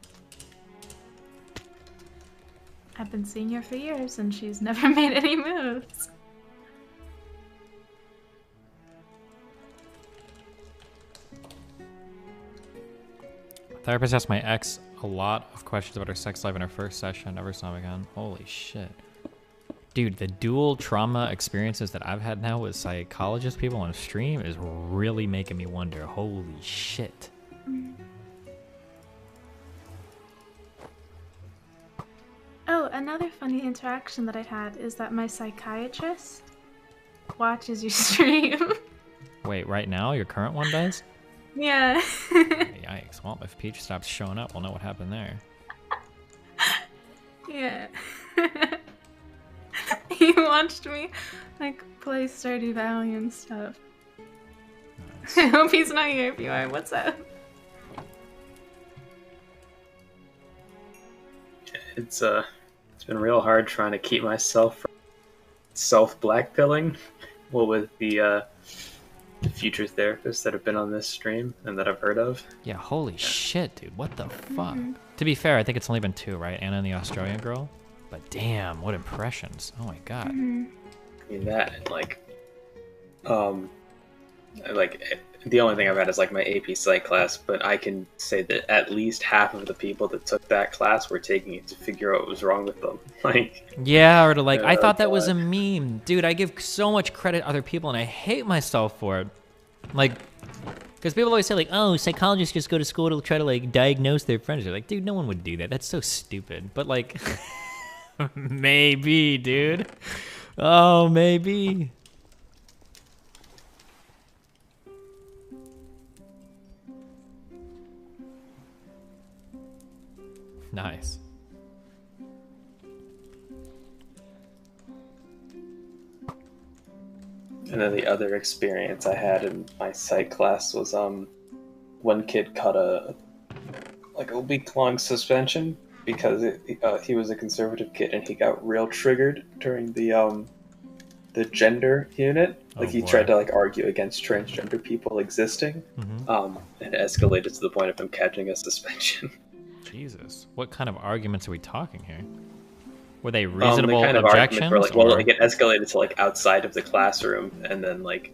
I've been seeing her for years, and she's never made any moves. Therapist asked my ex a lot of questions about her sex life in her first session. Never saw him again. Holy shit. Dude, the dual trauma experiences that I've had now with psychologist people on stream is really making me wonder. Holy shit. Oh, another funny interaction that I had is that my psychiatrist watches your stream. Wait, right now? Your current one does? Yeah. Yikes. Well, if Peach stops showing up, we'll know what happened there. Yeah. He watched me, like, play Stardew Valley and stuff. Nice. I hope he's not here. If you are, what's up? It's been real hard trying to keep myself from self-blackpilling. Well, with the future therapists that have been on this stream and that I've heard of. Yeah, holy shit, dude. What the fuck? To be fair, I think it's only been 2, right? Anna and the Australian girl. But damn, what impressions. Oh my god. I mean, that, like, the only thing I've had is, like, my AP Psych class, but I can say that at least half of the people that took that class were taking it to figure out what was wrong with them. Like, yeah, or to, like, I thought that was a meme. Dude, I give so much credit to other people, and I hate myself for it. Like, because people always say, like, oh, psychologists just go to school to try to, like, diagnose their friends. They're like, dude, no one would do that. That's so stupid. But, like, maybe, dude. Oh, maybe. Nice. And then the other experience I had in my psych class was one kid caught a week-long suspension because he was a conservative kid and he got real triggered during the gender unit. Like, he tried to, like, argue against transgender people existing, and it escalated to the point of him catching a suspension. Jesus, what kind of arguments are we talking here? Were they reasonable the kind objections? Of like, well, like, it escalated to, like, outside of the classroom, and then, like,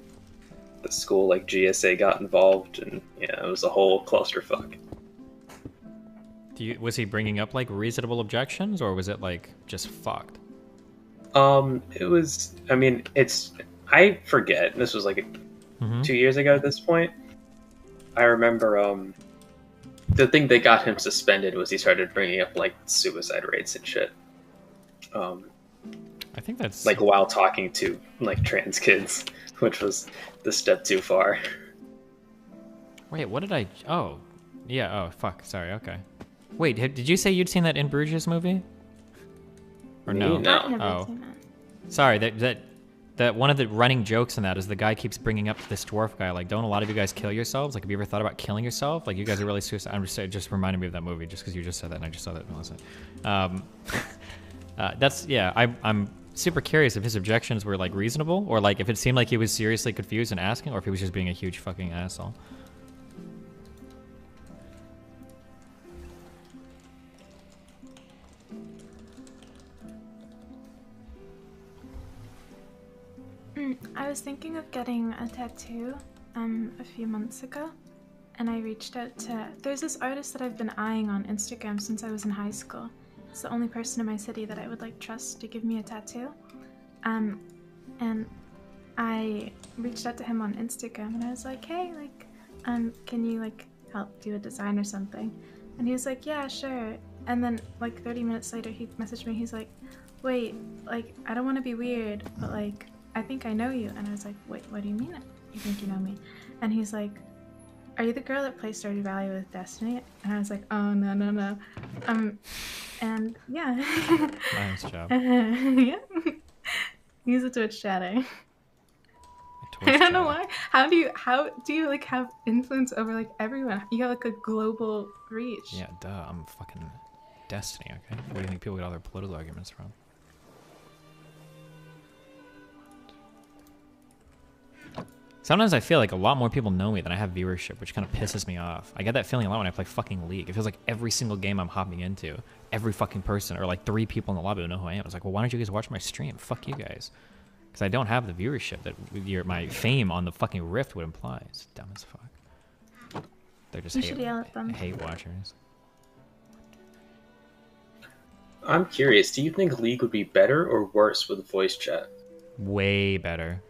the school, like, GSA got involved, and yeah, it was a whole clusterfuck. Was he bringing up, like, reasonable objections, or was it, like, just fucked? It was, I mean, I forget, this was, like, 2 years ago at this point. I remember, the thing that got him suspended was he started bringing up, like, suicide rates and shit. I think that's... like, while talking to, like, trans kids, which was the step too far. Wait, what did I... Oh, Yeah. Oh fuck. Sorry. Okay. Wait. Did you say you'd seen that In Bruges movie? Or Me? no? No. I've never Oh. seen that. Sorry. That one of the running jokes in that is the guy keeps bringing up to this dwarf guy like, don't a lot of you guys kill yourselves? Like, have you ever thought about killing yourself? Like, you guys are really suicide. I'm just saying, it just reminded me of that movie just because you just said that and I just saw that last night. That's yeah. I'm super curious if his objections were like reasonable or like if it seemed like he was seriously confused and asking or if he was just being a huge fucking asshole. I was thinking of getting a tattoo a few months ago, and I reached out to... There's this artist that I've been eyeing on Instagram since I was in high school. It's the only person in my city that I would like trust to give me a tattoo. And I reached out to him on Instagram, and I was like, hey, like, can you like help do a design or something? And he was like, yeah, sure. And then like 30 minutes later, he messaged me. He's like, wait, like, I don't want to be weird, but like, I think I know you. And I was like, wait, what do you mean you think you know me? And he's like, are you the girl that plays Stardew Valley with Destiny? And I was like, oh, no. And yeah. Nice job. Yeah. He's a Twitch chatter. I don't know why. How do you like have influence over like everyone? You have like a global reach. Yeah, duh. I'm fucking Destiny, okay? Where do you think people get all their political arguments from? Sometimes I feel like a lot more people know me than I have viewership, which kind of pisses me off. I get that feeling a lot when I play fucking League. It feels like every single game I'm hopping into, every fucking person, or like 3 people in the lobby will know who I am. It's like, well, why don't you guys watch my stream? Fuck you guys. Because I don't have the viewership that my fame on the fucking Rift would imply. It's dumb as fuck. They're just You should yell at them. hate watchers. I'm curious, do you think League would be better or worse with voice chat? Way better.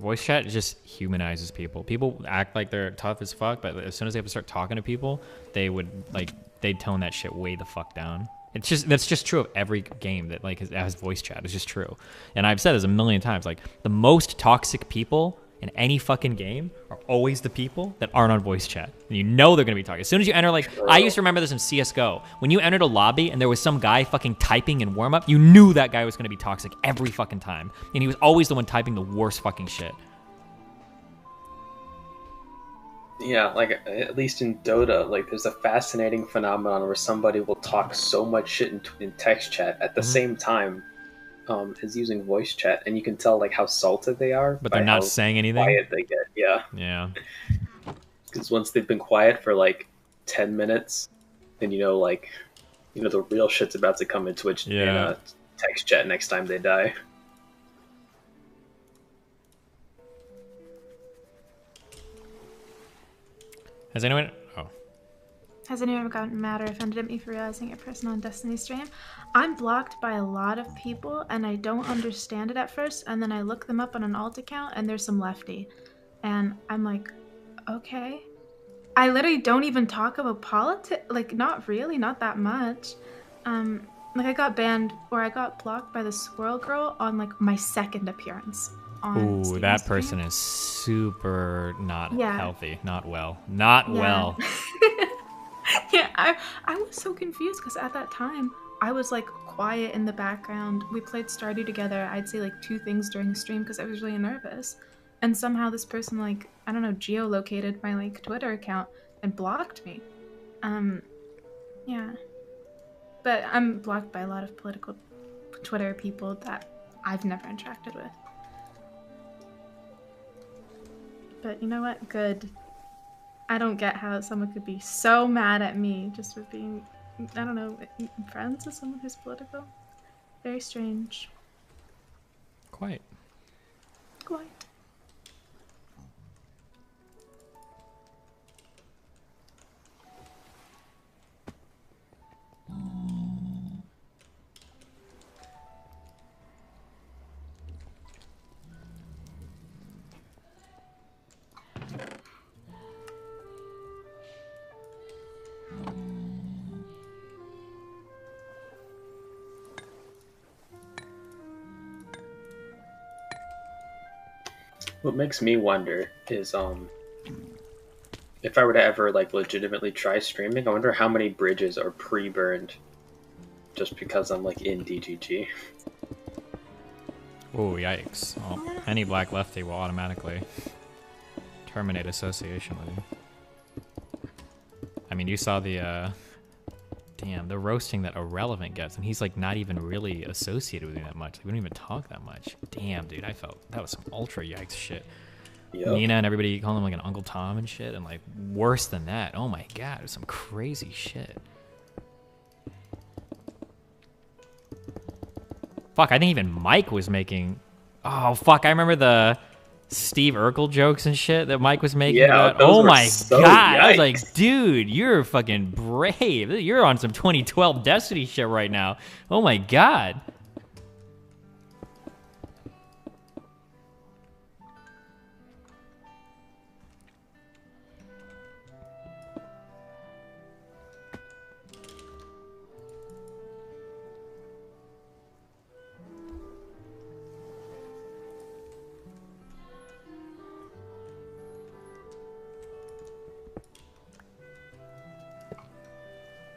Voice chat just humanizes people. People act like they're tough as fuck, but as soon as they have to start talking to people, they'd tone that shit way the fuck down. That's just true of every game that like has voice chat. It's just true. And I've said this a million times, like the most toxic people in any fucking game are always the people that aren't on voice chat. And you know they're gonna be talking. As soon as you enter, like, I used to remember this in CSGO. When you entered a lobby and there was some guy fucking typing in warm-up, you knew that guy was gonna be toxic every fucking time. And he was always the one typing the worst fucking shit. Yeah, like, at least in Dota, like, there's a fascinating phenomenon where somebody will talk so much shit in text chat at the same time as using voice chat, and you can tell, like, how salted they are. But they're not saying anything? Quiet they get, yeah. Yeah. Because once they've been quiet for, like, 10 minutes, then like, the real shit's about to come in Twitch in text chat next time they die. Has anyone... Has anyone gotten mad or offended at me for realizing a person on Destiny stream? I'm blocked by a lot of people, and I don't understand it at first, and then I look them up on an alt account, and there's some lefty. And I'm like, okay. I literally don't even talk about politics. Like, not really, not that much. Like, I got banned, or I got blocked by the Squirrel Girl on, like, my second appearance. Ooh, that person is super not healthy. Not well. Not well. Yeah, I was so confused because at that time I was like quiet in the background. We played Stardew together. I'd say like 2 things during the stream because I was really nervous. And somehow this person, like, I don't know, geolocated my like Twitter account and blocked me. Yeah. But I'm blocked by a lot of political Twitter people that I've never interacted with. But you know what? Good. I don't get how someone could be so mad at me just for being, I don't know, friends with someone who's political. Very strange. Quite. What makes me wonder is, if I were to ever like legitimately try streaming, I wonder how many bridges are pre-burned just because I'm like in DGG. Oh, yikes. Well, any black lefty will automatically terminate association with you. I mean, you saw the, damn, the roasting that Irrelevant gets, and he's like not even really associated with me that much. Like, we don't even talk that much. Damn, dude, I felt that was some ultra yikes shit. Yep. Nina and everybody calling him like an Uncle Tom and shit, and like worse than that. Oh my god, it was some crazy shit. Fuck, I think even Mike was making... Oh, fuck, I remember the Steve Urkel jokes and shit that Mike was making. Yeah, about... Oh my so god, yikes. I was like, dude, you're fucking brave. You're on some 2012 Destiny shit right now. Oh my god.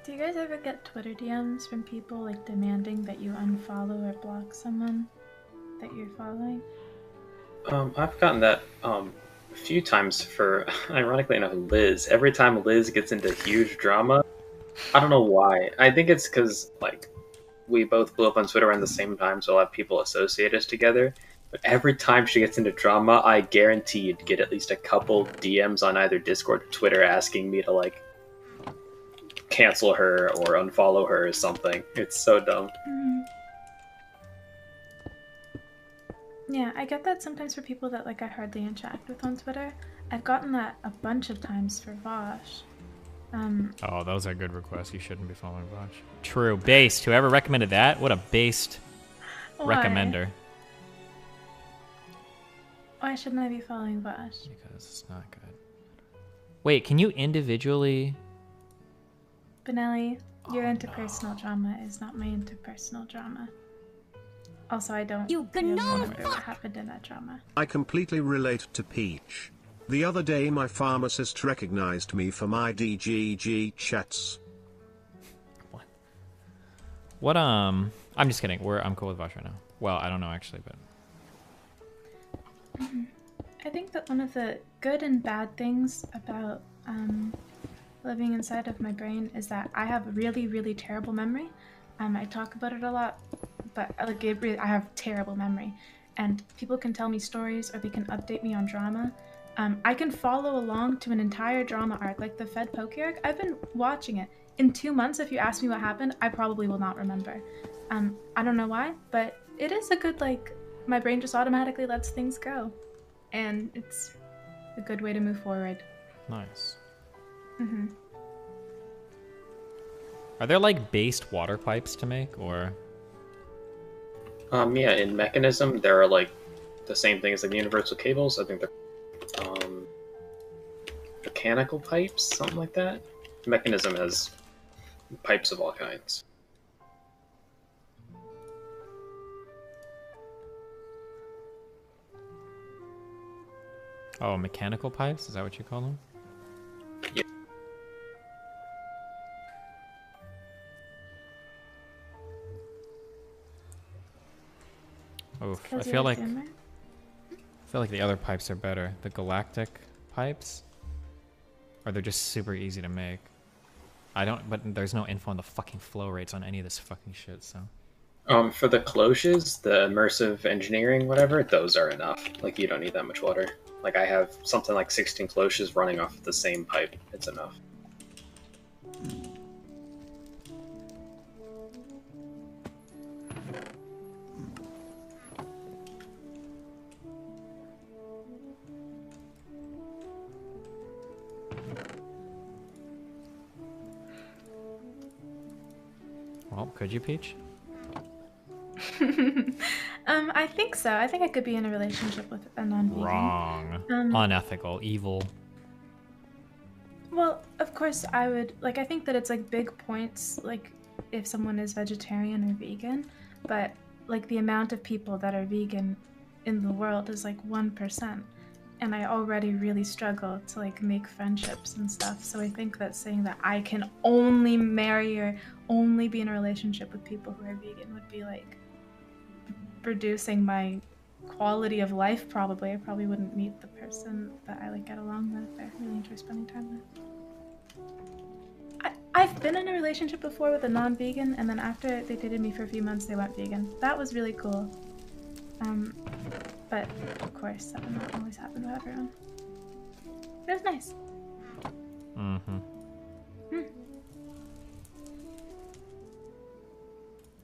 Do you guys ever get Twitter DMs from people like demanding that you unfollow or block someone that you're following? I've gotten that a few times for, ironically enough, Liz. Every time Liz gets into huge drama, I don't know why. I think it's because like we both blew up on Twitter around the same time, so a lot of people associate us together. But every time she gets into drama, I guarantee you'd get at least a couple DMs on either Discord or Twitter asking me to like cancel her or unfollow her or something. It's so dumb. Yeah, I get that sometimes for people that like I hardly interact with on Twitter. I've gotten that a bunch of times for Vosh. Oh, those are good requests. You shouldn't be following Vosh. True. Based. Whoever recommended that, what a based recommender. Why shouldn't I be following Vosh? Because it's not good. Wait, can you individually... Benelli, your interpersonal drama is not my interpersonal drama. Also, I don't remember what happened in that drama. I completely relate to Peach. The other day my pharmacist recognized me for my DGG chats. What, I'm just kidding. I'm cool with Vosh right now. Well, I don't know actually, but... I think that one of the good and bad things about living inside of my brain is that I have really, really terrible memory. I talk about it a lot, but like I have terrible memory, and people can tell me stories or they can update me on drama. I can follow along to an entire drama arc, like the Fed Poke arc. I've been watching it. In 2 months, if you ask me what happened, I probably will not remember. I don't know why, but it is a good, like, my brain just automatically lets things go. And it's a good way to move forward. Nice. Mm-hmm. Are there like based water pipes to make, or? Yeah, in Mechanism, there are like the same thing as like the universal cables. I think they're mechanical pipes, something like that. Mechanism has pipes of all kinds. Oh, mechanical pipes? Is that what you call them? Yeah. Oof, I feel like the other pipes are better. The galactic pipes, or they're just super easy to make. But there's no info on the fucking flow rates on any of this fucking shit, so. For the cloches, the immersive engineering, whatever, those are enough. Like, you don't need that much water. Like, I have something like 16 cloches running off of the same pipe. It's enough. Well, could you, Peach? I think so. I think I could be in a relationship with a non-vegan. Wrong. Unethical. Evil. Well, of course I would, like, I think that it's, like, big points, like, if someone is vegetarian or vegan, but, like, the amount of people that are vegan in the world is, like, 1%. and I already really struggle to like make friendships and stuff. So I think that saying that I can only marry or only be in a relationship with people who are vegan would be like reducing my quality of life. Probably I probably wouldn't meet the person that I like get along with, I really enjoy spending time with. I've been in a relationship before with a non-vegan, and then after they dated me for a few months they went vegan. That was really cool. But of course that would not always happen to everyone. It was nice. Mm-hmm.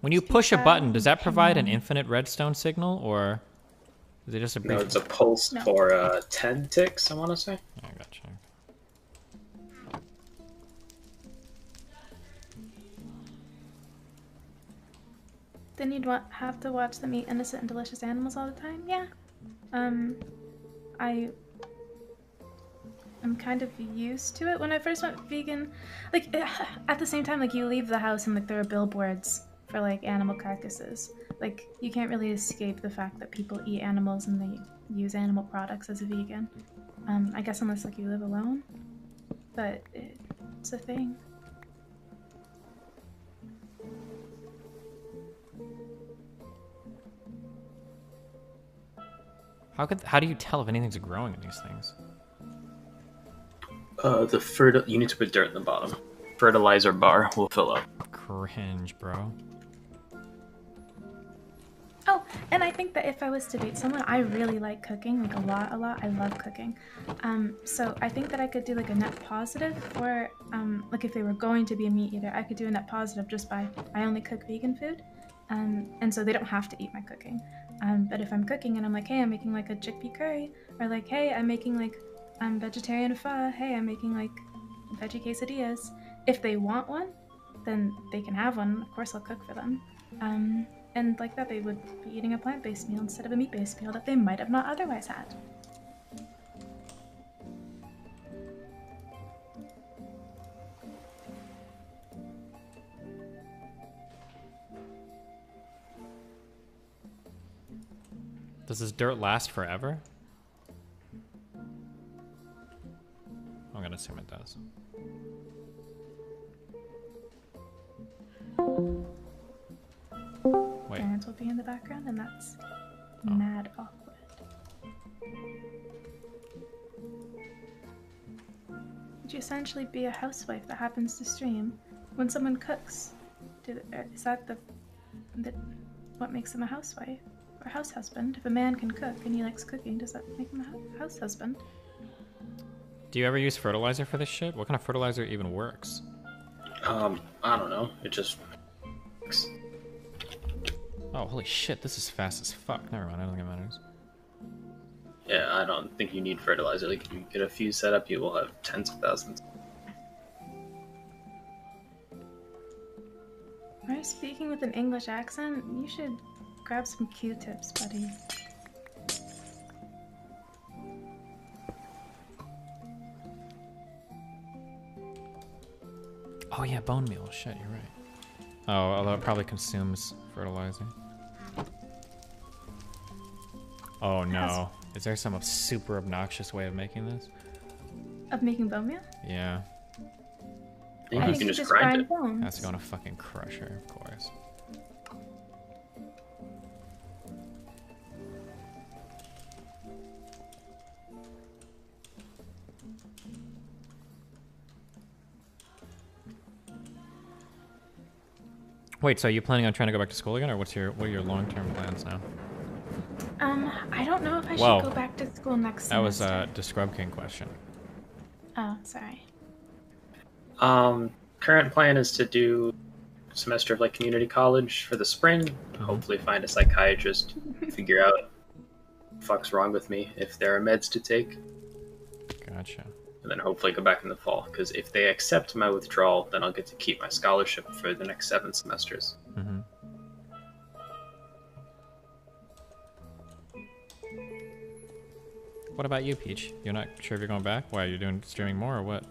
When you push a button, does that provide an infinite redstone signal, or is it just a brief... No, it's a pulse for 10 ticks, I want to say. I gotcha. Then you'd have to watch them eat innocent and delicious animals all the time? Yeah. I'm kind of used to it. When I first went vegan, like, at the same time, like, you leave the house and, like, there are billboards for, like, animal carcasses. Like, you can't really escape the fact that people eat animals and they use animal products as a vegan. I guess unless, like, you live alone. But it's a thing. How do you tell if anything's growing in these things? You need to put dirt in the bottom. Fertilizer bar will fill up. Cringe, bro. Oh, and I think that if I was to date someone, I really like cooking, like a lot. I love cooking. So I think that I could do like a net positive, or like if they were going to be a meat eater, I could do a net positive just by I only cook vegan food, and so they don't have to eat my cooking. But if I'm cooking and I'm like, hey, I'm making like a chickpea curry, or like, hey, I'm making like vegetarian pho, hey, I'm making like veggie quesadillas. If they want one, then they can have one. Of course, I'll cook for them. And like that, they would be eating a plant-based meal instead of a meat-based meal that they might have not otherwise had. Does this dirt last forever? I'm gonna assume it does. Wait. Parents will be in the background, and that's mad awkward. Would you essentially be a housewife that happens to stream when someone cooks? Is that what makes them a housewife or house husband? If a man can cook and he likes cooking, does that make him a house husband? Do you ever use fertilizer for this shit? What kind of fertilizer even works? I don't know. It just works. Oh, holy shit, this is fast as fuck. Never mind, I don't think it matters. Yeah, I don't think you need fertilizer. Like, if you get a few set up, you will have tens of thousands. Are you speaking with an English accent? You should grab some Q-tips, buddy. Oh yeah, bone meal. Shit, you're right. Oh, although it probably consumes fertilizer. Oh no. Is there some super obnoxious way of making this? Of making bone meal? Yeah. I think you can just grind it. Bones. That's going to fucking crusher, of course. Wait, so are you planning on trying to go back to school again, or what are your long-term plans now? I don't know if I should go back to school next semester. That was a Scrub King question. Oh, sorry. Current plan is to do a semester of like community college for the spring. Hopefully find a psychiatrist, figure out what the fuck's wrong with me, if there are meds to take. Gotcha. And then hopefully go back in the fall, because if they accept my withdrawal, then I'll get to keep my scholarship for the next 7 semesters. Mm-hmm. What about you, Peach? You're not sure if you're going back? Why, you're doing streaming more or what?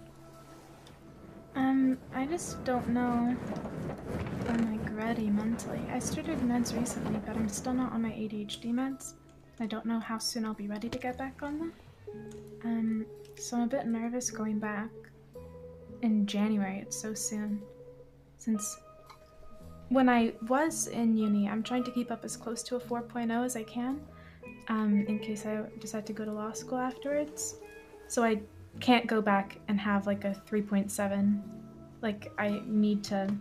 I just don't know if I'm like ready mentally. I started meds recently, but I'm still not on my ADHD meds. I don't know how soon I'll be ready to get back on them. So I'm a bit nervous going back in January. It's so soon. Since when I was in uni, I'm trying to keep up as close to a 4.0 as I can, in case I decide to go to law school afterwards. So I can't go back and have like a 3.7. Like, I need to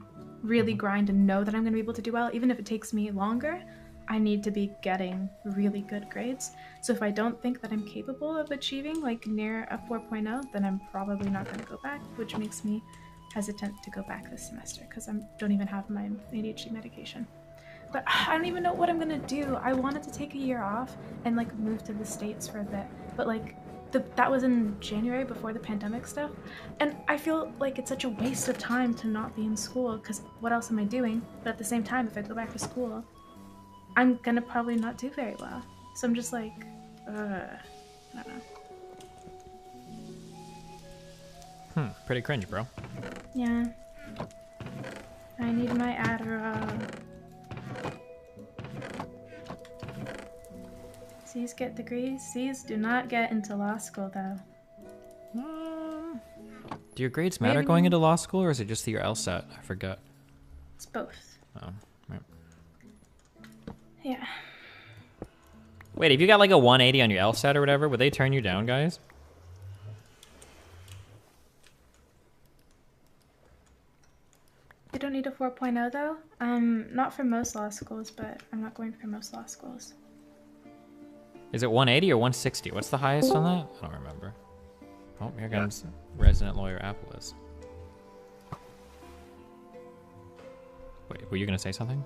really grind and know that I'm going to be able to do well. Even if it takes me longer, I need to be getting really good grades. So if I don't think that I'm capable of achieving like near a 4.0, then I'm probably not going to go back, which makes me hesitant to go back this semester because I don't even have my ADHD medication. But I don't even know what I'm going to do. I wanted to take a year off and like move to the States for a bit, but like that was in January before the pandemic stuff, and I feel like it's such a waste of time to not be in school because what else am I doing? But at the same time, if I go back to school, I'm gonna probably not do very well. So I'm just like, I don't know. Pretty cringe, bro. Yeah. I need my Adderall. C's get degrees. C's do not get into law school, though. Do your grades matter Maybe. going into law school, or is it just your LSAT? I forgot. It's both. Oh, right. Yeah. Wait, if you got like a 180 on your LSAT or whatever, would they turn you down, guys? You don't need a 4.0 though. Not for most law schools, but I'm not going for most law schools. Is it 180 or 160? What's the highest on that? I don't remember. Oh, here comes resident lawyer Apple's. Wait, were you gonna say something?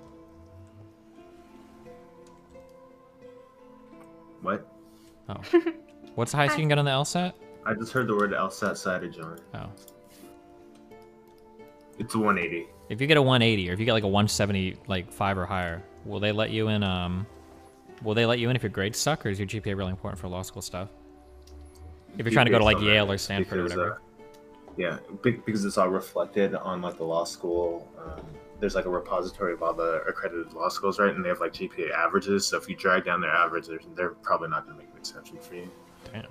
What? Oh. What's the highest you can get on the LSAT? I just heard the word LSAT cited, John. Oh. It's a 180. If you get a 180, or if you get like a 170, like 5 or higher, will they let you in? Will they let you in if your grades suck, or is your GPA really important for law school stuff? If you're trying to go to like Yale or Stanford or whatever. Yeah, because it's all reflected on like the law school. There's like a repository of all the accredited law schools, right? And they have like GPA averages. So if you drag down their average, they're probably not going to make an exception for you. Damn.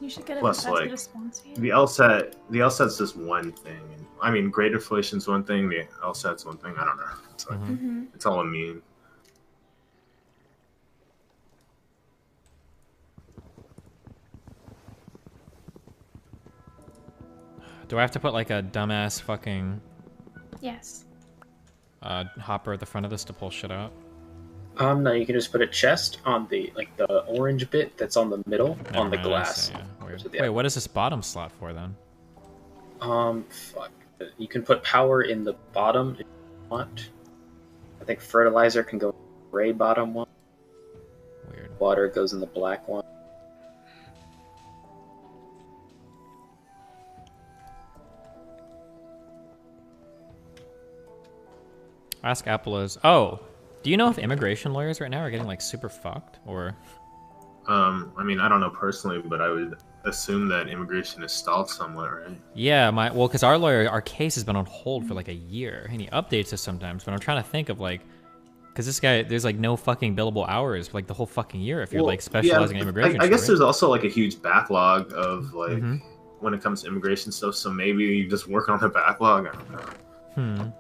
You should get a Plus, professor like to sponsor you. the LSAT's just one thing. I mean, grade inflation's one thing. The LSAT's one thing. I don't know. It's like it's all a meme. Do I have to put like a dumbass fucking Yes. hopper at the front of this to pull shit out? No, you can just put a chest on the orange bit that's on the middle on the Never mind, I glass. see, yeah. Weird. Wait, what is this bottom slot for then? Fuck. You can put power in the bottom if you want. I think fertilizer can go in the gray bottom one. Weird. Water goes in the black one. Ask Apple is. Oh, do you know if immigration lawyers right now are getting like super fucked or? I mean, I don't know personally, but I would assume that immigration is stalled somewhat, right? Yeah, because our case has been on hold for like a year, and he updates us sometimes. But I'm trying to think of like, because this guy, there's like no fucking billable hours for like the whole fucking year if you're like specializing in immigration. I guess right? there's also like a huge backlog of like when it comes to immigration stuff. So maybe you just work on the backlog. I don't know.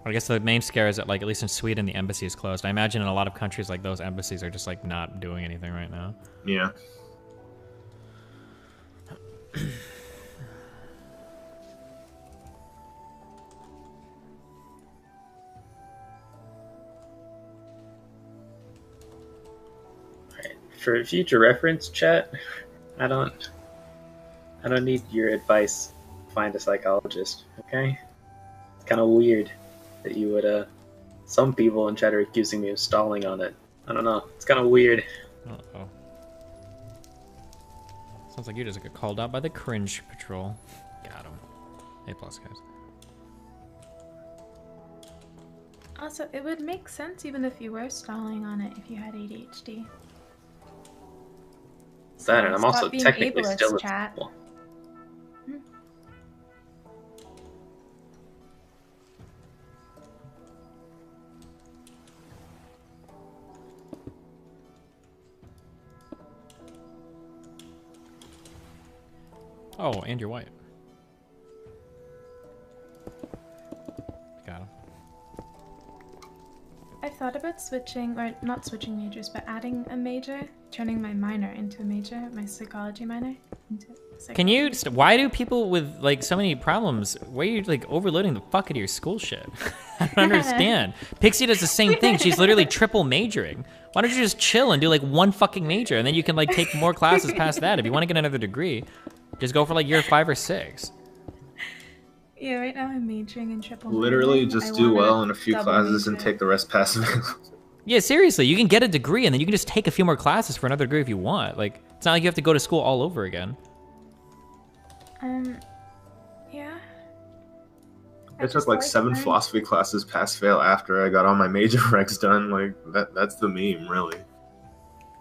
I guess the main scare is that, like, at least in Sweden, the embassy is closed. I imagine in a lot of countries, like, those embassies are just, like, not doing anything right now. Yeah. Alright, for future reference, chat, I don't need your advice. Find a psychologist, okay? It's kind of weird that you would, some people in chat are accusing me of stalling on it. I don't know. It's kind of weird. Uh-oh. Sounds like you just got called out by the cringe patrol. Got him. A+, guys. Also, it would make sense even if you were stalling on it if you had ADHD. That, and I'm Stop also being technically ableist, still a chat. school. Oh, and you're white. Got him. I've thought about switching, or not switching majors, but adding a major, turning my minor into a major, my psychology minor into psychology. Can you? Why do people with like so many problems? Why are you like overloading the fuck out of your school shit? I don't understand. Pixie does the same thing. She's literally triple majoring. Why don't you just chill and do like one fucking major, and then you can like take more classes past that. If you want to get another degree, just go for like year 5 or 6. Yeah, right now I'm majoring in triple. Literally, minor. just I do wanted well a in a few double classes and major. take the rest passive. Yeah, seriously, you can get a degree and then you can just take a few more classes for another degree if you want. Like, it's not like you have to go to school all over again. Yeah. I took like 7 philosophy classes pass fail after I got all my major recs done. Like that's the meme, really.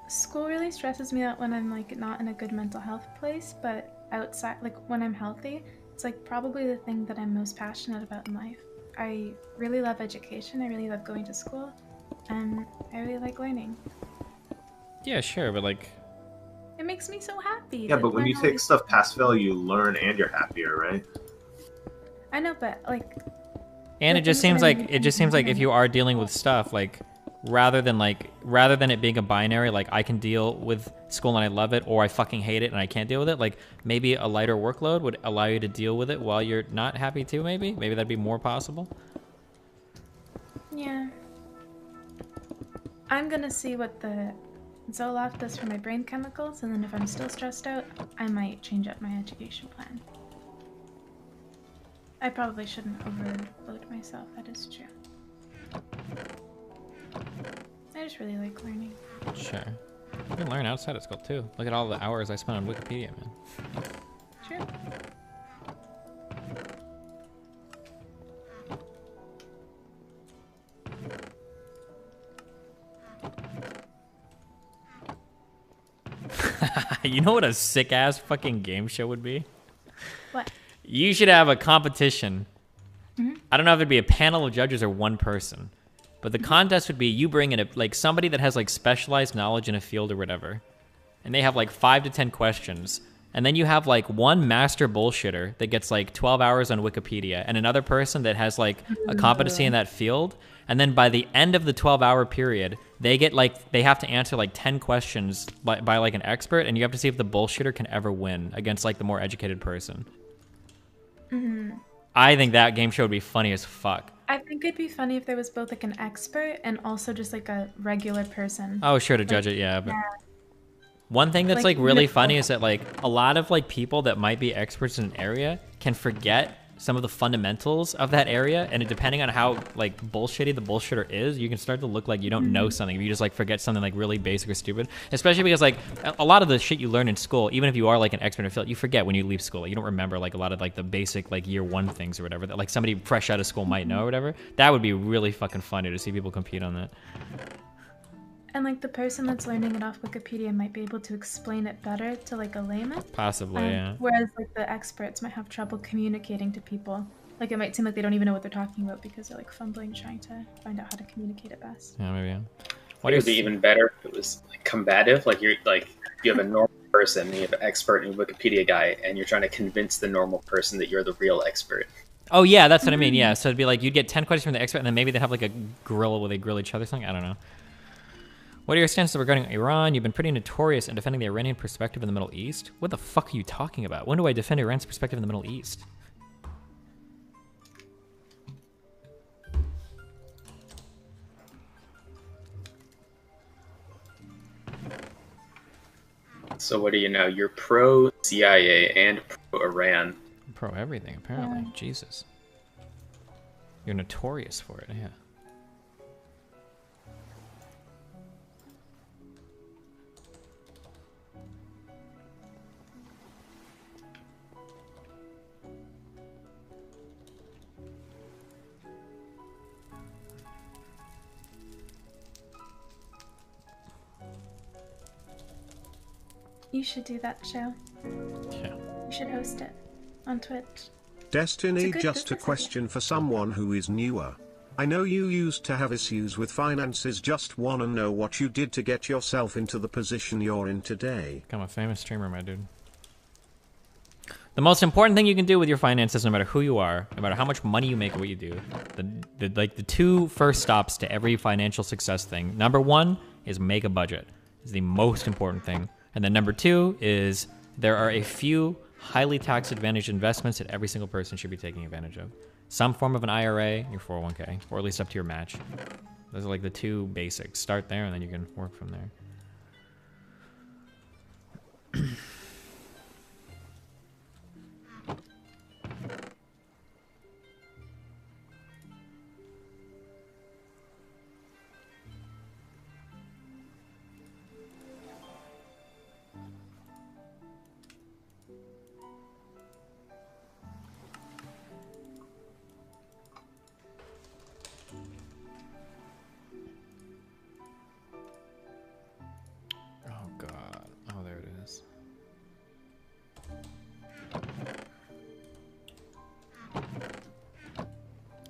School really stresses me out when I'm like not in a good mental health place, but outside, like when I'm healthy, it's like probably the thing that I'm most passionate about in life. I really love education. I really love going to school, and I really like learning. Yeah, sure, but like... It makes me so happy. Yeah, to but when learn you all take these- stuff pass fail, you learn and you're happier, right? I know, but like... And the it just things seems that I'm like if you are dealing with stuff, like rather than it being a binary, like I can deal with school and I love it, or I fucking hate it and I can't deal with it, like maybe a lighter workload would allow you to deal with it while you're not happy too, maybe that'd be more possible. Yeah. I'm gonna see what the Zoloft does for my brain chemicals, and then if I'm still stressed out, I might change up my education plan. I probably shouldn't overload myself, that is true. I just really like learning. Sure. You can learn outside of school too. Look at all the hours I spent on Wikipedia, man. True. You know what a sick ass fucking game show would be? What? You should have a competition. Mhm. I don't know if it'd be a panel of judges or one person, but the contest would be you bring in like somebody that has like specialized knowledge in a field or whatever, and they have like 5 to 10 questions, and then you have like one master bullshitter that gets like 12 hours on Wikipedia, and another person that has like a competency in that field, and then by the end of the 12-hour period, they have to answer like 10 questions by like an expert, and you have to see if the bullshitter can ever win against like the more educated person. Mm-hmm. I think that game show would be funny as fuck. I think it'd be funny if there was both like an expert and also just like a regular person. Oh, sure, to judge it, yeah. But one thing that's like really funny is that like a lot of like people that might be experts in an area can forget some of the fundamentals of that area, and depending on how like bullshitty the bullshitter is, you can start to look like you don't know something if you just like forget something like really basic or stupid. Especially because like a lot of the shit you learn in school, even if you are like an expert in a field, you forget when you leave school. You don't remember like a lot of like the basic like year 1 things or whatever that like somebody fresh out of school might know or whatever. That would be really fucking funny to see people compete on that. And like the person that's learning it off Wikipedia might be able to explain it better to like a layman. Possibly, yeah. Whereas like the experts might have trouble communicating to people. Like it might seem like they don't even know what they're talking about because they're like fumbling trying to find out how to communicate it best. Yeah, maybe. Yeah. It would be even better if it was like combative. Like you have a normal person, and you have an expert and a Wikipedia guy, and you're trying to convince the normal person that you're the real expert. Oh yeah, that's what I mean. Yeah, so it'd be like you'd get 10 questions from the expert, and then maybe they'd have like a grill where they grill each other or something. I don't know. What are your stances regarding Iran? You've been pretty notorious in defending the Iranian perspective in the Middle East. What the fuck are you talking about? When do I defend Iran's perspective in the Middle East? So what are you now? You're pro CIA and pro Iran. Pro everything, apparently. Jesus. You're notorious for it, yeah. You should do that show. Yeah. You should host it on Twitch. Destiny, It's a good just a business question for someone who is newer. I know you used to have issues with finances, just wanna know what you did to get yourself into the position you're in today. I'm a famous streamer, my dude. The most important thing you can do with your finances, no matter who you are, no matter how much money you make or what you do, the two first stops to every financial success thing. Number one is make a budget. Is the most important thing. And then number two is there are a few highly tax advantaged investments that every single person should be taking advantage of. Some form of an IRA, your 401k, or at least up to your match. Those are like the two basics. Start there and then you can work from there.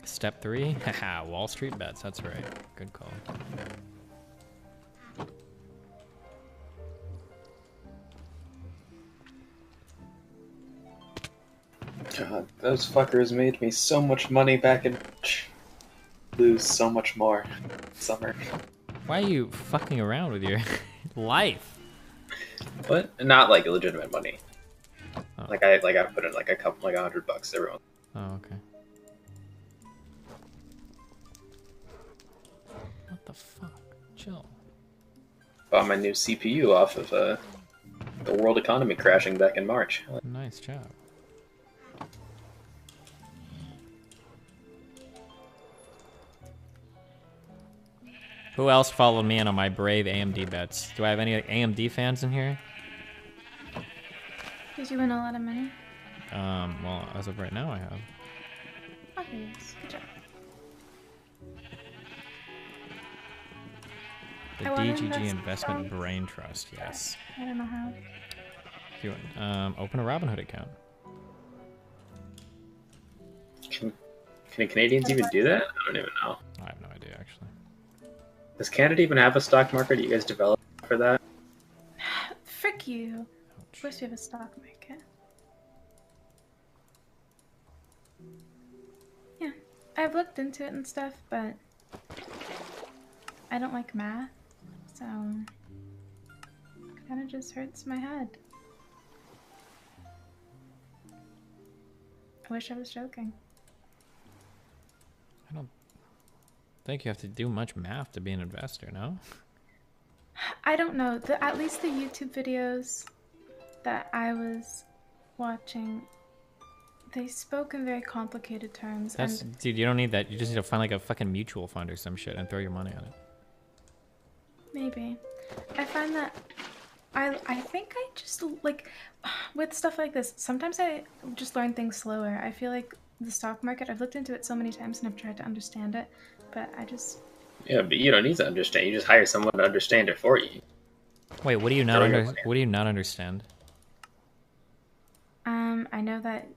Step 3, haha, Wall Street bets, that's right. Good call. God, those fuckers made me so much money back in March. Lose so much more summer. Why are you fucking around with your life? What? Not like legitimate money. Oh. Like I put in like a couple, like $100 every month. Oh, okay. What the fuck? Chill. Bought my new CPU off of the world economy crashing back in March. Nice job. Who else followed me in on my brave AMD bets? Do I have any AMD fans in here? Did you win a lot of money? Well, as of right now, I have. Okay, yes. Good job. The DGG Investment Brain Trust, yes. I don't know how. You open a Robinhood account. Can Canadians even do that? I don't even know. I have no idea, actually. Does Canada even have a stock market? Do you guys develop for that? Frick you. Of course we have a stock market. Yeah, I've looked into it and stuff, but I don't like math, so it kind of just hurts my head. I wish I was joking. I don't think you have to do much math to be an investor, no? I don't know. At least the YouTube videos that I was watching, they spoke in very complicated terms. Dude, you don't need that. You just need to find like a fucking mutual fund or some shit and throw your money on it. Maybe. I find that I think I just like with stuff like this, sometimes I just learn things slower. I feel like the stock market, I've looked into it so many times and I've tried to understand it, but I just... Yeah, but you don't need to understand. You just hire someone to understand it for you. Wait, what do you not understand? I know that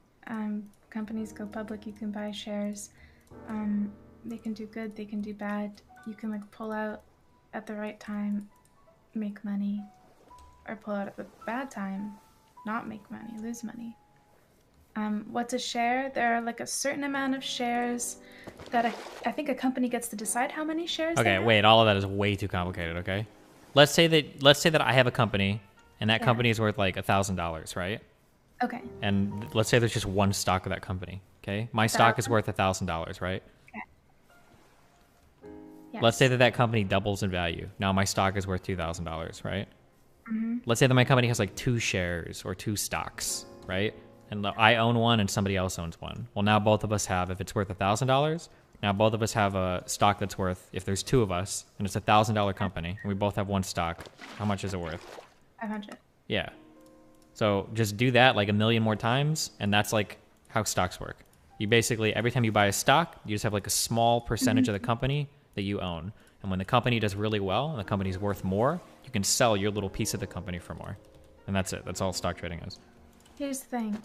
companies go public, you can buy shares. They can do good, they can do bad. You can like pull out at the right time, make money, or pull out at the bad time, not make money, lose money. What's a share? There are like a certain amount of shares that I think a company gets to decide how many shares. Okay, wait, all of that is way too complicated. Okay, let's say that I have a company, and that company is worth like $1,000, right? Okay. And let's say there's just one stock of that company. Okay, my stock is worth $1,000, right? Okay. Yes. Let's say that company doubles in value. Now my stock is worth $2,000, right? Mm-hmm. Let's say that my company has like 2 shares or 2 stocks, right? And I own one and somebody else owns one. Well, now both of us have, if it's worth $1,000, now both of us have a stock that's worth, if there's 2 of us, and it's $1,000 company, and we both have 1 stock, how much is it worth? 500. Yeah. So just do that like a million more times, and that's like how stocks work. You basically, every time you buy a stock, you just have like a small percentage of the company that you own. And when the company does really well, and the company's worth more, you can sell your little piece of the company for more. And that's it. That's all stock trading is. Here's the thing.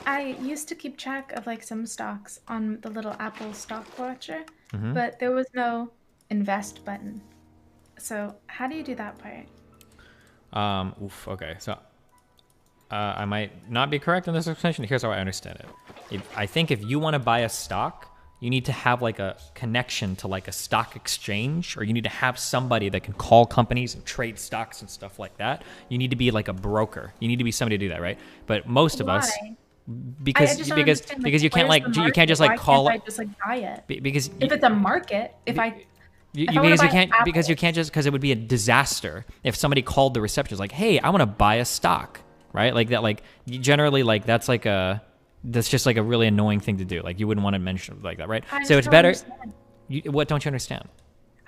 I used to keep track of like some stocks on the little Apple stock watcher, but there was no invest button. So how do you do that part? Okay. So I might not be correct in this explanation. Here's how I understand it. I think if you want to buy a stock, you need to have like a connection to like a stock exchange, or you need to have somebody that can call companies and trade stocks and stuff like that. You need to be like a broker. You need to be somebody to do that, right? But most of us, because you can't like you can't just like call it. Just like buy it. Because if it's a market, because you can't just because it would be a disaster if somebody called the receptionist like, hey, I want to buy a stock, right? Like that, like generally like that's just like a really annoying thing to do. Like you wouldn't want to mention it like that, right? So it's better. What don't you understand?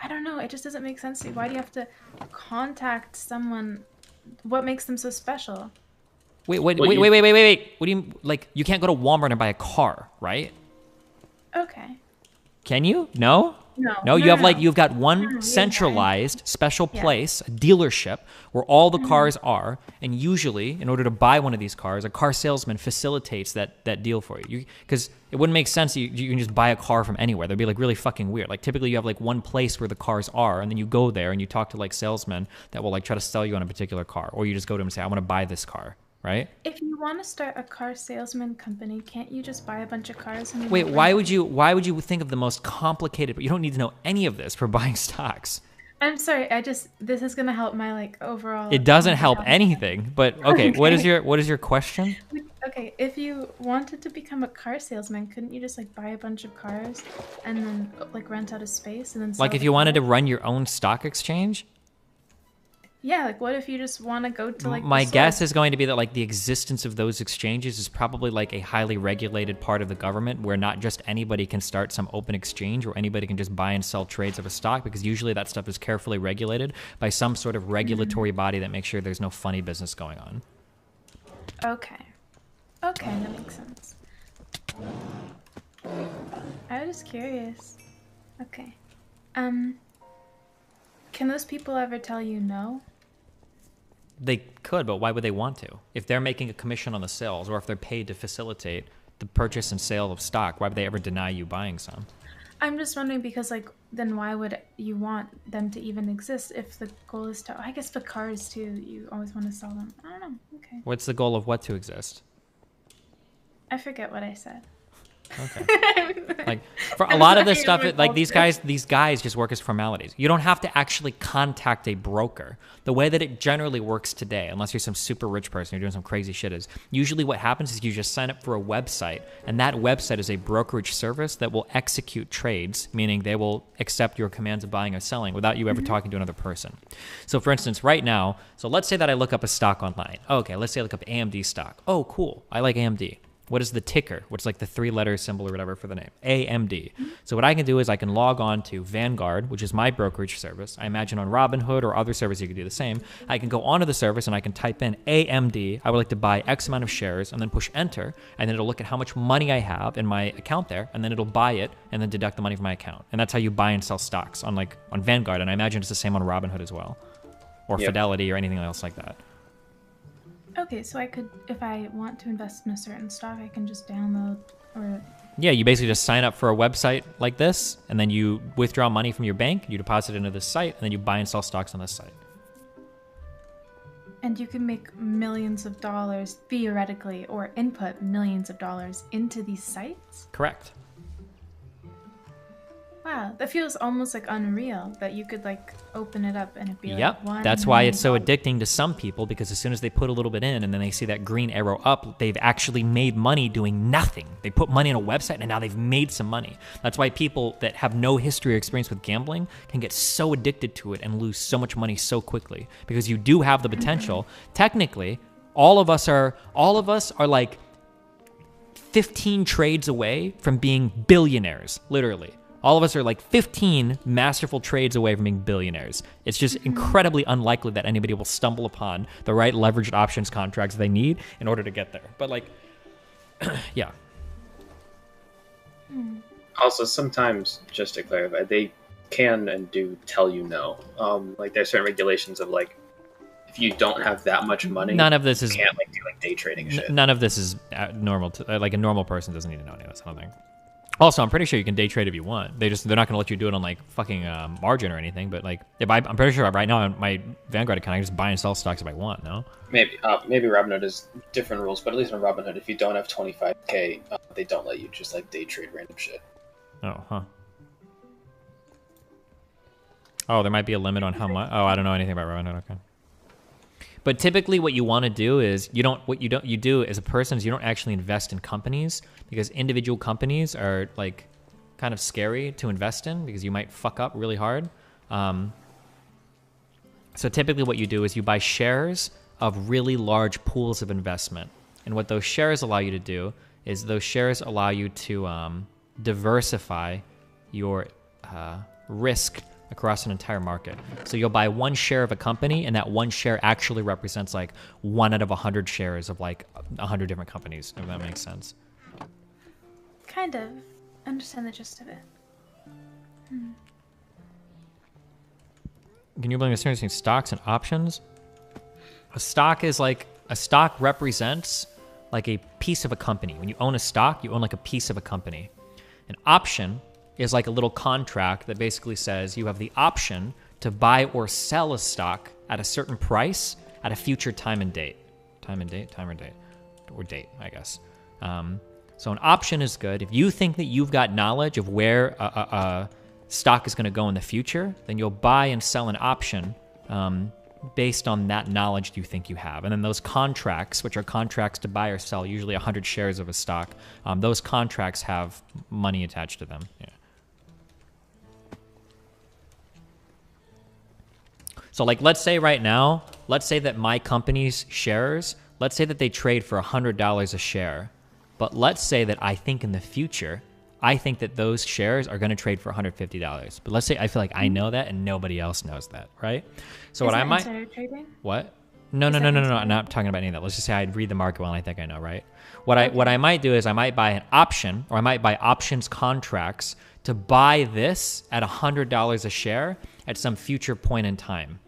I don't know. It just doesn't make sense to me. Why do you have to contact someone? What makes them so special? Wait. What do you like? You can't go to Walmart and buy a car, right? Okay. Can you? No. No, you've got one centralized special place, a dealership, where all the cars are, and usually, in order to buy one of these cars, a car salesman facilitates that deal for you. Because it wouldn't make sense you can just buy a car from anywhere. That'd be like really fucking weird. Like typically you have like one place where the cars are, and then you go there and you talk to like salesmen that will like try to sell you on a particular car, or you just go to them and say, I want to buy this car. Right? If you want to start a car salesman company, can't you just buy a bunch of cars? And wait, why would you think of the most complicated? You don't need to know any of this for buying stocks. I'm sorry. This is gonna help my like overall. It doesn't help anything. But okay, what is your question? Okay, if you wanted to become a car salesman, couldn't you just like buy a bunch of cars and then like rent out a space and then sell like if you wanted to run your own stock exchange? Yeah, like what if you just want to go to like my guess is going to be that like the existence of those exchanges is probably like a highly regulated part of the government where not just anybody can start some open exchange or anybody can just buy and sell trades of a stock, because usually that stuff is carefully regulated by some sort of regulatory body that makes sure there's no funny business going on. Okay, that makes sense. I was just curious. Okay. Can those people ever tell you no? They could, but why would they want to? If they're making a commission on the sales, or if they're paid to facilitate the purchase and sale of stock, why would they ever deny you buying some? I'm just wondering because, like, then why would you want them to even exist if the goal is to... I guess for cars, too, you always want to sell them. I don't know. Okay. What's the goal of what to exist? I forget what I said. Okay. Like for a lot of this stuff, like these guys just work as formalities. You don't have to actually contact a broker. The way that it generally works today, unless you're some super rich person who's doing some crazy shit, is usually what happens is you just sign up for a website, and that website is a brokerage service that will execute trades, meaning they will accept your commands of buying or selling without you ever talking to another person. So for instance, right now, so let's say that I look up a stock online. Okay, let's say I look up AMD stock. Oh, cool. I like AMD. What is the ticker? What's like the 3-letter symbol or whatever for the name? AMD. So what I can do is I can log on to Vanguard, which is my brokerage service. I imagine on Robinhood or other services you can do the same. I can go onto the service and I can type in AMD. I would like to buy X amount of shares, and then push enter, and then it'll look at how much money I have in my account there, and then it'll buy it and then deduct the money from my account. And that's how you buy and sell stocks on Vanguard, and I imagine it's the same on Robinhood as well, or Fidelity or anything else like that. Okay, so I could, if I want to invest in a certain stock, I can just download or... Yeah, you basically just sign up for a website like this, and then you withdraw money from your bank, you deposit it into this site, and then you buy and sell stocks on this site. And you can make millions of dollars, theoretically, or input millions of dollars into these sites? Correct. Wow, that feels almost like unreal that you could like open it up and it'd be Yep, like that's why it's so addicting to some people, because as soon as they put a little bit in and then they see that green arrow up, they've actually made money doing nothing. They put money in a website and now they've made some money. That's why people that have no history or experience with gambling can get so addicted to it and lose so much money so quickly, because you do have the potential. Technically, all of us are like 15 trades away from being billionaires, literally. All of us are like 15 masterful trades away from being billionaires. It's just incredibly unlikely that anybody will stumble upon the right leveraged options contracts they need in order to get there. But like, yeah. Also, sometimes, just to clarify, they can and do tell you no. Like there's certain regulations of like, if you don't have that much money, none of this is, you can't like do like day trading shit. None of this is normal to like a normal person doesn't need to know any of this, I don't think. Also, I'm pretty sure you can day trade if you want. They're not gonna let you do it on like fucking margin or anything. But like, I'm pretty sure right now on my Vanguard account, I can just buy and sell stocks if I want. No. Maybe Robinhood has different rules, but at least on Robinhood, if you don't have 25K, they don't let you just like day trade random shit. Oh, huh. Oh, there might be a limit on how much. Oh, I don't know anything about Robinhood. Okay. But typically, what you want to do is you do as a person is you don't actually invest in companies, because individual companies are like kind of scary to invest in because you might fuck up really hard. So typically, what you do is you buy shares of really large pools of investment, and what those shares allow you to do is those shares allow you to diversify your risk across an entire market. So you'll buy one share of a company, and that one share actually represents like 1 out of 100 shares of like 100 different companies, if that makes sense. Kind of. I understand the gist of it. Can you believe the difference between stocks and options? A stock represents like a piece of a company. When you own a stock, you own like a piece of a company. An option is like a little contract that basically says you have the option to buy or sell a stock at a certain price at a future time and date. Time or date, I guess. So an option is good. If you think that you've got knowledge of where a stock is going to go in the future, then you'll buy and sell an option based on that knowledge you think you have. And then those contracts, which are contracts to buy or sell, usually 100 shares of a stock, those contracts have money attached to them. Yeah. So like, let's say right now, let's say that my company's shares, let's say that they trade for $100 a share. But let's say that I think in the future, I think that those shares are going to trade for $150. But let's say I feel like I know that and nobody else knows that, right? So what I might... insider trading? What? No. I'm not talking about any of that. Let's just say I read the market well and I think I know, right? What I might do is I might buy an option, or I might buy options contracts to buy this at $100 a share at some future point in time.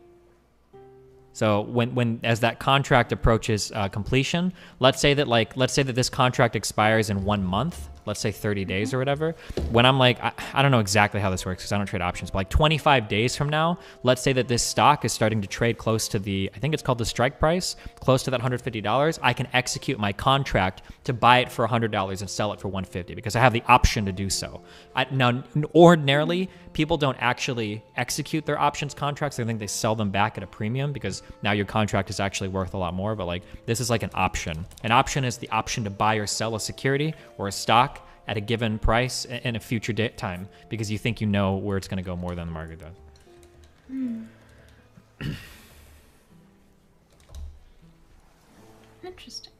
So as that contract approaches completion, let's say that this contract expires in 1 month, let's say 30 days or whatever. When I'm like, I don't know exactly how this works because I don't trade options, but like 25 days from now, let's say that this stock is starting to trade close to I think it's called the strike price, close to that $150. I can execute my contract to buy it for $100 and sell it for $150 because I have the option to do so. Now, ordinarily, people don't actually execute their options contracts. I think they sell them back at a premium because now your contract is actually worth a lot more. But like, this is like an option. An option is the option to buy or sell a security or a stock at a given price in a future time because you think you know where it's going to go more than the market does. Interesting.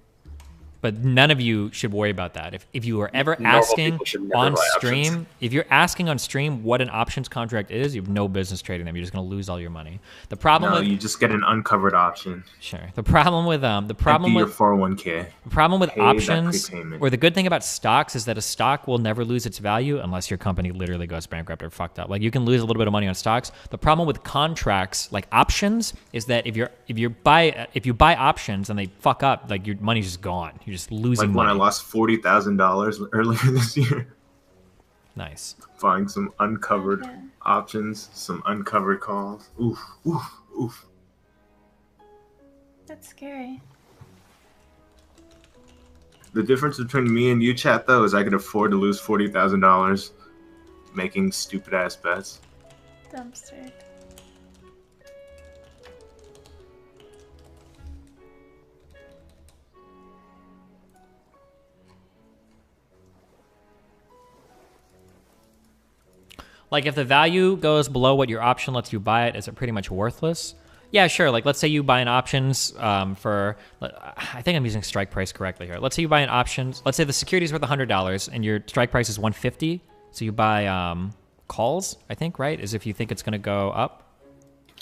But none of you should worry about that. If you are ever asking on stream, if you're asking on stream what an options contract is, you have no business trading them. You're just going to lose all your money. The problem you just get an uncovered option. Sure. The problem with your 401k. The problem with options, or the good thing about stocks, is that a stock will never lose its value unless your company literally goes bankrupt or fucked up. Like, you can lose a little bit of money on stocks. The problem with contracts like options is that if you buy options and they fuck up, like, your money's just gone. You're just losing money. Like when I lost $40,000 earlier this year. Nice. Buying some uncovered options, some uncovered calls. Oof, oof, oof. That's scary. The difference between me and you, chat, though, is I could afford to lose $40,000 making stupid ass bets. Dumpster. Like, if the value goes below what your option lets you buy it, is it pretty much worthless? Yeah, sure. Like, let's say you buy an options for, I think I'm using strike price correctly here. Let's say you buy an options. Let's say the security is worth $100 and your strike price is $150. So you buy calls, I think, right? As if you think it's going to go up.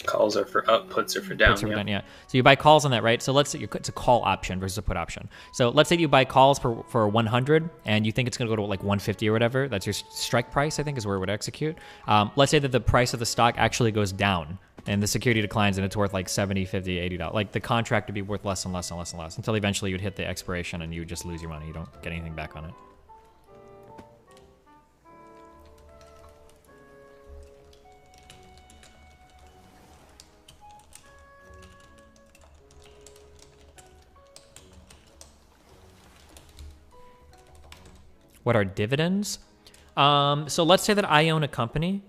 Calls are for up, puts are for down. Puts are for down, yeah. So you buy calls on that, right? So let's say it's a call option versus a put option. So let's say you buy calls for 100 and you think it's going to go to like 150 or whatever. That's your strike price, I think, is where it would execute. Let's say that the price of the stock actually goes down and the security declines and it's worth like $70, $50, $80. Like, the contract would be worth less and less and less and less until eventually you'd hit the expiration and you would just lose your money. You don't get anything back on it. What are dividends? So let's say that I own a company.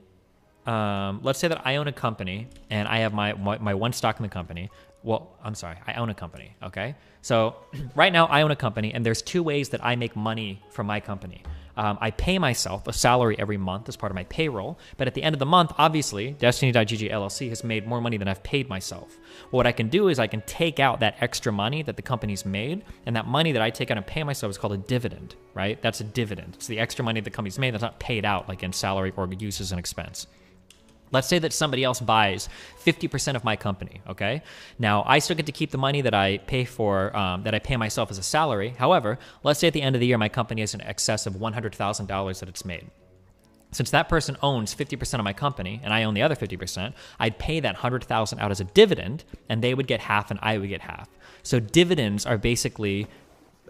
Let's say that I own a company and I have my one stock in the company. Well, I'm sorry, I own a company, okay? So right now I own a company, and there's two ways that I make money from my company. I pay myself a salary every month as part of my payroll, but at the end of the month, obviously, Destiny.GG LLC has made more money than I've paid myself. What I can do is I can take out that extra money that the company's made, and that money that I take out and pay myself is called a dividend, right? That's a dividend. It's the extra money the company's made that's not paid out like in salary or used as an expense. Let's say that somebody else buys 50% of my company, okay? Now, I still get to keep the money that I pay for, that I pay myself as a salary. However, let's say at the end of the year, my company has an excess of $100,000 that it's made. Since that person owns 50% of my company and I own the other 50%, I'd pay that $100,000 out as a dividend, and they would get half and I would get half. So dividends are basically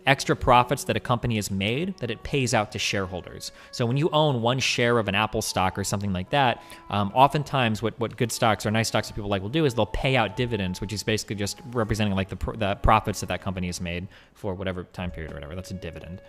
extra profits that a company has made that it pays out to shareholders. So when you own one share of an Apple stock or something like that, oftentimes what good stocks or nice stocks that people like will do is they'll pay out dividends, which is basically just representing like the profits that that company has made for whatever time period or whatever. That's a dividend.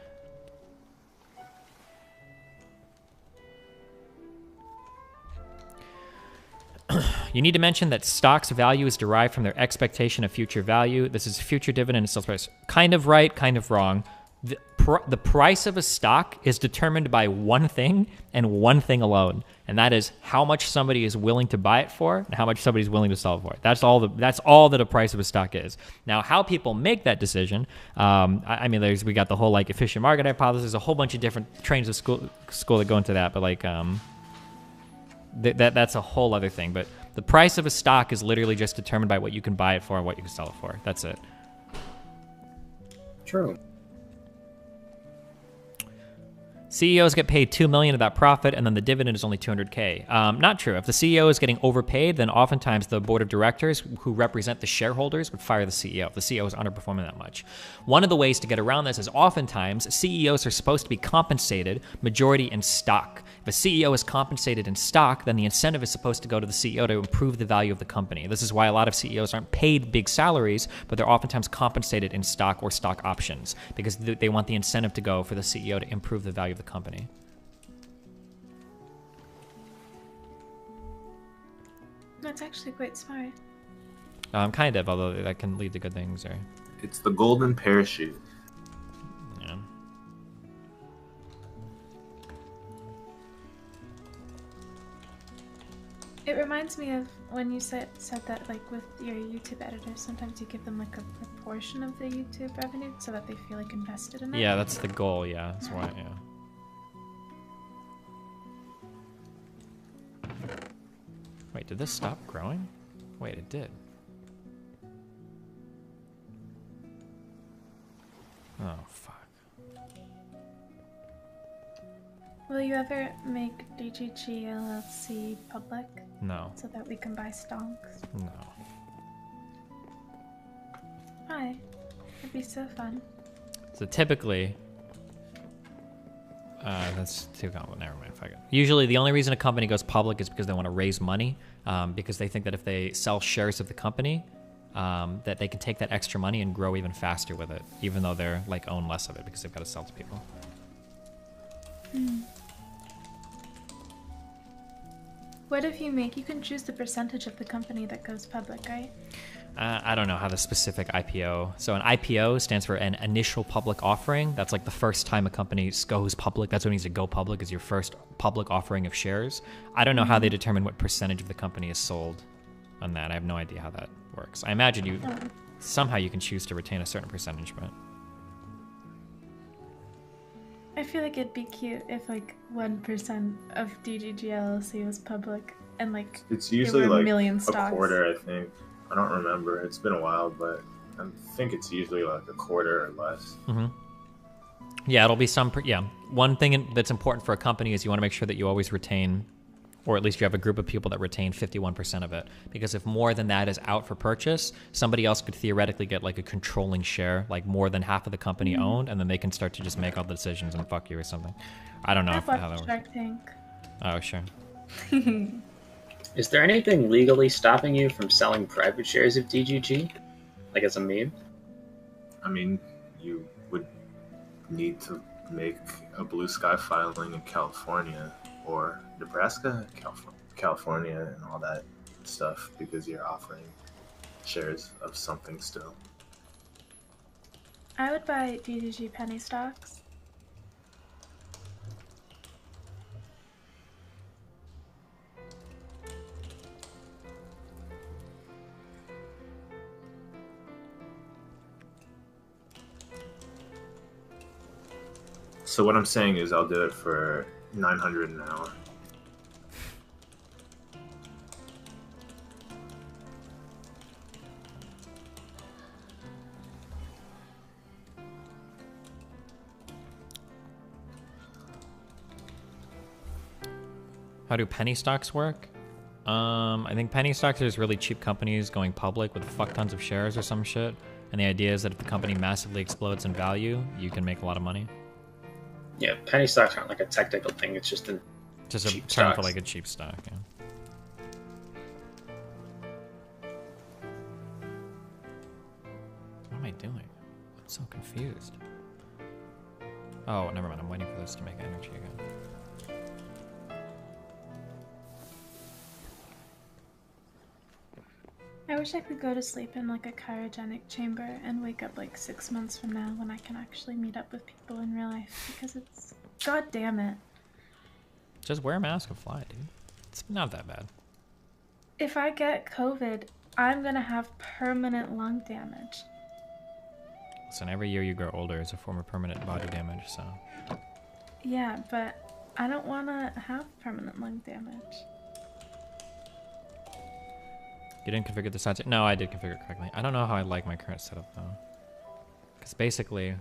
You need to mention that stock's value is derived from their expectation of future value. This is future dividend and sales price. Kind of right, kind of wrong. The price of a stock is determined by one thing and one thing alone, and that is how much somebody is willing to buy it for and how much somebody's willing to sell it for. That's all that a price of a stock is. Now, how people make that decision, I mean, we got the whole like efficient market hypothesis. There's a whole bunch of different trains of school that go into that, but like that's a whole other thing. But the price of a stock is literally just determined by what you can buy it for and what you can sell it for. That's it. True. CEOs get paid $2 million of that profit, and then the dividend is only $200K. Not true. If the CEO is getting overpaid, then oftentimes the board of directors who represent the shareholders would fire the CEO if the CEO is underperforming that much. One of the ways to get around this is oftentimes CEOs are supposed to be compensated majority in stock. If a CEO is compensated in stock, then the incentive is supposed to go to the CEO to improve the value of the company. This is why a lot of CEOs aren't paid big salaries, but they're oftentimes compensated in stock or stock options because they want the incentive to go for the CEO to improve the value of the company. That's actually quite smart. Kind of, although that can lead to good things. Or It's the golden parachute. Yeah. It reminds me of when you said that, like, with your YouTube editors, sometimes you give them like a proportion of the YouTube revenue so that they feel like invested in it. Yeah, that's the goal. Yeah, that's why. Yeah. Wait, did this stop growing? Wait, it did. Oh, fuck. Will you ever make DGG LLC public? No. So that we can buy stocks? No. Why? It'd be so fun. So typically, that's too complicated. Never mind. Fuck it. Usually, the only reason a company goes public is because they want to raise money, because they think that if they sell shares of the company, that they can take that extra money and grow even faster with it, even though they're like own less of it because they've got to sell to people. What if you can choose the percentage of the company that goes public, right? I don't know how the specific IPO. So an IPO stands for an initial public offering. That's like the first time a company goes public. That's what it means to go public, is your first public offering of shares. I don't know how they determine what percentage of the company is sold on that. I have no idea how that works. I imagine somehow you can choose to retain a certain percentage, but I feel like it'd be cute if like 1% of DGG LLC was public and like it's usually there were like a million a stocks. quarter, I think. I don't remember. It's been a while, but I think it's usually like a quarter or less. Mm-hmm. Yeah, it'll be one thing that's important for a company is you want to make sure that you always retain, or at least you have a group of people that retain 51% of it. Because if more than that is out for purchase, somebody else could theoretically get like a controlling share, like more than half of the company owned, and then they can start to just make all the decisions and fuck you or something. I don't know I've how that watched works. Shark Tank. Oh, sure. Is there anything legally stopping you from selling private shares of DGG? Like as a meme? I mean, you would need to make a blue sky filing in California or Nebraska, California, and all that stuff because you're offering shares of something still. I would buy DDG penny stocks. So what I'm saying is I'll do it for 900 an hour. How do penny stocks work? I think penny stocks are just really cheap companies going public with fuck tons of shares or some shit. And the idea is that if the company massively explodes in value, you can make a lot of money. Yeah, penny stocks aren't like a technical thing. It's just a Just a term for like a cheap stock. Yeah. What am I doing? I'm so confused. Oh, never mind. I'm waiting for this to make energy again. I wish I could go to sleep in like a cryogenic chamber and wake up like 6 months from now when I can actually meet up with people in real life, because it's, god damn it. Just wear a mask and fly, dude. It's not that bad. If I get COVID, I'm gonna have permanent lung damage. Listen, every year you grow older is a form of permanent body damage, so. Yeah, but I don't wanna have permanent lung damage. You didn't configure the science? No, I did configure it correctly. I don't know how I like my current setup though. Because basically,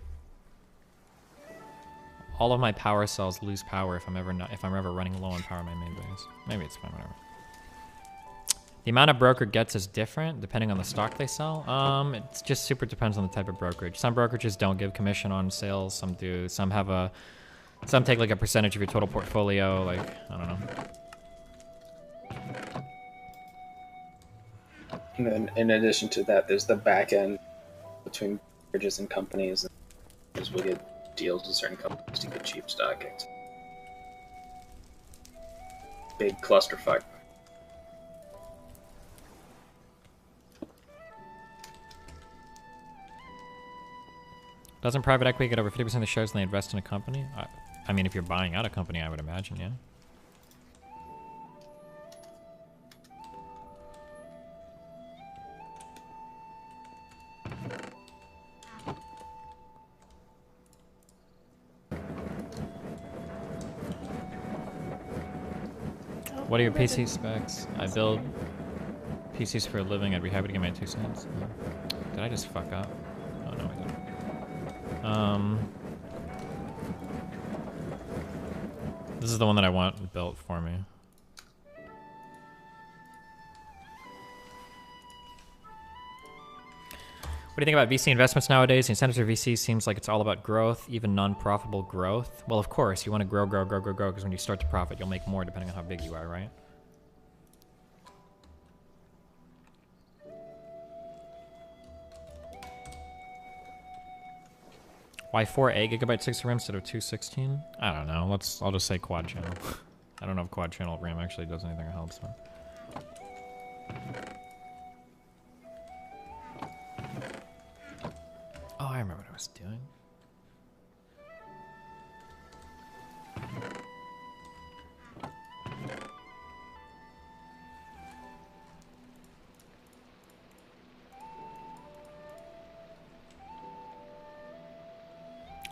all of my power cells lose power if I'm ever running low on power in my main base. Maybe it's fine, whatever. The amount a broker gets is different depending on the stock they sell. It just super depends on the type of brokerage. Some brokerages don't give commission on sales, some do. Some take like a percentage of your total portfolio, like, I don't know. And then in addition to that, there's the back end between brokerages and companies. And we get deals with certain companies to get cheap stock. It's big clusterfuck. Doesn't private equity get over 50% of the shares when they invest in a company? I mean, if you're buying out a company, I would imagine, yeah. What are your PC specs? I build PCs for a living. I'd be happy to give my 2 cents. Did I just fuck up? Oh, no, I didn't. This is the one that I want built for me. What do you think about VC investments nowadays? The incentives for VC seems like it's all about growth, even non-profitable growth. Well, of course, you want to grow, because when you start to profit, you'll make more depending on how big you are, right? Why 4 8 GB 6 RAM instead of 216? I don't know. I'll just say quad channel. I don't know if quad channel RAM actually does anything or helps. But. Oh, I remember what I was doing.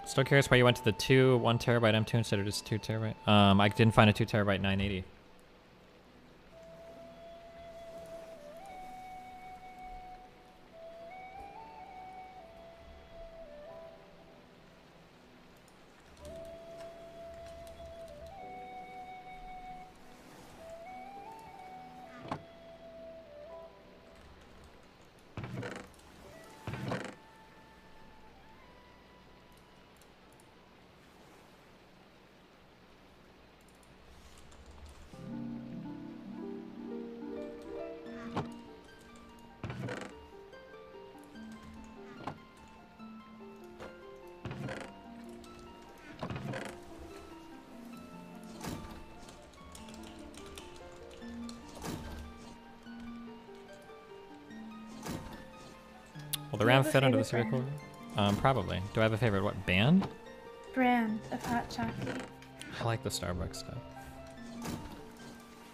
Still curious why you went to the 1 terabyte M2 instead of just 2 terabyte. I didn't find a 2 terabyte 980. Will the Do you RAM have a fit under favorite this vehicle? Probably. Do I have a favorite, what, band? Brand of hot chocolate. I like the Starbucks stuff.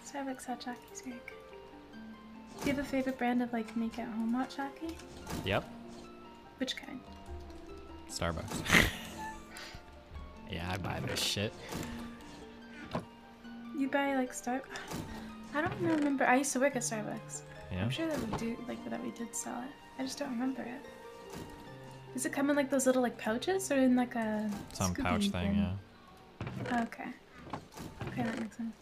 Starbucks hot chocolate's very good. Do you have a favorite brand of like make at home hot chocolate? Yep. Which kind? Starbucks. Yeah, I buy this shit. You buy like I don't even remember. I used to work at Starbucks. Yeah? I'm sure that we did sell it. I just don't remember it. Does it come in like those little like pouches or in like a Some Scooby pouch thing, bin? yeah. Okay. Okay, that makes sense.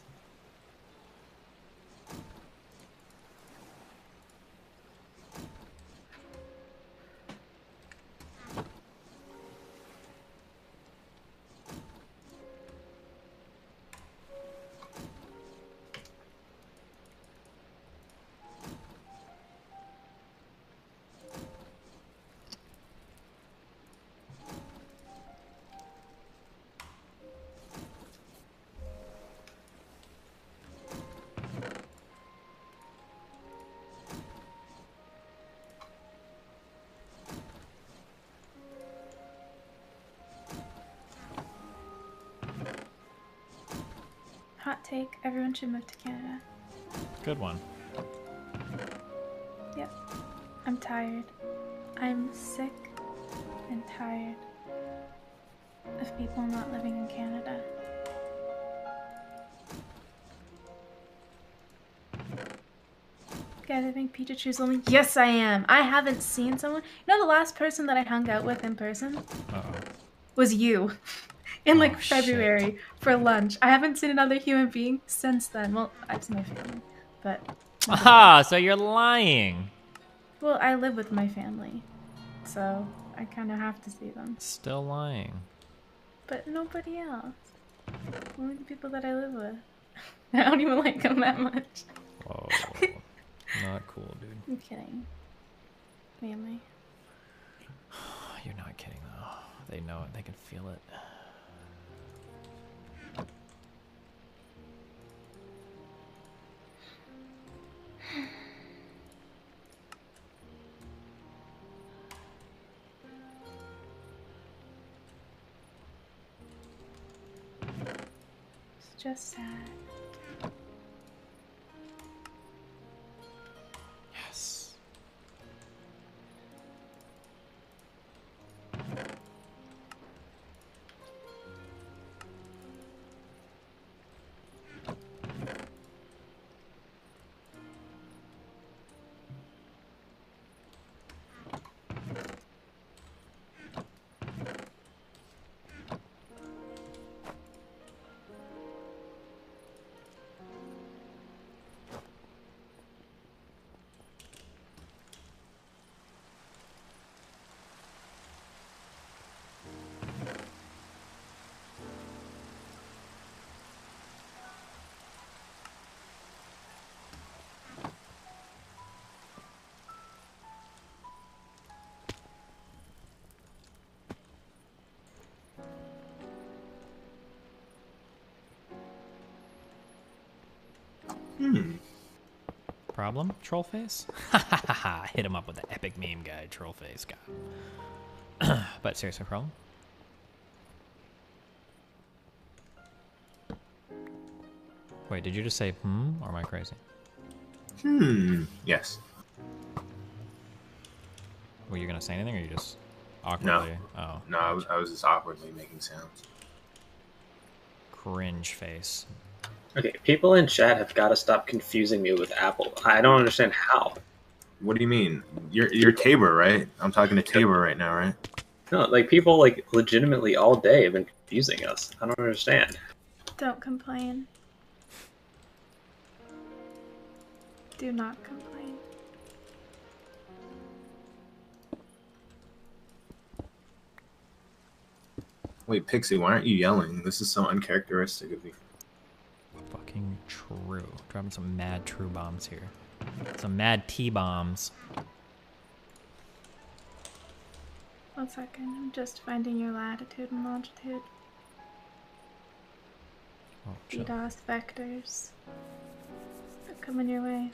Hot take, everyone should move to Canada. Good one. Yep. I'm tired. I'm sick and tired of people not living in Canada. Guys, I think Pikachu's only. Yes, I am! I haven't seen someone. You know, the last person that I hung out with in person was you. In like February for lunch. I haven't seen another human being since then. Well, I've seen my family, but. Aha! So you're lying. Well, I live with my family, so I kind of have to see them. Still lying. But nobody else. Only the people that I live with. I don't even like them that much. Whoa. Not cool, dude. I'm kidding. Family. You're not kidding, though. They know it. They can feel it. It's just sad. Yes. Problem? Troll face? Hit him up with the epic meme guy, troll face guy. But seriously, problem? Wait, did you just say or am I crazy? Yes. Were you gonna say anything or you just awkwardly? Oh. No, I was just awkwardly making sounds. Cringe face. Okay, people in chat have got to stop confusing me with Apple. I don't understand how. What do you mean? You're Tabor, right? I'm talking to Tabor right now, right? No, like people like legitimately all day have been confusing us. I don't understand. Don't complain. Do not complain. Wait, Pixie, why aren't you yelling? This is so uncharacteristic of you. Fucking true. Dropping some mad true bombs here. Some mad T-bombs. 1 second, I'm just finding your latitude and longitude. Oh, chill. DDoS vectors. They're coming your way.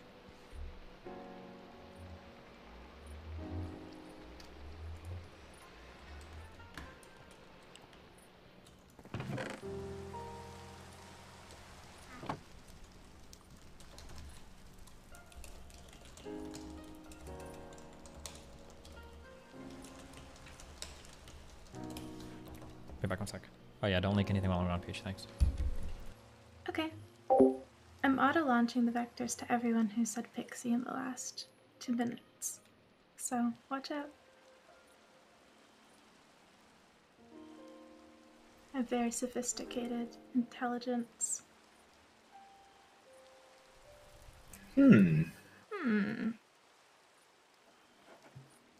get back 1 sec. Oh yeah, don't link anything while I'm on page, thanks. Okay. I'm auto-launching the vectors to everyone who said Pixie in the last 2 minutes. So, watch out. I have very sophisticated intelligence.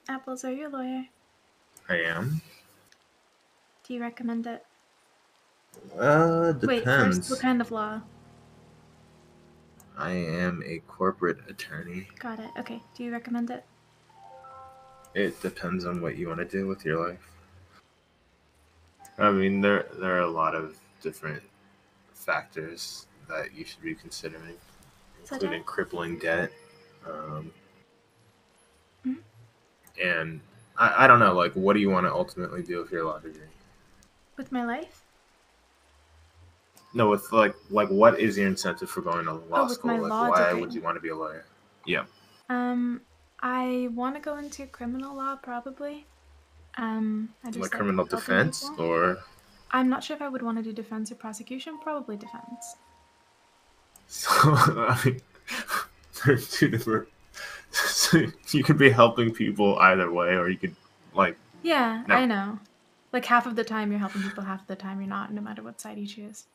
Apples, are you a lawyer? I am. Do you recommend it? Depends. Wait, first, what kind of law? I am a corporate attorney. Got it. Okay. Do you recommend it? It depends on what you want to do with your life. I mean, there are a lot of different factors that you should be considering, including crippling debt. And I don't know, like, what do you want to ultimately do with your law degree? With my life? No, with like what is your incentive for going to law with school? my Like, law why degree. would you want to be a lawyer? Yeah. I want to go into criminal law, probably. I just Like criminal helping defense, people. or I'm not sure if I would want to do defense or prosecution. Probably defense. so I mean, there's two different. So you could be helping people either way, or you could like. Yeah, No. I know. Like half of the time you're helping people, half of the time you're not, no matter what side you choose.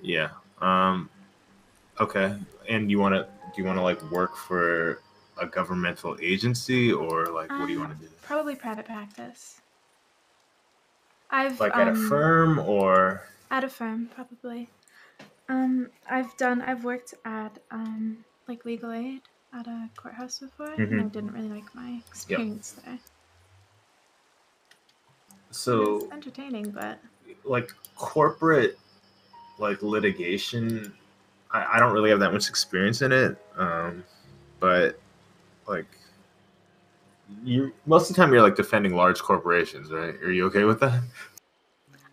Yeah. Okay. And do you want to like work for a governmental agency, or like what do you want to do? Probably private practice. I've Like at a firm or at a firm, probably. I've worked at like legal aid at a courthouse before, and I didn't really like my experience there. So It's entertaining, but like corporate like litigation, I don't really have that much experience in it. But like you most of the time you're like defending large corporations, right? Are you okay with that?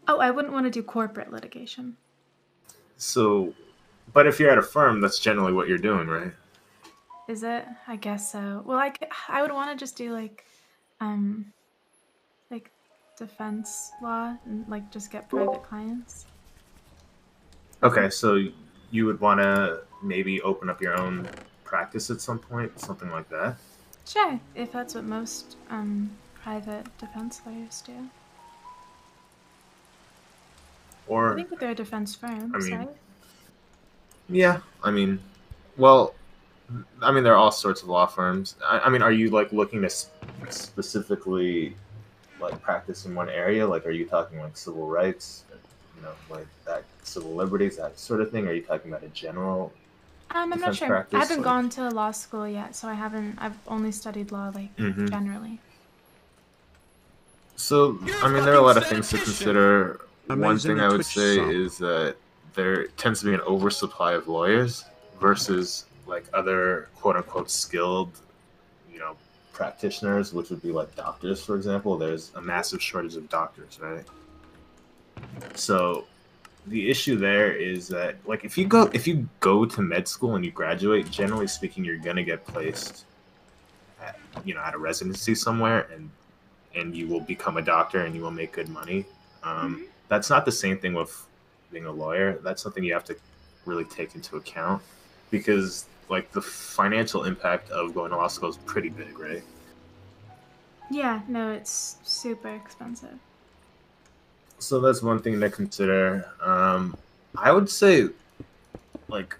oh, I wouldn't want to do corporate litigation. So, but if you're at a firm, that's generally what you're doing, right? Is it? I guess so. Well, I would want to just do like defense law and like just get private clients. Okay, so you would want to maybe open up your own practice at some point, something like that. Sure, if that's what most private defense lawyers do. Or I think that they're defense firms, I mean, right? yeah, I mean, well, I mean, there are all sorts of law firms. I mean, are you like looking to specifically like practice in one area? Like, are you talking like civil rights, you know, like that civil liberties, that sort of thing? Are you talking about a general? I'm not defense sure. practice, I haven't like- gone to law school yet, so I've only studied law like generally. So, I mean, there are a lot of things to consider. One Amazing thing I would Twitch say sub. is that there tends to be an oversupply of lawyers versus like other quote unquote skilled, you know, practitioners, which would be like doctors, for example. There's a massive shortage of doctors, right? So the issue there is that like if you go to med school and you graduate, generally speaking, you're gonna get placed at, you know, at a residency somewhere, and you will become a doctor and you will make good money. That's not the same thing with being a lawyer. That's something you have to really take into account because like the financial impact of going to law school is pretty big, right? Yeah, no, it's super expensive. So that's one thing to consider. I would say, like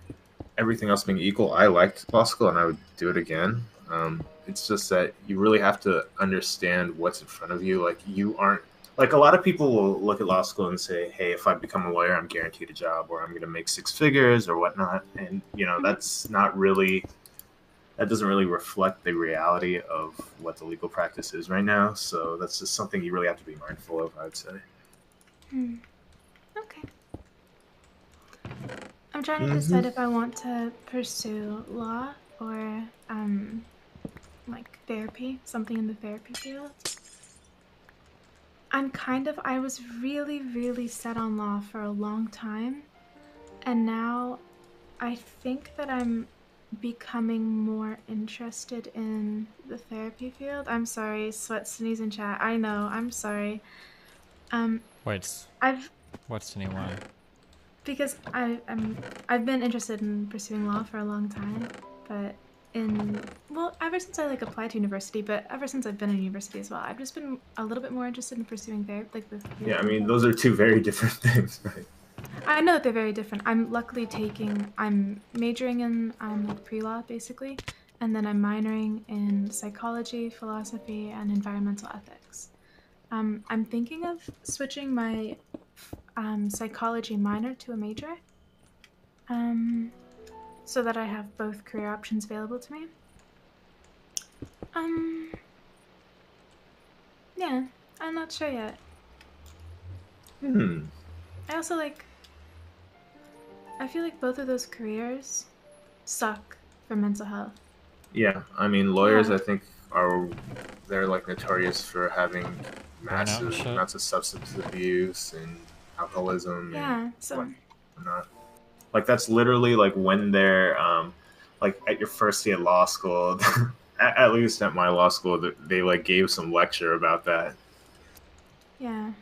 everything else being equal, I liked law school and I would do it again. It's just that you really have to understand what's in front of you. Like you aren't like a lot of people will look at law school and say, "Hey, if I become a lawyer, I'm guaranteed a job, or I'm going to make 6 figures, or whatnot." And you know, that's not really that doesn't really reflect the reality of what the legal practice is right now. So that's just something you really have to be mindful of, I would say. Okay. I'm trying to decide if I want to pursue law or like therapy, something in the therapy field. I was really, really set on law for a long time, and now I think that I'm becoming more interested in the therapy field. I'm sorry, sweat, sneeze, and chat. I know, I'm sorry. Wait, I've what's the new one? because I've been interested in pursuing law for a long time, but ever since I applied to university, but ever since I've been in university as well, I've just been a little bit more interested in pursuing therapy, like the field. Yeah, I mean those are two very different things, right? I know that they're very different. I'm majoring in pre-law basically, and then I'm minoring in psychology, philosophy, and environmental ethics. I'm thinking of switching my psychology minor to a major, so that I have both career options available to me. Yeah, I'm not sure yet. I also I feel like both of those careers suck for mental health. Yeah, I mean lawyers, Yeah. I think they're like notorious for having massive shit. amounts of substance abuse and alcoholism Yeah, and so whatnot. Like that's literally like when they're like at your first day at law school. At least at my law school, they like gave some lecture about that. yeah.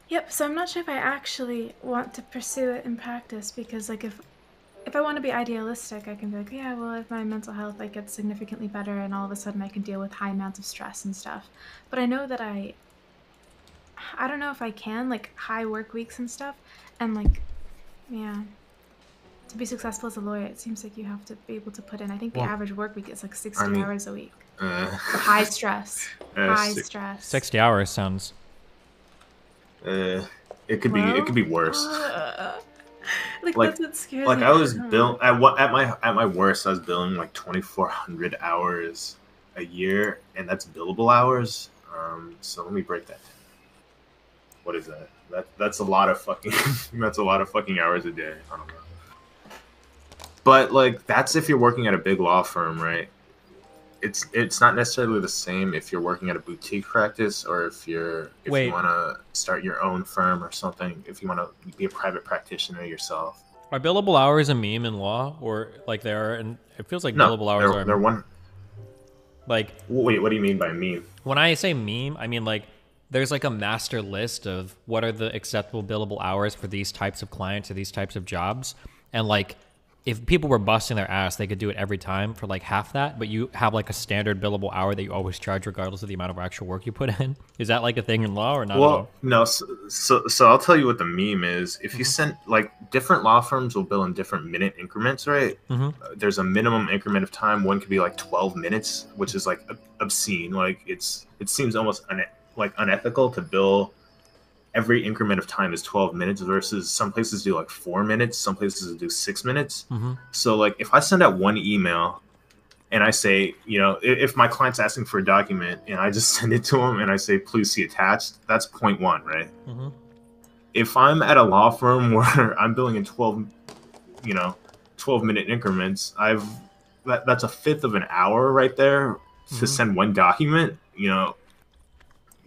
Yep, so I'm not sure if I actually want to pursue it in practice, because if I want to be idealistic, I can be like, yeah, well, if my mental health gets significantly better and all of a sudden I can deal with high amounts of stress and stuff. But I know that I don't know if I can, high work weeks and stuff, and yeah. To be successful as a lawyer, it seems like you have to be able to put in, I think the Well, average work week is 60 I mean, hours a week. For high stress. High stress. 60 hours sounds. It could be worse. That's what scares like me. I was at my worst, I was billing like 2,400 hours a year, and that's billable hours. So let me break that down. What is that? That's a lot of fucking that's a lot of fucking hours a day. I don't know. But like that's if you're working at a big law firm, right? It's not necessarily the same if you're working at a boutique practice or if you want to start your own firm or something. If you want to be a private practitioner yourself. Are billable hours a meme in law, or like they are? And it feels like billable hours are. They're one. Like, wait, what do you mean by meme? When I say meme, I mean like there's like a master list of what are the acceptable billable hours for these types of clients or these types of jobs, and like if people were busting their ass, they could do it every time for like half that, but you have like a standard billable hour that you always charge regardless of the amount of actual work you put in. Is that like a thing in law or not? Well, no. So I'll tell you what the meme is. If you send like different law firms will bill in different minute increments, right? There's a minimum increment of time. One could be like 12 minutes, which is like obscene. Like it seems almost unethical to bill every increment of time is 12 minutes versus some places do like 4 minutes, some places do 6 minutes. So like if I send out one email and I say, if my client's asking for a document and I just send it to them and I say, please see attached, that's 0.1, right? If I'm at a law firm where I'm billing in 12 minute increments, that's a fifth of an hour right there to send one document,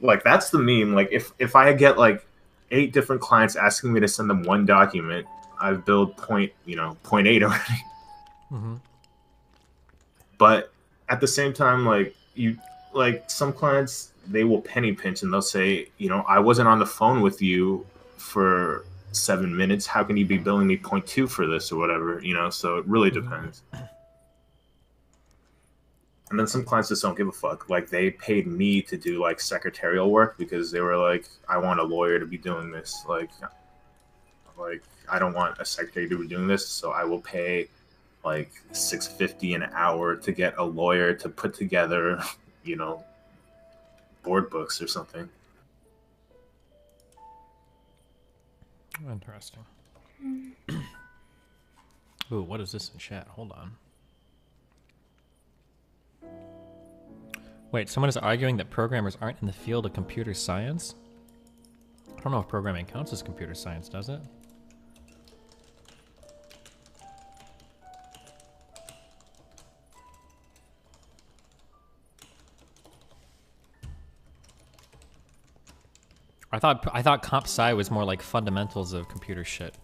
Like that's the meme. Like if I get like 8 different clients asking me to send them one document, I've billed 0.8 already. But at the same time, like some clients, they will penny pinch and they'll say, I wasn't on the phone with you for 7 minutes. How can you be billing me 0.2 for this or whatever? So it really depends. And then some clients just don't give a fuck. Like they paid me to do like secretarial work because they were like, I want a lawyer to be doing this. Like I don't want a secretary to be doing this, so I will pay like $6.50 an hour to get a lawyer to put together, board books or something. Interesting. Ooh, what is this in chat? Hold on. Wait, someone is arguing that programmers aren't in the field of computer science? I don't know if programming counts as computer science, does it? I thought comp sci was more like fundamentals of computer shit.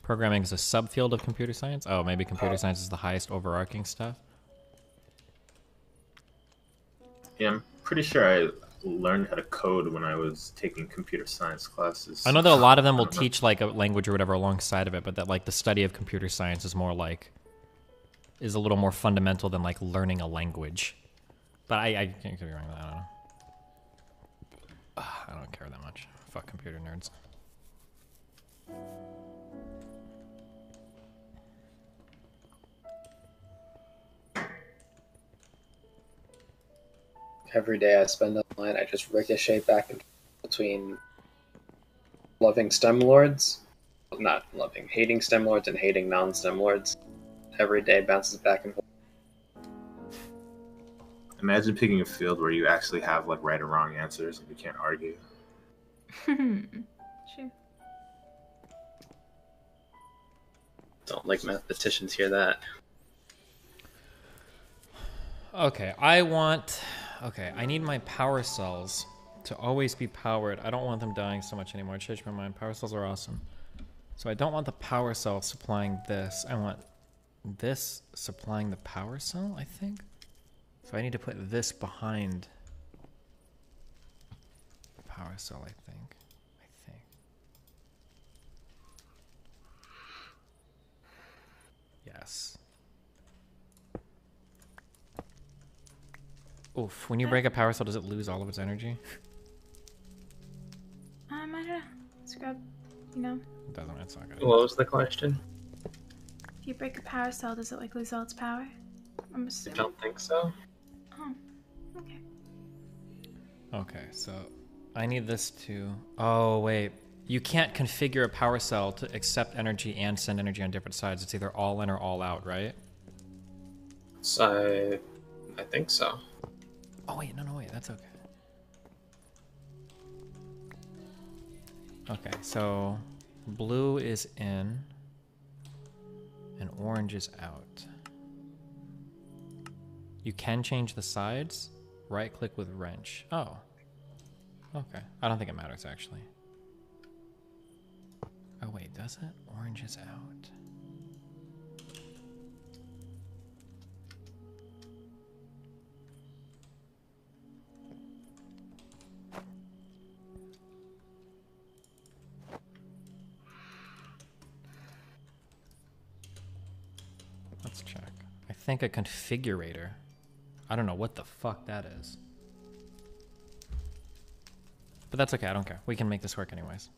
Programming is a subfield of computer science? Oh, maybe computer science is the highest overarching stuff? Yeah, I'm pretty sure I learned how to code when I was taking computer science classes. I know that a lot of them will teach like a language or whatever alongside of it, but that like the study of computer science is more like is a little more fundamental than like learning a language. But I can't be wrong. I don't know. I don't care that much. Fuck computer nerds. Every day I spend online, I just ricochet back and forth between loving STEM lords, not loving, hating STEM lords and hating non-STEM lords. Every day bounces back and forth. Imagine picking a field where you actually have like right or wrong answers and you can't argue. Sure. Don't like mathematicians hear that. Okay, I need my power cells to always be powered. I don't want them dying so much anymore. I changed my mind. Power cells are awesome. So I don't want the power cell supplying this. I want this supplying the power cell, I think. So I need to put this behind the power cell, I think. Yes. Oof, when you break a power cell, does it lose all of its energy? I don't know. Scrub, you know. It doesn't, it's not good. What was the question? If you break a power cell, does it like lose all its power? I'm I assuming. don't think so. Oh, okay. Okay, so I need this to... Oh, wait. You can't configure a power cell to accept energy and send energy on different sides. It's either all in or all out, right? So I think so. Oh, wait. No, wait. That's okay. Okay, so blue is in and orange is out. You can change the sides. Right-click with wrench. Oh. Okay. I don't think it matters, actually. Oh, wait, does it? Orange is out. Let's check. I think a configurator. I don't know what the fuck that is. But that's okay, I don't care. We can make this work anyways.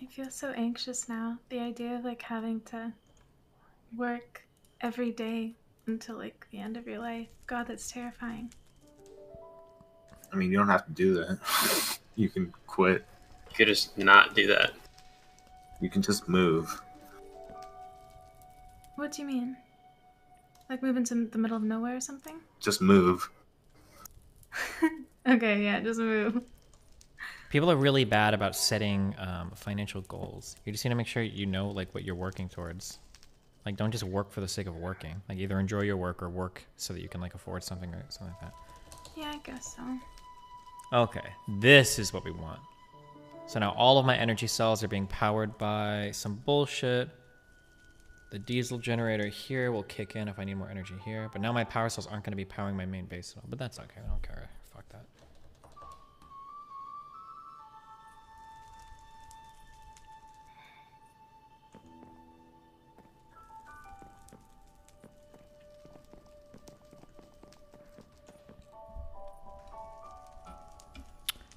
I feel so anxious now. The idea of like having to work every day until like the end of your life. God, that's terrifying. I mean, you don't have to do that. You can quit. You could just not do that. You can just move. What do you mean? Like move into the middle of nowhere or something? Just move. Okay, yeah, just move. People are really bad about setting financial goals. You just need to make sure you know like what you're working towards. Like, don't just work for the sake of working. Like, either enjoy your work or work so that you can like afford something or something like that. Yeah, I guess so. Okay, this is what we want. So now all of my energy cells are being powered by some bullshit. The diesel generator here will kick in if I need more energy here. But now my power cells aren't going to be powering my main base at all. But that's okay. I don't care. Fuck that.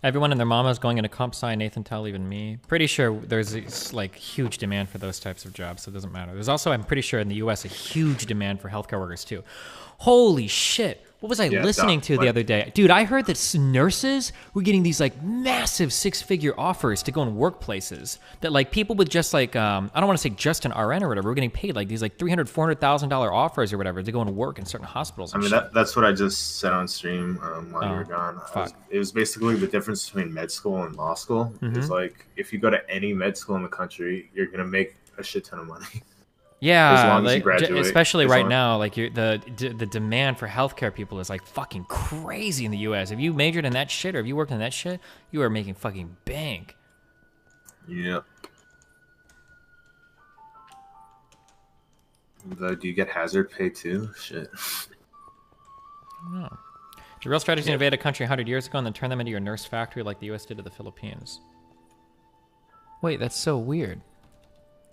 Everyone and their mama is going into comp sci, Nathan Tell, even me. Pretty sure there's this, like huge demand for those types of jobs, so it doesn't matter. There's also, I'm pretty sure in the US, a huge demand for healthcare workers too. Holy shit. What was I listening to the other day? Dude, I heard that nurses were getting these like massive 6-figure offers to go in workplaces that like people with just like, I don't want to say just an RN or whatever, were getting paid like these like $300,000, $400,000 offers or whatever to go and work in certain hospitals. I mean, that's what I just said on stream while you were gone. It was basically the difference between med school and law school. It's like, if you go to any med school in the country, you're going to make a shit ton of money. Yeah, as long as like, you graduate. especially right now, like the demand for healthcare people is like fucking crazy in the U.S. If you majored in that shit or if you worked in that shit, you are making fucking bank. Yep. Do you get hazard pay too? Shit. I don't know. The real strategy is to invade a country 100 years ago and then turn them into your nurse factory like the US did to the Philippines. Wait, that's so weird.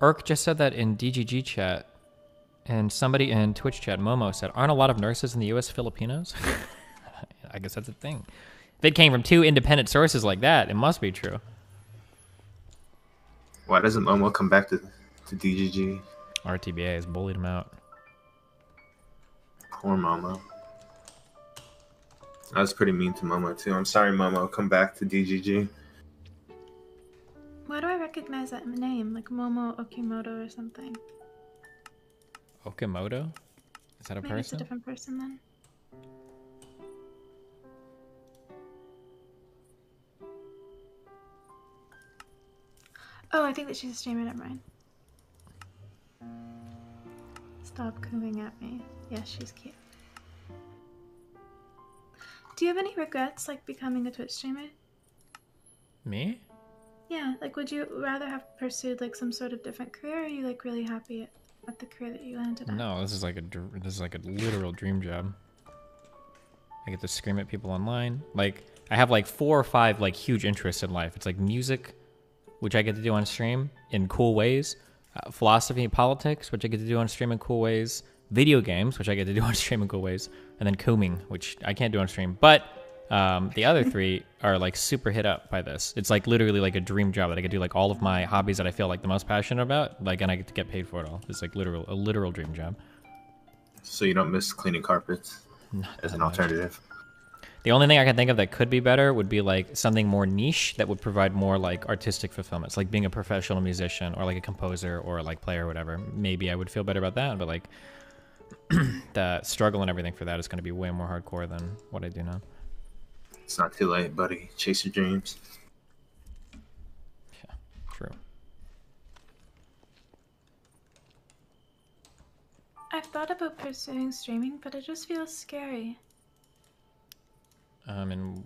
Urk just said that in DGG chat, and somebody in Twitch chat, Momo, said, aren't a lot of nurses in the US Filipinos? I guess that's a thing. If it came from 2 independent sources like that, it must be true. Why doesn't Momo come back to DGG? RTBA has bullied him out. Poor Momo. I was pretty mean to Momo too. I'm sorry, Momo. Come back to DGG. Why do I recognize that name? Like Momo Okimoto or something. Okimoto? Is that a Maybe it's a person? different person then. Oh, I think that she's a streamer. Never mind. Stop cooing at me. Yes, she's cute. Do you have any regrets, like becoming a Twitch streamer? Me? Yeah, like would you rather have pursued like some sort of different career, or are you like really happy at the career that you landed at? No, this is like a literal dream job. I get to scream at people online. Like, I have like 4 or 5 like huge interests in life. It's like music, which I get to do on stream in cool ways. Philosophy and politics, which I get to do on stream in cool ways. Video games, which I get to do on stream in cool ways. And then combing, which I can't do on stream. But the other 3 are like super hit up by this. It's like literally like a dream job that I could do like all of my hobbies that I feel like the most passionate about. Like, and I get to get paid for it all. It's like a literal dream job. So you don't miss cleaning carpets as an alternative? The only thing I can think of that could be better would be like something more niche that would provide more like artistic fulfillments, like being a professional musician or like a composer or like player or whatever. Maybe I would feel better about that, but like the struggle and everything for that is going to be way more hardcore than what I do now. It's not too late, buddy. Chase your dreams. Yeah, true. I've thought about pursuing streaming, but it just feels scary. In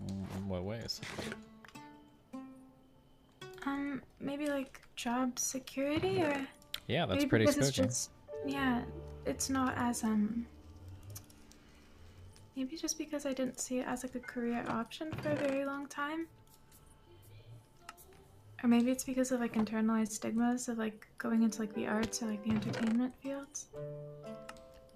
what ways? Maybe like job security, or Yeah, that's maybe pretty because it's spooky. just, yeah, it's not as maybe just because I didn't see it as like a career option for a very long time. Or maybe it's because of like internalized stigmas of like going into like the arts or like the entertainment fields.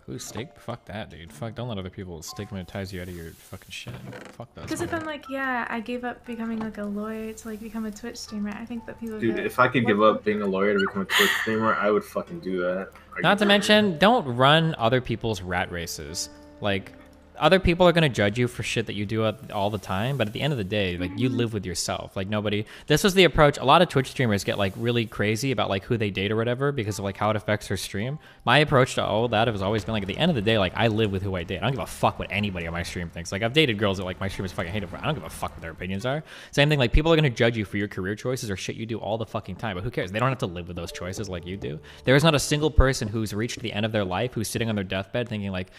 Who's fuck that, dude. Fuck, don't let other people stigmatize you out of your fucking shit. Fuck that. Because if I'm like, yeah, I gave up becoming like a lawyer to like become a Twitch streamer, I think that people Dude, get, if I could give up being a lawyer to become a Twitch streamer, I would fucking do that. Not to mention, don't run other people's rat races. Like, other people are going to judge you for shit that you do all the time, but at the end of the day, like, you live with yourself. Like, nobody... This was the approach... A lot of Twitch streamers get, like, really crazy about, like, who they date or whatever because of, like, how it affects their stream. My approach to all that has always been, like, at the end of the day, like, I live with who I date. I don't give a fuck what anybody on my stream thinks. Like, I've dated girls that, like, my streamers fucking hate it for. I don't give a fuck what their opinions are. Same thing, like, people are going to judge you for your career choices or shit you do all the fucking time, but who cares? They don't have to live with those choices like you do. There is not a single person who's reached the end of their life who's sitting on their deathbed thinking, like,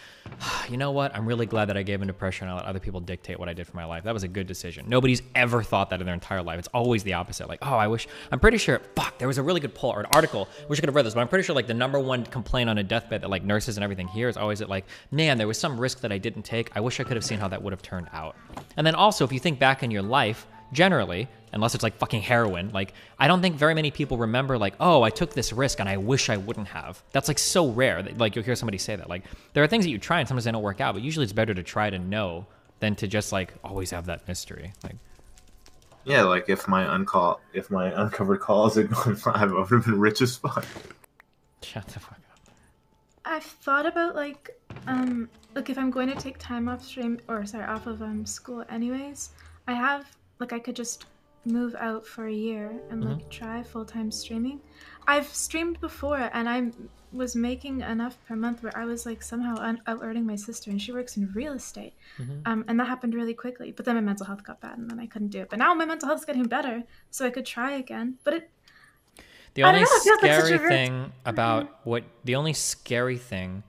you know what? I'm really glad that I gave into pressure and I let other people dictate what I did for my life. That was a good decision. Nobody's ever thought that in their entire life. It's always the opposite. Like, oh, I'm pretty sure, there was a really good poll or an article. Wish I could have read this, but I'm pretty sure like the #1 complaint on a deathbed that like nurses and everything here is always that like, man, there was some risk that I didn't take. I wish I could have seen how that would have turned out. And then also, if you think back in your life, generally, unless it's like fucking heroin, like I don't think very many people remember like, oh, I took this risk and I wish I wouldn't have. That's like so rare that like you'll hear somebody say that. Like there are things that you try and sometimes they don't work out, but usually it's better to try to know than to just like always have that mystery. Like, yeah, like if my uncovered calls had gone 5, I would have been rich as fuck. Shut the fuck up. I've thought about like if I'm going to take time off stream off of school anyways, I could just move out for a year and like try full-time streaming. I've streamed before and I was making enough per month where I was like somehow out earning my sister, and she works in real estate. And that happened really quickly, but then my mental health got bad and then I couldn't do it. But now my mental health's getting better, so I could try again. But the only scary thing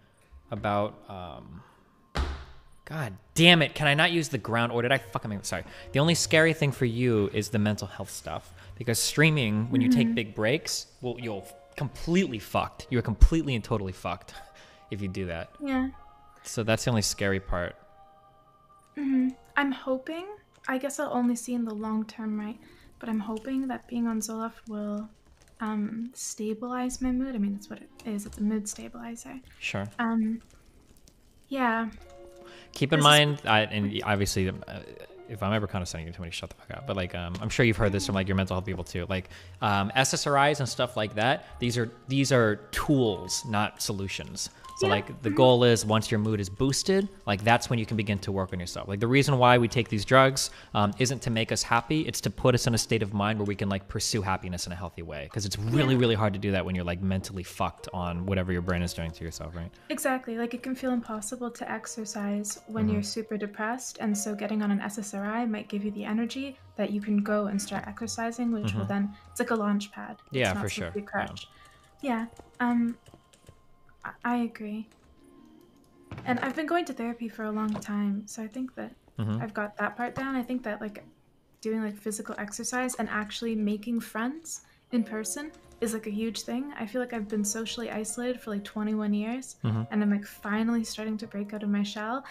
about God damn it, can I not use the ground order? Sorry. The only scary thing for you is the mental health stuff. Because streaming, when you take big breaks, well, you're completely fucked. You're completely and totally fucked if you do that. Yeah. So that's the only scary part. I'm hoping, I guess I'll only see in the long term, right? But I'm hoping that being on Zoloft will stabilize my mood. I mean, that's what it is. It's a mood stabilizer. Sure. Yeah. Keep in mind, and obviously, if I'm ever condescending to somebody, shut the fuck up. But like, I'm sure you've heard this from like your mental health people too. Like, SSRIs and stuff like that. These are tools, not solutions. So like the goal is once your mood is boosted, like that's when you can begin to work on yourself. Like the reason why we take these drugs isn't to make us happy. It's to put us in a state of mind where we can like pursue happiness in a healthy way. Because it's really, really hard to do that when you're like mentally fucked on whatever your brain is doing to yourself, right? Exactly. Like it can feel impossible to exercise when you're super depressed. And so getting on an SSRI might give you the energy that you can go and start exercising, which will then, it's like a launch pad. Yeah, it's not for sure. Crutch. Yeah. I agree. And I've been going to therapy for a long time, so I think that I've got that part down. I think that like doing like physical exercise and actually making friends in person is like a huge thing. I feel like I've been socially isolated for like 21 years and I'm like finally starting to break out of my shell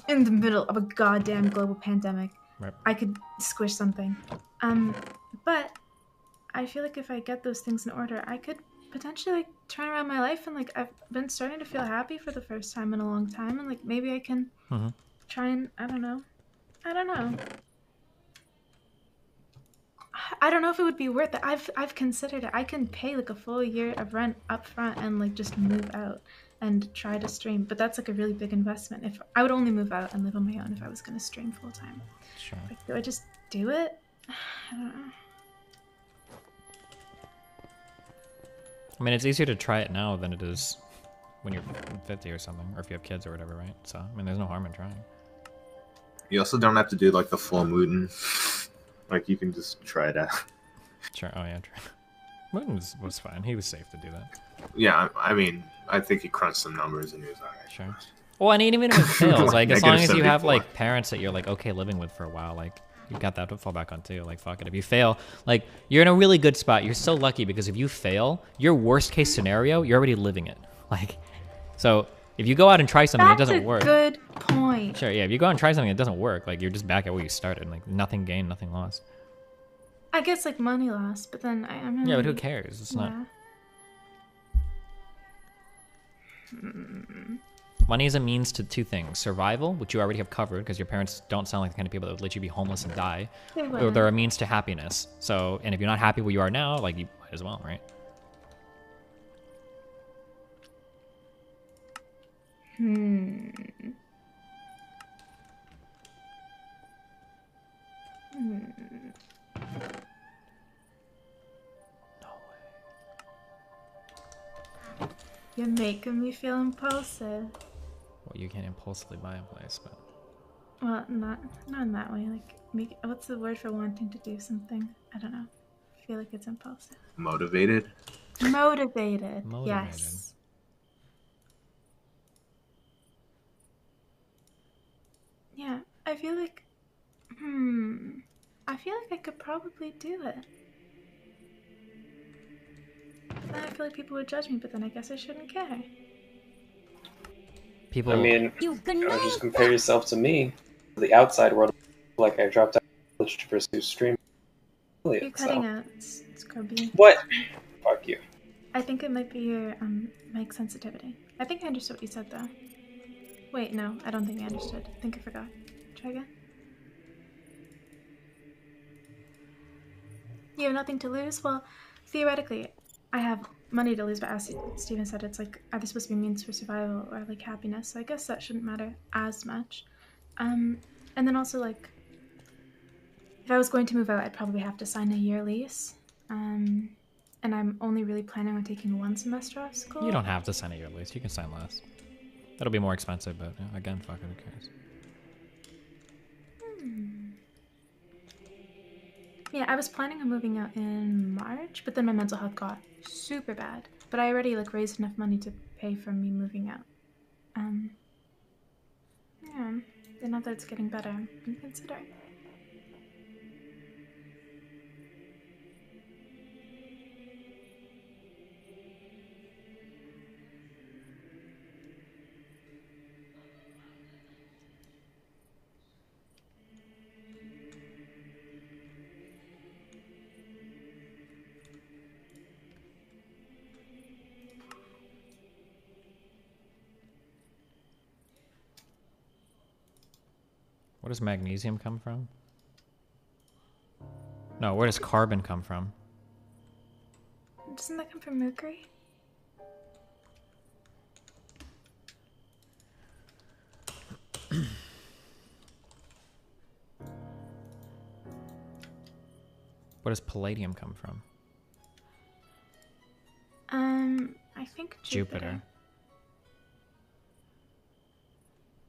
in the middle of a goddamn global pandemic. Right. I could squish something. But I feel like if I get those things in order, I could potentially like turn around my life, and like I've been starting to feel happy for the first time in a long time, and like maybe I can try and I don't know if it would be worth it. I've considered it. I can pay like a full year of rent up front and like just move out and try to stream, but that's like a really big investment. If I would only move out and live on my own if I was going to stream full time. Sure. Like, do I just do it? I don't know. I mean, it's easier to try it now than it is when you're 50 or something, or if you have kids or whatever, right? So, I mean, there's no harm in trying. You also don't have to do like the full Mutin. Like you can just try it out. Sure. Oh yeah, true. Mutin was fine. He was safe to do that. Yeah, I mean, I think he crunched some numbers and he was alright. Sure. Well, and even if it fails, like as long as you have 74. like parents that you're like okay living with for a while, like you've got that to fall back on too. Like fuck it, if you fail, like you're in a really good spot. You're so lucky because if you fail, your worst case scenario, you're already living it. Like, so if you go out and try something that doesn't work. Good point. Sure, yeah. If you go out and try something that doesn't work, like you're just back at where you started. Like nothing gained, nothing lost. I guess like money lost, but then I'm yeah, but who cares? It's not. Money is a means to two things: survival, which you already have covered, because your parents don't sound like the kind of people that would let you be homeless and die. Or they're a means to happiness. So, and if you're not happy where you are now, like you might as well, right? You're making me feel impulsive. Well, you can't impulsively buy a place, but. Well, not in that way. Like, what's the word for wanting to do something? I don't know. I feel like it's impulsive. Motivated? Motivated. Yes. Yeah, I feel like, I feel like I could probably do it. Then I feel like people would judge me, but then I guess I shouldn't care. People. I mean, just compare yourself to me. The outside world, like I dropped out of college to pursue streaming. You're cutting out. It's Kirby. What? Fuck you. I think it might be your mic sensitivity. I think I understood what you said though. Wait, no, I don't think I understood. I think I forgot. Try again. You have nothing to lose? Well, theoretically, I have money to lose, but as Steven said, it's like either supposed to be means for survival or like happiness, so I guess that shouldn't matter as much. And then also like, if I was going to move out, I'd probably have to sign a year lease. And I'm only really planning on taking 1 semester off school. You don't have to sign a year lease. You can sign less. That'll be more expensive, but again, fuck it, who cares? Yeah, I was planning on moving out in March, but then my mental health got super bad. But I already like raised enough money to pay for me moving out. Yeah, and now that it's getting better, I'm considering. Where does magnesium come from? No, where does carbon come from? Doesn't that come from mercury? Where does palladium come from? I think Jupiter.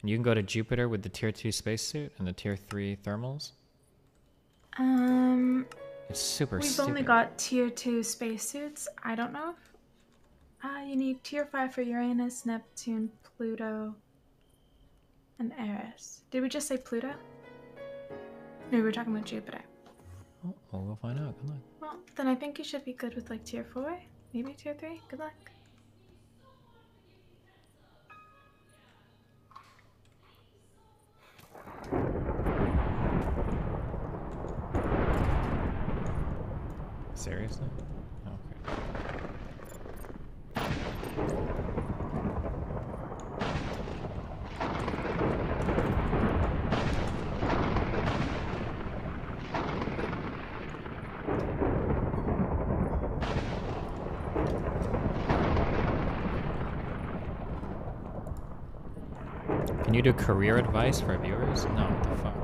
And you can go to Jupiter with the tier 2 spacesuit and the tier 3 thermals? It's super We've stupid. only got tier 2 spacesuits. I don't know if you need tier 5 for Uranus, Neptune, Pluto, and Eris. Did we just say Pluto? No, we were talking about Jupiter. Oh, well, we'll find out. Good luck. Well, then I think you should be good with like tier 4, maybe tier 3. Good luck. Seriously? Okay. Can you do career advice for viewers? No, what the fuck?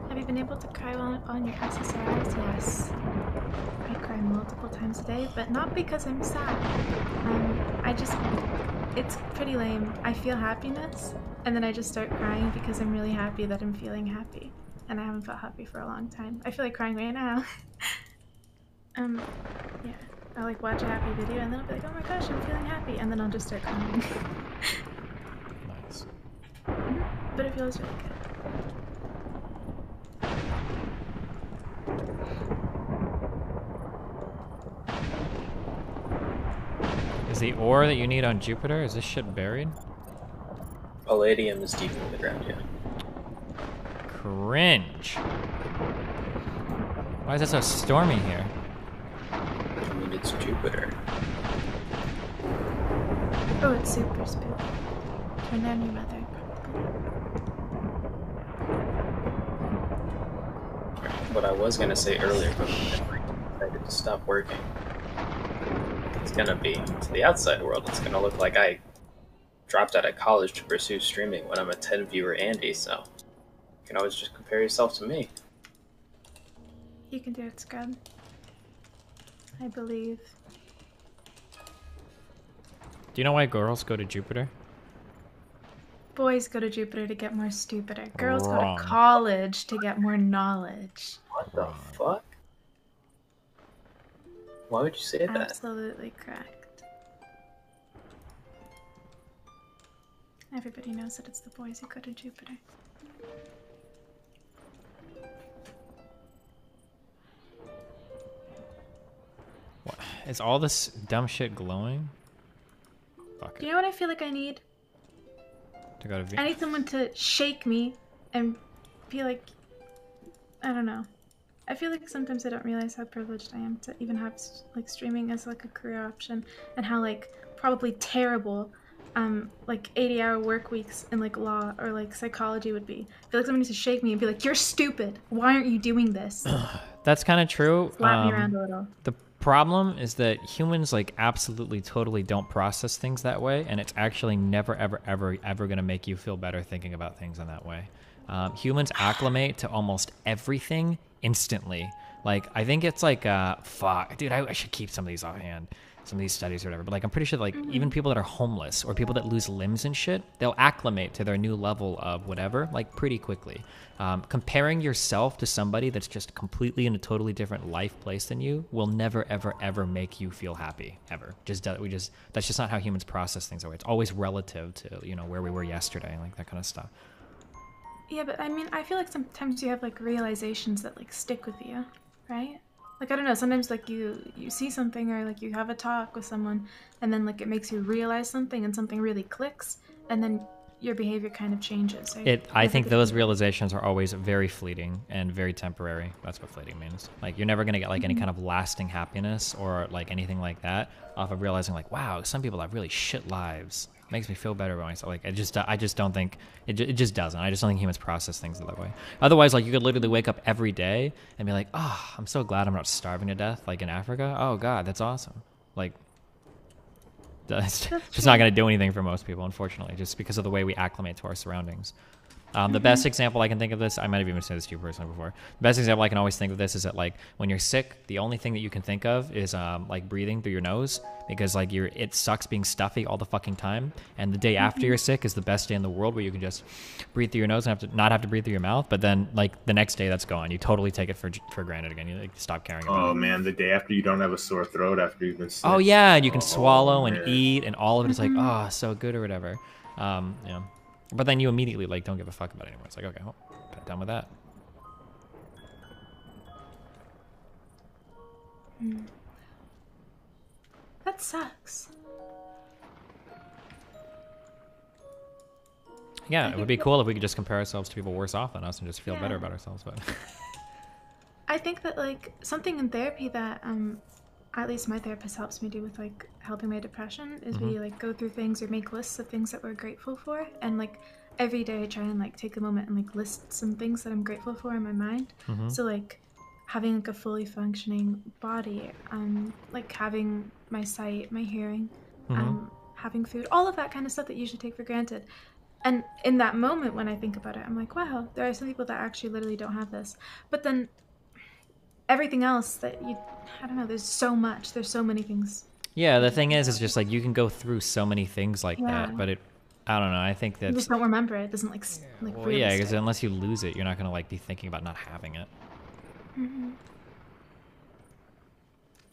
Have you been able to cry on your SSRIs? Yes. I cry multiple times a day, but not because I'm sad. It's pretty lame. I feel happiness, and then I just start crying because I'm really happy that I'm feeling happy. And I haven't felt happy for a long time. I feel like crying right now. Yeah. I'll like watch a happy video and then I'll be like, oh my gosh, I'm feeling happy. And then I'll just start crying. Nice. But it feels really good. Is the ore that you need on Jupiter, is this shit buried? Palladium is deep in the ground, yeah. Cringe. Why is it so stormy here? I mean, it's Jupiter. Oh, it's super spooky. Turn down your mother. What I was gonna say earlier, but I decided to stop working. It's gonna be, to the outside world, it's gonna look like I dropped out of college to pursue streaming when I'm a 10 viewer Andy, so you can always just compare yourself to me. You can do it, Scrub. I believe. Do you know why girls go to Jupiter? Boys go to Jupiter to get more stupider. Girls Wrong. go to college to get more knowledge. What the fuck? Why would you say that? Absolutely correct. Everybody knows that it's the boys who go to Jupiter. What? Is all this dumb shit glowing? Fuck Do you know what I feel like I need? To go to I need someone to shake me and be like, I don't know. I feel like sometimes I don't realize how privileged I am to even have like streaming as like a career option, and how like probably terrible like 80-hour work weeks in like law or like psychology would be. I feel like someone needs to shake me and be like, you're stupid. Why aren't you doing this? That's kind of true. Slap me around a little. The problem is that humans like absolutely totally don't process things that way, and it's actually never ever going to make you feel better thinking about things in that way. Humans acclimate to almost everything instantly. Like, I think it's like fuck, dude, I should keep some of these offhand, some of these studies or whatever, but like I'm pretty sure like even people that are homeless or people that lose limbs and shit, they'll acclimate to their new level of whatever like pretty quickly. Comparing yourself to somebody that's just completely in a totally different life place than you will never ever make you feel happy ever. That's just not how humans process things. It's always relative to, you know, where we were yesterday, like that kind of stuff. Yeah, but I mean, I feel like sometimes you have like realizations that like stick with you, right? Like, I don't know, sometimes like you see something or like you have a talk with someone and then like it makes you realize something and something really clicks and then your behavior kind of changes. Right? I think those realizations are always very fleeting and very temporary. That's what fleeting means. Like, you're never going to get like any kind of lasting happiness or like anything like that off of realizing like, wow, some people have really shit lives. makes me feel better about myself. Like, I just don't think it just doesn't. I just don't think humans process things that way. Otherwise, like, you could literally wake up every day and be like, oh, I'm so glad I'm not starving to death, like in Africa. Oh God, that's awesome. Like, that's just not going to do anything for most people, unfortunately, just because of the way we acclimate to our surroundings. The best example I can think of this, I might have even said this to you personally before. The best example I can always think of this is that, like, when you're sick, the only thing that you can think of is like breathing through your nose, because like it sucks being stuffy all the fucking time. And the day after you're sick is the best day in the world, where you can just breathe through your nose and not have to breathe through your mouth. But then like the next day, that's gone. You totally take it for granted again. You like stop caring about it. Oh man, the day after you don't have a sore throat after you've been sick. Oh yeah, and you can swallow and eat, and all of it is like, oh, so good or whatever. Yeah. But then you immediately like don't give a fuck about it anymore. It's like, okay, well, done with that. That sucks. Yeah, it would be cool if we could just compare ourselves to people worse off than us and just feel better about ourselves. But I think that like something in therapy that at least my therapist helps me do with like helping my depression is we like go through things or make lists of things that we're grateful for, and like every day I try and like take a moment and like list some things that I'm grateful for in my mind. So like having like a fully functioning body, like having my sight, my hearing, having food, all of that kind of stuff that you should take for granted. And in that moment when I think about it, I'm like, wow, there are some people that actually literally don't have this. But then everything else that I don't know, there's so many things. yeah, the thing is just like you can go through so many things like that, but I don't know. I think that You just don't remember it. It doesn't like well, yeah, because unless you lose it, you're not gonna like be thinking about not having it.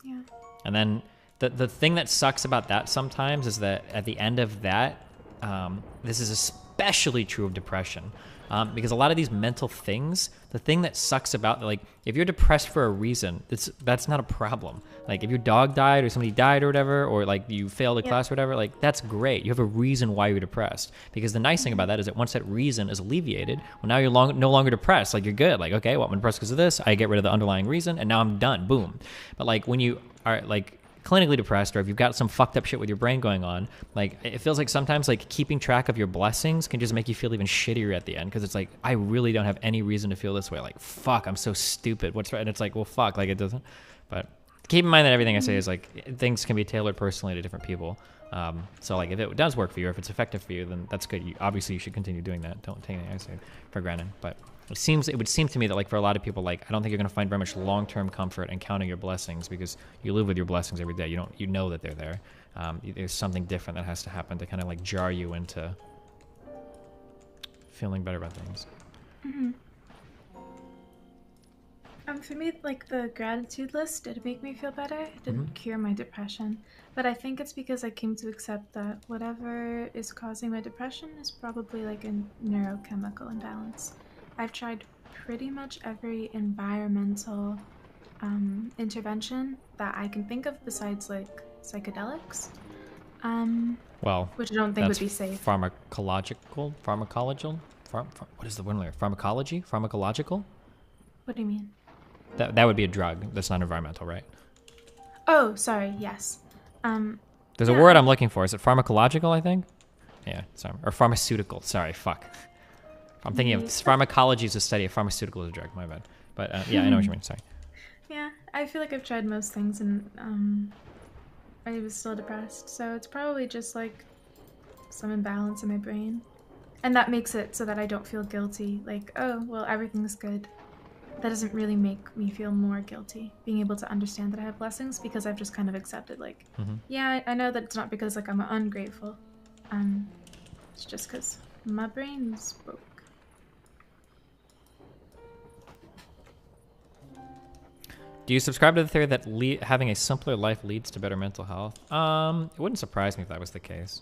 Yeah. And then the thing that sucks about that sometimes is that at the end of that, this is especially true of depression. Because a lot of these mental things, the thing that sucks about, like, if you're depressed for a reason, that's not a problem. Like, if your dog died or somebody died or whatever, or like you failed a class or whatever, like, that's great. You have a reason why you're depressed. Because the nice thing about that is that once that reason is alleviated, well, now you're no longer depressed. Like, you're good. Like, okay, well, I'm depressed because of this. I get rid of the underlying reason, and now I'm done. Boom. But like when you are like clinically depressed, or if you've got some fucked up shit with your brain going on, like it feels like sometimes like keeping track of your blessings can just make you feel even shittier at the end, because it's like, I really don't have any reason to feel this way. Like, fuck, I'm so stupid. What's right? And it's like, well, fuck, like it doesn't. But keep in mind that everything I say is like things can be tailored personally to different people. So like if it does work for you, or if it's effective for you, then that's good. Obviously you should continue doing that. Don't take anything I say for granted. But it would seem to me that like for a lot of people, like I don't think you're gonna find very much long-term comfort in counting your blessings, because you live with your blessings every day. You know that they're there. There's something different that has to happen to kind of like jar you into feeling better about things. For me, like the gratitude list did make me feel better. It didn't cure my depression, but I think it's because I came to accept that whatever is causing my depression is probably like a neurochemical imbalance. I've tried pretty much every environmental intervention that I can think of besides like psychedelics. Well, which I don't think would be safe. Pharmacological? What is the word there? Pharmacological? What do you mean? That would be a drug. That's not environmental, right? Oh, sorry. Yes. There's a word I'm looking for. Is it pharmacological, I think? Yeah, sorry. Or pharmaceutical. Sorry, fuck. I'm thinking of pharmacology is a study of pharmaceutical as a drug. My bad. But yeah, I know what you mean. Sorry. Yeah, I feel like I've tried most things and I was still depressed. So it's probably just like some imbalance in my brain. And that makes it so that I don't feel guilty. Like, oh, well, everything's good. That doesn't really make me feel more guilty, being able to understand that I have blessings, because I've just kind of accepted, like, yeah, I know that it's not because, like, I'm ungrateful. It's just because my brain's broke. Do you subscribe to the theory that having a simpler life leads to better mental health? It wouldn't surprise me if that was the case.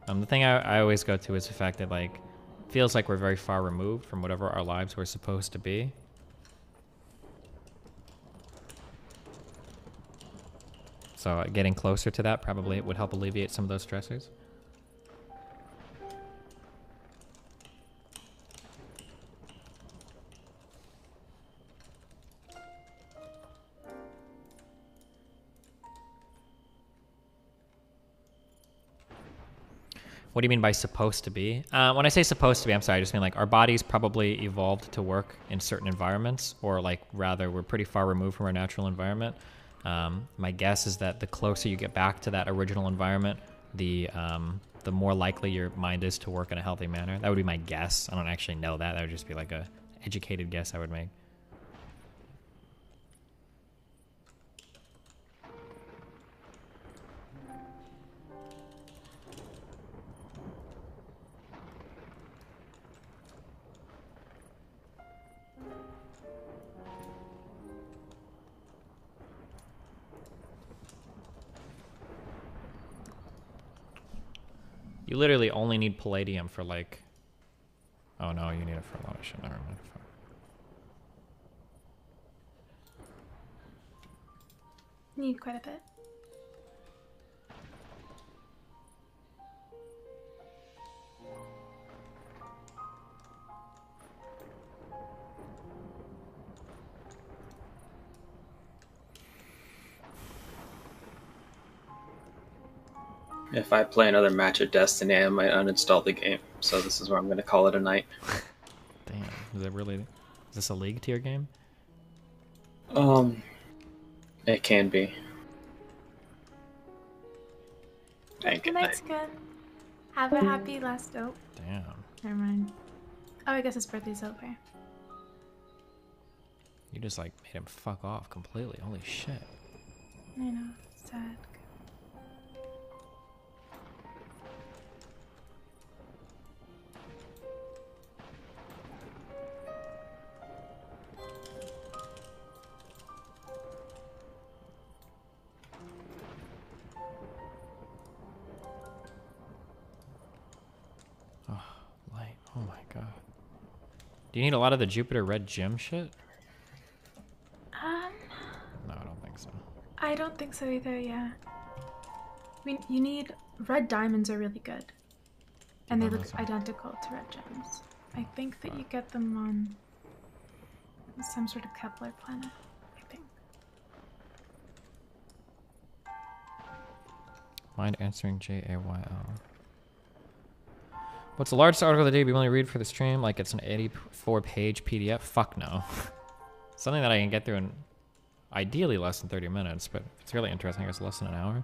The thing I always go to is the fact that, like, it feels like we're very far removed from whatever our lives were supposed to be. So getting closer to that probably would help alleviate some of those stressors. What do you mean by supposed to be? When I say supposed to be, I'm sorry, I just mean like our bodies probably evolved to work in certain environments, or like rather we're pretty far removed from our natural environment. My guess is that the closer you get back to that original environment, the more likely your mind is to work in a healthy manner. That would be my guess. I don't actually know that. That would just be like a educated guess I would make. You literally only need palladium for like... Oh no, you need it for a lot of shit. Never mind. Fuck. Need quite a bit. If I play another match of Destiny, I might uninstall the game. So this is where I'm going to call it a night. Damn, is it really... Is this a league tier game? It can be. Good night, Skin. Have a happy last... Oh. Damn. Never mind. Oh, I guess his birthday's over. You just like made him fuck off completely. Holy shit. I know. Sad. Oh, light. Oh my god. Do you need a lot of the Jupiter red gem shit? No, I don't think so. I don't think so either, yeah. I mean, you need... Red diamonds are really good. And they look identical to red gems. I think that you get them on some sort of Kepler planet, I think. Mind answering JAYL. What's the largest article of the day we only read for the stream? Like it's an 84-page PDF? Fuck no. Something that I can get through in ideally less than 30 minutes, but if it's really interesting, I guess less than an hour.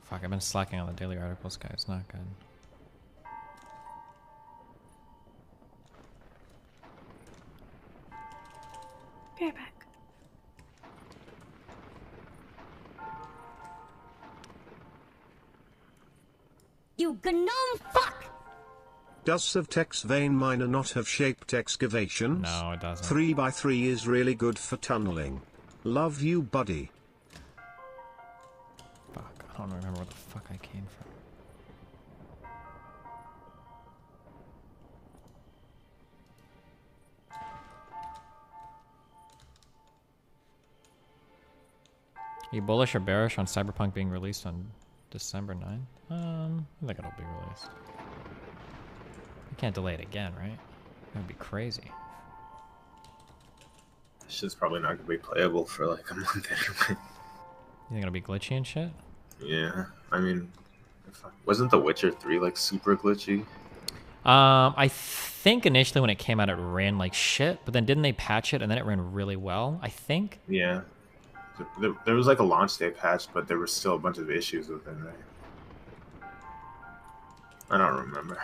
Fuck, I've been slacking on the daily articles, guys. Not good. Be right back. You gnome fuck! Does Savtex vein miner not have shaped excavations? No, it doesn't. 3x3 is really good for tunneling. Love you, buddy. Fuck, I don't remember where the fuck I came from. Are you bullish or bearish on Cyberpunk being released on December 9th? I think it'll be released. We can't delay it again, right? That would be crazy. This shit's probably not gonna be playable for like a month anyway. You think it'll be glitchy and shit? Yeah, I mean, wasn't The Witcher 3 like super glitchy? I think initially when it came out it ran like shit, but then didn't they patch it and then it ran really well, I think? Yeah. There was like a launch day patch, but there were still a bunch of issues within there. I don't remember.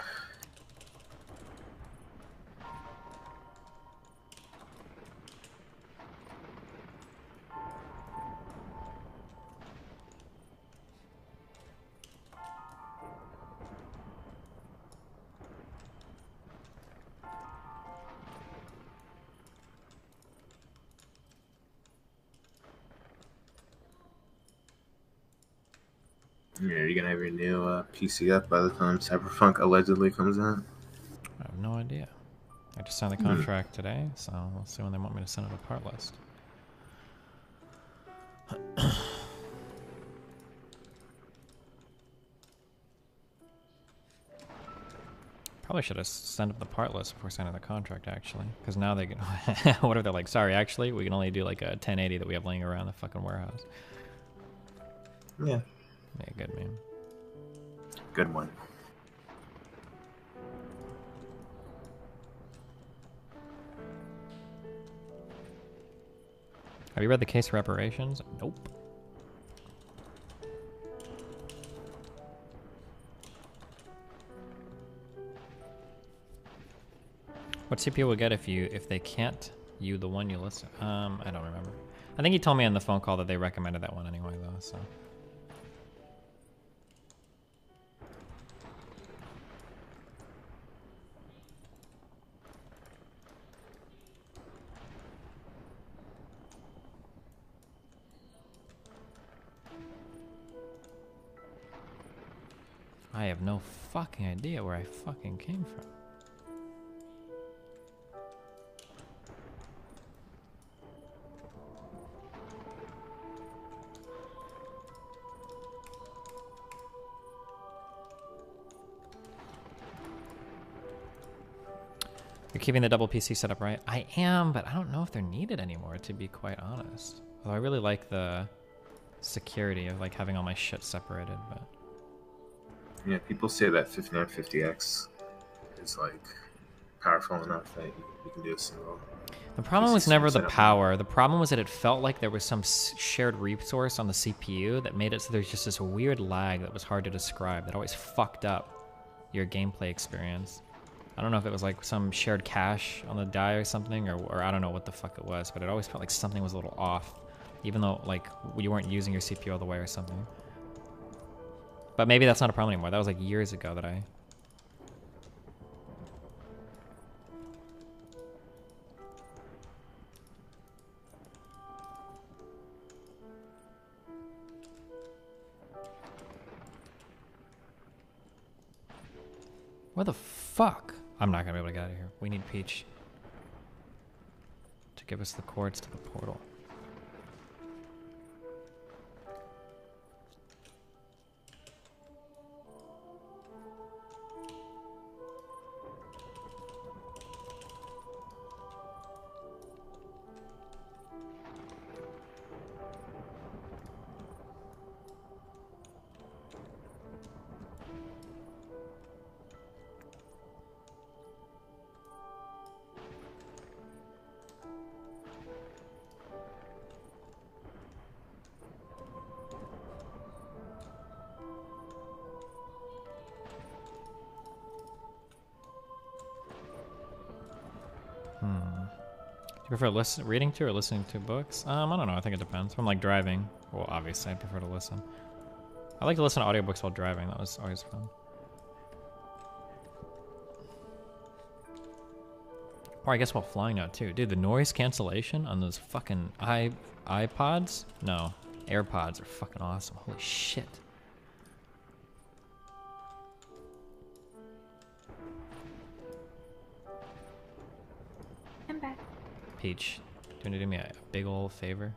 Yeah, you're gonna have your new PC up by the time Cyberpunk allegedly comes out. I have no idea. I just signed the contract today, so we'll see when they want me to send it a part list. Probably should have sent up the part list before signing the contract, actually. Because now they can... what if they're like, sorry, actually, we can only do like a 1080 that we have laying around the fucking warehouse. Yeah. Yeah, good meme. Good one. Have you read the case for reparations? Nope. What CPU will get if they can't the one you listen? I don't remember. I think he told me on the phone call that they recommended that one anyway, though. So. I have no fucking idea where I fucking came from. You're keeping the double PC setup, right? I am, but I don't know if they're needed anymore, to be quite honest. Although I really like the security of like having all my shit separated, but... Yeah, people say that 5950X is like powerful enough that you can do a single. The problem was never the power. The problem was that it felt like there was some shared resource on the CPU that made it so there's just this weird lag that was hard to describe that always fucked up your gameplay experience. I don't know if it was like some shared cache on the die or something, or I don't know what the fuck it was, but it always felt like something was a little off, even though like you weren't using your CPU all the way or something. But maybe that's not a problem anymore. That was like years ago that I... Where the fuck? I'm not gonna be able to get out of here. We need Peach to give us the coords to the portal. Do you prefer reading to or listening to books? I don't know. I think it depends. If I'm like driving, well, obviously I prefer to listen. I like to listen to audiobooks while driving. That was always fun. Or I guess while flying now too. Dude, the noise cancellation on those fucking iPods? No, AirPods are fucking awesome. Holy shit. I'm back. Peach, do you want to do me a big ol' favor?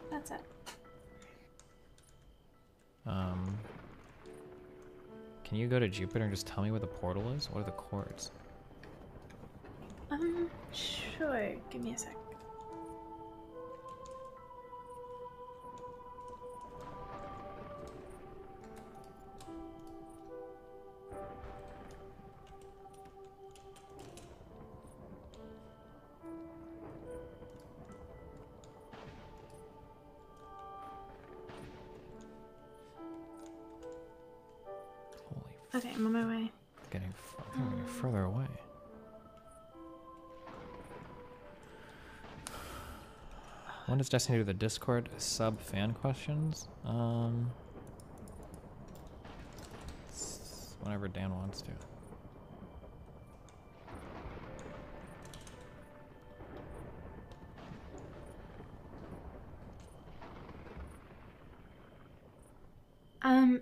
That's it. Can you go to Jupiter and just tell me where the portal is? What are the chords? Sure. Give me a sec. Okay, I'm on my way. Getting further away. When does Destiny do the Discord sub fan questions? Whenever Dan wants to.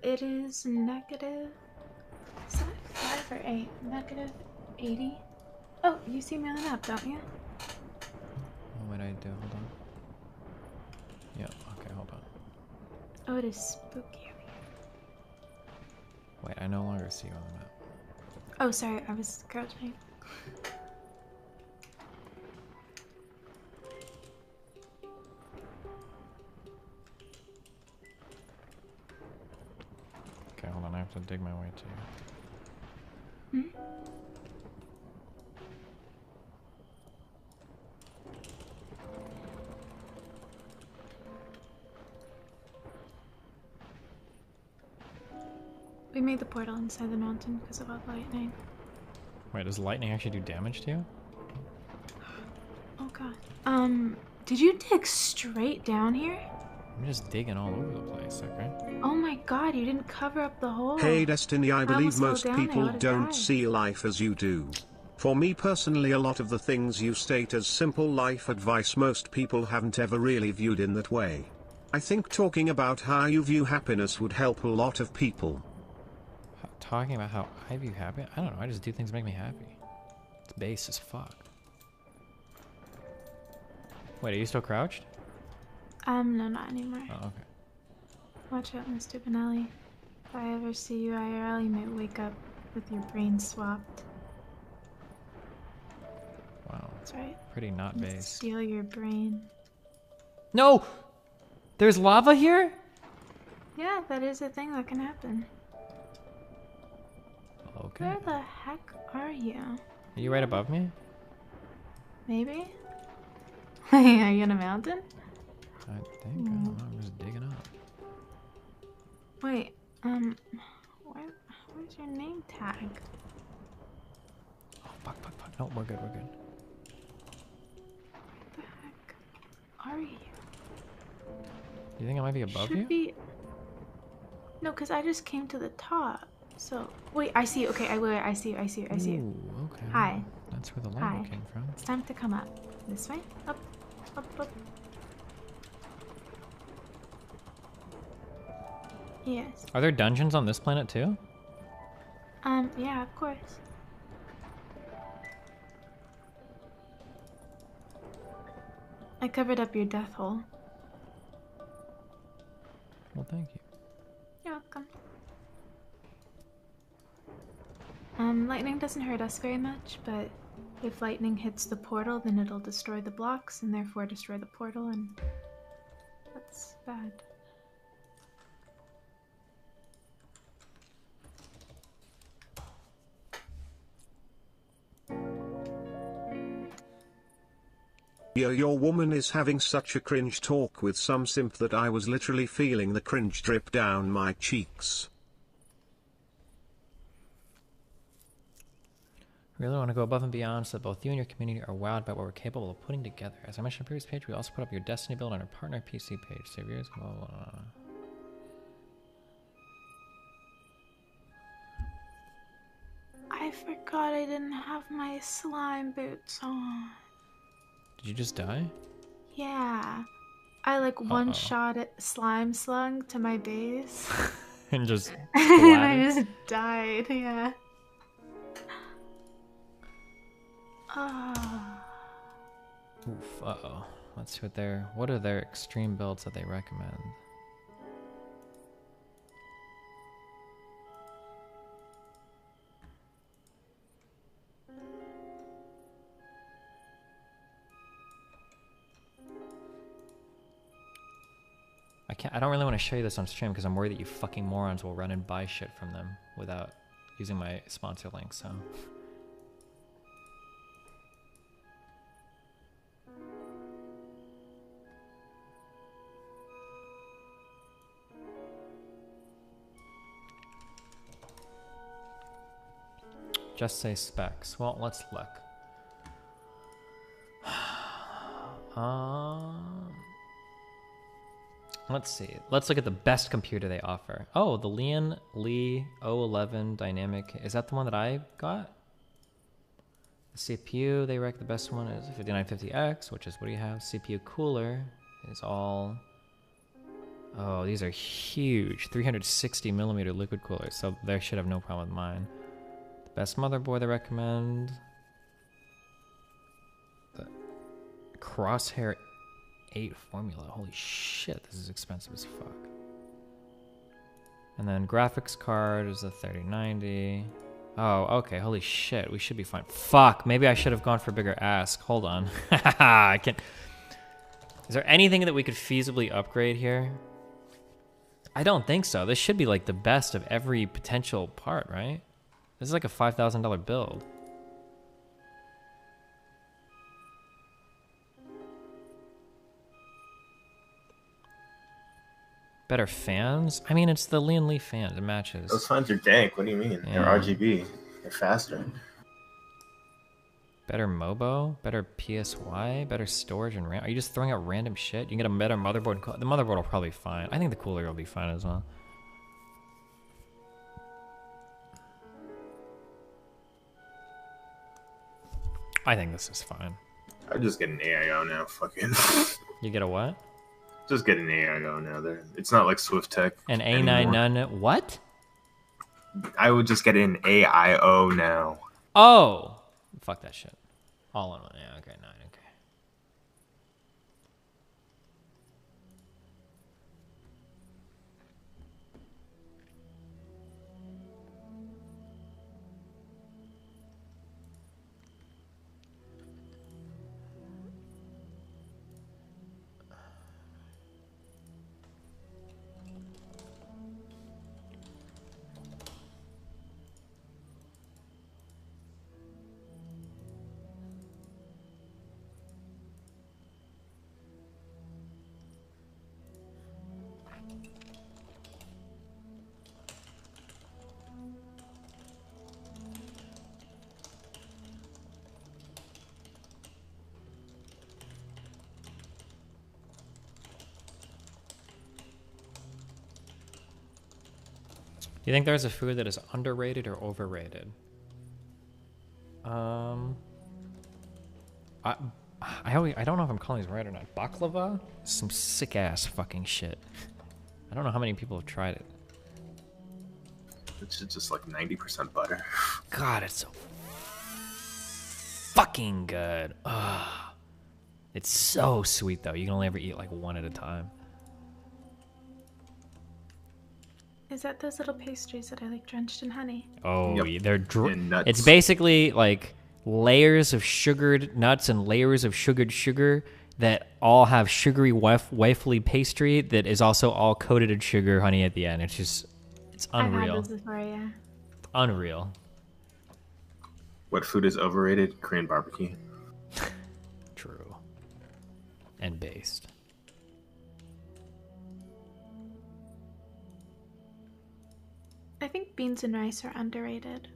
It is negative... Is that 5 or 8? Negative 80? Oh, you see me on the map, don't you? Oh, wait, I do. Hold on. Yeah, okay, hold on. Oh, it is spooky over here. Wait, I no longer see you on the map. Oh, sorry, I was crouching. Okay, hold on, I have to dig my way to you. Hmm? We made the portal inside the mountain because of that lightning. Wait, does lightning actually do damage to you? Oh god. Did you dig straight down here? I'm just digging all over the place, okay? Oh my god, you didn't cover up the hole. Hey Destiny, I believe almost fell most down there, I people would've don't died. see life as you do. For me personally, a lot of the things you state as simple life advice most people haven't ever really viewed in that way. I think talking about how you view happiness would help a lot of people. Talking about how I view happy? I don't know, I just do things that make me happy. It's base as fuck. Wait, are you still crouched? No, not anymore. Oh, okay. Watch out, Mr. Benelli. If I ever see you IRL, you might wake up with your brain swapped. Wow. That's right. Pretty not Let's base. steal your brain. No! There's lava here? Yeah, that is a thing that can happen. Okay. Where the heck are you? Are you right above me? Maybe? Are you in a mountain? I think. I don't know. I'm just digging up. Wait, where's your name tag? Oh, fuck. No, we're good. Where the heck are you? Do you think I might be above Should you? be. No, because I just came to the top. So wait, I see you. Okay, I see you. Ooh, okay. Hi. That's where the lava Hi. came from. It's time to come up. This way. Up. Yes. Are there dungeons on this planet too? Yeah, of course. I covered up your death hole. Well, thank you. You're welcome. Lightning doesn't hurt us very much, but if lightning hits the portal, then it'll destroy the blocks and therefore destroy the portal, and that's bad. Yeah, your woman is having such a cringe talk with some simp that I was literally feeling the cringe drip down my cheeks. Really want to go above and beyond so that both you and your community are wowed by what we're capable of putting together. As I mentioned on the previous page, we also put up your Destiny build on our partner PC page. Save yours. Blah, blah, blah. I forgot I didn't have my slime boots on. Did you just die? Yeah. I like one-shot it slime slung to my base. And just And I just died, yeah. Oof, uh-oh. Let's see what are their extreme builds that they recommend? I don't really want to show you this on stream because I'm worried that you fucking morons will run and buy shit from them without using my sponsor link, so. Just say specs. Well, let's look. Let's see. Let's look at the best computer they offer. Oh, the Lian Li 011 Dynamic. Is that the one that I got? The CPU, they rec the best one is 5950X, which is what do you have? CPU cooler is all... Oh, these are huge. 360 millimeter liquid coolers, so they should have no problem with mine. The best motherboard they recommend. Crosshair 8 formula. Holy shit, this is expensive as fuck. And then graphics card is a 3090. Oh, okay. Holy shit, we should be fine. Fuck, maybe I should have gone for bigger ask. Hold on. I can't. Is there anything that we could feasibly upgrade here? I don't think so. This should be like the best of every potential part, right? This is like a $5,000 build. Better fans? I mean, it's the Lian Li fans. It matches. Those fans are dank. What do you mean? Yeah. They're RGB. They're faster. Better MOBO? Better PSY? Better storage and RAM? Are you just throwing out random shit? You can get a better motherboard. The motherboard will probably be fine. I think the cooler will be fine as well. I think this is fine. I just get an AIO now. Fucking. You get a what? Just get an AIO now. It's not like Swift Tech. An A9 none. What? I would just get an AIO now. Oh! Fuck that shit. All in one. Yeah, okay, 9, okay. Do you think there's a food that is underrated or overrated? I don't know if I'm calling these right or not. Baklava? Some sick ass fucking shit. I don't know how many people have tried it. It's just like 90% butter. God, it's so fucking good. Ugh. It's so sweet though. You can only ever eat like one at a time. Is that those little pastries that are like drenched in honey? Oh, Yep. they're And nuts. It's basically like layers of sugared nuts and layers of sugared sugar that all have sugary waffly pastry that is also all coated in sugar honey at the end. It's just, it's unreal. I've had those before, yeah. Unreal. What food is overrated? Korean barbecue. True. And based. I think beans and rice are underrated.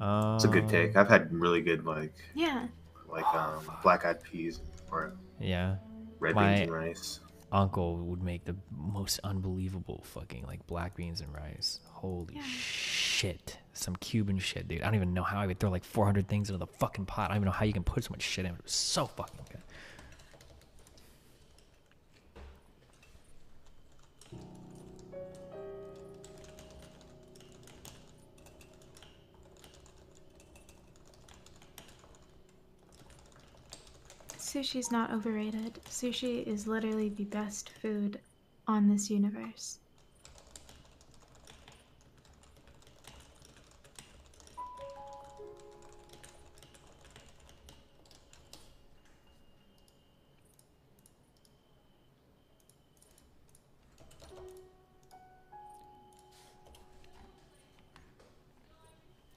It's a good take. I've had really good Yeah. black eyed peas or Yeah. red My beans and rice. uncle would make the most unbelievable fucking like black beans and rice. Holy shit. Some Cuban shit, dude. I don't even know how I would throw like 400 things into the fucking pot. I don't even know how you can put so much shit in it. It was so fucking good. Sushi's not overrated. Sushi is literally the best food on this universe.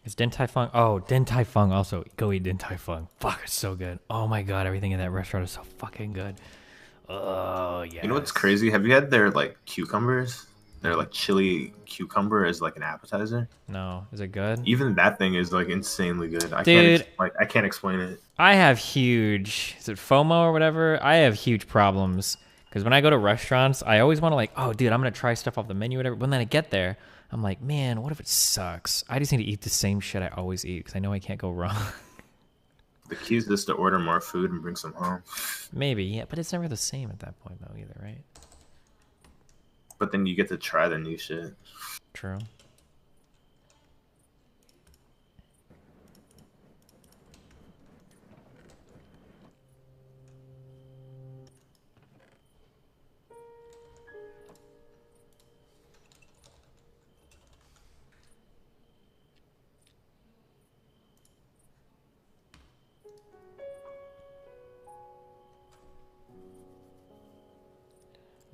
Is Din Tai Fung? Oh, Din Tai Fung also. Go eat Din Tai Fung. Fuck, it's so good. Oh my god, everything in that restaurant is so fucking good. Oh, yeah. You know what's crazy? Have you had their cucumbers? Their chili cucumber as an appetizer? No. Is it good? Even that thing is insanely good. Dude. I can't explain it. I have huge, is it FOMO or whatever? I have huge problems. Because when I go to restaurants, I always want to oh, dude, I'm going to try stuff off the menu or whatever. But then I get there, I'm like, man, what if it sucks? I just need to eat the same shit I always eat because I know I can't go wrong. The key is just to order more food and bring some home. Maybe, yeah, but it's never the same at that point, though, either, right? But then you get to try the new shit. True.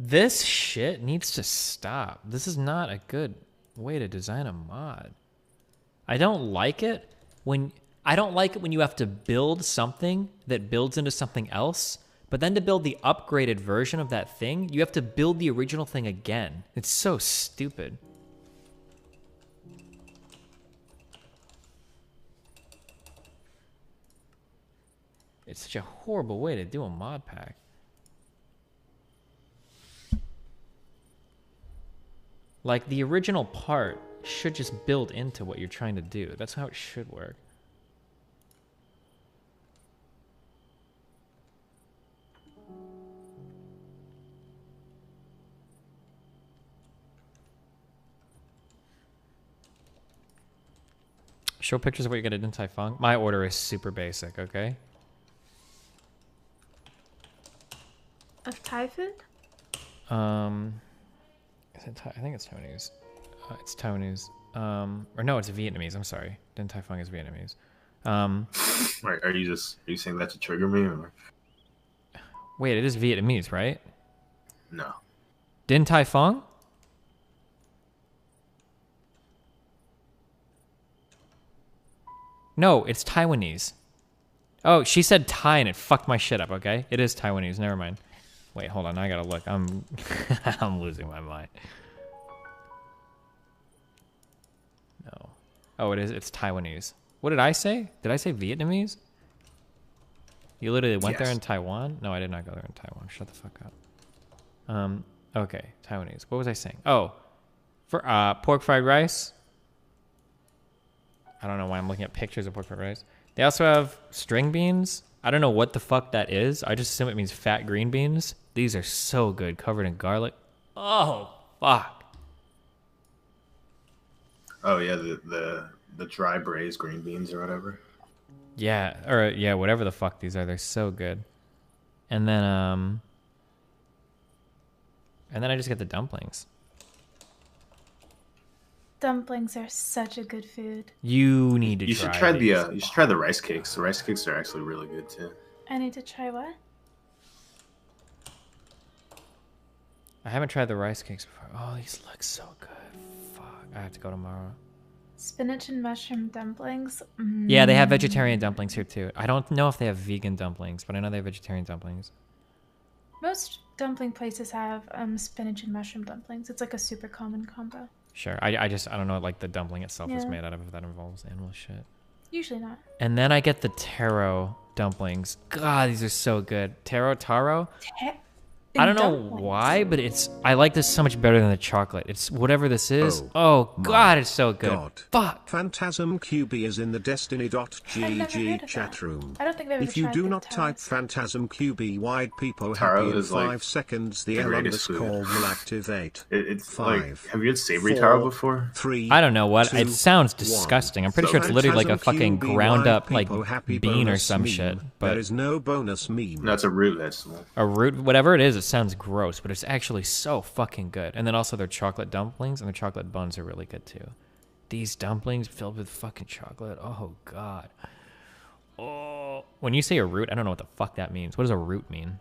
This shit needs to stop. This is not a good way to design a mod. I don't like it when you have to build something that builds into something else, but then to build the upgraded version of that thing, you have to build the original thing again. It's so stupid. It's such a horrible way to do a mod pack. Like, the original part should just build into what you're trying to do. That's how it should work. Show pictures of what you get at Din Tai Fung. My order is super basic, okay? Of Thai food? Is it I think it's Taiwanese. It's Taiwanese. Or no, it's Vietnamese. I'm sorry. Din Tai Fung is Vietnamese. Are you saying that to trigger me, or? Wait, it is Vietnamese, right? No. Din Tai Fung? No, it's Taiwanese. Oh, she said Thai and it fucked my shit up, okay? It is Taiwanese, never mind. Wait, hold on, I gotta look. I'm I'm losing my mind. No. Oh, it's Taiwanese. What did I say? Did I say Vietnamese? You literally went there in Taiwan? No, I did not go there in Taiwan. Shut the fuck up. Okay, Taiwanese. What was I saying? Oh, for pork fried rice. I don't know why I'm looking at pictures of pork fried rice. They also have string beans. I don't know what the fuck that is. I just assume it means fat green beans. These are so good, covered in garlic. Oh, fuck. Oh yeah, the dry braised green beans or whatever. Yeah, or yeah, whatever the fuck these are. They're so good. And then I just get the dumplings. Dumplings are such a good food. You need to You should try the rice cakes. The rice cakes are actually really good too. I need to try what? I haven't tried the rice cakes before. Oh, these look so good. Fuck, I have to go tomorrow. Spinach and mushroom dumplings. Yeah, they have vegetarian dumplings here too. I don't know if they have vegan dumplings, but I know they have vegetarian dumplings. Most dumpling places have spinach and mushroom dumplings. It's like a super common combo. Sure. I don't know what like the dumpling itself is made out of if that involves animal shit. Usually not. And then I get the taro dumplings. God, these are so good. Taro? I don't know why, but I like this so much better than the chocolate. It's whatever this is. Oh God, it's so good. Fuck. Phantasm QB is in the Destiny.gg chat room. I don't think they've ever If you tried do the not type Phantasm QB wide people happy in 5 seconds, the L underscore will activate. It's 5. like, have you had savory taro before? 3. I don't know what. 2, it sounds disgusting. I'm pretty sure it's literally like a fucking ground up like bean or some shit. But there is no bonus meme. No, it's a root vegetable. A root, whatever it is, it sounds gross, but it's actually so fucking good. And then also their chocolate dumplings and their chocolate buns are really good too. These dumplings filled with fucking chocolate. Oh God. Oh, when you say a root, I don't know what the fuck that means. What does a root mean?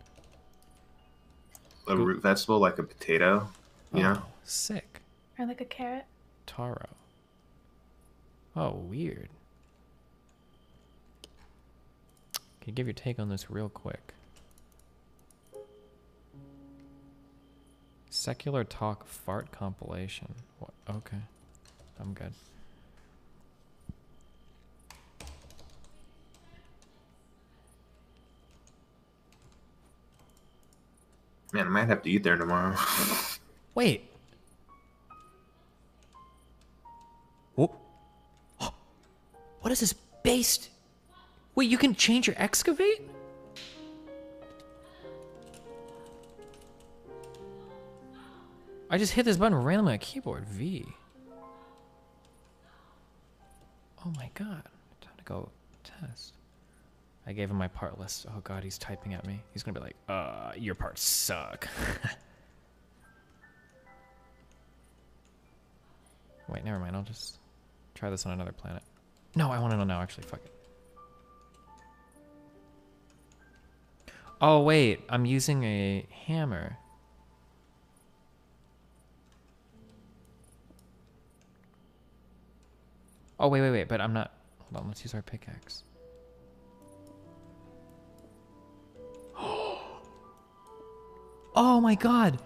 A root vegetable, like a potato. Yeah. Oh, sick. Or like a carrot. Taro. Oh, weird. Can you give your take on this real quick? Secular Talk Fart Compilation. What? Okay. I'm good. Man, I might have to eat there tomorrow. Wait. Oh. What is this based? Wait, you can change your excavate? I just hit this button randomly on my keyboard. V. Oh my God. Time to go test. I gave him my part list. Oh God, he's typing at me. He's gonna be like, your parts suck. Wait, never mind. I'll just try this on another planet. No, I want to know now, actually. Fuck it. Oh, wait. I'm using a hammer. Oh, wait, but I'm not... Hold on, let's use our pickaxe. Oh my god!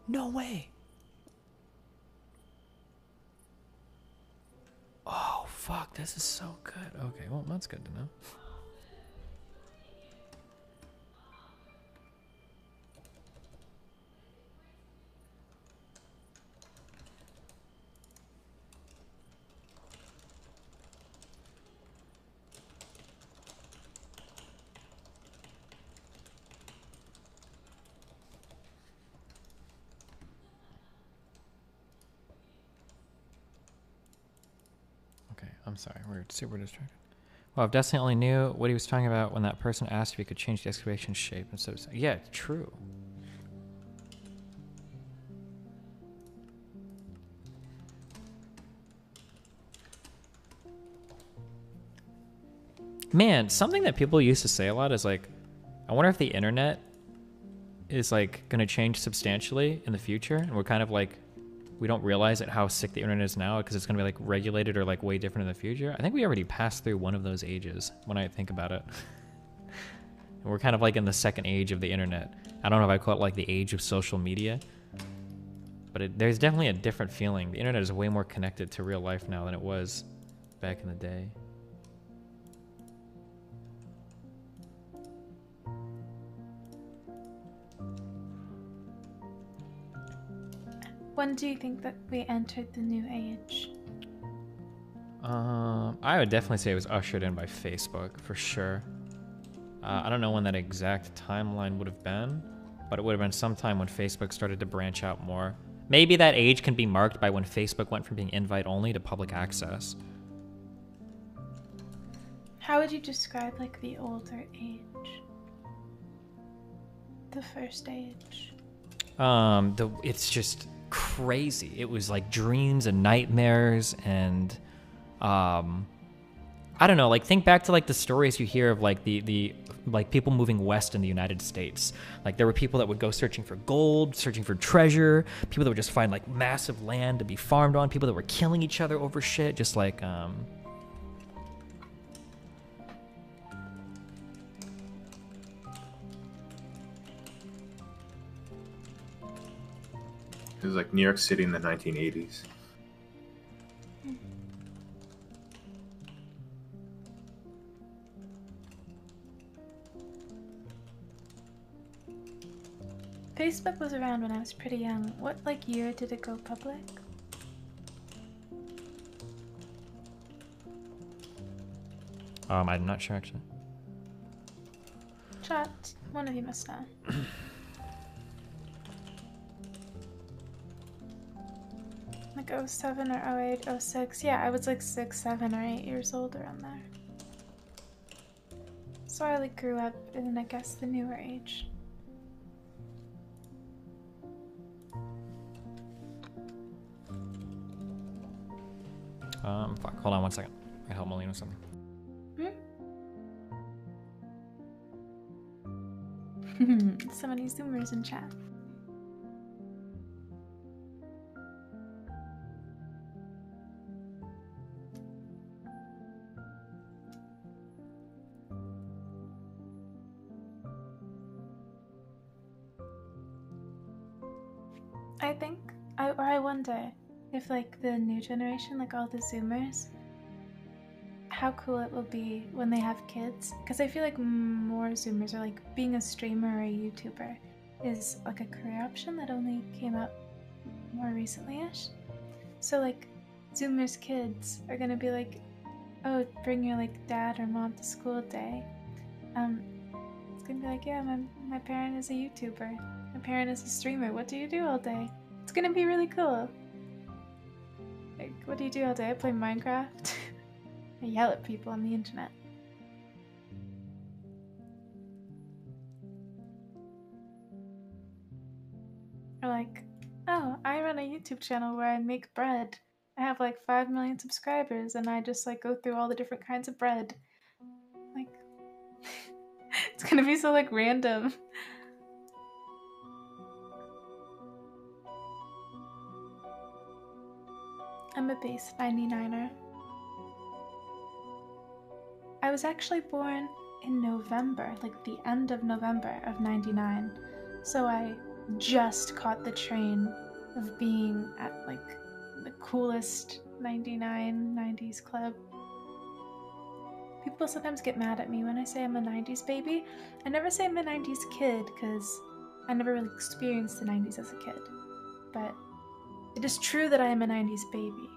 No way! Oh, fuck, this is so good. Okay, well, that's good to know. Okay, I'm sorry, we're super distracted. Well, if Destiny only knew what he was talking about when that person asked if he could change the excavation shape instead of... Yeah, true. Man, something that people used to say a lot is like, I wonder if the internet is like going to change substantially in the future, and we're kind of like, we don't realize it how sick the internet is now because it's going to be like regulated or like way different in the future. I think we already passed through one of those ages when I think about it. And we're kind of like in the second age of the internet. I don't know if I call it like the age of social media, but there's definitely a different feeling. The internet is way more connected to real life now than it was back in the day. When do you think that we entered the new age? I would definitely say it was ushered in by Facebook, for sure. I don't know when that exact timeline would have been, but it would have been sometime when Facebook started to branch out more. Maybe that age can be marked by when Facebook went from being invite-only to public access. How would you describe, like, the older age? The first age? It's just crazy. It was like dreams and nightmares and I don't know, like think back to like the stories you hear of like the like people moving west in the United States. Like there were people that would go searching for gold, searching for treasure, people that would just find like massive land to be farmed on, people that were killing each other over shit, just like It was like New York City in the 1980s. Facebook was around when I was pretty young. What, like, year did it go public? I'm not sure actually. Chat, one of you must know. Like 07 or 08, 06. Yeah, I was like 6, 7, or 8 years old around there. So I like grew up in, I guess, the newer age. Fuck, hold on one second. I help Molina with something. So many Zoomers in chat. I wonder if like the new generation, like all the Zoomers, how cool it will be when they have kids. Because I feel like more Zoomers are like being a streamer or a YouTuber is like a career option that only came up more recently-ish. So like Zoomers' kids are gonna be like, oh, bring your like dad or mom to school day. It's gonna be like, yeah, my parent is a YouTuber. My parent is a streamer. What do you do all day? It's gonna be really cool. Like, what do you do all day? I play Minecraft. I yell at people on the internet. Or like, oh, I run a YouTube channel where I make bread. I have like 5 million subscribers and I just like go through all the different kinds of bread. Like, it's gonna be so like random. I'm a base 99er. I was actually born in November, like the end of November of 99. So I just caught the train of being at like the coolest 90s club. People sometimes get mad at me when I say I'm a 90s baby. I never say I'm a 90s kid because I never really experienced the 90s as a kid. But it is true that I am a 90s baby.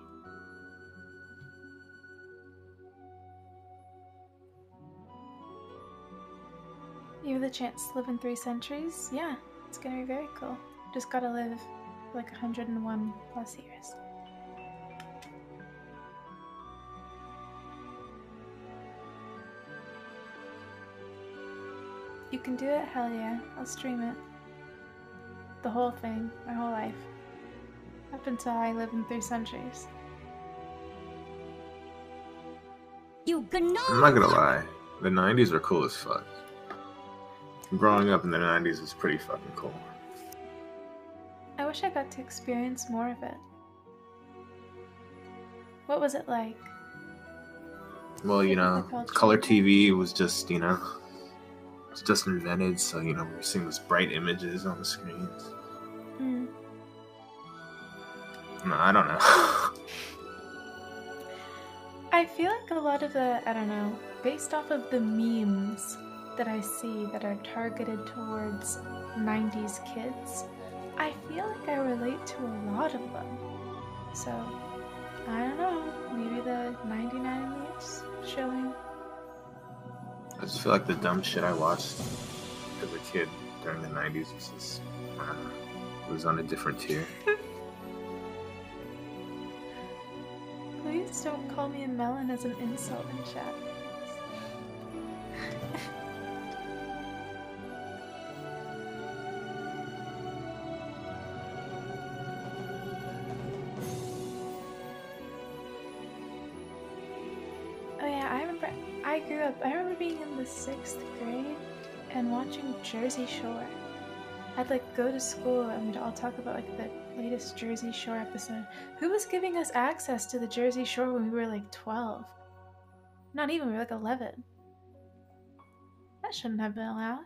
You have the chance to live in 3 centuries? Yeah, it's gonna be very cool. Just gotta live like 101 plus years. You can do it? Hell yeah. I'll stream it. The whole thing, my whole life. Up until I live in 3 centuries. I'm not gonna lie, the 90s were cool as fuck. Growing up in the 90s was pretty fucking cool. I wish I got to experience more of it. What was it like? Well, you know, color TV was just, you know, it's just invented, so, you know, we're seeing these bright images on the screens. Mm. No, I don't know. I feel like a lot of the, I don't know, based off of the memes that I see that are targeted towards 90s kids, I feel like I relate to a lot of them. So, I don't know, maybe the 99 memes showing. I just feel like the dumb shit I watched as a kid during the 90s was just, it was on a different tier. Please don't call me a melon as an insult in chat. Oh yeah, I remember being in the 6th grade and watching Jersey Shore. I'd like go to school and we'd all talk about like the latest Jersey Shore episode. Who was giving us access to the Jersey Shore when we were like 12? Not even, we were like 11. That shouldn't have been allowed.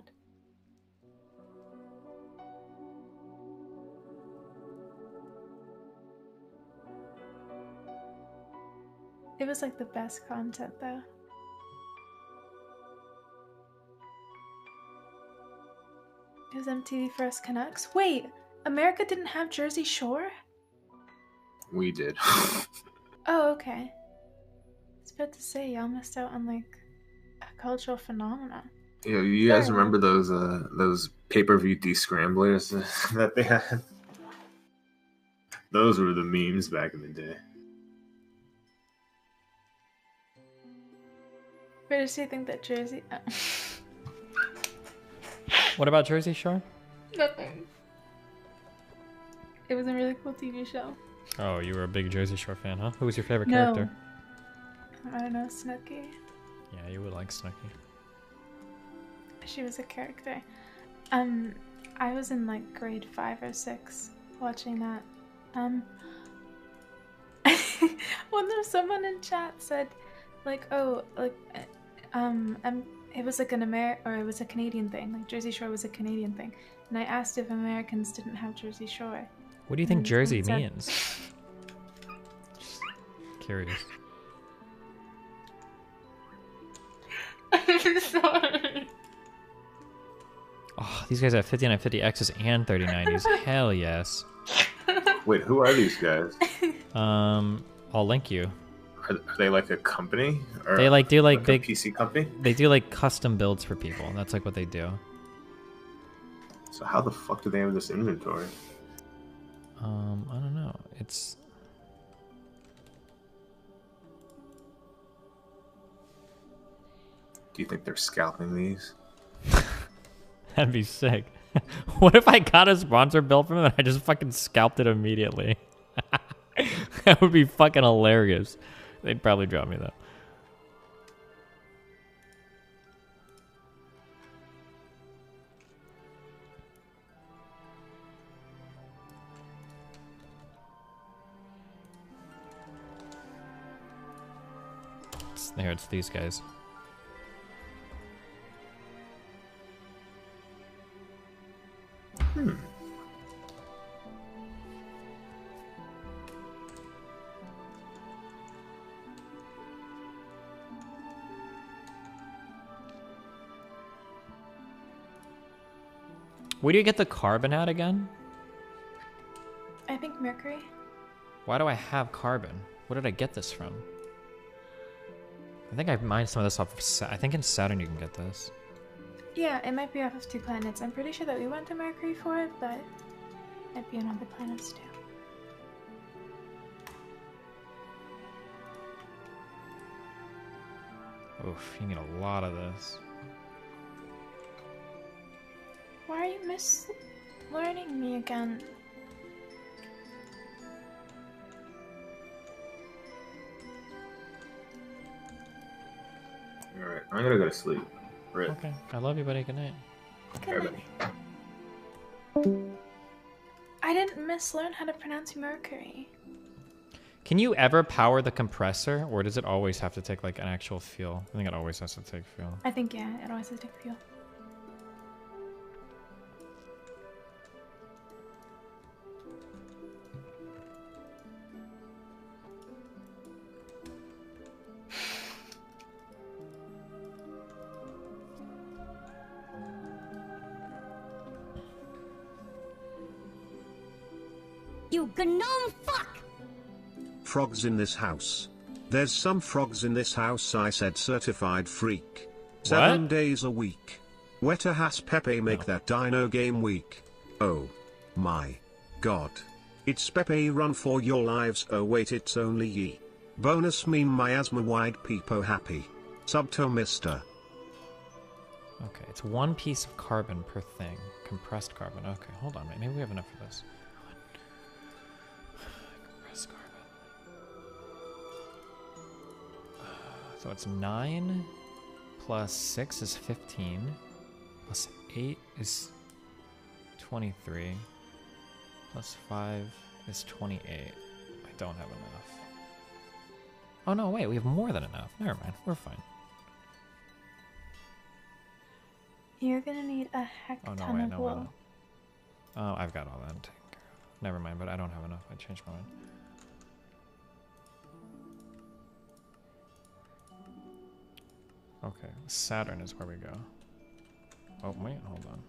It was like the best content though. It was MTV for us Canucks. Wait, America didn't have Jersey Shore? We did. Oh, okay. I was about to say, y'all missed out on like a cultural phenomenon. Yeah, you guys remember those pay-per-view descramblers that they had? Those were the memes back in the day. Where does she think that Jersey? Oh. What about Jersey Shore? Nothing. It was a really cool TV show. Oh, you were a big Jersey Shore fan, huh? Who was your favorite No. character? I don't know, Snooki. Yeah, you would like Snooki. She was a character. I was in like grade 5 or 6 watching that. When there was someone in chat said, like, oh, like, it was like it was a Canadian thing. Like Jersey Shore was a Canadian thing, and I asked if Americans didn't have Jersey Shore. What do you think And Jersey someone said- means? Curious. I'm sorry. Oh, these guys have 5950Xs and 3090s. Hell yes. Wait, who are these guys? I'll link you. Are they like a company? Or They like do like a big PC company? They do like custom builds for people. That's like what they do. So how the fuck do they have this inventory? I don't know. It's Do you think they're scalping these? That'd be sick. What if I got a sponsor build from them and I just fucking scalped it immediately? That would be fucking hilarious. They'd probably drop me though. it's these guys. Hmm. Where do you get the carbon at again? I think mercury. Why do I have carbon? Where did I get this from? I think I mined some of this off of I think in Saturn you can get this. Yeah, it might be off of 2 planets. I'm pretty sure that we went to Mercury for it, but it might be on other planets too. Oof, you need a lot of this. Why are you learning me again? Alright, I'm gonna go to sleep. Rip. Okay, I love you, buddy. Good night. Good night. I didn't mislearn how to pronounce Mercury. Can you ever power the compressor, or does it always have to take like an actual fuel? I think it always has to take fuel. I think, yeah, it always has to take fuel. You gnome fuck! Frogs in this house. There's some frogs in this house, I said, certified freak. 7 days a week. Weta has Pepe make that dino game week. Oh. My. God. It's Pepe run for your lives, oh wait it's only ye. Bonus meme miasma wide peepo happy. Subto mister. Okay, it's 1 piece of carbon per thing. Compressed carbon. Okay, hold on, maybe we have enough for this. Compressed carbon. So it's 9 plus 6 is 15 plus 8 is 23 plus 5 is 28. I don't have enough. Oh no, wait, we have more than enough. Never mind, we're fine. You're gonna need a heck ton of wool. Oh, I've got all that taken care of. Never mind, but I don't have enough. I changed my mind. Okay, Saturn is where we go. Oh, wait, hold on.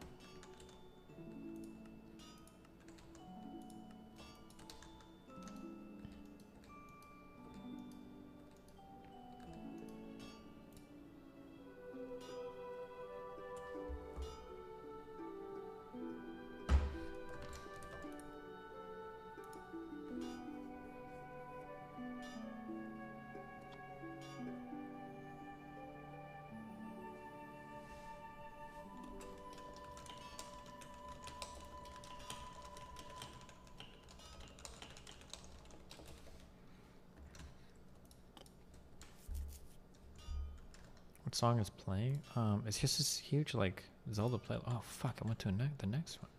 What song is playing? It's just this huge like Zelda play. Oh fuck! I went to the next one.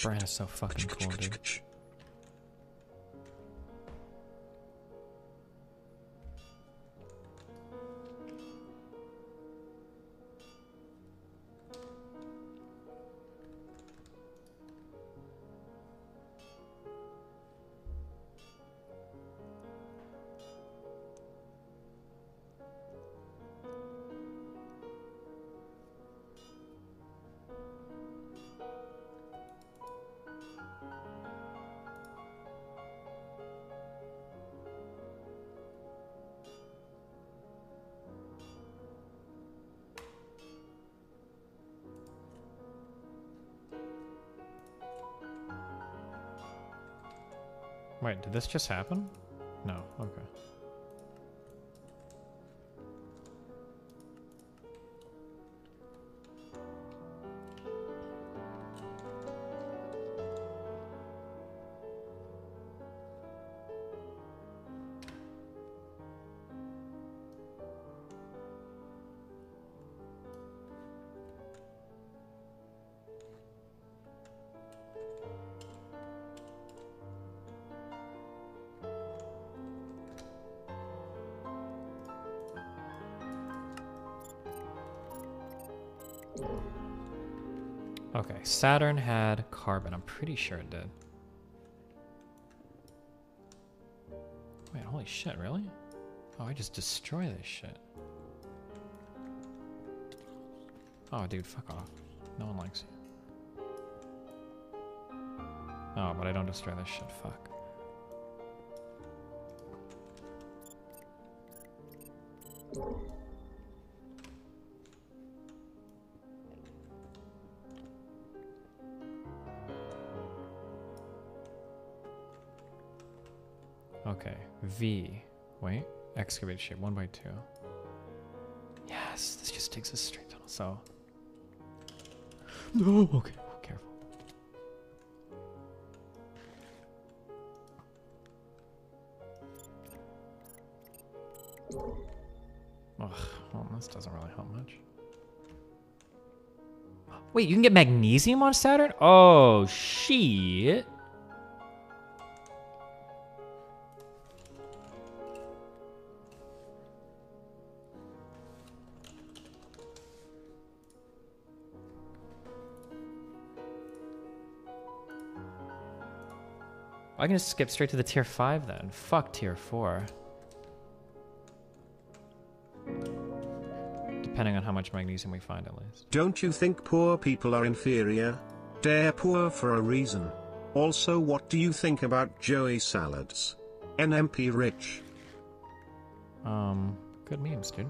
Brian is so fucking cool, dude. Wait, did this just happen? No, okay. Okay, Saturn had carbon. I'm pretty sure it did. Wait, holy shit, really? Oh, I just destroy this shit. Oh, dude, fuck off. No one likes you. Oh, but I don't destroy this shit, fuck. Okay, V. Wait, excavate shape 1 by 2. Yes, this just takes us straight tunnel. So. No, okay, careful. Ugh, well, this doesn't really help much. Wait, you can get magnesium on Saturn? Oh, shit. I can just skip straight to the tier 5 then. Fuck tier 4. Depending on how much magnesium we find, at least. Don't you think poor people are inferior? They're poor for a reason. Also, what do you think about Joey salads? NMP rich. Good memes, dude.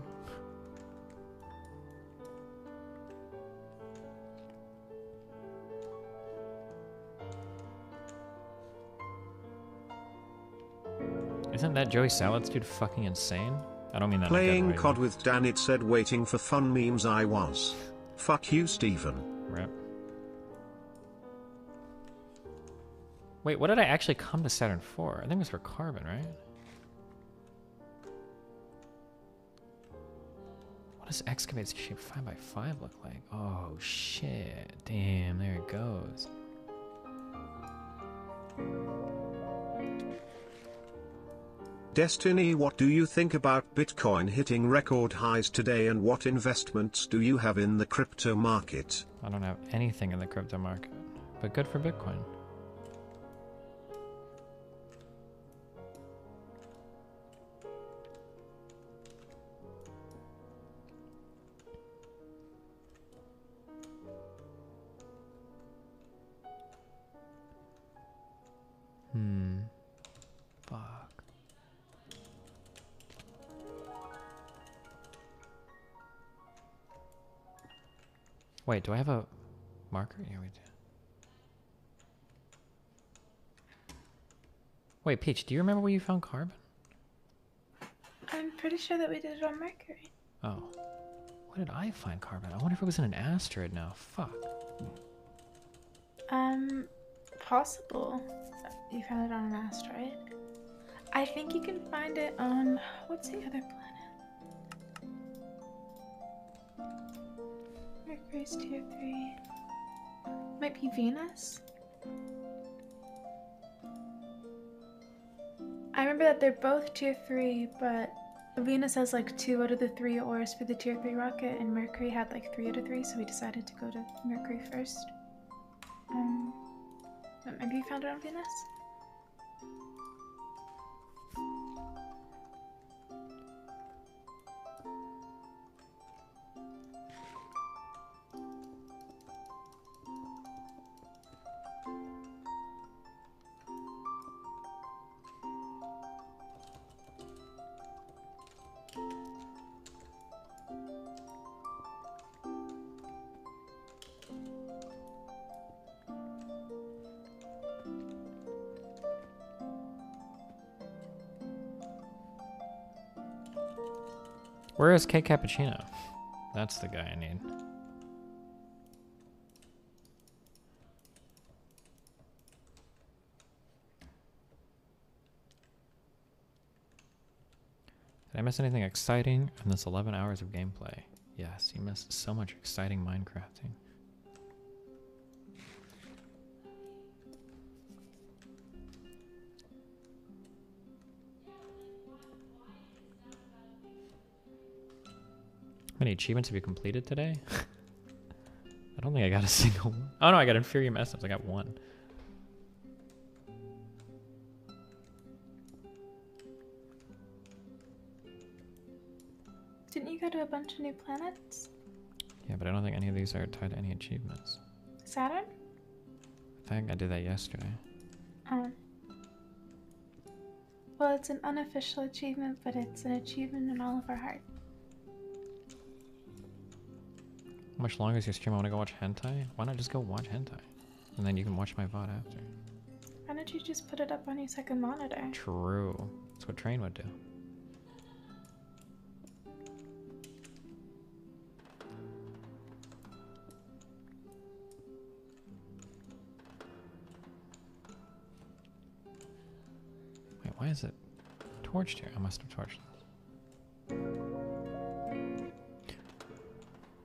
Isn't that Joey Salads dude fucking insane? I don't mean that. Playing COD with Dan, it said waiting for fun memes I was. Fuck you, Steven. Rip. Wait, what did I actually come to Saturn for? I think it was for carbon, right? What does excavate shape 5 by 5 look like? Oh shit. Damn, there it goes. Destiny, what do you think about Bitcoin hitting record highs today, and what investments do you have in the crypto market? I don't have anything in the crypto market, but good for Bitcoin. Fuck. Wait, do I have a marker? Yeah, we do. Wait, Peach, do you remember where you found carbon? I'm pretty sure that we did it on Mercury. Oh. Where did I find carbon? I wonder if it was in an asteroid now. Fuck. Possible. You found it on an asteroid. I think you can find it on... What's the other planet? Mercury's tier 3. Might be Venus? I remember that they're both tier 3, but Venus has like 2 out of the 3 ores for the tier 3 rocket, and Mercury had like 3 out of 3, so we decided to go to Mercury first. But maybe you found it on Venus? Where is K Cappuccino? That's the guy I need. Did I miss anything exciting in this 11 hours of gameplay? Yes, you missed so much exciting Minecrafting. How many achievements have you completed today? I don't think I got a single one. Oh no, I got inferior mess-ups. I got one. Didn't you go to a bunch of new planets? Yeah, but I don't think any of these are tied to any achievements. Saturn? I think I did that yesterday. Well, it's an unofficial achievement, but it's an achievement in all of our heart. How much longer is your stream? I want to go watch hentai? Why not just go watch hentai? And then you can watch my VOD after. Why don't you just put it up on your second monitor? True. That's what Train would do. Wait, why is it torched here? I must have torched this.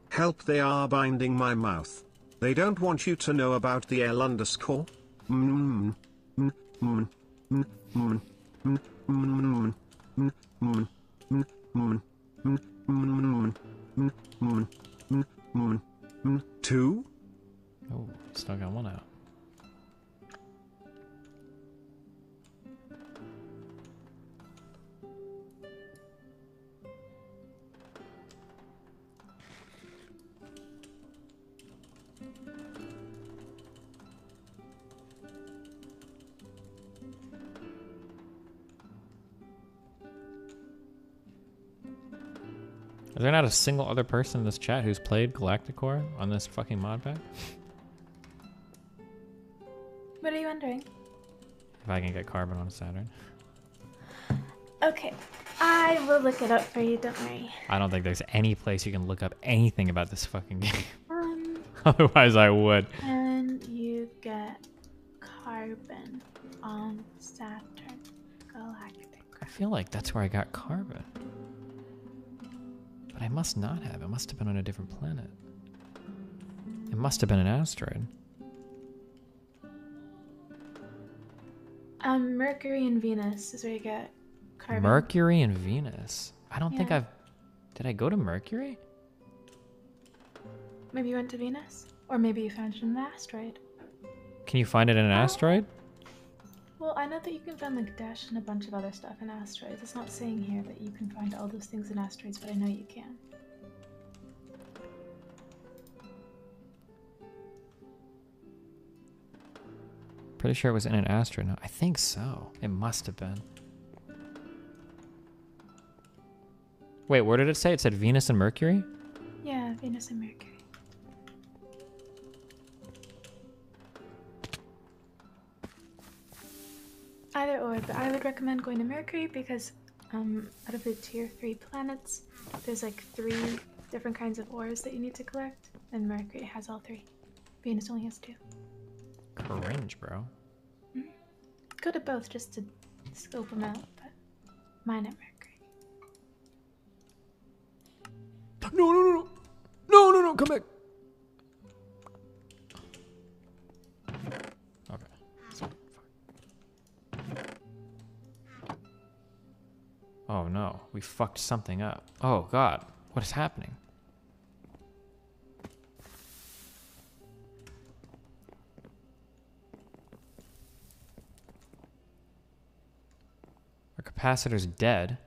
Help, they are binding my mouth. They don't want you to know about the L underscore. Two? Oh, still got one out. Is there not a single other person in this chat who's played Galacticor on this fucking mod pack? What are you wondering? If I can get carbon on Saturn. Okay, I will look it up for you, don't worry. I don't think there's any place you can look up anything about this fucking game. Otherwise I would. And you get carbon on Saturn Galactic. I feel like that's where I got carbon. But I must not have. It must have been on a different planet. It must have been an asteroid. Mercury and Venus is where you get carbon. Mercury and Venus. I don't think Yeah. I've... Did I go to Mercury? Maybe you went to Venus? Or maybe you found it in an asteroid. Can you find it in an asteroid? Well, I know that you can find like Dash and a bunch of other stuff in asteroids. It's not saying here that you can find all those things in asteroids, but I know you can. Pretty sure it was in an asteroid. No, I think so. It must have been. Wait, where did it say? It said Venus and Mercury? Yeah, Venus and Mercury. Either or, but I would recommend going to Mercury because out of the tier 3 planets, there's like 3 different kinds of ores that you need to collect, and Mercury has all 3. Venus only has 2. Cringe, bro. Go to both just to scope them out, but mine at Mercury. No, no, no, no. No, no, no, come back. Okay. Oh no, we fucked something up. Oh god, what is happening? Our capacitor's dead.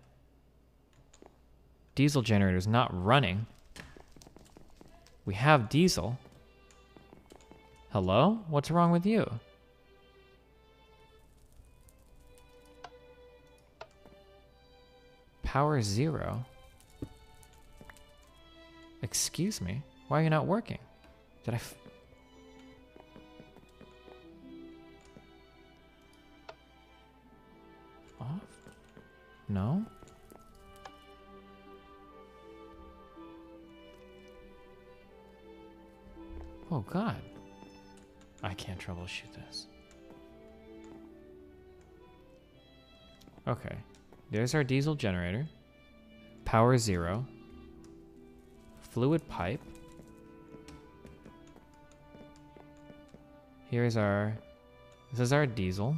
Diesel generator's not running. We have diesel. Hello? What's wrong with you? Power 0. Excuse me? Why are you not working? Did I off? No? Oh god. I can't troubleshoot this. Okay. There's our diesel generator. Power 0. Fluid pipe. Here's our... This is our diesel.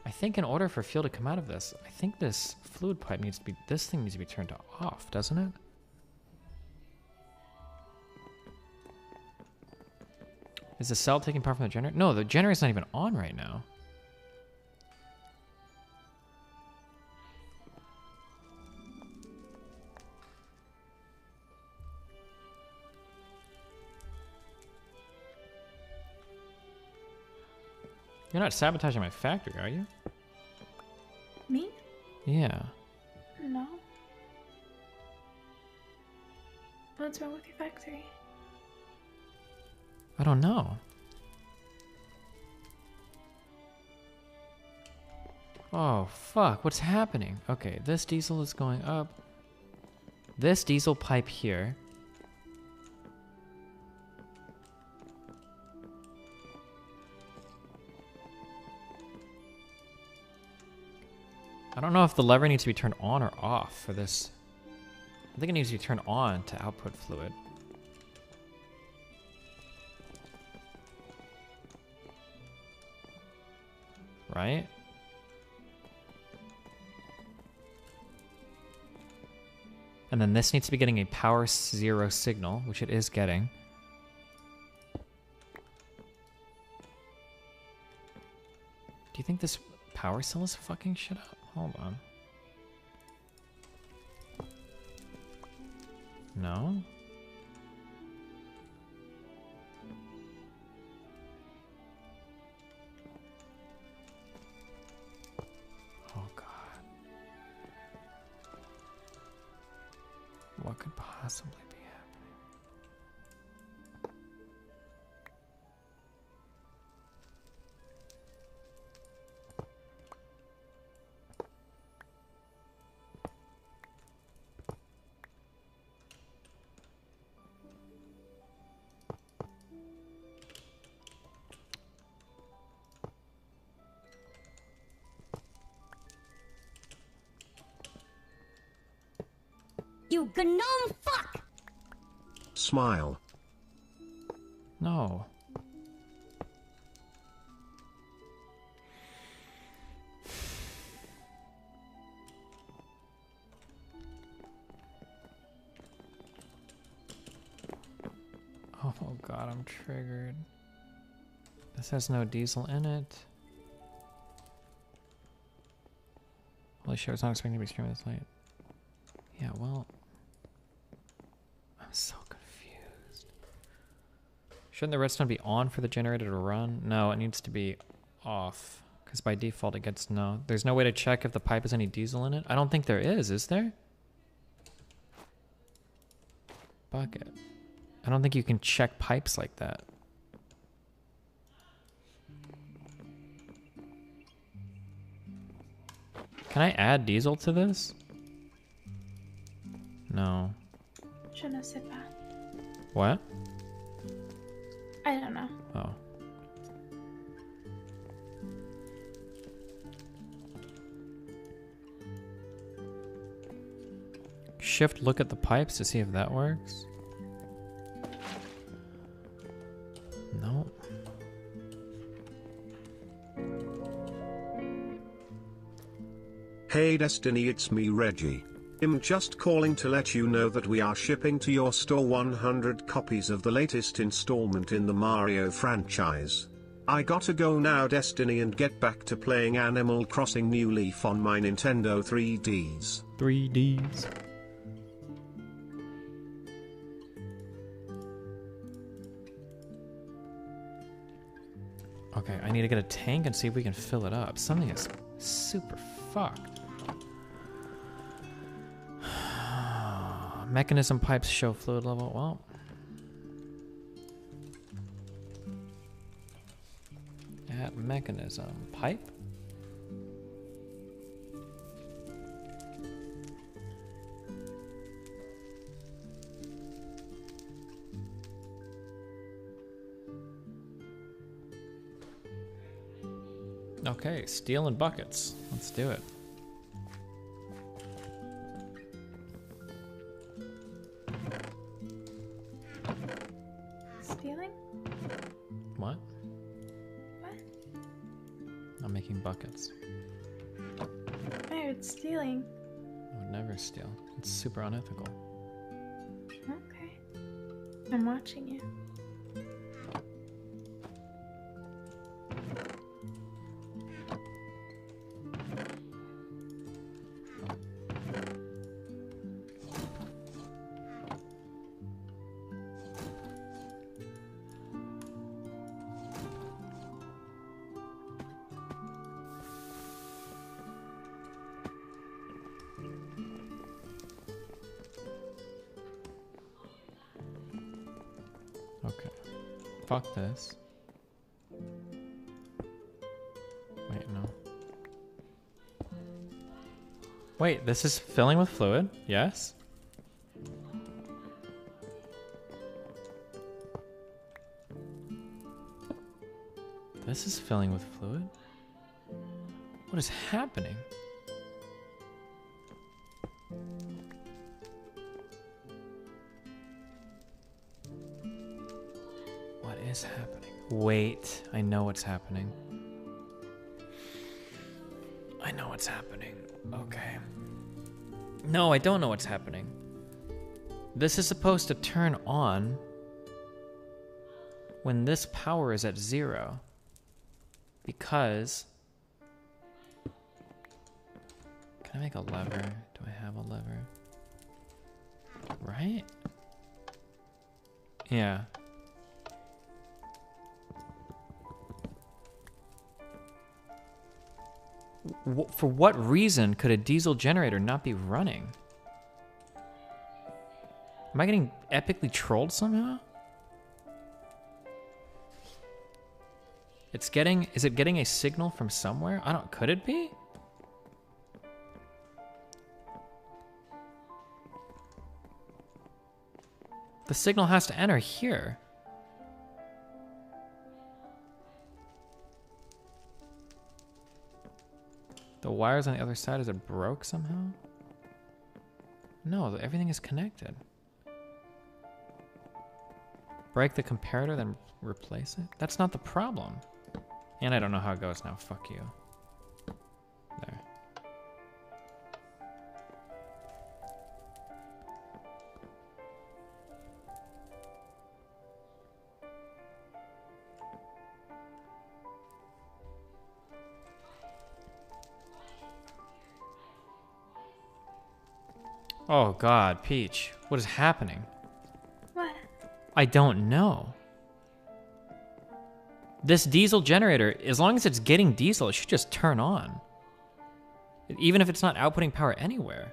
I think in order for fuel to come out of this, I think this fluid pipe needs to be, this thing needs to be turned off, doesn't it? Is the cell taking power from the generator? No, the generator's not even on right now. You're not sabotaging my factory, are you? Me? Yeah. No. What's wrong with your factory? I don't know. Oh, fuck. What's happening? Okay, this diesel is going up. This diesel pipe here. I don't know if the lever needs to be turned on or off for this. I think it needs to be turned on to output fluid. Right? And then this needs to be getting a power 0 signal, which it is getting. Do you think this power cell is fucking shit up? Hold on. No? Oh god. What could possibly be happening? You gnome fuck! Smile. No. Oh god, I'm triggered. This has no diesel in it. Holy shit, I was not expecting to be streaming this late. Yeah, well... I'm so confused. Shouldn't the redstone be on for the generator to run? No, it needs to be off. Because by default it gets no. There's no way to check if the pipe has any diesel in it? I don't think there is there? Bucket. I don't think you can check pipes like that. Can I add diesel to this? No. Je ne sais pas. What? I don't know. Oh. Shift look at the pipes to see if that works. No. Hey Destiny, it's me Reggie. I'm just calling to let you know that we are shipping to your store 100 copies of the latest installment in the Mario franchise. I gotta go now Destiny and get back to playing Animal Crossing New Leaf on my Nintendo 3DS. 3Ds. Okay, I need to get a tank and see if we can fill it up. Something is super fucked. Mechanism pipes show fluid level. Well, at mechanism pipe. Okay, steel and buckets. Let's do it. Stealing? What? What? I'm making buckets. Oh, it's stealing. I would never steal. It's super unethical. Okay. I'm watching you. Okay. Fuck this. Wait, no. Wait, this is filling with fluid? Yes? This is filling with fluid? What is happening? What is happening? Wait, I know what's happening. I know what's happening. Okay. No, I don't know what's happening. This is supposed to turn on when this power is at 0. Because... Can I make a lever? Do I have a lever? Right? Yeah. For what reason could a diesel generator not be running? Am I getting epically trolled somehow? It's getting... Is it getting a signal from somewhere? I don't... Could it be? The signal has to enter here. The wires on the other side, is it broke somehow? No, everything is connected. Break the comparator, then replace it? That's not the problem. And I don't know how it goes now. Fuck you. There. Oh God, Peach. What is happening? What? I don't know. This diesel generator, as long as it's getting diesel, it should just turn on. Even if it's not outputting power anywhere.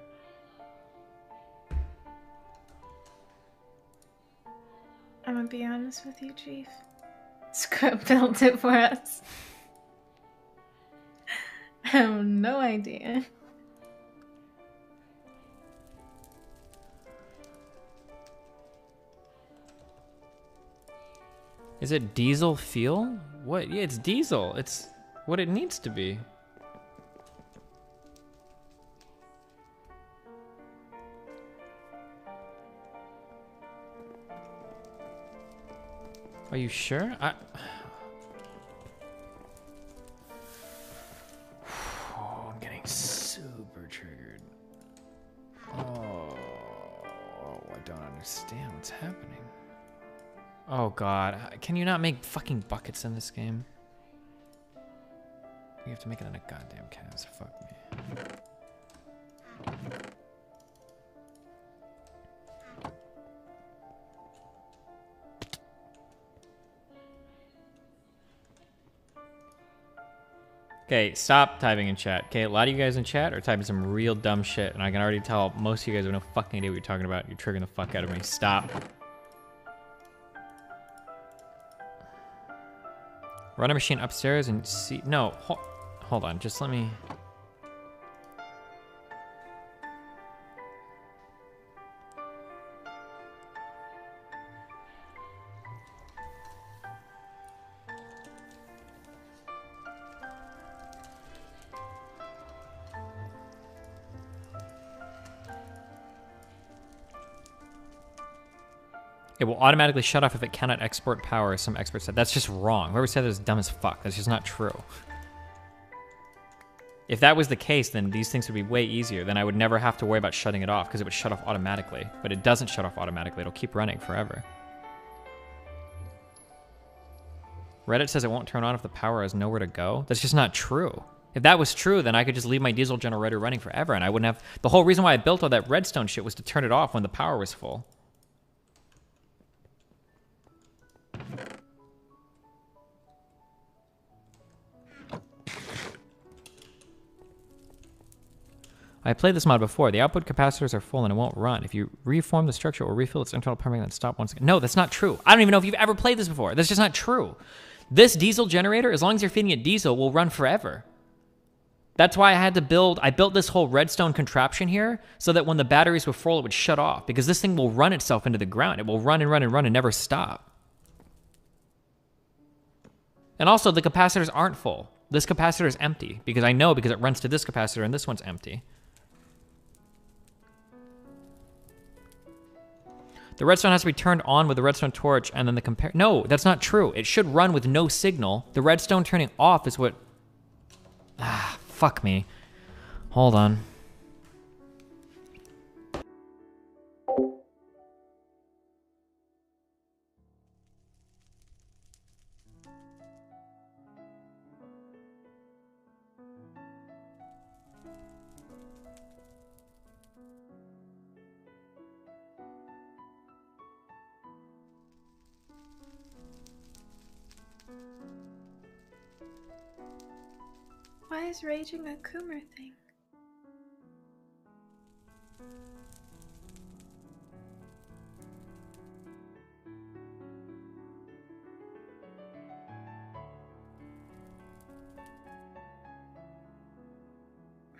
I'm gonna be honest with you, Chief. Script built it for us. I have no idea. Is it diesel fuel? What? Yeah, it's diesel. It's what it needs to be. Are you sure? Oh, I'm getting super triggered. Oh, I don't understand what's happening. Oh God, can you not make fucking buckets in this game? You have to make it in a goddamn canvas, fuck me. Okay, stop typing in chat. Okay, a lot of you guys in chat are typing some real dumb shit, and I can already tell most of you guys have no fucking idea what you're talking about. You're triggering the fuck out of me. Stop. Run a machine upstairs and see... No, hold on. Just let me... It will automatically shut off if it cannot export power, some experts said. That's just wrong. Whoever said that is dumb as fuck. That's just not true. If that was the case, then these things would be way easier. Then I would never have to worry about shutting it off because it would shut off automatically. But it doesn't shut off automatically. It'll keep running forever. Reddit says it won't turn on if the power has nowhere to go. That's just not true. If that was true, then I could just leave my diesel generator running forever and I wouldn't have... The whole reason why I built all that redstone shit was to turn it off when the power was full. I played this mod before. The output capacitors are full and it won't run. If you reform the structure or refill its internal pumping, then stop once again. No, that's not true. I don't even know if you've ever played this before. That's just not true. This diesel generator, as long as you're feeding it diesel, will run forever. That's why I built this whole redstone contraption here so that when the batteries were full, it would shut off because this thing will run itself into the ground. It will run and run and run and never stop. And also, the capacitors aren't full. This capacitor is empty because I know because it runs to this capacitor and this one's empty. The redstone has to be turned on with the redstone torch and then the compare... No, that's not true. It should run with no signal. The redstone turning off is what... Ah, fuck me. Hold on. Why is raging a Coomer thing?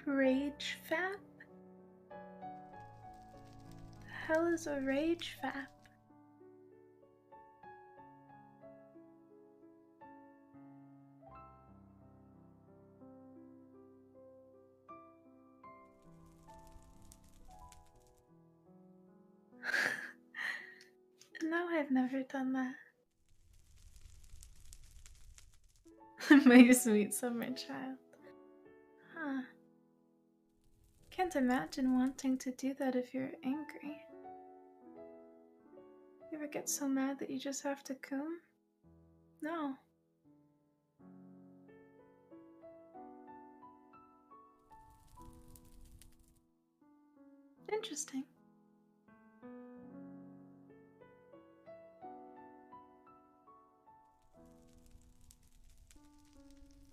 Rage fap? The hell is a rage fap? No, I've never done that. My sweet summer child. Huh. Can't imagine wanting to do that if you're angry. You ever get so mad that you just have to coom? No. Interesting.